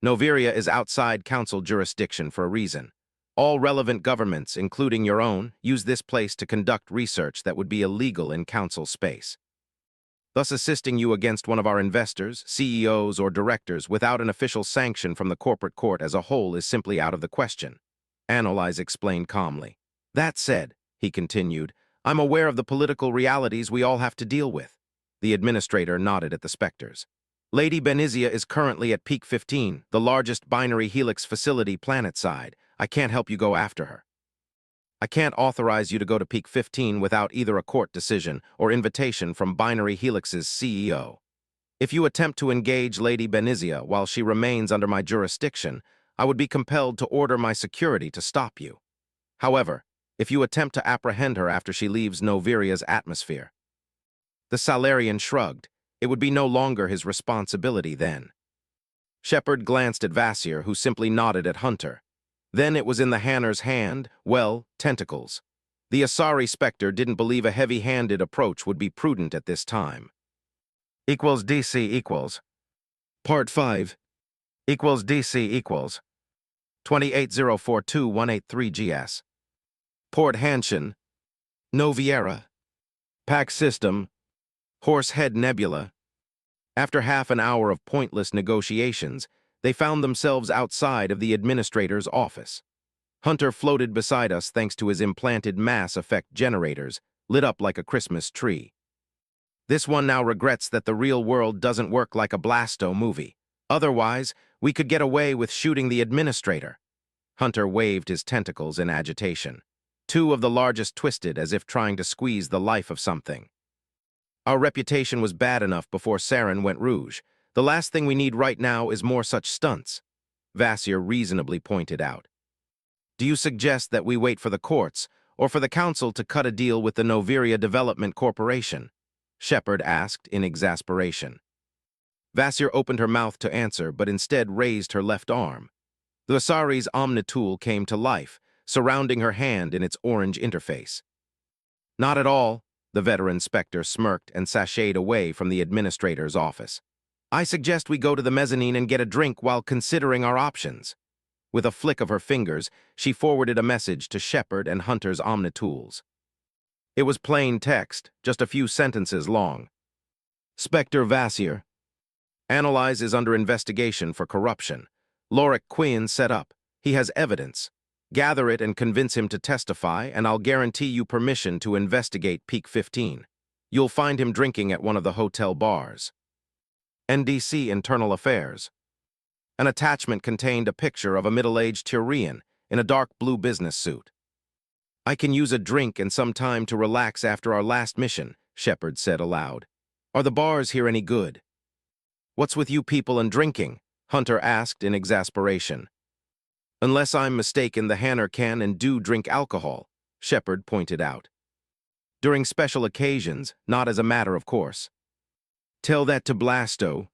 Noviria is outside Council jurisdiction for a reason. All relevant governments, including your own, use this place to conduct research that would be illegal in Council space. Thus assisting you against one of our investors, CEOs, or directors without an official sanction from the corporate court as a whole is simply out of the question," Analyze explained calmly. "That said," he continued, "I'm aware of the political realities we all have to deal with." The administrator nodded at the Spectres. "Lady Benizia is currently at Peak 15, the largest Binary Helix facility planetside. I can't help you go after her. I can't authorize you to go to Peak 15 without either a court decision or invitation from Binary Helix's CEO. If you attempt to engage Lady Benizia while she remains under my jurisdiction, I would be compelled to order my security to stop you. However, if you attempt to apprehend her after she leaves Noviria's atmosphere—" The Salarian shrugged. It would be no longer his responsibility then. Shepard glanced at Vasir, who simply nodded at Hunter. Then it was in the Hanner's hand, well, tentacles. The Asari Spectre didn't believe a heavy-handed approach would be prudent at this time. DC equals. Part 5. DC equals. 28042-183 GS. Port Hanshin. Noviera. Pack System. Horsehead Nebula. After half an hour of pointless negotiations, they found themselves outside of the administrator's office. Hunter floated beside us thanks to his implanted mass effect generators, lit up like a Christmas tree. "This one now regrets that the real world doesn't work like a Blasto movie. Otherwise, we could get away with shooting the administrator." Hunter waved his tentacles in agitation. Two of the largest twisted as if trying to squeeze the life of something. "Our reputation was bad enough before Saren went rouge. The last thing we need right now is more such stunts," Vasir reasonably pointed out. "Do you suggest that we wait for the courts, or for the Council to cut a deal with the Noviria Development Corporation?" Shepard asked in exasperation. Vasir opened her mouth to answer, but instead raised her left arm. The Asari's Omnitool came to life, surrounding her hand in its orange interface. "Not at all," the veteran Spectre smirked and sashayed away from the administrator's office. "I suggest we go to the mezzanine and get a drink while considering our options." With a flick of her fingers, she forwarded a message to Shepard and Hunter's Omnitools. It was plain text, just a few sentences long. "Spectre Vasir. Analyze is under investigation for corruption. Lorik Quinn set up. He has evidence. Gather it and convince him to testify, and I'll guarantee you permission to investigate Peak 15. You'll find him drinking at one of the hotel bars. NDC Internal Affairs." An attachment contained a picture of a middle-aged Tyrian in a dark blue business suit. "I can use a drink and some time to relax after our last mission," Shepard said aloud. "Are the bars here any good?" "What's with you people and drinking?" Hunter asked in exasperation. "Unless I'm mistaken, the Hanner can and do drink alcohol," Shepard pointed out. "During special occasions, not as a matter of course." "Tell that to Blasto.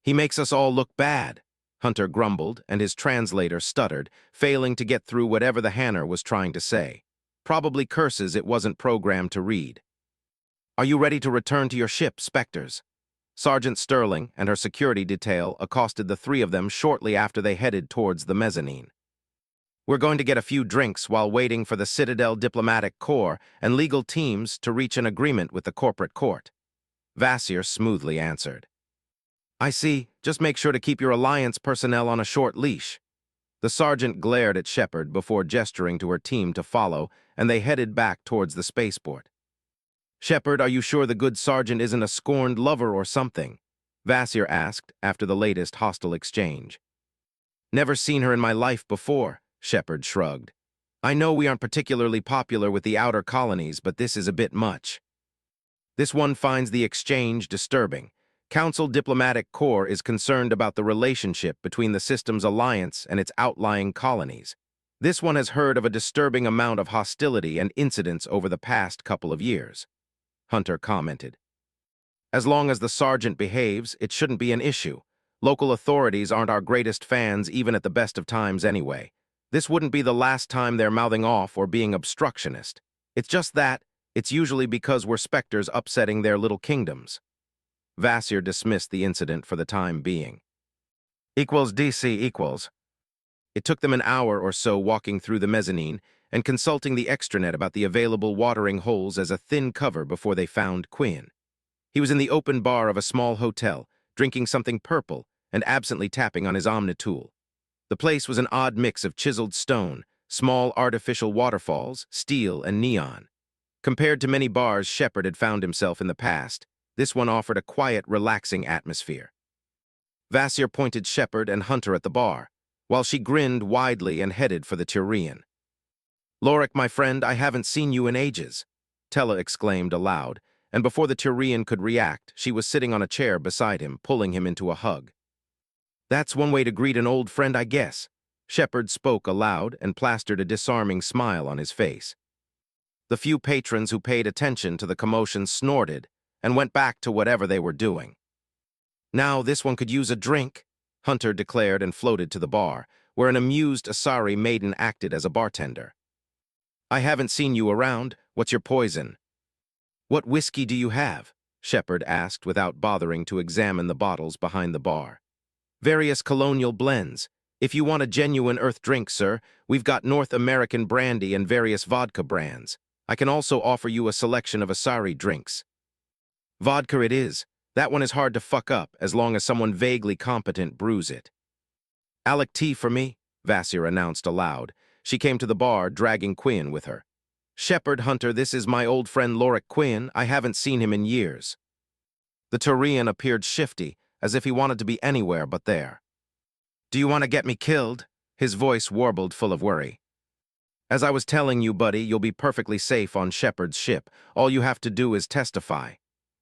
He makes us all look bad," Hunter grumbled, and his translator stuttered, failing to get through whatever the Hanner was trying to say. Probably curses it wasn't programmed to read. "Are you ready to return to your ship, Spectres?" Sergeant Sterling and her security detail accosted the three of them shortly after they headed towards the mezzanine. "We're going to get a few drinks while waiting for the Citadel Diplomatic Corps and legal teams to reach an agreement with the corporate court," Vasir smoothly answered. "I see. Just make sure to keep your Alliance personnel on a short leash." The sergeant glared at Shepard before gesturing to her team to follow, and they headed back towards the spaceport. "Shepard, are you sure the good sergeant isn't a scorned lover or something?" Vasir asked after the latest hostile exchange. "Never seen her in my life before," Shepard shrugged. "I know we aren't particularly popular with the outer colonies, but this is a bit much." This one finds the exchange disturbing. Council Diplomatic Corps is concerned about the relationship between the system's alliance and its outlying colonies. This one has heard of a disturbing amount of hostility and incidents over the past couple of years, Hunter commented. "As long as the sergeant behaves, it shouldn't be an issue. Local authorities aren't our greatest fans even at the best of times anyway. This wouldn't be the last time they're mouthing off or being obstructionist. It's just that, it's usually because we're Spectres upsetting their little kingdoms." Vasir dismissed the incident for the time being. Equals DC equals. It took them an hour or so walking through the mezzanine and consulting the extranet about the available watering holes as a thin cover before they found Quinn. He was in the open bar of a small hotel, drinking something purple and absently tapping on his omnitool. The place was an odd mix of chiseled stone, small artificial waterfalls, steel, and neon. Compared to many bars Shepard had found himself in the past, this one offered a quiet, relaxing atmosphere. Vasir pointed Shepard and Hunter at the bar, while she grinned widely and headed for the Tyrian. "Lorik, my friend, I haven't seen you in ages," Tella exclaimed aloud, and before the Tyrian could react, she was sitting on a chair beside him, pulling him into a hug. "That's one way to greet an old friend, I guess." Shepard spoke aloud and plastered a disarming smile on his face. The few patrons who paid attention to the commotion snorted and went back to whatever they were doing. "Now this one could use a drink," Hunter declared and floated to the bar, where an amused Asari maiden acted as a bartender. "I haven't seen you around. What's your poison?" "What whiskey do you have?" Shepard asked without bothering to examine the bottles behind the bar. "Various colonial blends. If you want a genuine earth drink, sir, we've got North American brandy and various vodka brands. I can also offer you a selection of Asari drinks." "Vodka it is. That one is hard to fuck up as long as someone vaguely competent brews it." "Alec tea for me," Vasir announced aloud. She came to the bar, dragging Quinn with her. "Shepard, Hunter, this is my old friend Lorik Quinn. I haven't seen him in years." The Tyrian appeared shifty, as if he wanted to be anywhere but there. "Do you want to get me killed?" His voice warbled, full of worry. "As I was telling you, buddy, you'll be perfectly safe on Shepard's ship. All you have to do is testify,"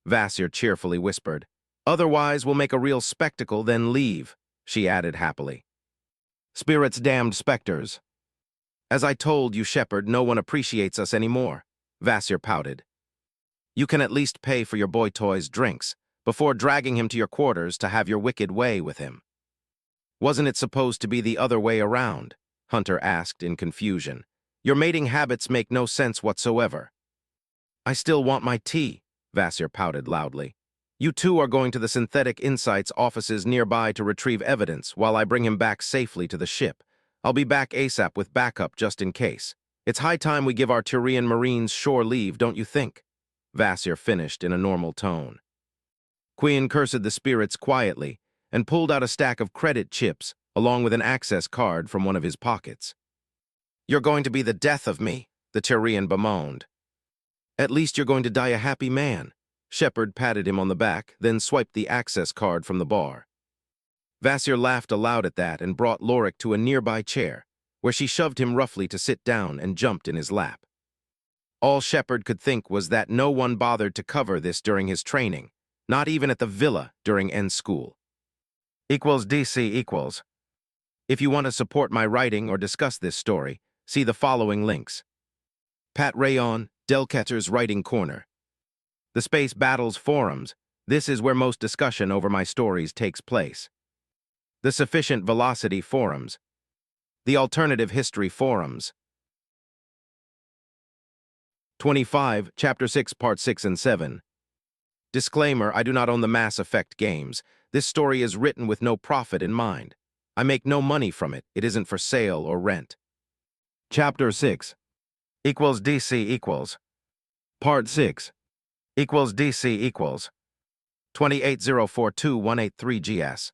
Vasir cheerfully whispered. "Otherwise, we'll make a real spectacle, then leave," she added happily. "Spirits damned Spectres." "As I told you, Shepard, no one appreciates us anymore," Vasir pouted. "You can at least pay for your boy toy's drinks, before dragging him to your quarters to have your wicked way with him." "Wasn't it supposed to be the other way around?" Hunter asked in confusion. "Your mating habits make no sense whatsoever." "I still want my tea," Vasir pouted loudly. "You two are going to the Synthetic Insights offices nearby to retrieve evidence while I bring him back safely to the ship. I'll be back ASAP with backup just in case. It's high time we give our Tyrian Marines shore leave, don't you think?" Vasir finished in a normal tone. Quinn cursed the spirits quietly and pulled out a stack of credit chips along with an access card from one of his pockets. "You're going to be the death of me," the Tyrian bemoaned. "At least you're going to die a happy man." Shepard patted him on the back, then swiped the access card from the bar. Vasir laughed aloud at that and brought Lorik to a nearby chair, where she shoved him roughly to sit down and jumped in his lap. All Shepard could think was that no one bothered to cover this during his training, not even at the villa during end school. =DC=. If you want to support my writing or discuss this story, see the following links. Pat Rayon, Delcatter's Writing Corner. The Space Battles Forums. This is where most discussion over my stories takes place. The Sufficient Velocity Forums. The Alternative History Forums. 25, Chapter 6, Part 6 and 7. Disclaimer, I do not own the Mass Effect games. This story is written with no profit in mind. I make no money from it. It isn't for sale or rent. Chapter 6 equals DC equals. Part 6 equals DC equals. 28042-183 GS.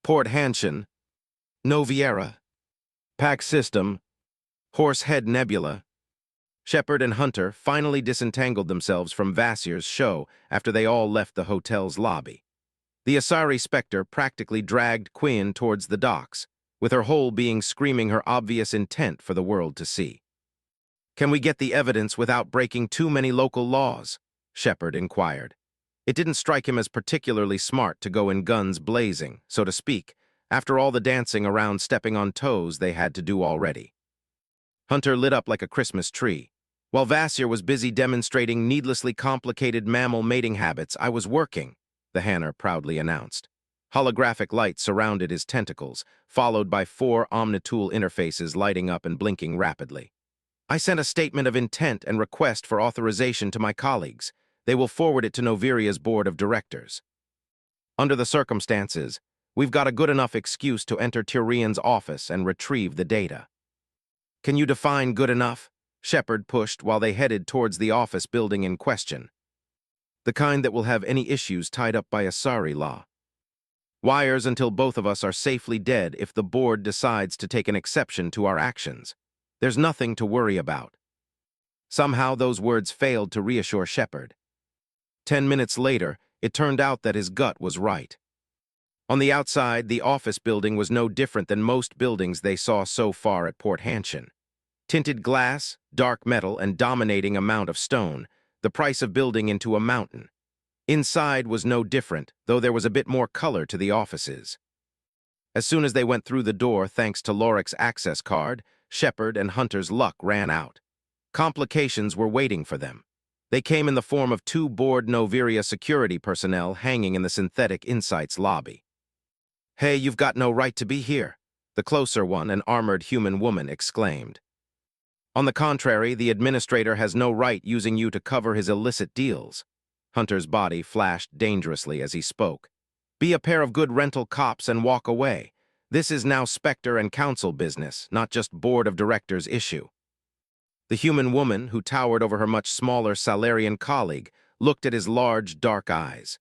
Port Hanshin. Noviera. Pax System. Horsehead Nebula. Shepard and Hunter finally disentangled themselves from Vasir's show after they all left the hotel's lobby. The Asari Spectre practically dragged Quinn towards the docks, with her whole being screaming her obvious intent for the world to see. "Can we get the evidence without breaking too many local laws?" Shepard inquired. It didn't strike him as particularly smart to go in guns blazing, so to speak, after all the dancing around stepping on toes they had to do already. Hunter lit up like a Christmas tree. While Vasir was busy demonstrating needlessly complicated mammal mating habits, I was working, the Hanner proudly announced. Holographic light surrounded his tentacles, followed by 4 Omnitool interfaces lighting up and blinking rapidly. I sent a statement of intent and request for authorization to my colleagues. They will forward it to Noviria's board of directors. Under the circumstances, we've got a good enough excuse to enter Turian's office and retrieve the data. Can you define good enough? Shepard pushed while they headed towards the office building in question. The kind that will have any issues tied up by Asari law. Wires until both of us are safely dead if the board decides to take an exception to our actions. There's nothing to worry about. Somehow those words failed to reassure Shepard. 10 minutes later, it turned out that his gut was right. On the outside, the office building was no different than most buildings they saw so far at Port Hanshin. Tinted glass, dark metal, and dominating amount of stone, the price of building into a mountain. Inside was no different, though there was a bit more color to the offices. As soon as they went through the door, thanks to Lorik's access card, Shepard and Hunter's luck ran out. Complications were waiting for them. They came in the form of 2 bored Noviria security personnel hanging in the Synthetic Insights lobby. "Hey, you've got no right to be here," the closer one, an armored human woman, exclaimed. "On the contrary, the administrator has no right using you to cover his illicit deals." Hunter's body flashed dangerously as he spoke. "Be a pair of good rental cops and walk away. This is now Spectre and Council business, not just board of directors issue." The human woman, who towered over her much smaller Salarian colleague, looked at his large, dark eyes.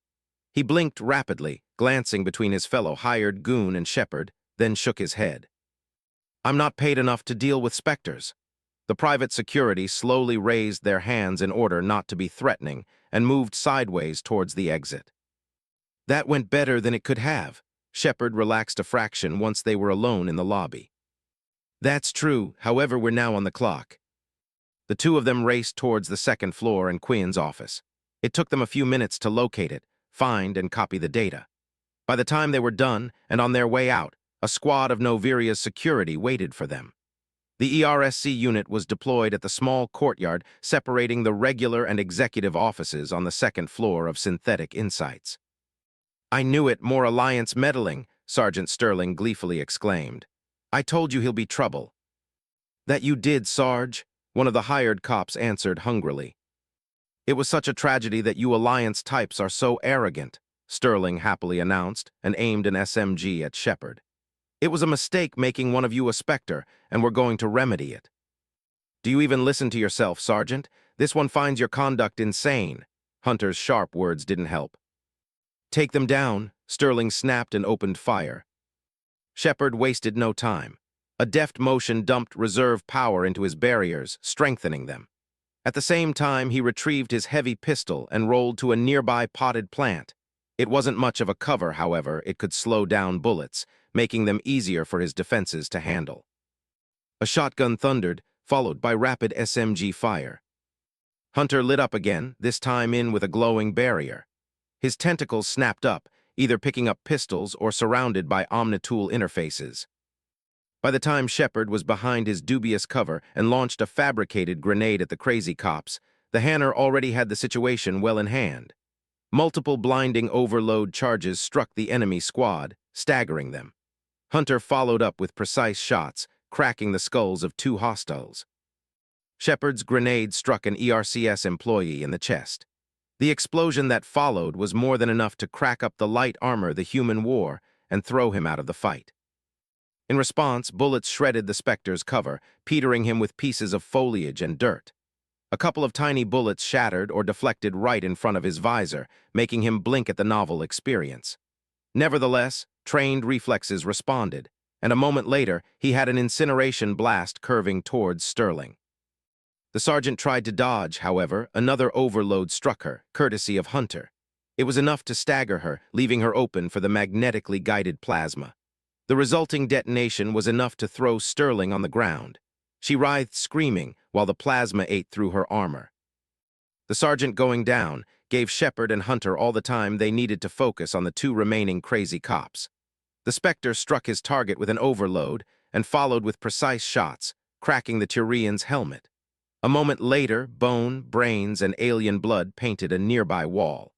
He blinked rapidly, glancing between his fellow hired goon and Shepard, then shook his head. "I'm not paid enough to deal with Spectres." The private security slowly raised their hands in order not to be threatening and moved sideways towards the exit. That went better than it could have. Shepard relaxed a fraction once they were alone in the lobby. "That's true, however, we're now on the clock." The two of them raced towards the second floor and Quinn's office. It took them a few minutes to locate it, find and copy the data. By the time they were done and on their way out, a squad of Noviria's security waited for them. The ERSC unit was deployed at the small courtyard separating the regular and executive offices on the second floor of Synthetic Insights. "I knew it, more Alliance meddling," Sergeant Sterling gleefully exclaimed. "I told you he'll be trouble." "That you did, Sarge," one of the hired cops answered hungrily. "It was such a tragedy that you Alliance types are so arrogant," Sterling happily announced and aimed an SMG at Shepard. "It was a mistake making one of you a Spectre, and we're going to remedy it." "Do you even listen to yourself, Sergeant? This one finds your conduct insane." Hunter's sharp words didn't help. "Take them down," Sterling snapped and opened fire. Shepard wasted no time. A deft motion dumped reserve power into his barriers, strengthening them. At the same time, he retrieved his heavy pistol and rolled to a nearby potted plant. It wasn't much of a cover, however. It could slow down bullets, making them easier for his defenses to handle. A shotgun thundered, followed by rapid SMG fire. Hunter lit up again, this time in with a glowing barrier. His tentacles snapped up, either picking up pistols or surrounded by Omnitool interfaces. By the time Shepard was behind his dubious cover and launched a fabricated grenade at the crazy cops, the Hanner already had the situation well in hand. Multiple blinding overload charges struck the enemy squad, staggering them. Hunter followed up with precise shots, cracking the skulls of 2 hostiles. Shepard's grenade struck an ERCS employee in the chest. The explosion that followed was more than enough to crack up the light armor the human wore and throw him out of the fight. In response, bullets shredded the Spectre's cover, petering him with pieces of foliage and dirt. A couple of tiny bullets shattered or deflected right in front of his visor, making him blink at the novel experience. Nevertheless, trained reflexes responded, and a moment later, he had an incineration blast curving towards Sterling. The sergeant tried to dodge, however. Another overload struck her, courtesy of Hunter. It was enough to stagger her, leaving her open for the magnetically guided plasma. The resulting detonation was enough to throw Sterling on the ground. She writhed, screaming, while the plasma ate through her armor. The sergeant going down gave Shepard and Hunter all the time they needed to focus on the 2 remaining crazy cops. The Spectre struck his target with an overload and followed with precise shots, cracking the Turian's helmet. A moment later, bone, brains, and alien blood painted a nearby wall.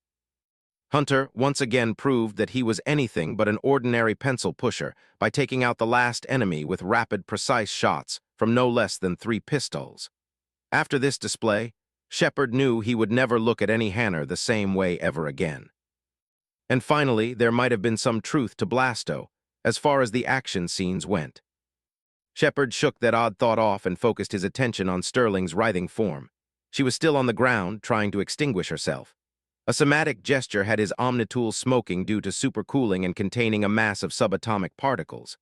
Hunter once again proved that he was anything but an ordinary pencil pusher by taking out the last enemy with rapid, precise shots from no less than 3 pistols. After this display, Shepard knew he would never look at any Hanner the same way ever again. And finally, there might have been some truth to Blasto, as far as the action scenes went. Shepard shook that odd thought off and focused his attention on Sterling's writhing form. She was still on the ground, trying to extinguish herself. A somatic gesture had his Omnitool smoking due to supercooling and containing a mass of subatomic particles.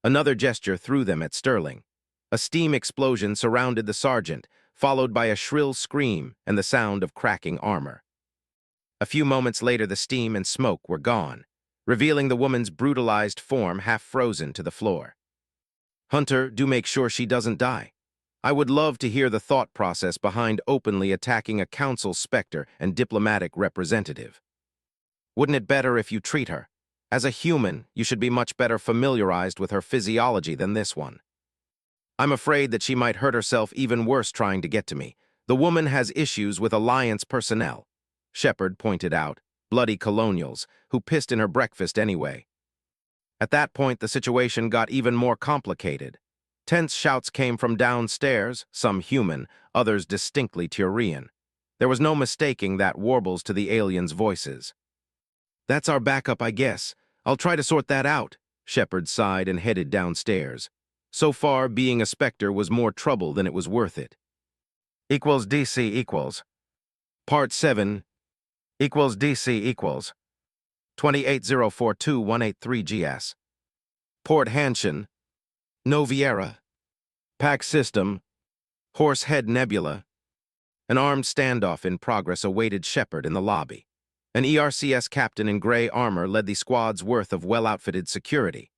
Another gesture threw them at Sterling. A steam explosion surrounded the sergeant, followed by a shrill scream and the sound of cracking armor. A few moments later, the steam and smoke were gone, revealing the woman's brutalized form half frozen to the floor. Hunter, do make sure she doesn't die. I would love to hear the thought process behind openly attacking a council Spectre and diplomatic representative. Wouldn't it better if you treat her? As a human, you should be much better familiarized with her physiology than this one. I'm afraid that she might hurt herself even worse trying to get to me. The woman has issues with Alliance personnel, Shepard pointed out, bloody colonials, who pissed in her breakfast anyway. At that point, the situation got even more complicated. Tense shouts came from downstairs, some human, others distinctly Turian. There was no mistaking that warbles to the aliens' voices. That's our backup, I guess. I'll try to sort that out, Shepard sighed and headed downstairs. So far, being a Spectre was more trouble than it was worth it. Equals DC equals. Part 7 equals DC equals. 28042-183 GS. Port Hanshin. Noviera. Pack System. Horsehead Nebula. An armed standoff in progress awaited Shepard in the lobby. An ERCS captain in gray armor led the squad's worth of well-outfitted security.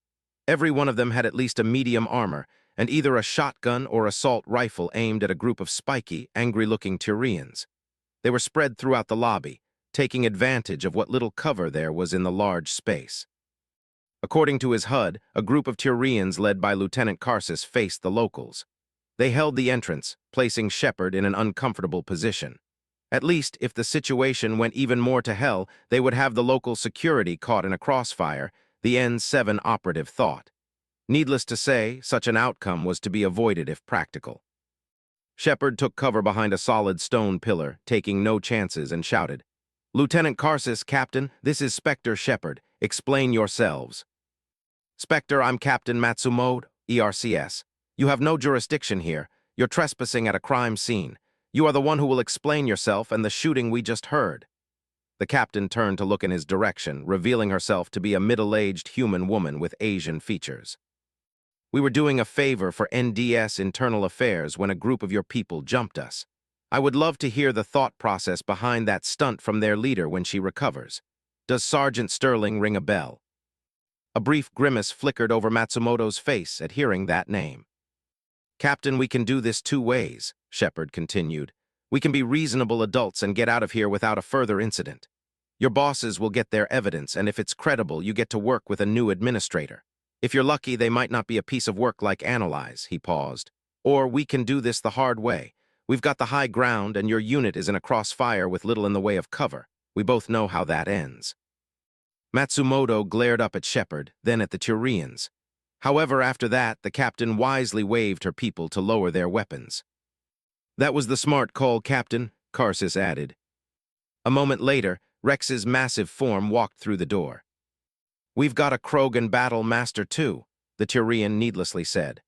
Every one of them had at least a medium armor, and either a shotgun or assault rifle aimed at a group of spiky, angry-looking Turians. They were spread throughout the lobby, taking advantage of what little cover there was in the large space. According to his HUD, a group of Turians led by Lieutenant Karsus faced the locals. They held the entrance, placing Shepard in an uncomfortable position. At least, if the situation went even more to hell, they would have the local security caught in a crossfire, the N7 operative thought. Needless to say, such an outcome was to be avoided if practical. Shepard took cover behind a solid stone pillar, taking no chances, and shouted, "Lieutenant Karsus, Captain, this is Spectre Shepard. Explain yourselves." "Spectre, I'm Captain Matsumoto, ERCS. You have no jurisdiction here. You're trespassing at a crime scene. You are the one who will explain yourself and the shooting we just heard." The captain turned to look in his direction, revealing herself to be a middle-aged human woman with Asian features. "We were doing a favor for NDS Internal Affairs when a group of your people jumped us. I would love to hear the thought process behind that stunt from their leader when she recovers. Does Sergeant Sterling ring a bell? A brief grimace flickered over Matsumoto's face at hearing that name. Captain, we can do this two ways, Shepard continued. We can be reasonable adults and get out of here without a further incident. Your bosses will get their evidence, and if it's credible, you get to work with a new administrator. If you're lucky, they might not be a piece of work like Analyze, he paused. Or we can do this the hard way. We've got the high ground, and your unit is in a crossfire with little in the way of cover. We both know how that ends. Matsumoto glared up at Shepard, then at the Turians. However, after that, the captain wisely waved her people to lower their weapons. That was the smart call, Captain, Karsus added. A moment later, Rex's massive form walked through the door. We've got a Krogan battle master too, the Turian needlessly said.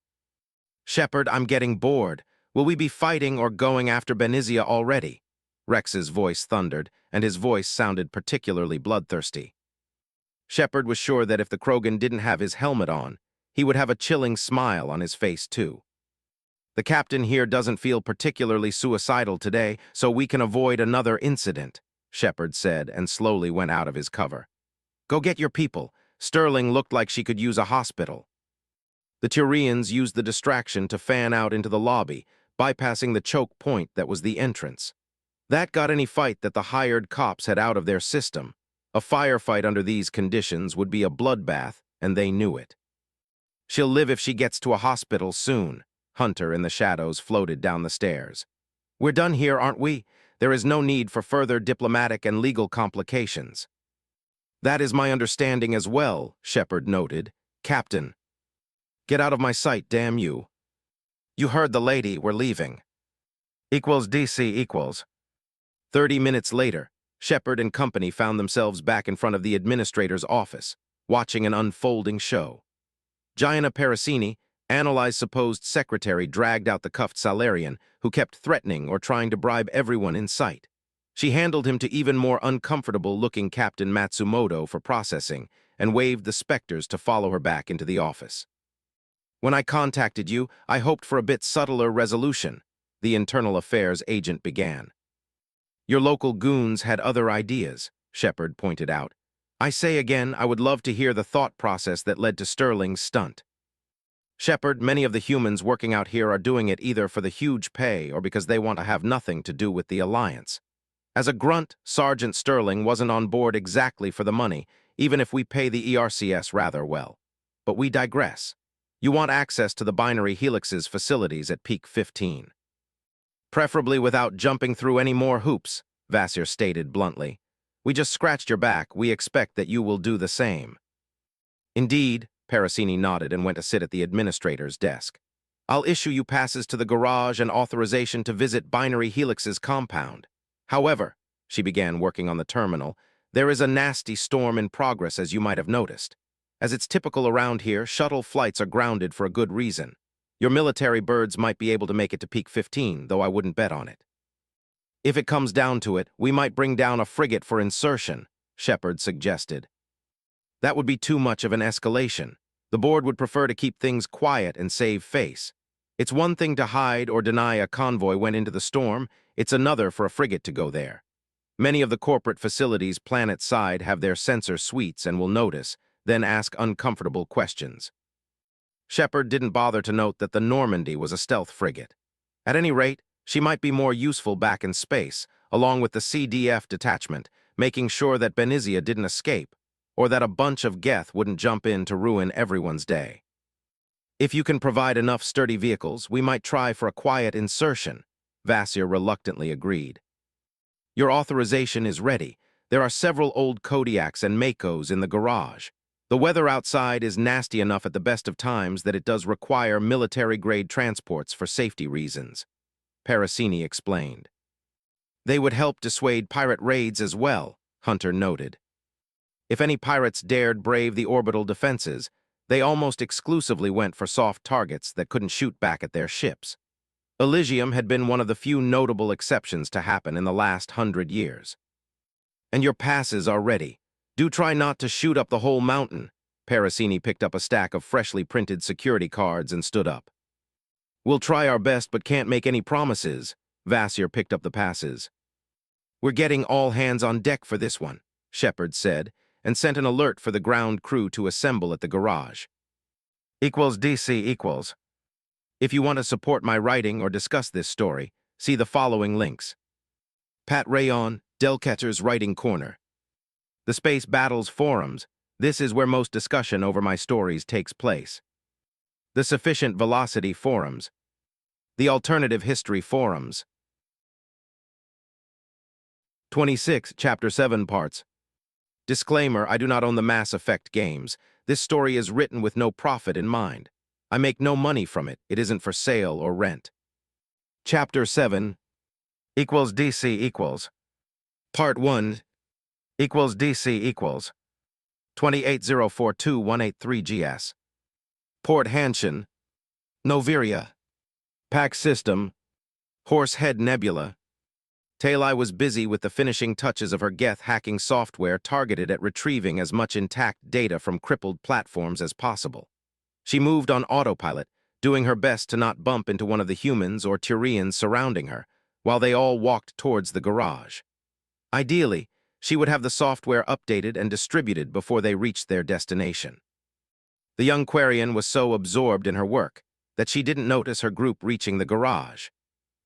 Shepard, I'm getting bored. Will we be fighting or going after Benizia already? Rex's voice thundered, and his voice sounded particularly bloodthirsty. Shepard was sure that if the Krogan didn't have his helmet on, he would have a chilling smile on his face too. The captain here doesn't feel particularly suicidal today, so we can avoid another incident, Shepard said, and slowly went out of his cover. Go get your people. Sterling looked like she could use a hospital. The Turians used the distraction to fan out into the lobby, bypassing the choke point that was the entrance. That got any fight that the hired cops had out of their system. A firefight under these conditions would be a bloodbath, and they knew it. She'll live if she gets to a hospital soon, Hunter in the shadows floated down the stairs. We're done here, aren't we? There is no need for further diplomatic and legal complications. That is my understanding as well, Shepard noted. Captain. Get out of my sight, damn you. You heard the lady, we're leaving. Equals DC equals. 30 minutes later, Shepard and company found themselves back in front of the administrator's office, watching an unfolding show. Gianna Parasini, Analyze's supposed secretary, dragged out the cuffed Salarian, who kept threatening or trying to bribe everyone in sight. She handled him to even more uncomfortable-looking Captain Matsumoto for processing and waved the Spectres to follow her back into the office. When I contacted you, I hoped for a bit subtler resolution, the internal affairs agent began. Your local goons had other ideas, Shepard pointed out. I say again, I would love to hear the thought process that led to Sterling's stunt. Shepard, many of the humans working out here are doing it either for the huge pay or because they want to have nothing to do with the Alliance. As a grunt, Sergeant Sterling wasn't on board exactly for the money, even if we pay the ERCS rather well. But we digress. You want access to the Binary Helix's facilities at Peak 15. Preferably without jumping through any more hoops, Vasir stated bluntly. We just scratched your back. We expect that you will do the same. Indeed, Parasini nodded and went to sit at the administrator's desk. I'll issue you passes to the garage and authorization to visit Binary Helix's compound. However, she began working on the terminal, there is a nasty storm in progress, as you might have noticed. As it's typical around here, shuttle flights are grounded for a good reason. Your military birds might be able to make it to Peak 15, though I wouldn't bet on it. If it comes down to it, we might bring down a frigate for insertion, Shepard suggested. That would be too much of an escalation. The board would prefer to keep things quiet and save face. It's one thing to hide or deny a convoy went into the storm, it's another for a frigate to go there. Many of the corporate facilities planet-side have their sensor suites and will notice, then ask uncomfortable questions. Shepard didn't bother to note that the Normandy was a stealth frigate. At any rate, she might be more useful back in space, along with the CDF detachment, making sure that Benizia didn't escape, or that a bunch of Geth wouldn't jump in to ruin everyone's day. If you can provide enough sturdy vehicles, we might try for a quiet insertion, Vasir reluctantly agreed. Your authorization is ready. There are several old Kodiaks and Makos in the garage. The weather outside is nasty enough at the best of times that it does require military-grade transports for safety reasons, Parasini explained. They would help dissuade pirate raids as well, Hunter noted. If any pirates dared brave the orbital defenses, they almost exclusively went for soft targets that couldn't shoot back at their ships. Elysium had been one of the few notable exceptions to happen in the last 100 years. And your passes are ready. Do try not to shoot up the whole mountain. Parasini picked up a stack of freshly printed security cards and stood up. We'll try our best but can't make any promises. Vasir picked up the passes. We're getting all hands on deck for this one. Shepard said, and sent an alert for the ground crew to assemble at the garage. DC equals. If you want to support my writing or discuss this story, see the following links. Pat Rayon, Delcatcher's Writing Corner. The Space Battles Forums. This is where most discussion over my stories takes place. The Sufficient Velocity Forums. The Alternative History Forums. 26, Chapter 7 Parts. Disclaimer, I do not own the Mass Effect games. This story is written with no profit in mind. I make no money from it. It isn't for sale or rent. Chapter 7 equals DC equals. Part 1 equals DC equals. 28042-183 GS. Port Hanshin. Noveria. Pack System. Horsehead Nebula. Talai was busy with the finishing touches of her Geth hacking software targeted at retrieving as much intact data from crippled platforms as possible. She moved on autopilot, doing her best to not bump into one of the humans or Turians surrounding her, while they all walked towards the garage. Ideally, she would have the software updated and distributed before they reached their destination. The young Quarian was so absorbed in her work that she didn't notice her group reaching the garage.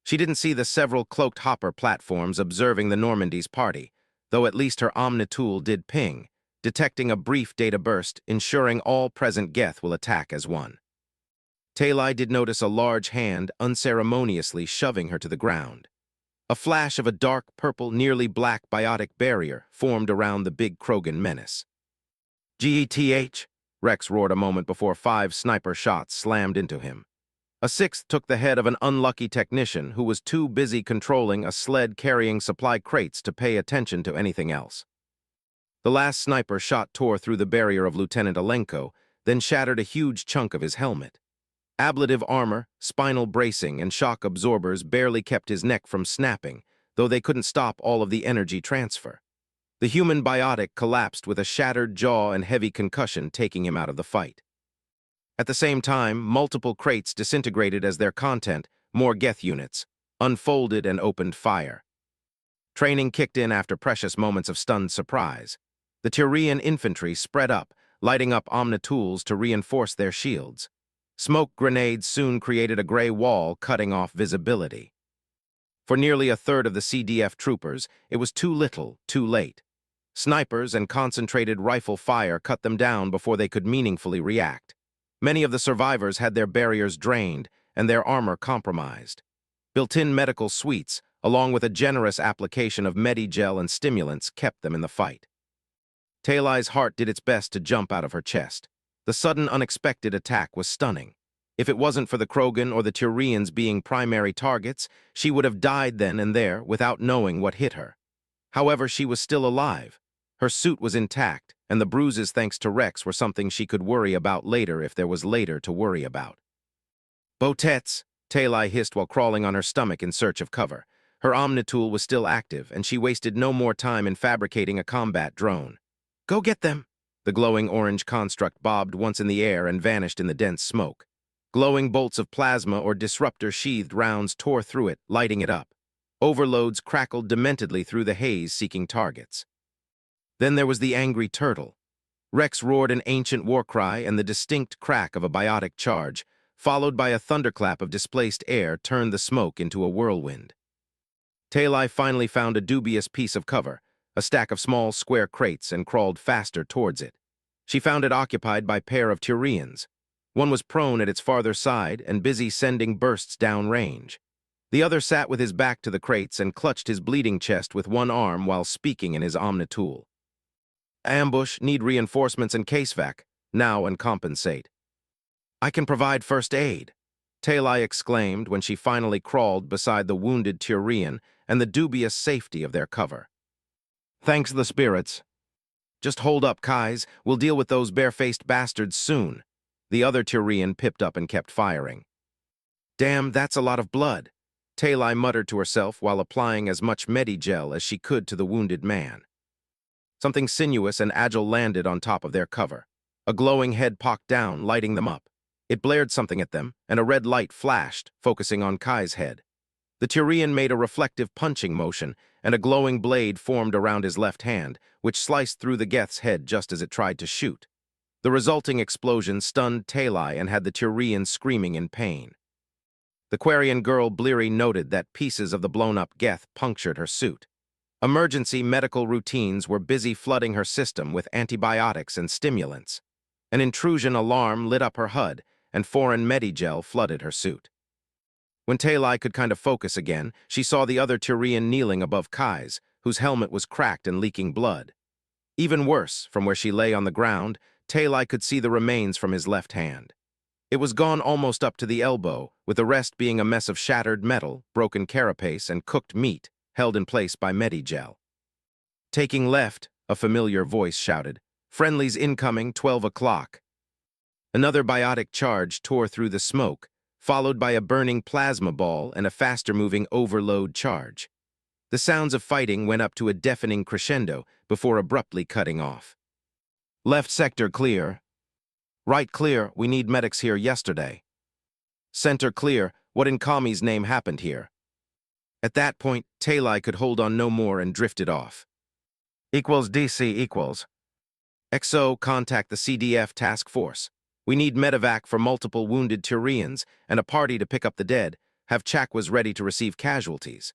She didn't see the several cloaked hopper platforms observing the Normandy's party, though at least her Omnitool did ping, detecting a brief data burst, ensuring all present Geth will attack as one. Talai did notice a large hand unceremoniously shoving her to the ground. A flash of a dark purple, nearly black biotic barrier formed around the big Krogan menace. GETH, Rex roared a moment before 5 sniper shots slammed into him. A 6th took the head of an unlucky technician who was too busy controlling a sled carrying supply crates to pay attention to anything else. The last sniper shot tore through the barrier of Lieutenant Alenko, then shattered a huge chunk of his helmet. Ablative armor, spinal bracing, and shock absorbers barely kept his neck from snapping, though they couldn't stop all of the energy transfer. The human biotic collapsed with a shattered jaw and heavy concussion, taking him out of the fight. At the same time, multiple crates disintegrated as their content, more Geth units, unfolded and opened fire. Training kicked in after precious moments of stunned surprise. The Turian infantry spread up, lighting up Omnitools to reinforce their shields. Smoke grenades soon created a gray wall, cutting off visibility. For nearly a third of the CDF troopers, it was too little, too late. Snipers and concentrated rifle fire cut them down before they could meaningfully react. Many of the survivors had their barriers drained and their armor compromised. Built-in medical suites, along with a generous application of Medigel and stimulants, kept them in the fight. Talai's heart did its best to jump out of her chest. The sudden, unexpected attack was stunning. If it wasn't for the Krogan or the Turians being primary targets, she would have died then and there without knowing what hit her. However, she was still alive. Her suit was intact, and the bruises thanks to Rex were something she could worry about later if there was later to worry about. Botets, Talai hissed while crawling on her stomach in search of cover. Her Omnitool was still active, and she wasted no more time in fabricating a combat drone. Go get them! The glowing orange construct bobbed once in the air and vanished in the dense smoke. Glowing bolts of plasma or disruptor-sheathed rounds tore through it, lighting it up. Overloads crackled dementedly through the haze, seeking targets. Then there was the angry turtle. Rex roared an ancient war cry, and the distinct crack of a biotic charge, followed by a thunderclap of displaced air, turned the smoke into a whirlwind. Talai finally found a dubious piece of cover, a stack of small square crates, and crawled faster towards it. She found it occupied by a pair of Turians. One was prone at its farther side and busy sending bursts downrange. The other sat with his back to the crates and clutched his bleeding chest with one arm while speaking in his Omnitool. Ambush, need reinforcements and casevac, now and compensate. I can provide first aid, Talai exclaimed when she finally crawled beside the wounded Turian and the dubious safety of their cover. Thanks the spirits. Just hold up, Kais. We'll deal with those bare-faced bastards soon. The other Turian pipped up and kept firing. Damn, that's a lot of blood, Talai muttered to herself while applying as much Medigel as she could to the wounded man. Something sinuous and agile landed on top of their cover. A glowing head pocked down, lighting them up. It blared something at them, and a red light flashed, focusing on Kai's head. The Turian made a reflective punching motion, and a glowing blade formed around his left hand, which sliced through the Geth's head just as it tried to shoot. The resulting explosion stunned Talai and had the Turian screaming in pain. The Quarian girl Bleary noted that pieces of the blown-up Geth punctured her suit. Emergency medical routines were busy flooding her system with antibiotics and stimulants. An intrusion alarm lit up her HUD, and foreign Medigel flooded her suit. When Talai could kind of focus again, she saw the other Turian kneeling above Kai's, whose helmet was cracked and leaking blood. Even worse, from where she lay on the ground, Talai could see the remains from his left hand. It was gone almost up to the elbow, with the rest being a mess of shattered metal, broken carapace, and cooked meat, held in place by Medigel. Taking left, a familiar voice shouted, "Friendlies incoming, 12 o'clock." Another biotic charge tore through the smoke, followed by a burning plasma ball and a faster-moving overload charge. The sounds of fighting went up to a deafening crescendo before abruptly cutting off. Left sector clear. Right clear, we need medics here yesterday. Center clear, what in Kami's name happened here? At that point, Talai could hold on no more and drifted off. DC equals. XO, contact the CDF task force. We need medevac for multiple wounded Turians and a party to pick up the dead. Have Chakwas ready to receive casualties.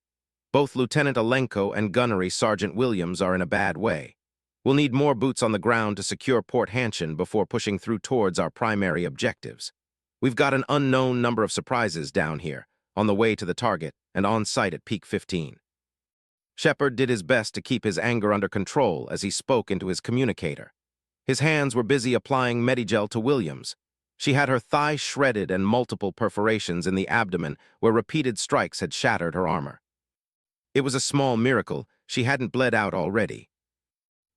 Both Lieutenant Alenko and Gunnery Sergeant Williams are in a bad way. We'll need more boots on the ground to secure Port Hanshin before pushing through towards our primary objectives. We've got an unknown number of surprises down here, on the way to the target and on site at Peak 15. Shepard did his best to keep his anger under control as he spoke into his communicator. His hands were busy applying Medigel to Williams. She had her thigh shredded and multiple perforations in the abdomen where repeated strikes had shattered her armor. It was a small miracle she hadn't bled out already.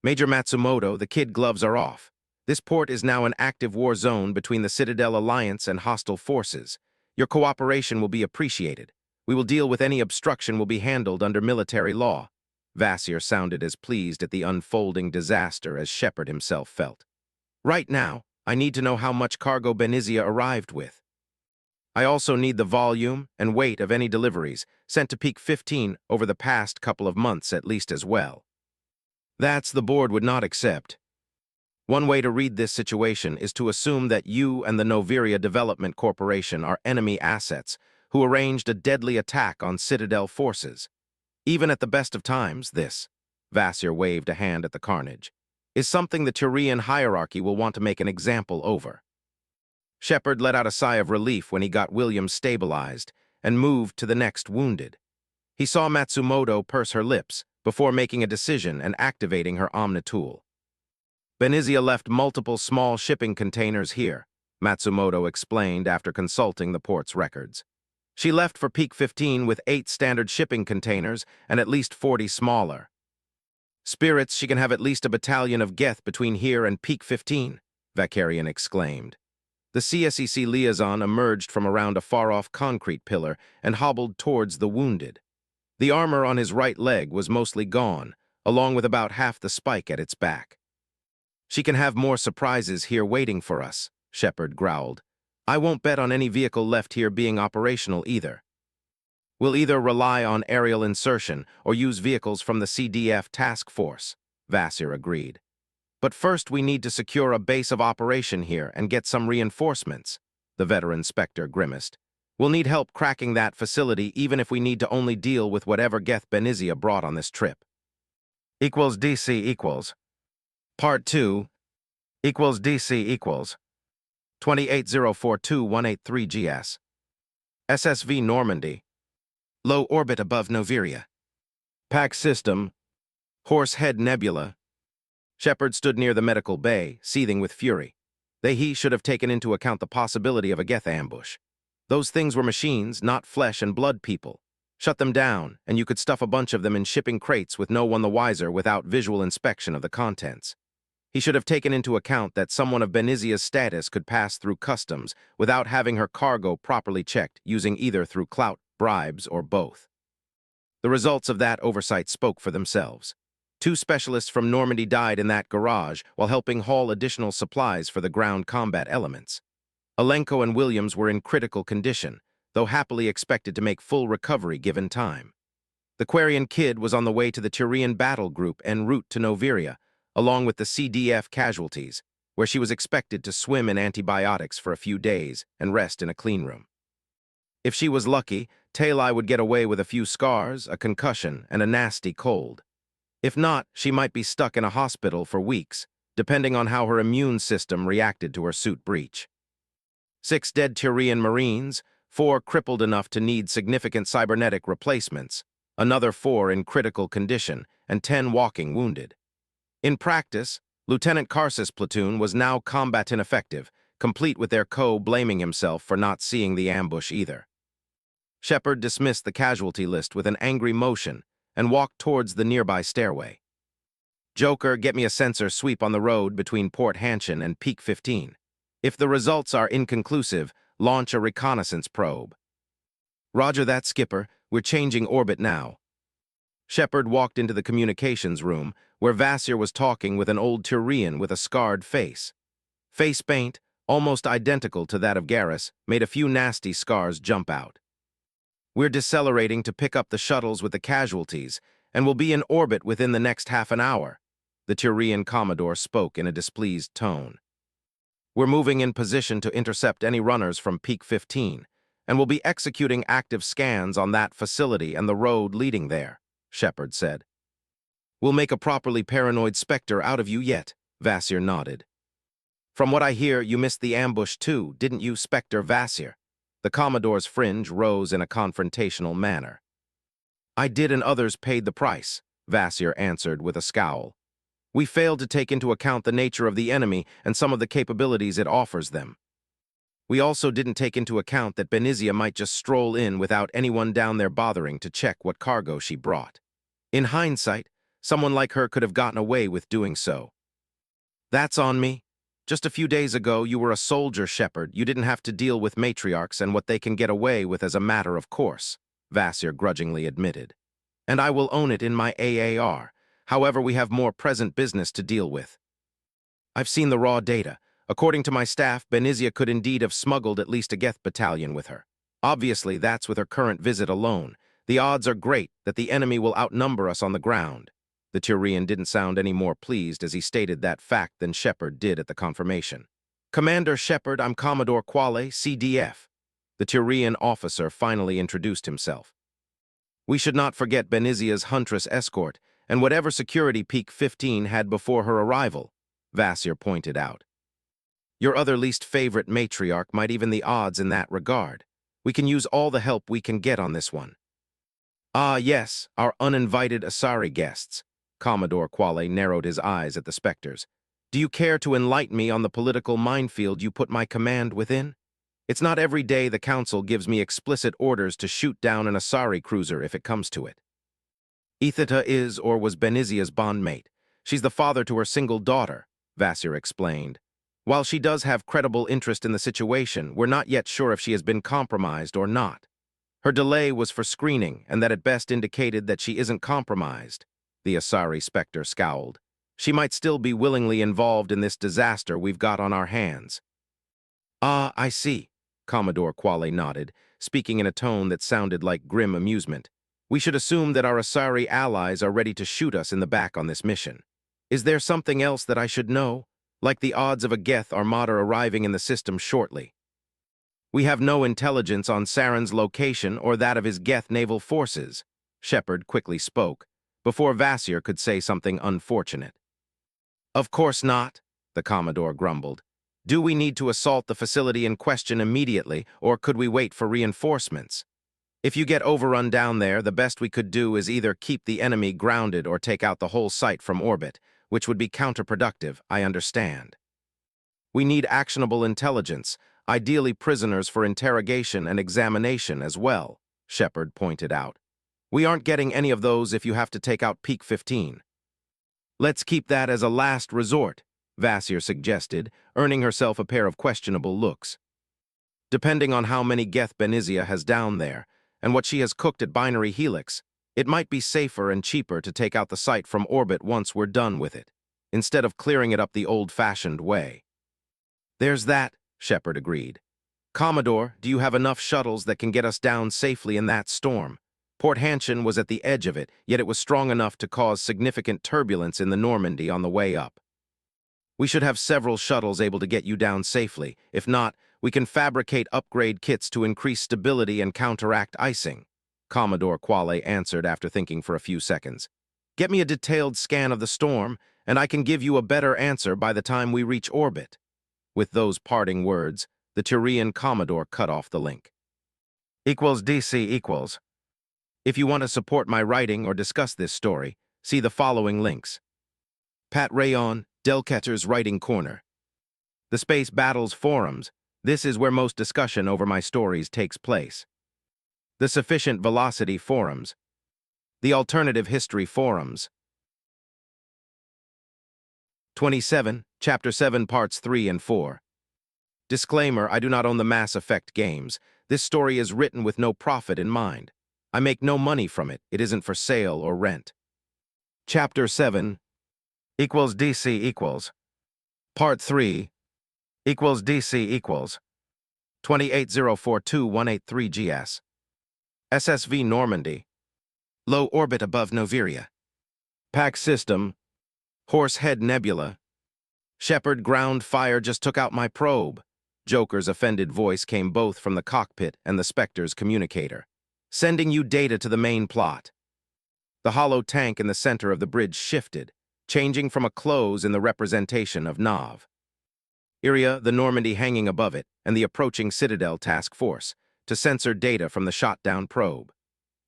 Major Matsumoto, the kid gloves are off. This port is now an active war zone between the Citadel Alliance and hostile forces. Your cooperation will be appreciated. We will deal with any obstruction will be handled under military law. Vasir sounded as pleased at the unfolding disaster as Shepard himself felt. Right now, I need to know how much cargo Benizia arrived with. I also need the volume and weight of any deliveries sent to Peak 15 over the past couple of months at least as well. That's the board would not accept. One way to read this situation is to assume that you and the Noviria Development Corporation are enemy assets who arranged a deadly attack on Citadel forces. Even at the best of times, this, Vasir waved a hand at the carnage, is something the Turian hierarchy will want to make an example over. Shepard let out a sigh of relief when he got Williams stabilized and moved to the next wounded. He saw Matsumoto purse her lips before making a decision and activating her Omnitool. Benizia left multiple small shipping containers here, Matsumoto explained after consulting the port's records. She left for Peak 15 with 8 standard shipping containers and at least 40 smaller. Spirits, she can have at least a battalion of Geth between here and Peak 15, Vakarian exclaimed. The CSEC liaison emerged from around a far-off concrete pillar and hobbled towards the wounded. The armor on his right leg was mostly gone, along with about half the spike at its back. She can have more surprises here waiting for us, Shepard growled. I won't bet on any vehicle left here being operational either. We'll either rely on aerial insertion or use vehicles from the CDF task force, Vasir agreed. But first we need to secure a base of operation here and get some reinforcements, the veteran Spectre grimaced. We'll need help cracking that facility even if we need to only deal with whatever Geth Benizia brought on this trip. DC equals. Part 2 equals DC equals 28042-183 GS. SSV Normandy. Low orbit above Noviria. Pack system. Horsehead Nebula. Shepard stood near the medical bay, seething with fury. He should have taken into account the possibility of a Geth ambush. Those things were machines, not flesh and blood people. Shut them down, and you could stuff a bunch of them in shipping crates with no one the wiser without visual inspection of the contents. He should have taken into account that someone of Benizia's status could pass through customs without having her cargo properly checked, using either through clout, bribes, or both. The results of that oversight spoke for themselves. 2 specialists from Normandy died in that garage while helping haul additional supplies for the ground combat elements. Alenko and Williams were in critical condition, though happily expected to make full recovery given time. The Quarian kid was on the way to the Turian battle group en route to Noviria, along with the CDF casualties, where she was expected to swim in antibiotics for a few days and rest in a clean room. If she was lucky, Talai would get away with a few scars, a concussion, and a nasty cold. If not, she might be stuck in a hospital for weeks, depending on how her immune system reacted to her suit breach. 6 dead Turian Marines, 4 crippled enough to need significant cybernetic replacements, another 4 in critical condition, and 10 walking wounded. In practice, Lieutenant Karsus' platoon was now combat ineffective, complete with their blaming himself for not seeing the ambush either. Shepard dismissed the casualty list with an angry motion and walked towards the nearby stairway. Joker, get me a sensor sweep on the road between Port Hanshin and Peak 15. If the results are inconclusive, launch a reconnaissance probe. Roger that, Skipper. We're changing orbit now. Shepard walked into the communications room, where Vasir was talking with an old Turian with a scarred face. Face paint, almost identical to that of Garrus, made a few nasty scars jump out. We're decelerating to pick up the shuttles with the casualties, and will be in orbit within the next half an hour, the Turian Commodore spoke in a displeased tone. We're moving in position to intercept any runners from Peak 15, and will be executing active scans on that facility and the road leading there, Shepard said. We'll make a properly paranoid Spectre out of you yet, Vasir nodded. From what I hear, you missed the ambush too, didn't you, Spectre Vasir? The Commodore's fringe rose in a confrontational manner. I did, and others paid the price, Vasir answered with a scowl. We failed to take into account the nature of the enemy and some of the capabilities it offers them. We also didn't take into account that Benizia might just stroll in without anyone down there bothering to check what cargo she brought. In hindsight, someone like her could have gotten away with doing so. That's on me. Just a few days ago, you were a soldier, Shepard. You didn't have to deal with matriarchs and what they can get away with as a matter of course, Vasir grudgingly admitted. And I will own it in my AAR. However, we have more present business to deal with. I've seen the raw data. According to my staff, Benizia could indeed have smuggled at least a Geth battalion with her. Obviously, that's with her current visit alone. The odds are great that the enemy will outnumber us on the ground. The Turian didn't sound any more pleased as he stated that fact than Shepard did at the confirmation. Commander Shepard, I'm Commodore Quale, CDF. The Turian officer finally introduced himself. We should not forget Benizia's Huntress escort and whatever security Peak 15 had before her arrival, Vasir pointed out. Your other least favorite matriarch might even the odds in that regard. We can use all the help we can get on this one. Ah, yes, our uninvited Asari guests. Commodore Quale narrowed his eyes at the Spectres. Do you care to enlighten me on the political minefield you put my command within? It's not every day the Council gives me explicit orders to shoot down an Asari cruiser if it comes to it. Ithita is or was Benizia's bondmate. She's the father to her single daughter, Vasir explained. While she does have credible interest in the situation, we're not yet sure if she has been compromised or not. Her delay was for screening, and that at best indicated that she isn't compromised. The Asari Spectre scowled. She might still be willingly involved in this disaster we've got on our hands. Ah, I see, Commodore Quale nodded, speaking in a tone that sounded like grim amusement. We should assume that our Asari allies are ready to shoot us in the back on this mission. Is there something else that I should know? Like the odds of a Geth armada arriving in the system shortly. We have no intelligence on Saren's location or that of his Geth naval forces, Shepard quickly spoke, before Vasir could say something unfortunate. Of course not, the Commodore grumbled. Do we need to assault the facility in question immediately, or could we wait for reinforcements? If you get overrun down there, the best we could do is either keep the enemy grounded or take out the whole site from orbit, which would be counterproductive, I understand. We need actionable intelligence, ideally prisoners for interrogation and examination as well, Shepard pointed out. We aren't getting any of those if you have to take out Peak 15. Let's keep that as a last resort, Vasir suggested, earning herself a pair of questionable looks. Depending on how many Geth Benizia has down there, and what she has cooked at Binary Helix, it might be safer and cheaper to take out the site from orbit once we're done with it, instead of clearing it up the old-fashioned way. There's that, Shepard agreed. Commodore, do you have enough shuttles that can get us down safely in that storm? Port Hanshin was at the edge of it, yet it was strong enough to cause significant turbulence in the Normandy on the way up. We should have several shuttles able to get you down safely. If not, we can fabricate upgrade kits to increase stability and counteract icing, Commodore Quale answered after thinking for a few seconds. Get me a detailed scan of the storm, and I can give you a better answer by the time we reach orbit. With those parting words, the Tyrian Commodore cut off the link. =DC=. If you want to support my writing or discuss this story, see the following links. Pat Rayon, Delketter's Writing Corner. The Space Battles Forums. This is where most discussion over my stories takes place. The Sufficient Velocity Forums. The Alternative History Forums. 27, Chapter 7, Parts 3 and 4. Disclaimer, I do not own the Mass Effect games. This story is written with no profit in mind. I make no money from it. It isn't for sale or rent. Chapter 7 =DC=. Part 3 =DC=. 28042-183 GS. SSV Normandy. Low orbit above Noviria. Pack system. Horsehead Nebula. Shepard, ground fire just took out my probe. Joker's offended voice came both from the cockpit and the Spectre's communicator. Sending you data to the main plot. The hollow tank in the center of the bridge shifted, changing from a close in the representation of Nav. Iria, the Normandy hanging above it, and the approaching Citadel task force, to censor data from the shot-down probe.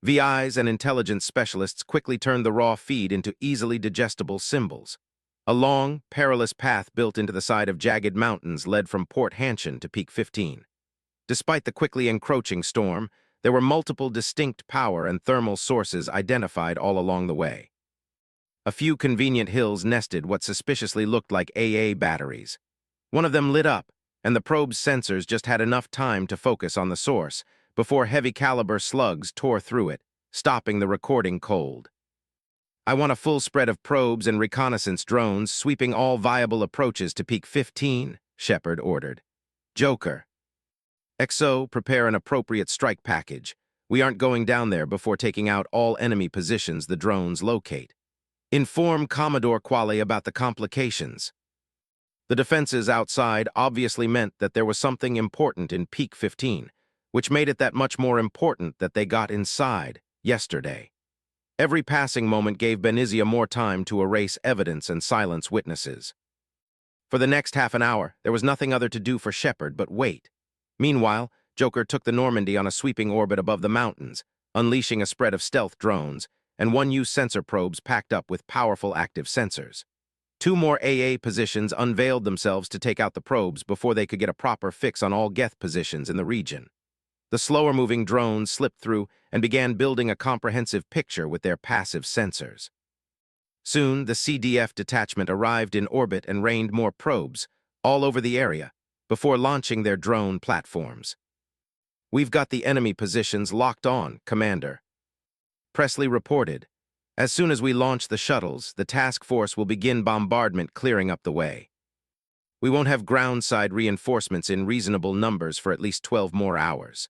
VIs and intelligence specialists quickly turned the raw feed into easily digestible symbols. A long, perilous path built into the side of jagged mountains led from Port Hanshin to Peak 15. Despite the quickly encroaching storm, there were multiple distinct power and thermal sources identified all along the way. A few convenient hills nested what suspiciously looked like AA batteries. One of them lit up, and the probe's sensors just had enough time to focus on the source before heavy-caliber slugs tore through it, stopping the recording cold. I want a full spread of probes and reconnaissance drones sweeping all viable approaches to Peak 15, Shepard ordered. Joker. XO, prepare an appropriate strike package. We aren't going down there before taking out all enemy positions the drones locate. Inform Commodore Quale about the complications. The defenses outside obviously meant that there was something important in Peak 15, which made it that much more important that they got inside yesterday. Every passing moment gave Benizia more time to erase evidence and silence witnesses. For the next half an hour, there was nothing other to do for Shepard but wait. Meanwhile, Joker took the Normandy on a sweeping orbit above the mountains, unleashing a spread of stealth drones and one-use sensor probes packed up with powerful active sensors. 2 more AA positions unveiled themselves to take out the probes before they could get a proper fix on all Geth positions in the region. The slower-moving drones slipped through and began building a comprehensive picture with their passive sensors. Soon, the CDF detachment arrived in orbit and rained more probes all over the area before launching their drone platforms. We've got the enemy positions locked on, Commander. Presley reported. As soon as we launch the shuttles, the task force will begin bombardment clearing up the way. We won't have ground-side reinforcements in reasonable numbers for at least 12 more hours,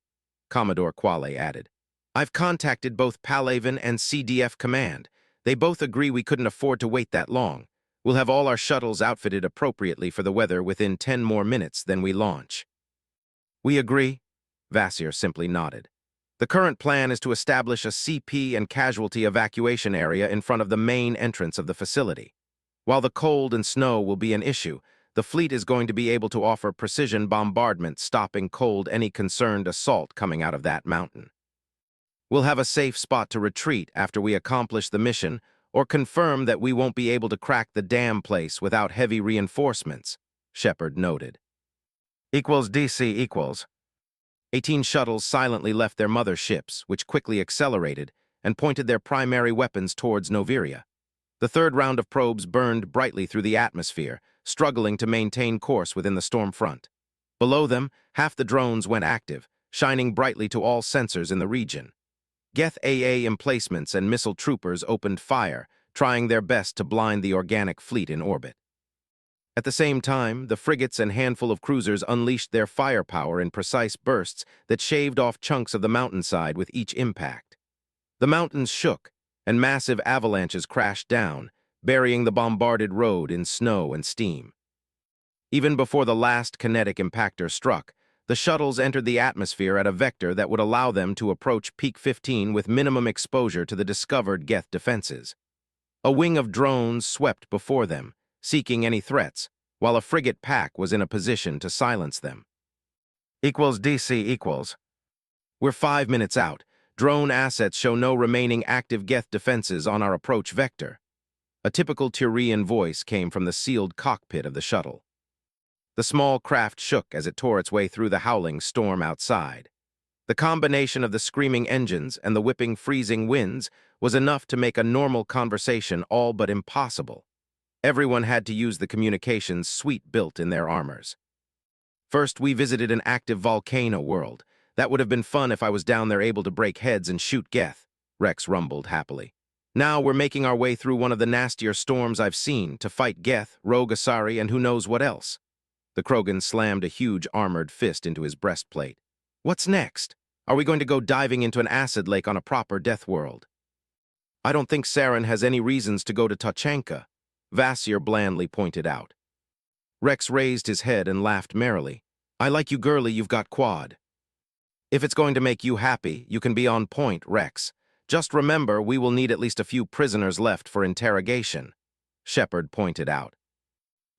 Commodore Quale added. I've contacted both Palaven and CDF Command. They both agree we couldn't afford to wait that long. We'll have all our shuttles outfitted appropriately for the weather within 10 more minutes than we launch. We agree, Vasir simply nodded. The current plan is to establish a CP and casualty evacuation area in front of the main entrance of the facility. While the cold and snow will be an issue, the fleet is going to be able to offer precision bombardment, stopping cold any concerned assault coming out of that mountain. We'll have a safe spot to retreat after we accomplish the mission or confirm that we won't be able to crack the damn place without heavy reinforcements, Shepard noted. =DC=. 18 shuttles silently left their mother ships, which quickly accelerated and pointed their primary weapons towards Noviria. The third round of probes burned brightly through the atmosphere, struggling to maintain course within the storm front. Below them, half the drones went active, shining brightly to all sensors in the region. Geth AA emplacements and missile troopers opened fire, trying their best to blind the organic fleet in orbit. At the same time, the frigates and handful of cruisers unleashed their firepower in precise bursts that shaved off chunks of the mountainside with each impact. The mountains shook, and massive avalanches crashed down, burying the bombarded road in snow and steam. Even before the last kinetic impactor struck, the shuttles entered the atmosphere at a vector that would allow them to approach Peak 15 with minimum exposure to the discovered Geth defenses. A wing of drones swept before them, seeking any threats, while a frigate pack was in a position to silence them. DC equals. We're 5 minutes out. Drone assets show no remaining active Geth defenses on our approach vector. A typical Tyrian voice came from the sealed cockpit of the shuttle. The small craft shook as it tore its way through the howling storm outside. The combination of the screaming engines and the whipping, freezing winds was enough to make a normal conversation all but impossible. Everyone had to use the communications suite built in their armors. First, we visited an active volcano world. That would have been fun if I was down there able to break heads and shoot Geth, Rex rumbled happily. Now we're making our way through one of the nastier storms I've seen to fight Geth, Rogue Asari, and who knows what else. The Krogan slammed a huge armored fist into his breastplate. What's next? Are we going to go diving into an acid lake on a proper death world? I don't think Saren has any reasons to go to Tachanka, Vasir blandly pointed out. Rex raised his head and laughed merrily. I like you girly, you've got quad. If it's going to make you happy, you can be on point, Rex. Just remember, we will need at least a few prisoners left for interrogation, Shepard pointed out.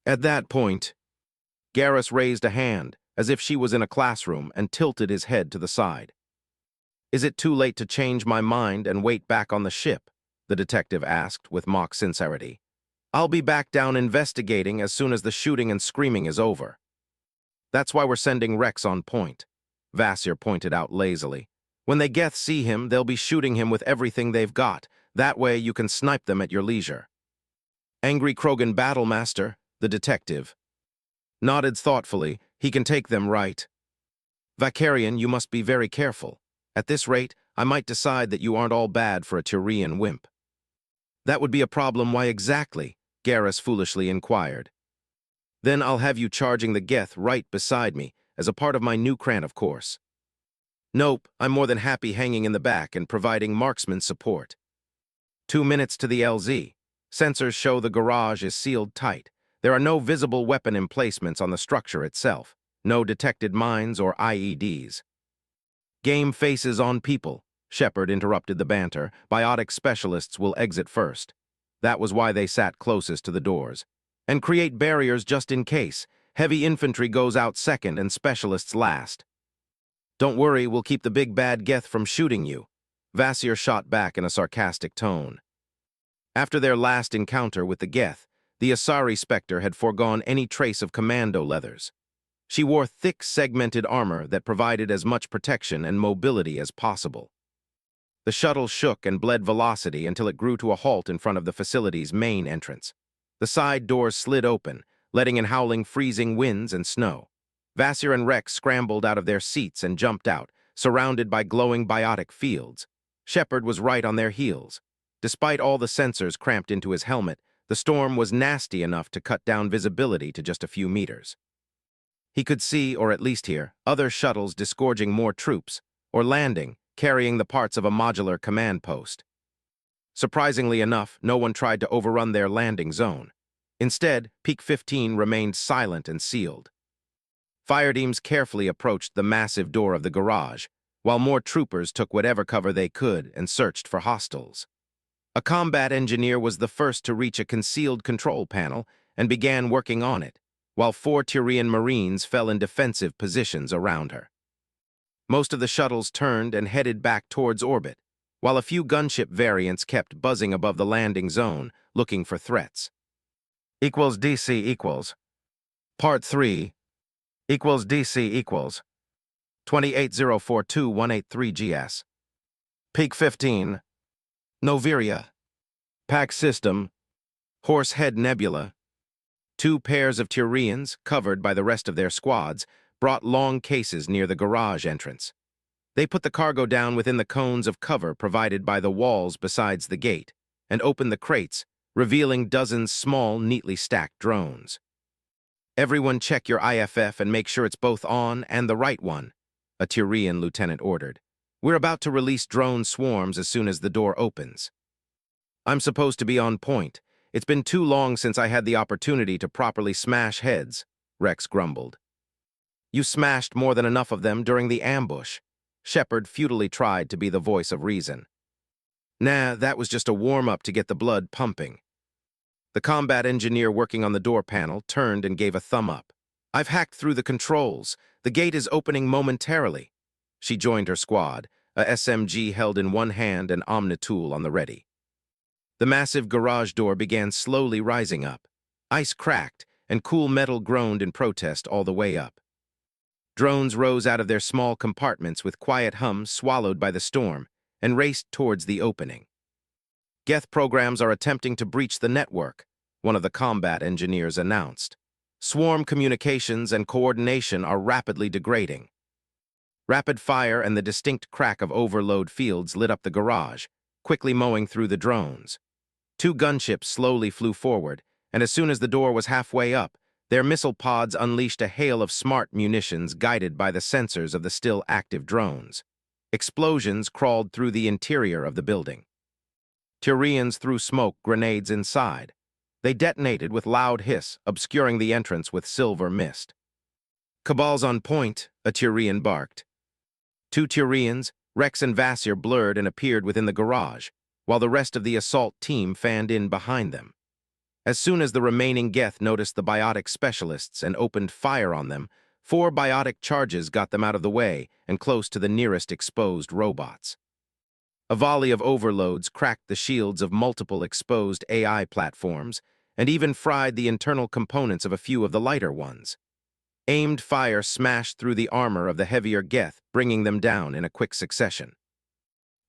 At that point, Garrus raised a hand, as if she was in a classroom, and tilted his head to the side. Is it too late to change my mind and wait back on the ship? The detective asked with mock sincerity. I'll be back down investigating as soon as the shooting and screaming is over. That's why we're sending Rex on point, Vasir pointed out lazily. When they Geth see him, they'll be shooting him with everything they've got. That way you can snipe them at your leisure. Angry Krogan Battlemaster, the detective, nodded thoughtfully. He can take them right. Vakarian, you must be very careful. At this rate, I might decide that you aren't all bad for a Tyrian wimp. That would be a problem. Why exactly? Garrus foolishly inquired. Then I'll have you charging the Geth right beside me, as a part of my new cran, of course. Nope, I'm more than happy hanging in the back and providing marksman support. 2 minutes to the LZ. Sensors show the garage is sealed tight. There are no visible weapon emplacements on the structure itself. No detected mines or IEDs. Game faces on people, Shepard interrupted the banter. Biotic specialists will exit first. That was why they sat closest to the doors. And create barriers just in case. Heavy infantry goes out second and specialists last. Don't worry, we'll keep the big bad Geth from shooting you, Vasir shot back in a sarcastic tone. After their last encounter with the Geth, the Asari Spectre had foregone any trace of commando leathers. She wore thick, segmented armor that provided as much protection and mobility as possible. The shuttle shook and bled velocity until it grew to a halt in front of the facility's main entrance. The side doors slid open, letting in howling, freezing winds and snow. Vasir and Rex scrambled out of their seats and jumped out, surrounded by glowing biotic fields. Shepard was right on their heels. Despite all the sensors cramped into his helmet, the storm was nasty enough to cut down visibility to just a few meters. He could see, or at least hear, other shuttles disgorging more troops, or landing, carrying the parts of a modular command post. Surprisingly enough, no one tried to overrun their landing zone. Instead, Peak 15 remained silent and sealed. Fire teams carefully approached the massive door of the garage, while more troopers took whatever cover they could and searched for hostiles. A combat engineer was the first to reach a concealed control panel and began working on it, while 4 Tyrian Marines fell in defensive positions around her. Most of the shuttles turned and headed back towards orbit, while a few gunship variants kept buzzing above the landing zone, looking for threats. DC equals. Part 3. DC equals. 28042-183 GS. Peak 15. Noviria. Pack System. Horsehead Nebula. 2 pairs of Tyrians, covered by the rest of their squads, brought long cases near the garage entrance. They put the cargo down within the cones of cover provided by the walls besides the gate, and opened the crates, revealing dozens small, neatly stacked drones. Everyone check your IFF and make sure it's both on and the right one, a Tyrian lieutenant ordered. We're about to release drone swarms as soon as the door opens. I'm supposed to be on point. It's been too long since I had the opportunity to properly smash heads, Rex grumbled. You smashed more than enough of them during the ambush. Shepard futilely tried to be the voice of reason. Nah, that was just a warm-up to get the blood pumping. The combat engineer working on the door panel turned and gave a thumb up. I've hacked through the controls. The gate is opening momentarily. She joined her squad, a SMG held in one hand and Omnitool on the ready. The massive garage door began slowly rising up. Ice cracked, and cool metal groaned in protest all the way up. Drones rose out of their small compartments with quiet hums swallowed by the storm and raced towards the opening. Geth programs are attempting to breach the network, one of the combat engineers announced. Swarm communications and coordination are rapidly degrading. Rapid fire and the distinct crack of overload fields lit up the garage, quickly mowing through the drones. 2 gunships slowly flew forward, and as soon as the door was halfway up, their missile pods unleashed a hail of smart munitions guided by the sensors of the still active drones. Explosions crawled through the interior of the building. Tyrians threw smoke grenades inside. They detonated with loud hiss, obscuring the entrance with silver mist. Cabal's on point, a Tyrian barked. 2 Tyrians, Rex and Vasir, blurred and appeared within the garage, while the rest of the assault team fanned in behind them. As soon as the remaining Geth noticed the biotic specialists and opened fire on them, 4 biotic charges got them out of the way and close to the nearest exposed robots. A volley of overloads cracked the shields of multiple exposed AI platforms and even fried the internal components of a few of the lighter ones. Aimed fire smashed through the armor of the heavier Geth, bringing them down in a quick succession.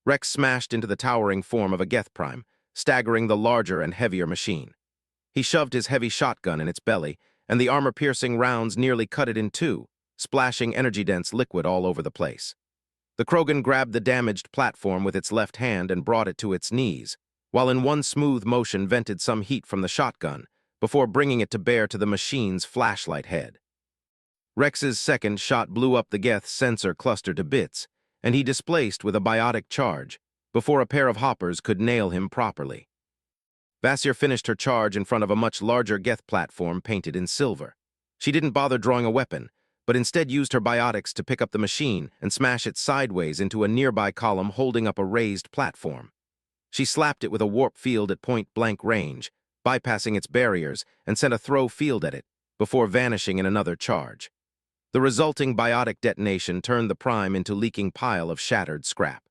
Rex smashed into the towering form of a Geth Prime, staggering the larger and heavier machine. He shoved his heavy shotgun in its belly, and the armor-piercing rounds nearly cut it in two, splashing energy-dense liquid all over the place. The Krogan grabbed the damaged platform with its left hand and brought it to its knees, while in one smooth motion vented some heat from the shotgun, before bringing it to bear to the machine's flashlight head. Rex's second shot blew up the Geth's sensor cluster to bits, and he displaced with a biotic charge, before a pair of hoppers could nail him properly. Vasir finished her charge in front of a much larger Geth platform painted in silver. She didn't bother drawing a weapon, but instead used her biotics to pick up the machine and smash it sideways into a nearby column holding up a raised platform. She slapped it with a warp field at point-blank range, bypassing its barriers, and sent a throw field at it, before vanishing in another charge. The resulting biotic detonation turned the Prime into a leaking pile of shattered scrap.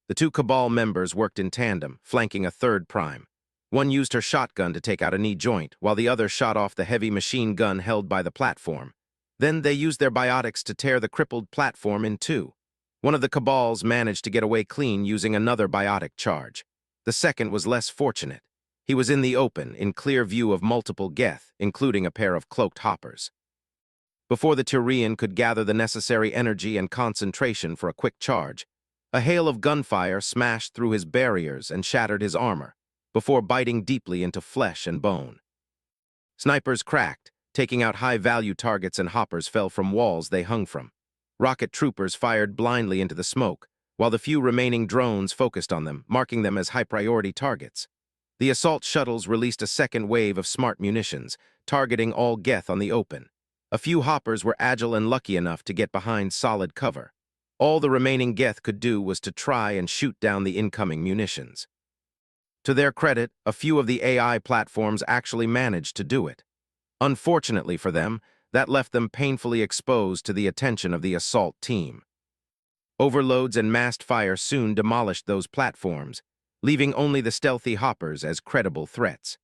The 2 Cabal members worked in tandem, flanking a third Prime. One used her shotgun to take out a knee joint, while the other shot off the heavy machine gun held by the platform. Then they used their biotics to tear the crippled platform in two. One of the Cabals managed to get away clean using another biotic charge. The second was less fortunate. He was in the open, in clear view of multiple Geth, including a pair of cloaked hoppers. Before the Tyrian could gather the necessary energy and concentration for a quick charge, a hail of gunfire smashed through his barriers and shattered his armor, before biting deeply into flesh and bone. Snipers cracked, taking out high-value targets, and hoppers fell from walls they hung from. Rocket troopers fired blindly into the smoke, while the few remaining drones focused on them, marking them as high-priority targets. The assault shuttles released a second wave of smart munitions, targeting all Geth on the open. A few hoppers were agile and lucky enough to get behind solid cover. All the remaining Geth could do was to try and shoot down the incoming munitions. To their credit, a few of the AI platforms actually managed to do it. Unfortunately for them, that left them painfully exposed to the attention of the assault team. Overloads and massed fire soon demolished those platforms, leaving only the stealthy hoppers as credible threats.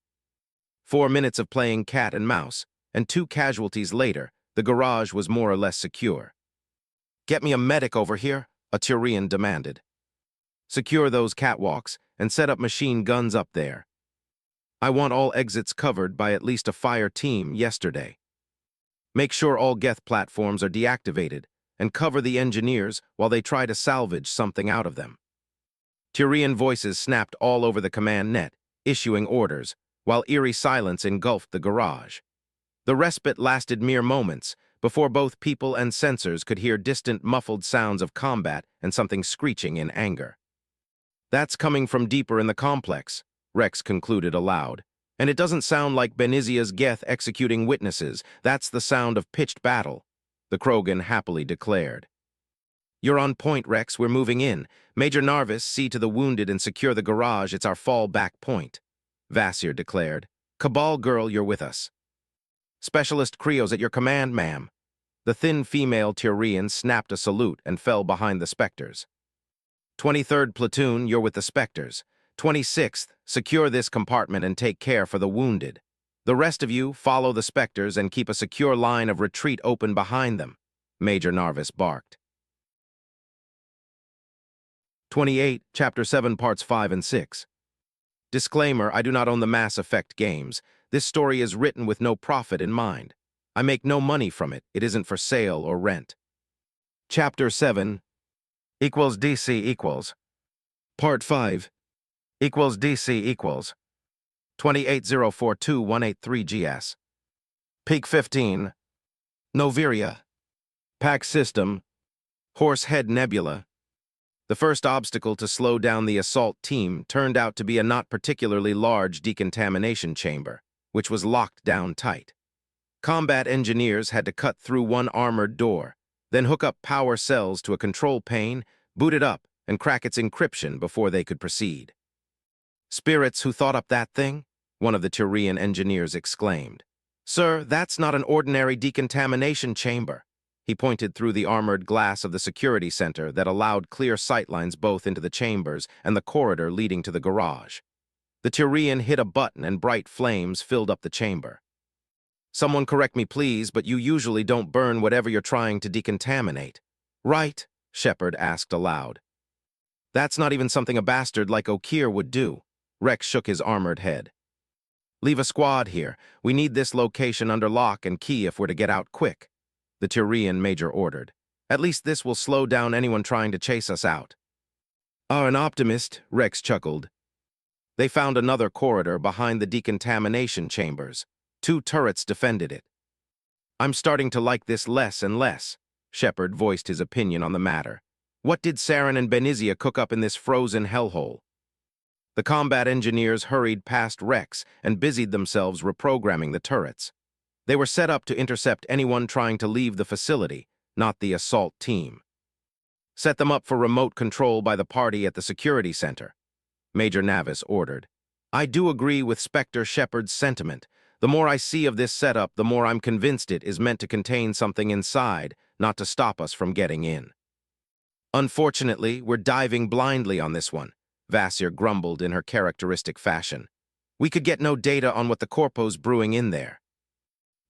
4 minutes of playing cat and mouse, and 2 casualties later, the garage was more or less secure. "Get me a medic over here," a Tyrian demanded. "Secure those catwalks and set up machine guns up there. I want all exits covered by at least a fire team yesterday. Make sure all Geth platforms are deactivated and cover the engineers while they try to salvage something out of them." Tyrian voices snapped all over the command net, issuing orders, while eerie silence engulfed the garage. The respite lasted mere moments, before both people and sensors could hear distant muffled sounds of combat and something screeching in anger. "That's coming from deeper in the complex," Rex concluded aloud. "And it doesn't sound like Benizia's Geth executing witnesses. That's the sound of pitched battle," the Krogan happily declared. "You're on point, Rex. We're moving in. Major Narvis, see to the wounded and secure the garage. It's our fallback point," Vasir declared. "Cabal girl, you're with us." "Specialist Creo's at your command, ma'am." The thin female Tyrian snapped a salute and fell behind the Spectres. 23rd Platoon, you're with the Spectres. 26th, secure this compartment and take care for the wounded. The rest of you, follow the Spectres and keep a secure line of retreat open behind them," Major Narvis barked. 28, Chapter 7, Parts 5 and 6. Disclaimer, I do not own the Mass Effect games. This story is written with no profit in mind. I make no money from it. It isn't for sale or rent. Chapter 7 equals DC equals. Part 5 equals DC equals. 28042-183 GS. Peak 15. Noviria. Pack System. Horsehead Nebula. The first obstacle to slow down the assault team turned out to be a not particularly large decontamination chamber, which was locked down tight. Combat engineers had to cut through one armored door, then hook up power cells to a control pane, boot it up, and crack its encryption before they could proceed. "Spirits who thought up that thing?" one of the Tyrian engineers exclaimed. "Sir, that's not an ordinary decontamination chamber." He pointed through the armored glass of the security center that allowed clear sightlines both into the chambers and the corridor leading to the garage. The Tyrian hit a button and bright flames filled up the chamber. "Someone correct me, please, but you usually don't burn whatever you're trying to decontaminate." "Right?" Shepard asked aloud. "That's not even something a bastard like Okeer would do." Rex shook his armored head. "Leave a squad here. We need this location under lock and key if we're to get out quick," the Tyrian major ordered. "At least this will slow down anyone trying to chase us out." An optimist," Rex chuckled. They found another corridor behind the decontamination chambers. 2 turrets defended it. "I'm starting to like this less and less," Shepard voiced his opinion on the matter. "What did Saren and Benizia cook up in this frozen hellhole?" The combat engineers hurried past Rex and busied themselves reprogramming the turrets. They were set up to intercept anyone trying to leave the facility, not the assault team. "Set them up for remote control by the party at the security center," Major Navis ordered. "I do agree with Spectre Shepard's sentiment. The more I see of this setup, the more I'm convinced it is meant to contain something inside, not to stop us from getting in." "Unfortunately, we're diving blindly on this one," Vasir grumbled in her characteristic fashion. "We could get no data on what the Corpo's brewing in there."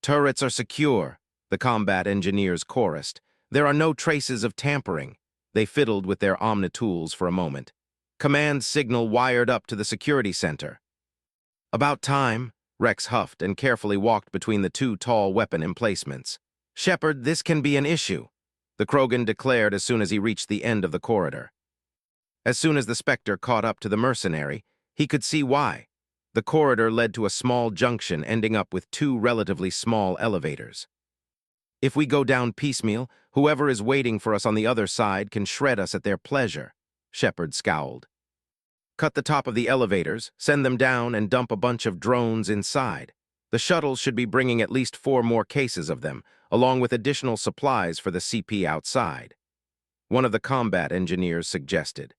"Turrets are secure," the combat engineers chorused. "There are no traces of tampering." They fiddled with their omnitools for a moment. "Command signal wired up to the security center." "About time," Rex huffed and carefully walked between the 2 tall weapon emplacements. "Shepard, this can be an issue," the Krogan declared as soon as he reached the end of the corridor. As soon as the Spectre caught up to the mercenary, he could see why. The corridor led to a small junction ending up with 2 relatively small elevators. "If we go down piecemeal, whoever is waiting for us on the other side can shred us at their pleasure," Shepard scowled. "Cut the top of the elevators, send them down, and dump a bunch of drones inside. The shuttles should be bringing at least 4 more cases of them, along with additional supplies for the CP outside," one of the combat engineers suggested.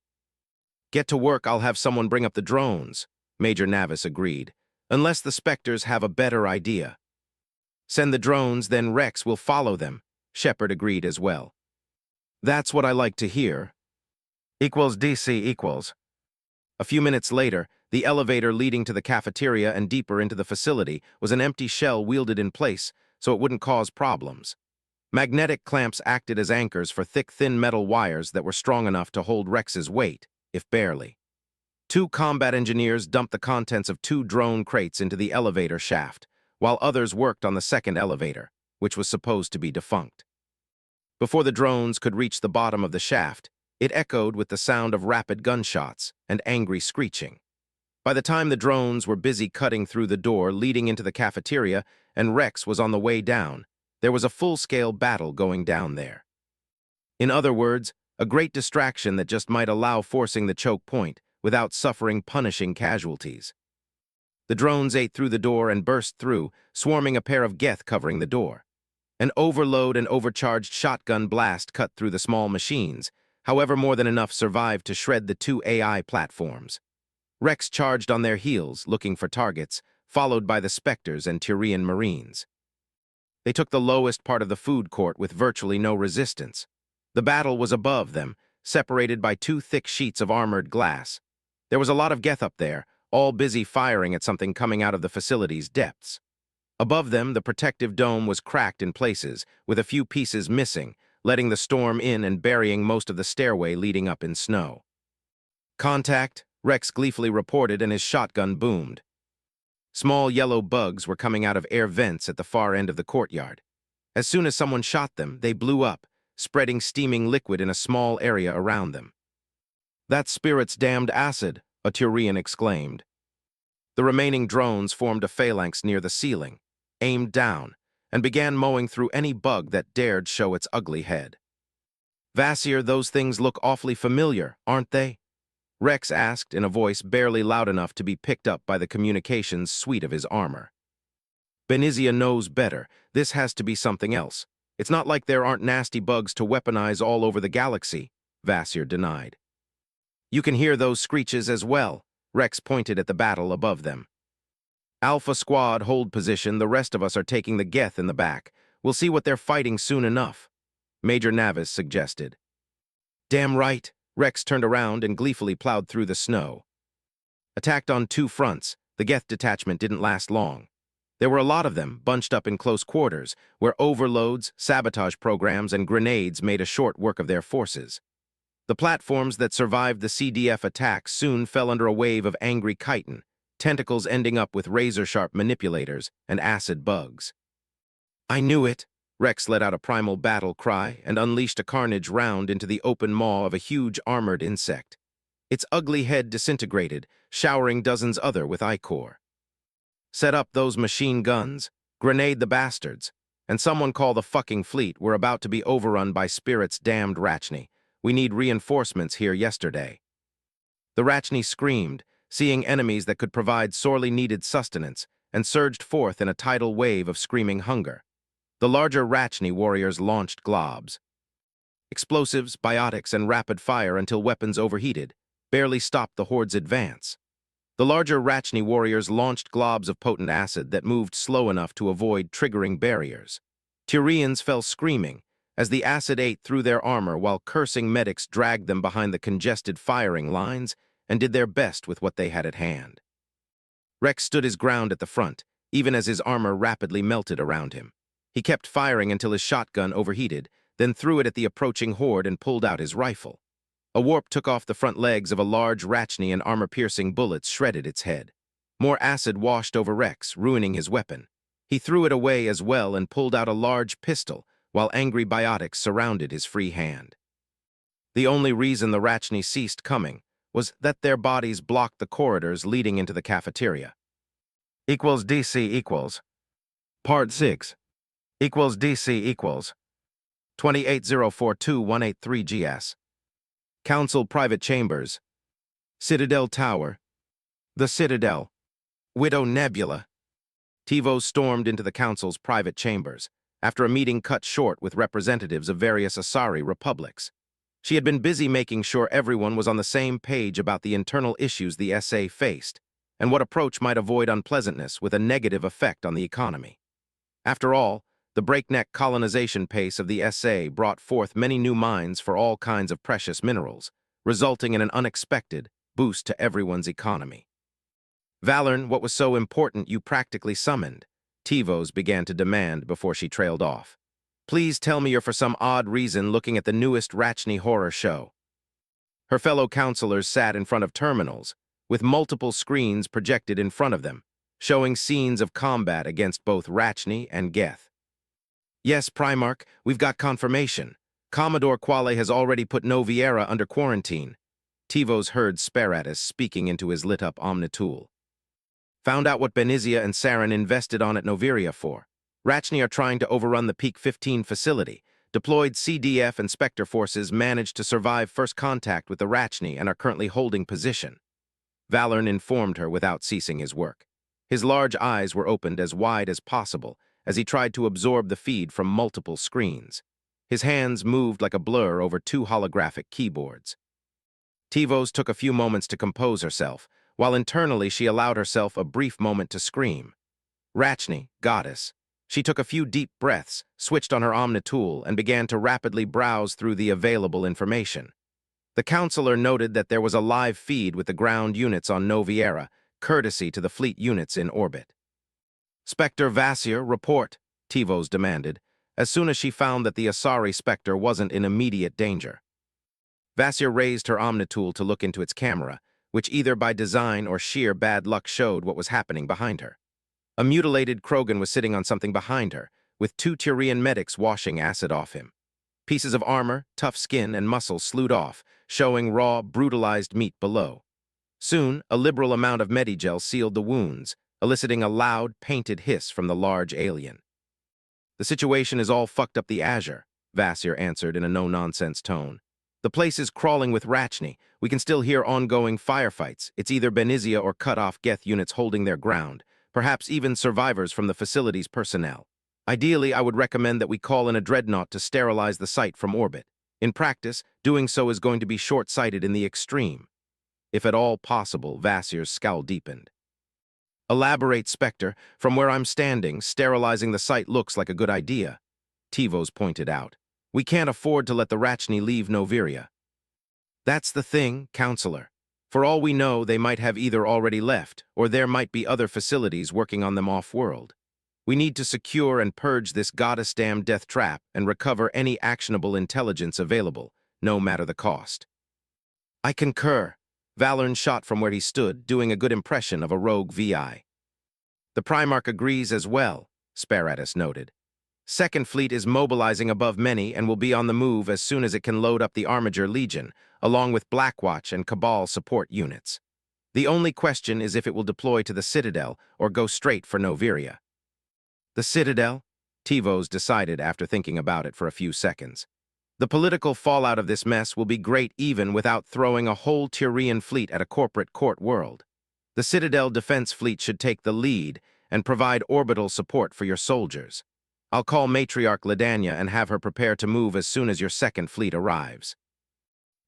"Get to work, I'll have someone bring up the drones," Major Navis agreed, "unless the Spectres have a better idea." "Send the drones, then Rex will follow them," Shepard agreed as well. "That's what I like to hear." Equals DC equals. A few minutes later, the elevator leading to the cafeteria and deeper into the facility was an empty shell wielded in place so it wouldn't cause problems. Magnetic clamps acted as anchors for thick, thin metal wires that were strong enough to hold Rex's weight, if barely. 2 combat engineers dumped the contents of 2 drone crates into the elevator shaft, while others worked on the second elevator, which was supposed to be defunct. Before the drones could reach the bottom of the shaft, it echoed with the sound of rapid gunshots and angry screeching. By the time the drones were busy cutting through the door leading into the cafeteria and Rex was on the way down, there was a full-scale battle going down there. In other words, a great distraction that just might allow forcing the choke point without suffering punishing casualties. The drones ate through the door and burst through, swarming a pair of Geth covering the door. An overload and overcharged shotgun blast cut through the small machines, however more than enough survived to shred the two AI platforms. Rex charged on their heels, looking for targets, followed by the Spectres and Turian Marines. They took the lowest part of the food court with virtually no resistance. The battle was above them, separated by two thick sheets of armored glass. There was a lot of Geth up there, all busy firing at something coming out of the facility's depths. Above them, the protective dome was cracked in places, with a few pieces missing, letting the storm in and burying most of the stairway leading up in snow. "Contact," Rex gleefully reported, and his shotgun boomed. Small yellow bugs were coming out of air vents at the far end of the courtyard. As soon as someone shot them, they blew up, spreading steaming liquid in a small area around them. "That's Spirit's damned acid," a Turian exclaimed. The remaining drones formed a phalanx near the ceiling, aimed down, and began mowing through any bug that dared show its ugly head. "Vasir, those things look awfully familiar, aren't they?" Rex asked in a voice barely loud enough to be picked up by the communications suite of his armor. "Benizia knows better. This has to be something else. It's not like there aren't nasty bugs to weaponize all over the galaxy," Vasir denied. "You can hear those screeches as well," Rex pointed at the battle above them. "Alpha Squad, hold position. The rest of us are taking the Geth in the back. We'll see what they're fighting soon enough," Major Navis suggested. "Damn right." Rex turned around and gleefully plowed through the snow. Attacked on two fronts, the Geth detachment didn't last long. There were a lot of them, bunched up in close quarters, where overloads, sabotage programs, and grenades made a short work of their forces. The platforms that survived the CDF attack soon fell under a wave of angry chitin, tentacles ending up with razor-sharp manipulators and acid bugs. "I knew it!" Rex let out a primal battle cry and unleashed a carnage round into the open maw of a huge armored insect. Its ugly head disintegrated, showering dozens other with ichor. "Set up those machine guns, grenade the bastards, and someone call the fucking fleet. We're about to be overrun by Spirit's damned Rachni. We need reinforcements here yesterday." The Rachni screamed, seeing enemies that could provide sorely needed sustenance, and surged forth in a tidal wave of screaming hunger. The larger Rachni warriors launched globs. Explosives, biotics, and rapid fire until weapons overheated barely stopped the horde's advance. The larger Rachni warriors launched globs of potent acid that moved slow enough to avoid triggering barriers. Turians fell screaming as the acid ate through their armor while cursing medics dragged them behind the congested firing lines and did their best with what they had at hand. Rex stood his ground at the front, even as his armor rapidly melted around him. He kept firing until his shotgun overheated, then threw it at the approaching horde and pulled out his rifle. A warp took off the front legs of a large Rachni and armor-piercing bullets shredded its head. More acid washed over Rex, ruining his weapon. He threw it away as well and pulled out a large pistol, while angry biotics surrounded his free hand. The only reason the Rachni ceased coming was that their bodies blocked the corridors leading into the cafeteria. DC equals. Part 6. DC equals. 28042-183 GS. Council Private Chambers. Citadel Tower. The Citadel. Widow Nebula. Tivo stormed into the Council's private chambers, after a meeting cut short with representatives of various Asari republics. She had been busy making sure everyone was on the same page about the internal issues the SA faced, and what approach might avoid unpleasantness with a negative effect on the economy. After all, the breakneck colonization pace of the SA brought forth many new mines for all kinds of precious minerals, resulting in an unexpected boost to everyone's economy. "Valern, what was so important you practically summoned?" Tivos began to demand before she trailed off. "Please tell me you're for some odd reason looking at the newest Rachni horror show." Her fellow councilors sat in front of terminals, with multiple screens projected in front of them, showing scenes of combat against both Rachni and Geth. "Yes, Primarch, we've got confirmation. Commodore Quale has already put Noviera under quarantine." Tivos heard Sparatus speaking into his lit-up Omnitool. Found out what Benizia and Saren invested on at Noviria for. Rachni are trying to overrun the Peak 15 facility. Deployed CDF and Spectre forces managed to survive first contact with the Rachni and are currently holding position. Valorn informed her without ceasing his work. His large eyes were opened as wide as possible as he tried to absorb the feed from multiple screens. His hands moved like a blur over two holographic keyboards. Tivos took a few moments to compose herself, while internally she allowed herself a brief moment to scream. Rachni, goddess. She took a few deep breaths, switched on her Omnitool, and began to rapidly browse through the available information. The Councilor noted that there was a live feed with the ground units on Noviera, courtesy to the fleet units in orbit. Spectre Vasir, report, Tivos demanded, as soon as she found that the Asari Spectre wasn't in immediate danger. Vasir raised her Omnitool to look into its camera, which either by design or sheer bad luck showed what was happening behind her. A mutilated Krogan was sitting on something behind her, with two Turian medics washing acid off him. Pieces of armor, tough skin, and muscle slewed off, showing raw, brutalized meat below. Soon, a liberal amount of Medigel sealed the wounds, eliciting a loud, painted hiss from the large alien. The situation is all fucked up the Azure, Vasir answered in a no-nonsense tone. The place is crawling with Rachni. We can still hear ongoing firefights. It's either Benizia or cut-off Geth units holding their ground, perhaps even survivors from the facility's personnel. Ideally, I would recommend that we call in a dreadnought to sterilize the site from orbit. In practice, doing so is going to be short-sighted in the extreme. If at all possible, Vasir's scowl deepened. Elaborate, Spectre. From where I'm standing, sterilizing the site looks like a good idea, Tivos pointed out. We can't afford to let the Rachni leave Noviria. That's the thing, Councilor. For all we know, they might have either already left, or there might be other facilities working on them off-world. We need to secure and purge this goddess-damn death trap and recover any actionable intelligence available, no matter the cost. I concur. Valorn shot from where he stood, doing a good impression of a rogue VI. The Primarch agrees as well, Sparatus noted. Second Fleet is mobilizing above many and will be on the move as soon as it can load up the Armiger Legion, along with Blackwatch and Cabal support units. The only question is if it will deploy to the Citadel or go straight for Noviria. The Citadel? Tivos decided after thinking about it for a few seconds. The political fallout of this mess will be great even without throwing a whole Turian fleet at a corporate court world. The Citadel Defense Fleet should take the lead and provide orbital support for your soldiers. I'll call Matriarch Ladania and have her prepare to move as soon as your second fleet arrives.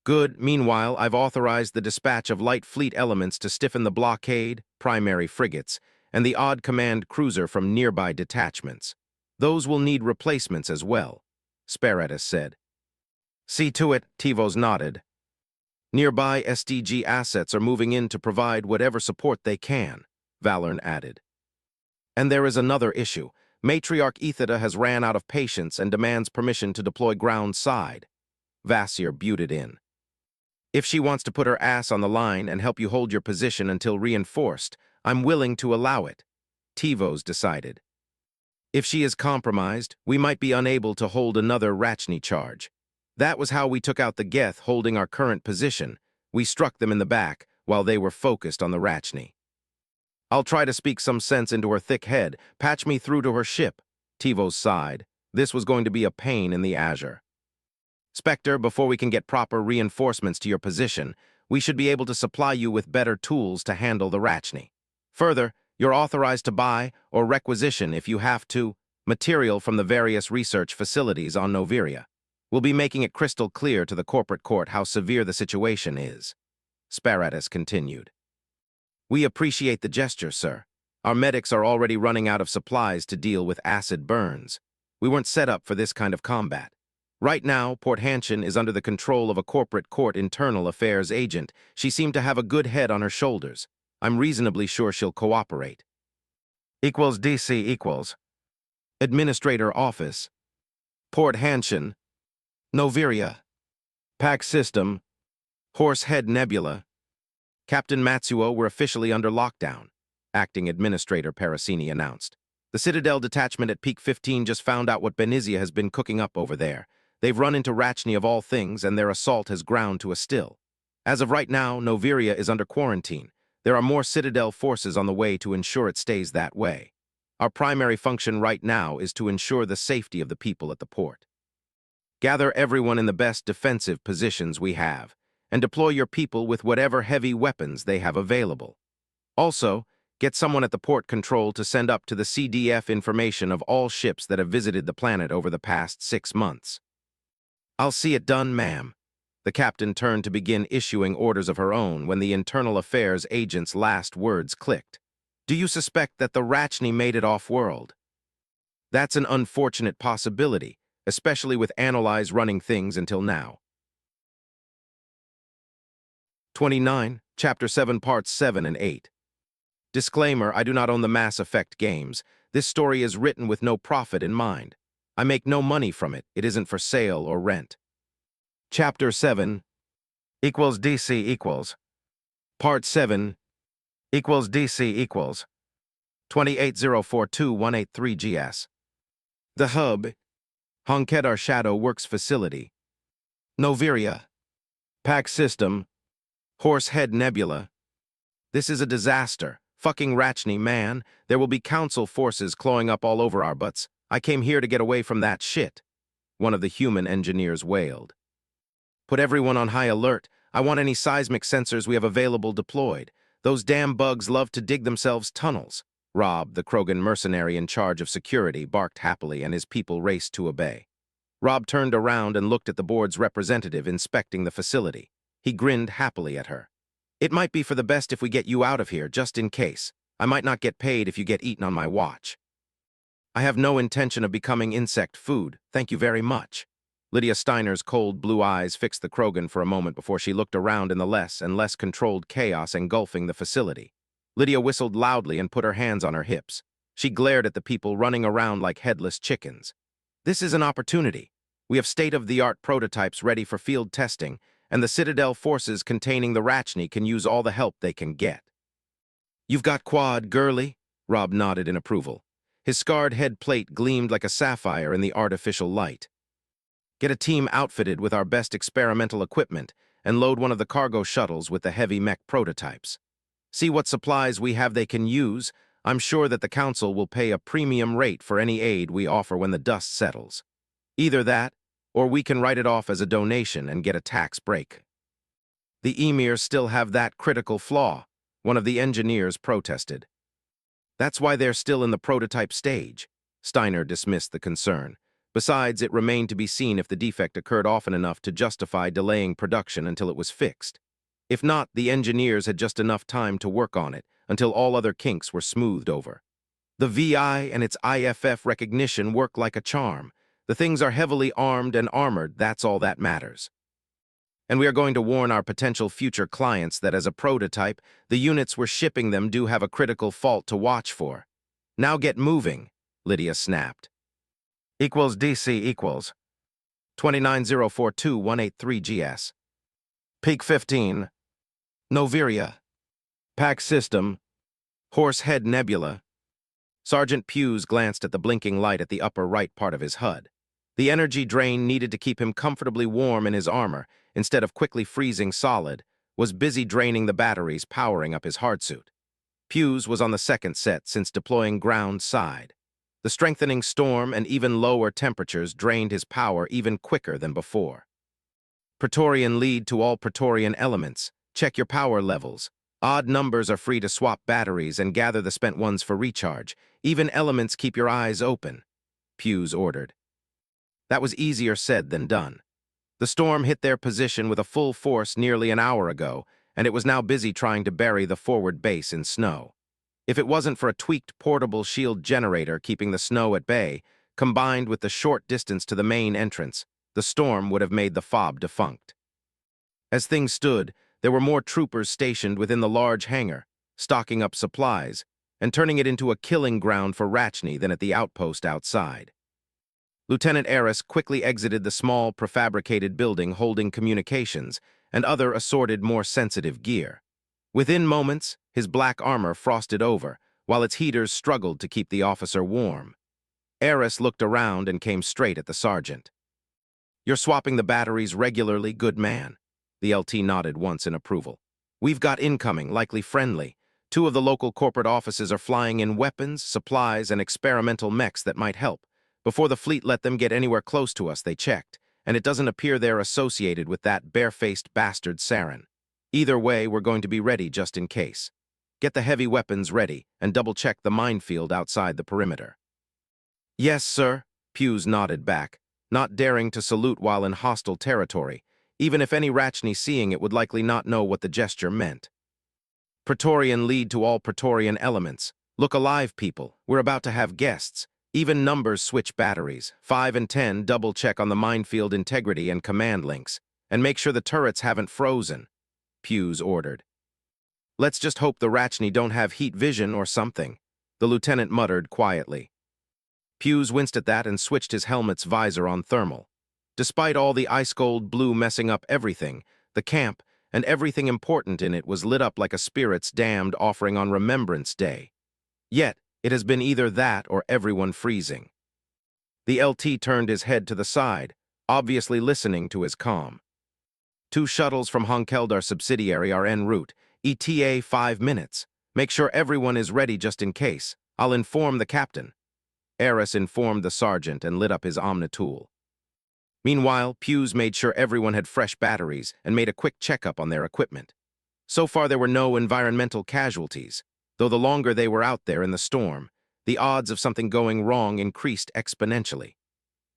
Good. Meanwhile, I've authorized the dispatch of light fleet elements to stiffen the blockade, primary frigates, and the odd command cruiser from nearby detachments. Those will need replacements as well, Sparatus said. See to it, Tivos nodded. Nearby SDG assets are moving in to provide whatever support they can, Valorn added. And there is another issue. Matriarch Ethida has ran out of patience and demands permission to deploy ground side. Vasir buted in. If she wants to put her ass on the line and help you hold your position until reinforced, I'm willing to allow it, Tivos decided. If she is compromised, we might be unable to hold another Rachni charge. That was how we took out the Geth holding our current position. We struck them in the back while they were focused on the Rachni. I'll try to speak some sense into her thick head. Patch me through to her ship, Tivos sighed. This was going to be a pain in the Azure. Spectre, before we can get proper reinforcements to your position, we should be able to supply you with better tools to handle the Rachni. Further, you're authorized to buy, or requisition if you have to, material from the various research facilities on Noviria. We'll be making it crystal clear to the corporate court how severe the situation is, Sparatus continued. We appreciate the gesture, sir. Our medics are already running out of supplies to deal with acid burns. We weren't set up for this kind of combat. Right now, Port Hanshin is under the control of a corporate court internal affairs agent. She seemed to have a good head on her shoulders. I'm reasonably sure she'll cooperate. DC equals. Administrator Office. Port Hanshin. Noviria. Pack System. Horsehead Nebula. Captain Matsuo, we're officially under lockdown, Acting Administrator Parasini announced. The Citadel detachment at Peak 15 just found out what Benizia has been cooking up over there. They've run into Rachni of all things, and their assault has ground to a still. As of right now, Noviria is under quarantine. There are more Citadel forces on the way to ensure it stays that way. Our primary function right now is to ensure the safety of the people at the port. Gather everyone in the best defensive positions we have, and deploy your people with whatever heavy weapons they have available. Also, get someone at the port control to send up to the CDF information of all ships that have visited the planet over the past 6 months. I'll see it done, ma'am. The captain turned to begin issuing orders of her own when the Internal Affairs agent's last words clicked. Do you suspect that the Rachni made it off-world? That's an unfortunate possibility, especially with Analyze running things until now. 29, Chapter 7, Parts 7 and 8. Disclaimer, I do not own the Mass Effect games. This story is written with no profit in mind. I make no money from it. It isn't for sale or rent. Chapter 7 equals DC equals. Part 7 equals DC equals. 28042-183 GS. The hub, Honkedar Shadow Works Facility. Noviria. Pack System. Horsehead Nebula. This is a disaster. Fucking Rachni, man. There will be council forces clawing up all over our butts. I came here to get away from that shit. One of the human engineers wailed. Put everyone on high alert. I want any seismic sensors we have available deployed. Those damn bugs love to dig themselves tunnels. Rob, the Krogan mercenary in charge of security, barked happily and his people raced to obey. Rob turned around and looked at the board's representative inspecting the facility. He grinned happily at her. It might be for the best if we get you out of here, just in case. I might not get paid if you get eaten on my watch. I have no intention of becoming insect food, thank you very much. Lydia Steiner's cold blue eyes fixed the Krogan for a moment before she looked around in the less and less controlled chaos engulfing the facility. Lydia whistled loudly and put her hands on her hips. She glared at the people running around like headless chickens. This is an opportunity. We have state-of-the-art prototypes ready for field testing, and the Citadel forces containing the Rachni can use all the help they can get. You've got quad, girly? Rob nodded in approval. His scarred head plate gleamed like a sapphire in the artificial light. Get a team outfitted with our best experimental equipment and load one of the cargo shuttles with the heavy mech prototypes. See what supplies we have they can use. I'm sure that the Council will pay a premium rate for any aid we offer when the dust settles. Either that, or we can write it off as a donation and get a tax break. The emirs still have that critical flaw, one of the engineers protested. That's why they're still in the prototype stage. Steiner dismissed the concern. Besides, it remained to be seen if the defect occurred often enough to justify delaying production until it was fixed. If not, the engineers had just enough time to work on it until all other kinks were smoothed over. The VI and its IFF recognition work like a charm. The things are heavily armed and armored, that's all that matters. And we are going to warn our potential future clients that as a prototype, the units we're shipping them do have a critical fault to watch for. Now get moving, Lydia snapped. Equals DC equals. 29042-183 GS. Peak 15. Noviria. Pack System. Horsehead Nebula. Sergeant Hughes glanced at the blinking light at the upper right part of his HUD. The energy drain needed to keep him comfortably warm in his armor, instead of quickly freezing solid, was busy draining the batteries powering up his hardsuit. Hughes was on the second set since deploying ground side. The strengthening storm and even lower temperatures drained his power even quicker than before. Praetorian lead to all Praetorian elements. Check your power levels. Odd numbers are free to swap batteries and gather the spent ones for recharge. Even elements keep your eyes open, Hughes ordered. That was easier said than done. The storm hit their position with a full force nearly an hour ago, and it was now busy trying to bury the forward base in snow. If it wasn't for a tweaked portable shield generator keeping the snow at bay, combined with the short distance to the main entrance, the storm would have made the fob defunct. As things stood, there were more troopers stationed within the large hangar, stocking up supplies, and turning it into a killing ground for Rachni than at the outpost outside. Lieutenant Eris quickly exited the small, prefabricated building holding communications and other assorted more sensitive gear. Within moments, his black armor frosted over, while its heaters struggled to keep the officer warm. Eris looked around and came straight at the sergeant. You're swapping the batteries regularly, good man. The LT nodded once in approval. We've got incoming, likely friendly. 2 of the local corporate offices are flying in weapons, supplies, and experimental mechs that might help. Before the fleet let them get anywhere close to us, they checked, and it doesn't appear they're associated with that barefaced bastard Saren. Either way, we're going to be ready just in case. Get the heavy weapons ready and double-check the minefield outside the perimeter. Yes, sir, Hughes nodded back, not daring to salute while in hostile territory. Even if any Rachni seeing it would likely not know what the gesture meant. Praetorian lead to all Praetorian elements. Look alive, people. We're about to have guests. Even numbers switch batteries. 5 and 10 double-check on the minefield integrity and command links. And make sure the turrets haven't frozen, Hughes ordered. Let's just hope the Rachni don't have heat vision or something, the lieutenant muttered quietly. Hughes winced at that and switched his helmet's visor on thermal. Despite all the ice-cold blue messing up everything, the camp and everything important in it was lit up like a spirit's damned offering on Remembrance Day. Yet, it has been either that or everyone freezing. The LT turned his head to the side, obviously listening to his comm. 2 shuttles from Honkeldar subsidiary are en route, ETA 5 minutes. Make sure everyone is ready just in case. I'll inform the captain. Eris informed the sergeant and lit up his Omnitool. Meanwhile, Hughes made sure everyone had fresh batteries and made a quick checkup on their equipment. So far there were no environmental casualties, though the longer they were out there in the storm, the odds of something going wrong increased exponentially.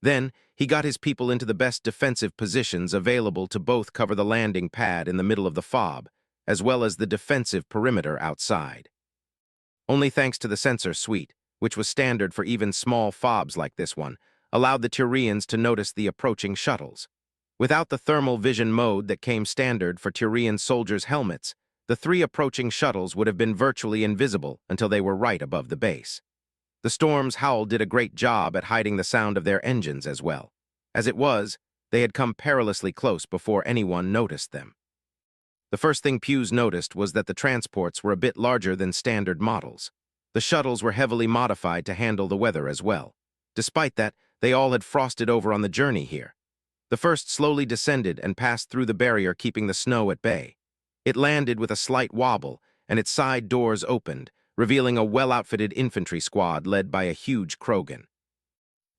Then, he got his people into the best defensive positions available to both cover the landing pad in the middle of the fob, as well as the defensive perimeter outside. Only thanks to the sensor suite, which was standard for even small fobs like this one, allowed the Turians to notice the approaching shuttles. Without the thermal vision mode that came standard for Turian soldiers' helmets, the 3 approaching shuttles would have been virtually invisible until they were right above the base. The storm's howl did a great job at hiding the sound of their engines as well. As it was, they had come perilously close before anyone noticed them. The first thing Hughes noticed was that the transports were a bit larger than standard models. The shuttles were heavily modified to handle the weather as well. Despite that, they all had frosted over on the journey here. The first slowly descended and passed through the barrier, keeping the snow at bay. It landed with a slight wobble, and its side doors opened, revealing a well-outfitted infantry squad led by a huge Krogan.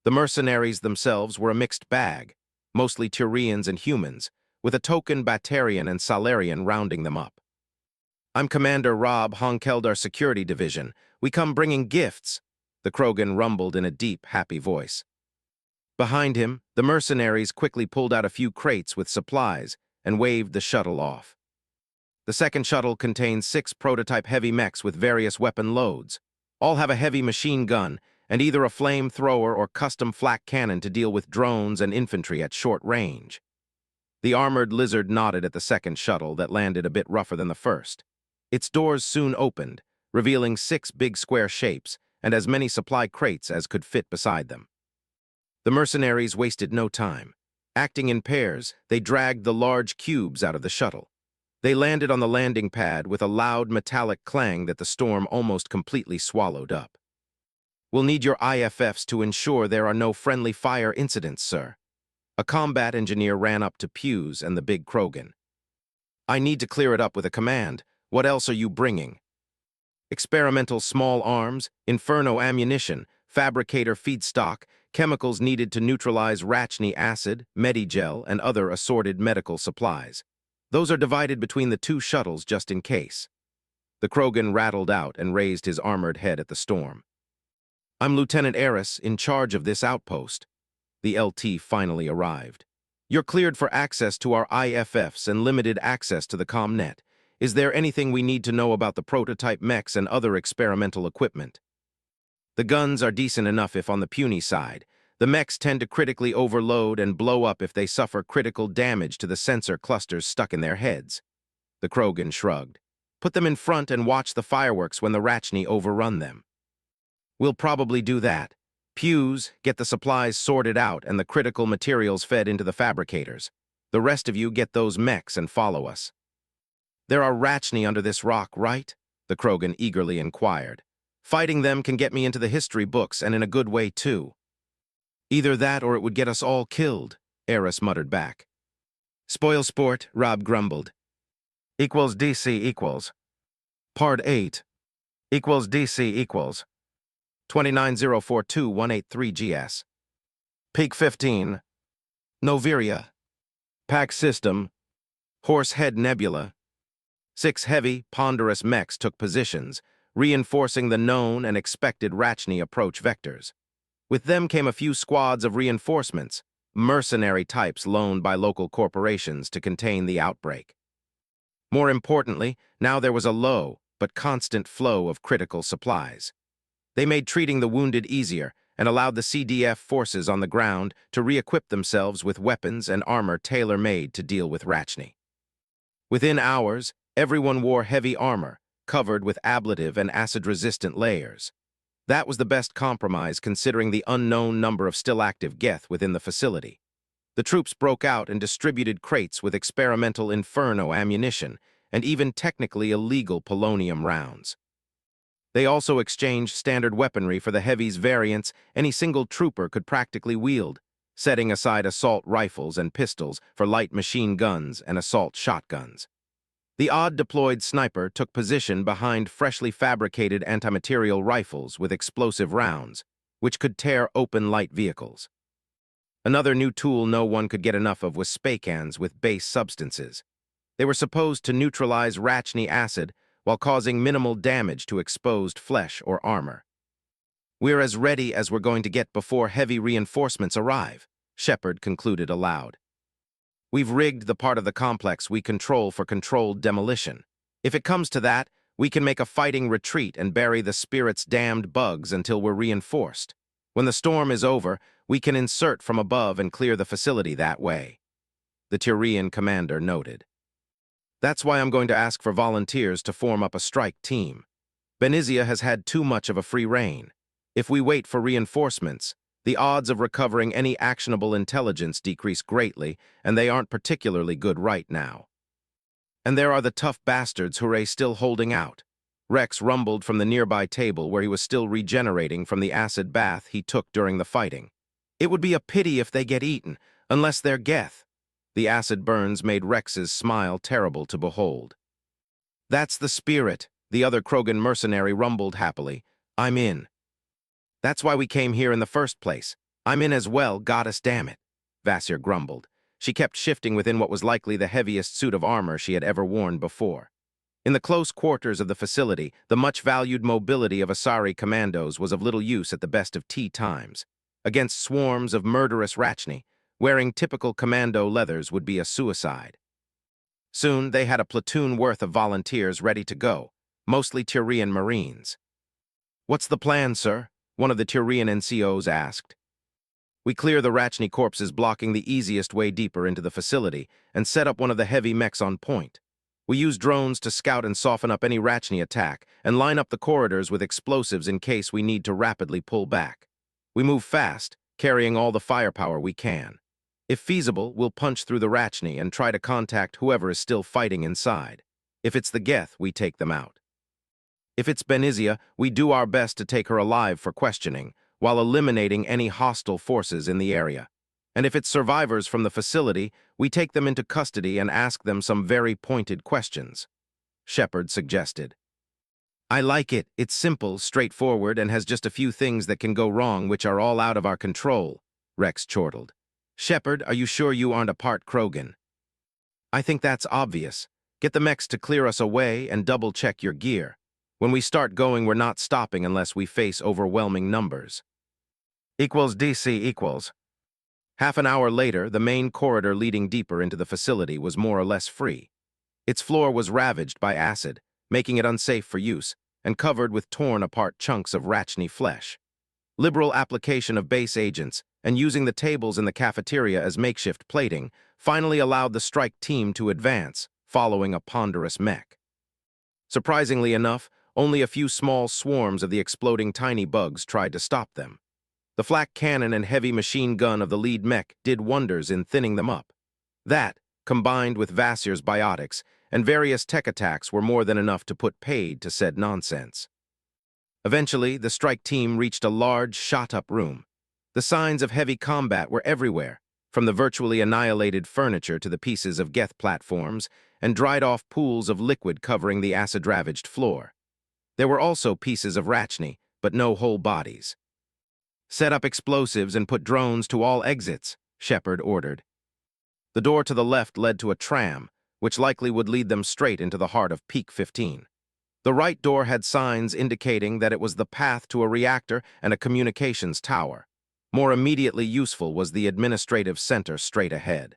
The mercenaries themselves were a mixed bag, mostly Turians and humans, with a token Batarian and Salarian rounding them up. I'm Commander Rob, Honkeldar Security Division. We come bringing gifts, the Krogan rumbled in a deep, happy voice. Behind him, the mercenaries quickly pulled out a few crates with supplies and waved the shuttle off. The second shuttle contains 6 prototype heavy mechs with various weapon loads. All have a heavy machine gun and either a flamethrower or custom flak cannon to deal with drones and infantry at short range. The armored lizard nodded at the second shuttle that landed a bit rougher than the first. Its doors soon opened, revealing 6 big square shapes and as many supply crates as could fit beside them. The mercenaries wasted no time. Acting in pairs, they dragged the large cubes out of the shuttle. They landed on the landing pad with a loud metallic clang that the storm almost completely swallowed up. We'll need your IFFs to ensure there are no friendly fire incidents, sir. A combat engineer ran up to Hughes and the big Krogan. I need to clear it up with a command. What else are you bringing? Experimental small arms, inferno ammunition, fabricator feedstock, chemicals needed to neutralize Rachni acid, Medigel, and other assorted medical supplies. Those are divided between the 2 shuttles just in case. The Krogan rattled out and raised his armored head at the storm. I'm Lieutenant Eris, in charge of this outpost. The LT finally arrived. You're cleared for access to our IFFs and limited access to the ComNet. Is there anything we need to know about the prototype mechs and other experimental equipment? The guns are decent enough if on the puny side. The mechs tend to critically overload and blow up if they suffer critical damage to the sensor clusters stuck in their heads. The Krogan shrugged. Put them in front and watch the fireworks when the Rachni overrun them. We'll probably do that. Hughes, get the supplies sorted out and the critical materials fed into the fabricators. The rest of you get those mechs and follow us. There are Rachni under this rock, right? The Krogan eagerly inquired. Fighting them can get me into the history books, and in a good way, too. Either that or it would get us all killed, Eris muttered back. Spoil sport, Rob grumbled. Equals DC equals. Part 8. Equals DC equals. 29042-183 GS. Peak 15. Noviria. Pack System. Horsehead Nebula. 6 heavy, ponderous mechs took positions, reinforcing the known and expected Rachni approach vectors. With them came a few squads of reinforcements, mercenary types loaned by local corporations to contain the outbreak. More importantly, now there was a low but constant flow of critical supplies. They made treating the wounded easier and allowed the CDF forces on the ground to re-equip themselves with weapons and armor tailor-made to deal with Rachni. Within hours, everyone wore heavy armor, covered with ablative and acid-resistant layers. That was the best compromise considering the unknown number of still active Geth within the facility. The troops broke out and distributed crates with experimental Inferno ammunition and even technically illegal polonium rounds. They also exchanged standard weaponry for the heavies variants any single trooper could practically wield, setting aside assault rifles and pistols for light machine guns and assault shotguns. The odd-deployed sniper took position behind freshly fabricated anti-material rifles with explosive rounds, which could tear open light vehicles. Another new tool no one could get enough of was spacans with base substances. They were supposed to neutralize Rachni acid while causing minimal damage to exposed flesh or armor. "We're as ready as we're going to get before heavy reinforcements arrive," Shepard concluded aloud. "We've rigged the part of the complex we control for controlled demolition. If it comes to that, we can make a fighting retreat and bury the spirit's damned bugs until we're reinforced. When the storm is over, we can insert from above and clear the facility that way," the Tyrian commander noted. "That's why I'm going to ask for volunteers to form up a strike team. Benizia has had too much of a free rein. If we wait for reinforcements, the odds of recovering any actionable intelligence decrease greatly, and they aren't particularly good right now. And there are the tough bastards who are still holding out." Rex rumbled from the nearby table where he was still regenerating from the acid bath he took during the fighting. "It would be a pity if they get eaten, unless they're Geth." The acid burns made Rex's smile terrible to behold. "That's the spirit," the other Krogan mercenary rumbled happily. "I'm in." "That's why we came here in the first place. I'm in as well, goddess damn it," Vasir grumbled. She kept shifting within what was likely the heaviest suit of armor she had ever worn before. In the close quarters of the facility, the much-valued mobility of Asari commandos was of little use at the best of tea times. Against swarms of murderous Rachni, wearing typical commando leathers would be a suicide. Soon, they had a platoon worth of volunteers ready to go, mostly Tyrian Marines. "What's the plan, sir?" one of the Tyrian NCOs asked. "We clear the Rachni corpses blocking the easiest way deeper into the facility and set up one of the heavy mechs on point. We use drones to scout and soften up any Rachni attack and line up the corridors with explosives in case we need to rapidly pull back. We move fast, carrying all the firepower we can. If feasible, we'll punch through the Rachni and try to contact whoever is still fighting inside. If it's the Geth, we take them out. If it's Benizia, we do our best to take her alive for questioning, while eliminating any hostile forces in the area. And if it's survivors from the facility, we take them into custody and ask them some very pointed questions," Shepard suggested. "I like it. It's simple, straightforward, and has just a few things that can go wrong which are all out of our control," Rex chortled. "Shepard, are you sure you aren't a part Krogan?" "I think that's obvious. Get the mechs to clear us away and double-check your gear. When we start going, we're not stopping unless we face overwhelming numbers." Equals DC equals. Half an hour later, the main corridor leading deeper into the facility was more or less free. Its floor was ravaged by acid, making it unsafe for use, and covered with torn-apart chunks of Rachni flesh. Liberal application of base agents and using the tables in the cafeteria as makeshift plating finally allowed the strike team to advance, following a ponderous mech. Surprisingly enough, only a few small swarms of the exploding tiny bugs tried to stop them. The flak cannon and heavy machine gun of the lead mech did wonders in thinning them up. That, combined with Vasir's biotics and various tech attacks, were more than enough to put paid to said nonsense. Eventually, the strike team reached a large, shot-up room. The signs of heavy combat were everywhere, from the virtually annihilated furniture to the pieces of Geth platforms, and dried-off pools of liquid covering the acid-ravaged floor. There were also pieces of Rachni, but no whole bodies. "Set up explosives and put drones to all exits," Shepard ordered. The door to the left led to a tram, which likely would lead them straight into the heart of Peak 15. The right door had signs indicating that it was the path to a reactor and a communications tower. More immediately useful was the administrative center straight ahead.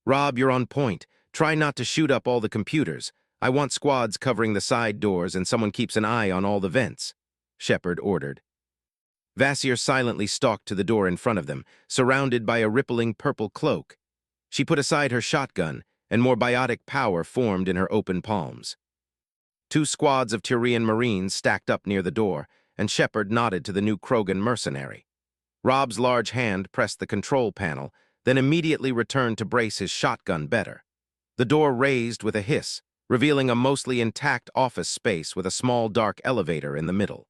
"Rob, you're on point. Try not to shoot up all the computers. I want squads covering the side doors and someone keeps an eye on all the vents," Shepard ordered. Vasir silently stalked to the door in front of them, surrounded by a rippling purple cloak. She put aside her shotgun, and more biotic power formed in her open palms. 2 squads of Turian Marines stacked up near the door, and Shepard nodded to the new Krogan mercenary. Rob's large hand pressed the control panel, then immediately returned to brace his shotgun better. The door raised with a hiss, revealing a mostly intact office space with a small dark elevator in the middle.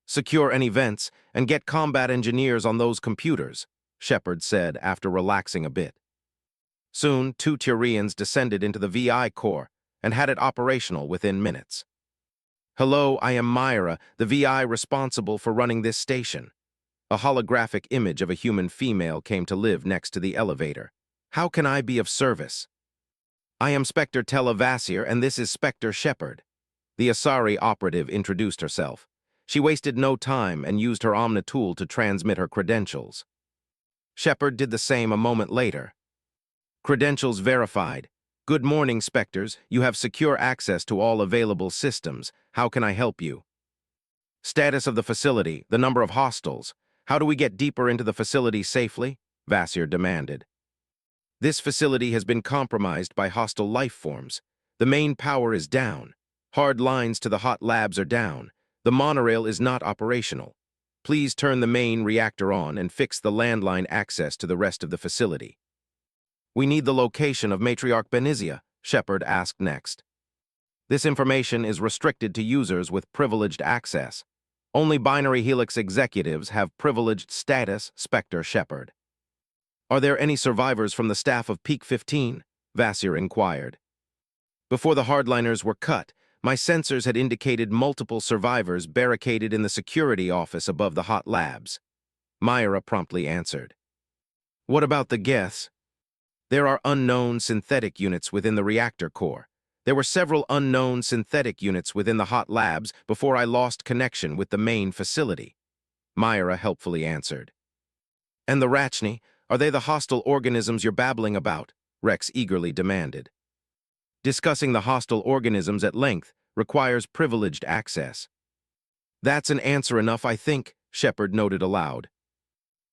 "Secure any vents and get combat engineers on those computers," Shepard said after relaxing a bit. Soon, 2 Turians descended into the VI core and had it operational within minutes. "Hello, I am Myra, the VI responsible for running this station." A holographic image of a human female came to live next to the elevator. "How can I be of service?" "I am Spectre Vasir, and this is Spectre Shepard." The Asari operative introduced herself. She wasted no time and used her Omnitool to transmit her credentials. Shepard did the same a moment later. "Credentials verified. Good morning, Spectres. You have secure access to all available systems. How can I help you?" "Status of the facility, the number of hostiles. How do we get deeper into the facility safely?" Vasir demanded. "This facility has been compromised by hostile life forms. The main power is down. Hard lines to the hot labs are down. The monorail is not operational. Please turn the main reactor on and fix the landline access to the rest of the facility." "We need the location of Matriarch Benizia," Shepard asked next. "This information is restricted to users with privileged access. Only Binary Helix executives have privileged status," Spectre Shepard. "Are there any survivors from the staff of Peak 15? Vasir inquired. "Before the hardliners were cut, my sensors had indicated multiple survivors barricaded in the security office above the hot labs," Myra promptly answered. "What about the Geths?" "There are unknown synthetic units within the reactor core. There were several unknown synthetic units within the hot labs before I lost connection with the main facility," Myra helpfully answered. "And the Rachni, are they the hostile organisms you're babbling about?" Rex eagerly demanded. "Discussing the hostile organisms at length requires privileged access." "That's an answer enough, I think," Shepard noted aloud.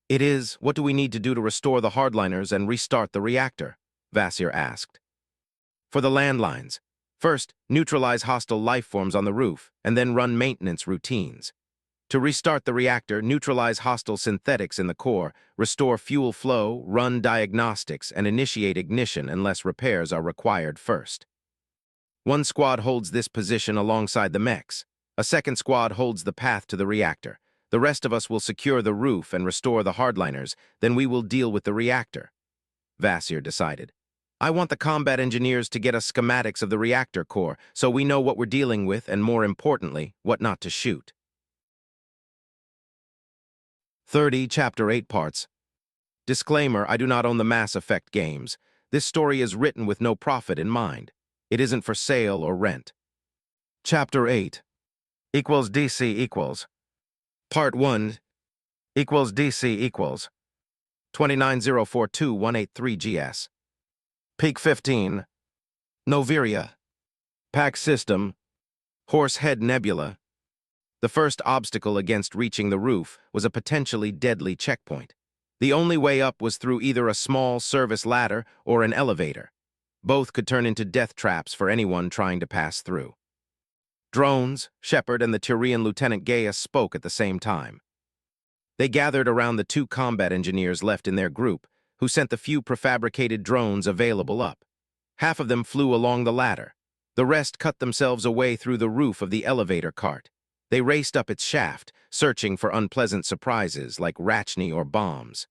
"It is. What do we need to do to restore the hardliners and restart the reactor?" Vasir asked. "For the landlines. First, neutralize hostile life forms on the roof, and then run maintenance routines. To restart the reactor, neutralize hostile synthetics in the core, restore fuel flow, run diagnostics, and initiate ignition unless repairs are required first. 1 squad holds this position alongside the mechs. A 2nd squad holds the path to the reactor. The rest of us will secure the roof and restore the hardliners, then we will deal with the reactor," Vasir decided. "I want the combat engineers to get us schematics of the reactor core so we know what we're dealing with and, more importantly, what not to shoot." 30, Chapter 8 parts. Disclaimer, I do not own the Mass Effect games. This story is written with no profit in mind. It isn't for sale or rent. Chapter 8 equals DC equals. Part 1 equals DC equals. 29042-183 GS. Peak 15. Noviria. Pack System. Horsehead Nebula. The first obstacle against reaching the roof was a potentially deadly checkpoint. The only way up was through either a small service ladder or an elevator. Both could turn into death traps for anyone trying to pass through. Drones, Shepard and the Turian Lieutenant Gaius spoke at the same time. They gathered around the 2 combat engineers left in their group, who sent the few prefabricated drones available up. Half of them flew along the ladder. The rest cut themselves away through the roof of the elevator cart. They raced up its shaft, searching for unpleasant surprises like Rachni or bombs.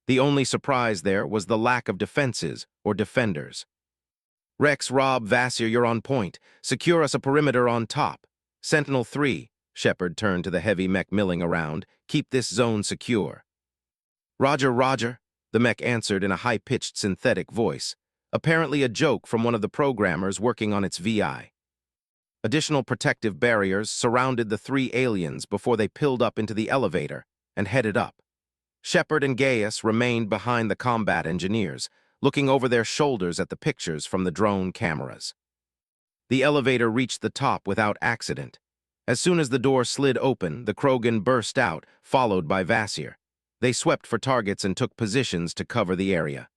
The only surprise there was the lack of defenses or defenders. Rex, Rob, Vasir, you're on point. Secure us a perimeter on top. Sentinel 3, Shepard turned to the heavy mech milling around. Keep this zone secure. Roger, Roger, the mech answered in a high-pitched synthetic voice, apparently a joke from one of the programmers working on its VI. Additional protective barriers surrounded the 3 aliens before they pilled up into the elevator and headed up. Shepard and Gaius remained behind the combat engineers, looking over their shoulders at the pictures from the drone cameras. The elevator reached the top without accident. As soon as the door slid open, the Krogan burst out, followed by Vasir. They swept for targets and took positions to cover the area.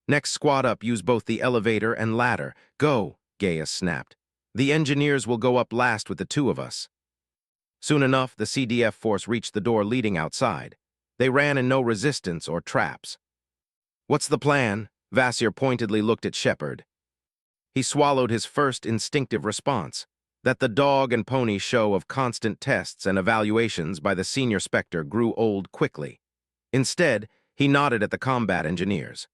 Next squad up, use both the elevator and ladder. Go, Gaius snapped. The engineers will go up last with the 2 of us. Soon enough, the CDF force reached the door leading outside. They ran in no resistance or traps. What's the plan? Vasir pointedly looked at Shepard. He swallowed his first instinctive response, that the dog and pony show of constant tests and evaluations by the senior Spectre grew old quickly. Instead, he nodded at the combat engineers.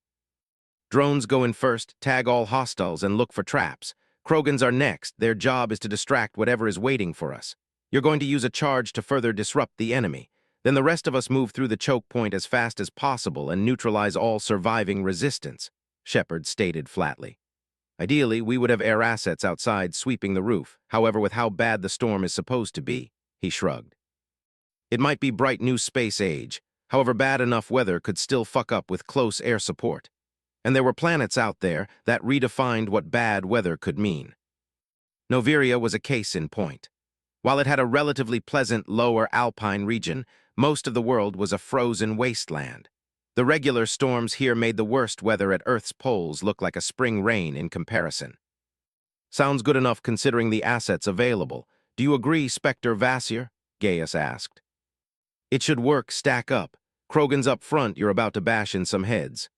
Drones go in first, tag all hostiles, and look for traps. Krogans are next. Their job is to distract whatever is waiting for us. You're going to use a charge to further disrupt the enemy. Then the rest of us move through the choke point as fast as possible and neutralize all surviving resistance, Shepard stated flatly. Ideally, we would have air assets outside sweeping the roof. However, with how bad the storm is supposed to be, he shrugged. It might be bright new space age. However, bad enough weather could still fuck up with close air support. And there were planets out there that redefined what bad weather could mean. Noveria was a case in point. While it had a relatively pleasant lower alpine region, most of the world was a frozen wasteland. The regular storms here made the worst weather at Earth's poles look like a spring rain in comparison. Sounds good enough considering the assets available. Do you agree, Spectre Vasir? Gaius asked. It should work, stack up. Krogan's up front, you're about to bash in some heads.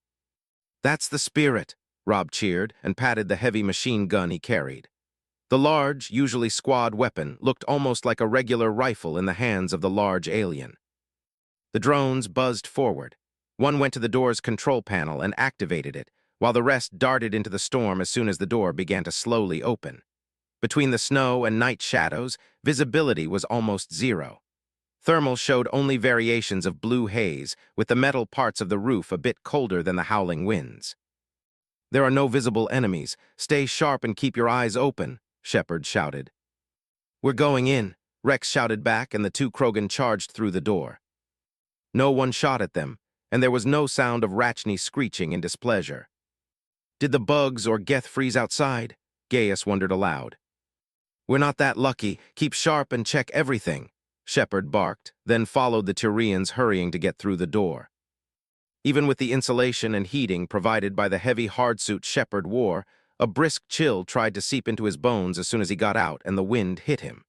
That's the spirit, Rob cheered and patted the heavy machine gun he carried. The large, usually squad weapon looked almost like a regular rifle in the hands of the large alien. The drones buzzed forward. One went to the door's control panel and activated it, while the rest darted into the storm as soon as the door began to slowly open. Between the snow and night shadows, visibility was almost zero. Thermal showed only variations of blue haze, with the metal parts of the roof a bit colder than the howling winds. There are no visible enemies. Stay sharp and keep your eyes open, Shepard shouted. We're going in, Rex shouted back, and the 2 Krogan charged through the door. No one shot at them, and there was no sound of Rachni screeching in displeasure. Did the bugs or Geth freeze outside? Gaius wondered aloud. We're not that lucky. Keep sharp and check everything, Shepard barked, then followed the Turians hurrying to get through the door. Even with the insulation and heating provided by the heavy hardsuit Shepard wore, a brisk chill tried to seep into his bones as soon as he got out and the wind hit him.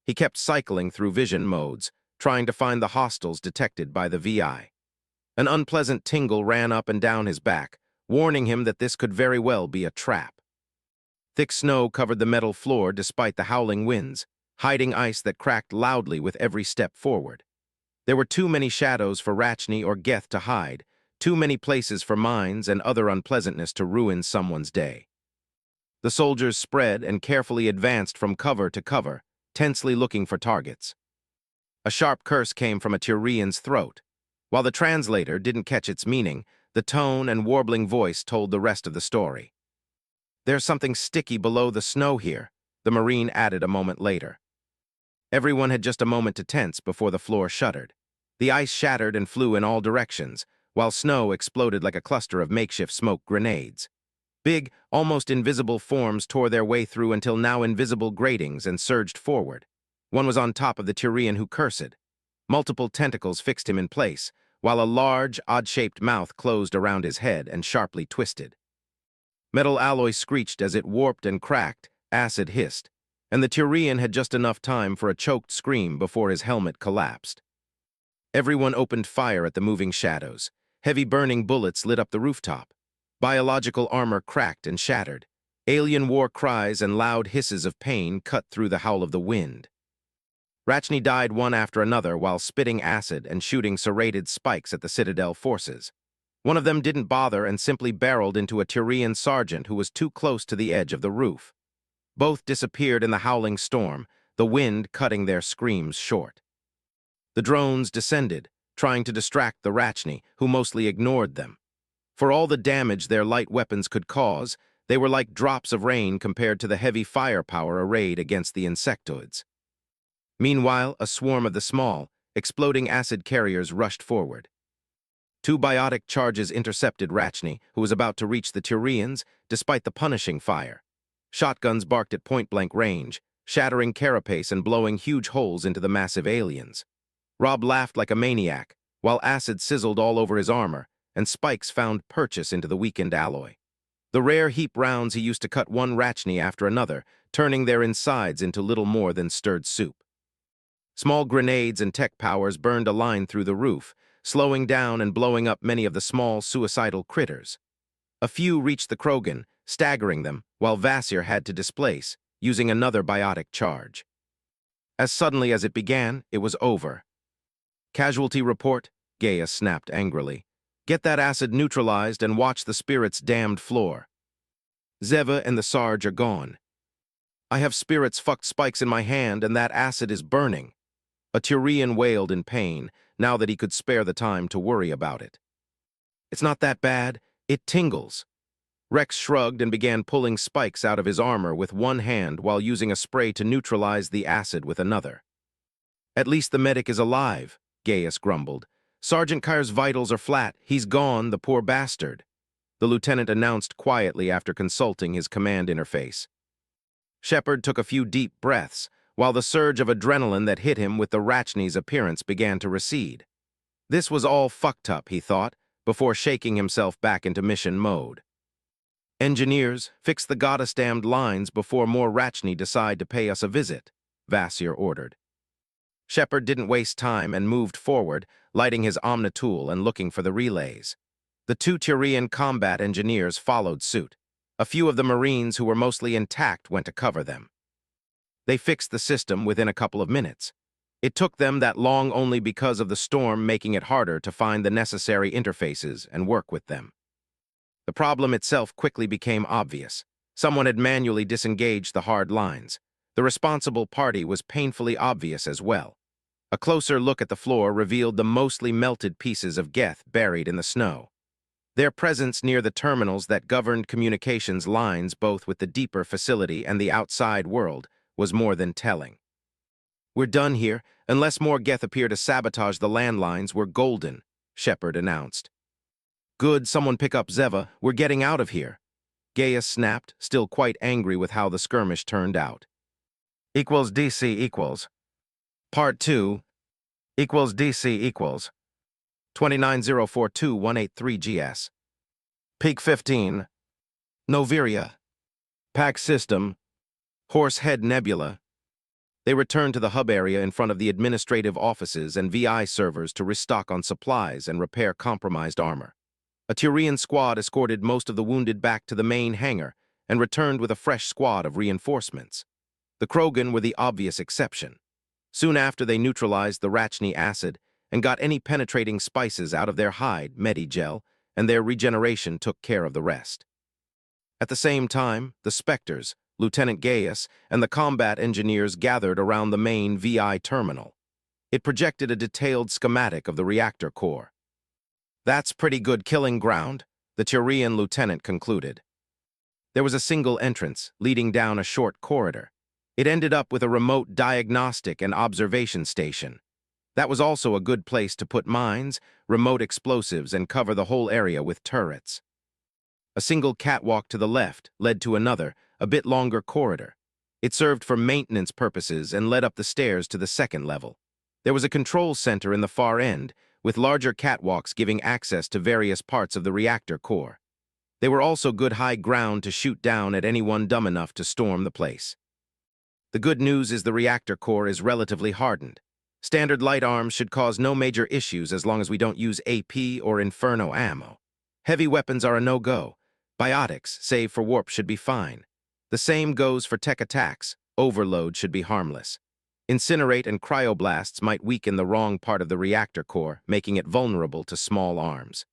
He kept cycling through vision modes, trying to find the hostiles detected by the VI. An unpleasant tingle ran up and down his back, warning him that this could very well be a trap. Thick snow covered the metal floor despite the howling winds, hiding ice that cracked loudly with every step forward. There were too many shadows for Rachni or Geth to hide, too many places for mines and other unpleasantness to ruin someone's day. The soldiers spread and carefully advanced from cover to cover, tensely looking for targets. A sharp curse came from a Turian's throat. While the translator didn't catch its meaning, the tone and warbling voice told the rest of the story. There's something sticky below the snow here, the Marine added a moment later. Everyone had just a moment to tense before the floor shuddered. The ice shattered and flew in all directions, while snow exploded like a cluster of makeshift smoke grenades. Big, almost invisible forms tore their way through until now invisible gratings and surged forward. One was on top of the Turian who cursed. Multiple tentacles fixed him in place, while a large, odd-shaped mouth closed around his head and sharply twisted. Metal alloy screeched as it warped and cracked, acid hissed, and the Turian had just enough time for a choked scream before his helmet collapsed. Everyone opened fire at the moving shadows. Heavy burning bullets lit up the rooftop. Biological armor cracked and shattered. Alien war cries and loud hisses of pain cut through the howl of the wind. Rachni died one after another while spitting acid and shooting serrated spikes at the Citadel forces. One of them didn't bother and simply barreled into a Tyrian sergeant who was too close to the edge of the roof. Both disappeared in the howling storm, the wind cutting their screams short. The drones descended, trying to distract the Rachni, who mostly ignored them. For all the damage their light weapons could cause, they were like drops of rain compared to the heavy firepower arrayed against the insectoids. Meanwhile, a swarm of the small, exploding acid carriers rushed forward. 2 biotic charges intercepted Rachni, who was about to reach the Tyrians, despite the punishing fire. Shotguns barked at point-blank range, shattering carapace and blowing huge holes into the massive aliens. Rob laughed like a maniac, while acid sizzled all over his armor, and spikes found purchase into the weakened alloy. The rare heap rounds he used to cut one Rachni after another, turning their insides into little more than stirred soup. Small grenades and tech powers burned a line through the roof, slowing down and blowing up many of the small, suicidal critters. A few reached the Krogan, staggering them, while Vasir had to displace, using another biotic charge. As suddenly as it began, it was over. Casualty report, Gaia snapped angrily. Get that acid neutralized and watch the spirit's damned floor. Zeva and the Sarge are gone. I have spirits fucked spikes in my hand and that acid is burning. A Tyrian wailed in pain, now that he could spare the time to worry about it. It's not that bad, it tingles. Rex shrugged and began pulling spikes out of his armor with one hand while using a spray to neutralize the acid with another. At least the medic is alive, Gaius grumbled. Sergeant Kyre's vitals are flat. He's gone, the poor bastard, the lieutenant announced quietly after consulting his command interface. Shepard took a few deep breaths, while the surge of adrenaline that hit him with the Rachni's appearance began to recede. This was all fucked up, he thought, before shaking himself back into mission mode. Engineers, fix the goddess-damned lines before more Rachni decide to pay us a visit, Vasir ordered. Shepard didn't waste time and moved forward, lighting his omnitool and looking for the relays. The 2 Tyrian combat engineers followed suit. A few of the Marines who were mostly intact went to cover them. They fixed the system within a couple of minutes. It took them that long only because of the storm making it harder to find the necessary interfaces and work with them. The problem itself quickly became obvious. Someone had manually disengaged the hard lines. The responsible party was painfully obvious as well. A closer look at the floor revealed the mostly melted pieces of Geth buried in the snow. Their presence near the terminals that governed communications lines both with the deeper facility and the outside world was more than telling. We're done here. Unless more Geth appear to sabotage the landlines, we're golden, Shepard announced. Good, someone pick up Zeva. We're getting out of here. Gaius snapped, still quite angry with how the skirmish turned out. Equals DC equals. Part 2. Equals DC equals. 29042-183 GS. Peak 15. Noviria. Pack System. Horsehead Nebula. They returned to the hub area in front of the administrative offices and VI servers to restock on supplies and repair compromised armor. A Tyrian squad escorted most of the wounded back to the main hangar and returned with a fresh squad of reinforcements. The Krogan were the obvious exception. Soon after, they neutralized the Rachni acid and got any penetrating spices out of their hide, Medigel, and their regeneration took care of the rest. At the same time, the Spectres, Lieutenant Gaius, and the combat engineers gathered around the main VI terminal. It projected a detailed schematic of the reactor core. That's pretty good killing ground, the Tyrian lieutenant concluded. There was a single entrance, leading down a short corridor. It ended up with a remote diagnostic and observation station. That was also a good place to put mines, remote explosives, and cover the whole area with turrets. A single catwalk to the left led to another, a bit longer corridor. It served for maintenance purposes and led up the stairs to the second level. There was a control center in the far end, with larger catwalks giving access to various parts of the reactor core. They were also good high ground to shoot down at anyone dumb enough to storm the place. The good news is the reactor core is relatively hardened. Standard light arms should cause no major issues as long as we don't use AP or Inferno ammo. Heavy weapons are a no-go. Biotics, save for warp, should be fine. The same goes for tech attacks. Overload should be harmless. Incinerate and cryoblasts might weaken the wrong part of the reactor core, making it vulnerable to small arms.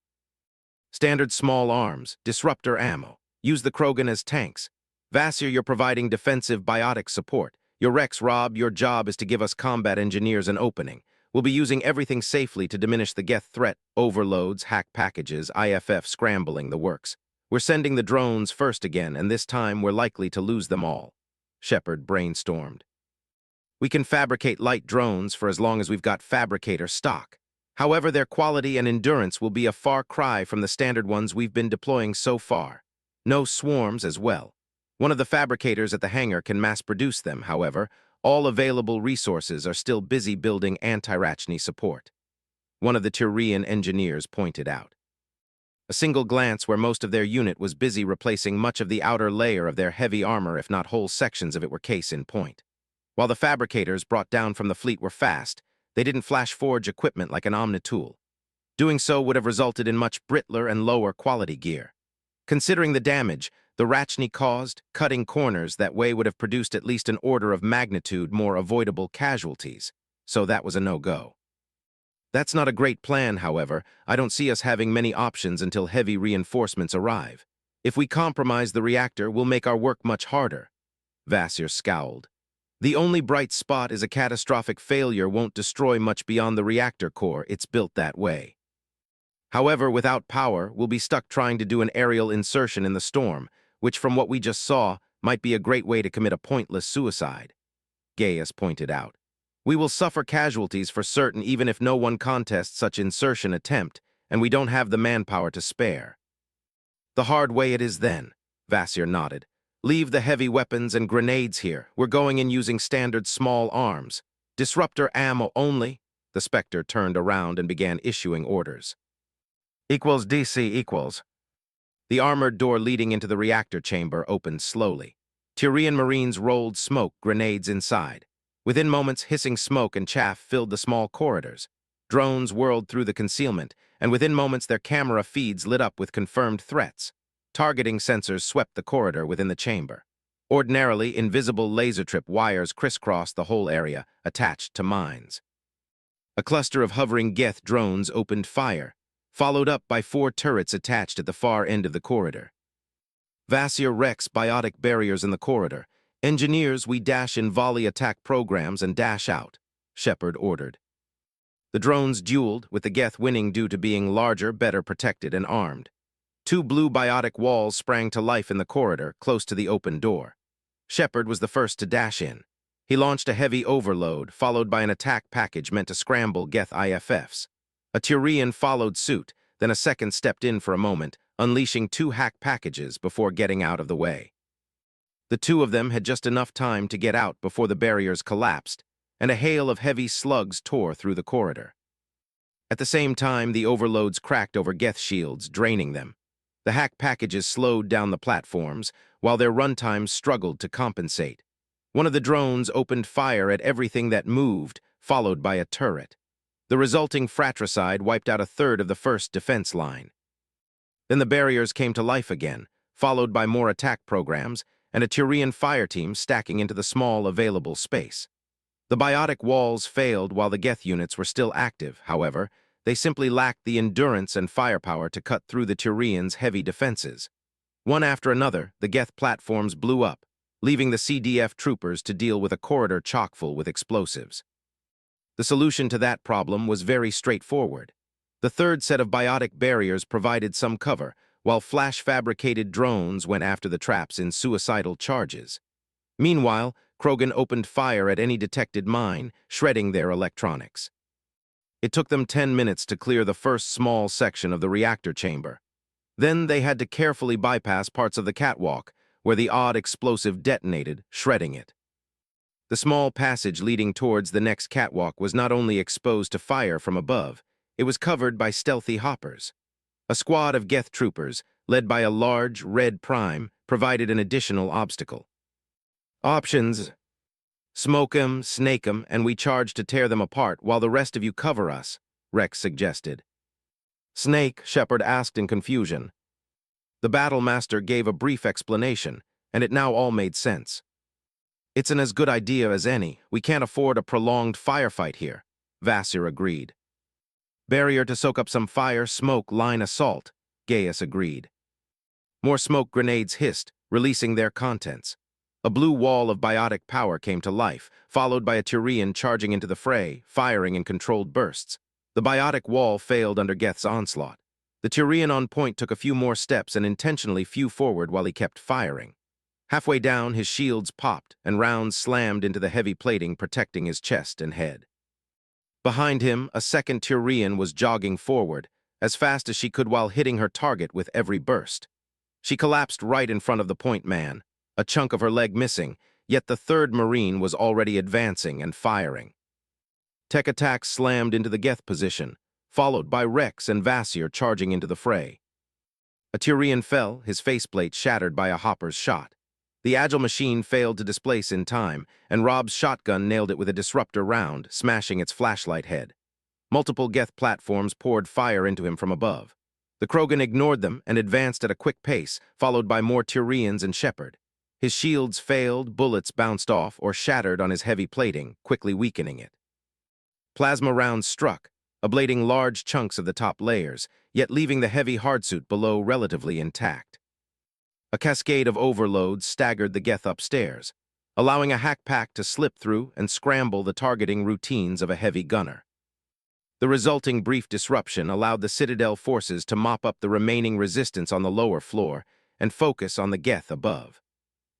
Standard small arms, disruptor ammo. Use the Krogan as tanks. Vasir, you're providing defensive biotic support. Your Rex, Rob, your job is to give us combat engineers an opening. We'll be using everything safely to diminish the Geth threat, overloads, hack packages, IFF scrambling the works. We're sending the drones first again, and this time we're likely to lose them all. Shepard brainstormed. We can fabricate light drones for as long as we've got fabricator stock. However, their quality and endurance will be a far cry from the standard ones we've been deploying so far. No swarms as well. One of the fabricators at the hangar can mass-produce them, however. All available resources are still busy building anti-Rachni support. One of the Turian engineers pointed out. A single glance where most of their unit was busy replacing much of the outer layer of their heavy armor, if not whole sections of it, were case in point. While the fabricators brought down from the fleet were fast, they didn't flash forge equipment like an Omnitool. Doing so would have resulted in much brittler and lower quality gear. Considering the damage the Rachni caused, cutting corners that way would have produced at least an order of magnitude more avoidable casualties, so that was a no-go. That's not a great plan, however. I don't see us having many options until heavy reinforcements arrive. If we compromise the reactor, we'll make our work much harder. Vasir scowled. The only bright spot is a catastrophic failure won't destroy much beyond the reactor core. It's built that way. However, without power, we'll be stuck trying to do an aerial insertion in the storm, which from what we just saw, might be a great way to commit a pointless suicide. Gaius pointed out. We will suffer casualties for certain even if no one contests such insertion attempt, and we don't have the manpower to spare. The hard way it is then, Vasir nodded. Leave the heavy weapons and grenades here. We're going in using standard small arms. Disruptor ammo only. The Spectre turned around and began issuing orders. Equals DC equals. The armored door leading into the reactor chamber opened slowly. Turian Marines rolled smoke grenades inside. Within moments, hissing smoke and chaff filled the small corridors. Drones whirled through the concealment, and within moments their camera feeds lit up with confirmed threats. Targeting sensors swept the corridor within the chamber. Ordinarily, invisible laser trip wires crisscrossed the whole area, attached to mines. A cluster of hovering Geth drones opened fire, followed up by 4 turrets attached at the far end of the corridor. Vasir Rex biotic barriers in the corridor. Engineers, we dash in volley attack programs and dash out, Shepard ordered. The drones dueled, with the Geth winning due to being larger, better protected, and armed. 2 blue biotic walls sprang to life in the corridor, close to the open door. Shepard was the first to dash in. He launched a heavy overload, followed by an attack package meant to scramble Geth IFFs. A Turian followed suit, then a second stepped in for a moment, unleashing 2 hack packages before getting out of the way. The 2 of them had just enough time to get out before the barriers collapsed, and a hail of heavy slugs tore through the corridor. At the same time, the overloads cracked over Geth shields, draining them. The hack packages slowed down the platforms, while their runtimes struggled to compensate. One of the drones opened fire at everything that moved, followed by a turret. The resulting fratricide wiped out a third of the first defense line. Then the barriers came to life again, followed by more attack programs, and a Turian fire team stacking into the small available space. The biotic walls failed while the Geth units were still active, however. They simply lacked the endurance and firepower to cut through the Turians' heavy defenses. One after another, the Geth platforms blew up, leaving the CDF troopers to deal with a corridor chock-full with explosives. The solution to that problem was very straightforward. The third set of biotic barriers provided some cover, while flash-fabricated drones went after the traps in suicidal charges. Meanwhile, Krogan opened fire at any detected mine, shredding their electronics. It took them 10 minutes to clear the first small section of the reactor chamber. Then they had to carefully bypass parts of the catwalk, where the odd explosive detonated, shredding it. The small passage leading towards the next catwalk was not only exposed to fire from above, it was covered by stealthy hoppers. A squad of Geth troopers, led by a large, red prime, provided an additional obstacle. Options: smoke 'em, snake 'em, and we charge to tear them apart while the rest of you cover us, Rex suggested. Snake, Shepard asked in confusion. The battlemaster gave a brief explanation, and it now all made sense. It's an as good idea as any. We can't afford a prolonged firefight here, Vasir agreed. Barrier to soak up some fire, smoke, line assault, Gaius agreed. More smoke grenades hissed, releasing their contents. A blue wall of biotic power came to life, followed by a Turian charging into the fray, firing in controlled bursts. The biotic wall failed under Geth's onslaught. The Turian on point took a few more steps and intentionally flew forward while he kept firing. Halfway down, his shields popped, and rounds slammed into the heavy plating protecting his chest and head. Behind him, a second Turian was jogging forward, as fast as she could while hitting her target with every burst. She collapsed right in front of the point man, a chunk of her leg missing, yet the third Marine was already advancing and firing. Tech attacks slammed into the Geth position, followed by Rex and Vasir charging into the fray. A Turian fell, his faceplate shattered by a hopper's shot. The agile machine failed to displace in time, and Rob's shotgun nailed it with a disruptor round, smashing its flashlight head. Multiple Geth platforms poured fire into him from above. The Krogan ignored them and advanced at a quick pace, followed by more Turians and Shepard. His shields failed, bullets bounced off or shattered on his heavy plating, quickly weakening it. Plasma rounds struck, ablating large chunks of the top layers, yet leaving the heavy hardsuit below relatively intact. A cascade of overloads staggered the Geth upstairs, allowing a hack pack to slip through and scramble the targeting routines of a heavy gunner. The resulting brief disruption allowed the Citadel forces to mop up the remaining resistance on the lower floor and focus on the Geth above.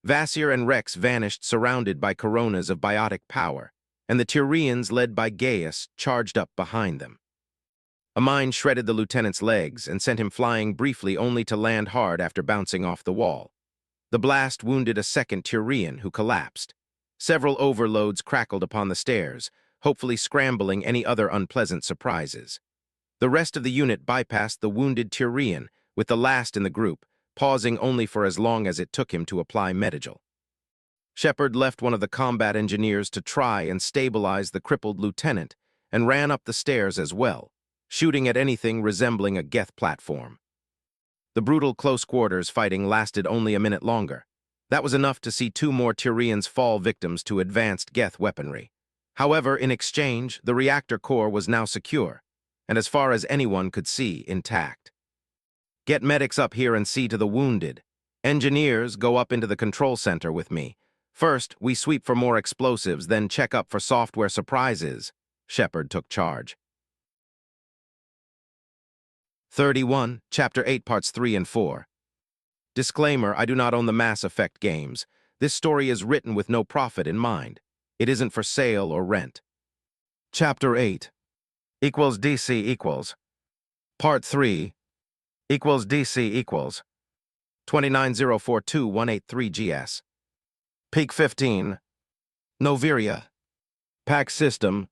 Vasir and Rex vanished surrounded by coronas of biotic power, and the Turians led by Gaius charged up behind them. A mine shredded the lieutenant's legs and sent him flying briefly only to land hard after bouncing off the wall. The blast wounded a second Turian who collapsed. Several overloads crackled upon the stairs, hopefully scrambling any other unpleasant surprises. The rest of the unit bypassed the wounded Turian, with the last in the group, pausing only for as long as it took him to apply Medigel. Shepard left one of the combat engineers to try and stabilize the crippled lieutenant, and ran up the stairs as well, shooting at anything resembling a Geth platform. The brutal close-quarters fighting lasted only a minute longer. That was enough to see two more Turians fall victims to advanced Geth weaponry. However, in exchange, the reactor core was now secure, and as far as anyone could see, intact. Get medics up here and see to the wounded. Engineers, go up into the control center with me. First, we sweep for more explosives, then check up for software surprises. Shepard took charge. 31, Chapter 8, Parts 3 and 4. Disclaimer, I do not own the Mass Effect games. This story is written with no profit in mind. It isn't for sale or rent. Chapter 8 equals DC equals. Part 3 equals DC equals. 29042-183 GS. Peak 15. Noveria. Pack System.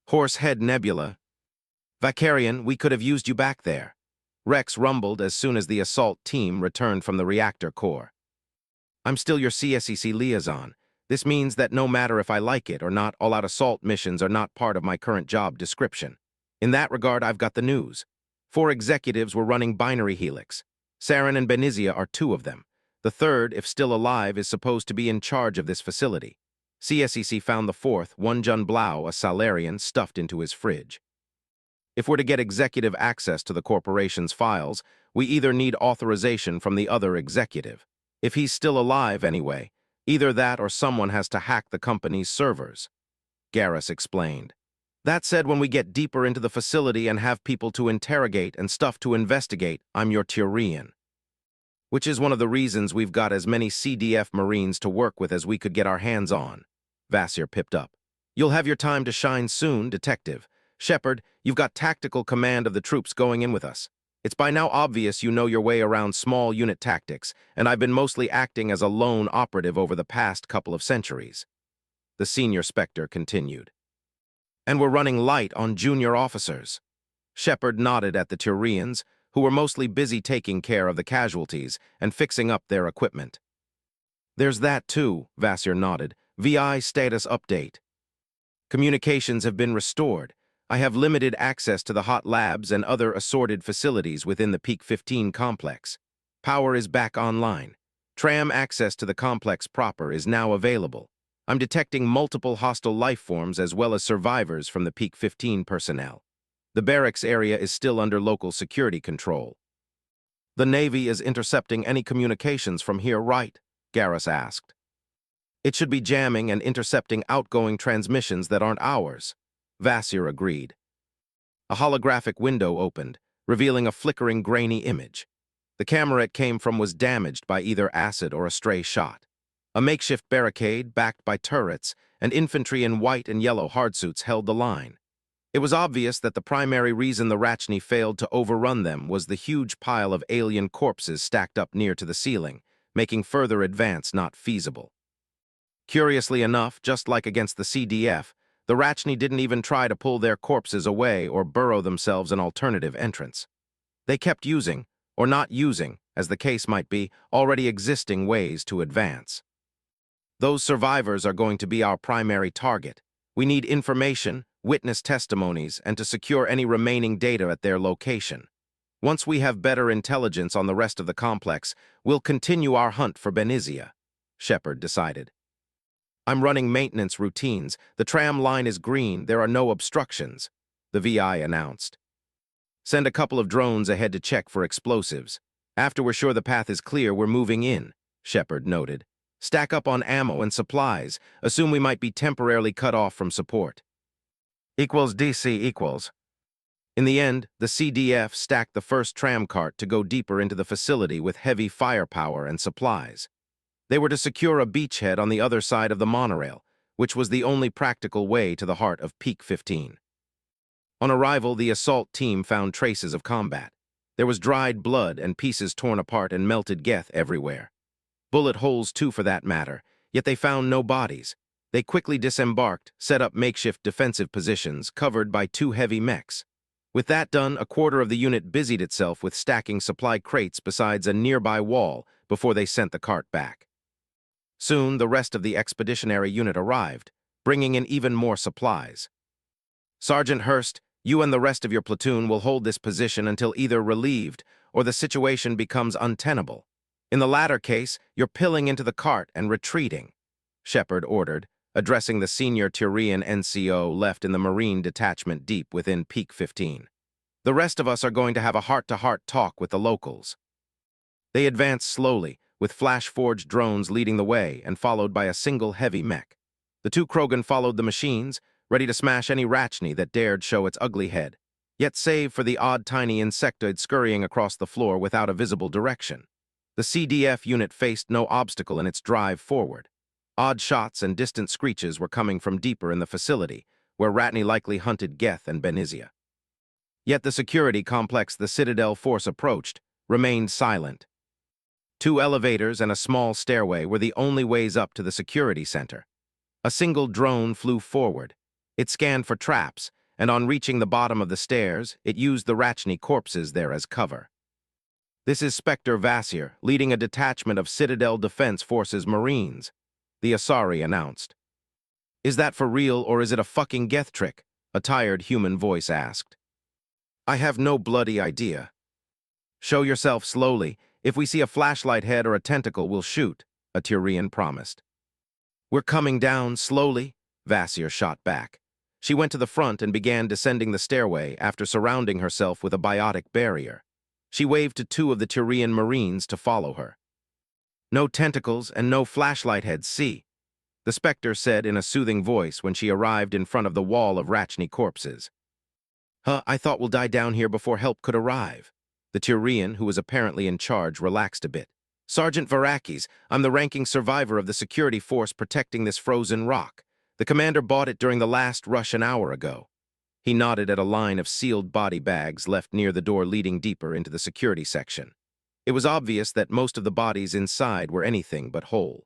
Horsehead Nebula. Vakarian, we could have used you back there. Rex rumbled as soon as the assault team returned from the reactor core. I'm still your CSEC liaison. This means that no matter if I like it or not, all-out assault missions are not part of my current job description. In that regard, I've got the news. 4 executives were running Binary Helix. Saren and Benizia are 2 of them. The third, if still alive, is supposed to be in charge of this facility. CSEC found the 4th, Jun Blau, a Salarian, stuffed into his fridge. If we're to get executive access to the corporation's files, we either need authorization from the other executive. If he's still alive anyway, either that or someone has to hack the company's servers. Garrus explained. That said, when we get deeper into the facility and have people to interrogate and stuff to investigate, I'm your Turian. Which is one of the reasons we've got as many CDF Marines to work with as we could get our hands on. Vasir pipped up. You'll have your time to shine soon, Detective. Shepard, you've got tactical command of the troops going in with us. It's by now obvious you know your way around small unit tactics, and I've been mostly acting as a lone operative over the past couple of centuries. The senior Spectre continued. And we're running light on junior officers. Shepard nodded at the Turians, who were mostly busy taking care of the casualties and fixing up their equipment. There's that too, Vasir nodded. VI status update. Communications have been restored. I have limited access to the hot labs and other assorted facilities within the Peak 15 complex. Power is back online. Tram access to the complex proper is now available. I'm detecting multiple hostile life forms as well as survivors from the Peak 15 personnel. The barracks area is still under local security control. The Navy is intercepting any communications from here, right? Garrus asked. It should be jamming and intercepting outgoing transmissions that aren't ours. Vasir agreed. A holographic window opened, revealing a flickering, grainy image. The camera it came from was damaged by either acid or a stray shot. A makeshift barricade, backed by turrets, and infantry in white and yellow hardsuits held the line. It was obvious that the primary reason the Rachni failed to overrun them was the huge pile of alien corpses stacked up near to the ceiling, making further advance not feasible. Curiously enough, just like against the CDF, the Rachni didn't even try to pull their corpses away or burrow themselves an alternative entrance. They kept using, or not using, as the case might be, already existing ways to advance. Those survivors are going to be our primary target. We need information, witness testimonies, and to secure any remaining data at their location. Once we have better intelligence on the rest of the complex, we'll continue our hunt for Benizia, Shepard decided. I'm running maintenance routines. The tram line is green. There are no obstructions, the VI announced. Send a couple of drones ahead to check for explosives. After we're sure the path is clear, we're moving in, Shepard noted. Stack up on ammo and supplies. Assume we might be temporarily cut off from support. Equals DC equals. In the end, the CDF stacked the first tram cart to go deeper into the facility with heavy firepower and supplies. They were to secure a beachhead on the other side of the monorail, which was the only practical way to the heart of Peak 15. On arrival, the assault team found traces of combat. There was dried blood and pieces torn apart and melted geth everywhere. Bullet holes too, for that matter, yet they found no bodies. They quickly disembarked, set up makeshift defensive positions covered by 2 heavy mechs. With that done, a quarter of the unit busied itself with stacking supply crates besides a nearby wall before they sent the cart back. Soon, the rest of the expeditionary unit arrived, bringing in even more supplies. Sergeant Hurst, you and the rest of your platoon will hold this position until either relieved or the situation becomes untenable. In the latter case, you're pilling into the cart and retreating, Shepard ordered, addressing the senior Turian NCO left in the Marine detachment deep within Peak 15. The rest of us are going to have a heart-to-heart talk with the locals. They advanced slowly, with flash-forged drones leading the way and followed by a single heavy mech. The 2 Krogan followed the machines, ready to smash any Rachni that dared show its ugly head, yet save for the odd tiny insectoid scurrying across the floor without a visible direction. The CDF unit faced no obstacle in its drive forward. Odd shots and distant screeches were coming from deeper in the facility, where Rachni likely hunted Geth and Benizia. Yet the security complex the Citadel force approached remained silent. 2 elevators and a small stairway were the only ways up to the security center. A single drone flew forward. It scanned for traps, and on reaching the bottom of the stairs, it used the Rachni corpses there as cover. This is Spectre Vasir, leading a detachment of Citadel Defense Forces Marines, the Asari announced. Is that for real or is it a fucking Geth trick? A tired human voice asked. I have no bloody idea. Show yourself slowly. If we see a flashlight head or a tentacle, we'll shoot, a Turian promised. We're coming down slowly, Vasir shot back. She went to the front and began descending the stairway after surrounding herself with a biotic barrier. She waved to 2 of the Turian Marines to follow her. No tentacles and no flashlight heads, see, the Spectre said in a soothing voice when she arrived in front of the wall of Rachni corpses. I thought we'll die down here before help could arrive. The Turian, who was apparently in charge, relaxed a bit. Sergeant Varakis, I'm the ranking survivor of the security force protecting this frozen rock. The commander bought it during the last rush an hour ago. He nodded at a line of sealed body bags left near the door leading deeper into the security section. It was obvious that most of the bodies inside were anything but whole.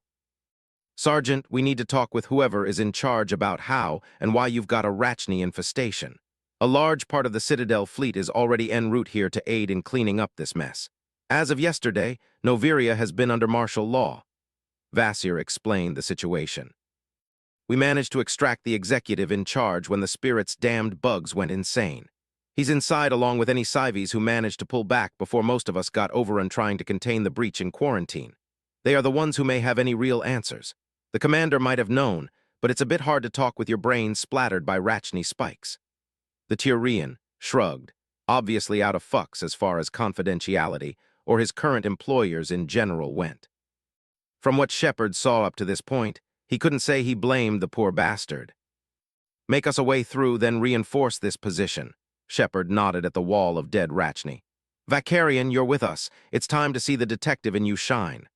Sergeant, we need to talk with whoever is in charge about how and why you've got a Rachni infestation. A large part of the Citadel fleet is already en route here to aid in cleaning up this mess. As of yesterday, Noviria has been under martial law. Vasir explained the situation. We managed to extract the executive in charge when the spirit's damned bugs went insane. He's inside along with any Cives who managed to pull back before most of us got over and trying to contain the breach in quarantine. They are the ones who may have any real answers. The commander might have known, but it's a bit hard to talk with your brain splattered by Rachni spikes. The Tyrian shrugged, obviously out of fucks as far as confidentiality or his current employers in general went. From what Shepard saw up to this point, he couldn't say he blamed the poor bastard. Make us a way through, then reinforce this position. Shepard nodded at the wall of dead Rachni. Vakarian, you're with us. It's time to see the detective in you shine.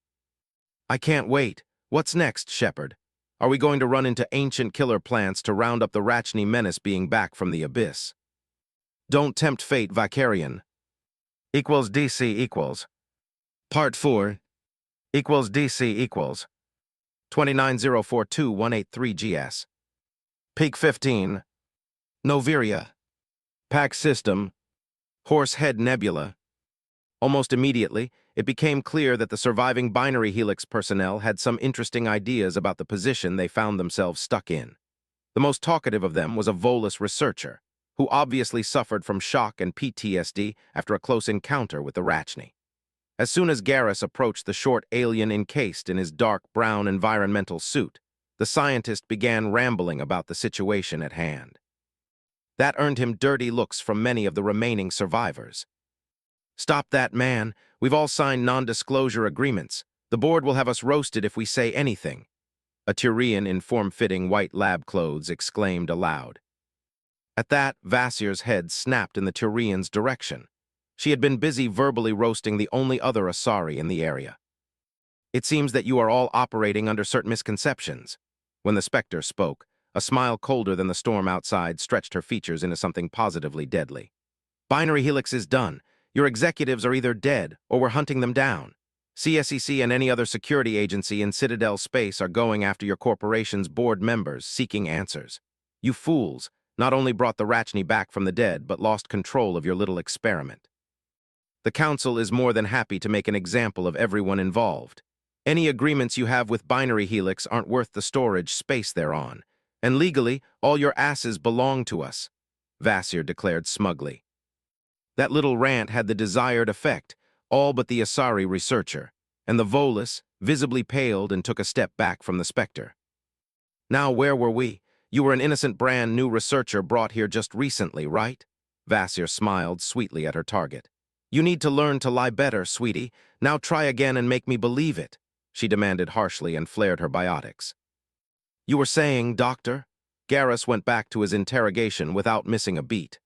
I can't wait. What's next, Shepard? Are we going to run into ancient killer plants to round up the Rachni menace being back from the abyss? Don't tempt fate, Vakarian. Equals DC equals. Part 4. Equals DC equals. 29042-183 GS. Peak 15. Noviria. Pack System. Horsehead Nebula. Almost immediately, it became clear that the surviving binary helix personnel had some interesting ideas about the position they found themselves stuck in. The most talkative of them was a Volus researcher, who obviously suffered from shock and PTSD after a close encounter with the Rachni. As soon as Garrus approached the short alien encased in his dark brown environmental suit, the scientist began rambling about the situation at hand. That earned him dirty looks from many of the remaining survivors. Stop that, man. We've all signed non-disclosure agreements. The board will have us roasted if we say anything. A Tyrian in form-fitting white lab clothes exclaimed aloud. At that, Vasir's head snapped in the Tyrian's direction. She had been busy verbally roasting the only other Asari in the area. It seems that you are all operating under certain misconceptions. When the Spectre spoke, a smile colder than the storm outside stretched her features into something positively deadly. Binary Helix is done. Your executives are either dead or we're hunting them down. CSEC and any other security agency in Citadel space are going after your corporation's board members, seeking answers. You fools not only brought the Rachni back from the dead, but lost control of your little experiment. The Council is more than happy to make an example of everyone involved. Any agreements you have with Binary Helix aren't worth the storage space they're on, and legally, all your asses belong to us, Vasir declared smugly. That little rant had the desired effect, all but the Asari researcher, and the Volus visibly paled and took a step back from the Spectre. Now, where were we? You were an innocent brand new researcher brought here just recently, right? Vasir smiled sweetly at her target. You need to learn to lie better, sweetie. Now try again and make me believe it, she demanded harshly and flared her biotics. You were saying, Doctor? Garrus went back to his interrogation without missing a beat.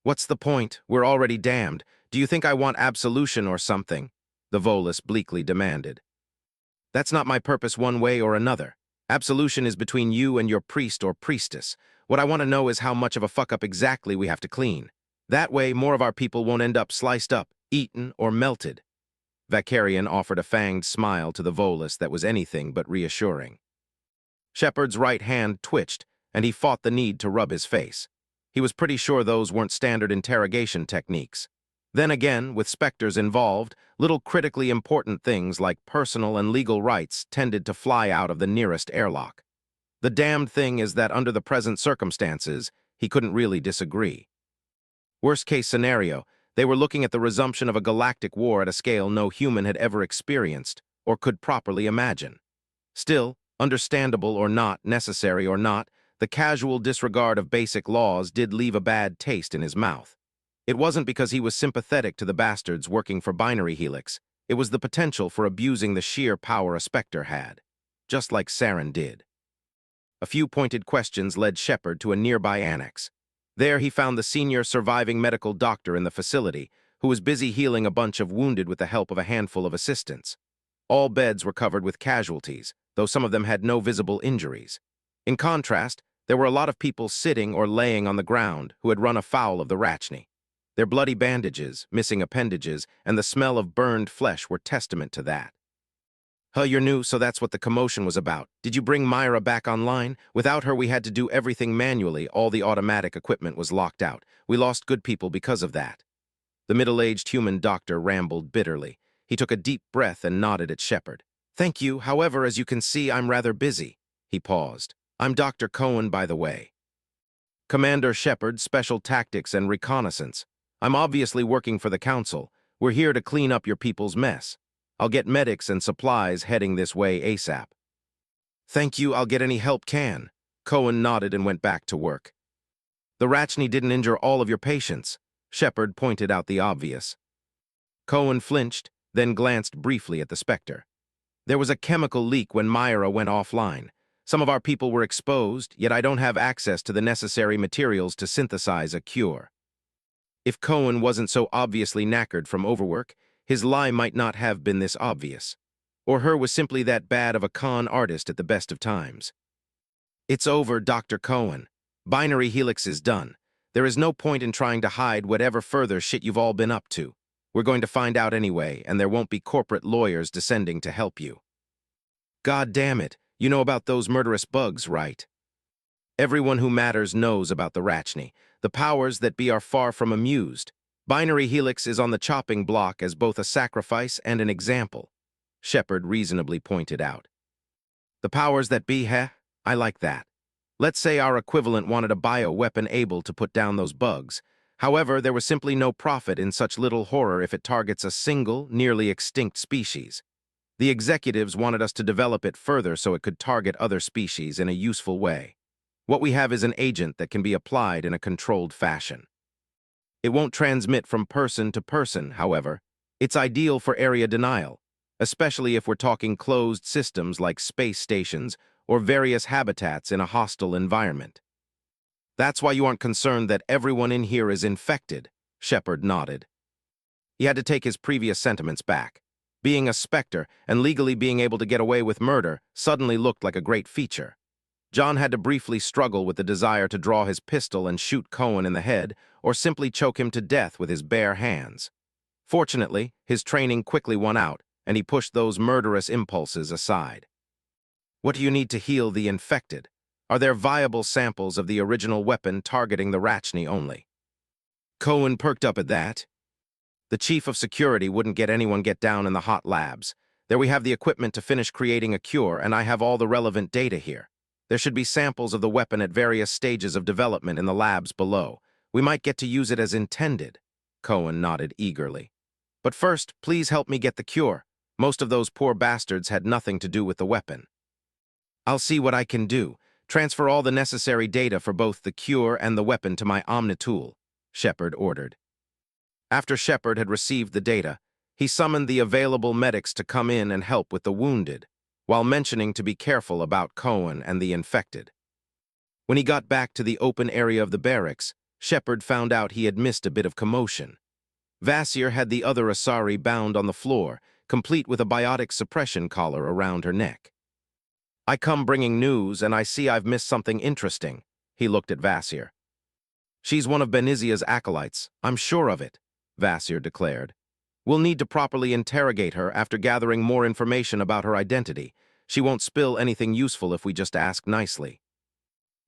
What's the point? We're already damned. Do you think I want absolution or something? The Volus bleakly demanded. That's not my purpose one way or another. Absolution is between you and your priest or priestess. What I want to know is how much of a fuck-up exactly we have to clean. That way, more of our people won't end up sliced up, eaten, or melted. Vakarian offered a fanged smile to the Volus that was anything but reassuring. Shepard's right hand twitched, and he fought the need to rub his face. He was pretty sure those weren't standard interrogation techniques. Then again, with Spectres involved, little critically important things like personal and legal rights tended to fly out of the nearest airlock. The damned thing is that under the present circumstances, he couldn't really disagree. Worst-case scenario, they were looking at the resumption of a galactic war at a scale no human had ever experienced or could properly imagine. Still, understandable or not, necessary or not, the casual disregard of basic laws did leave a bad taste in his mouth. It wasn't because he was sympathetic to the bastards working for Binary Helix. It was the potential for abusing the sheer power a Spectre had, just like Saren did. A few pointed questions led Shepard to a nearby annex. There he found the senior surviving medical doctor in the facility, who was busy healing a bunch of wounded with the help of a handful of assistants. All beds were covered with casualties, though some of them had no visible injuries. In contrast, there were a lot of people sitting or laying on the ground who had run afoul of the Rachni. Their bloody bandages, missing appendages, and the smell of burned flesh were testament to that. You're new, so that's what the commotion was about. Did you bring Myra back online? Without her, we had to do everything manually. All the automatic equipment was locked out. We lost good people because of that. The middle-aged human doctor rambled bitterly. He took a deep breath and nodded at Shepard. Thank you. However, as you can see, I'm rather busy. He paused. I'm Dr. Cohen, by the way. Commander Shepard, Special Tactics and Reconnaissance. I'm obviously working for the Council. We're here to clean up your people's mess. I'll get medics and supplies heading this way ASAP. Thank you, I'll get any help can. Cohen nodded and went back to work. The Rachni didn't injure all of your patients. Shepard pointed out the obvious. Cohen flinched, then glanced briefly at the Spectre. There was a chemical leak when Myra went offline. Some of our people were exposed, yet I don't have access to the necessary materials to synthesize a cure. If Cohen wasn't so obviously knackered from overwork, his lie might not have been this obvious. Or her was simply that bad of a con artist at the best of times. It's over, Dr. Cohen. Binary Helix is done. There is no point in trying to hide whatever further shit you've all been up to. We're going to find out anyway, and there won't be corporate lawyers descending to help you. God damn it, you know about those murderous bugs, right? Everyone who matters knows about the Rachni. The powers that be are far from amused. Binary Helix is on the chopping block as both a sacrifice and an example, Shepard reasonably pointed out. The powers that be, heh? I like that. Let's say our equivalent wanted a bioweapon able to put down those bugs. However, there was simply no profit in such little horror if it targets a single, nearly extinct species. The executives wanted us to develop it further so it could target other species in a useful way. What we have is an agent that can be applied in a controlled fashion. It won't transmit from person to person, however. It's ideal for area denial, especially if we're talking closed systems like space stations or various habitats in a hostile environment. That's why you aren't concerned that everyone in here is infected, Shepard nodded. He had to take his previous sentiments back. Being a Spectre and legally being able to get away with murder suddenly looked like a great feature. John had to briefly struggle with the desire to draw his pistol and shoot Cohen in the head or simply choke him to death with his bare hands. Fortunately, his training quickly won out, and he pushed those murderous impulses aside. What do you need to heal the infected? Are there viable samples of the original weapon targeting the Rachni only? Cohen perked up at that. The chief of security wouldn't get anyone get down in the hot labs. There we have the equipment to finish creating a cure, and I have all the relevant data here. There should be samples of the weapon at various stages of development in the labs below. We might get to use it as intended. Cohen nodded eagerly. But first, please help me get the cure. Most of those poor bastards had nothing to do with the weapon. I'll see what I can do. Transfer all the necessary data for both the cure and the weapon to my Omnitool, Shepard ordered. After Shepard had received the data, he summoned the available medics to come in and help with the wounded, while mentioning to be careful about Cohen and the infected. When he got back to the open area of the barracks, Shepard found out he had missed a bit of commotion. Vasir had the other Asari bound on the floor, complete with a biotic suppression collar around her neck. I come bringing news, and I see I've missed something interesting. He looked at Vasir. She's one of Benizia's acolytes, I'm sure of it, Vasir declared. We'll need to properly interrogate her after gathering more information about her identity. She won't spill anything useful if we just ask nicely.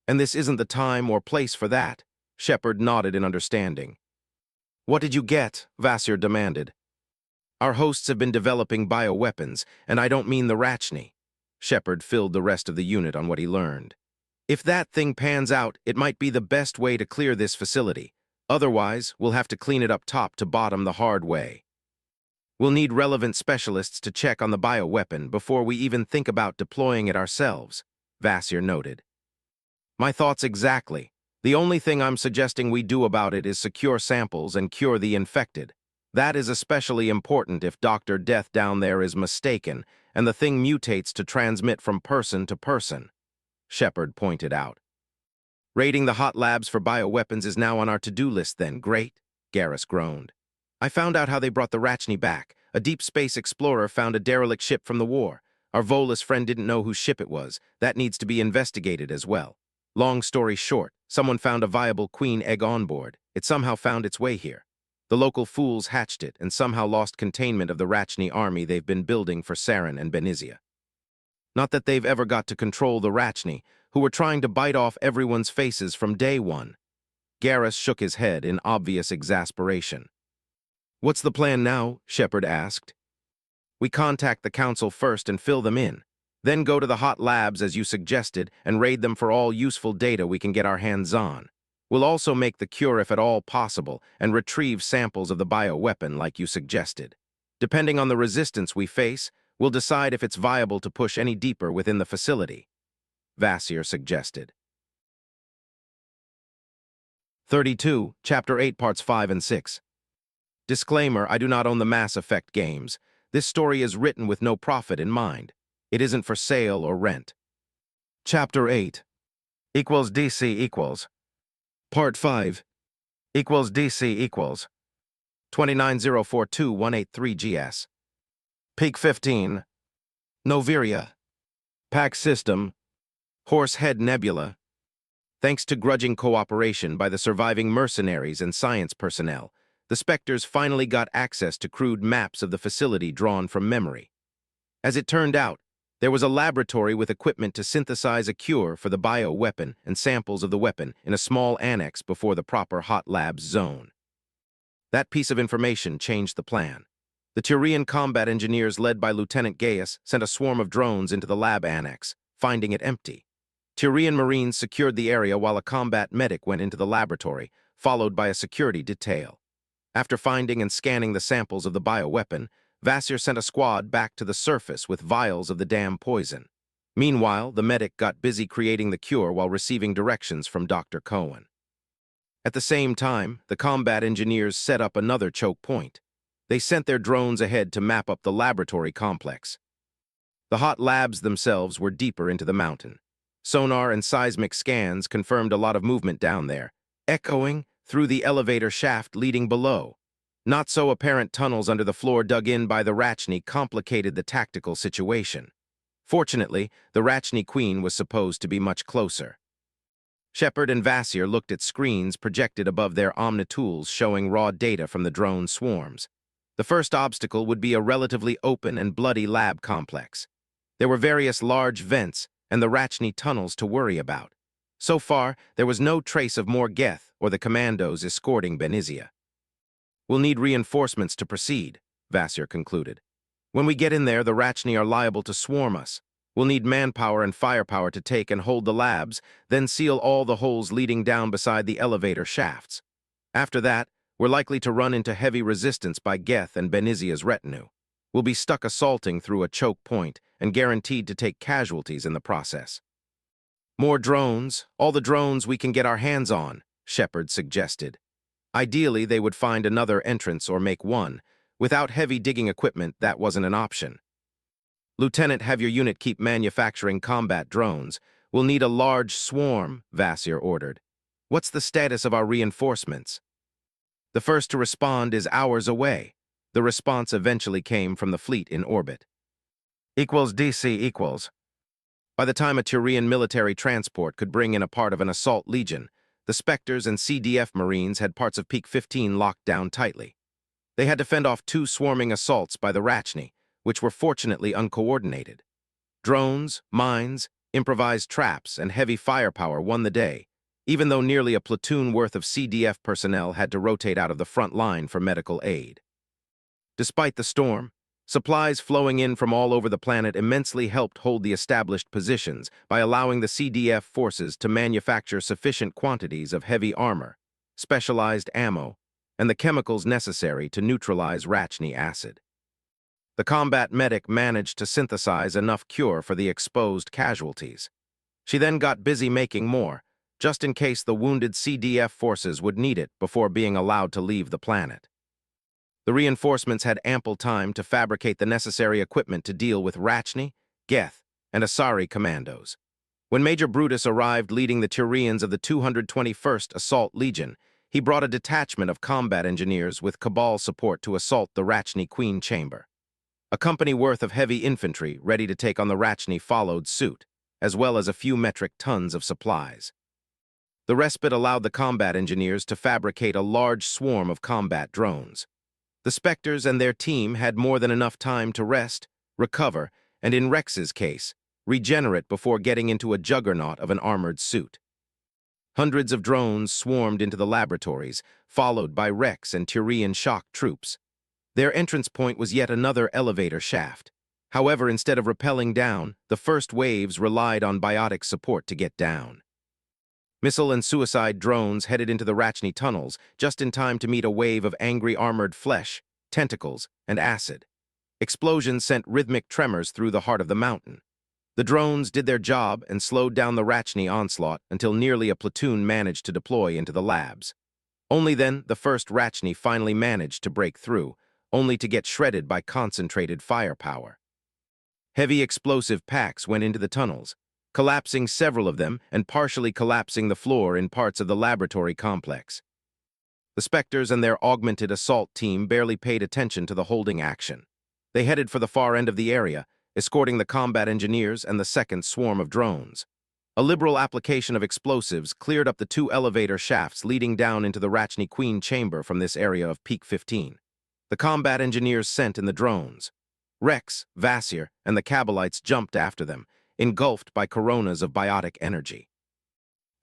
And this isn't the time or place for that, Shepard nodded in understanding. What did you get? Vasir demanded. Our hosts have been developing bioweapons, and I don't mean the Rachni. Shepard filled the rest of the unit on what he learned. If that thing pans out, it might be the best way to clear this facility. Otherwise, we'll have to clean it up top to bottom the hard way. We'll need relevant specialists to check on the bioweapon before we even think about deploying it ourselves, Vasir noted. My thoughts exactly. The only thing I'm suggesting we do about it is secure samples and cure the infected. That is especially important if Dr. Death down there is mistaken and the thing mutates to transmit from person to person, Shepard pointed out. Raiding the hot labs for bioweapons is now on our to-do list then, great, Garrus groaned. I found out how they brought the Rachni back. A deep space explorer found a derelict ship from the war. Our Volus friend didn't know whose ship it was. That needs to be investigated as well. Long story short, someone found a viable queen egg on board. It somehow found its way here. The local fools hatched it and somehow lost containment of the Rachni army they've been building for Saren and Benizia. Not that they've ever got to control the Rachni, who were trying to bite off everyone's faces from day one. Garrus shook his head in obvious exasperation. What's the plan now? Shepard asked. We contact the Council first and fill them in, then go to the hot labs as you suggested and raid them for all useful data we can get our hands on. We'll also make the cure if at all possible and retrieve samples of the bioweapon like you suggested. Depending on the resistance we face, We'll decide if it's viable to push any deeper within the facility, Vasir suggested. 32, Chapter 8, Parts 5 and 6. Disclaimer, I do not own the Mass Effect games. This story is written with no profit in mind. It isn't for sale or rent. Chapter 8 equals DC equals. Part 5 equals DC equals. 29042-183 GS. Peak 15. Noviria. Pack System. Horsehead Nebula. Thanks to grudging cooperation by the surviving mercenaries and science personnel, the Spectres finally got access to crude maps of the facility drawn from memory. As it turned out, there was a laboratory with equipment to synthesize a cure for the bioweapon and samples of the weapon in a small annex before the proper hot labs zone. That piece of information changed the plan. The Turian combat engineers led by Lieutenant Gaius sent a swarm of drones into the lab annex, finding it empty. Turian Marines secured the area while a combat medic went into the laboratory, followed by a security detail. After finding and scanning the samples of the bioweapon, Vasir sent a squad back to the surface with vials of the damn poison. Meanwhile, the medic got busy creating the cure while receiving directions from Dr. Cohen. At the same time, the combat engineers set up another choke point. They sent their drones ahead to map up the laboratory complex. The hot labs themselves were deeper into the mountain. Sonar and seismic scans confirmed a lot of movement down there, echoing through the elevator shaft leading below. Not-so-apparent tunnels under the floor dug in by the Rachni complicated the tactical situation. Fortunately, the Rachni Queen was supposed to be much closer. Shepard and Vasir looked at screens projected above their omnitools showing raw data from the drone swarms. The first obstacle would be a relatively open and bloody lab complex. There were various large vents and the Rachni tunnels to worry about. So far, there was no trace of Morgeth or the commandos escorting Benizia. We'll need reinforcements to proceed, Vasir concluded. When we get in there, the Rachni are liable to swarm us. We'll need manpower and firepower to take and hold the labs, then seal all the holes leading down beside the elevator shafts. After that, we're likely to run into heavy resistance by Geth and Benizia's retinue. We'll be stuck assaulting through a choke point and guaranteed to take casualties in the process. More drones, all the drones we can get our hands on, Shepard suggested. Ideally, they would find another entrance or make one. Without heavy digging equipment, that wasn't an option. Lieutenant, have your unit keep manufacturing combat drones. We'll need a large swarm, Vasir ordered. What's the status of our reinforcements? The first to respond is hours away. The response eventually came from the fleet in orbit. Equals DC equals. By the time a Turian military transport could bring in a part of an assault legion, the Spectres and CDF Marines had parts of Peak 15 locked down tightly. They had to fend off 2 swarming assaults by the Rachni, which were fortunately uncoordinated. Drones, mines, improvised traps, and heavy firepower won the day, even though nearly a platoon worth of CDF personnel had to rotate out of the front line for medical aid. Despite the storm, supplies flowing in from all over the planet immensely helped hold the established positions by allowing the CDF forces to manufacture sufficient quantities of heavy armor, specialized ammo, and the chemicals necessary to neutralize Rachni acid. The combat medic managed to synthesize enough cure for the exposed casualties. She then got busy making more, just in case the wounded CDF forces would need it before being allowed to leave the planet. The reinforcements had ample time to fabricate the necessary equipment to deal with Rachni, Geth, and Asari commandos. When Major Brutus arrived leading the Turians of the 221st Assault Legion, he brought a detachment of combat engineers with Cabal support to assault the Rachni Queen Chamber. A company worth of heavy infantry ready to take on the Rachni followed suit, as well as a few metric tons of supplies. The respite allowed the combat engineers to fabricate a large swarm of combat drones. The Spectres and their team had more than enough time to rest, recover, and in Rex's case, regenerate before getting into a juggernaut of an armored suit. Hundreds of drones swarmed into the laboratories, followed by Rex and Turian shock troops. Their entrance point was yet another elevator shaft. However, instead of rappelling down, the first waves relied on biotic support to get down. Missile and suicide drones headed into the Rachni tunnels just in time to meet a wave of angry armored flesh, tentacles, and acid. Explosions sent rhythmic tremors through the heart of the mountain. The drones did their job and slowed down the Rachni onslaught until nearly a platoon managed to deploy into the labs. Only then, the first Rachni finally managed to break through, only to get shredded by concentrated firepower. Heavy explosive packs went into the tunnels, collapsing several of them and partially collapsing the floor in parts of the laboratory complex. The Spectres and their augmented assault team barely paid attention to the holding action. They headed for the far end of the area, escorting the combat engineers and the second swarm of drones. A liberal application of explosives cleared up the 2 elevator shafts leading down into the Rachni Queen chamber from this area of Peak 15. The combat engineers sent in the drones. Rex, Vasir, and the Cabalites jumped after them, engulfed by coronas of biotic energy.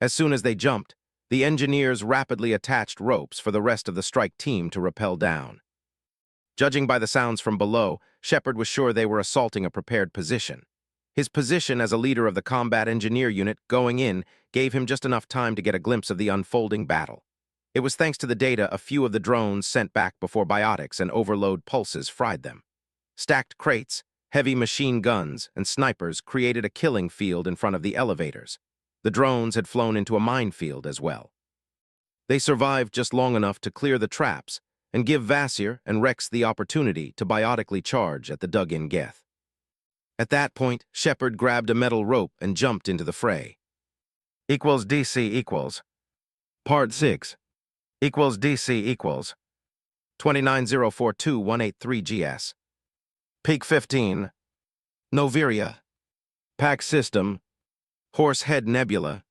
As soon as they jumped, the engineers rapidly attached ropes for the rest of the strike team to rappel down. Judging by the sounds from below, Shepard was sure they were assaulting a prepared position. His position as a leader of the combat engineer unit going in gave him just enough time to get a glimpse of the unfolding battle. It was thanks to the data a few of the drones sent back before biotics and overload pulses fried them. Stacked crates, heavy machine guns, and snipers created a killing field in front of the elevators. The drones had flown into a minefield as well. They survived just long enough to clear the traps and give Vasir and Rex the opportunity to biotically charge at the dug-in Geth. At that point, Shepard grabbed a metal rope and jumped into the fray. DC equals. Part 6. DC equals. 29042-183 GS. Peak 15. Noviria. Pack System. Horsehead Nebula.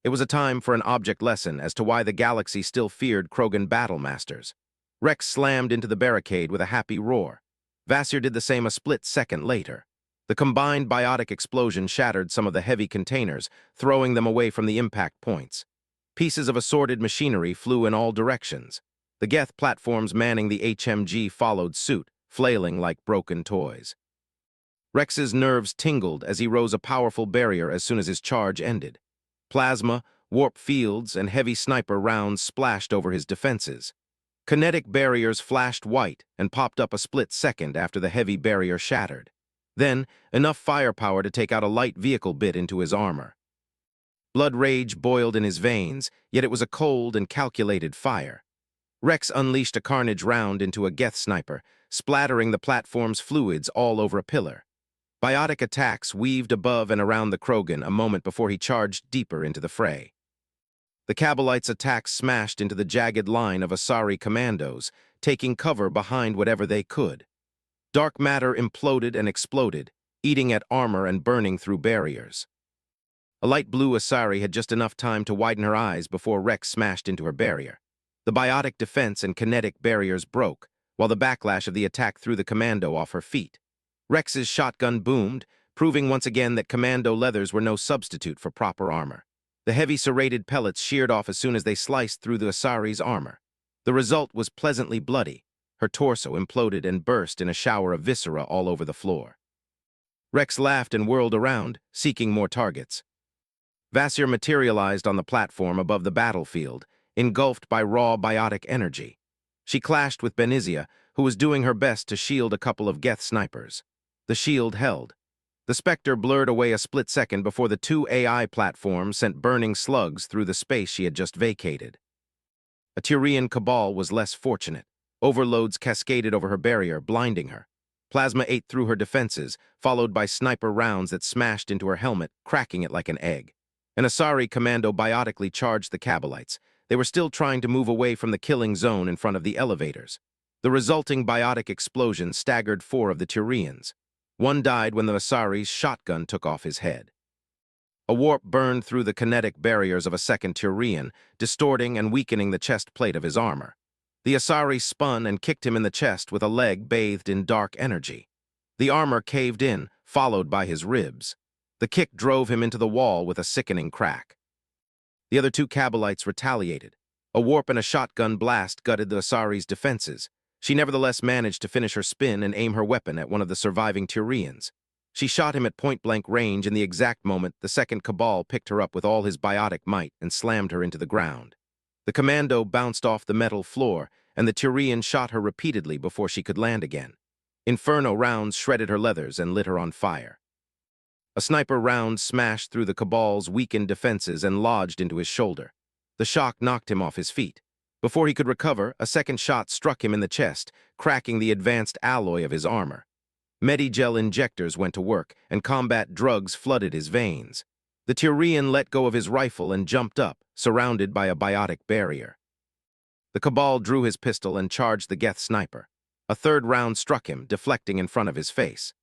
It was a time for an object lesson as to why the galaxy still feared Krogan battle masters. Rex slammed into the barricade with a happy roar. Vasir did the same a split second later. The combined biotic explosion shattered some of the heavy containers, throwing them away from the impact points. Pieces of assorted machinery flew in all directions. The Geth platforms manning the HMG followed suit, flailing like broken toys. Rex's nerves tingled as he rose a powerful barrier as soon as his charge ended. Plasma, warp fields, and heavy sniper rounds splashed over his defenses. Kinetic barriers flashed white and popped up a split second after the heavy barrier shattered. Then, enough firepower to take out a light vehicle bit into his armor. Blood rage boiled in his veins, yet it was a cold and calculated fire. Rex unleashed a carnage round into a Geth sniper, splattering the platform's fluids all over a pillar. Biotic attacks weaved above and around the Krogan a moment before he charged deeper into the fray. The Cabalites' attacks smashed into the jagged line of Asari commandos, taking cover behind whatever they could. Dark matter imploded and exploded, eating at armor and burning through barriers. A light blue Asari had just enough time to widen her eyes before Rex smashed into her barrier. The biotic defense and kinetic barriers broke, while the backlash of the attack threw the commando off her feet. Rex's shotgun boomed, proving once again that commando leathers were no substitute for proper armor. The heavy serrated pellets sheared off as soon as they sliced through the Asari's armor. The result was pleasantly bloody. Her torso imploded and burst in a shower of viscera all over the floor. Rex laughed and whirled around, seeking more targets. Vasir materialized on the platform above the battlefield, engulfed by raw biotic energy. She clashed with Benizia, who was doing her best to shield a couple of Geth snipers. The shield held. The Spectre blurred away a split second before the 2 AI platforms sent burning slugs through the space she had just vacated. A Turian cabal was less fortunate. Overloads cascaded over her barrier, blinding her. Plasma ate through her defenses, followed by sniper rounds that smashed into her helmet, cracking it like an egg. An Asari commando biotically charged the Cabalites. They were still trying to move away from the killing zone in front of the elevators. The resulting biotic explosion staggered 4 of the Turians. One died when the Asari's shotgun took off his head. A warp burned through the kinetic barriers of a second Turian, distorting and weakening the chest plate of his armor. The Asari spun and kicked him in the chest with a leg bathed in dark energy. The armor caved in, followed by his ribs. The kick drove him into the wall with a sickening crack. The other 2 Cabalites retaliated. A warp and a shotgun blast gutted the Asari's defenses. She nevertheless managed to finish her spin and aim her weapon at one of the surviving Turians. She shot him at point-blank range in the exact moment the second Cabal picked her up with all his biotic might and slammed her into the ground. The commando bounced off the metal floor, and the Turian shot her repeatedly before she could land again. Inferno rounds shredded her leathers and lit her on fire. A sniper round smashed through the Cabal's weakened defenses and lodged into his shoulder. The shock knocked him off his feet. Before he could recover, a second shot struck him in the chest, cracking the advanced alloy of his armor. Medigel injectors went to work, and combat drugs flooded his veins. The Turian let go of his rifle and jumped up, surrounded by a biotic barrier. The Cabal drew his pistol and charged the Geth sniper. A third round struck him, deflecting in front of his face.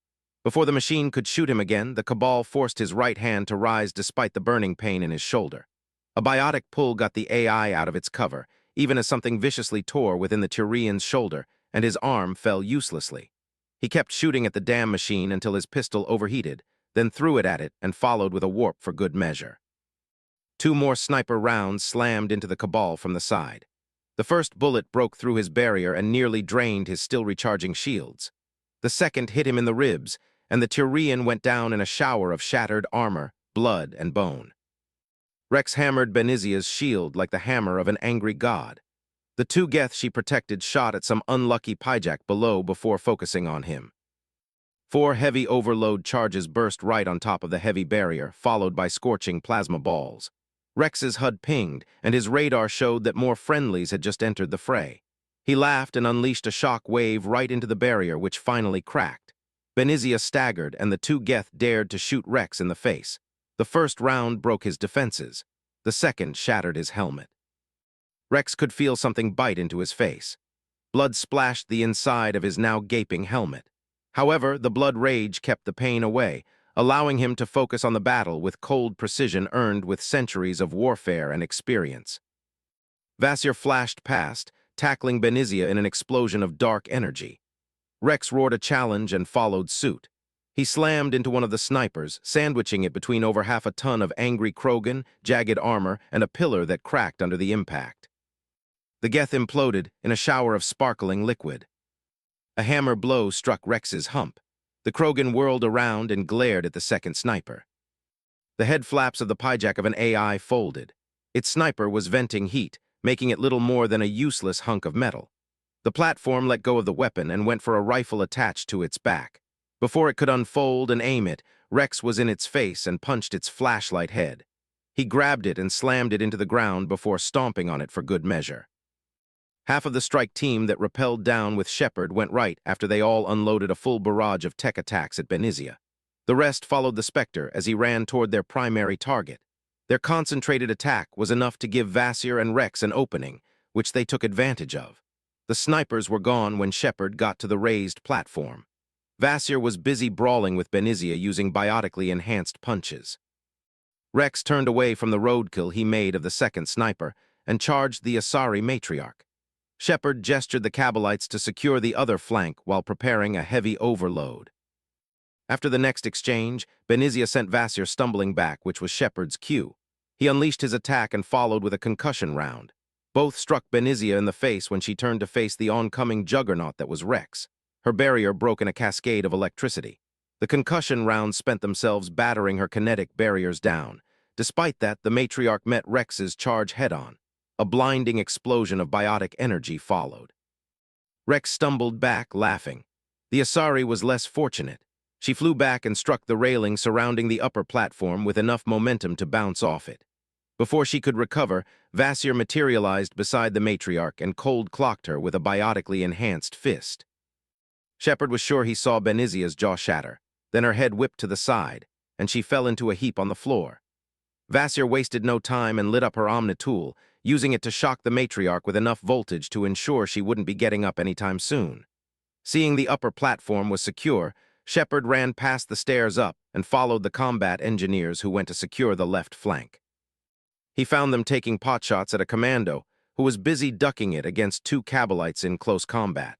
Before the machine could shoot him again, the Cabal forced his right hand to rise despite the burning pain in his shoulder. A biotic pull got the AI out of its cover, even as something viciously tore within the Turian's shoulder, and his arm fell uselessly. He kept shooting at the damn machine until his pistol overheated, then threw it at it and followed with a warp for good measure. 2 more sniper rounds slammed into the Cabal from the side. The first bullet broke through his barrier and nearly drained his still recharging shields. The second hit him in the ribs, and the Turian went down in a shower of shattered armor, blood, and bone. Rex hammered Benizia's shield like the hammer of an angry god. The 2 Geth she protected shot at some unlucky pyjak below before focusing on him. 4 heavy overload charges burst right on top of the heavy barrier, followed by scorching plasma balls. Rex's HUD pinged, and his radar showed that more friendlies had just entered the fray. He laughed and unleashed a shock wave right into the barrier, which finally cracked. Benizia staggered, and the 2 Geth dared to shoot Rex in the face. The first round broke his defenses. The second shattered his helmet. Rex could feel something bite into his face. Blood splashed the inside of his now gaping helmet. However, the blood rage kept the pain away, allowing him to focus on the battle with cold precision earned with centuries of warfare and experience. Vasir flashed past, tackling Benizia in an explosion of dark energy. Rex roared a challenge and followed suit. He slammed into one of the snipers, sandwiching it between over half a ton of angry Krogan, jagged armor, and a pillar that cracked under the impact. The Geth imploded in a shower of sparkling liquid. A hammer blow struck Rex's hump. The Krogan whirled around and glared at the second sniper. The head flaps of the pyjak of an AI folded. Its sniper was venting heat, making it little more than a useless hunk of metal. The platform let go of the weapon and went for a rifle attached to its back. Before it could unfold and aim it, Rex was in its face and punched its flashlight head. He grabbed it and slammed it into the ground before stomping on it for good measure. Half of the strike team that rappelled down with Shepard went right after they all unloaded a full barrage of tech attacks at Benizia. The rest followed the Spectre as he ran toward their primary target. Their concentrated attack was enough to give Vasir and Rex an opening, which they took advantage of. The snipers were gone when Shepard got to the raised platform. Vasir was busy brawling with Benizia using biotically enhanced punches. Rex turned away from the roadkill he made of the second sniper and charged the Asari matriarch. Shepard gestured the Cabalites to secure the other flank while preparing a heavy overload. After the next exchange, Benizia sent Vasir stumbling back, which was Shepard's cue. He unleashed his attack and followed with a concussion round. Both struck Benizia in the face when she turned to face the oncoming juggernaut that was Rex. Her barrier broke in a cascade of electricity. The concussion rounds spent themselves battering her kinetic barriers down. Despite that, the matriarch met Rex's charge head-on. A blinding explosion of biotic energy followed. Rex stumbled back, laughing. The Asari was less fortunate. She flew back and struck the railing surrounding the upper platform with enough momentum to bounce off it. Before she could recover, Vasir materialized beside the matriarch and cold-clocked her with a biotically enhanced fist. Shepard was sure he saw Benizia's jaw shatter. Then her head whipped to the side, and she fell into a heap on the floor. Vasir wasted no time and lit up her Omnitool, using it to shock the matriarch with enough voltage to ensure she wouldn't be getting up anytime soon. Seeing the upper platform was secure, Shepard ran past the stairs up and followed the combat engineers who went to secure the left flank. He found them taking potshots at a commando who was busy ducking it against 2 Cabalites in close combat.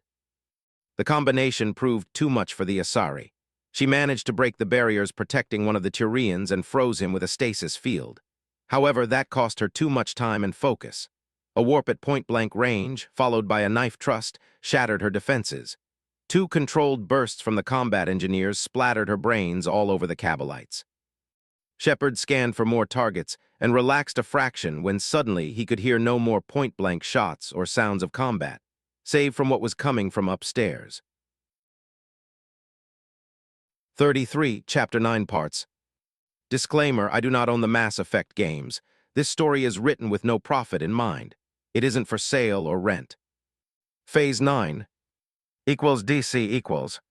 The combination proved too much for the Asari. She managed to break the barriers protecting one of the Turians and froze him with a stasis field. However, that cost her too much time and focus. A warp at point-blank range, followed by a knife thrust, shattered her defenses. 2 controlled bursts from the combat engineers splattered her brains all over the Cabalites. Shepard scanned for more targets and relaxed a fraction when suddenly he could hear no more point-blank shots or sounds of combat, save from what was coming from upstairs. 33, Chapter 9 Parts. Disclaimer, I do not own the Mass Effect games. This story is written with no profit in mind. It isn't for sale or rent. Phase 9 equals DC equals.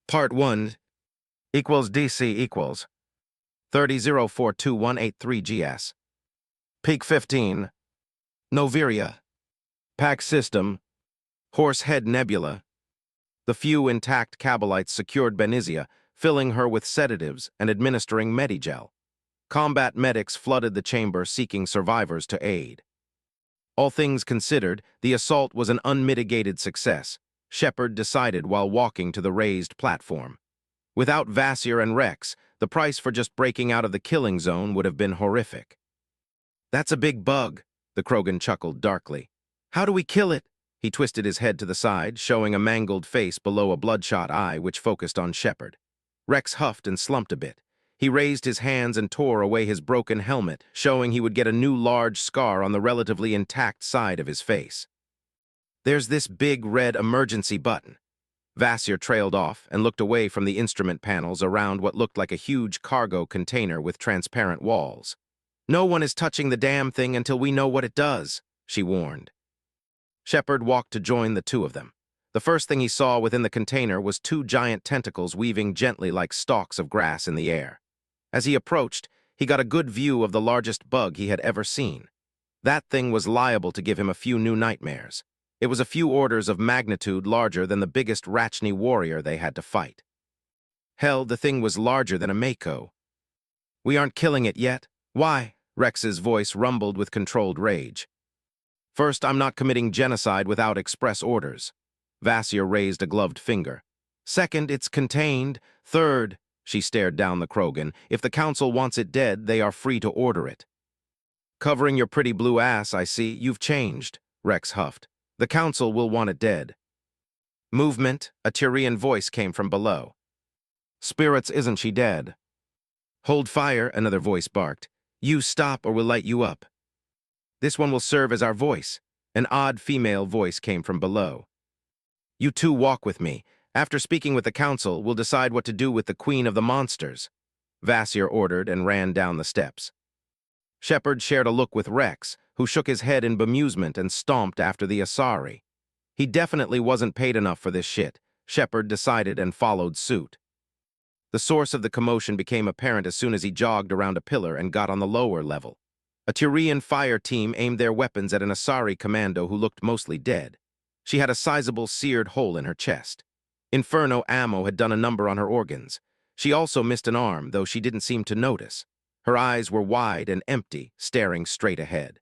Part 1 equals DC equals 30042183GS. Peak 15. Noveria. Pack System. Horsehead Nebula. The few intact Cabalites secured Benizia, filling her with sedatives and administering Medigel. Combat medics flooded the chamber seeking survivors to aid. All things considered, the assault was an unmitigated success, Shepard decided while walking to the raised platform. Without Vasir and Rex, the price for just breaking out of the killing zone would have been horrific. That's a big bug, the Krogan chuckled darkly. How do we kill it? He twisted his head to the side, showing a mangled face below a bloodshot eye which focused on Shepard. Rex huffed and slumped a bit. He raised his hands and tore away his broken helmet, showing he would get a new large scar on the relatively intact side of his face. There's this big red emergency button. Vasir trailed off and looked away from the instrument panels around what looked like a huge cargo container with transparent walls. No one is touching the damn thing until we know what it does, she warned. Shepard walked to join the two of them. The first thing he saw within the container was two giant tentacles weaving gently like stalks of grass in the air. As he approached, he got a good view of the largest bug he had ever seen. That thing was liable to give him a few new nightmares. It was a few orders of magnitude larger than the biggest Rachni warrior they had to fight. Hell, the thing was larger than a Mako. We aren't killing it yet. Why? Rex's voice rumbled with controlled rage. First, I'm not committing genocide without express orders. Vasir raised a gloved finger. Second, it's contained. Third, she stared down the Krogan, if the Council wants it dead, they are free to order it. Covering your pretty blue ass, I see. You've changed, Rex huffed. The Council will want it dead. Movement, a Tyrian voice came from below. Spirits, isn't she dead? Hold fire, another voice barked. You stop or we'll light you up. This one will serve as our voice. An odd female voice came from below. You two walk with me. After speaking with the Council, we'll decide what to do with the Queen of the Monsters. Vasir ordered and ran down the steps. Shepard shared a look with Rex, who shook his head in bemusement and stomped after the Asari. He definitely wasn't paid enough for this shit, Shepard decided and followed suit. The source of the commotion became apparent as soon as he jogged around a pillar and got on the lower level. A Tyrian fire team aimed their weapons at an Asari commando who looked mostly dead. She had a sizable seared hole in her chest. Inferno ammo had done a number on her organs. She also missed an arm, though she didn't seem to notice. Her eyes were wide and empty, staring straight ahead.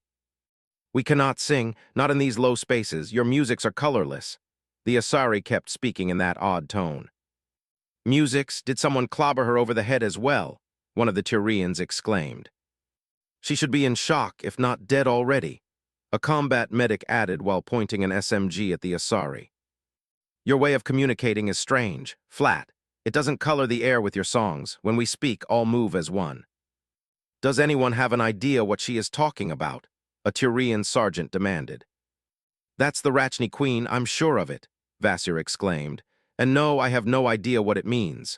We cannot sing, not in these low spaces. Your musics are colorless. The Asari kept speaking in that odd tone. Musics? Did someone clobber her over the head as well? One of the Tyrians exclaimed. She should be in shock, if not dead already. A combat medic added while pointing an SMG at the Asari. Your way of communicating is strange, flat. It doesn't color the air with your songs. When we speak, all move as one. Does anyone have an idea what she is talking about? A Tyrian sergeant demanded. That's the Rachni Queen, I'm sure of it, Vasir exclaimed. And no, I have no idea what it means.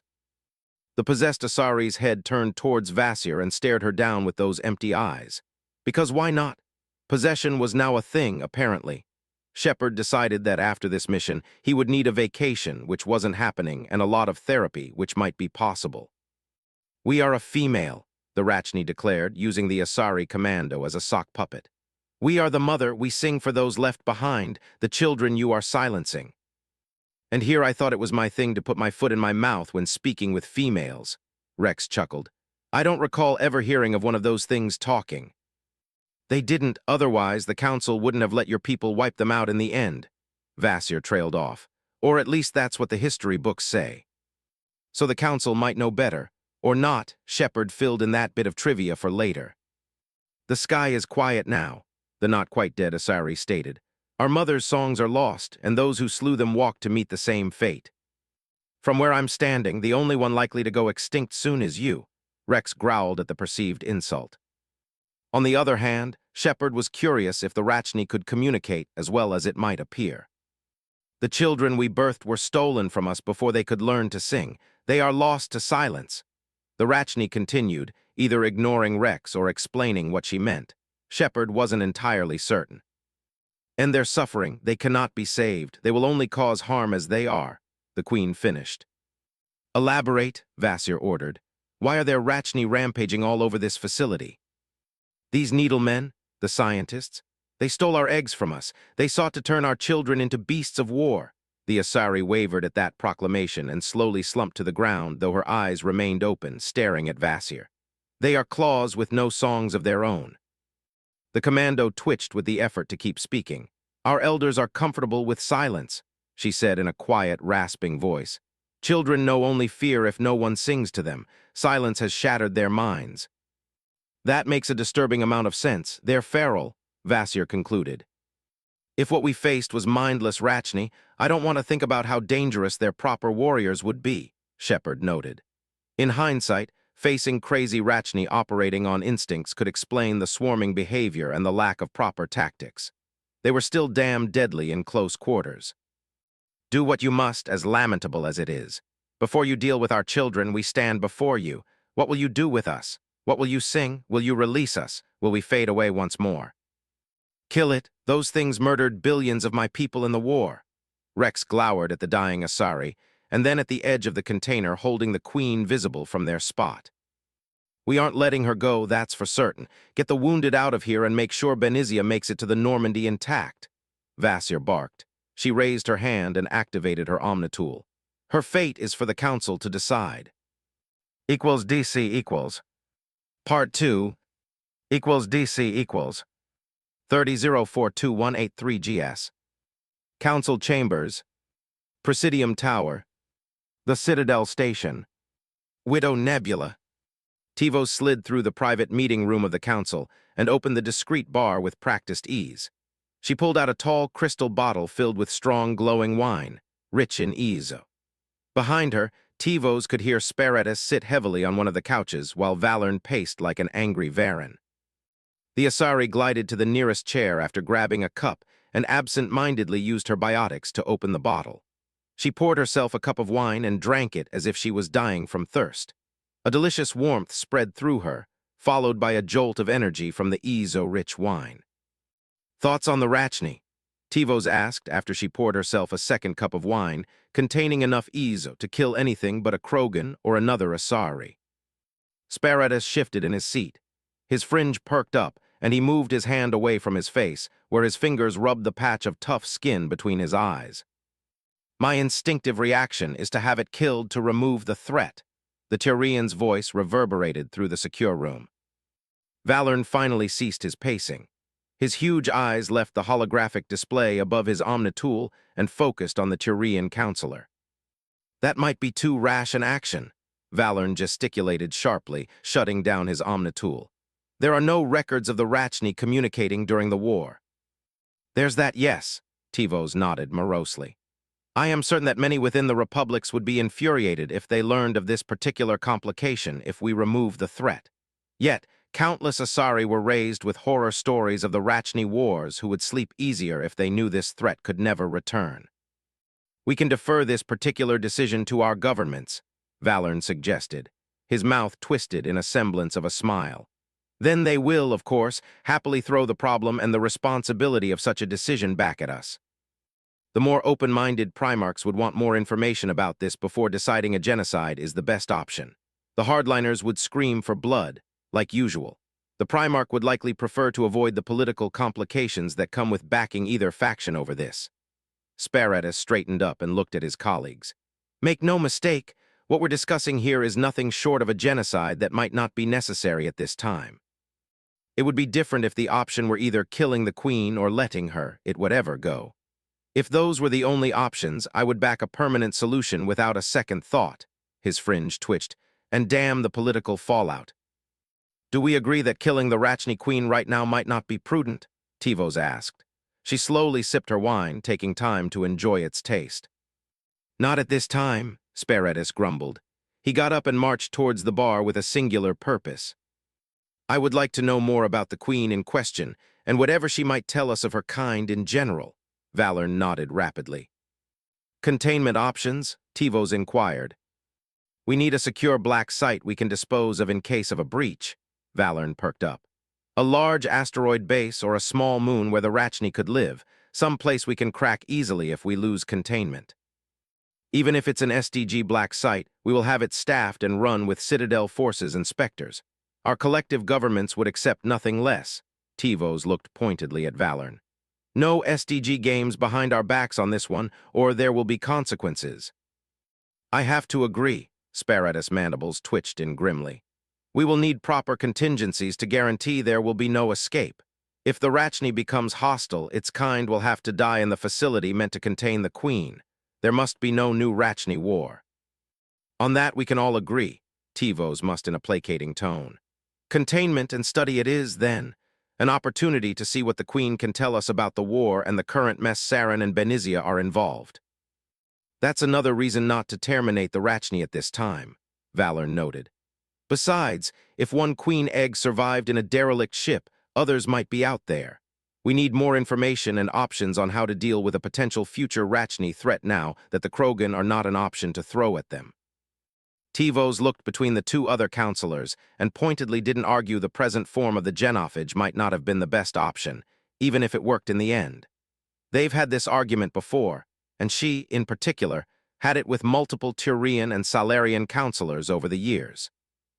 The possessed Asari's head turned towards Vasir and stared her down with those empty eyes. Because why not? Possession was now a thing, apparently. Shepard decided that after this mission, he would need a vacation, which wasn't happening, and a lot of therapy, which might be possible. We are a female, the Rachni declared, using the Asari commando as a sock puppet. We are the mother, we sing for those left behind, the children you are silencing. And here I thought it was my thing to put my foot in my mouth when speaking with females, Rex chuckled. I don't recall ever hearing of one of those things talking. They didn't, otherwise the Council wouldn't have let your people wipe them out in the end, Vasir trailed off. Or at least that's what the history books say. So the Council might know better, or not, Shepard filled in that bit of trivia for later. The sky is quiet now, the not-quite-dead Asari stated. Our mother's songs are lost, and those who slew them walk to meet the same fate. From where I'm standing, the only one likely to go extinct soon is you, Rex growled at the perceived insult. On the other hand, Shepard was curious if the Rachni could communicate as well as it might appear. The children we birthed were stolen from us before they could learn to sing. They are lost to silence. The Rachni continued, either ignoring Rex or explaining what she meant. Shepard wasn't entirely certain. "And their suffering, they cannot be saved. They will only cause harm as they are," the Queen finished. "Elaborate," Vasir ordered. "Why are there Rachni rampaging all over this facility?" "These needlemen, the scientists, they stole our eggs from us. They sought to turn our children into beasts of war." The Asari wavered at that proclamation and slowly slumped to the ground, though her eyes remained open, staring at Vasir. "They are claws with no songs of their own." The commando twitched with the effort to keep speaking. "Our elders are comfortable with silence," she said in a quiet, rasping voice. "Children know only fear if no one sings to them. Silence has shattered their minds." "That makes a disturbing amount of sense. They're feral," Vasir concluded. "If what we faced was mindless Rachni, I don't want to think about how dangerous their proper warriors would be," Shepard noted. In hindsight, facing crazy Rachni operating on instincts could explain the swarming behavior and the lack of proper tactics. They were still damn deadly in close quarters. "Do what you must, as lamentable as it is. Before you deal with our children, we stand before you. What will you do with us? What will you sing? Will you release us? Will we fade away once more?" "Kill it. Those things murdered billions of my people in the war." Rex glowered at the dying Asari, and then at the edge of the container holding the Queen visible from their spot. "We aren't letting her go, that's for certain. Get the wounded out of here and make sure Benizia makes it to the Normandy intact." Vasir barked. She raised her hand and activated her Omnitool. "Her fate is for the Council to decide." Equals DC equals. Part 2 equals DC equals 30042183 GS. Council Chambers. Presidium Tower. The Citadel Station. Widow Nebula. Tivo slid through the private meeting room of the Council and opened the discreet bar with practiced ease. She pulled out a tall crystal bottle filled with strong, glowing wine, rich in Ezo. Behind her, Tivos could hear Sparetis sit heavily on one of the couches while Valern paced like an angry Varan. The Asari glided to the nearest chair after grabbing a cup and absent-mindedly used her biotics to open the bottle. She poured herself a cup of wine and drank it as if she was dying from thirst. A delicious warmth spread through her, followed by a jolt of energy from the Ezo-rich wine. "Thoughts on the Rachni?" Tivos asked after she poured herself a second cup of wine, containing enough Ezo to kill anything but a Krogan or another Asari. Sparatus shifted in his seat. His fringe perked up, and he moved his hand away from his face, where his fingers rubbed the patch of tough skin between his eyes. "My instinctive reaction is to have it killed to remove the threat." The Tyrian's voice reverberated through the secure room. Valern finally ceased his pacing. His huge eyes left the holographic display above his Omnitool and focused on the Tyrian counselor. "That might be too rash an action," Valern gesticulated sharply, shutting down his Omnitool. "There are no records of the Rachni communicating during the war." "There's that, yes," Tivos nodded morosely. "I am certain that many within the republics would be infuriated if they learned of this particular complication if we remove the threat. Yet, countless Asari were raised with horror stories of the Rachni wars who would sleep easier if they knew this threat could never return. We can defer this particular decision to our governments," Valern suggested, his mouth twisted in a semblance of a smile. "Then they will, of course, happily throw the problem and the responsibility of such a decision back at us. The more open-minded Primarchs would want more information about this before deciding a genocide is the best option. The hardliners would scream for blood, like usual. The Primarch would likely prefer to avoid the political complications that come with backing either faction over this." Sparatus straightened up and looked at his colleagues. "Make no mistake, what we're discussing here is nothing short of a genocide that might not be necessary at this time. It would be different if the option were either killing the Queen or letting her, it would ever go. If those were the only options, I would back a permanent solution without a second thought." His fringe twitched. "And damn the political fallout." "Do we agree that killing the Rachni Queen right now might not be prudent?" Tivos asked. She slowly sipped her wine, taking time to enjoy its taste. "Not at this time," Sparatus grumbled. He got up and marched towards the bar with a singular purpose. "I would like to know more about the Queen in question, and whatever she might tell us of her kind in general." Valern nodded rapidly. Containment options, Tivos inquired. We need a secure black site we can dispose of in case of a breach, Valern perked up. A large asteroid base or a small moon where the Rachni could live, some place we can crack easily if we lose containment. Even if it's an SDG black site, we will have it staffed and run with Citadel forces and Spectres. Our collective governments would accept nothing less. Tivos looked pointedly at Valern. No SDG games behind our backs on this one, or there will be consequences. I have to agree, Sparatus' mandibles twitched in grimly. We will need proper contingencies to guarantee there will be no escape. If the Rachni becomes hostile, its kind will have to die in the facility meant to contain the Queen. There must be no new Rachni war. On that we can all agree, Tivos must in a placating tone. Containment and study it is, then. An opportunity to see what the Queen can tell us about the war and the current mess Saren and Benizia are involved. That's another reason not to terminate the Rachni at this time, Valern noted. Besides, if one Queen egg survived in a derelict ship, others might be out there. We need more information and options on how to deal with a potential future Rachni threat now that the Krogan are not an option to throw at them. Tivos looked between the two other councilors and pointedly didn't argue the present form of the genophage might not have been the best option, even if it worked in the end. They've had this argument before, and she, in particular, had it with multiple Turian and Salarian councilors over the years.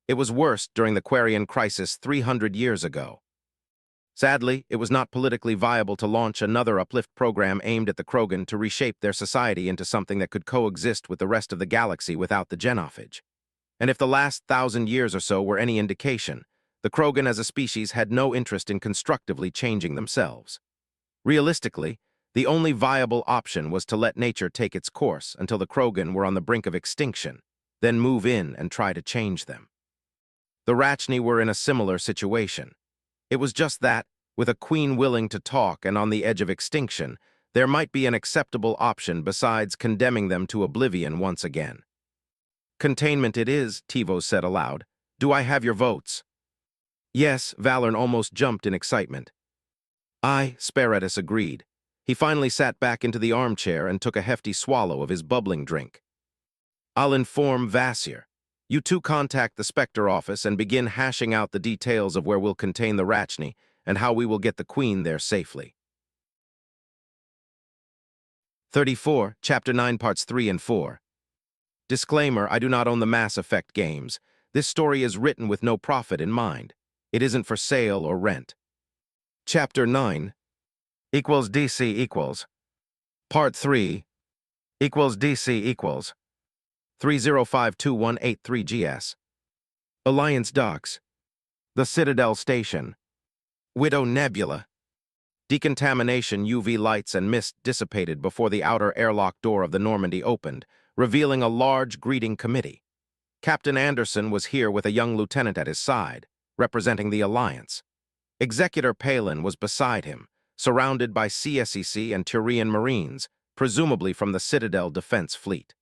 It was worse during the Quarian crisis 300 years ago. Sadly, it was not politically viable to launch another uplift program aimed at the Krogan to reshape their society into something that could coexist with the rest of the galaxy without the genophage. And if the last 1,000 years or so were any indication, the Krogan as a species had no interest in constructively changing themselves. Realistically, the only viable option was to let nature take its course until the Krogan were on the brink of extinction, then move in and try to change them. The Rachni were in a similar situation. It was just that, with a Queen willing to talk and on the edge of extinction, there might be an acceptable option besides condemning them to oblivion once again. Containment it is, Tivos said aloud. Do I have your votes? Yes, Valern almost jumped in excitement. Aye, Sparatus agreed. He finally sat back into the armchair and took a hefty swallow of his bubbling drink. I'll inform Vasir. You two contact the Spectre office and begin hashing out the details of where we'll contain the Rachni and how we will get the Queen there safely. 34, Chapter 9, Parts 3 and 4. Disclaimer, I do not own the Mass Effect games. This story is written with no profit in mind. It isn't for sale or rent. Chapter 9 equals DC equals. Part 3 equals DC equals. 3052183GS. Alliance Docks. The Citadel Station. Widow Nebula. Decontamination UV lights and mist dissipated before the outer airlock door of the Normandy opened, revealing a large greeting committee. Captain Anderson was here with a young lieutenant at his side, representing the Alliance. Executor Palin was beside him, surrounded by CSEC and Turian Marines, presumably from the Citadel Defense Fleet.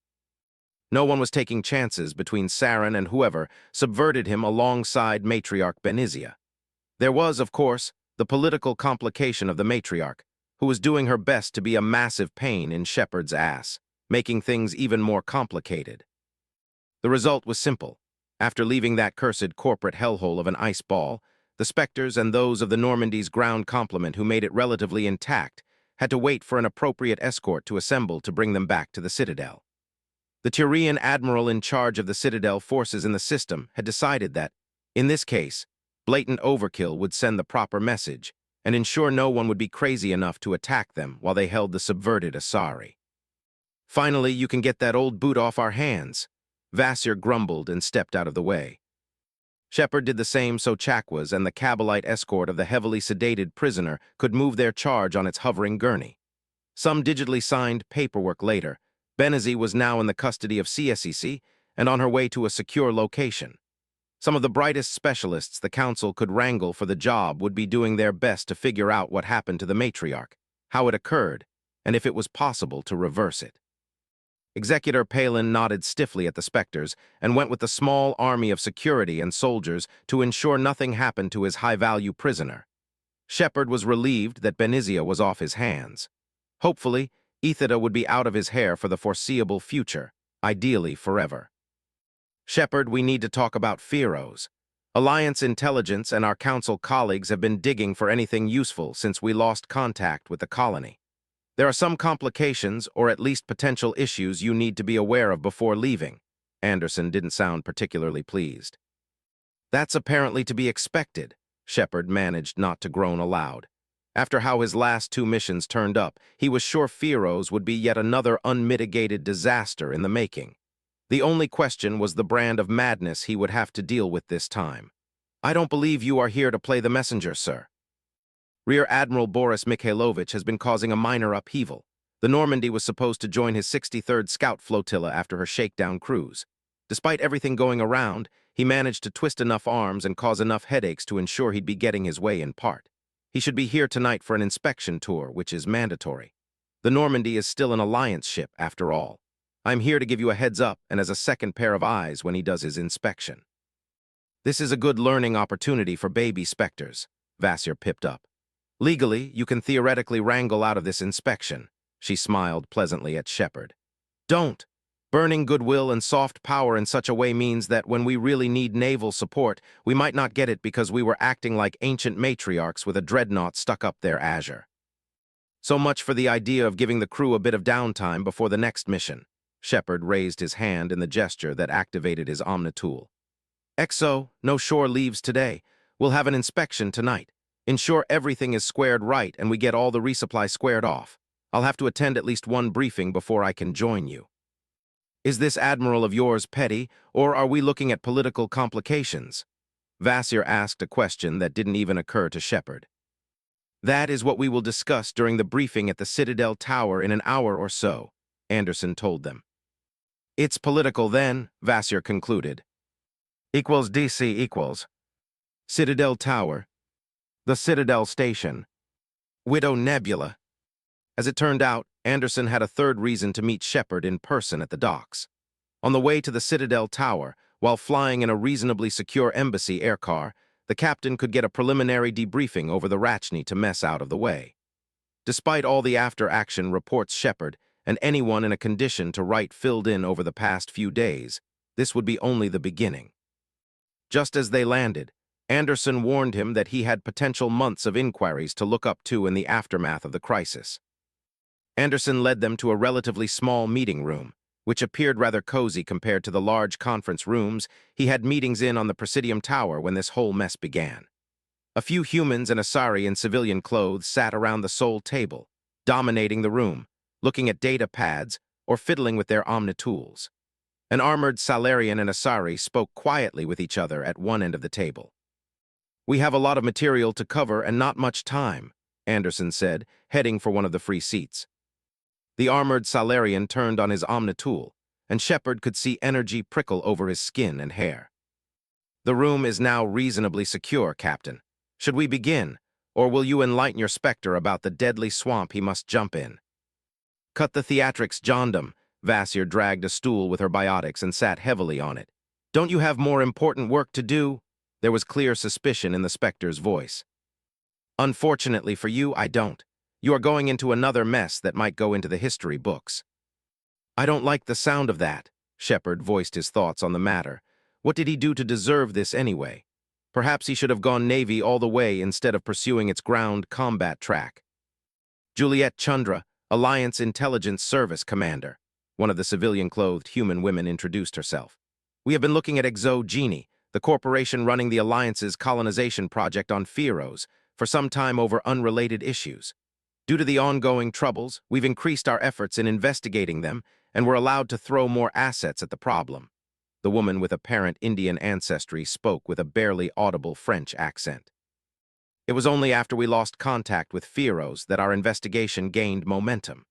No one was taking chances between Saren and whoever subverted him alongside Matriarch Benizia. There was, of course, the political complication of the Matriarch, who was doing her best to be a massive pain in Shepard's ass, making things even more complicated. The result was simple. After leaving that cursed corporate hellhole of an ice ball, the Spectres and those of the Normandy's ground complement who made it relatively intact had to wait for an appropriate escort to assemble to bring them back to the Citadel. The Turian admiral in charge of the Citadel forces in the system had decided that, in this case, blatant overkill would send the proper message and ensure no one would be crazy enough to attack them while they held the subverted Asari. Finally, you can get that old boot off our hands, Vasir grumbled and stepped out of the way. Shepard did the same so Chakwas and the Cabalite escort of the heavily sedated prisoner could move their charge on its hovering gurney. Some digitally signed paperwork later, Benizia was now in the custody of CSEC and on her way to a secure location. Some of the brightest specialists the Council could wrangle for the job would be doing their best to figure out what happened to the Matriarch, how it occurred, and if it was possible to reverse it. Executor Palin nodded stiffly at the Spectres and went with a small army of security and soldiers to ensure nothing happened to his high-value prisoner. Shepard was relieved that Benizia was off his hands. Hopefully, Ithida would be out of his hair for the foreseeable future, ideally forever. Shepard, we need to talk about Fearos. Alliance intelligence and our council colleagues have been digging for anything useful since we lost contact with the colony. There are some complications, or at least potential issues, you need to be aware of before leaving. Anderson didn't sound particularly pleased. That's apparently to be expected. Shepard managed not to groan aloud. After how his last two missions turned up, he was sure Fearos would be yet another unmitigated disaster in the making. The only question was the brand of madness he would have to deal with this time. I don't believe you are here to play the messenger, sir. Rear Admiral Boris Mikhailovich has been causing a minor upheaval. The Normandy was supposed to join his 63rd Scout Flotilla after her shakedown cruise. Despite everything going around, he managed to twist enough arms and cause enough headaches to ensure he'd be getting his way in part. He should be here tonight for an inspection tour, which is mandatory. The Normandy is still an alliance ship, after all. I'm here to give you a heads up and as a second pair of eyes when he does his inspection. This is a good learning opportunity for baby Spectres, Vasir pipped up. Legally, you can theoretically wrangle out of this inspection. She smiled pleasantly at Shepard. Don't. Burning goodwill and soft power in such a way means that when we really need naval support, we might not get it because we were acting like ancient matriarchs with a dreadnought stuck up their azure. So much for the idea of giving the crew a bit of downtime before the next mission. Shepard raised his hand in the gesture that activated his Omnitool. XO, no shore leaves today. We'll have an inspection tonight. Ensure everything is squared right and we get all the resupply squared off. I'll have to attend at least one briefing before I can join you. Is this admiral of yours petty, or are we looking at political complications? Vasir asked a question that didn't even occur to Shepard. That is what we will discuss during the briefing at the Citadel Tower in an hour or so, Anderson told them. It's political then, Vasir concluded. Equals DC equals. Citadel Tower. The Citadel Station. Widow Nebula. As it turned out, Anderson had a third reason to meet Shepard in person at the docks. On the way to the Citadel Tower, while flying in a reasonably secure embassy aircar, the captain could get a preliminary debriefing over the Rachni to mess out of the way. Despite all the after-action reports Shepard and anyone in a condition to write filled in over the past few days, this would be only the beginning. Just as they landed, Anderson warned him that he had potential months of inquiries to look up to in the aftermath of the crisis. Anderson led them to a relatively small meeting room, which appeared rather cozy compared to the large conference rooms he had meetings in on the Presidium Tower when this whole mess began. A few humans and Asari in civilian clothes sat around the sole table, dominating the room, looking at data pads or fiddling with their omnitools. An armored Salarian and Asari spoke quietly with each other at one end of the table. We have a lot of material to cover and not much time, Anderson said, heading for one of the free seats. The armored Salarian turned on his omnitool, and Shepard could see energy prickle over his skin and hair. The room is now reasonably secure, Captain. Should we begin, or will you enlighten your Spectre about the deadly swamp he must jump in? Cut the theatrics, Jondum. Vasir dragged a stool with her biotics and sat heavily on it. Don't you have more important work to do? There was clear suspicion in the Spectre's voice. Unfortunately for you, I don't. You are going into another mess that might go into the history books. I don't like the sound of that. Shepard voiced his thoughts on the matter. What did he do to deserve this anyway? Perhaps he should have gone Navy all the way instead of pursuing its ground combat track. Juliet Chandra, Alliance Intelligence Service Commander. One of the civilian-clothed human women introduced herself. We have been looking at Exogeny, the corporation running the Alliance's colonization project on Fearos, for some time over unrelated issues. Due to the ongoing troubles, we've increased our efforts in investigating them and were allowed to throw more assets at the problem. The woman with apparent Indian ancestry spoke with a barely audible French accent. It was only after we lost contact with Fearos that our investigation gained momentum.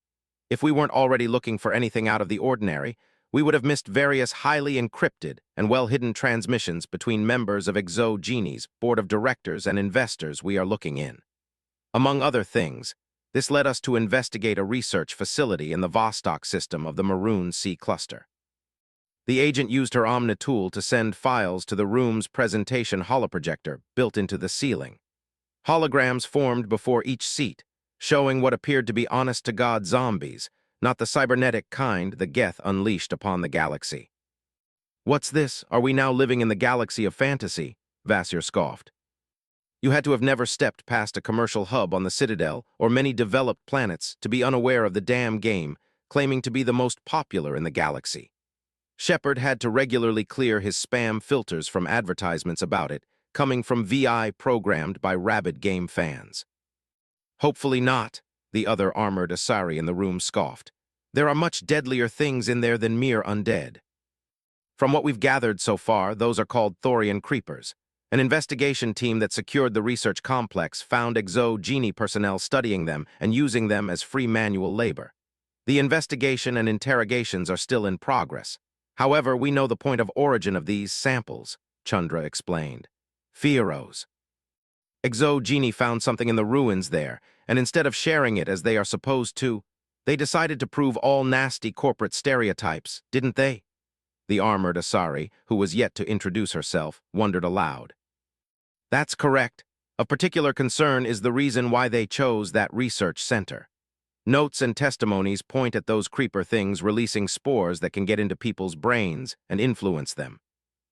If we weren't already looking for anything out of the ordinary, we would have missed various highly encrypted and well-hidden transmissions between members of Exogeny's board of directors and investors we are looking in. Among other things, this led us to investigate a research facility in the Vostok system of the Maroon Sea cluster. The agent used her omnitool to send files to the room's presentation holoprojector built into the ceiling. Holograms formed before each seat, showing what appeared to be honest-to-God zombies, not the cybernetic kind the Geth unleashed upon the galaxy. "What's this? Are we now living in the galaxy of fantasy?" Vasir scoffed. "You had to have never stepped past a commercial hub on the Citadel or many developed planets to be unaware of the damn game, claiming to be the most popular in the galaxy." Shepard had to regularly clear his spam filters from advertisements about it, coming from VI programmed by rabid game fans. "Hopefully not," the other armored Asari in the room scoffed. "There are much deadlier things in there than mere undead. From what we've gathered so far, those are called Thorian creepers. An investigation team that secured the research complex found exo-genie personnel studying them and using them as free manual labor. The investigation and interrogations are still in progress. However, we know the point of origin of these samples," Chandra explained. "Pharaohs. Exo-genie found something in the ruins there, and instead of sharing it as they are supposed to, they decided to prove all nasty corporate stereotypes, didn't they?" The armored Asari, who was yet to introduce herself, wondered aloud. "That's correct. Of particular concern is the reason why they chose that research center. Notes and testimonies point at those creeper things releasing spores that can get into people's brains and influence them.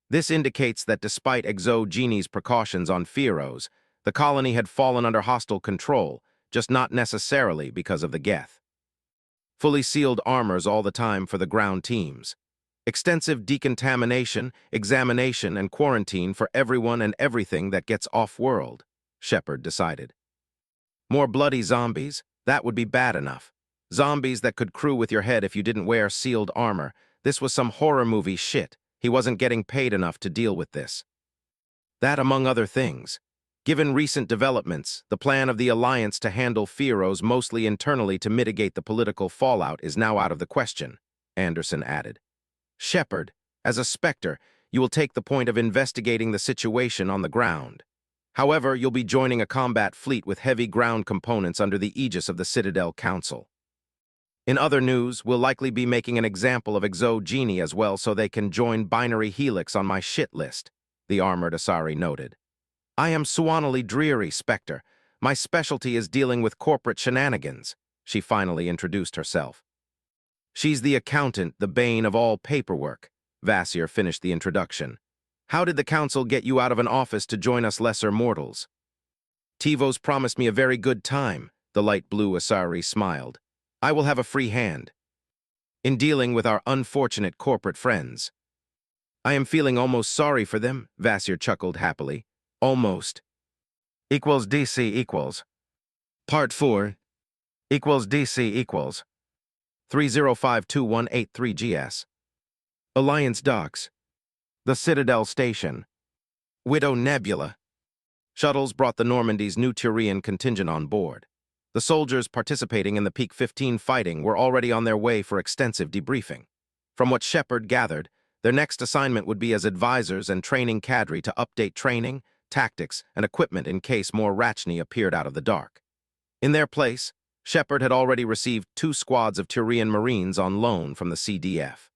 This indicates that despite exo-genie's precautions on Pharaohs, the colony had fallen under hostile control, just not necessarily because of the Geth. Fully sealed armors all the time for the ground teams. Extensive decontamination, examination, and quarantine for everyone and everything that gets off-world," Shepard decided. "More bloody zombies? That would be bad enough. Zombies that could crew with your head if you didn't wear sealed armor. This was some horror movie shit. He wasn't getting paid enough to deal with this." That among other things. Given recent developments, the plan of the Alliance to handle Pharaohs mostly internally to mitigate the political fallout is now out of the question, Anderson added. "Shepard, as a Spectre, you will take the point of investigating the situation on the ground. However, you'll be joining a combat fleet with heavy ground components under the aegis of the Citadel Council. In other news, we'll likely be making an example of exo-genie as well so they can join binary helix on my shit list," the armored Asari noted. "I am suanally dreary, Spectre. My specialty is dealing with corporate shenanigans," she finally introduced herself. "She's the accountant, the bane of all paperwork," Vasir finished the introduction. "How did the council get you out of an office to join us lesser mortals?" "Tivos promised me a very good time," the light blue Asari smiled. "I will have a free hand in dealing with our unfortunate corporate friends." "I am feeling almost sorry for them," Vasir chuckled happily. "Almost. Equals DC equals. Part 4 equals DC equals. 3052183 GS. Alliance docks. The Citadel Station. Widow Nebula. Shuttles brought the Normandy's new Turian contingent on board. The soldiers participating in the Peak 15 fighting were already on their way for extensive debriefing. From what Shepard gathered, their next assignment would be as advisors and training cadre to update training, tactics, and equipment in case more Rachni appeared out of the dark. In their place, Shepard had already received 2 squads of Turian Marines on loan from the CDF.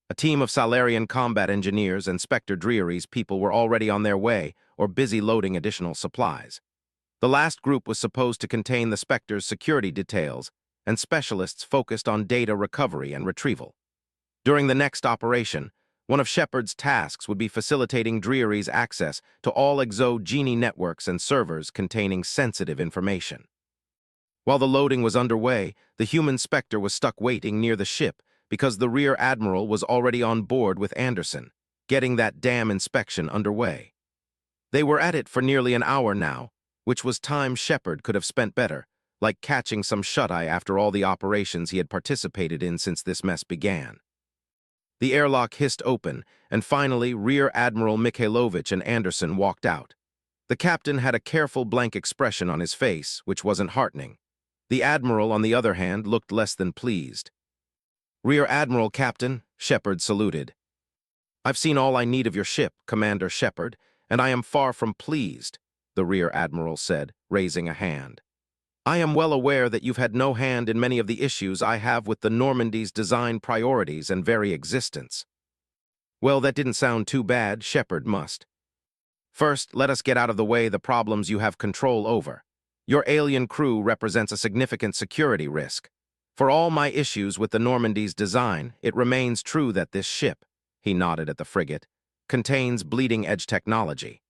A team of Salarian combat engineers and Spectre Dreary's people were already on their way or busy loading additional supplies. The last group was supposed to contain the Spectre's security details and specialists focused on data recovery and retrieval. During the next operation, one of Shepard's tasks would be facilitating Dreary's access to all exo-genie networks and servers containing sensitive information. While the loading was underway, the human Spectre was stuck waiting near the ship because the Rear Admiral was already on board with Anderson, getting that damn inspection underway. They were at it for nearly an hour now, which was time Shepard could have spent better, like catching some shut-eye after all the operations he had participated in since this mess began. The airlock hissed open, and finally Rear Admiral Mikhailovich and Anderson walked out. The captain had a careful blank expression on his face, which wasn't heartening. The Admiral, on the other hand, looked less than pleased. "Rear Admiral, Captain," Shepard saluted. "I've seen all I need of your ship, Commander Shepard, and I am far from pleased," the Rear Admiral said, raising a hand. "I am well aware that you've had no hand in many of the issues I have with the Normandy's design priorities and very existence." "Well, that didn't sound too bad," Shepard must. "First, let us get out of the way the problems you have control over. Your alien crew represents a significant security risk. For all my issues with the Normandy's design, it remains true that this ship, he nodded at the frigate, contains bleeding-edge technology.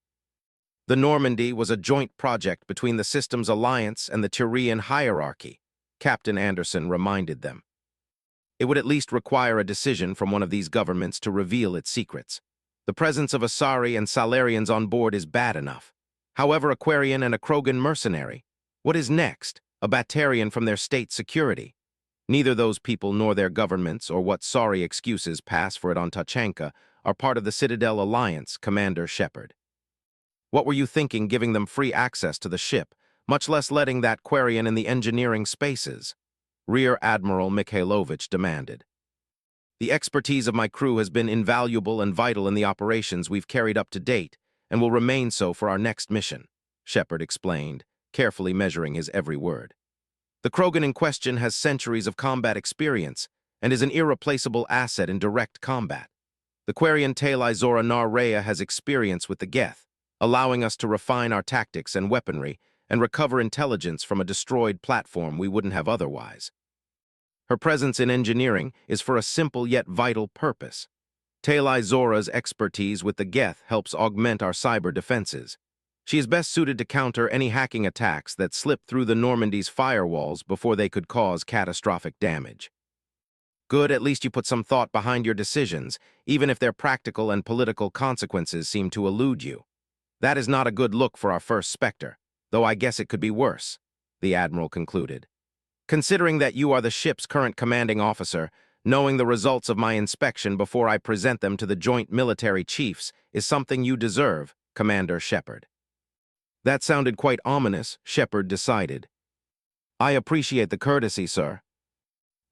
The Normandy was a joint project between the system's alliance and the Turian hierarchy, Captain Anderson reminded them. It would at least require a decision from one of these governments to reveal its secrets. The presence of Asari and Salarians on board is bad enough. However, a Quarian and a Krogan mercenary. What is next? A Batarian from their state security. Neither those people nor their governments, or what sorry excuses pass for it on Tachanka, are part of the Citadel Alliance, Commander Shepard. What were you thinking giving them free access to the ship, much less letting that Quarian in the engineering spaces? Rear Admiral Mikhailovich demanded. The expertise of my crew has been invaluable and vital in the operations we've carried up to date, and will remain so for our next mission, Shepard explained, carefully measuring his every word. The Krogan in question has centuries of combat experience and is an irreplaceable asset in direct combat. The Quarian Talai Zora Nar Rhea has experience with the Geth, allowing us to refine our tactics and weaponry and recover intelligence from a destroyed platform we wouldn't have otherwise. Her presence in engineering is for a simple yet vital purpose. Talai Zora's expertise with the Geth helps augment our cyber defenses. She is best suited to counter any hacking attacks that slip through the Normandy's firewalls before they could cause catastrophic damage. Good, at least you put some thought behind your decisions, even if their practical and political consequences seem to elude you. That is not a good look for our first Spectre, though I guess it could be worse, the Admiral concluded. Considering that you are the ship's current commanding officer, knowing the results of my inspection before I present them to the joint military chiefs is something you deserve, Commander Shepard. That sounded quite ominous, Shepard decided. I appreciate the courtesy, sir.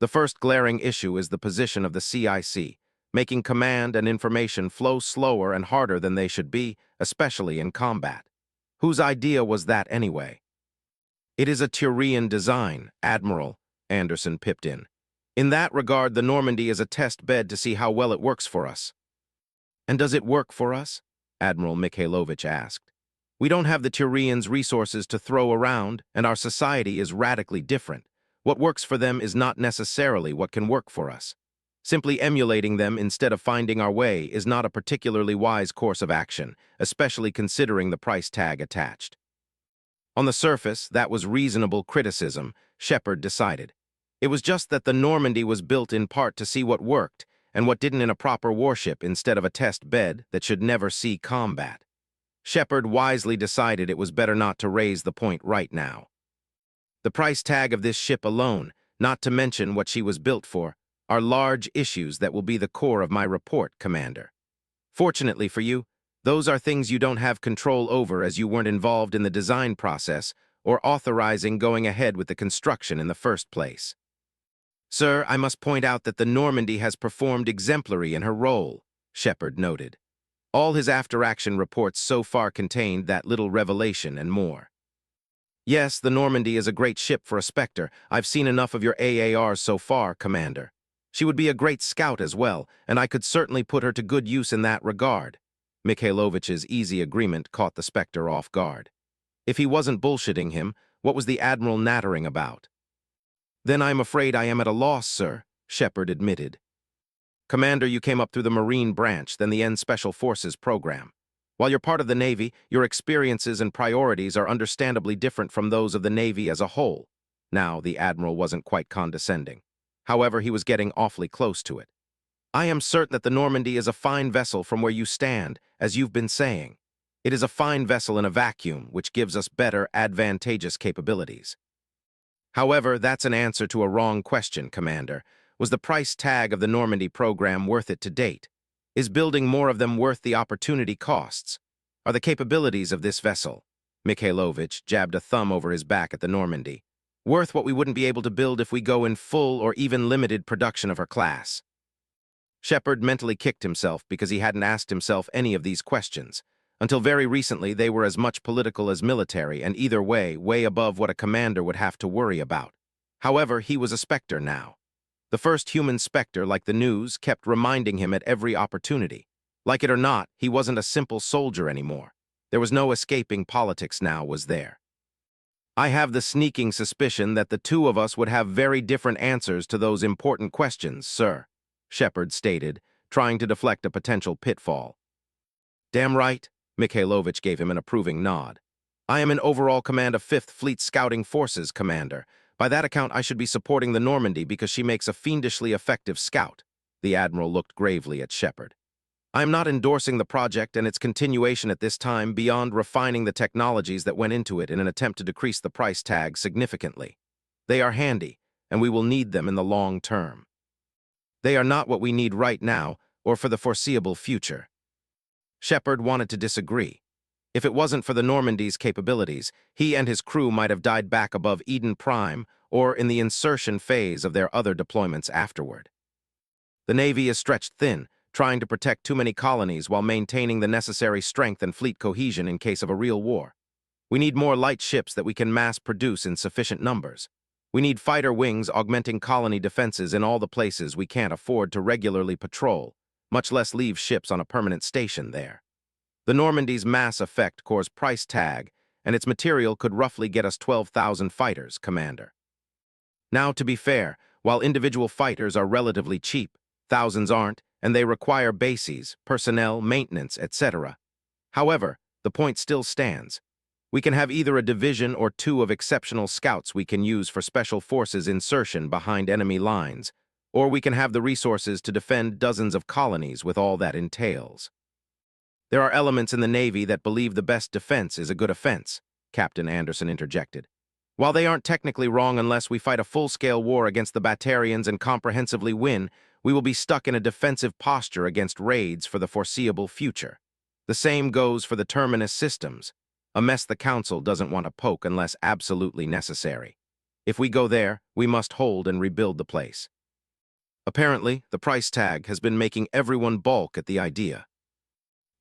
The first glaring issue is the position of the CIC, making command and information flow slower and harder than they should be, especially in combat. Whose idea was that anyway? It is a Turian design, Admiral, Anderson pipped in. In that regard, the Normandy is a test bed to see how well it works for us. And does it work for us? Admiral Mikhailovich asked. We don't have the Turians' resources to throw around, and our society is radically different. What works for them is not necessarily what can work for us. Simply emulating them instead of finding our way is not a particularly wise course of action, especially considering the price tag attached. On the surface, that was reasonable criticism, Shepard decided. It was just that the Normandy was built in part to see what worked and what didn't in a proper warship instead of a test bed that should never see combat. Shepard wisely decided it was better not to raise the point right now. The price tag of this ship alone, not to mention what she was built for, are large issues that will be the core of my report, Commander. Fortunately for you, those are things you don't have control over as you weren't involved in the design process or authorizing going ahead with the construction in the first place. Sir, I must point out that the Normandy has performed exemplary in her role, Shepard noted. All his after-action reports so far contained that little revelation and more. Yes, the Normandy is a great ship for a Spectre. I've seen enough of your AARs so far, Commander. She would be a great scout as well, and I could certainly put her to good use in that regard. Mikhailovich's easy agreement caught the Spectre off guard. If he wasn't bullshitting him, what was the Admiral nattering about? Then I'm afraid I am at a loss, sir, Shepard admitted. Commander, you came up through the Marine branch, then the N Special Forces program. While you're part of the Navy, your experiences and priorities are understandably different from those of the Navy as a whole. Now, the Admiral wasn't quite condescending. However, he was getting awfully close to it. I am certain that the Normandy is a fine vessel from where you stand, as you've been saying. It is a fine vessel in a vacuum, which gives us better, advantageous capabilities. However, that's an answer to a wrong question, Commander. Was the price tag of the Normandy program worth it to date? Is building more of them worth the opportunity costs? Are the capabilities of this vessel, Mikhailovich jabbed a thumb over his back at the Normandy, worth what we wouldn't be able to build if we go in full or even limited production of her class? Shepard mentally kicked himself because he hadn't asked himself any of these questions. Until very recently, they were as much political as military, and either way above what a commander would have to worry about. However, he was a Spectre now. The first human Spectre, like the news, kept reminding him at every opportunity. Like it or not, he wasn't a simple soldier anymore. There was no escaping politics now, was there? I have the sneaking suspicion that the two of us would have very different answers to those important questions, sir, Shepard stated, trying to deflect a potential pitfall. Damn right, Mikhailovich gave him an approving nod. I am in overall command of 5th Fleet Scouting Forces, Commander. By that account, I should be supporting the Normandy because she makes a fiendishly effective scout. The Admiral looked gravely at Shepard. I am not endorsing the project and its continuation at this time beyond refining the technologies that went into it in an attempt to decrease the price tag significantly. They are handy, and we will need them in the long term. They are not what we need right now or for the foreseeable future. Shepard wanted to disagree. If it wasn't for the Normandy's capabilities, he and his crew might have died back above Eden Prime or in the insertion phase of their other deployments afterward. The Navy is stretched thin, trying to protect too many colonies while maintaining the necessary strength and fleet cohesion in case of a real war. We need more light ships that we can mass produce in sufficient numbers. We need fighter wings augmenting colony defenses in all the places we can't afford to regularly patrol, much less leave ships on a permanent station there. The Normandy's mass effect cores price tag, and its material could roughly get us 12,000 fighters, Commander. Now, to be fair, while individual fighters are relatively cheap, thousands aren't, and they require bases, personnel, maintenance, etc. However, the point still stands. We can have either a division or two of exceptional scouts we can use for special forces insertion behind enemy lines, or we can have the resources to defend dozens of colonies with all that entails. There are elements in the Navy that believe the best defense is a good offense, Captain Anderson interjected. While they aren't technically wrong unless we fight a full-scale war against the Batarians and comprehensively win, we will be stuck in a defensive posture against raids for the foreseeable future. The same goes for the Terminus systems, a mess the Council doesn't want to poke unless absolutely necessary. If we go there, we must hold and rebuild the place. Apparently, the price tag has been making everyone balk at the idea.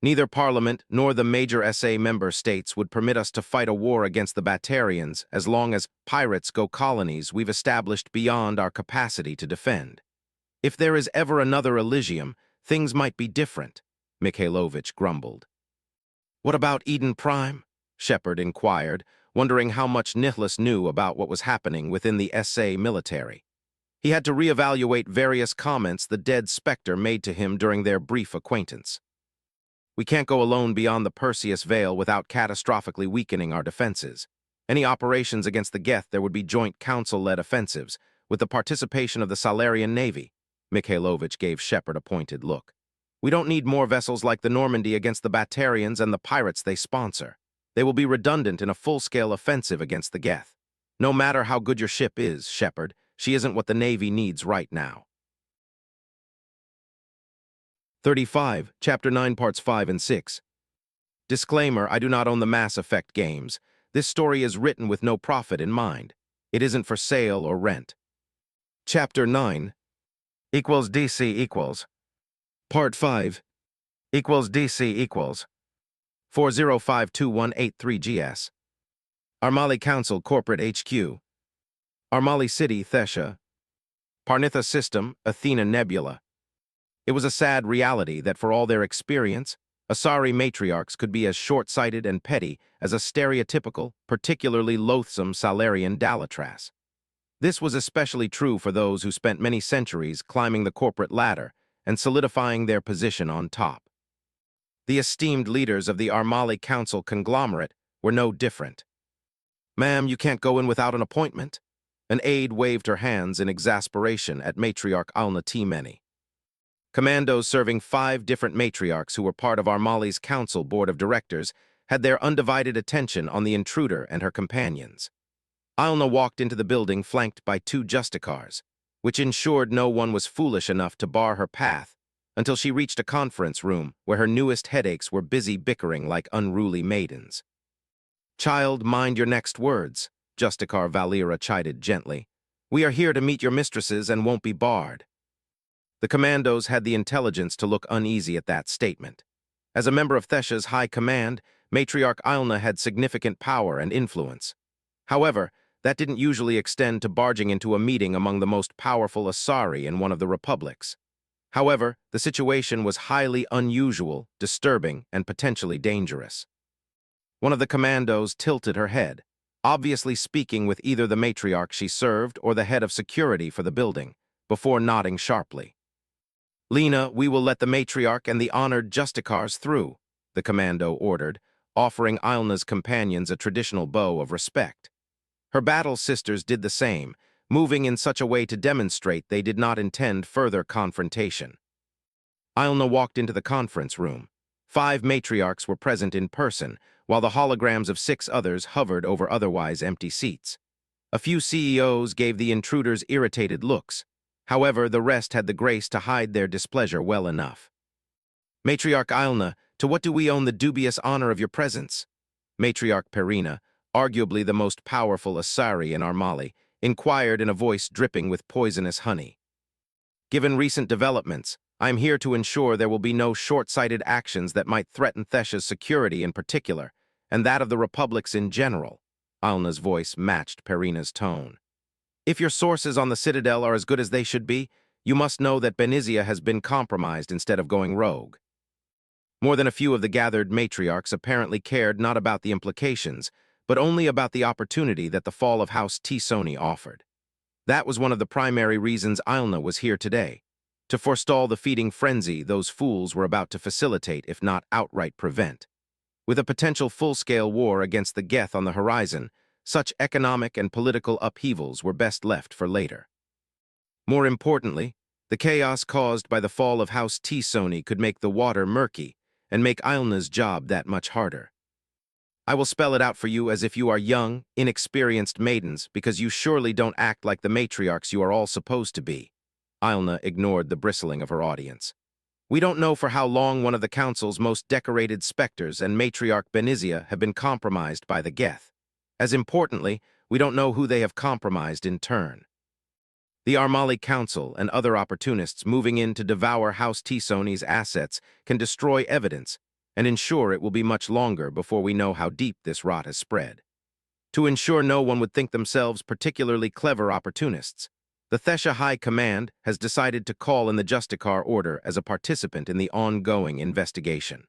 Neither Parliament nor the major SA member states would permit us to fight a war against the Batarians as long as pirates go colonies we've established beyond our capacity to defend. If there is ever another Elysium, things might be different, Mikhailovich grumbled. What about Eden Prime? Shepard inquired, wondering how much Nicholas knew about what was happening within the SA military. He had to reevaluate various comments the dead Spectre made to him during their brief acquaintance. We can't go alone beyond the Perseus Veil without catastrophically weakening our defenses. Any operations against the Geth, there would be joint council-led offensives, with the participation of the Salarian Navy. Mikhailovich gave Shepard a pointed look. We don't need more vessels like the Normandy against the Batarians and the pirates they sponsor. They will be redundant in a full-scale offensive against the Geth. No matter how good your ship is, Shepard, she isn't what the Navy needs right now. 35, Chapter 9, Parts 5 and 6. Disclaimer, I do not own the Mass Effect games. This story is written with no profit in mind. It isn't for sale or rent. Chapter 9 equals DC equals. Part 5 equals DC equals. 405218 Armali Council Corporate HQ. Armali City, Thesha. Parnitha System, Athena Nebula. It was a sad reality that for all their experience, Asari matriarchs could be as short-sighted and petty as a stereotypical, particularly loathsome Salarian Dalatras. This was especially true for those who spent many centuries climbing the corporate ladder and solidifying their position on top. The esteemed leaders of the Armali Council conglomerate were no different. "Ma'am, you can't go in without an appointment." An aide waved her hands in exasperation at Matriarch Alna T-Many. Commandos serving 5 different matriarchs who were part of Armali's council board of directors had their undivided attention on the intruder and her companions. Alna walked into the building flanked by 2 Justicars, which ensured no one was foolish enough to bar her path until she reached a conference room where her newest headaches were busy bickering like unruly maidens. "Child, mind your next words," Justicar Valera chided gently. "We are here to meet your mistresses and won't be barred." The commandos had the intelligence to look uneasy at that statement. As a member of Thesha's high command, Matriarch Ilna had significant power and influence. However, that didn't usually extend to barging into a meeting among the most powerful Asari in one of the republics. However, the situation was highly unusual, disturbing, and potentially dangerous. One of the commandos tilted her head. obviously speaking with either the matriarch she served or the head of security for the building, before nodding sharply. "Lena, we will let the matriarch and the honored Justicars through," the commando ordered, offering Ilna's companions a traditional bow of respect. Her battle sisters did the same, moving in such a way to demonstrate they did not intend further confrontation. Ilna walked into the conference room. 5 matriarchs were present in person, while the holograms of 6 others hovered over otherwise empty seats. A few CEOs gave the intruders irritated looks. However, the rest had the grace to hide their displeasure well enough. "Matriarch Ilna, to what do we owe the dubious honor of your presence?" Matriarch Perina, arguably the most powerful Asari in Armali, inquired in a voice dripping with poisonous honey. "Given recent developments, I am here to ensure there will be no short-sighted actions that might threaten Thesha's security in particular, and that of the republics in general." Ilna's voice matched Perina's tone. "If your sources on the Citadel are as good as they should be, you must know that Benizia has been compromised instead of going rogue." More than a few of the gathered matriarchs apparently cared not about the implications, but only about the opportunity that the fall of House T'Soni offered. That was one of the primary reasons Ilna was here today, to forestall the feeding frenzy those fools were about to facilitate, if not outright prevent. With a potential full-scale war against the Geth on the horizon, such economic and political upheavals were best left for later. More importantly, the chaos caused by the fall of House T'Soni could make the water murky and make Ilna's job that much harder. "I will spell it out for you as if you are young, inexperienced maidens, because you surely don't act like the matriarchs you are all supposed to be." Ilna ignored the bristling of her audience. "We don't know for how long one of the Council's most decorated specters and matriarch Benizia have been compromised by the Geth. As importantly, we don't know who they have compromised in turn. The Armali Council and other opportunists moving in to devour House T'Soni's assets can destroy evidence and ensure it will be much longer before we know how deep this rot has spread. To ensure no one would think themselves particularly clever opportunists, the Thesha High Command has decided to call in the Justicar Order as a participant in the ongoing investigation."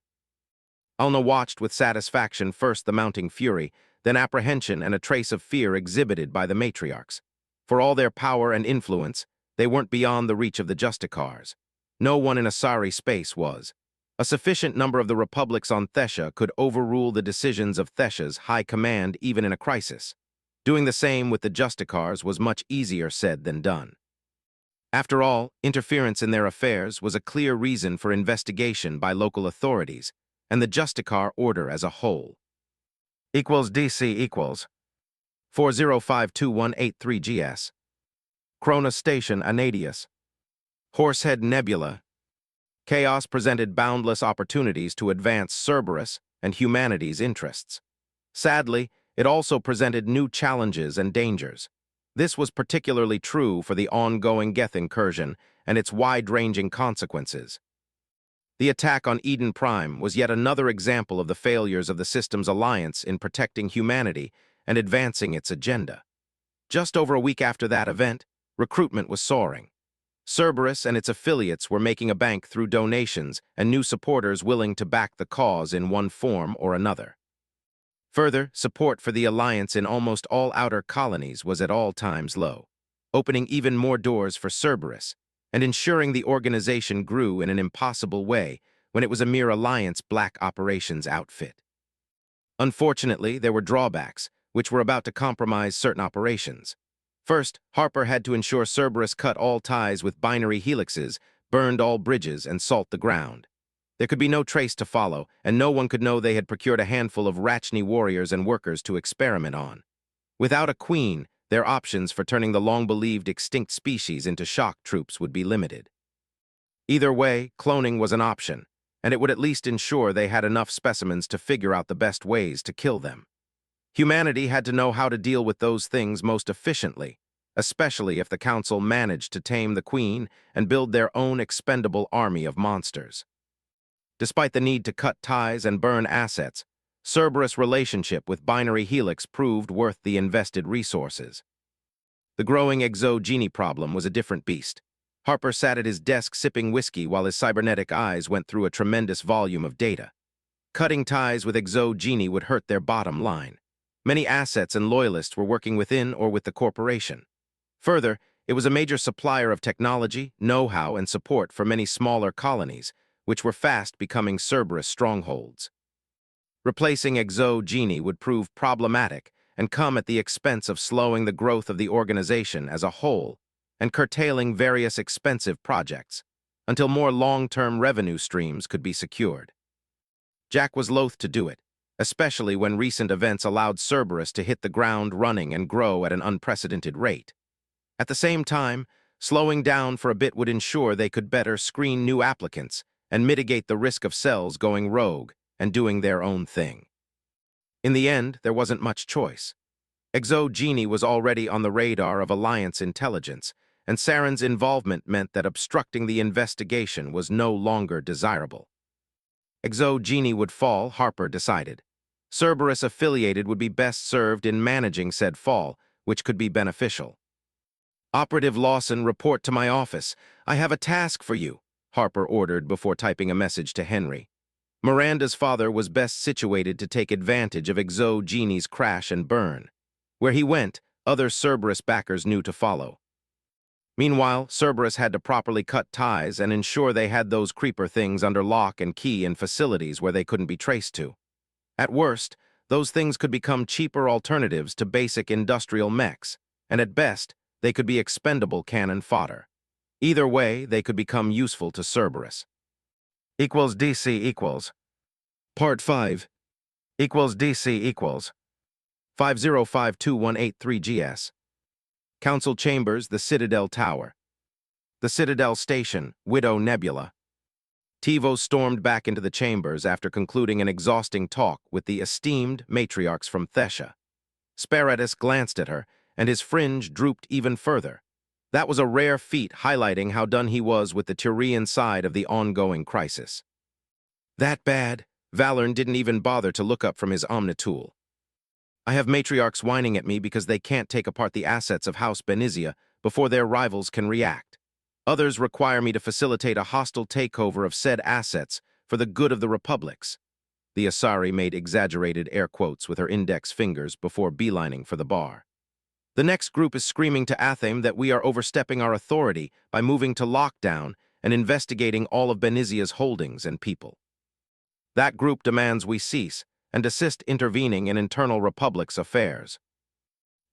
Ilna watched with satisfaction first the mounting fury, then apprehension and a trace of fear exhibited by the matriarchs. For all their power and influence, they weren't beyond the reach of the Justicars. No one in Asari space was. A sufficient number of the republics on Thesha could overrule the decisions of Thesha's high command even in a crisis. Doing the same with the Justicars was much easier said than done. After all, interference in their affairs was a clear reason for investigation by local authorities and the Justicar Order as a whole. DC equals 405218 GS. Krona Station Anadius. Horsehead Nebula. Chaos presented boundless opportunities to advance Cerberus and humanity's interests. Sadly, it also presented new challenges and dangers. This was particularly true for the ongoing Geth incursion and its wide-ranging consequences. The attack on Eden Prime was yet another example of the failures of the system's alliance in protecting humanity and advancing its agenda. Just over a week after that event, recruitment was soaring. Cerberus and its affiliates were making a bank through donations and new supporters willing to back the cause in one form or another. Further, support for the alliance in almost all outer colonies was at all times low, opening even more doors for Cerberus and ensuring the organization grew in an impossible way when it was a mere alliance black operations outfit. Unfortunately, there were drawbacks, which were about to compromise certain operations. First, Harper had to ensure Cerberus cut all ties with binary helixes, burned all bridges, and salt the ground. There could be no trace to follow, and no one could know they had procured a handful of Rachni warriors and workers to experiment on. Without a queen, their options for turning the long-believed extinct species into shock troops would be limited. Either way, cloning was an option, and it would at least ensure they had enough specimens to figure out the best ways to kill them. Humanity had to know how to deal with those things most efficiently, especially if the Council managed to tame the Queen and build their own expendable army of monsters. Despite the need to cut ties and burn assets, Cerberus' relationship with Binary Helix proved worth the invested resources. The growing exogeny problem was a different beast. Harper sat at his desk sipping whiskey while his cybernetic eyes went through a tremendous volume of data. Cutting ties with exogeny would hurt their bottom line. Many assets and loyalists were working within or with the corporation. Further, it was a major supplier of technology, know-how, and support for many smaller colonies, which were fast becoming Cerberus strongholds. Replacing Exo-Genie would prove problematic and come at the expense of slowing the growth of the organization as a whole and curtailing various expensive projects until more long-term revenue streams could be secured. Jack was loath to do it, especially when recent events allowed Cerberus to hit the ground running and grow at an unprecedented rate. At the same time, slowing down for a bit would ensure they could better screen new applicants and mitigate the risk of cells going rogue and doing their own thing. In the end, there wasn't much choice. Exo-Genie was already on the radar of Alliance intelligence, and Saren's involvement meant that obstructing the investigation was no longer desirable. Exo-Genie would fall, Harper decided. Cerberus affiliated would be best served in managing said fall, which could be beneficial. Operative Lawson, report to my office. I have a task for you, Harper ordered before typing a message to Henry. Miranda's father was best situated to take advantage of Exo-Genie's crash and burn. Where he went, other Cerberus backers knew to follow. Meanwhile, Cerberus had to properly cut ties and ensure they had those creeper things under lock and key in facilities where they couldn't be traced to. At worst, those things could become cheaper alternatives to basic industrial mechs, and at best, they could be expendable cannon fodder. Either way, they could become useful to Cerberus. Equals DC equals. Part 5. Equals DC equals. 5052183 GS. Council Chambers, the Citadel Tower. The Citadel Station, Widow Nebula. Tivo stormed back into the chambers after concluding an exhausting talk with the esteemed matriarchs from Thesha. Sparatus glanced at her, and his fringe drooped even further. That was a rare feat highlighting how done he was with the Tyrian side of the ongoing crisis. That bad? Valorn didn't even bother to look up from his omnitool. I have matriarchs whining at me because they can't take apart the assets of House Benizia before their rivals can react. Others require me to facilitate a hostile takeover of said assets for the good of the republics. The Asari made exaggerated air quotes with her index fingers before beelining for the bar. The next group is screaming to Athame that we are overstepping our authority by moving to lockdown and investigating all of Benizia's holdings and people. That group demands we cease and desist intervening in internal republic's affairs.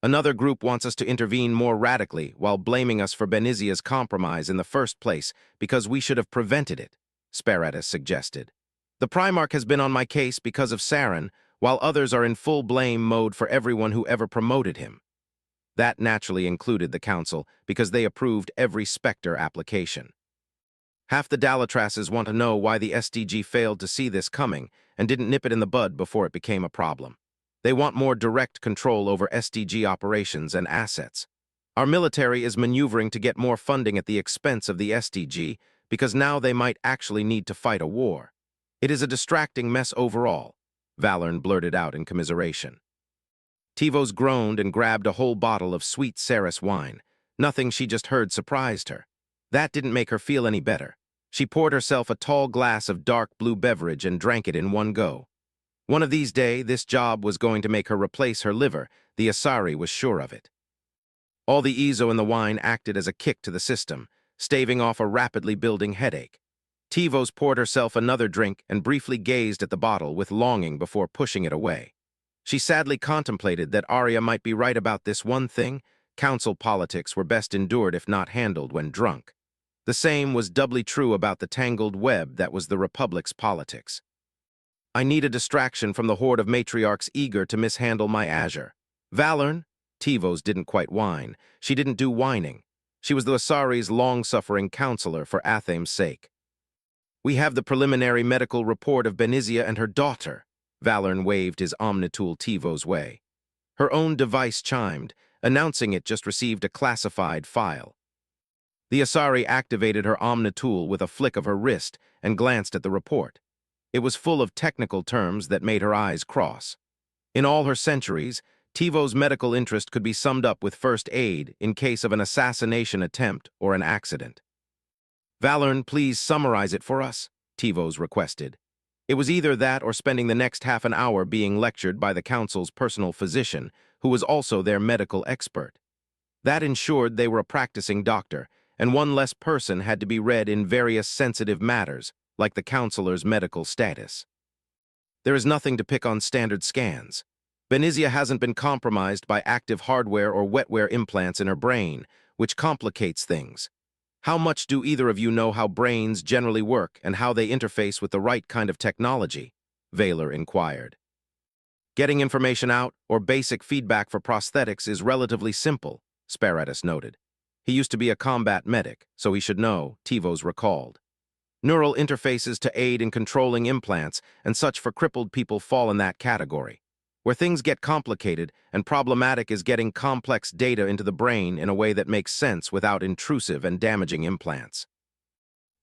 Another group wants us to intervene more radically while blaming us for Benizia's compromise in the first place because we should have prevented it, Sparatus suggested. The Primarch has been on my case because of Saren, while others are in full blame mode for everyone who ever promoted him. That naturally included the Council because they approved every Spectre application. Half the Dalatrases want to know why the SDG failed to see this coming and didn't nip it in the bud before it became a problem. They want more direct control over SDG operations and assets. Our military is maneuvering to get more funding at the expense of the SDG because now they might actually need to fight a war. It is a distracting mess overall, Valorn blurted out in commiseration. Tivos groaned and grabbed a whole bottle of sweet Ceres wine. Nothing she just heard surprised her. That didn't make her feel any better. She poured herself a tall glass of dark blue beverage and drank it in one go. One of these days, this job was going to make her replace her liver. The Asari was sure of it. All the Ezo in the wine acted as a kick to the system, staving off a rapidly building headache. Tivos poured herself another drink and briefly gazed at the bottle with longing before pushing it away. She sadly contemplated that Arya might be right about this one thing. Council politics were best endured if not handled when drunk. The same was doubly true about the tangled web that was the Republic's politics. I need a distraction from the horde of matriarchs eager to mishandle my Azure. Valorn? Tivos didn't quite whine. She didn't do whining. She was the Asari's long-suffering counselor for Athame's sake. We have the preliminary medical report of Benizia and her daughter. Valorn waved his omnitool Tivos' way. Her own device chimed, announcing it just received a classified file. The Asari activated her omnitool with a flick of her wrist and glanced at the report. It was full of technical terms that made her eyes cross. In all her centuries, Tivos' medical interest could be summed up with first aid in case of an assassination attempt or an accident. Valorn, please summarize it for us, Tivos requested. It was either that or spending the next half an hour being lectured by the council's personal physician, who was also their medical expert. That ensured they were a practicing doctor, and one less person had to be read in various sensitive matters, like the councilor's medical status. There is nothing to pick on standard scans. Benizia hasn't been compromised by active hardware or wetware implants in her brain, which complicates things. How much do either of you know how brains generally work and how they interface with the right kind of technology? Vaylor inquired. Getting information out or basic feedback for prosthetics is relatively simple, Sparatus noted. He used to be a combat medic, so he should know, Tivos recalled. Neural interfaces to aid in controlling implants and such for crippled people fall in that category. Where things get complicated and problematic is getting complex data into the brain in a way that makes sense without intrusive and damaging implants.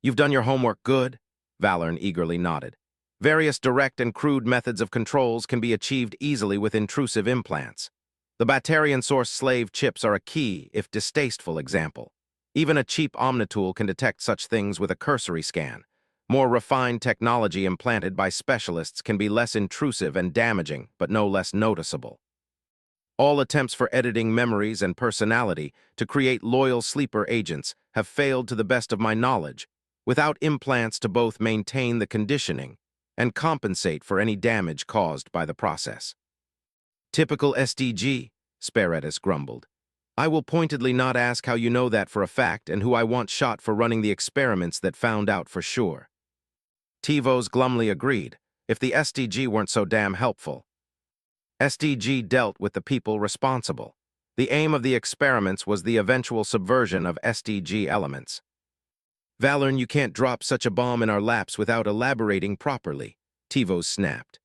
You've done your homework good? Valorn eagerly nodded. Various direct and crude methods of controls can be achieved easily with intrusive implants. The Batarian-source slave chips are a key, if distasteful, example. Even a cheap Omnitool can detect such things with a cursory scan. More refined technology implanted by specialists can be less intrusive and damaging, but no less noticeable. All attempts for editing memories and personality to create loyal sleeper agents have failed to the best of my knowledge, without implants to both maintain the conditioning and compensate for any damage caused by the process. Typical SDG, Sparatus grumbled. I will pointedly not ask how you know that for a fact and who I want shot for running the experiments that found out for sure. Tivos glumly agreed, if the SDG weren't so damn helpful. SDG dealt with the people responsible. The aim of the experiments was the eventual subversion of SDG elements. Valorn, you can't drop such a bomb in our laps without elaborating properly, Tivos snapped.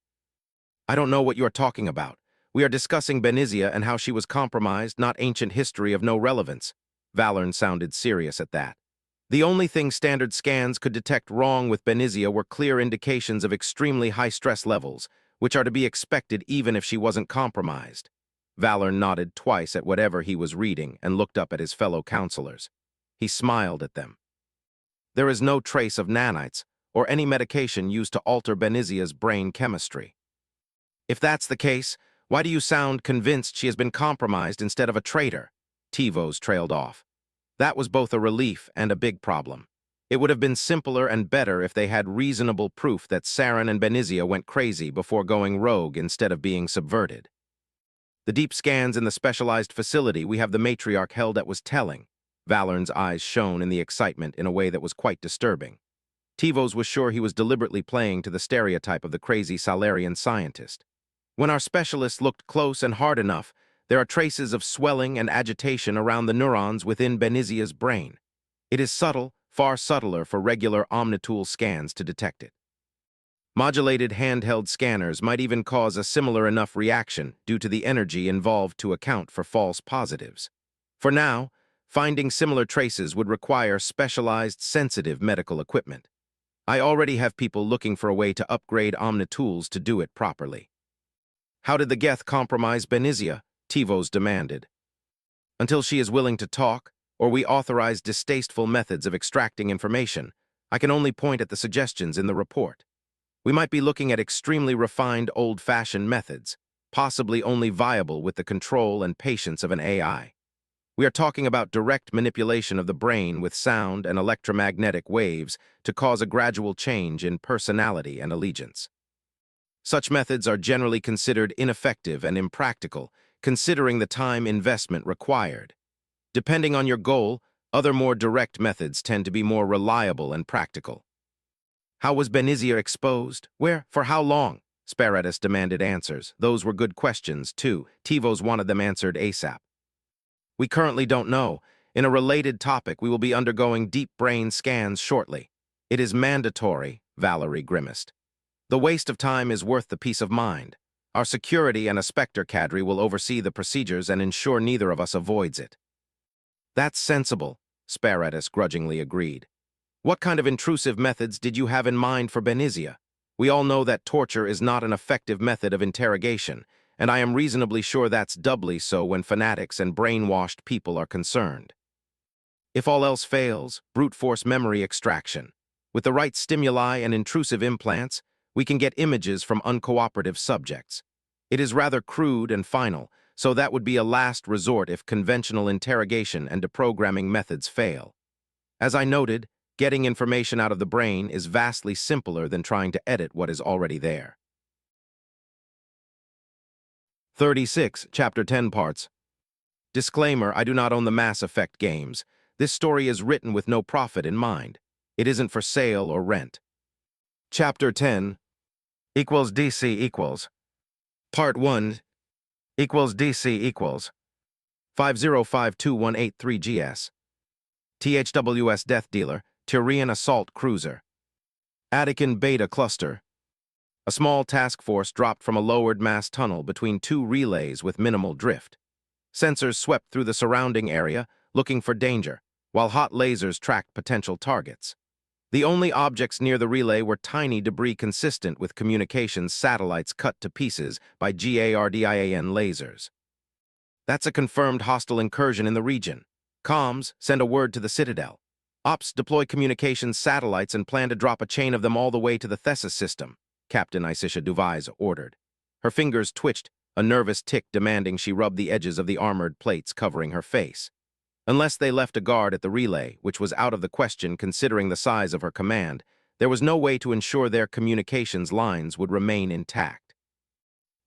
I don't know what you're talking about. We are discussing Benizia and how she was compromised, not ancient history of no relevance. Valorn sounded serious at that. The only thing standard scans could detect wrong with Benizia were clear indications of extremely high stress levels, which are to be expected even if she wasn't compromised. Valorn nodded twice at whatever he was reading and looked up at his fellow councilors. He smiled at them. There is no trace of nanites or any medication used to alter Benizia's brain chemistry. If that's the case, why do you sound convinced she has been compromised instead of a traitor? Tivos trailed off. That was both a relief and a big problem. It would have been simpler and better if they had reasonable proof that Saren and Benizia went crazy before going rogue instead of being subverted. The deep scans in the specialized facility we have the matriarch held at was telling. Valorn's eyes shone in the excitement in a way that was quite disturbing. Tivos was sure he was deliberately playing to the stereotype of the crazy Salarian scientist. When our specialists looked close and hard enough, there are traces of swelling and agitation around the neurons within Benizia's brain. It is subtle, far subtler for regular Omnitool scans to detect it. Modulated handheld scanners might even cause a similar enough reaction due to the energy involved to account for false positives. For now, finding similar traces would require specialized, sensitive medical equipment. I already have people looking for a way to upgrade Omnitools to do it properly. How did the Geth compromise Benizia? Tivos demanded. Until she is willing to talk, or we authorize distasteful methods of extracting information, I can only point at the suggestions in the report. We might be looking at extremely refined old-fashioned methods, possibly only viable with the control and patience of an AI. We are talking about direct manipulation of the brain with sound and electromagnetic waves to cause a gradual change in personality and allegiance. Such methods are generally considered ineffective and impractical, considering the time investment required. Depending on your goal, other more direct methods tend to be more reliable and practical. How was Benizia exposed? Where? For how long? Sparatus demanded answers. Those were good questions, too. Tivos wanted them answered ASAP. We currently don't know. In a related topic, we will be undergoing deep brain scans shortly. It is mandatory, Valerie grimaced. The waste of time is worth the peace of mind. Our security and a Spectre cadre will oversee the procedures and ensure neither of us avoids it. That's sensible, Sparatus grudgingly agreed. What kind of intrusive methods did you have in mind for Benizia? We all know that torture is not an effective method of interrogation, and I am reasonably sure that's doubly so when fanatics and brainwashed people are concerned. If all else fails, brute force memory extraction. With the right stimuli and intrusive implants, we can get images from uncooperative subjects. It is rather crude and final, so that would be a last resort if conventional interrogation and deprogramming methods fail. As I noted, getting information out of the brain is vastly simpler than trying to edit what is already there. 36, Chapter 10 Parts. Disclaimer, I do not own the Mass Effect games. This story is written with no profit in mind. It isn't for sale or rent. Chapter 10 equals DC equals. Part 1 equals DC equals 5052183GS. THWS Death Dealer, Tyrian Assault Cruiser. Attican Beta Cluster. A small task force dropped from a lowered mass tunnel between two relays with minimal drift. Sensors swept through the surrounding area, looking for danger, while hot lasers tracked potential targets. The only objects near the relay were tiny debris consistent with communications satellites cut to pieces by GARDIAN lasers. That's a confirmed hostile incursion in the region. Comms, send a word to the Citadel. Ops, deploy communications satellites and plan to drop a chain of them all the way to the Thesis system, Captain Isisha Duvise ordered. Her fingers twitched, a nervous tick demanding she rub the edges of the armored plates covering her face. Unless they left a guard at the relay, which was out of the question considering the size of her command, there was no way to ensure their communications lines would remain intact.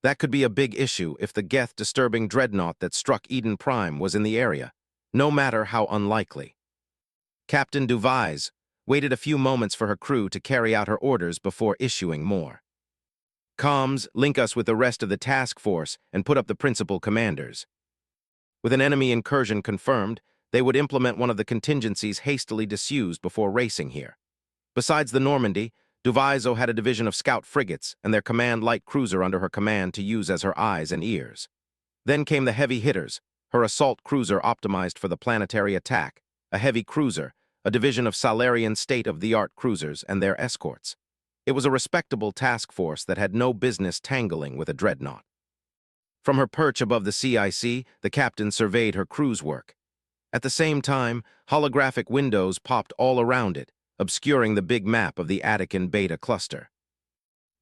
That could be a big issue if the Geth-disturbing dreadnought that struck Eden Prime was in the area, no matter how unlikely. Captain Duvise waited a few moments for her crew to carry out her orders before issuing more. Comms, link us with the rest of the task force and put up the principal commanders. With an enemy incursion confirmed, they would implement one of the contingencies hastily disused before racing here. Besides the Normandy, Duviso had a division of scout frigates and their command light cruiser under her command to use as her eyes and ears. Then came the heavy hitters, her assault cruiser optimized for the planetary attack, a heavy cruiser, a division of Salarian state-of-the-art cruisers and their escorts. It was a respectable task force that had no business tangling with a dreadnought. From her perch above the CIC, the captain surveyed her crew's work. At the same time, holographic windows popped all around it, obscuring the big map of the Attican Beta cluster.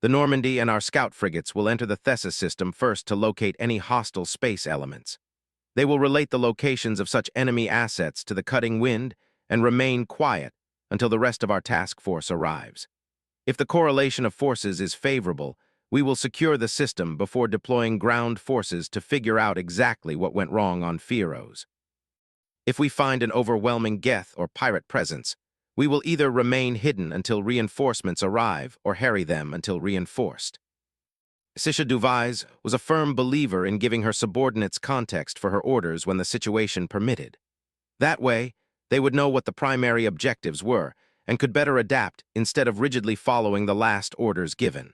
The Normandy and our scout frigates will enter the Thesis system first to locate any hostile space elements. They will relate the locations of such enemy assets to the cutting wind and remain quiet until the rest of our task force arrives. If the correlation of forces is favorable, we will secure the system before deploying ground forces to figure out exactly what went wrong on Fearos. If we find an overwhelming Geth or pirate presence, we will either remain hidden until reinforcements arrive or harry them until reinforced. Isisha Duvise was a firm believer in giving her subordinates context for her orders when the situation permitted. That way, they would know what the primary objectives were and could better adapt instead of rigidly following the last orders given.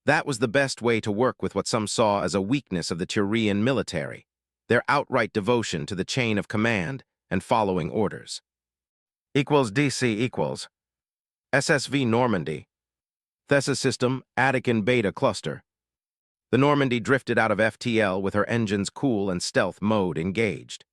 That was the best way to work with what some saw as a weakness of the Tyrian military, their outright devotion to the chain of command and following orders. Equals DC equals SSV Normandy. Thesis system, Attican Beta cluster. The Normandy drifted out of FTL with her engines cool and stealth mode engaged.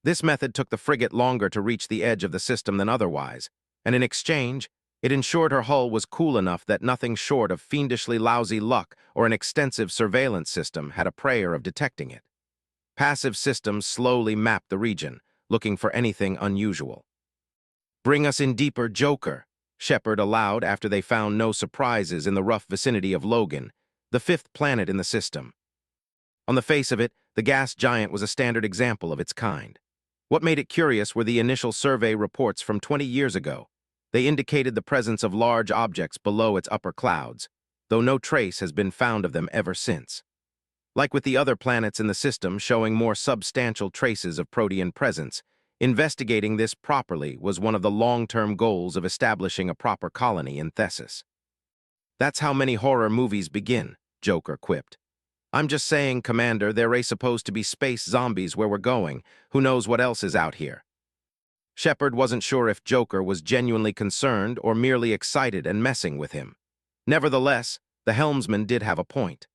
This method took the frigate longer to reach the edge of the system than otherwise, and in exchange, it ensured her hull was cool enough that nothing short of fiendishly lousy luck or an extensive surveillance system had a prayer of detecting it. Passive systems slowly mapped the region, looking for anything unusual. "Bring us in deeper, Joker," Shepard allowed after they found no surprises in the rough vicinity of Logan, the fifth planet in the system. On the face of it, the gas giant was a standard example of its kind. What made it curious were the initial survey reports from 20 years ago. They indicated the presence of large objects below its upper clouds, though no trace has been found of them ever since. Like with the other planets in the system showing more substantial traces of Protean presence, investigating this properly was one of the long-term goals of establishing a proper colony in Thesis. "That's how many horror movies begin," Joker quipped. "I'm just saying, Commander, they're supposed to be space zombies where we're going. Who knows what else is out here?" Shepard wasn't sure if Joker was genuinely concerned or merely excited and messing with him. Nevertheless, the helmsman did have a point.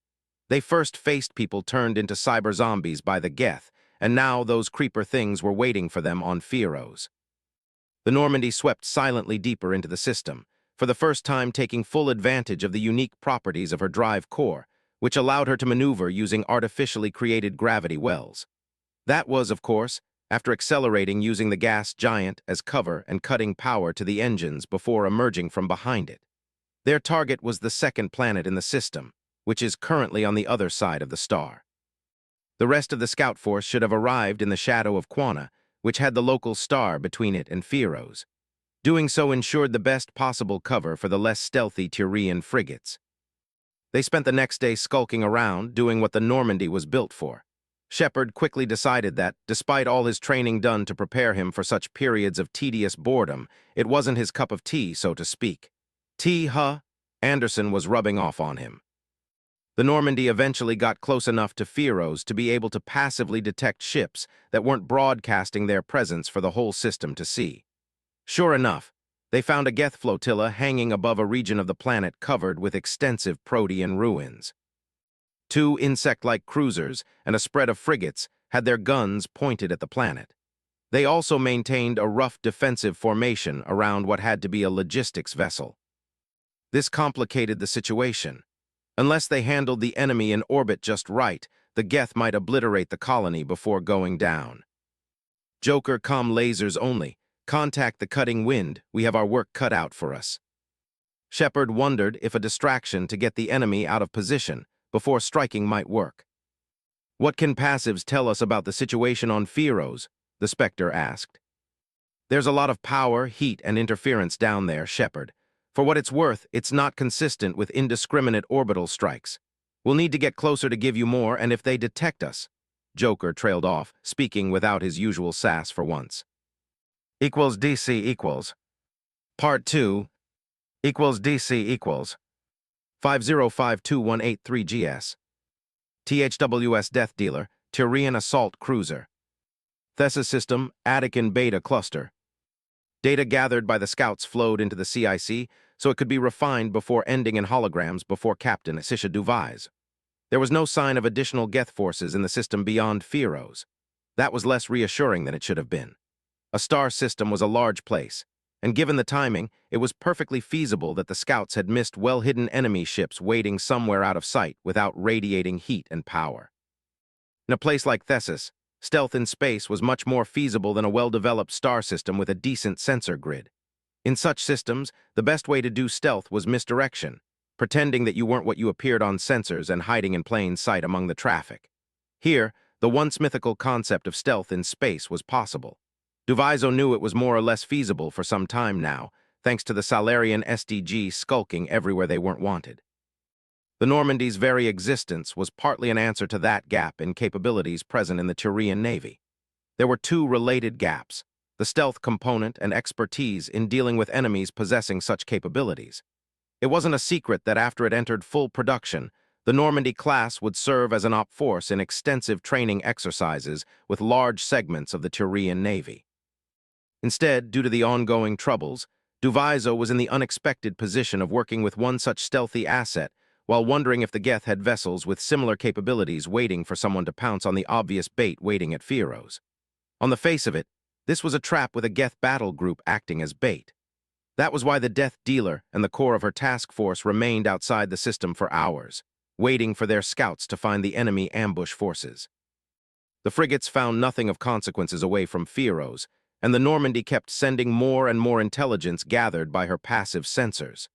They first faced people turned into cyber zombies by the Geth, and now those creeper things were waiting for them on Fearos. The Normandy swept silently deeper into the system, for the first time taking full advantage of the unique properties of her drive core, which allowed her to maneuver using artificially created gravity wells. That was, of course, after accelerating using the gas giant as cover and cutting power to the engines before emerging from behind it. Their target was the second planet in the system, which is currently on the other side of the star. The rest of the scout force should have arrived in the shadow of Quana, which had the local star between it and Feroz. Doing so ensured the best possible cover for the less stealthy Turian frigates. They spent the next day skulking around, doing what the Normandy was built for. Shepard quickly decided that, despite all his training done to prepare him for such periods of tedious boredom, it wasn't his cup of tea, so to speak. Anderson was rubbing off on him. The Normandy eventually got close enough to Feroz to be able to passively detect ships that weren't broadcasting their presence for the whole system to see. Sure enough, they found a Geth flotilla hanging above a region of the planet covered with extensive Protean ruins. 2 insect-like cruisers and a spread of frigates had their guns pointed at the planet. They also maintained a rough defensive formation around what had to be a logistics vessel. This complicated the situation. Unless they handled the enemy in orbit just right, the Geth might obliterate the colony before going down. Joker, comm lasers only. Contact the cutting wind. We have our work cut out for us. Shepard wondered if a distraction to get the enemy out of position before striking might work. What can passives tell us about the situation on Feroz? The Spectre asked. There's a lot of power, heat, and interference down there, Shepard. For what it's worth, it's not consistent with indiscriminate orbital strikes. We'll need to get closer to give you more, and if they detect us. Joker trailed off, speaking without his usual sass for once. Equals DC equals. Part 2. Equals DC equals. 5052183 GS. THWS Death Dealer, Turian Assault Cruiser. Thessa System, Attican Beta Cluster. Data gathered by the scouts flowed into the CIC, so it could be refined before ending in holograms before Captain Sisha Duvai's. There was no sign of additional Geth forces in the system beyond Feroz. That was less reassuring than it should have been. A star system was a large place, and given the timing, it was perfectly feasible that the scouts had missed well-hidden enemy ships waiting somewhere out of sight without radiating heat and power. In a place like Thessus, stealth in space was much more feasible than a well-developed star system with a decent sensor grid. In such systems, the best way to do stealth was misdirection, pretending that you weren't what you appeared on sensors and hiding in plain sight among the traffic. Here, the once mythical concept of stealth in space was possible. Duvaizo knew it was more or less feasible for some time now, thanks to the Salarian SDG skulking everywhere they weren't wanted. The Normandy's very existence was partly an answer to that gap in capabilities present in the Turian Navy. There were 2 related gaps, the stealth component and expertise in dealing with enemies possessing such capabilities. It wasn't a secret that after it entered full production, the Normandy class would serve as an op force in extensive training exercises with large segments of the Turian Navy. Instead, due to the ongoing troubles, Duvaizo was in the unexpected position of working with one such stealthy asset while wondering if the Geth had vessels with similar capabilities waiting for someone to pounce on the obvious bait waiting at Feroz. On the face of it, this was a trap with a Geth battle group acting as bait. That was why the Death Dealer and the core of her task force remained outside the system for hours, waiting for their scouts to find the enemy ambush forces. The frigates found nothing of consequences away from Feroz, and the Normandy kept sending more and more intelligence gathered by her passive sensors.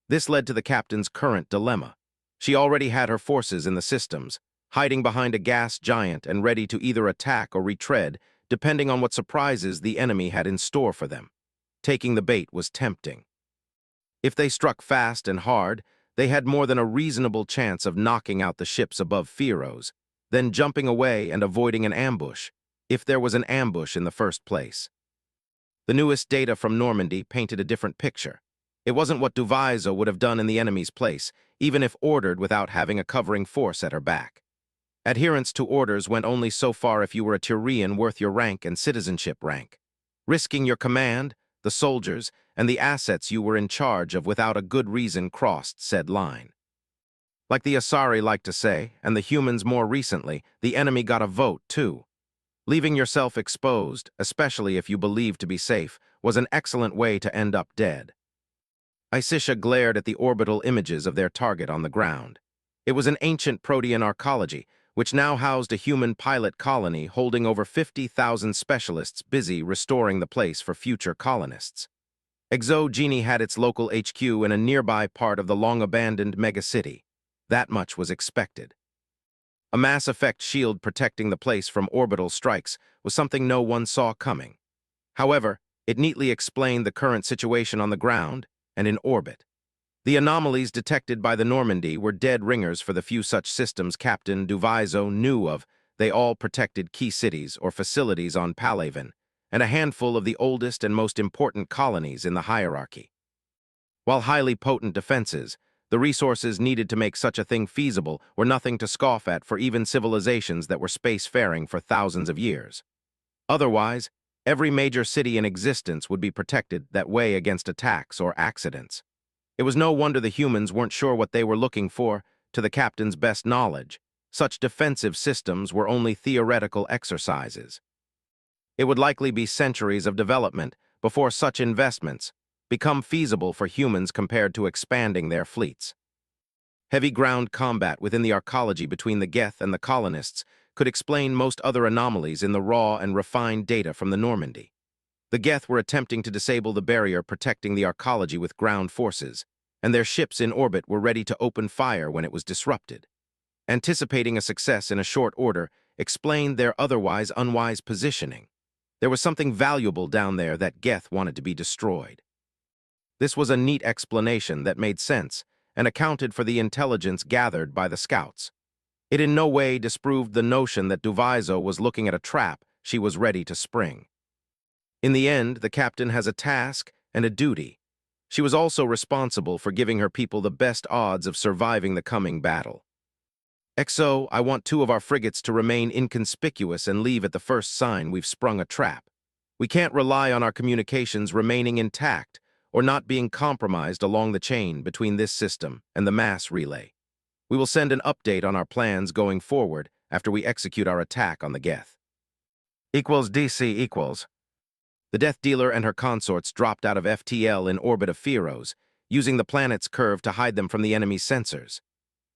This led to the captain's current dilemma. She already had her forces in the systems, hiding behind a gas giant and ready to either attack or retread, depending on what surprises the enemy had in store for them. Taking the bait was tempting. If they struck fast and hard, they had more than a reasonable chance of knocking out the ships above Feroz, then jumping away and avoiding an ambush, if there was an ambush in the first place. The newest data from Normandy painted a different picture. It wasn't what Duvaizo would have done in the enemy's place, even if ordered without having a covering force at her back. Adherence to orders went only so far if you were a Turian worth your rank and citizenship rank. Risking your command, the soldiers, and the assets you were in charge of without a good reason crossed said line. Like the Asari like to say, and the humans more recently, the enemy got a vote too. Leaving yourself exposed, especially if you believed to be safe, was an excellent way to end up dead. Isisha glared at the orbital images of their target on the ground. It was an ancient Protean arcology, which now housed a human pilot colony holding over 50,000 specialists busy restoring the place for future colonists. Exogeny had its local HQ in a nearby part of the long-abandoned megacity. That much was expected. A mass effect shield protecting the place from orbital strikes was something no one saw coming. However, it neatly explained the current situation on the ground and in orbit. The anomalies detected by the Normandy were dead ringers for the few such systems Captain Duviso knew of. They all protected key cities or facilities on Palaven, and a handful of the oldest and most important colonies in the hierarchy. While highly potent defenses, the resources needed to make such a thing feasible were nothing to scoff at for even civilizations that were spacefaring for thousands of years. Otherwise, every major city in existence would be protected that way against attacks or accidents. It was no wonder the humans weren't sure what they were looking for. To the captain's best knowledge, such defensive systems were only theoretical exercises. It would likely be centuries of development before such investments become feasible for humans compared to expanding their fleets. Heavy ground combat within the arcology between the Geth and the colonists could explain most other anomalies in the raw and refined data from the Normandy. The Geth were attempting to disable the barrier protecting the arcology with ground forces, and their ships in orbit were ready to open fire when it was disrupted. Anticipating a success in a short order explained their otherwise unwise positioning. There was something valuable down there that Geth wanted to be destroyed. This was a neat explanation that made sense and accounted for the intelligence gathered by the scouts. It in no way disproved the notion that Duviso was looking at a trap she was ready to spring. In the end, the captain has a task and a duty. She was also responsible for giving her people the best odds of surviving the coming battle. XO, I want 2 of our frigates to remain inconspicuous and leave at the first sign we've sprung a trap. We can't rely on our communications remaining intact or not being compromised along the chain between this system and the mass relay. We will send an update on our plans going forward after we execute our attack on the Geth. DC equals. The Death Dealer and her consorts dropped out of FTL in orbit of Fearos, using the planet's curve to hide them from the enemy's sensors.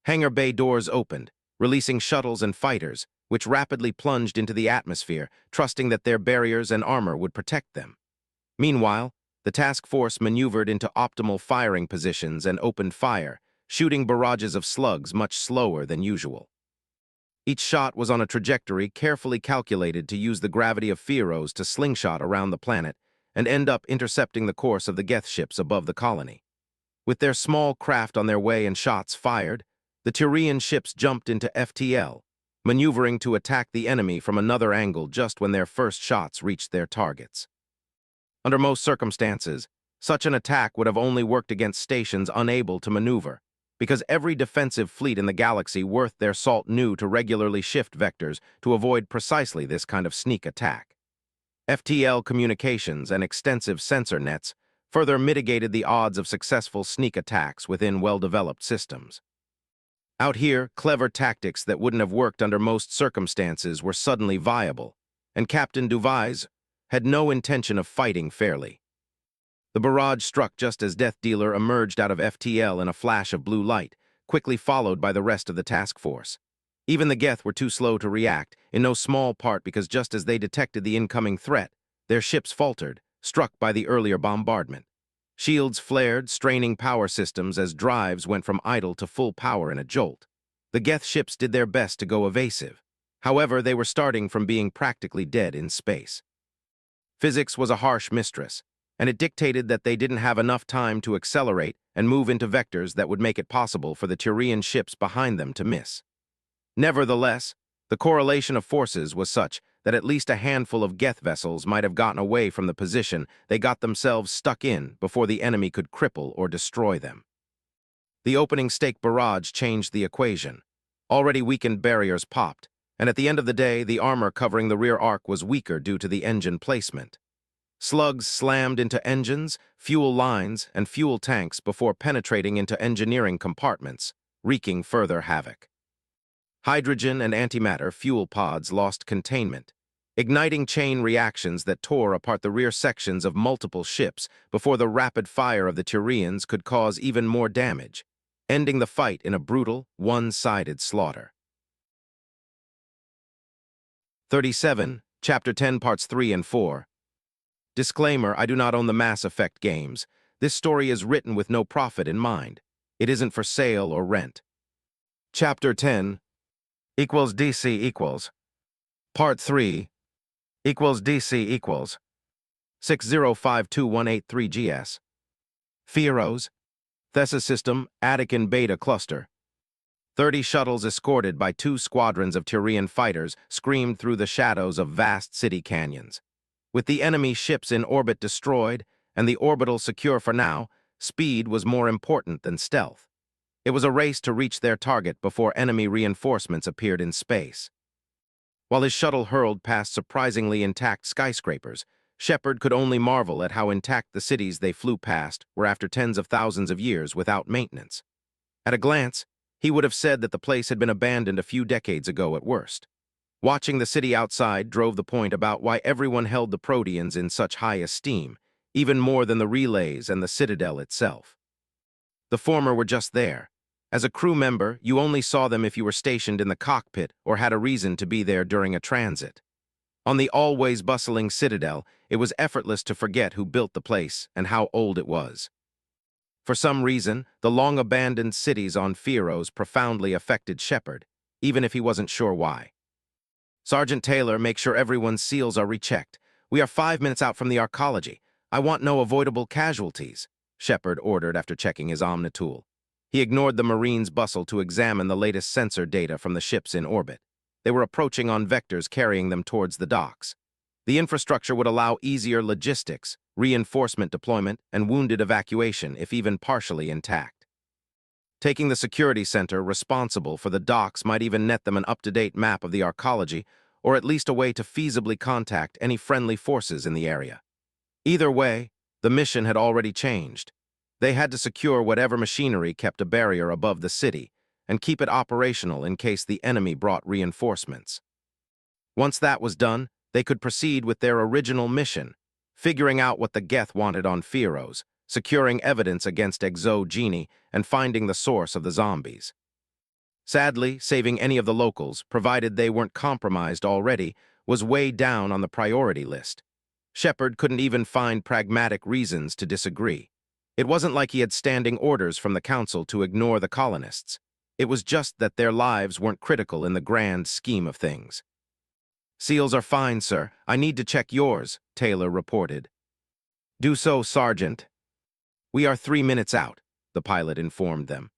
Hangar bay doors opened, releasing shuttles and fighters, which rapidly plunged into the atmosphere, trusting that their barriers and armor would protect them. Meanwhile, the task force maneuvered into optimal firing positions and opened fire, shooting barrages of slugs much slower than usual. Each shot was on a trajectory carefully calculated to use the gravity of Fearos to slingshot around the planet and end up intercepting the course of the Geth ships above the colony. With their small craft on their way and shots fired, the Turian ships jumped into FTL, maneuvering to attack the enemy from another angle just when their first shots reached their targets. Under most circumstances, such an attack would have only worked against stations unable to maneuver, because every defensive fleet in the galaxy worth their salt knew to regularly shift vectors to avoid precisely this kind of sneak attack. FTL communications and extensive sensor nets further mitigated the odds of successful sneak attacks within well-developed systems. Out here, clever tactics that wouldn't have worked under most circumstances were suddenly viable, and Captain Duviso had no intention of fighting fairly. The barrage struck just as Death Dealer emerged out of FTL in a flash of blue light, quickly followed by the rest of the task force. Even the Geth were too slow to react, in no small part because just as they detected the incoming threat, their ships faltered, struck by the earlier bombardment. Shields flared, straining power systems as drives went from idle to full power in a jolt. The Geth ships did their best to go evasive. However, they were starting from being practically dead in space. Physics was a harsh mistress, and it dictated that they didn't have enough time to accelerate and move into vectors that would make it possible for the Turian ships behind them to miss. Nevertheless, the correlation of forces was such that at least a handful of Geth vessels might have gotten away from the position they got themselves stuck in before the enemy could cripple or destroy them. The opening stake barrage changed the equation. Already weakened barriers popped, and at the end of the day, the armor covering the rear arc was weaker due to the engine placement. Slugs slammed into engines, fuel lines, and fuel tanks before penetrating into engineering compartments, wreaking further havoc. Hydrogen and antimatter fuel pods lost containment, igniting chain reactions that tore apart the rear sections of multiple ships before the rapid fire of the Turians could cause even more damage, ending the fight in a brutal, one-sided slaughter. 37, Chapter 10, Parts 3 and 4. Disclaimer: I do not own the Mass Effect games. This story is written with no profit in mind. It isn't for sale or rent. Chapter 10 equals DC equals. Part 3 equals DC equals 6052183GS. Fearos, Thessa System, Attican Beta Cluster. 30 shuttles escorted by 2 squadrons of Turian fighters screamed through the shadows of vast city canyons. With the enemy ships in orbit destroyed and the orbital secure for now, speed was more important than stealth. It was a race to reach their target before enemy reinforcements appeared in space. While his shuttle hurled past surprisingly intact skyscrapers, Shepard could only marvel at how intact the cities they flew past were after tens of thousands of years without maintenance. At a glance, he would have said that the place had been abandoned a few decades ago at worst. Watching the city outside drove the point about why everyone held the Proteans in such high esteem, even more than the relays and the Citadel itself. The former were just there. As a crew member, you only saw them if you were stationed in the cockpit or had a reason to be there during a transit. On the always bustling Citadel, it was effortless to forget who built the place and how old it was. For some reason, the long-abandoned cities on Fearos profoundly affected Shepard, even if he wasn't sure why. Sergeant Taylor, make sure everyone's seals are rechecked. We are 5 minutes out from the arcology. I want no avoidable casualties, Shepard ordered after checking his Omnitool. He ignored the Marine's bustle to examine the latest sensor data from the ships in orbit. They were approaching on vectors carrying them towards the docks. The infrastructure would allow easier logistics, reinforcement deployment, and wounded evacuation if even partially intact. Taking the security center responsible for the docks might even net them an up-to-date map of the arcology, or at least a way to feasibly contact any friendly forces in the area. Either way, the mission had already changed. They had to secure whatever machinery kept a barrier above the city and keep it operational in case the enemy brought reinforcements. Once that was done, they could proceed with their original mission, figuring out what the Geth wanted on Fearos, securing evidence against Exogeny, and finding the source of the zombies. Sadly, saving any of the locals, provided they weren't compromised already, was way down on the priority list. Shepard couldn't even find pragmatic reasons to disagree. It wasn't like he had standing orders from the Council to ignore the colonists. It was just that their lives weren't critical in the grand scheme of things. "Seals are fine, sir. I need to check yours," Taylor reported. "Do so, Sergeant." "We are 3 minutes out," the pilot informed them.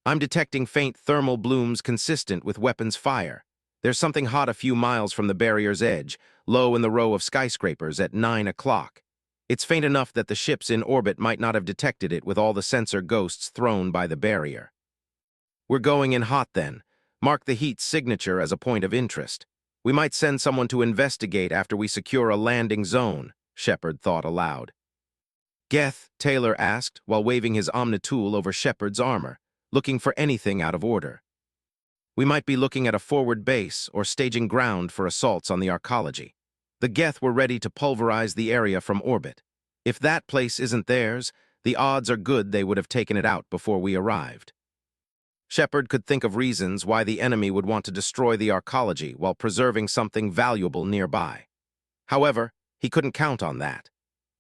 "I'm detecting faint thermal blooms consistent with weapons fire. There's something hot a few miles from the barrier's edge, low in the row of skyscrapers at 9 o'clock. It's faint enough that the ships in orbit might not have detected it with all the sensor ghosts thrown by the barrier." "We're going in hot then. Mark the heat signature as a point of interest. We might send someone to investigate after we secure a landing zone," Shepard thought aloud. "Geth?" Taylor asked while waving his Omnitool over Shepard's armor, looking for anything out of order. "We might be looking at a forward base or staging ground for assaults on the arcology. The Geth were ready to pulverize the area from orbit. If that place isn't theirs, the odds are good they would have taken it out before we arrived." Shepard could think of reasons why the enemy would want to destroy the arcology while preserving something valuable nearby. However, he couldn't count on that.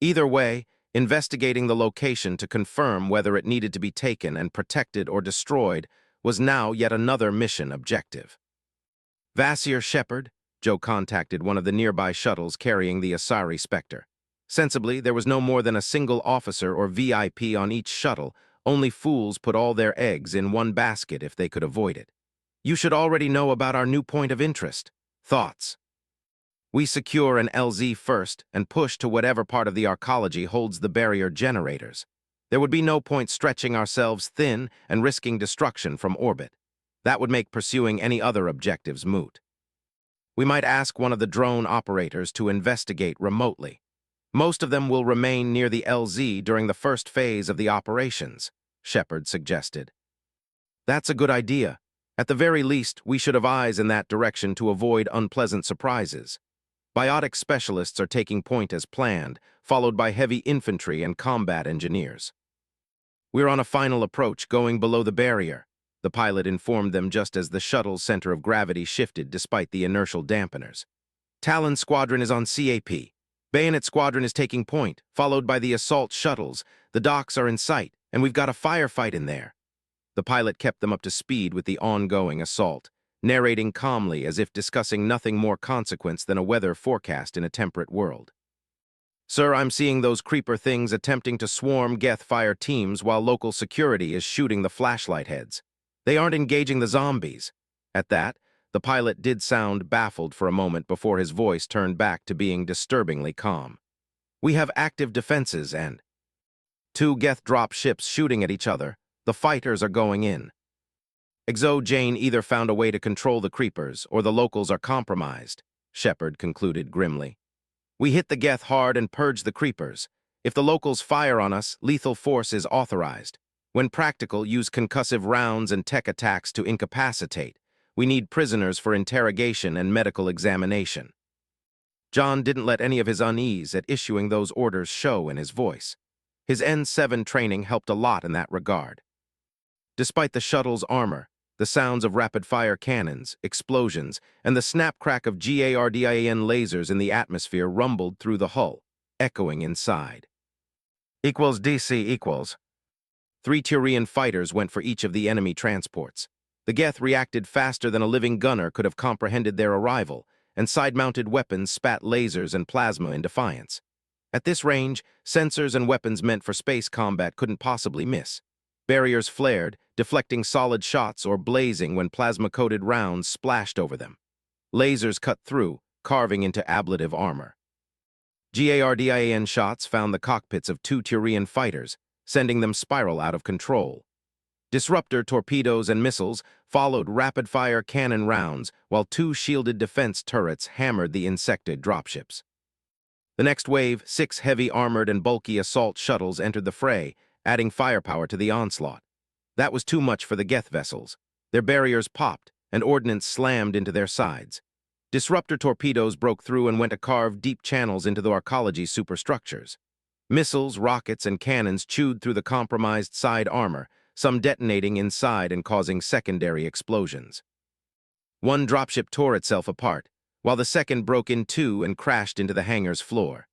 Either way, investigating the location to confirm whether it needed to be taken and protected or destroyed was now yet another mission objective. "Vasir, Shepard?" Joe contacted one of the nearby shuttles carrying the Asari Spectre. Sensibly, there was no more than a single officer or VIP on each shuttle. Only fools put all their eggs in one basket if they could avoid it. "You should already know about our new point of interest. Thoughts?" "We secure an LZ first and push to whatever part of the arcology holds the barrier generators. There would be no point stretching ourselves thin and risking destruction from orbit. That would make pursuing any other objectives moot. We might ask one of the drone operators to investigate remotely. Most of them will remain near the LZ during the first phase of the operations," Shepard suggested. "That's a good idea. At the very least, we should have eyes in that direction to avoid unpleasant surprises. Biotic specialists are taking point as planned, followed by heavy infantry and combat engineers. "We're on a final approach, going below the barrier," the pilot informed them just as the shuttle's center of gravity shifted despite the inertial dampeners. "Talon Squadron is on CAP. Bayonet Squadron is taking point, followed by the assault shuttles. The docks are in sight, and we've got a firefight in there." The pilot kept them up to speed with the ongoing assault, narrating calmly as if discussing nothing more consequence than a weather forecast in a temperate world. "Sir, I'm seeing those creeper things attempting to swarm Geth fire teams while local security is shooting the flashlight heads. They aren't engaging the zombies." At that, the pilot did sound baffled for a moment before his voice turned back to being disturbingly calm. "We have active defenses and 2 Geth drop ships shooting at each other. The fighters are going in. Exo Jane either found a way to control the creepers or the locals are compromised," Shepard concluded grimly. "We hit the Geth hard and purge the creepers. If the locals fire on us, lethal force is authorized. When practical, use concussive rounds and tech attacks to incapacitate. We need prisoners for interrogation and medical examination." John didn't let any of his unease at issuing those orders show in his voice. His N7 training helped a lot in that regard. Despite the shuttle's armor, the sounds of rapid-fire cannons, explosions, and the snap-crack of GARDIAN lasers in the atmosphere rumbled through the hull, echoing inside. DC=. 3 Turian fighters went for each of the enemy transports. The Geth reacted faster than a living gunner could have comprehended their arrival, and side-mounted weapons spat lasers and plasma in defiance. At this range, sensors and weapons meant for space combat couldn't possibly miss. Barriers flared, deflecting solid shots or blazing when plasma-coated rounds splashed over them. Lasers cut through, carving into ablative armor. GARDIAN shots found the cockpits of 2 Turian fighters, sending them spiral out of control. Disruptor torpedoes and missiles followed rapid-fire cannon rounds, while 2 shielded defense turrets hammered the insected dropships. The next wave, 6 heavy armored and bulky assault shuttles entered the fray, adding firepower to the onslaught. That was too much for the Geth vessels. Their barriers popped, and ordnance slammed into their sides. Disruptor torpedoes broke through and went to carve deep channels into the arcology superstructures. Missiles, rockets, and cannons chewed through the compromised side armor, some detonating inside and causing secondary explosions. One dropship tore itself apart, while the second broke in 2 and crashed into the hangar's floor.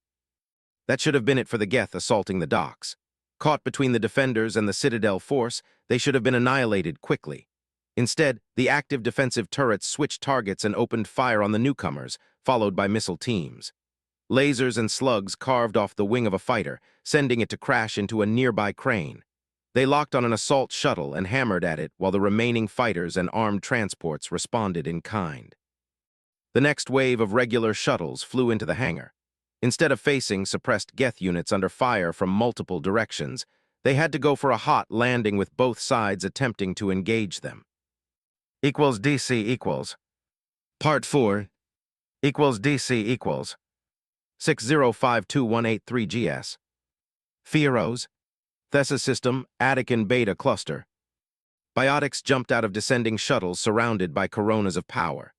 That should have been it for the Geth assaulting the docks. Caught between the defenders and the Citadel force, they should have been annihilated quickly. Instead, the active defensive turrets switched targets and opened fire on the newcomers, followed by missile teams. Lasers and slugs carved off the wing of a fighter, sending it to crash into a nearby crane. They locked on an assault shuttle and hammered at it while the remaining fighters and armed transports responded in kind. The next wave of regular shuttles flew into the hangar. Instead of facing suppressed Geth units under fire from multiple directions, they had to go for a hot landing with both sides attempting to engage them. DC=. Part 4 DC= 60521883GS. Fieros. Thessa System, Attican Beta Cluster. Biotics jumped out of descending shuttles surrounded by coronas of power.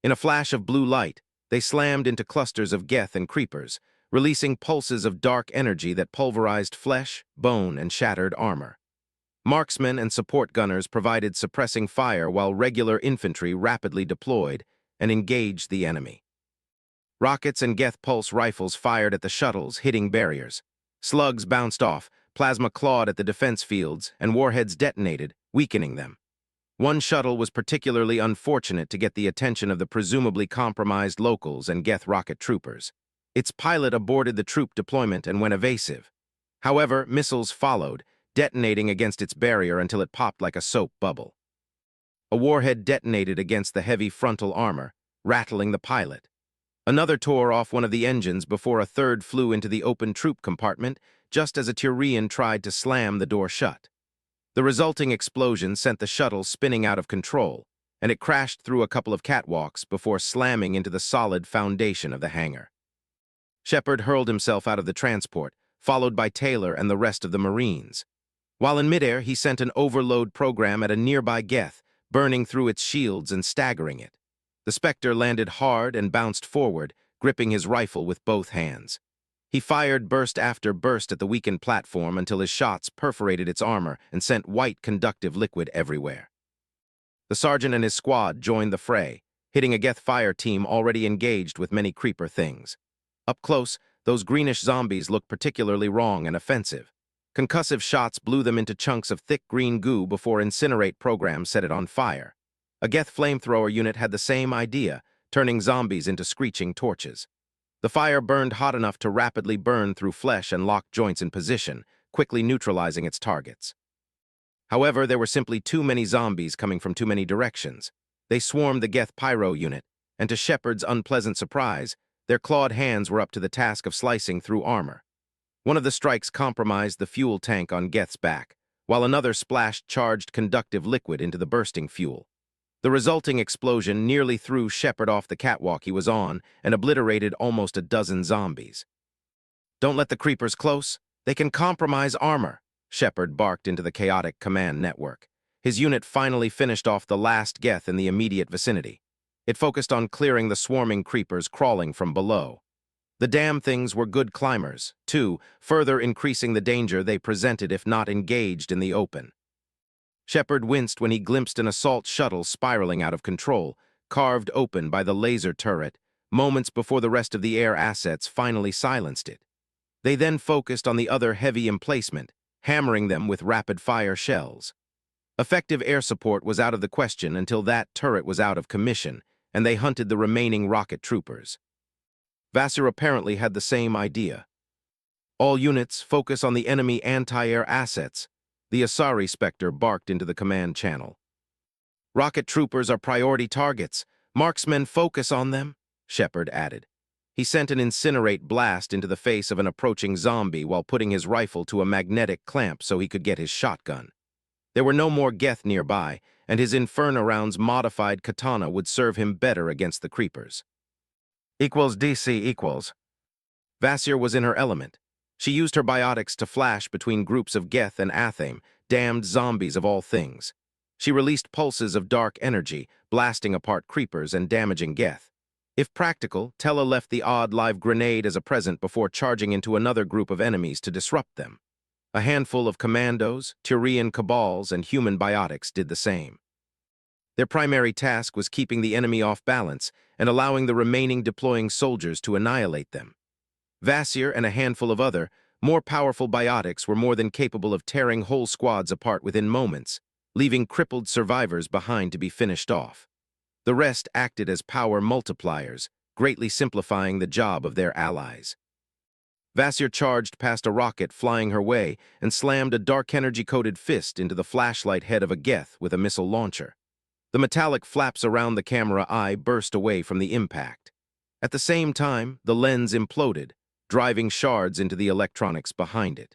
In a flash of blue light, they slammed into clusters of Geth and creepers, releasing pulses of dark energy that pulverized flesh, bone, and shattered armor. Marksmen and support gunners provided suppressing fire while regular infantry rapidly deployed and engaged the enemy. Rockets and Geth pulse rifles fired at the shuttles, hitting barriers. Slugs bounced off, plasma clawed at the defense fields, and warheads detonated, weakening them. One shuttle was particularly unfortunate to get the attention of the presumably compromised locals and Geth rocket troopers. Its pilot aborted the troop deployment and went evasive. However, missiles followed, detonating against its barrier until it popped like a soap bubble. A warhead detonated against the heavy frontal armor, rattling the pilot. Another tore off one of the engines before a third flew into the open troop compartment just as a Turian tried to slam the door shut. The resulting explosion sent the shuttle spinning out of control, and it crashed through a couple of catwalks before slamming into the solid foundation of the hangar. Shepard hurled himself out of the transport, followed by Taylor and the rest of the Marines. While in midair, he sent an overload program at a nearby Geth, burning through its shields and staggering it. The Spectre landed hard and bounced forward, gripping his rifle with both hands. He fired burst after burst at the weakened platform until his shots perforated its armor and sent white conductive liquid everywhere. The sergeant and his squad joined the fray, hitting a Geth fire team already engaged with many creeper things. Up close, those greenish zombies looked particularly wrong and offensive. Concussive shots blew them into chunks of thick green goo before incinerate programs set it on fire. A Geth flamethrower unit had the same idea, turning zombies into screeching torches. The fire burned hot enough to rapidly burn through flesh and lock joints in position, quickly neutralizing its targets. However, there were simply too many zombies coming from too many directions. They swarmed the Geth pyro unit, and to Shepard's unpleasant surprise, their clawed hands were up to the task of slicing through armor. One of the strikes compromised the fuel tank on Geth's back, while another splashed charged conductive liquid into the bursting fuel. The resulting explosion nearly threw Shepard off the catwalk he was on and obliterated almost a dozen zombies. "Don't let the creepers close. They can compromise armor," Shepard barked into the chaotic command network. His unit finally finished off the last Geth in the immediate vicinity. It focused on clearing the swarming creepers crawling from below. The damn things were good climbers, too, further increasing the danger they presented if not engaged in the open. Shepard winced when he glimpsed an assault shuttle spiraling out of control, carved open by the laser turret, moments before the rest of the air assets finally silenced it. They then focused on the other heavy emplacement, hammering them with rapid-fire shells. Effective air support was out of the question until that turret was out of commission, and they hunted the remaining rocket troopers. Vasir apparently had the same idea. "All units focus on the enemy anti-air assets," the Asari Spectre barked into the command channel. "Rocket troopers are priority targets. Marksmen focus on them," Shepard added. He sent an incinerate blast into the face of an approaching zombie while putting his rifle to a magnetic clamp so he could get his shotgun. There were no more Geth nearby, and his Inferno-rounds modified katana would serve him better against the creepers. DC=. Vasir was in her element. She used her biotics to flash between groups of Geth and Athame, damned zombies of all things. She released pulses of dark energy, blasting apart creepers and damaging Geth. If practical, Tella left the odd live grenade as a present before charging into another group of enemies to disrupt them. A handful of commandos, Turian cabals, and human biotics did the same. Their primary task was keeping the enemy off balance and allowing the remaining deploying soldiers to annihilate them. Vasir and a handful of other, more powerful biotics were more than capable of tearing whole squads apart within moments, leaving crippled survivors behind to be finished off. The rest acted as power multipliers, greatly simplifying the job of their allies. Vasir charged past a rocket flying her way and slammed a dark energy-coated fist into the flashlight head of a Geth with a missile launcher. The metallic flaps around the camera eye burst away from the impact. At the same time, the lens imploded, driving shards into the electronics behind it.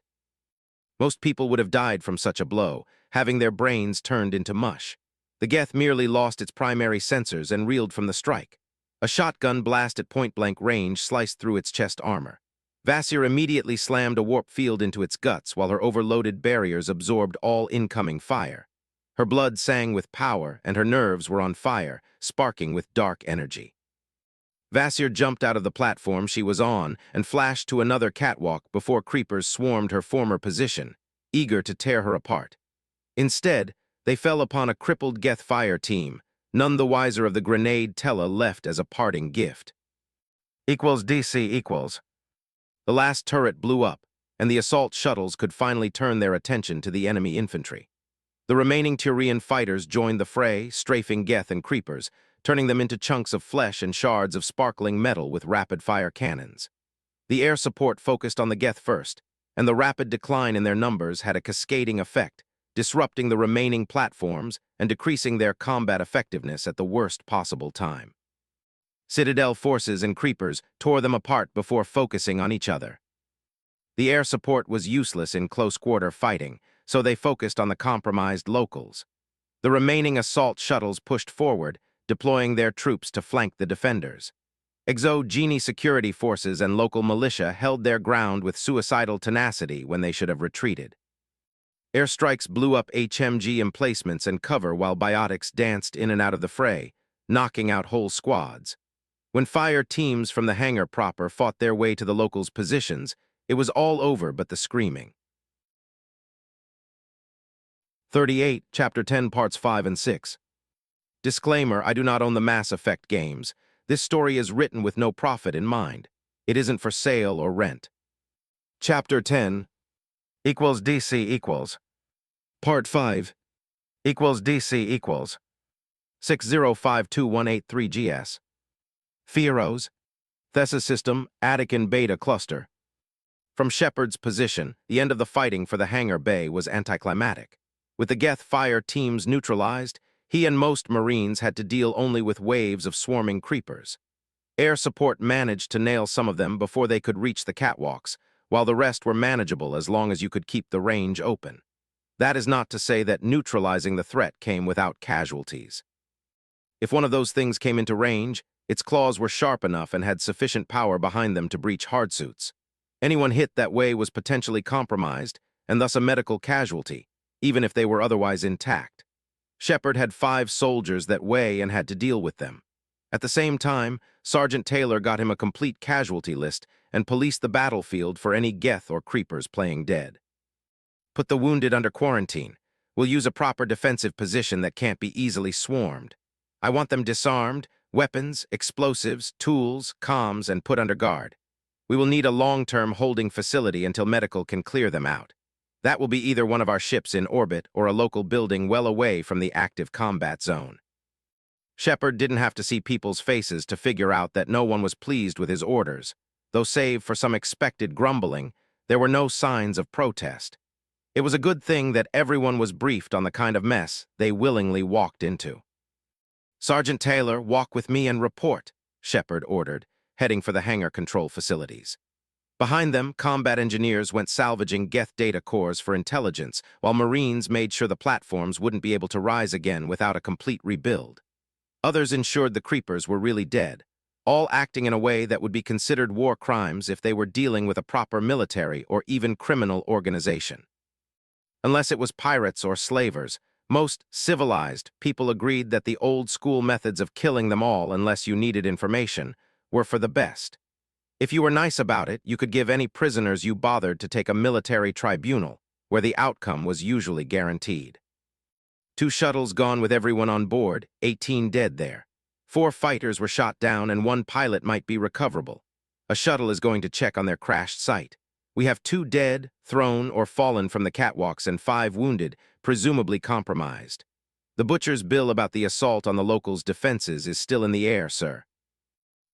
Most people would have died from such a blow, having their brains turned into mush. The Geth merely lost its primary sensors and reeled from the strike. A shotgun blast at point-blank range sliced through its chest armor. Vasir immediately slammed a warp field into its guts while her overloaded barriers absorbed all incoming fire. Her blood sang with power and her nerves were on fire, sparking with dark energy. Vasir jumped out of the platform she was on and flashed to another catwalk before creepers swarmed her former position, eager to tear her apart. Instead, they fell upon a crippled Geth fire team, none the wiser of the grenade Tella left as a parting gift. DC=. The last turret blew up, and the assault shuttles could finally turn their attention to the enemy infantry. The remaining Turian fighters joined the fray, strafing Geth and creepers, turning them into chunks of flesh and shards of sparkling metal with rapid-fire cannons. The air support focused on the Geth first, and the rapid decline in their numbers had a cascading effect, disrupting the remaining platforms and decreasing their combat effectiveness at the worst possible time. Citadel forces and creepers tore them apart before focusing on each other. The air support was useless in close-quarter fighting, so they focused on the compromised locals. The remaining assault shuttles pushed forward, deploying their troops to flank the defenders. Exogeny security forces and local militia held their ground with suicidal tenacity when they should have retreated. Airstrikes blew up HMG emplacements and cover while biotics danced in and out of the fray, knocking out whole squads. When fire teams from the hangar proper fought their way to the locals' positions, it was all over but the screaming. 38, Chapter 10, Parts 5 and 6. Disclaimer, I do not own the Mass Effect games. This story is written with no profit in mind. It isn't for sale or rent. Chapter 10 equals DC equals. Part 5 equals DC equals. 6052183GS. Fieros, Thessus System, Attican Beta Cluster. From Shepard's position, the end of the fighting for the hangar bay was anticlimactic. With the Geth fire teams neutralized, he and most Marines had to deal only with waves of swarming creepers. Air support managed to nail some of them before they could reach the catwalks, while the rest were manageable as long as you could keep the range open. That is not to say that neutralizing the threat came without casualties. If one of those things came into range, its claws were sharp enough and had sufficient power behind them to breach hardsuits. Anyone hit that way was potentially compromised, and thus a medical casualty, even if they were otherwise intact. Shepard had 5 soldiers that way and had to deal with them. At the same time, Sergeant Taylor got him a complete casualty list and policed the battlefield for any Geth or creepers playing dead. Put the wounded under quarantine. We'll use a proper defensive position that can't be easily swarmed. I want them disarmed, weapons, explosives, tools, comms, and put under guard. We will need a long-term holding facility until medical can clear them out. That will be either one of our ships in orbit or a local building well away from the active combat zone. Shepard didn't have to see people's faces to figure out that no one was pleased with his orders. Though save for some expected grumbling, there were no signs of protest. It was a good thing that everyone was briefed on the kind of mess they willingly walked into. Sergeant Taylor, walk with me and report, Shepard ordered, heading for the hangar control facilities. Behind them, combat engineers went salvaging Geth data cores for intelligence, while Marines made sure the platforms wouldn't be able to rise again without a complete rebuild. Others ensured the creepers were really dead, all acting in a way that would be considered war crimes if they were dealing with a proper military or even criminal organization. Unless it was pirates or slavers, most civilized people agreed that the old-school methods of killing them all unless you needed information were for the best. If you were nice about it, you could give any prisoners you bothered to take a military tribunal, where the outcome was usually guaranteed. 2 shuttles gone with everyone on board, 18 dead there. 4 fighters were shot down and 1 pilot might be recoverable. A shuttle is going to check on their crashed site. We have 2 dead, thrown, or fallen from the catwalks and 5 wounded, presumably compromised. The butcher's bill about the assault on the locals' defenses is still in the air, sir.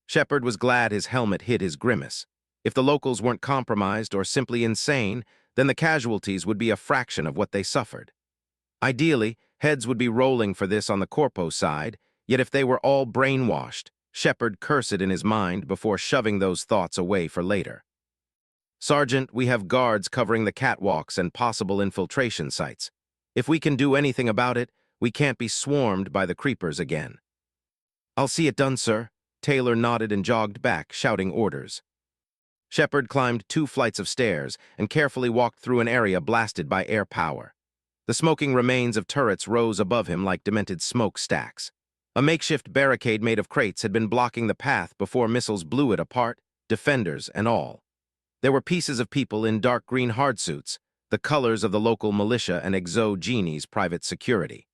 Shepard was glad his helmet hid his grimace. If the locals weren't compromised or simply insane, then the casualties would be a fraction of what they suffered. Ideally, heads would be rolling for this on the Corpo side, yet if they were all brainwashed, Shepard cursed in his mind before shoving those thoughts away for later. Sergeant, we have guards covering the catwalks and possible infiltration sites. If we can do anything about it, we can't be swarmed by the creepers again. I'll see it done, sir. Taylor nodded and jogged back, shouting orders. Shepard climbed 2 flights of stairs and carefully walked through an area blasted by air power. The smoking remains of turrets rose above him like demented smokestacks. A makeshift barricade made of crates had been blocking the path before missiles blew it apart, defenders and all. There were pieces of people in dark green hardsuits, the colors of the local militia and Exo-Genie's private security.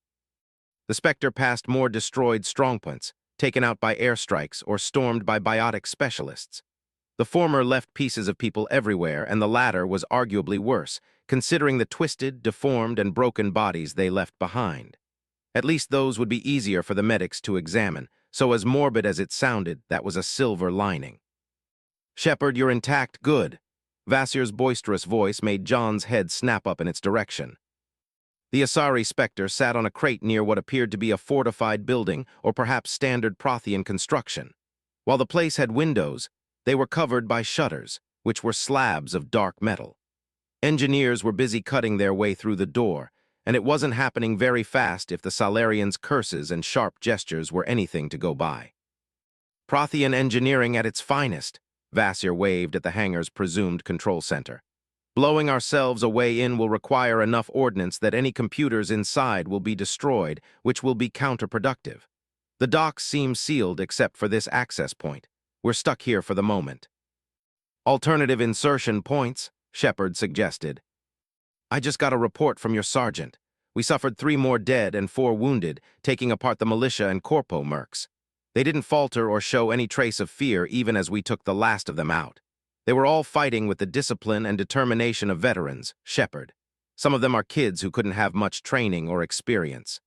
The Spectre passed more destroyed strongpoints, taken out by airstrikes or stormed by biotic specialists. The former left pieces of people everywhere, and the latter was arguably worse, considering the twisted, deformed, and broken bodies they left behind. At least those would be easier for the medics to examine, so as morbid as it sounded, that was a silver lining. Shepard, you're intact, good. Vasir's boisterous voice made John's head snap up in its direction. The Asari Spectre sat on a crate near what appeared to be a fortified building or perhaps standard Prothean construction. While the place had windows, they were covered by shutters, which were slabs of dark metal. Engineers were busy cutting their way through the door, and it wasn't happening very fast if the Salarians' curses and sharp gestures were anything to go by. Prothean engineering at its finest, Vasir waved at the hangar's presumed control center. Blowing ourselves a way in will require enough ordnance that any computers inside will be destroyed, which will be counterproductive. The docks seem sealed except for this access point. We're stuck here for the moment. Alternative insertion points, Shepard suggested. I just got a report from your sergeant. We suffered 3 more dead and 4 wounded, taking apart the militia and corpo mercs. They didn't falter or show any trace of fear even as we took the last of them out. They were all fighting with the discipline and determination of veterans, Shepard. Some of them are kids who couldn't have much training or experience.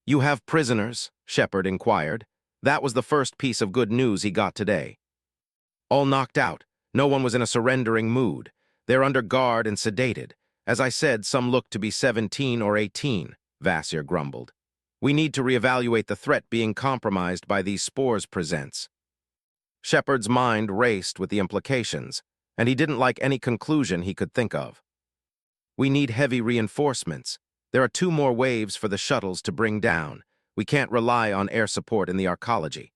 You have prisoners? Shepard inquired. That was the first piece of good news he got today. All knocked out. No one was in a surrendering mood. They're under guard and sedated. As I said, some look to be 17 or 18, Vasir grumbled. We need to reevaluate the threat being compromised by these spores presents. Shepard's mind raced with the implications, and he didn't like any conclusion he could think of. We need heavy reinforcements. There are 2 more waves for the shuttles to bring down. We can't rely on air support in the arcology.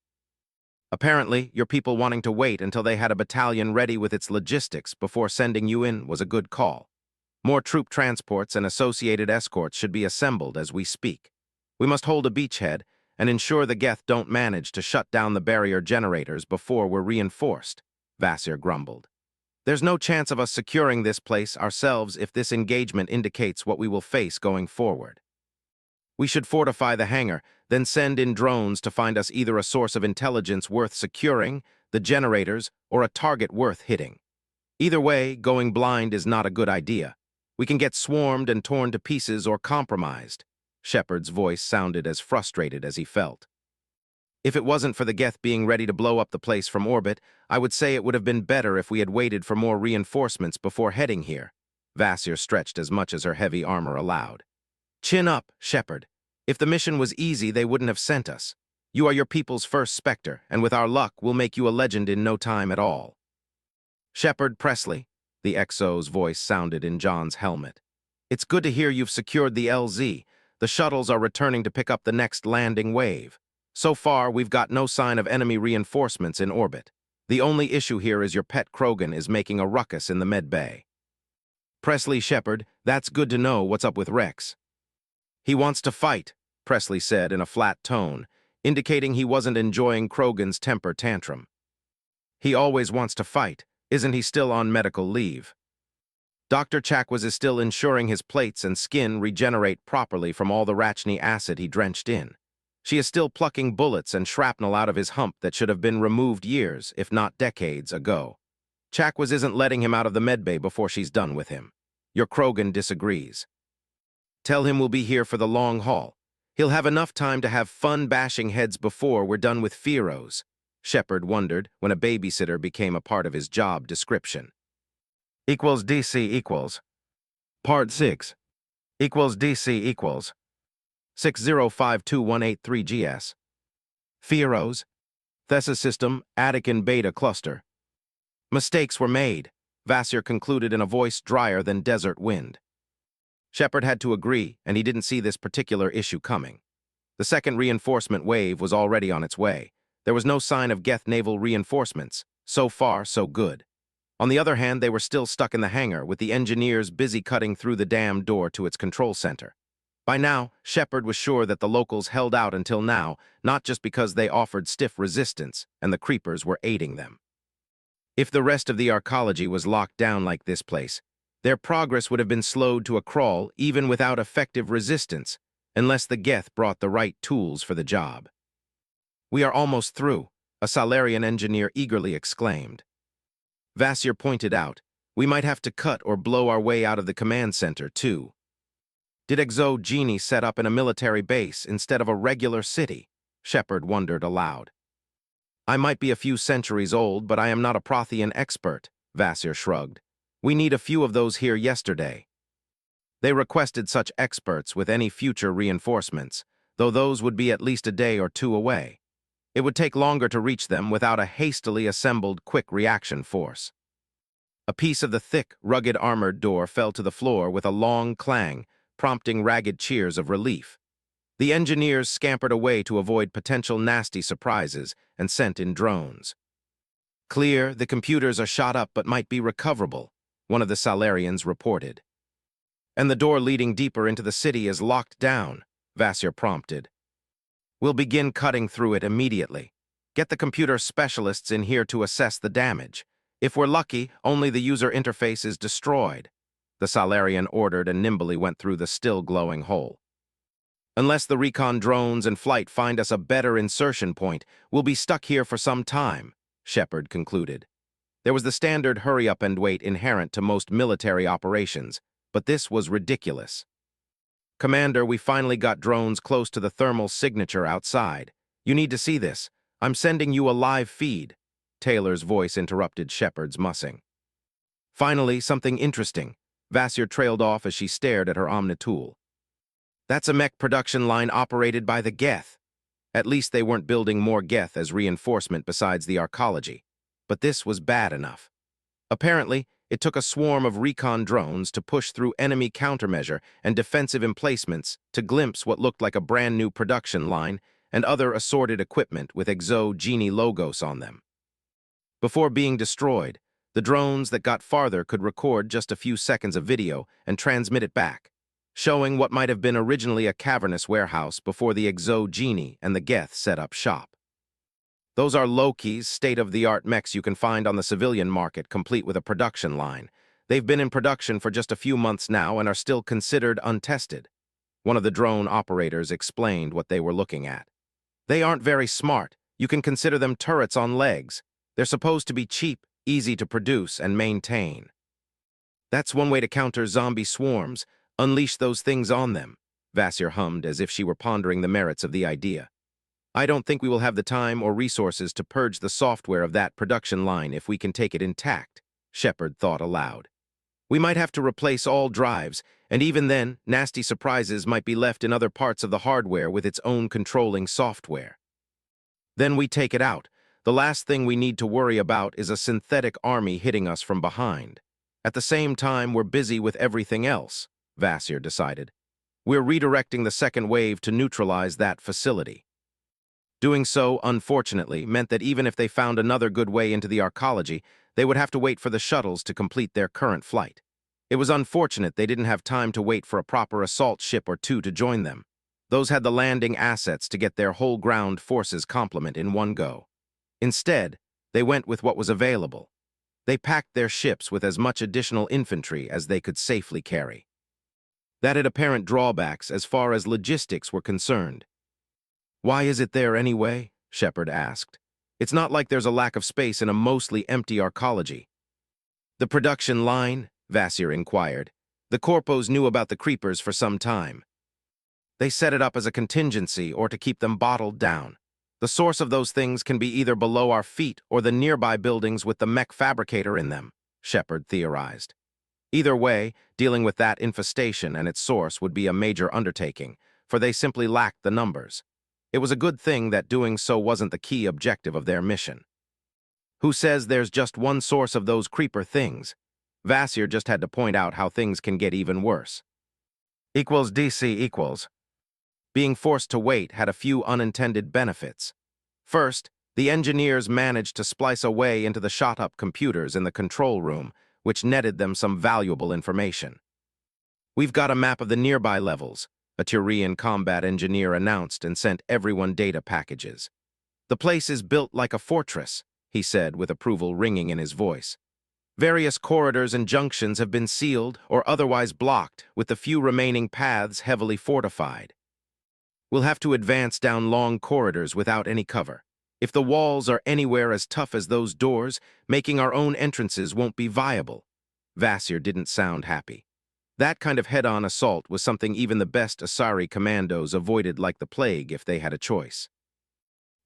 Apparently, your people wanting to wait until they had a battalion ready with its logistics before sending you in was a good call. More troop transports and associated escorts should be assembled as we speak. We must hold a beachhead and ensure the Geth don't manage to shut down the barrier generators before we're reinforced, Vasir grumbled. There's no chance of us securing this place ourselves if this engagement indicates what we will face going forward. We should fortify the hangar, then send in drones to find us either a source of intelligence worth securing, the generators, or a target worth hitting. Either way, going blind is not a good idea. We can get swarmed and torn to pieces or compromised. Shepard's voice sounded as frustrated as he felt. If it wasn't for the Geth being ready to blow up the place from orbit, I would say it would have been better if we had waited for more reinforcements before heading here. Vasir stretched as much as her heavy armor allowed. Chin up, Shepard. If the mission was easy, they wouldn't have sent us. You are your people's first Spectre, and with our luck, we'll make you a legend in no time at all. Shepard Presley, the XO's voice sounded in John's helmet. It's good to hear you've secured the LZ. The shuttles are returning to pick up the next landing wave. So far, we've got no sign of enemy reinforcements in orbit. The only issue here is your pet Krogan is making a ruckus in the med bay. Presley Shepard, that's good to know. What's up with Rex? He wants to fight, Presley said in a flat tone, indicating he wasn't enjoying Krogan's temper tantrum. He always wants to fight. Isn't he still on medical leave? Dr. Chakwas is still ensuring his plates and skin regenerate properly from all the Rachni acid he drenched in. She is still plucking bullets and shrapnel out of his hump that should have been removed years, if not decades, ago. Chakwas isn't letting him out of the medbay before she's done with him. Your Krogan disagrees. Tell him we'll be here for the long haul. He'll have enough time to have fun bashing heads before we're done with Fearos. Shepard wondered when a babysitter became a part of his job description. Equals DC equals. Part 6. Equals DC equals. 6052183 GS. Fearos. Thesis System, Attican Beta Cluster. Mistakes were made, Vasir concluded in a voice drier than desert wind. Shepard had to agree, and he didn't see this particular issue coming. The second reinforcement wave was already on its way. There was no sign of Geth naval reinforcements. So far, so good. On the other hand, they were still stuck in the hangar, with the engineers busy cutting through the damn door to its control center. By now, Shepard was sure that the locals held out until now, not just because they offered stiff resistance and the creepers were aiding them. If the rest of the arcology was locked down like this place, their progress would have been slowed to a crawl even without effective resistance, unless the Geth brought the right tools for the job. We are almost through, a Salarian engineer eagerly exclaimed. Vasir pointed out, we might have to cut or blow our way out of the command center, too. Did Exo Genie set up in a military base instead of a regular city? Shepard wondered aloud. I might be a few centuries old, but I am not a Prothean expert, Vasir shrugged. We need a few of those here yesterday. They requested such experts with any future reinforcements, though those would be at least a day or 2 away. It would take longer to reach them without a hastily assembled quick reaction force. A piece of the thick, rugged armored door fell to the floor with a long clang, prompting ragged cheers of relief. The engineers scampered away to avoid potential nasty surprises and sent in drones. Clear, the computers are shot up but might be recoverable, one of the Salarians reported. And the door leading deeper into the city is locked down, Vasir prompted. We'll begin cutting through it immediately. Get the computer specialists in here to assess the damage. If we're lucky, only the user interface is destroyed. The Salarian ordered and nimbly went through the still glowing hole. Unless the recon drones and flight find us a better insertion point, we'll be stuck here for some time, Shepard concluded. There was the standard hurry up and wait inherent to most military operations, but this was ridiculous. Commander, we finally got drones close to the thermal signature outside. You need to see this. I'm sending you a live feed. Taylor's voice interrupted Shepard's mussing. Finally, something interesting. Vasir trailed off as she stared at her Omnitool. That's a mech production line operated by the Geth. At least they weren't building more Geth as reinforcement besides the arcology. But this was bad enough. Apparently, it took a swarm of recon drones to push through enemy countermeasure and defensive emplacements to glimpse what looked like a brand new production line and other assorted equipment with Exo-Genie logos on them. Before being destroyed, the drones that got farther could record just a few seconds of video and transmit it back, showing what might have been originally a cavernous warehouse before the Exo-Genie and the Geth set up shop. Those are low-keys, state-of-the-art mechs you can find on the civilian market, complete with a production line. They've been in production for just a few months now and are still considered untested. One of the drone operators explained what they were looking at. They aren't very smart. You can consider them turrets on legs. They're supposed to be cheap, easy to produce and maintain. That's one way to counter zombie swarms. Unleash those things on them, Vasir hummed as if she were pondering the merits of the idea. I don't think we will have the time or resources to purge the software of that production line if we can take it intact, Shepard thought aloud. We might have to replace all drives, and even then, nasty surprises might be left in other parts of the hardware with its own controlling software. Then we take it out. The last thing we need to worry about is a synthetic army hitting us from behind. At the same time, we're busy with everything else, Vasir decided. We're redirecting the second wave to neutralize that facility. Doing so, unfortunately, meant that even if they found another good way into the arcology, they would have to wait for the shuttles to complete their current flight. It was unfortunate they didn't have time to wait for a proper assault ship or two to join them. Those had the landing assets to get their whole ground forces complement in one go. Instead, they went with what was available. They packed their ships with as much additional infantry as they could safely carry. That had apparent drawbacks as far as logistics were concerned. Why is it there anyway? Shepard asked. It's not like there's a lack of space in a mostly empty arcology. The production line? Vasir inquired. The corpos knew about the creepers for some time. They set it up as a contingency or to keep them bottled down. The source of those things can be either below our feet or the nearby buildings with the mech fabricator in them, Shepard theorized. Either way, dealing with that infestation and its source would be a major undertaking, for they simply lacked the numbers. It was a good thing that doing so wasn't the key objective of their mission. Who says there's just one source of those creeper things? Vasir just had to point out how things can get even worse. Equals DC equals. Being forced to wait had a few unintended benefits. First, the engineers managed to splice a way into the shot-up computers in the control room, which netted them some valuable information. We've got a map of the nearby levels, a Turian combat engineer announced and sent everyone data packages. The place is built like a fortress, he said with approval ringing in his voice. Various corridors and junctions have been sealed or otherwise blocked, with the few remaining paths heavily fortified. We'll have to advance down long corridors without any cover. If the walls are anywhere as tough as those doors, making our own entrances won't be viable. Vasir didn't sound happy. That kind of head-on assault was something even the best Asari commandos avoided like the plague if they had a choice.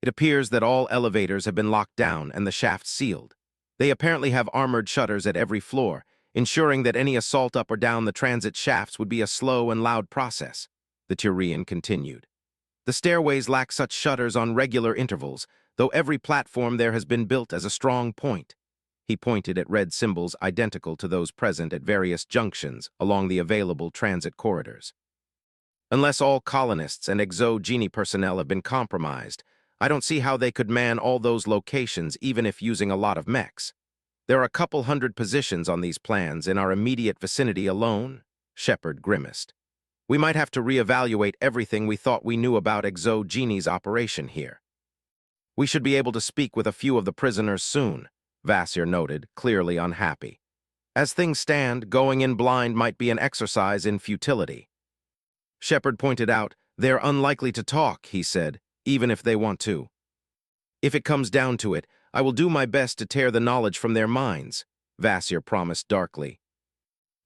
It appears that all elevators have been locked down and the shafts sealed. They apparently have armored shutters at every floor, ensuring that any assault up or down the transit shafts would be a slow and loud process, the Turian continued. The stairways lack such shutters on regular intervals, though every platform there has been built as a strong point. He pointed at red symbols identical to those present at various junctions along the available transit corridors. Unless all colonists and Exo-Genie personnel have been compromised, I don't see how they could man all those locations even if using a lot of mechs. There are a couple hundred positions on these plans in our immediate vicinity alone, Shepard grimaced. We might have to reevaluate everything we thought we knew about Exo-Genie's operation here. We should be able to speak with a few of the prisoners soon, Vasir noted, clearly unhappy. As things stand, going in blind might be an exercise in futility. Shepard pointed out, they're unlikely to talk, he said, even if they want to. If it comes down to it, I will do my best to tear the knowledge from their minds, Vasir promised darkly.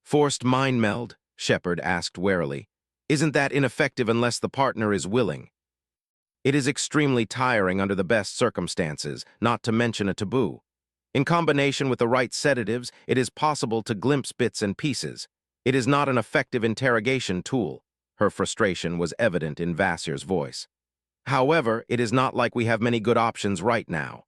Forced mind meld? Shepard asked warily. Isn't that ineffective unless the partner is willing? It is extremely tiring under the best circumstances, not to mention a taboo. In combination with the right sedatives, it is possible to glimpse bits and pieces. It is not an effective interrogation tool. Her frustration was evident in Vasir's voice. However, it is not like we have many good options right now.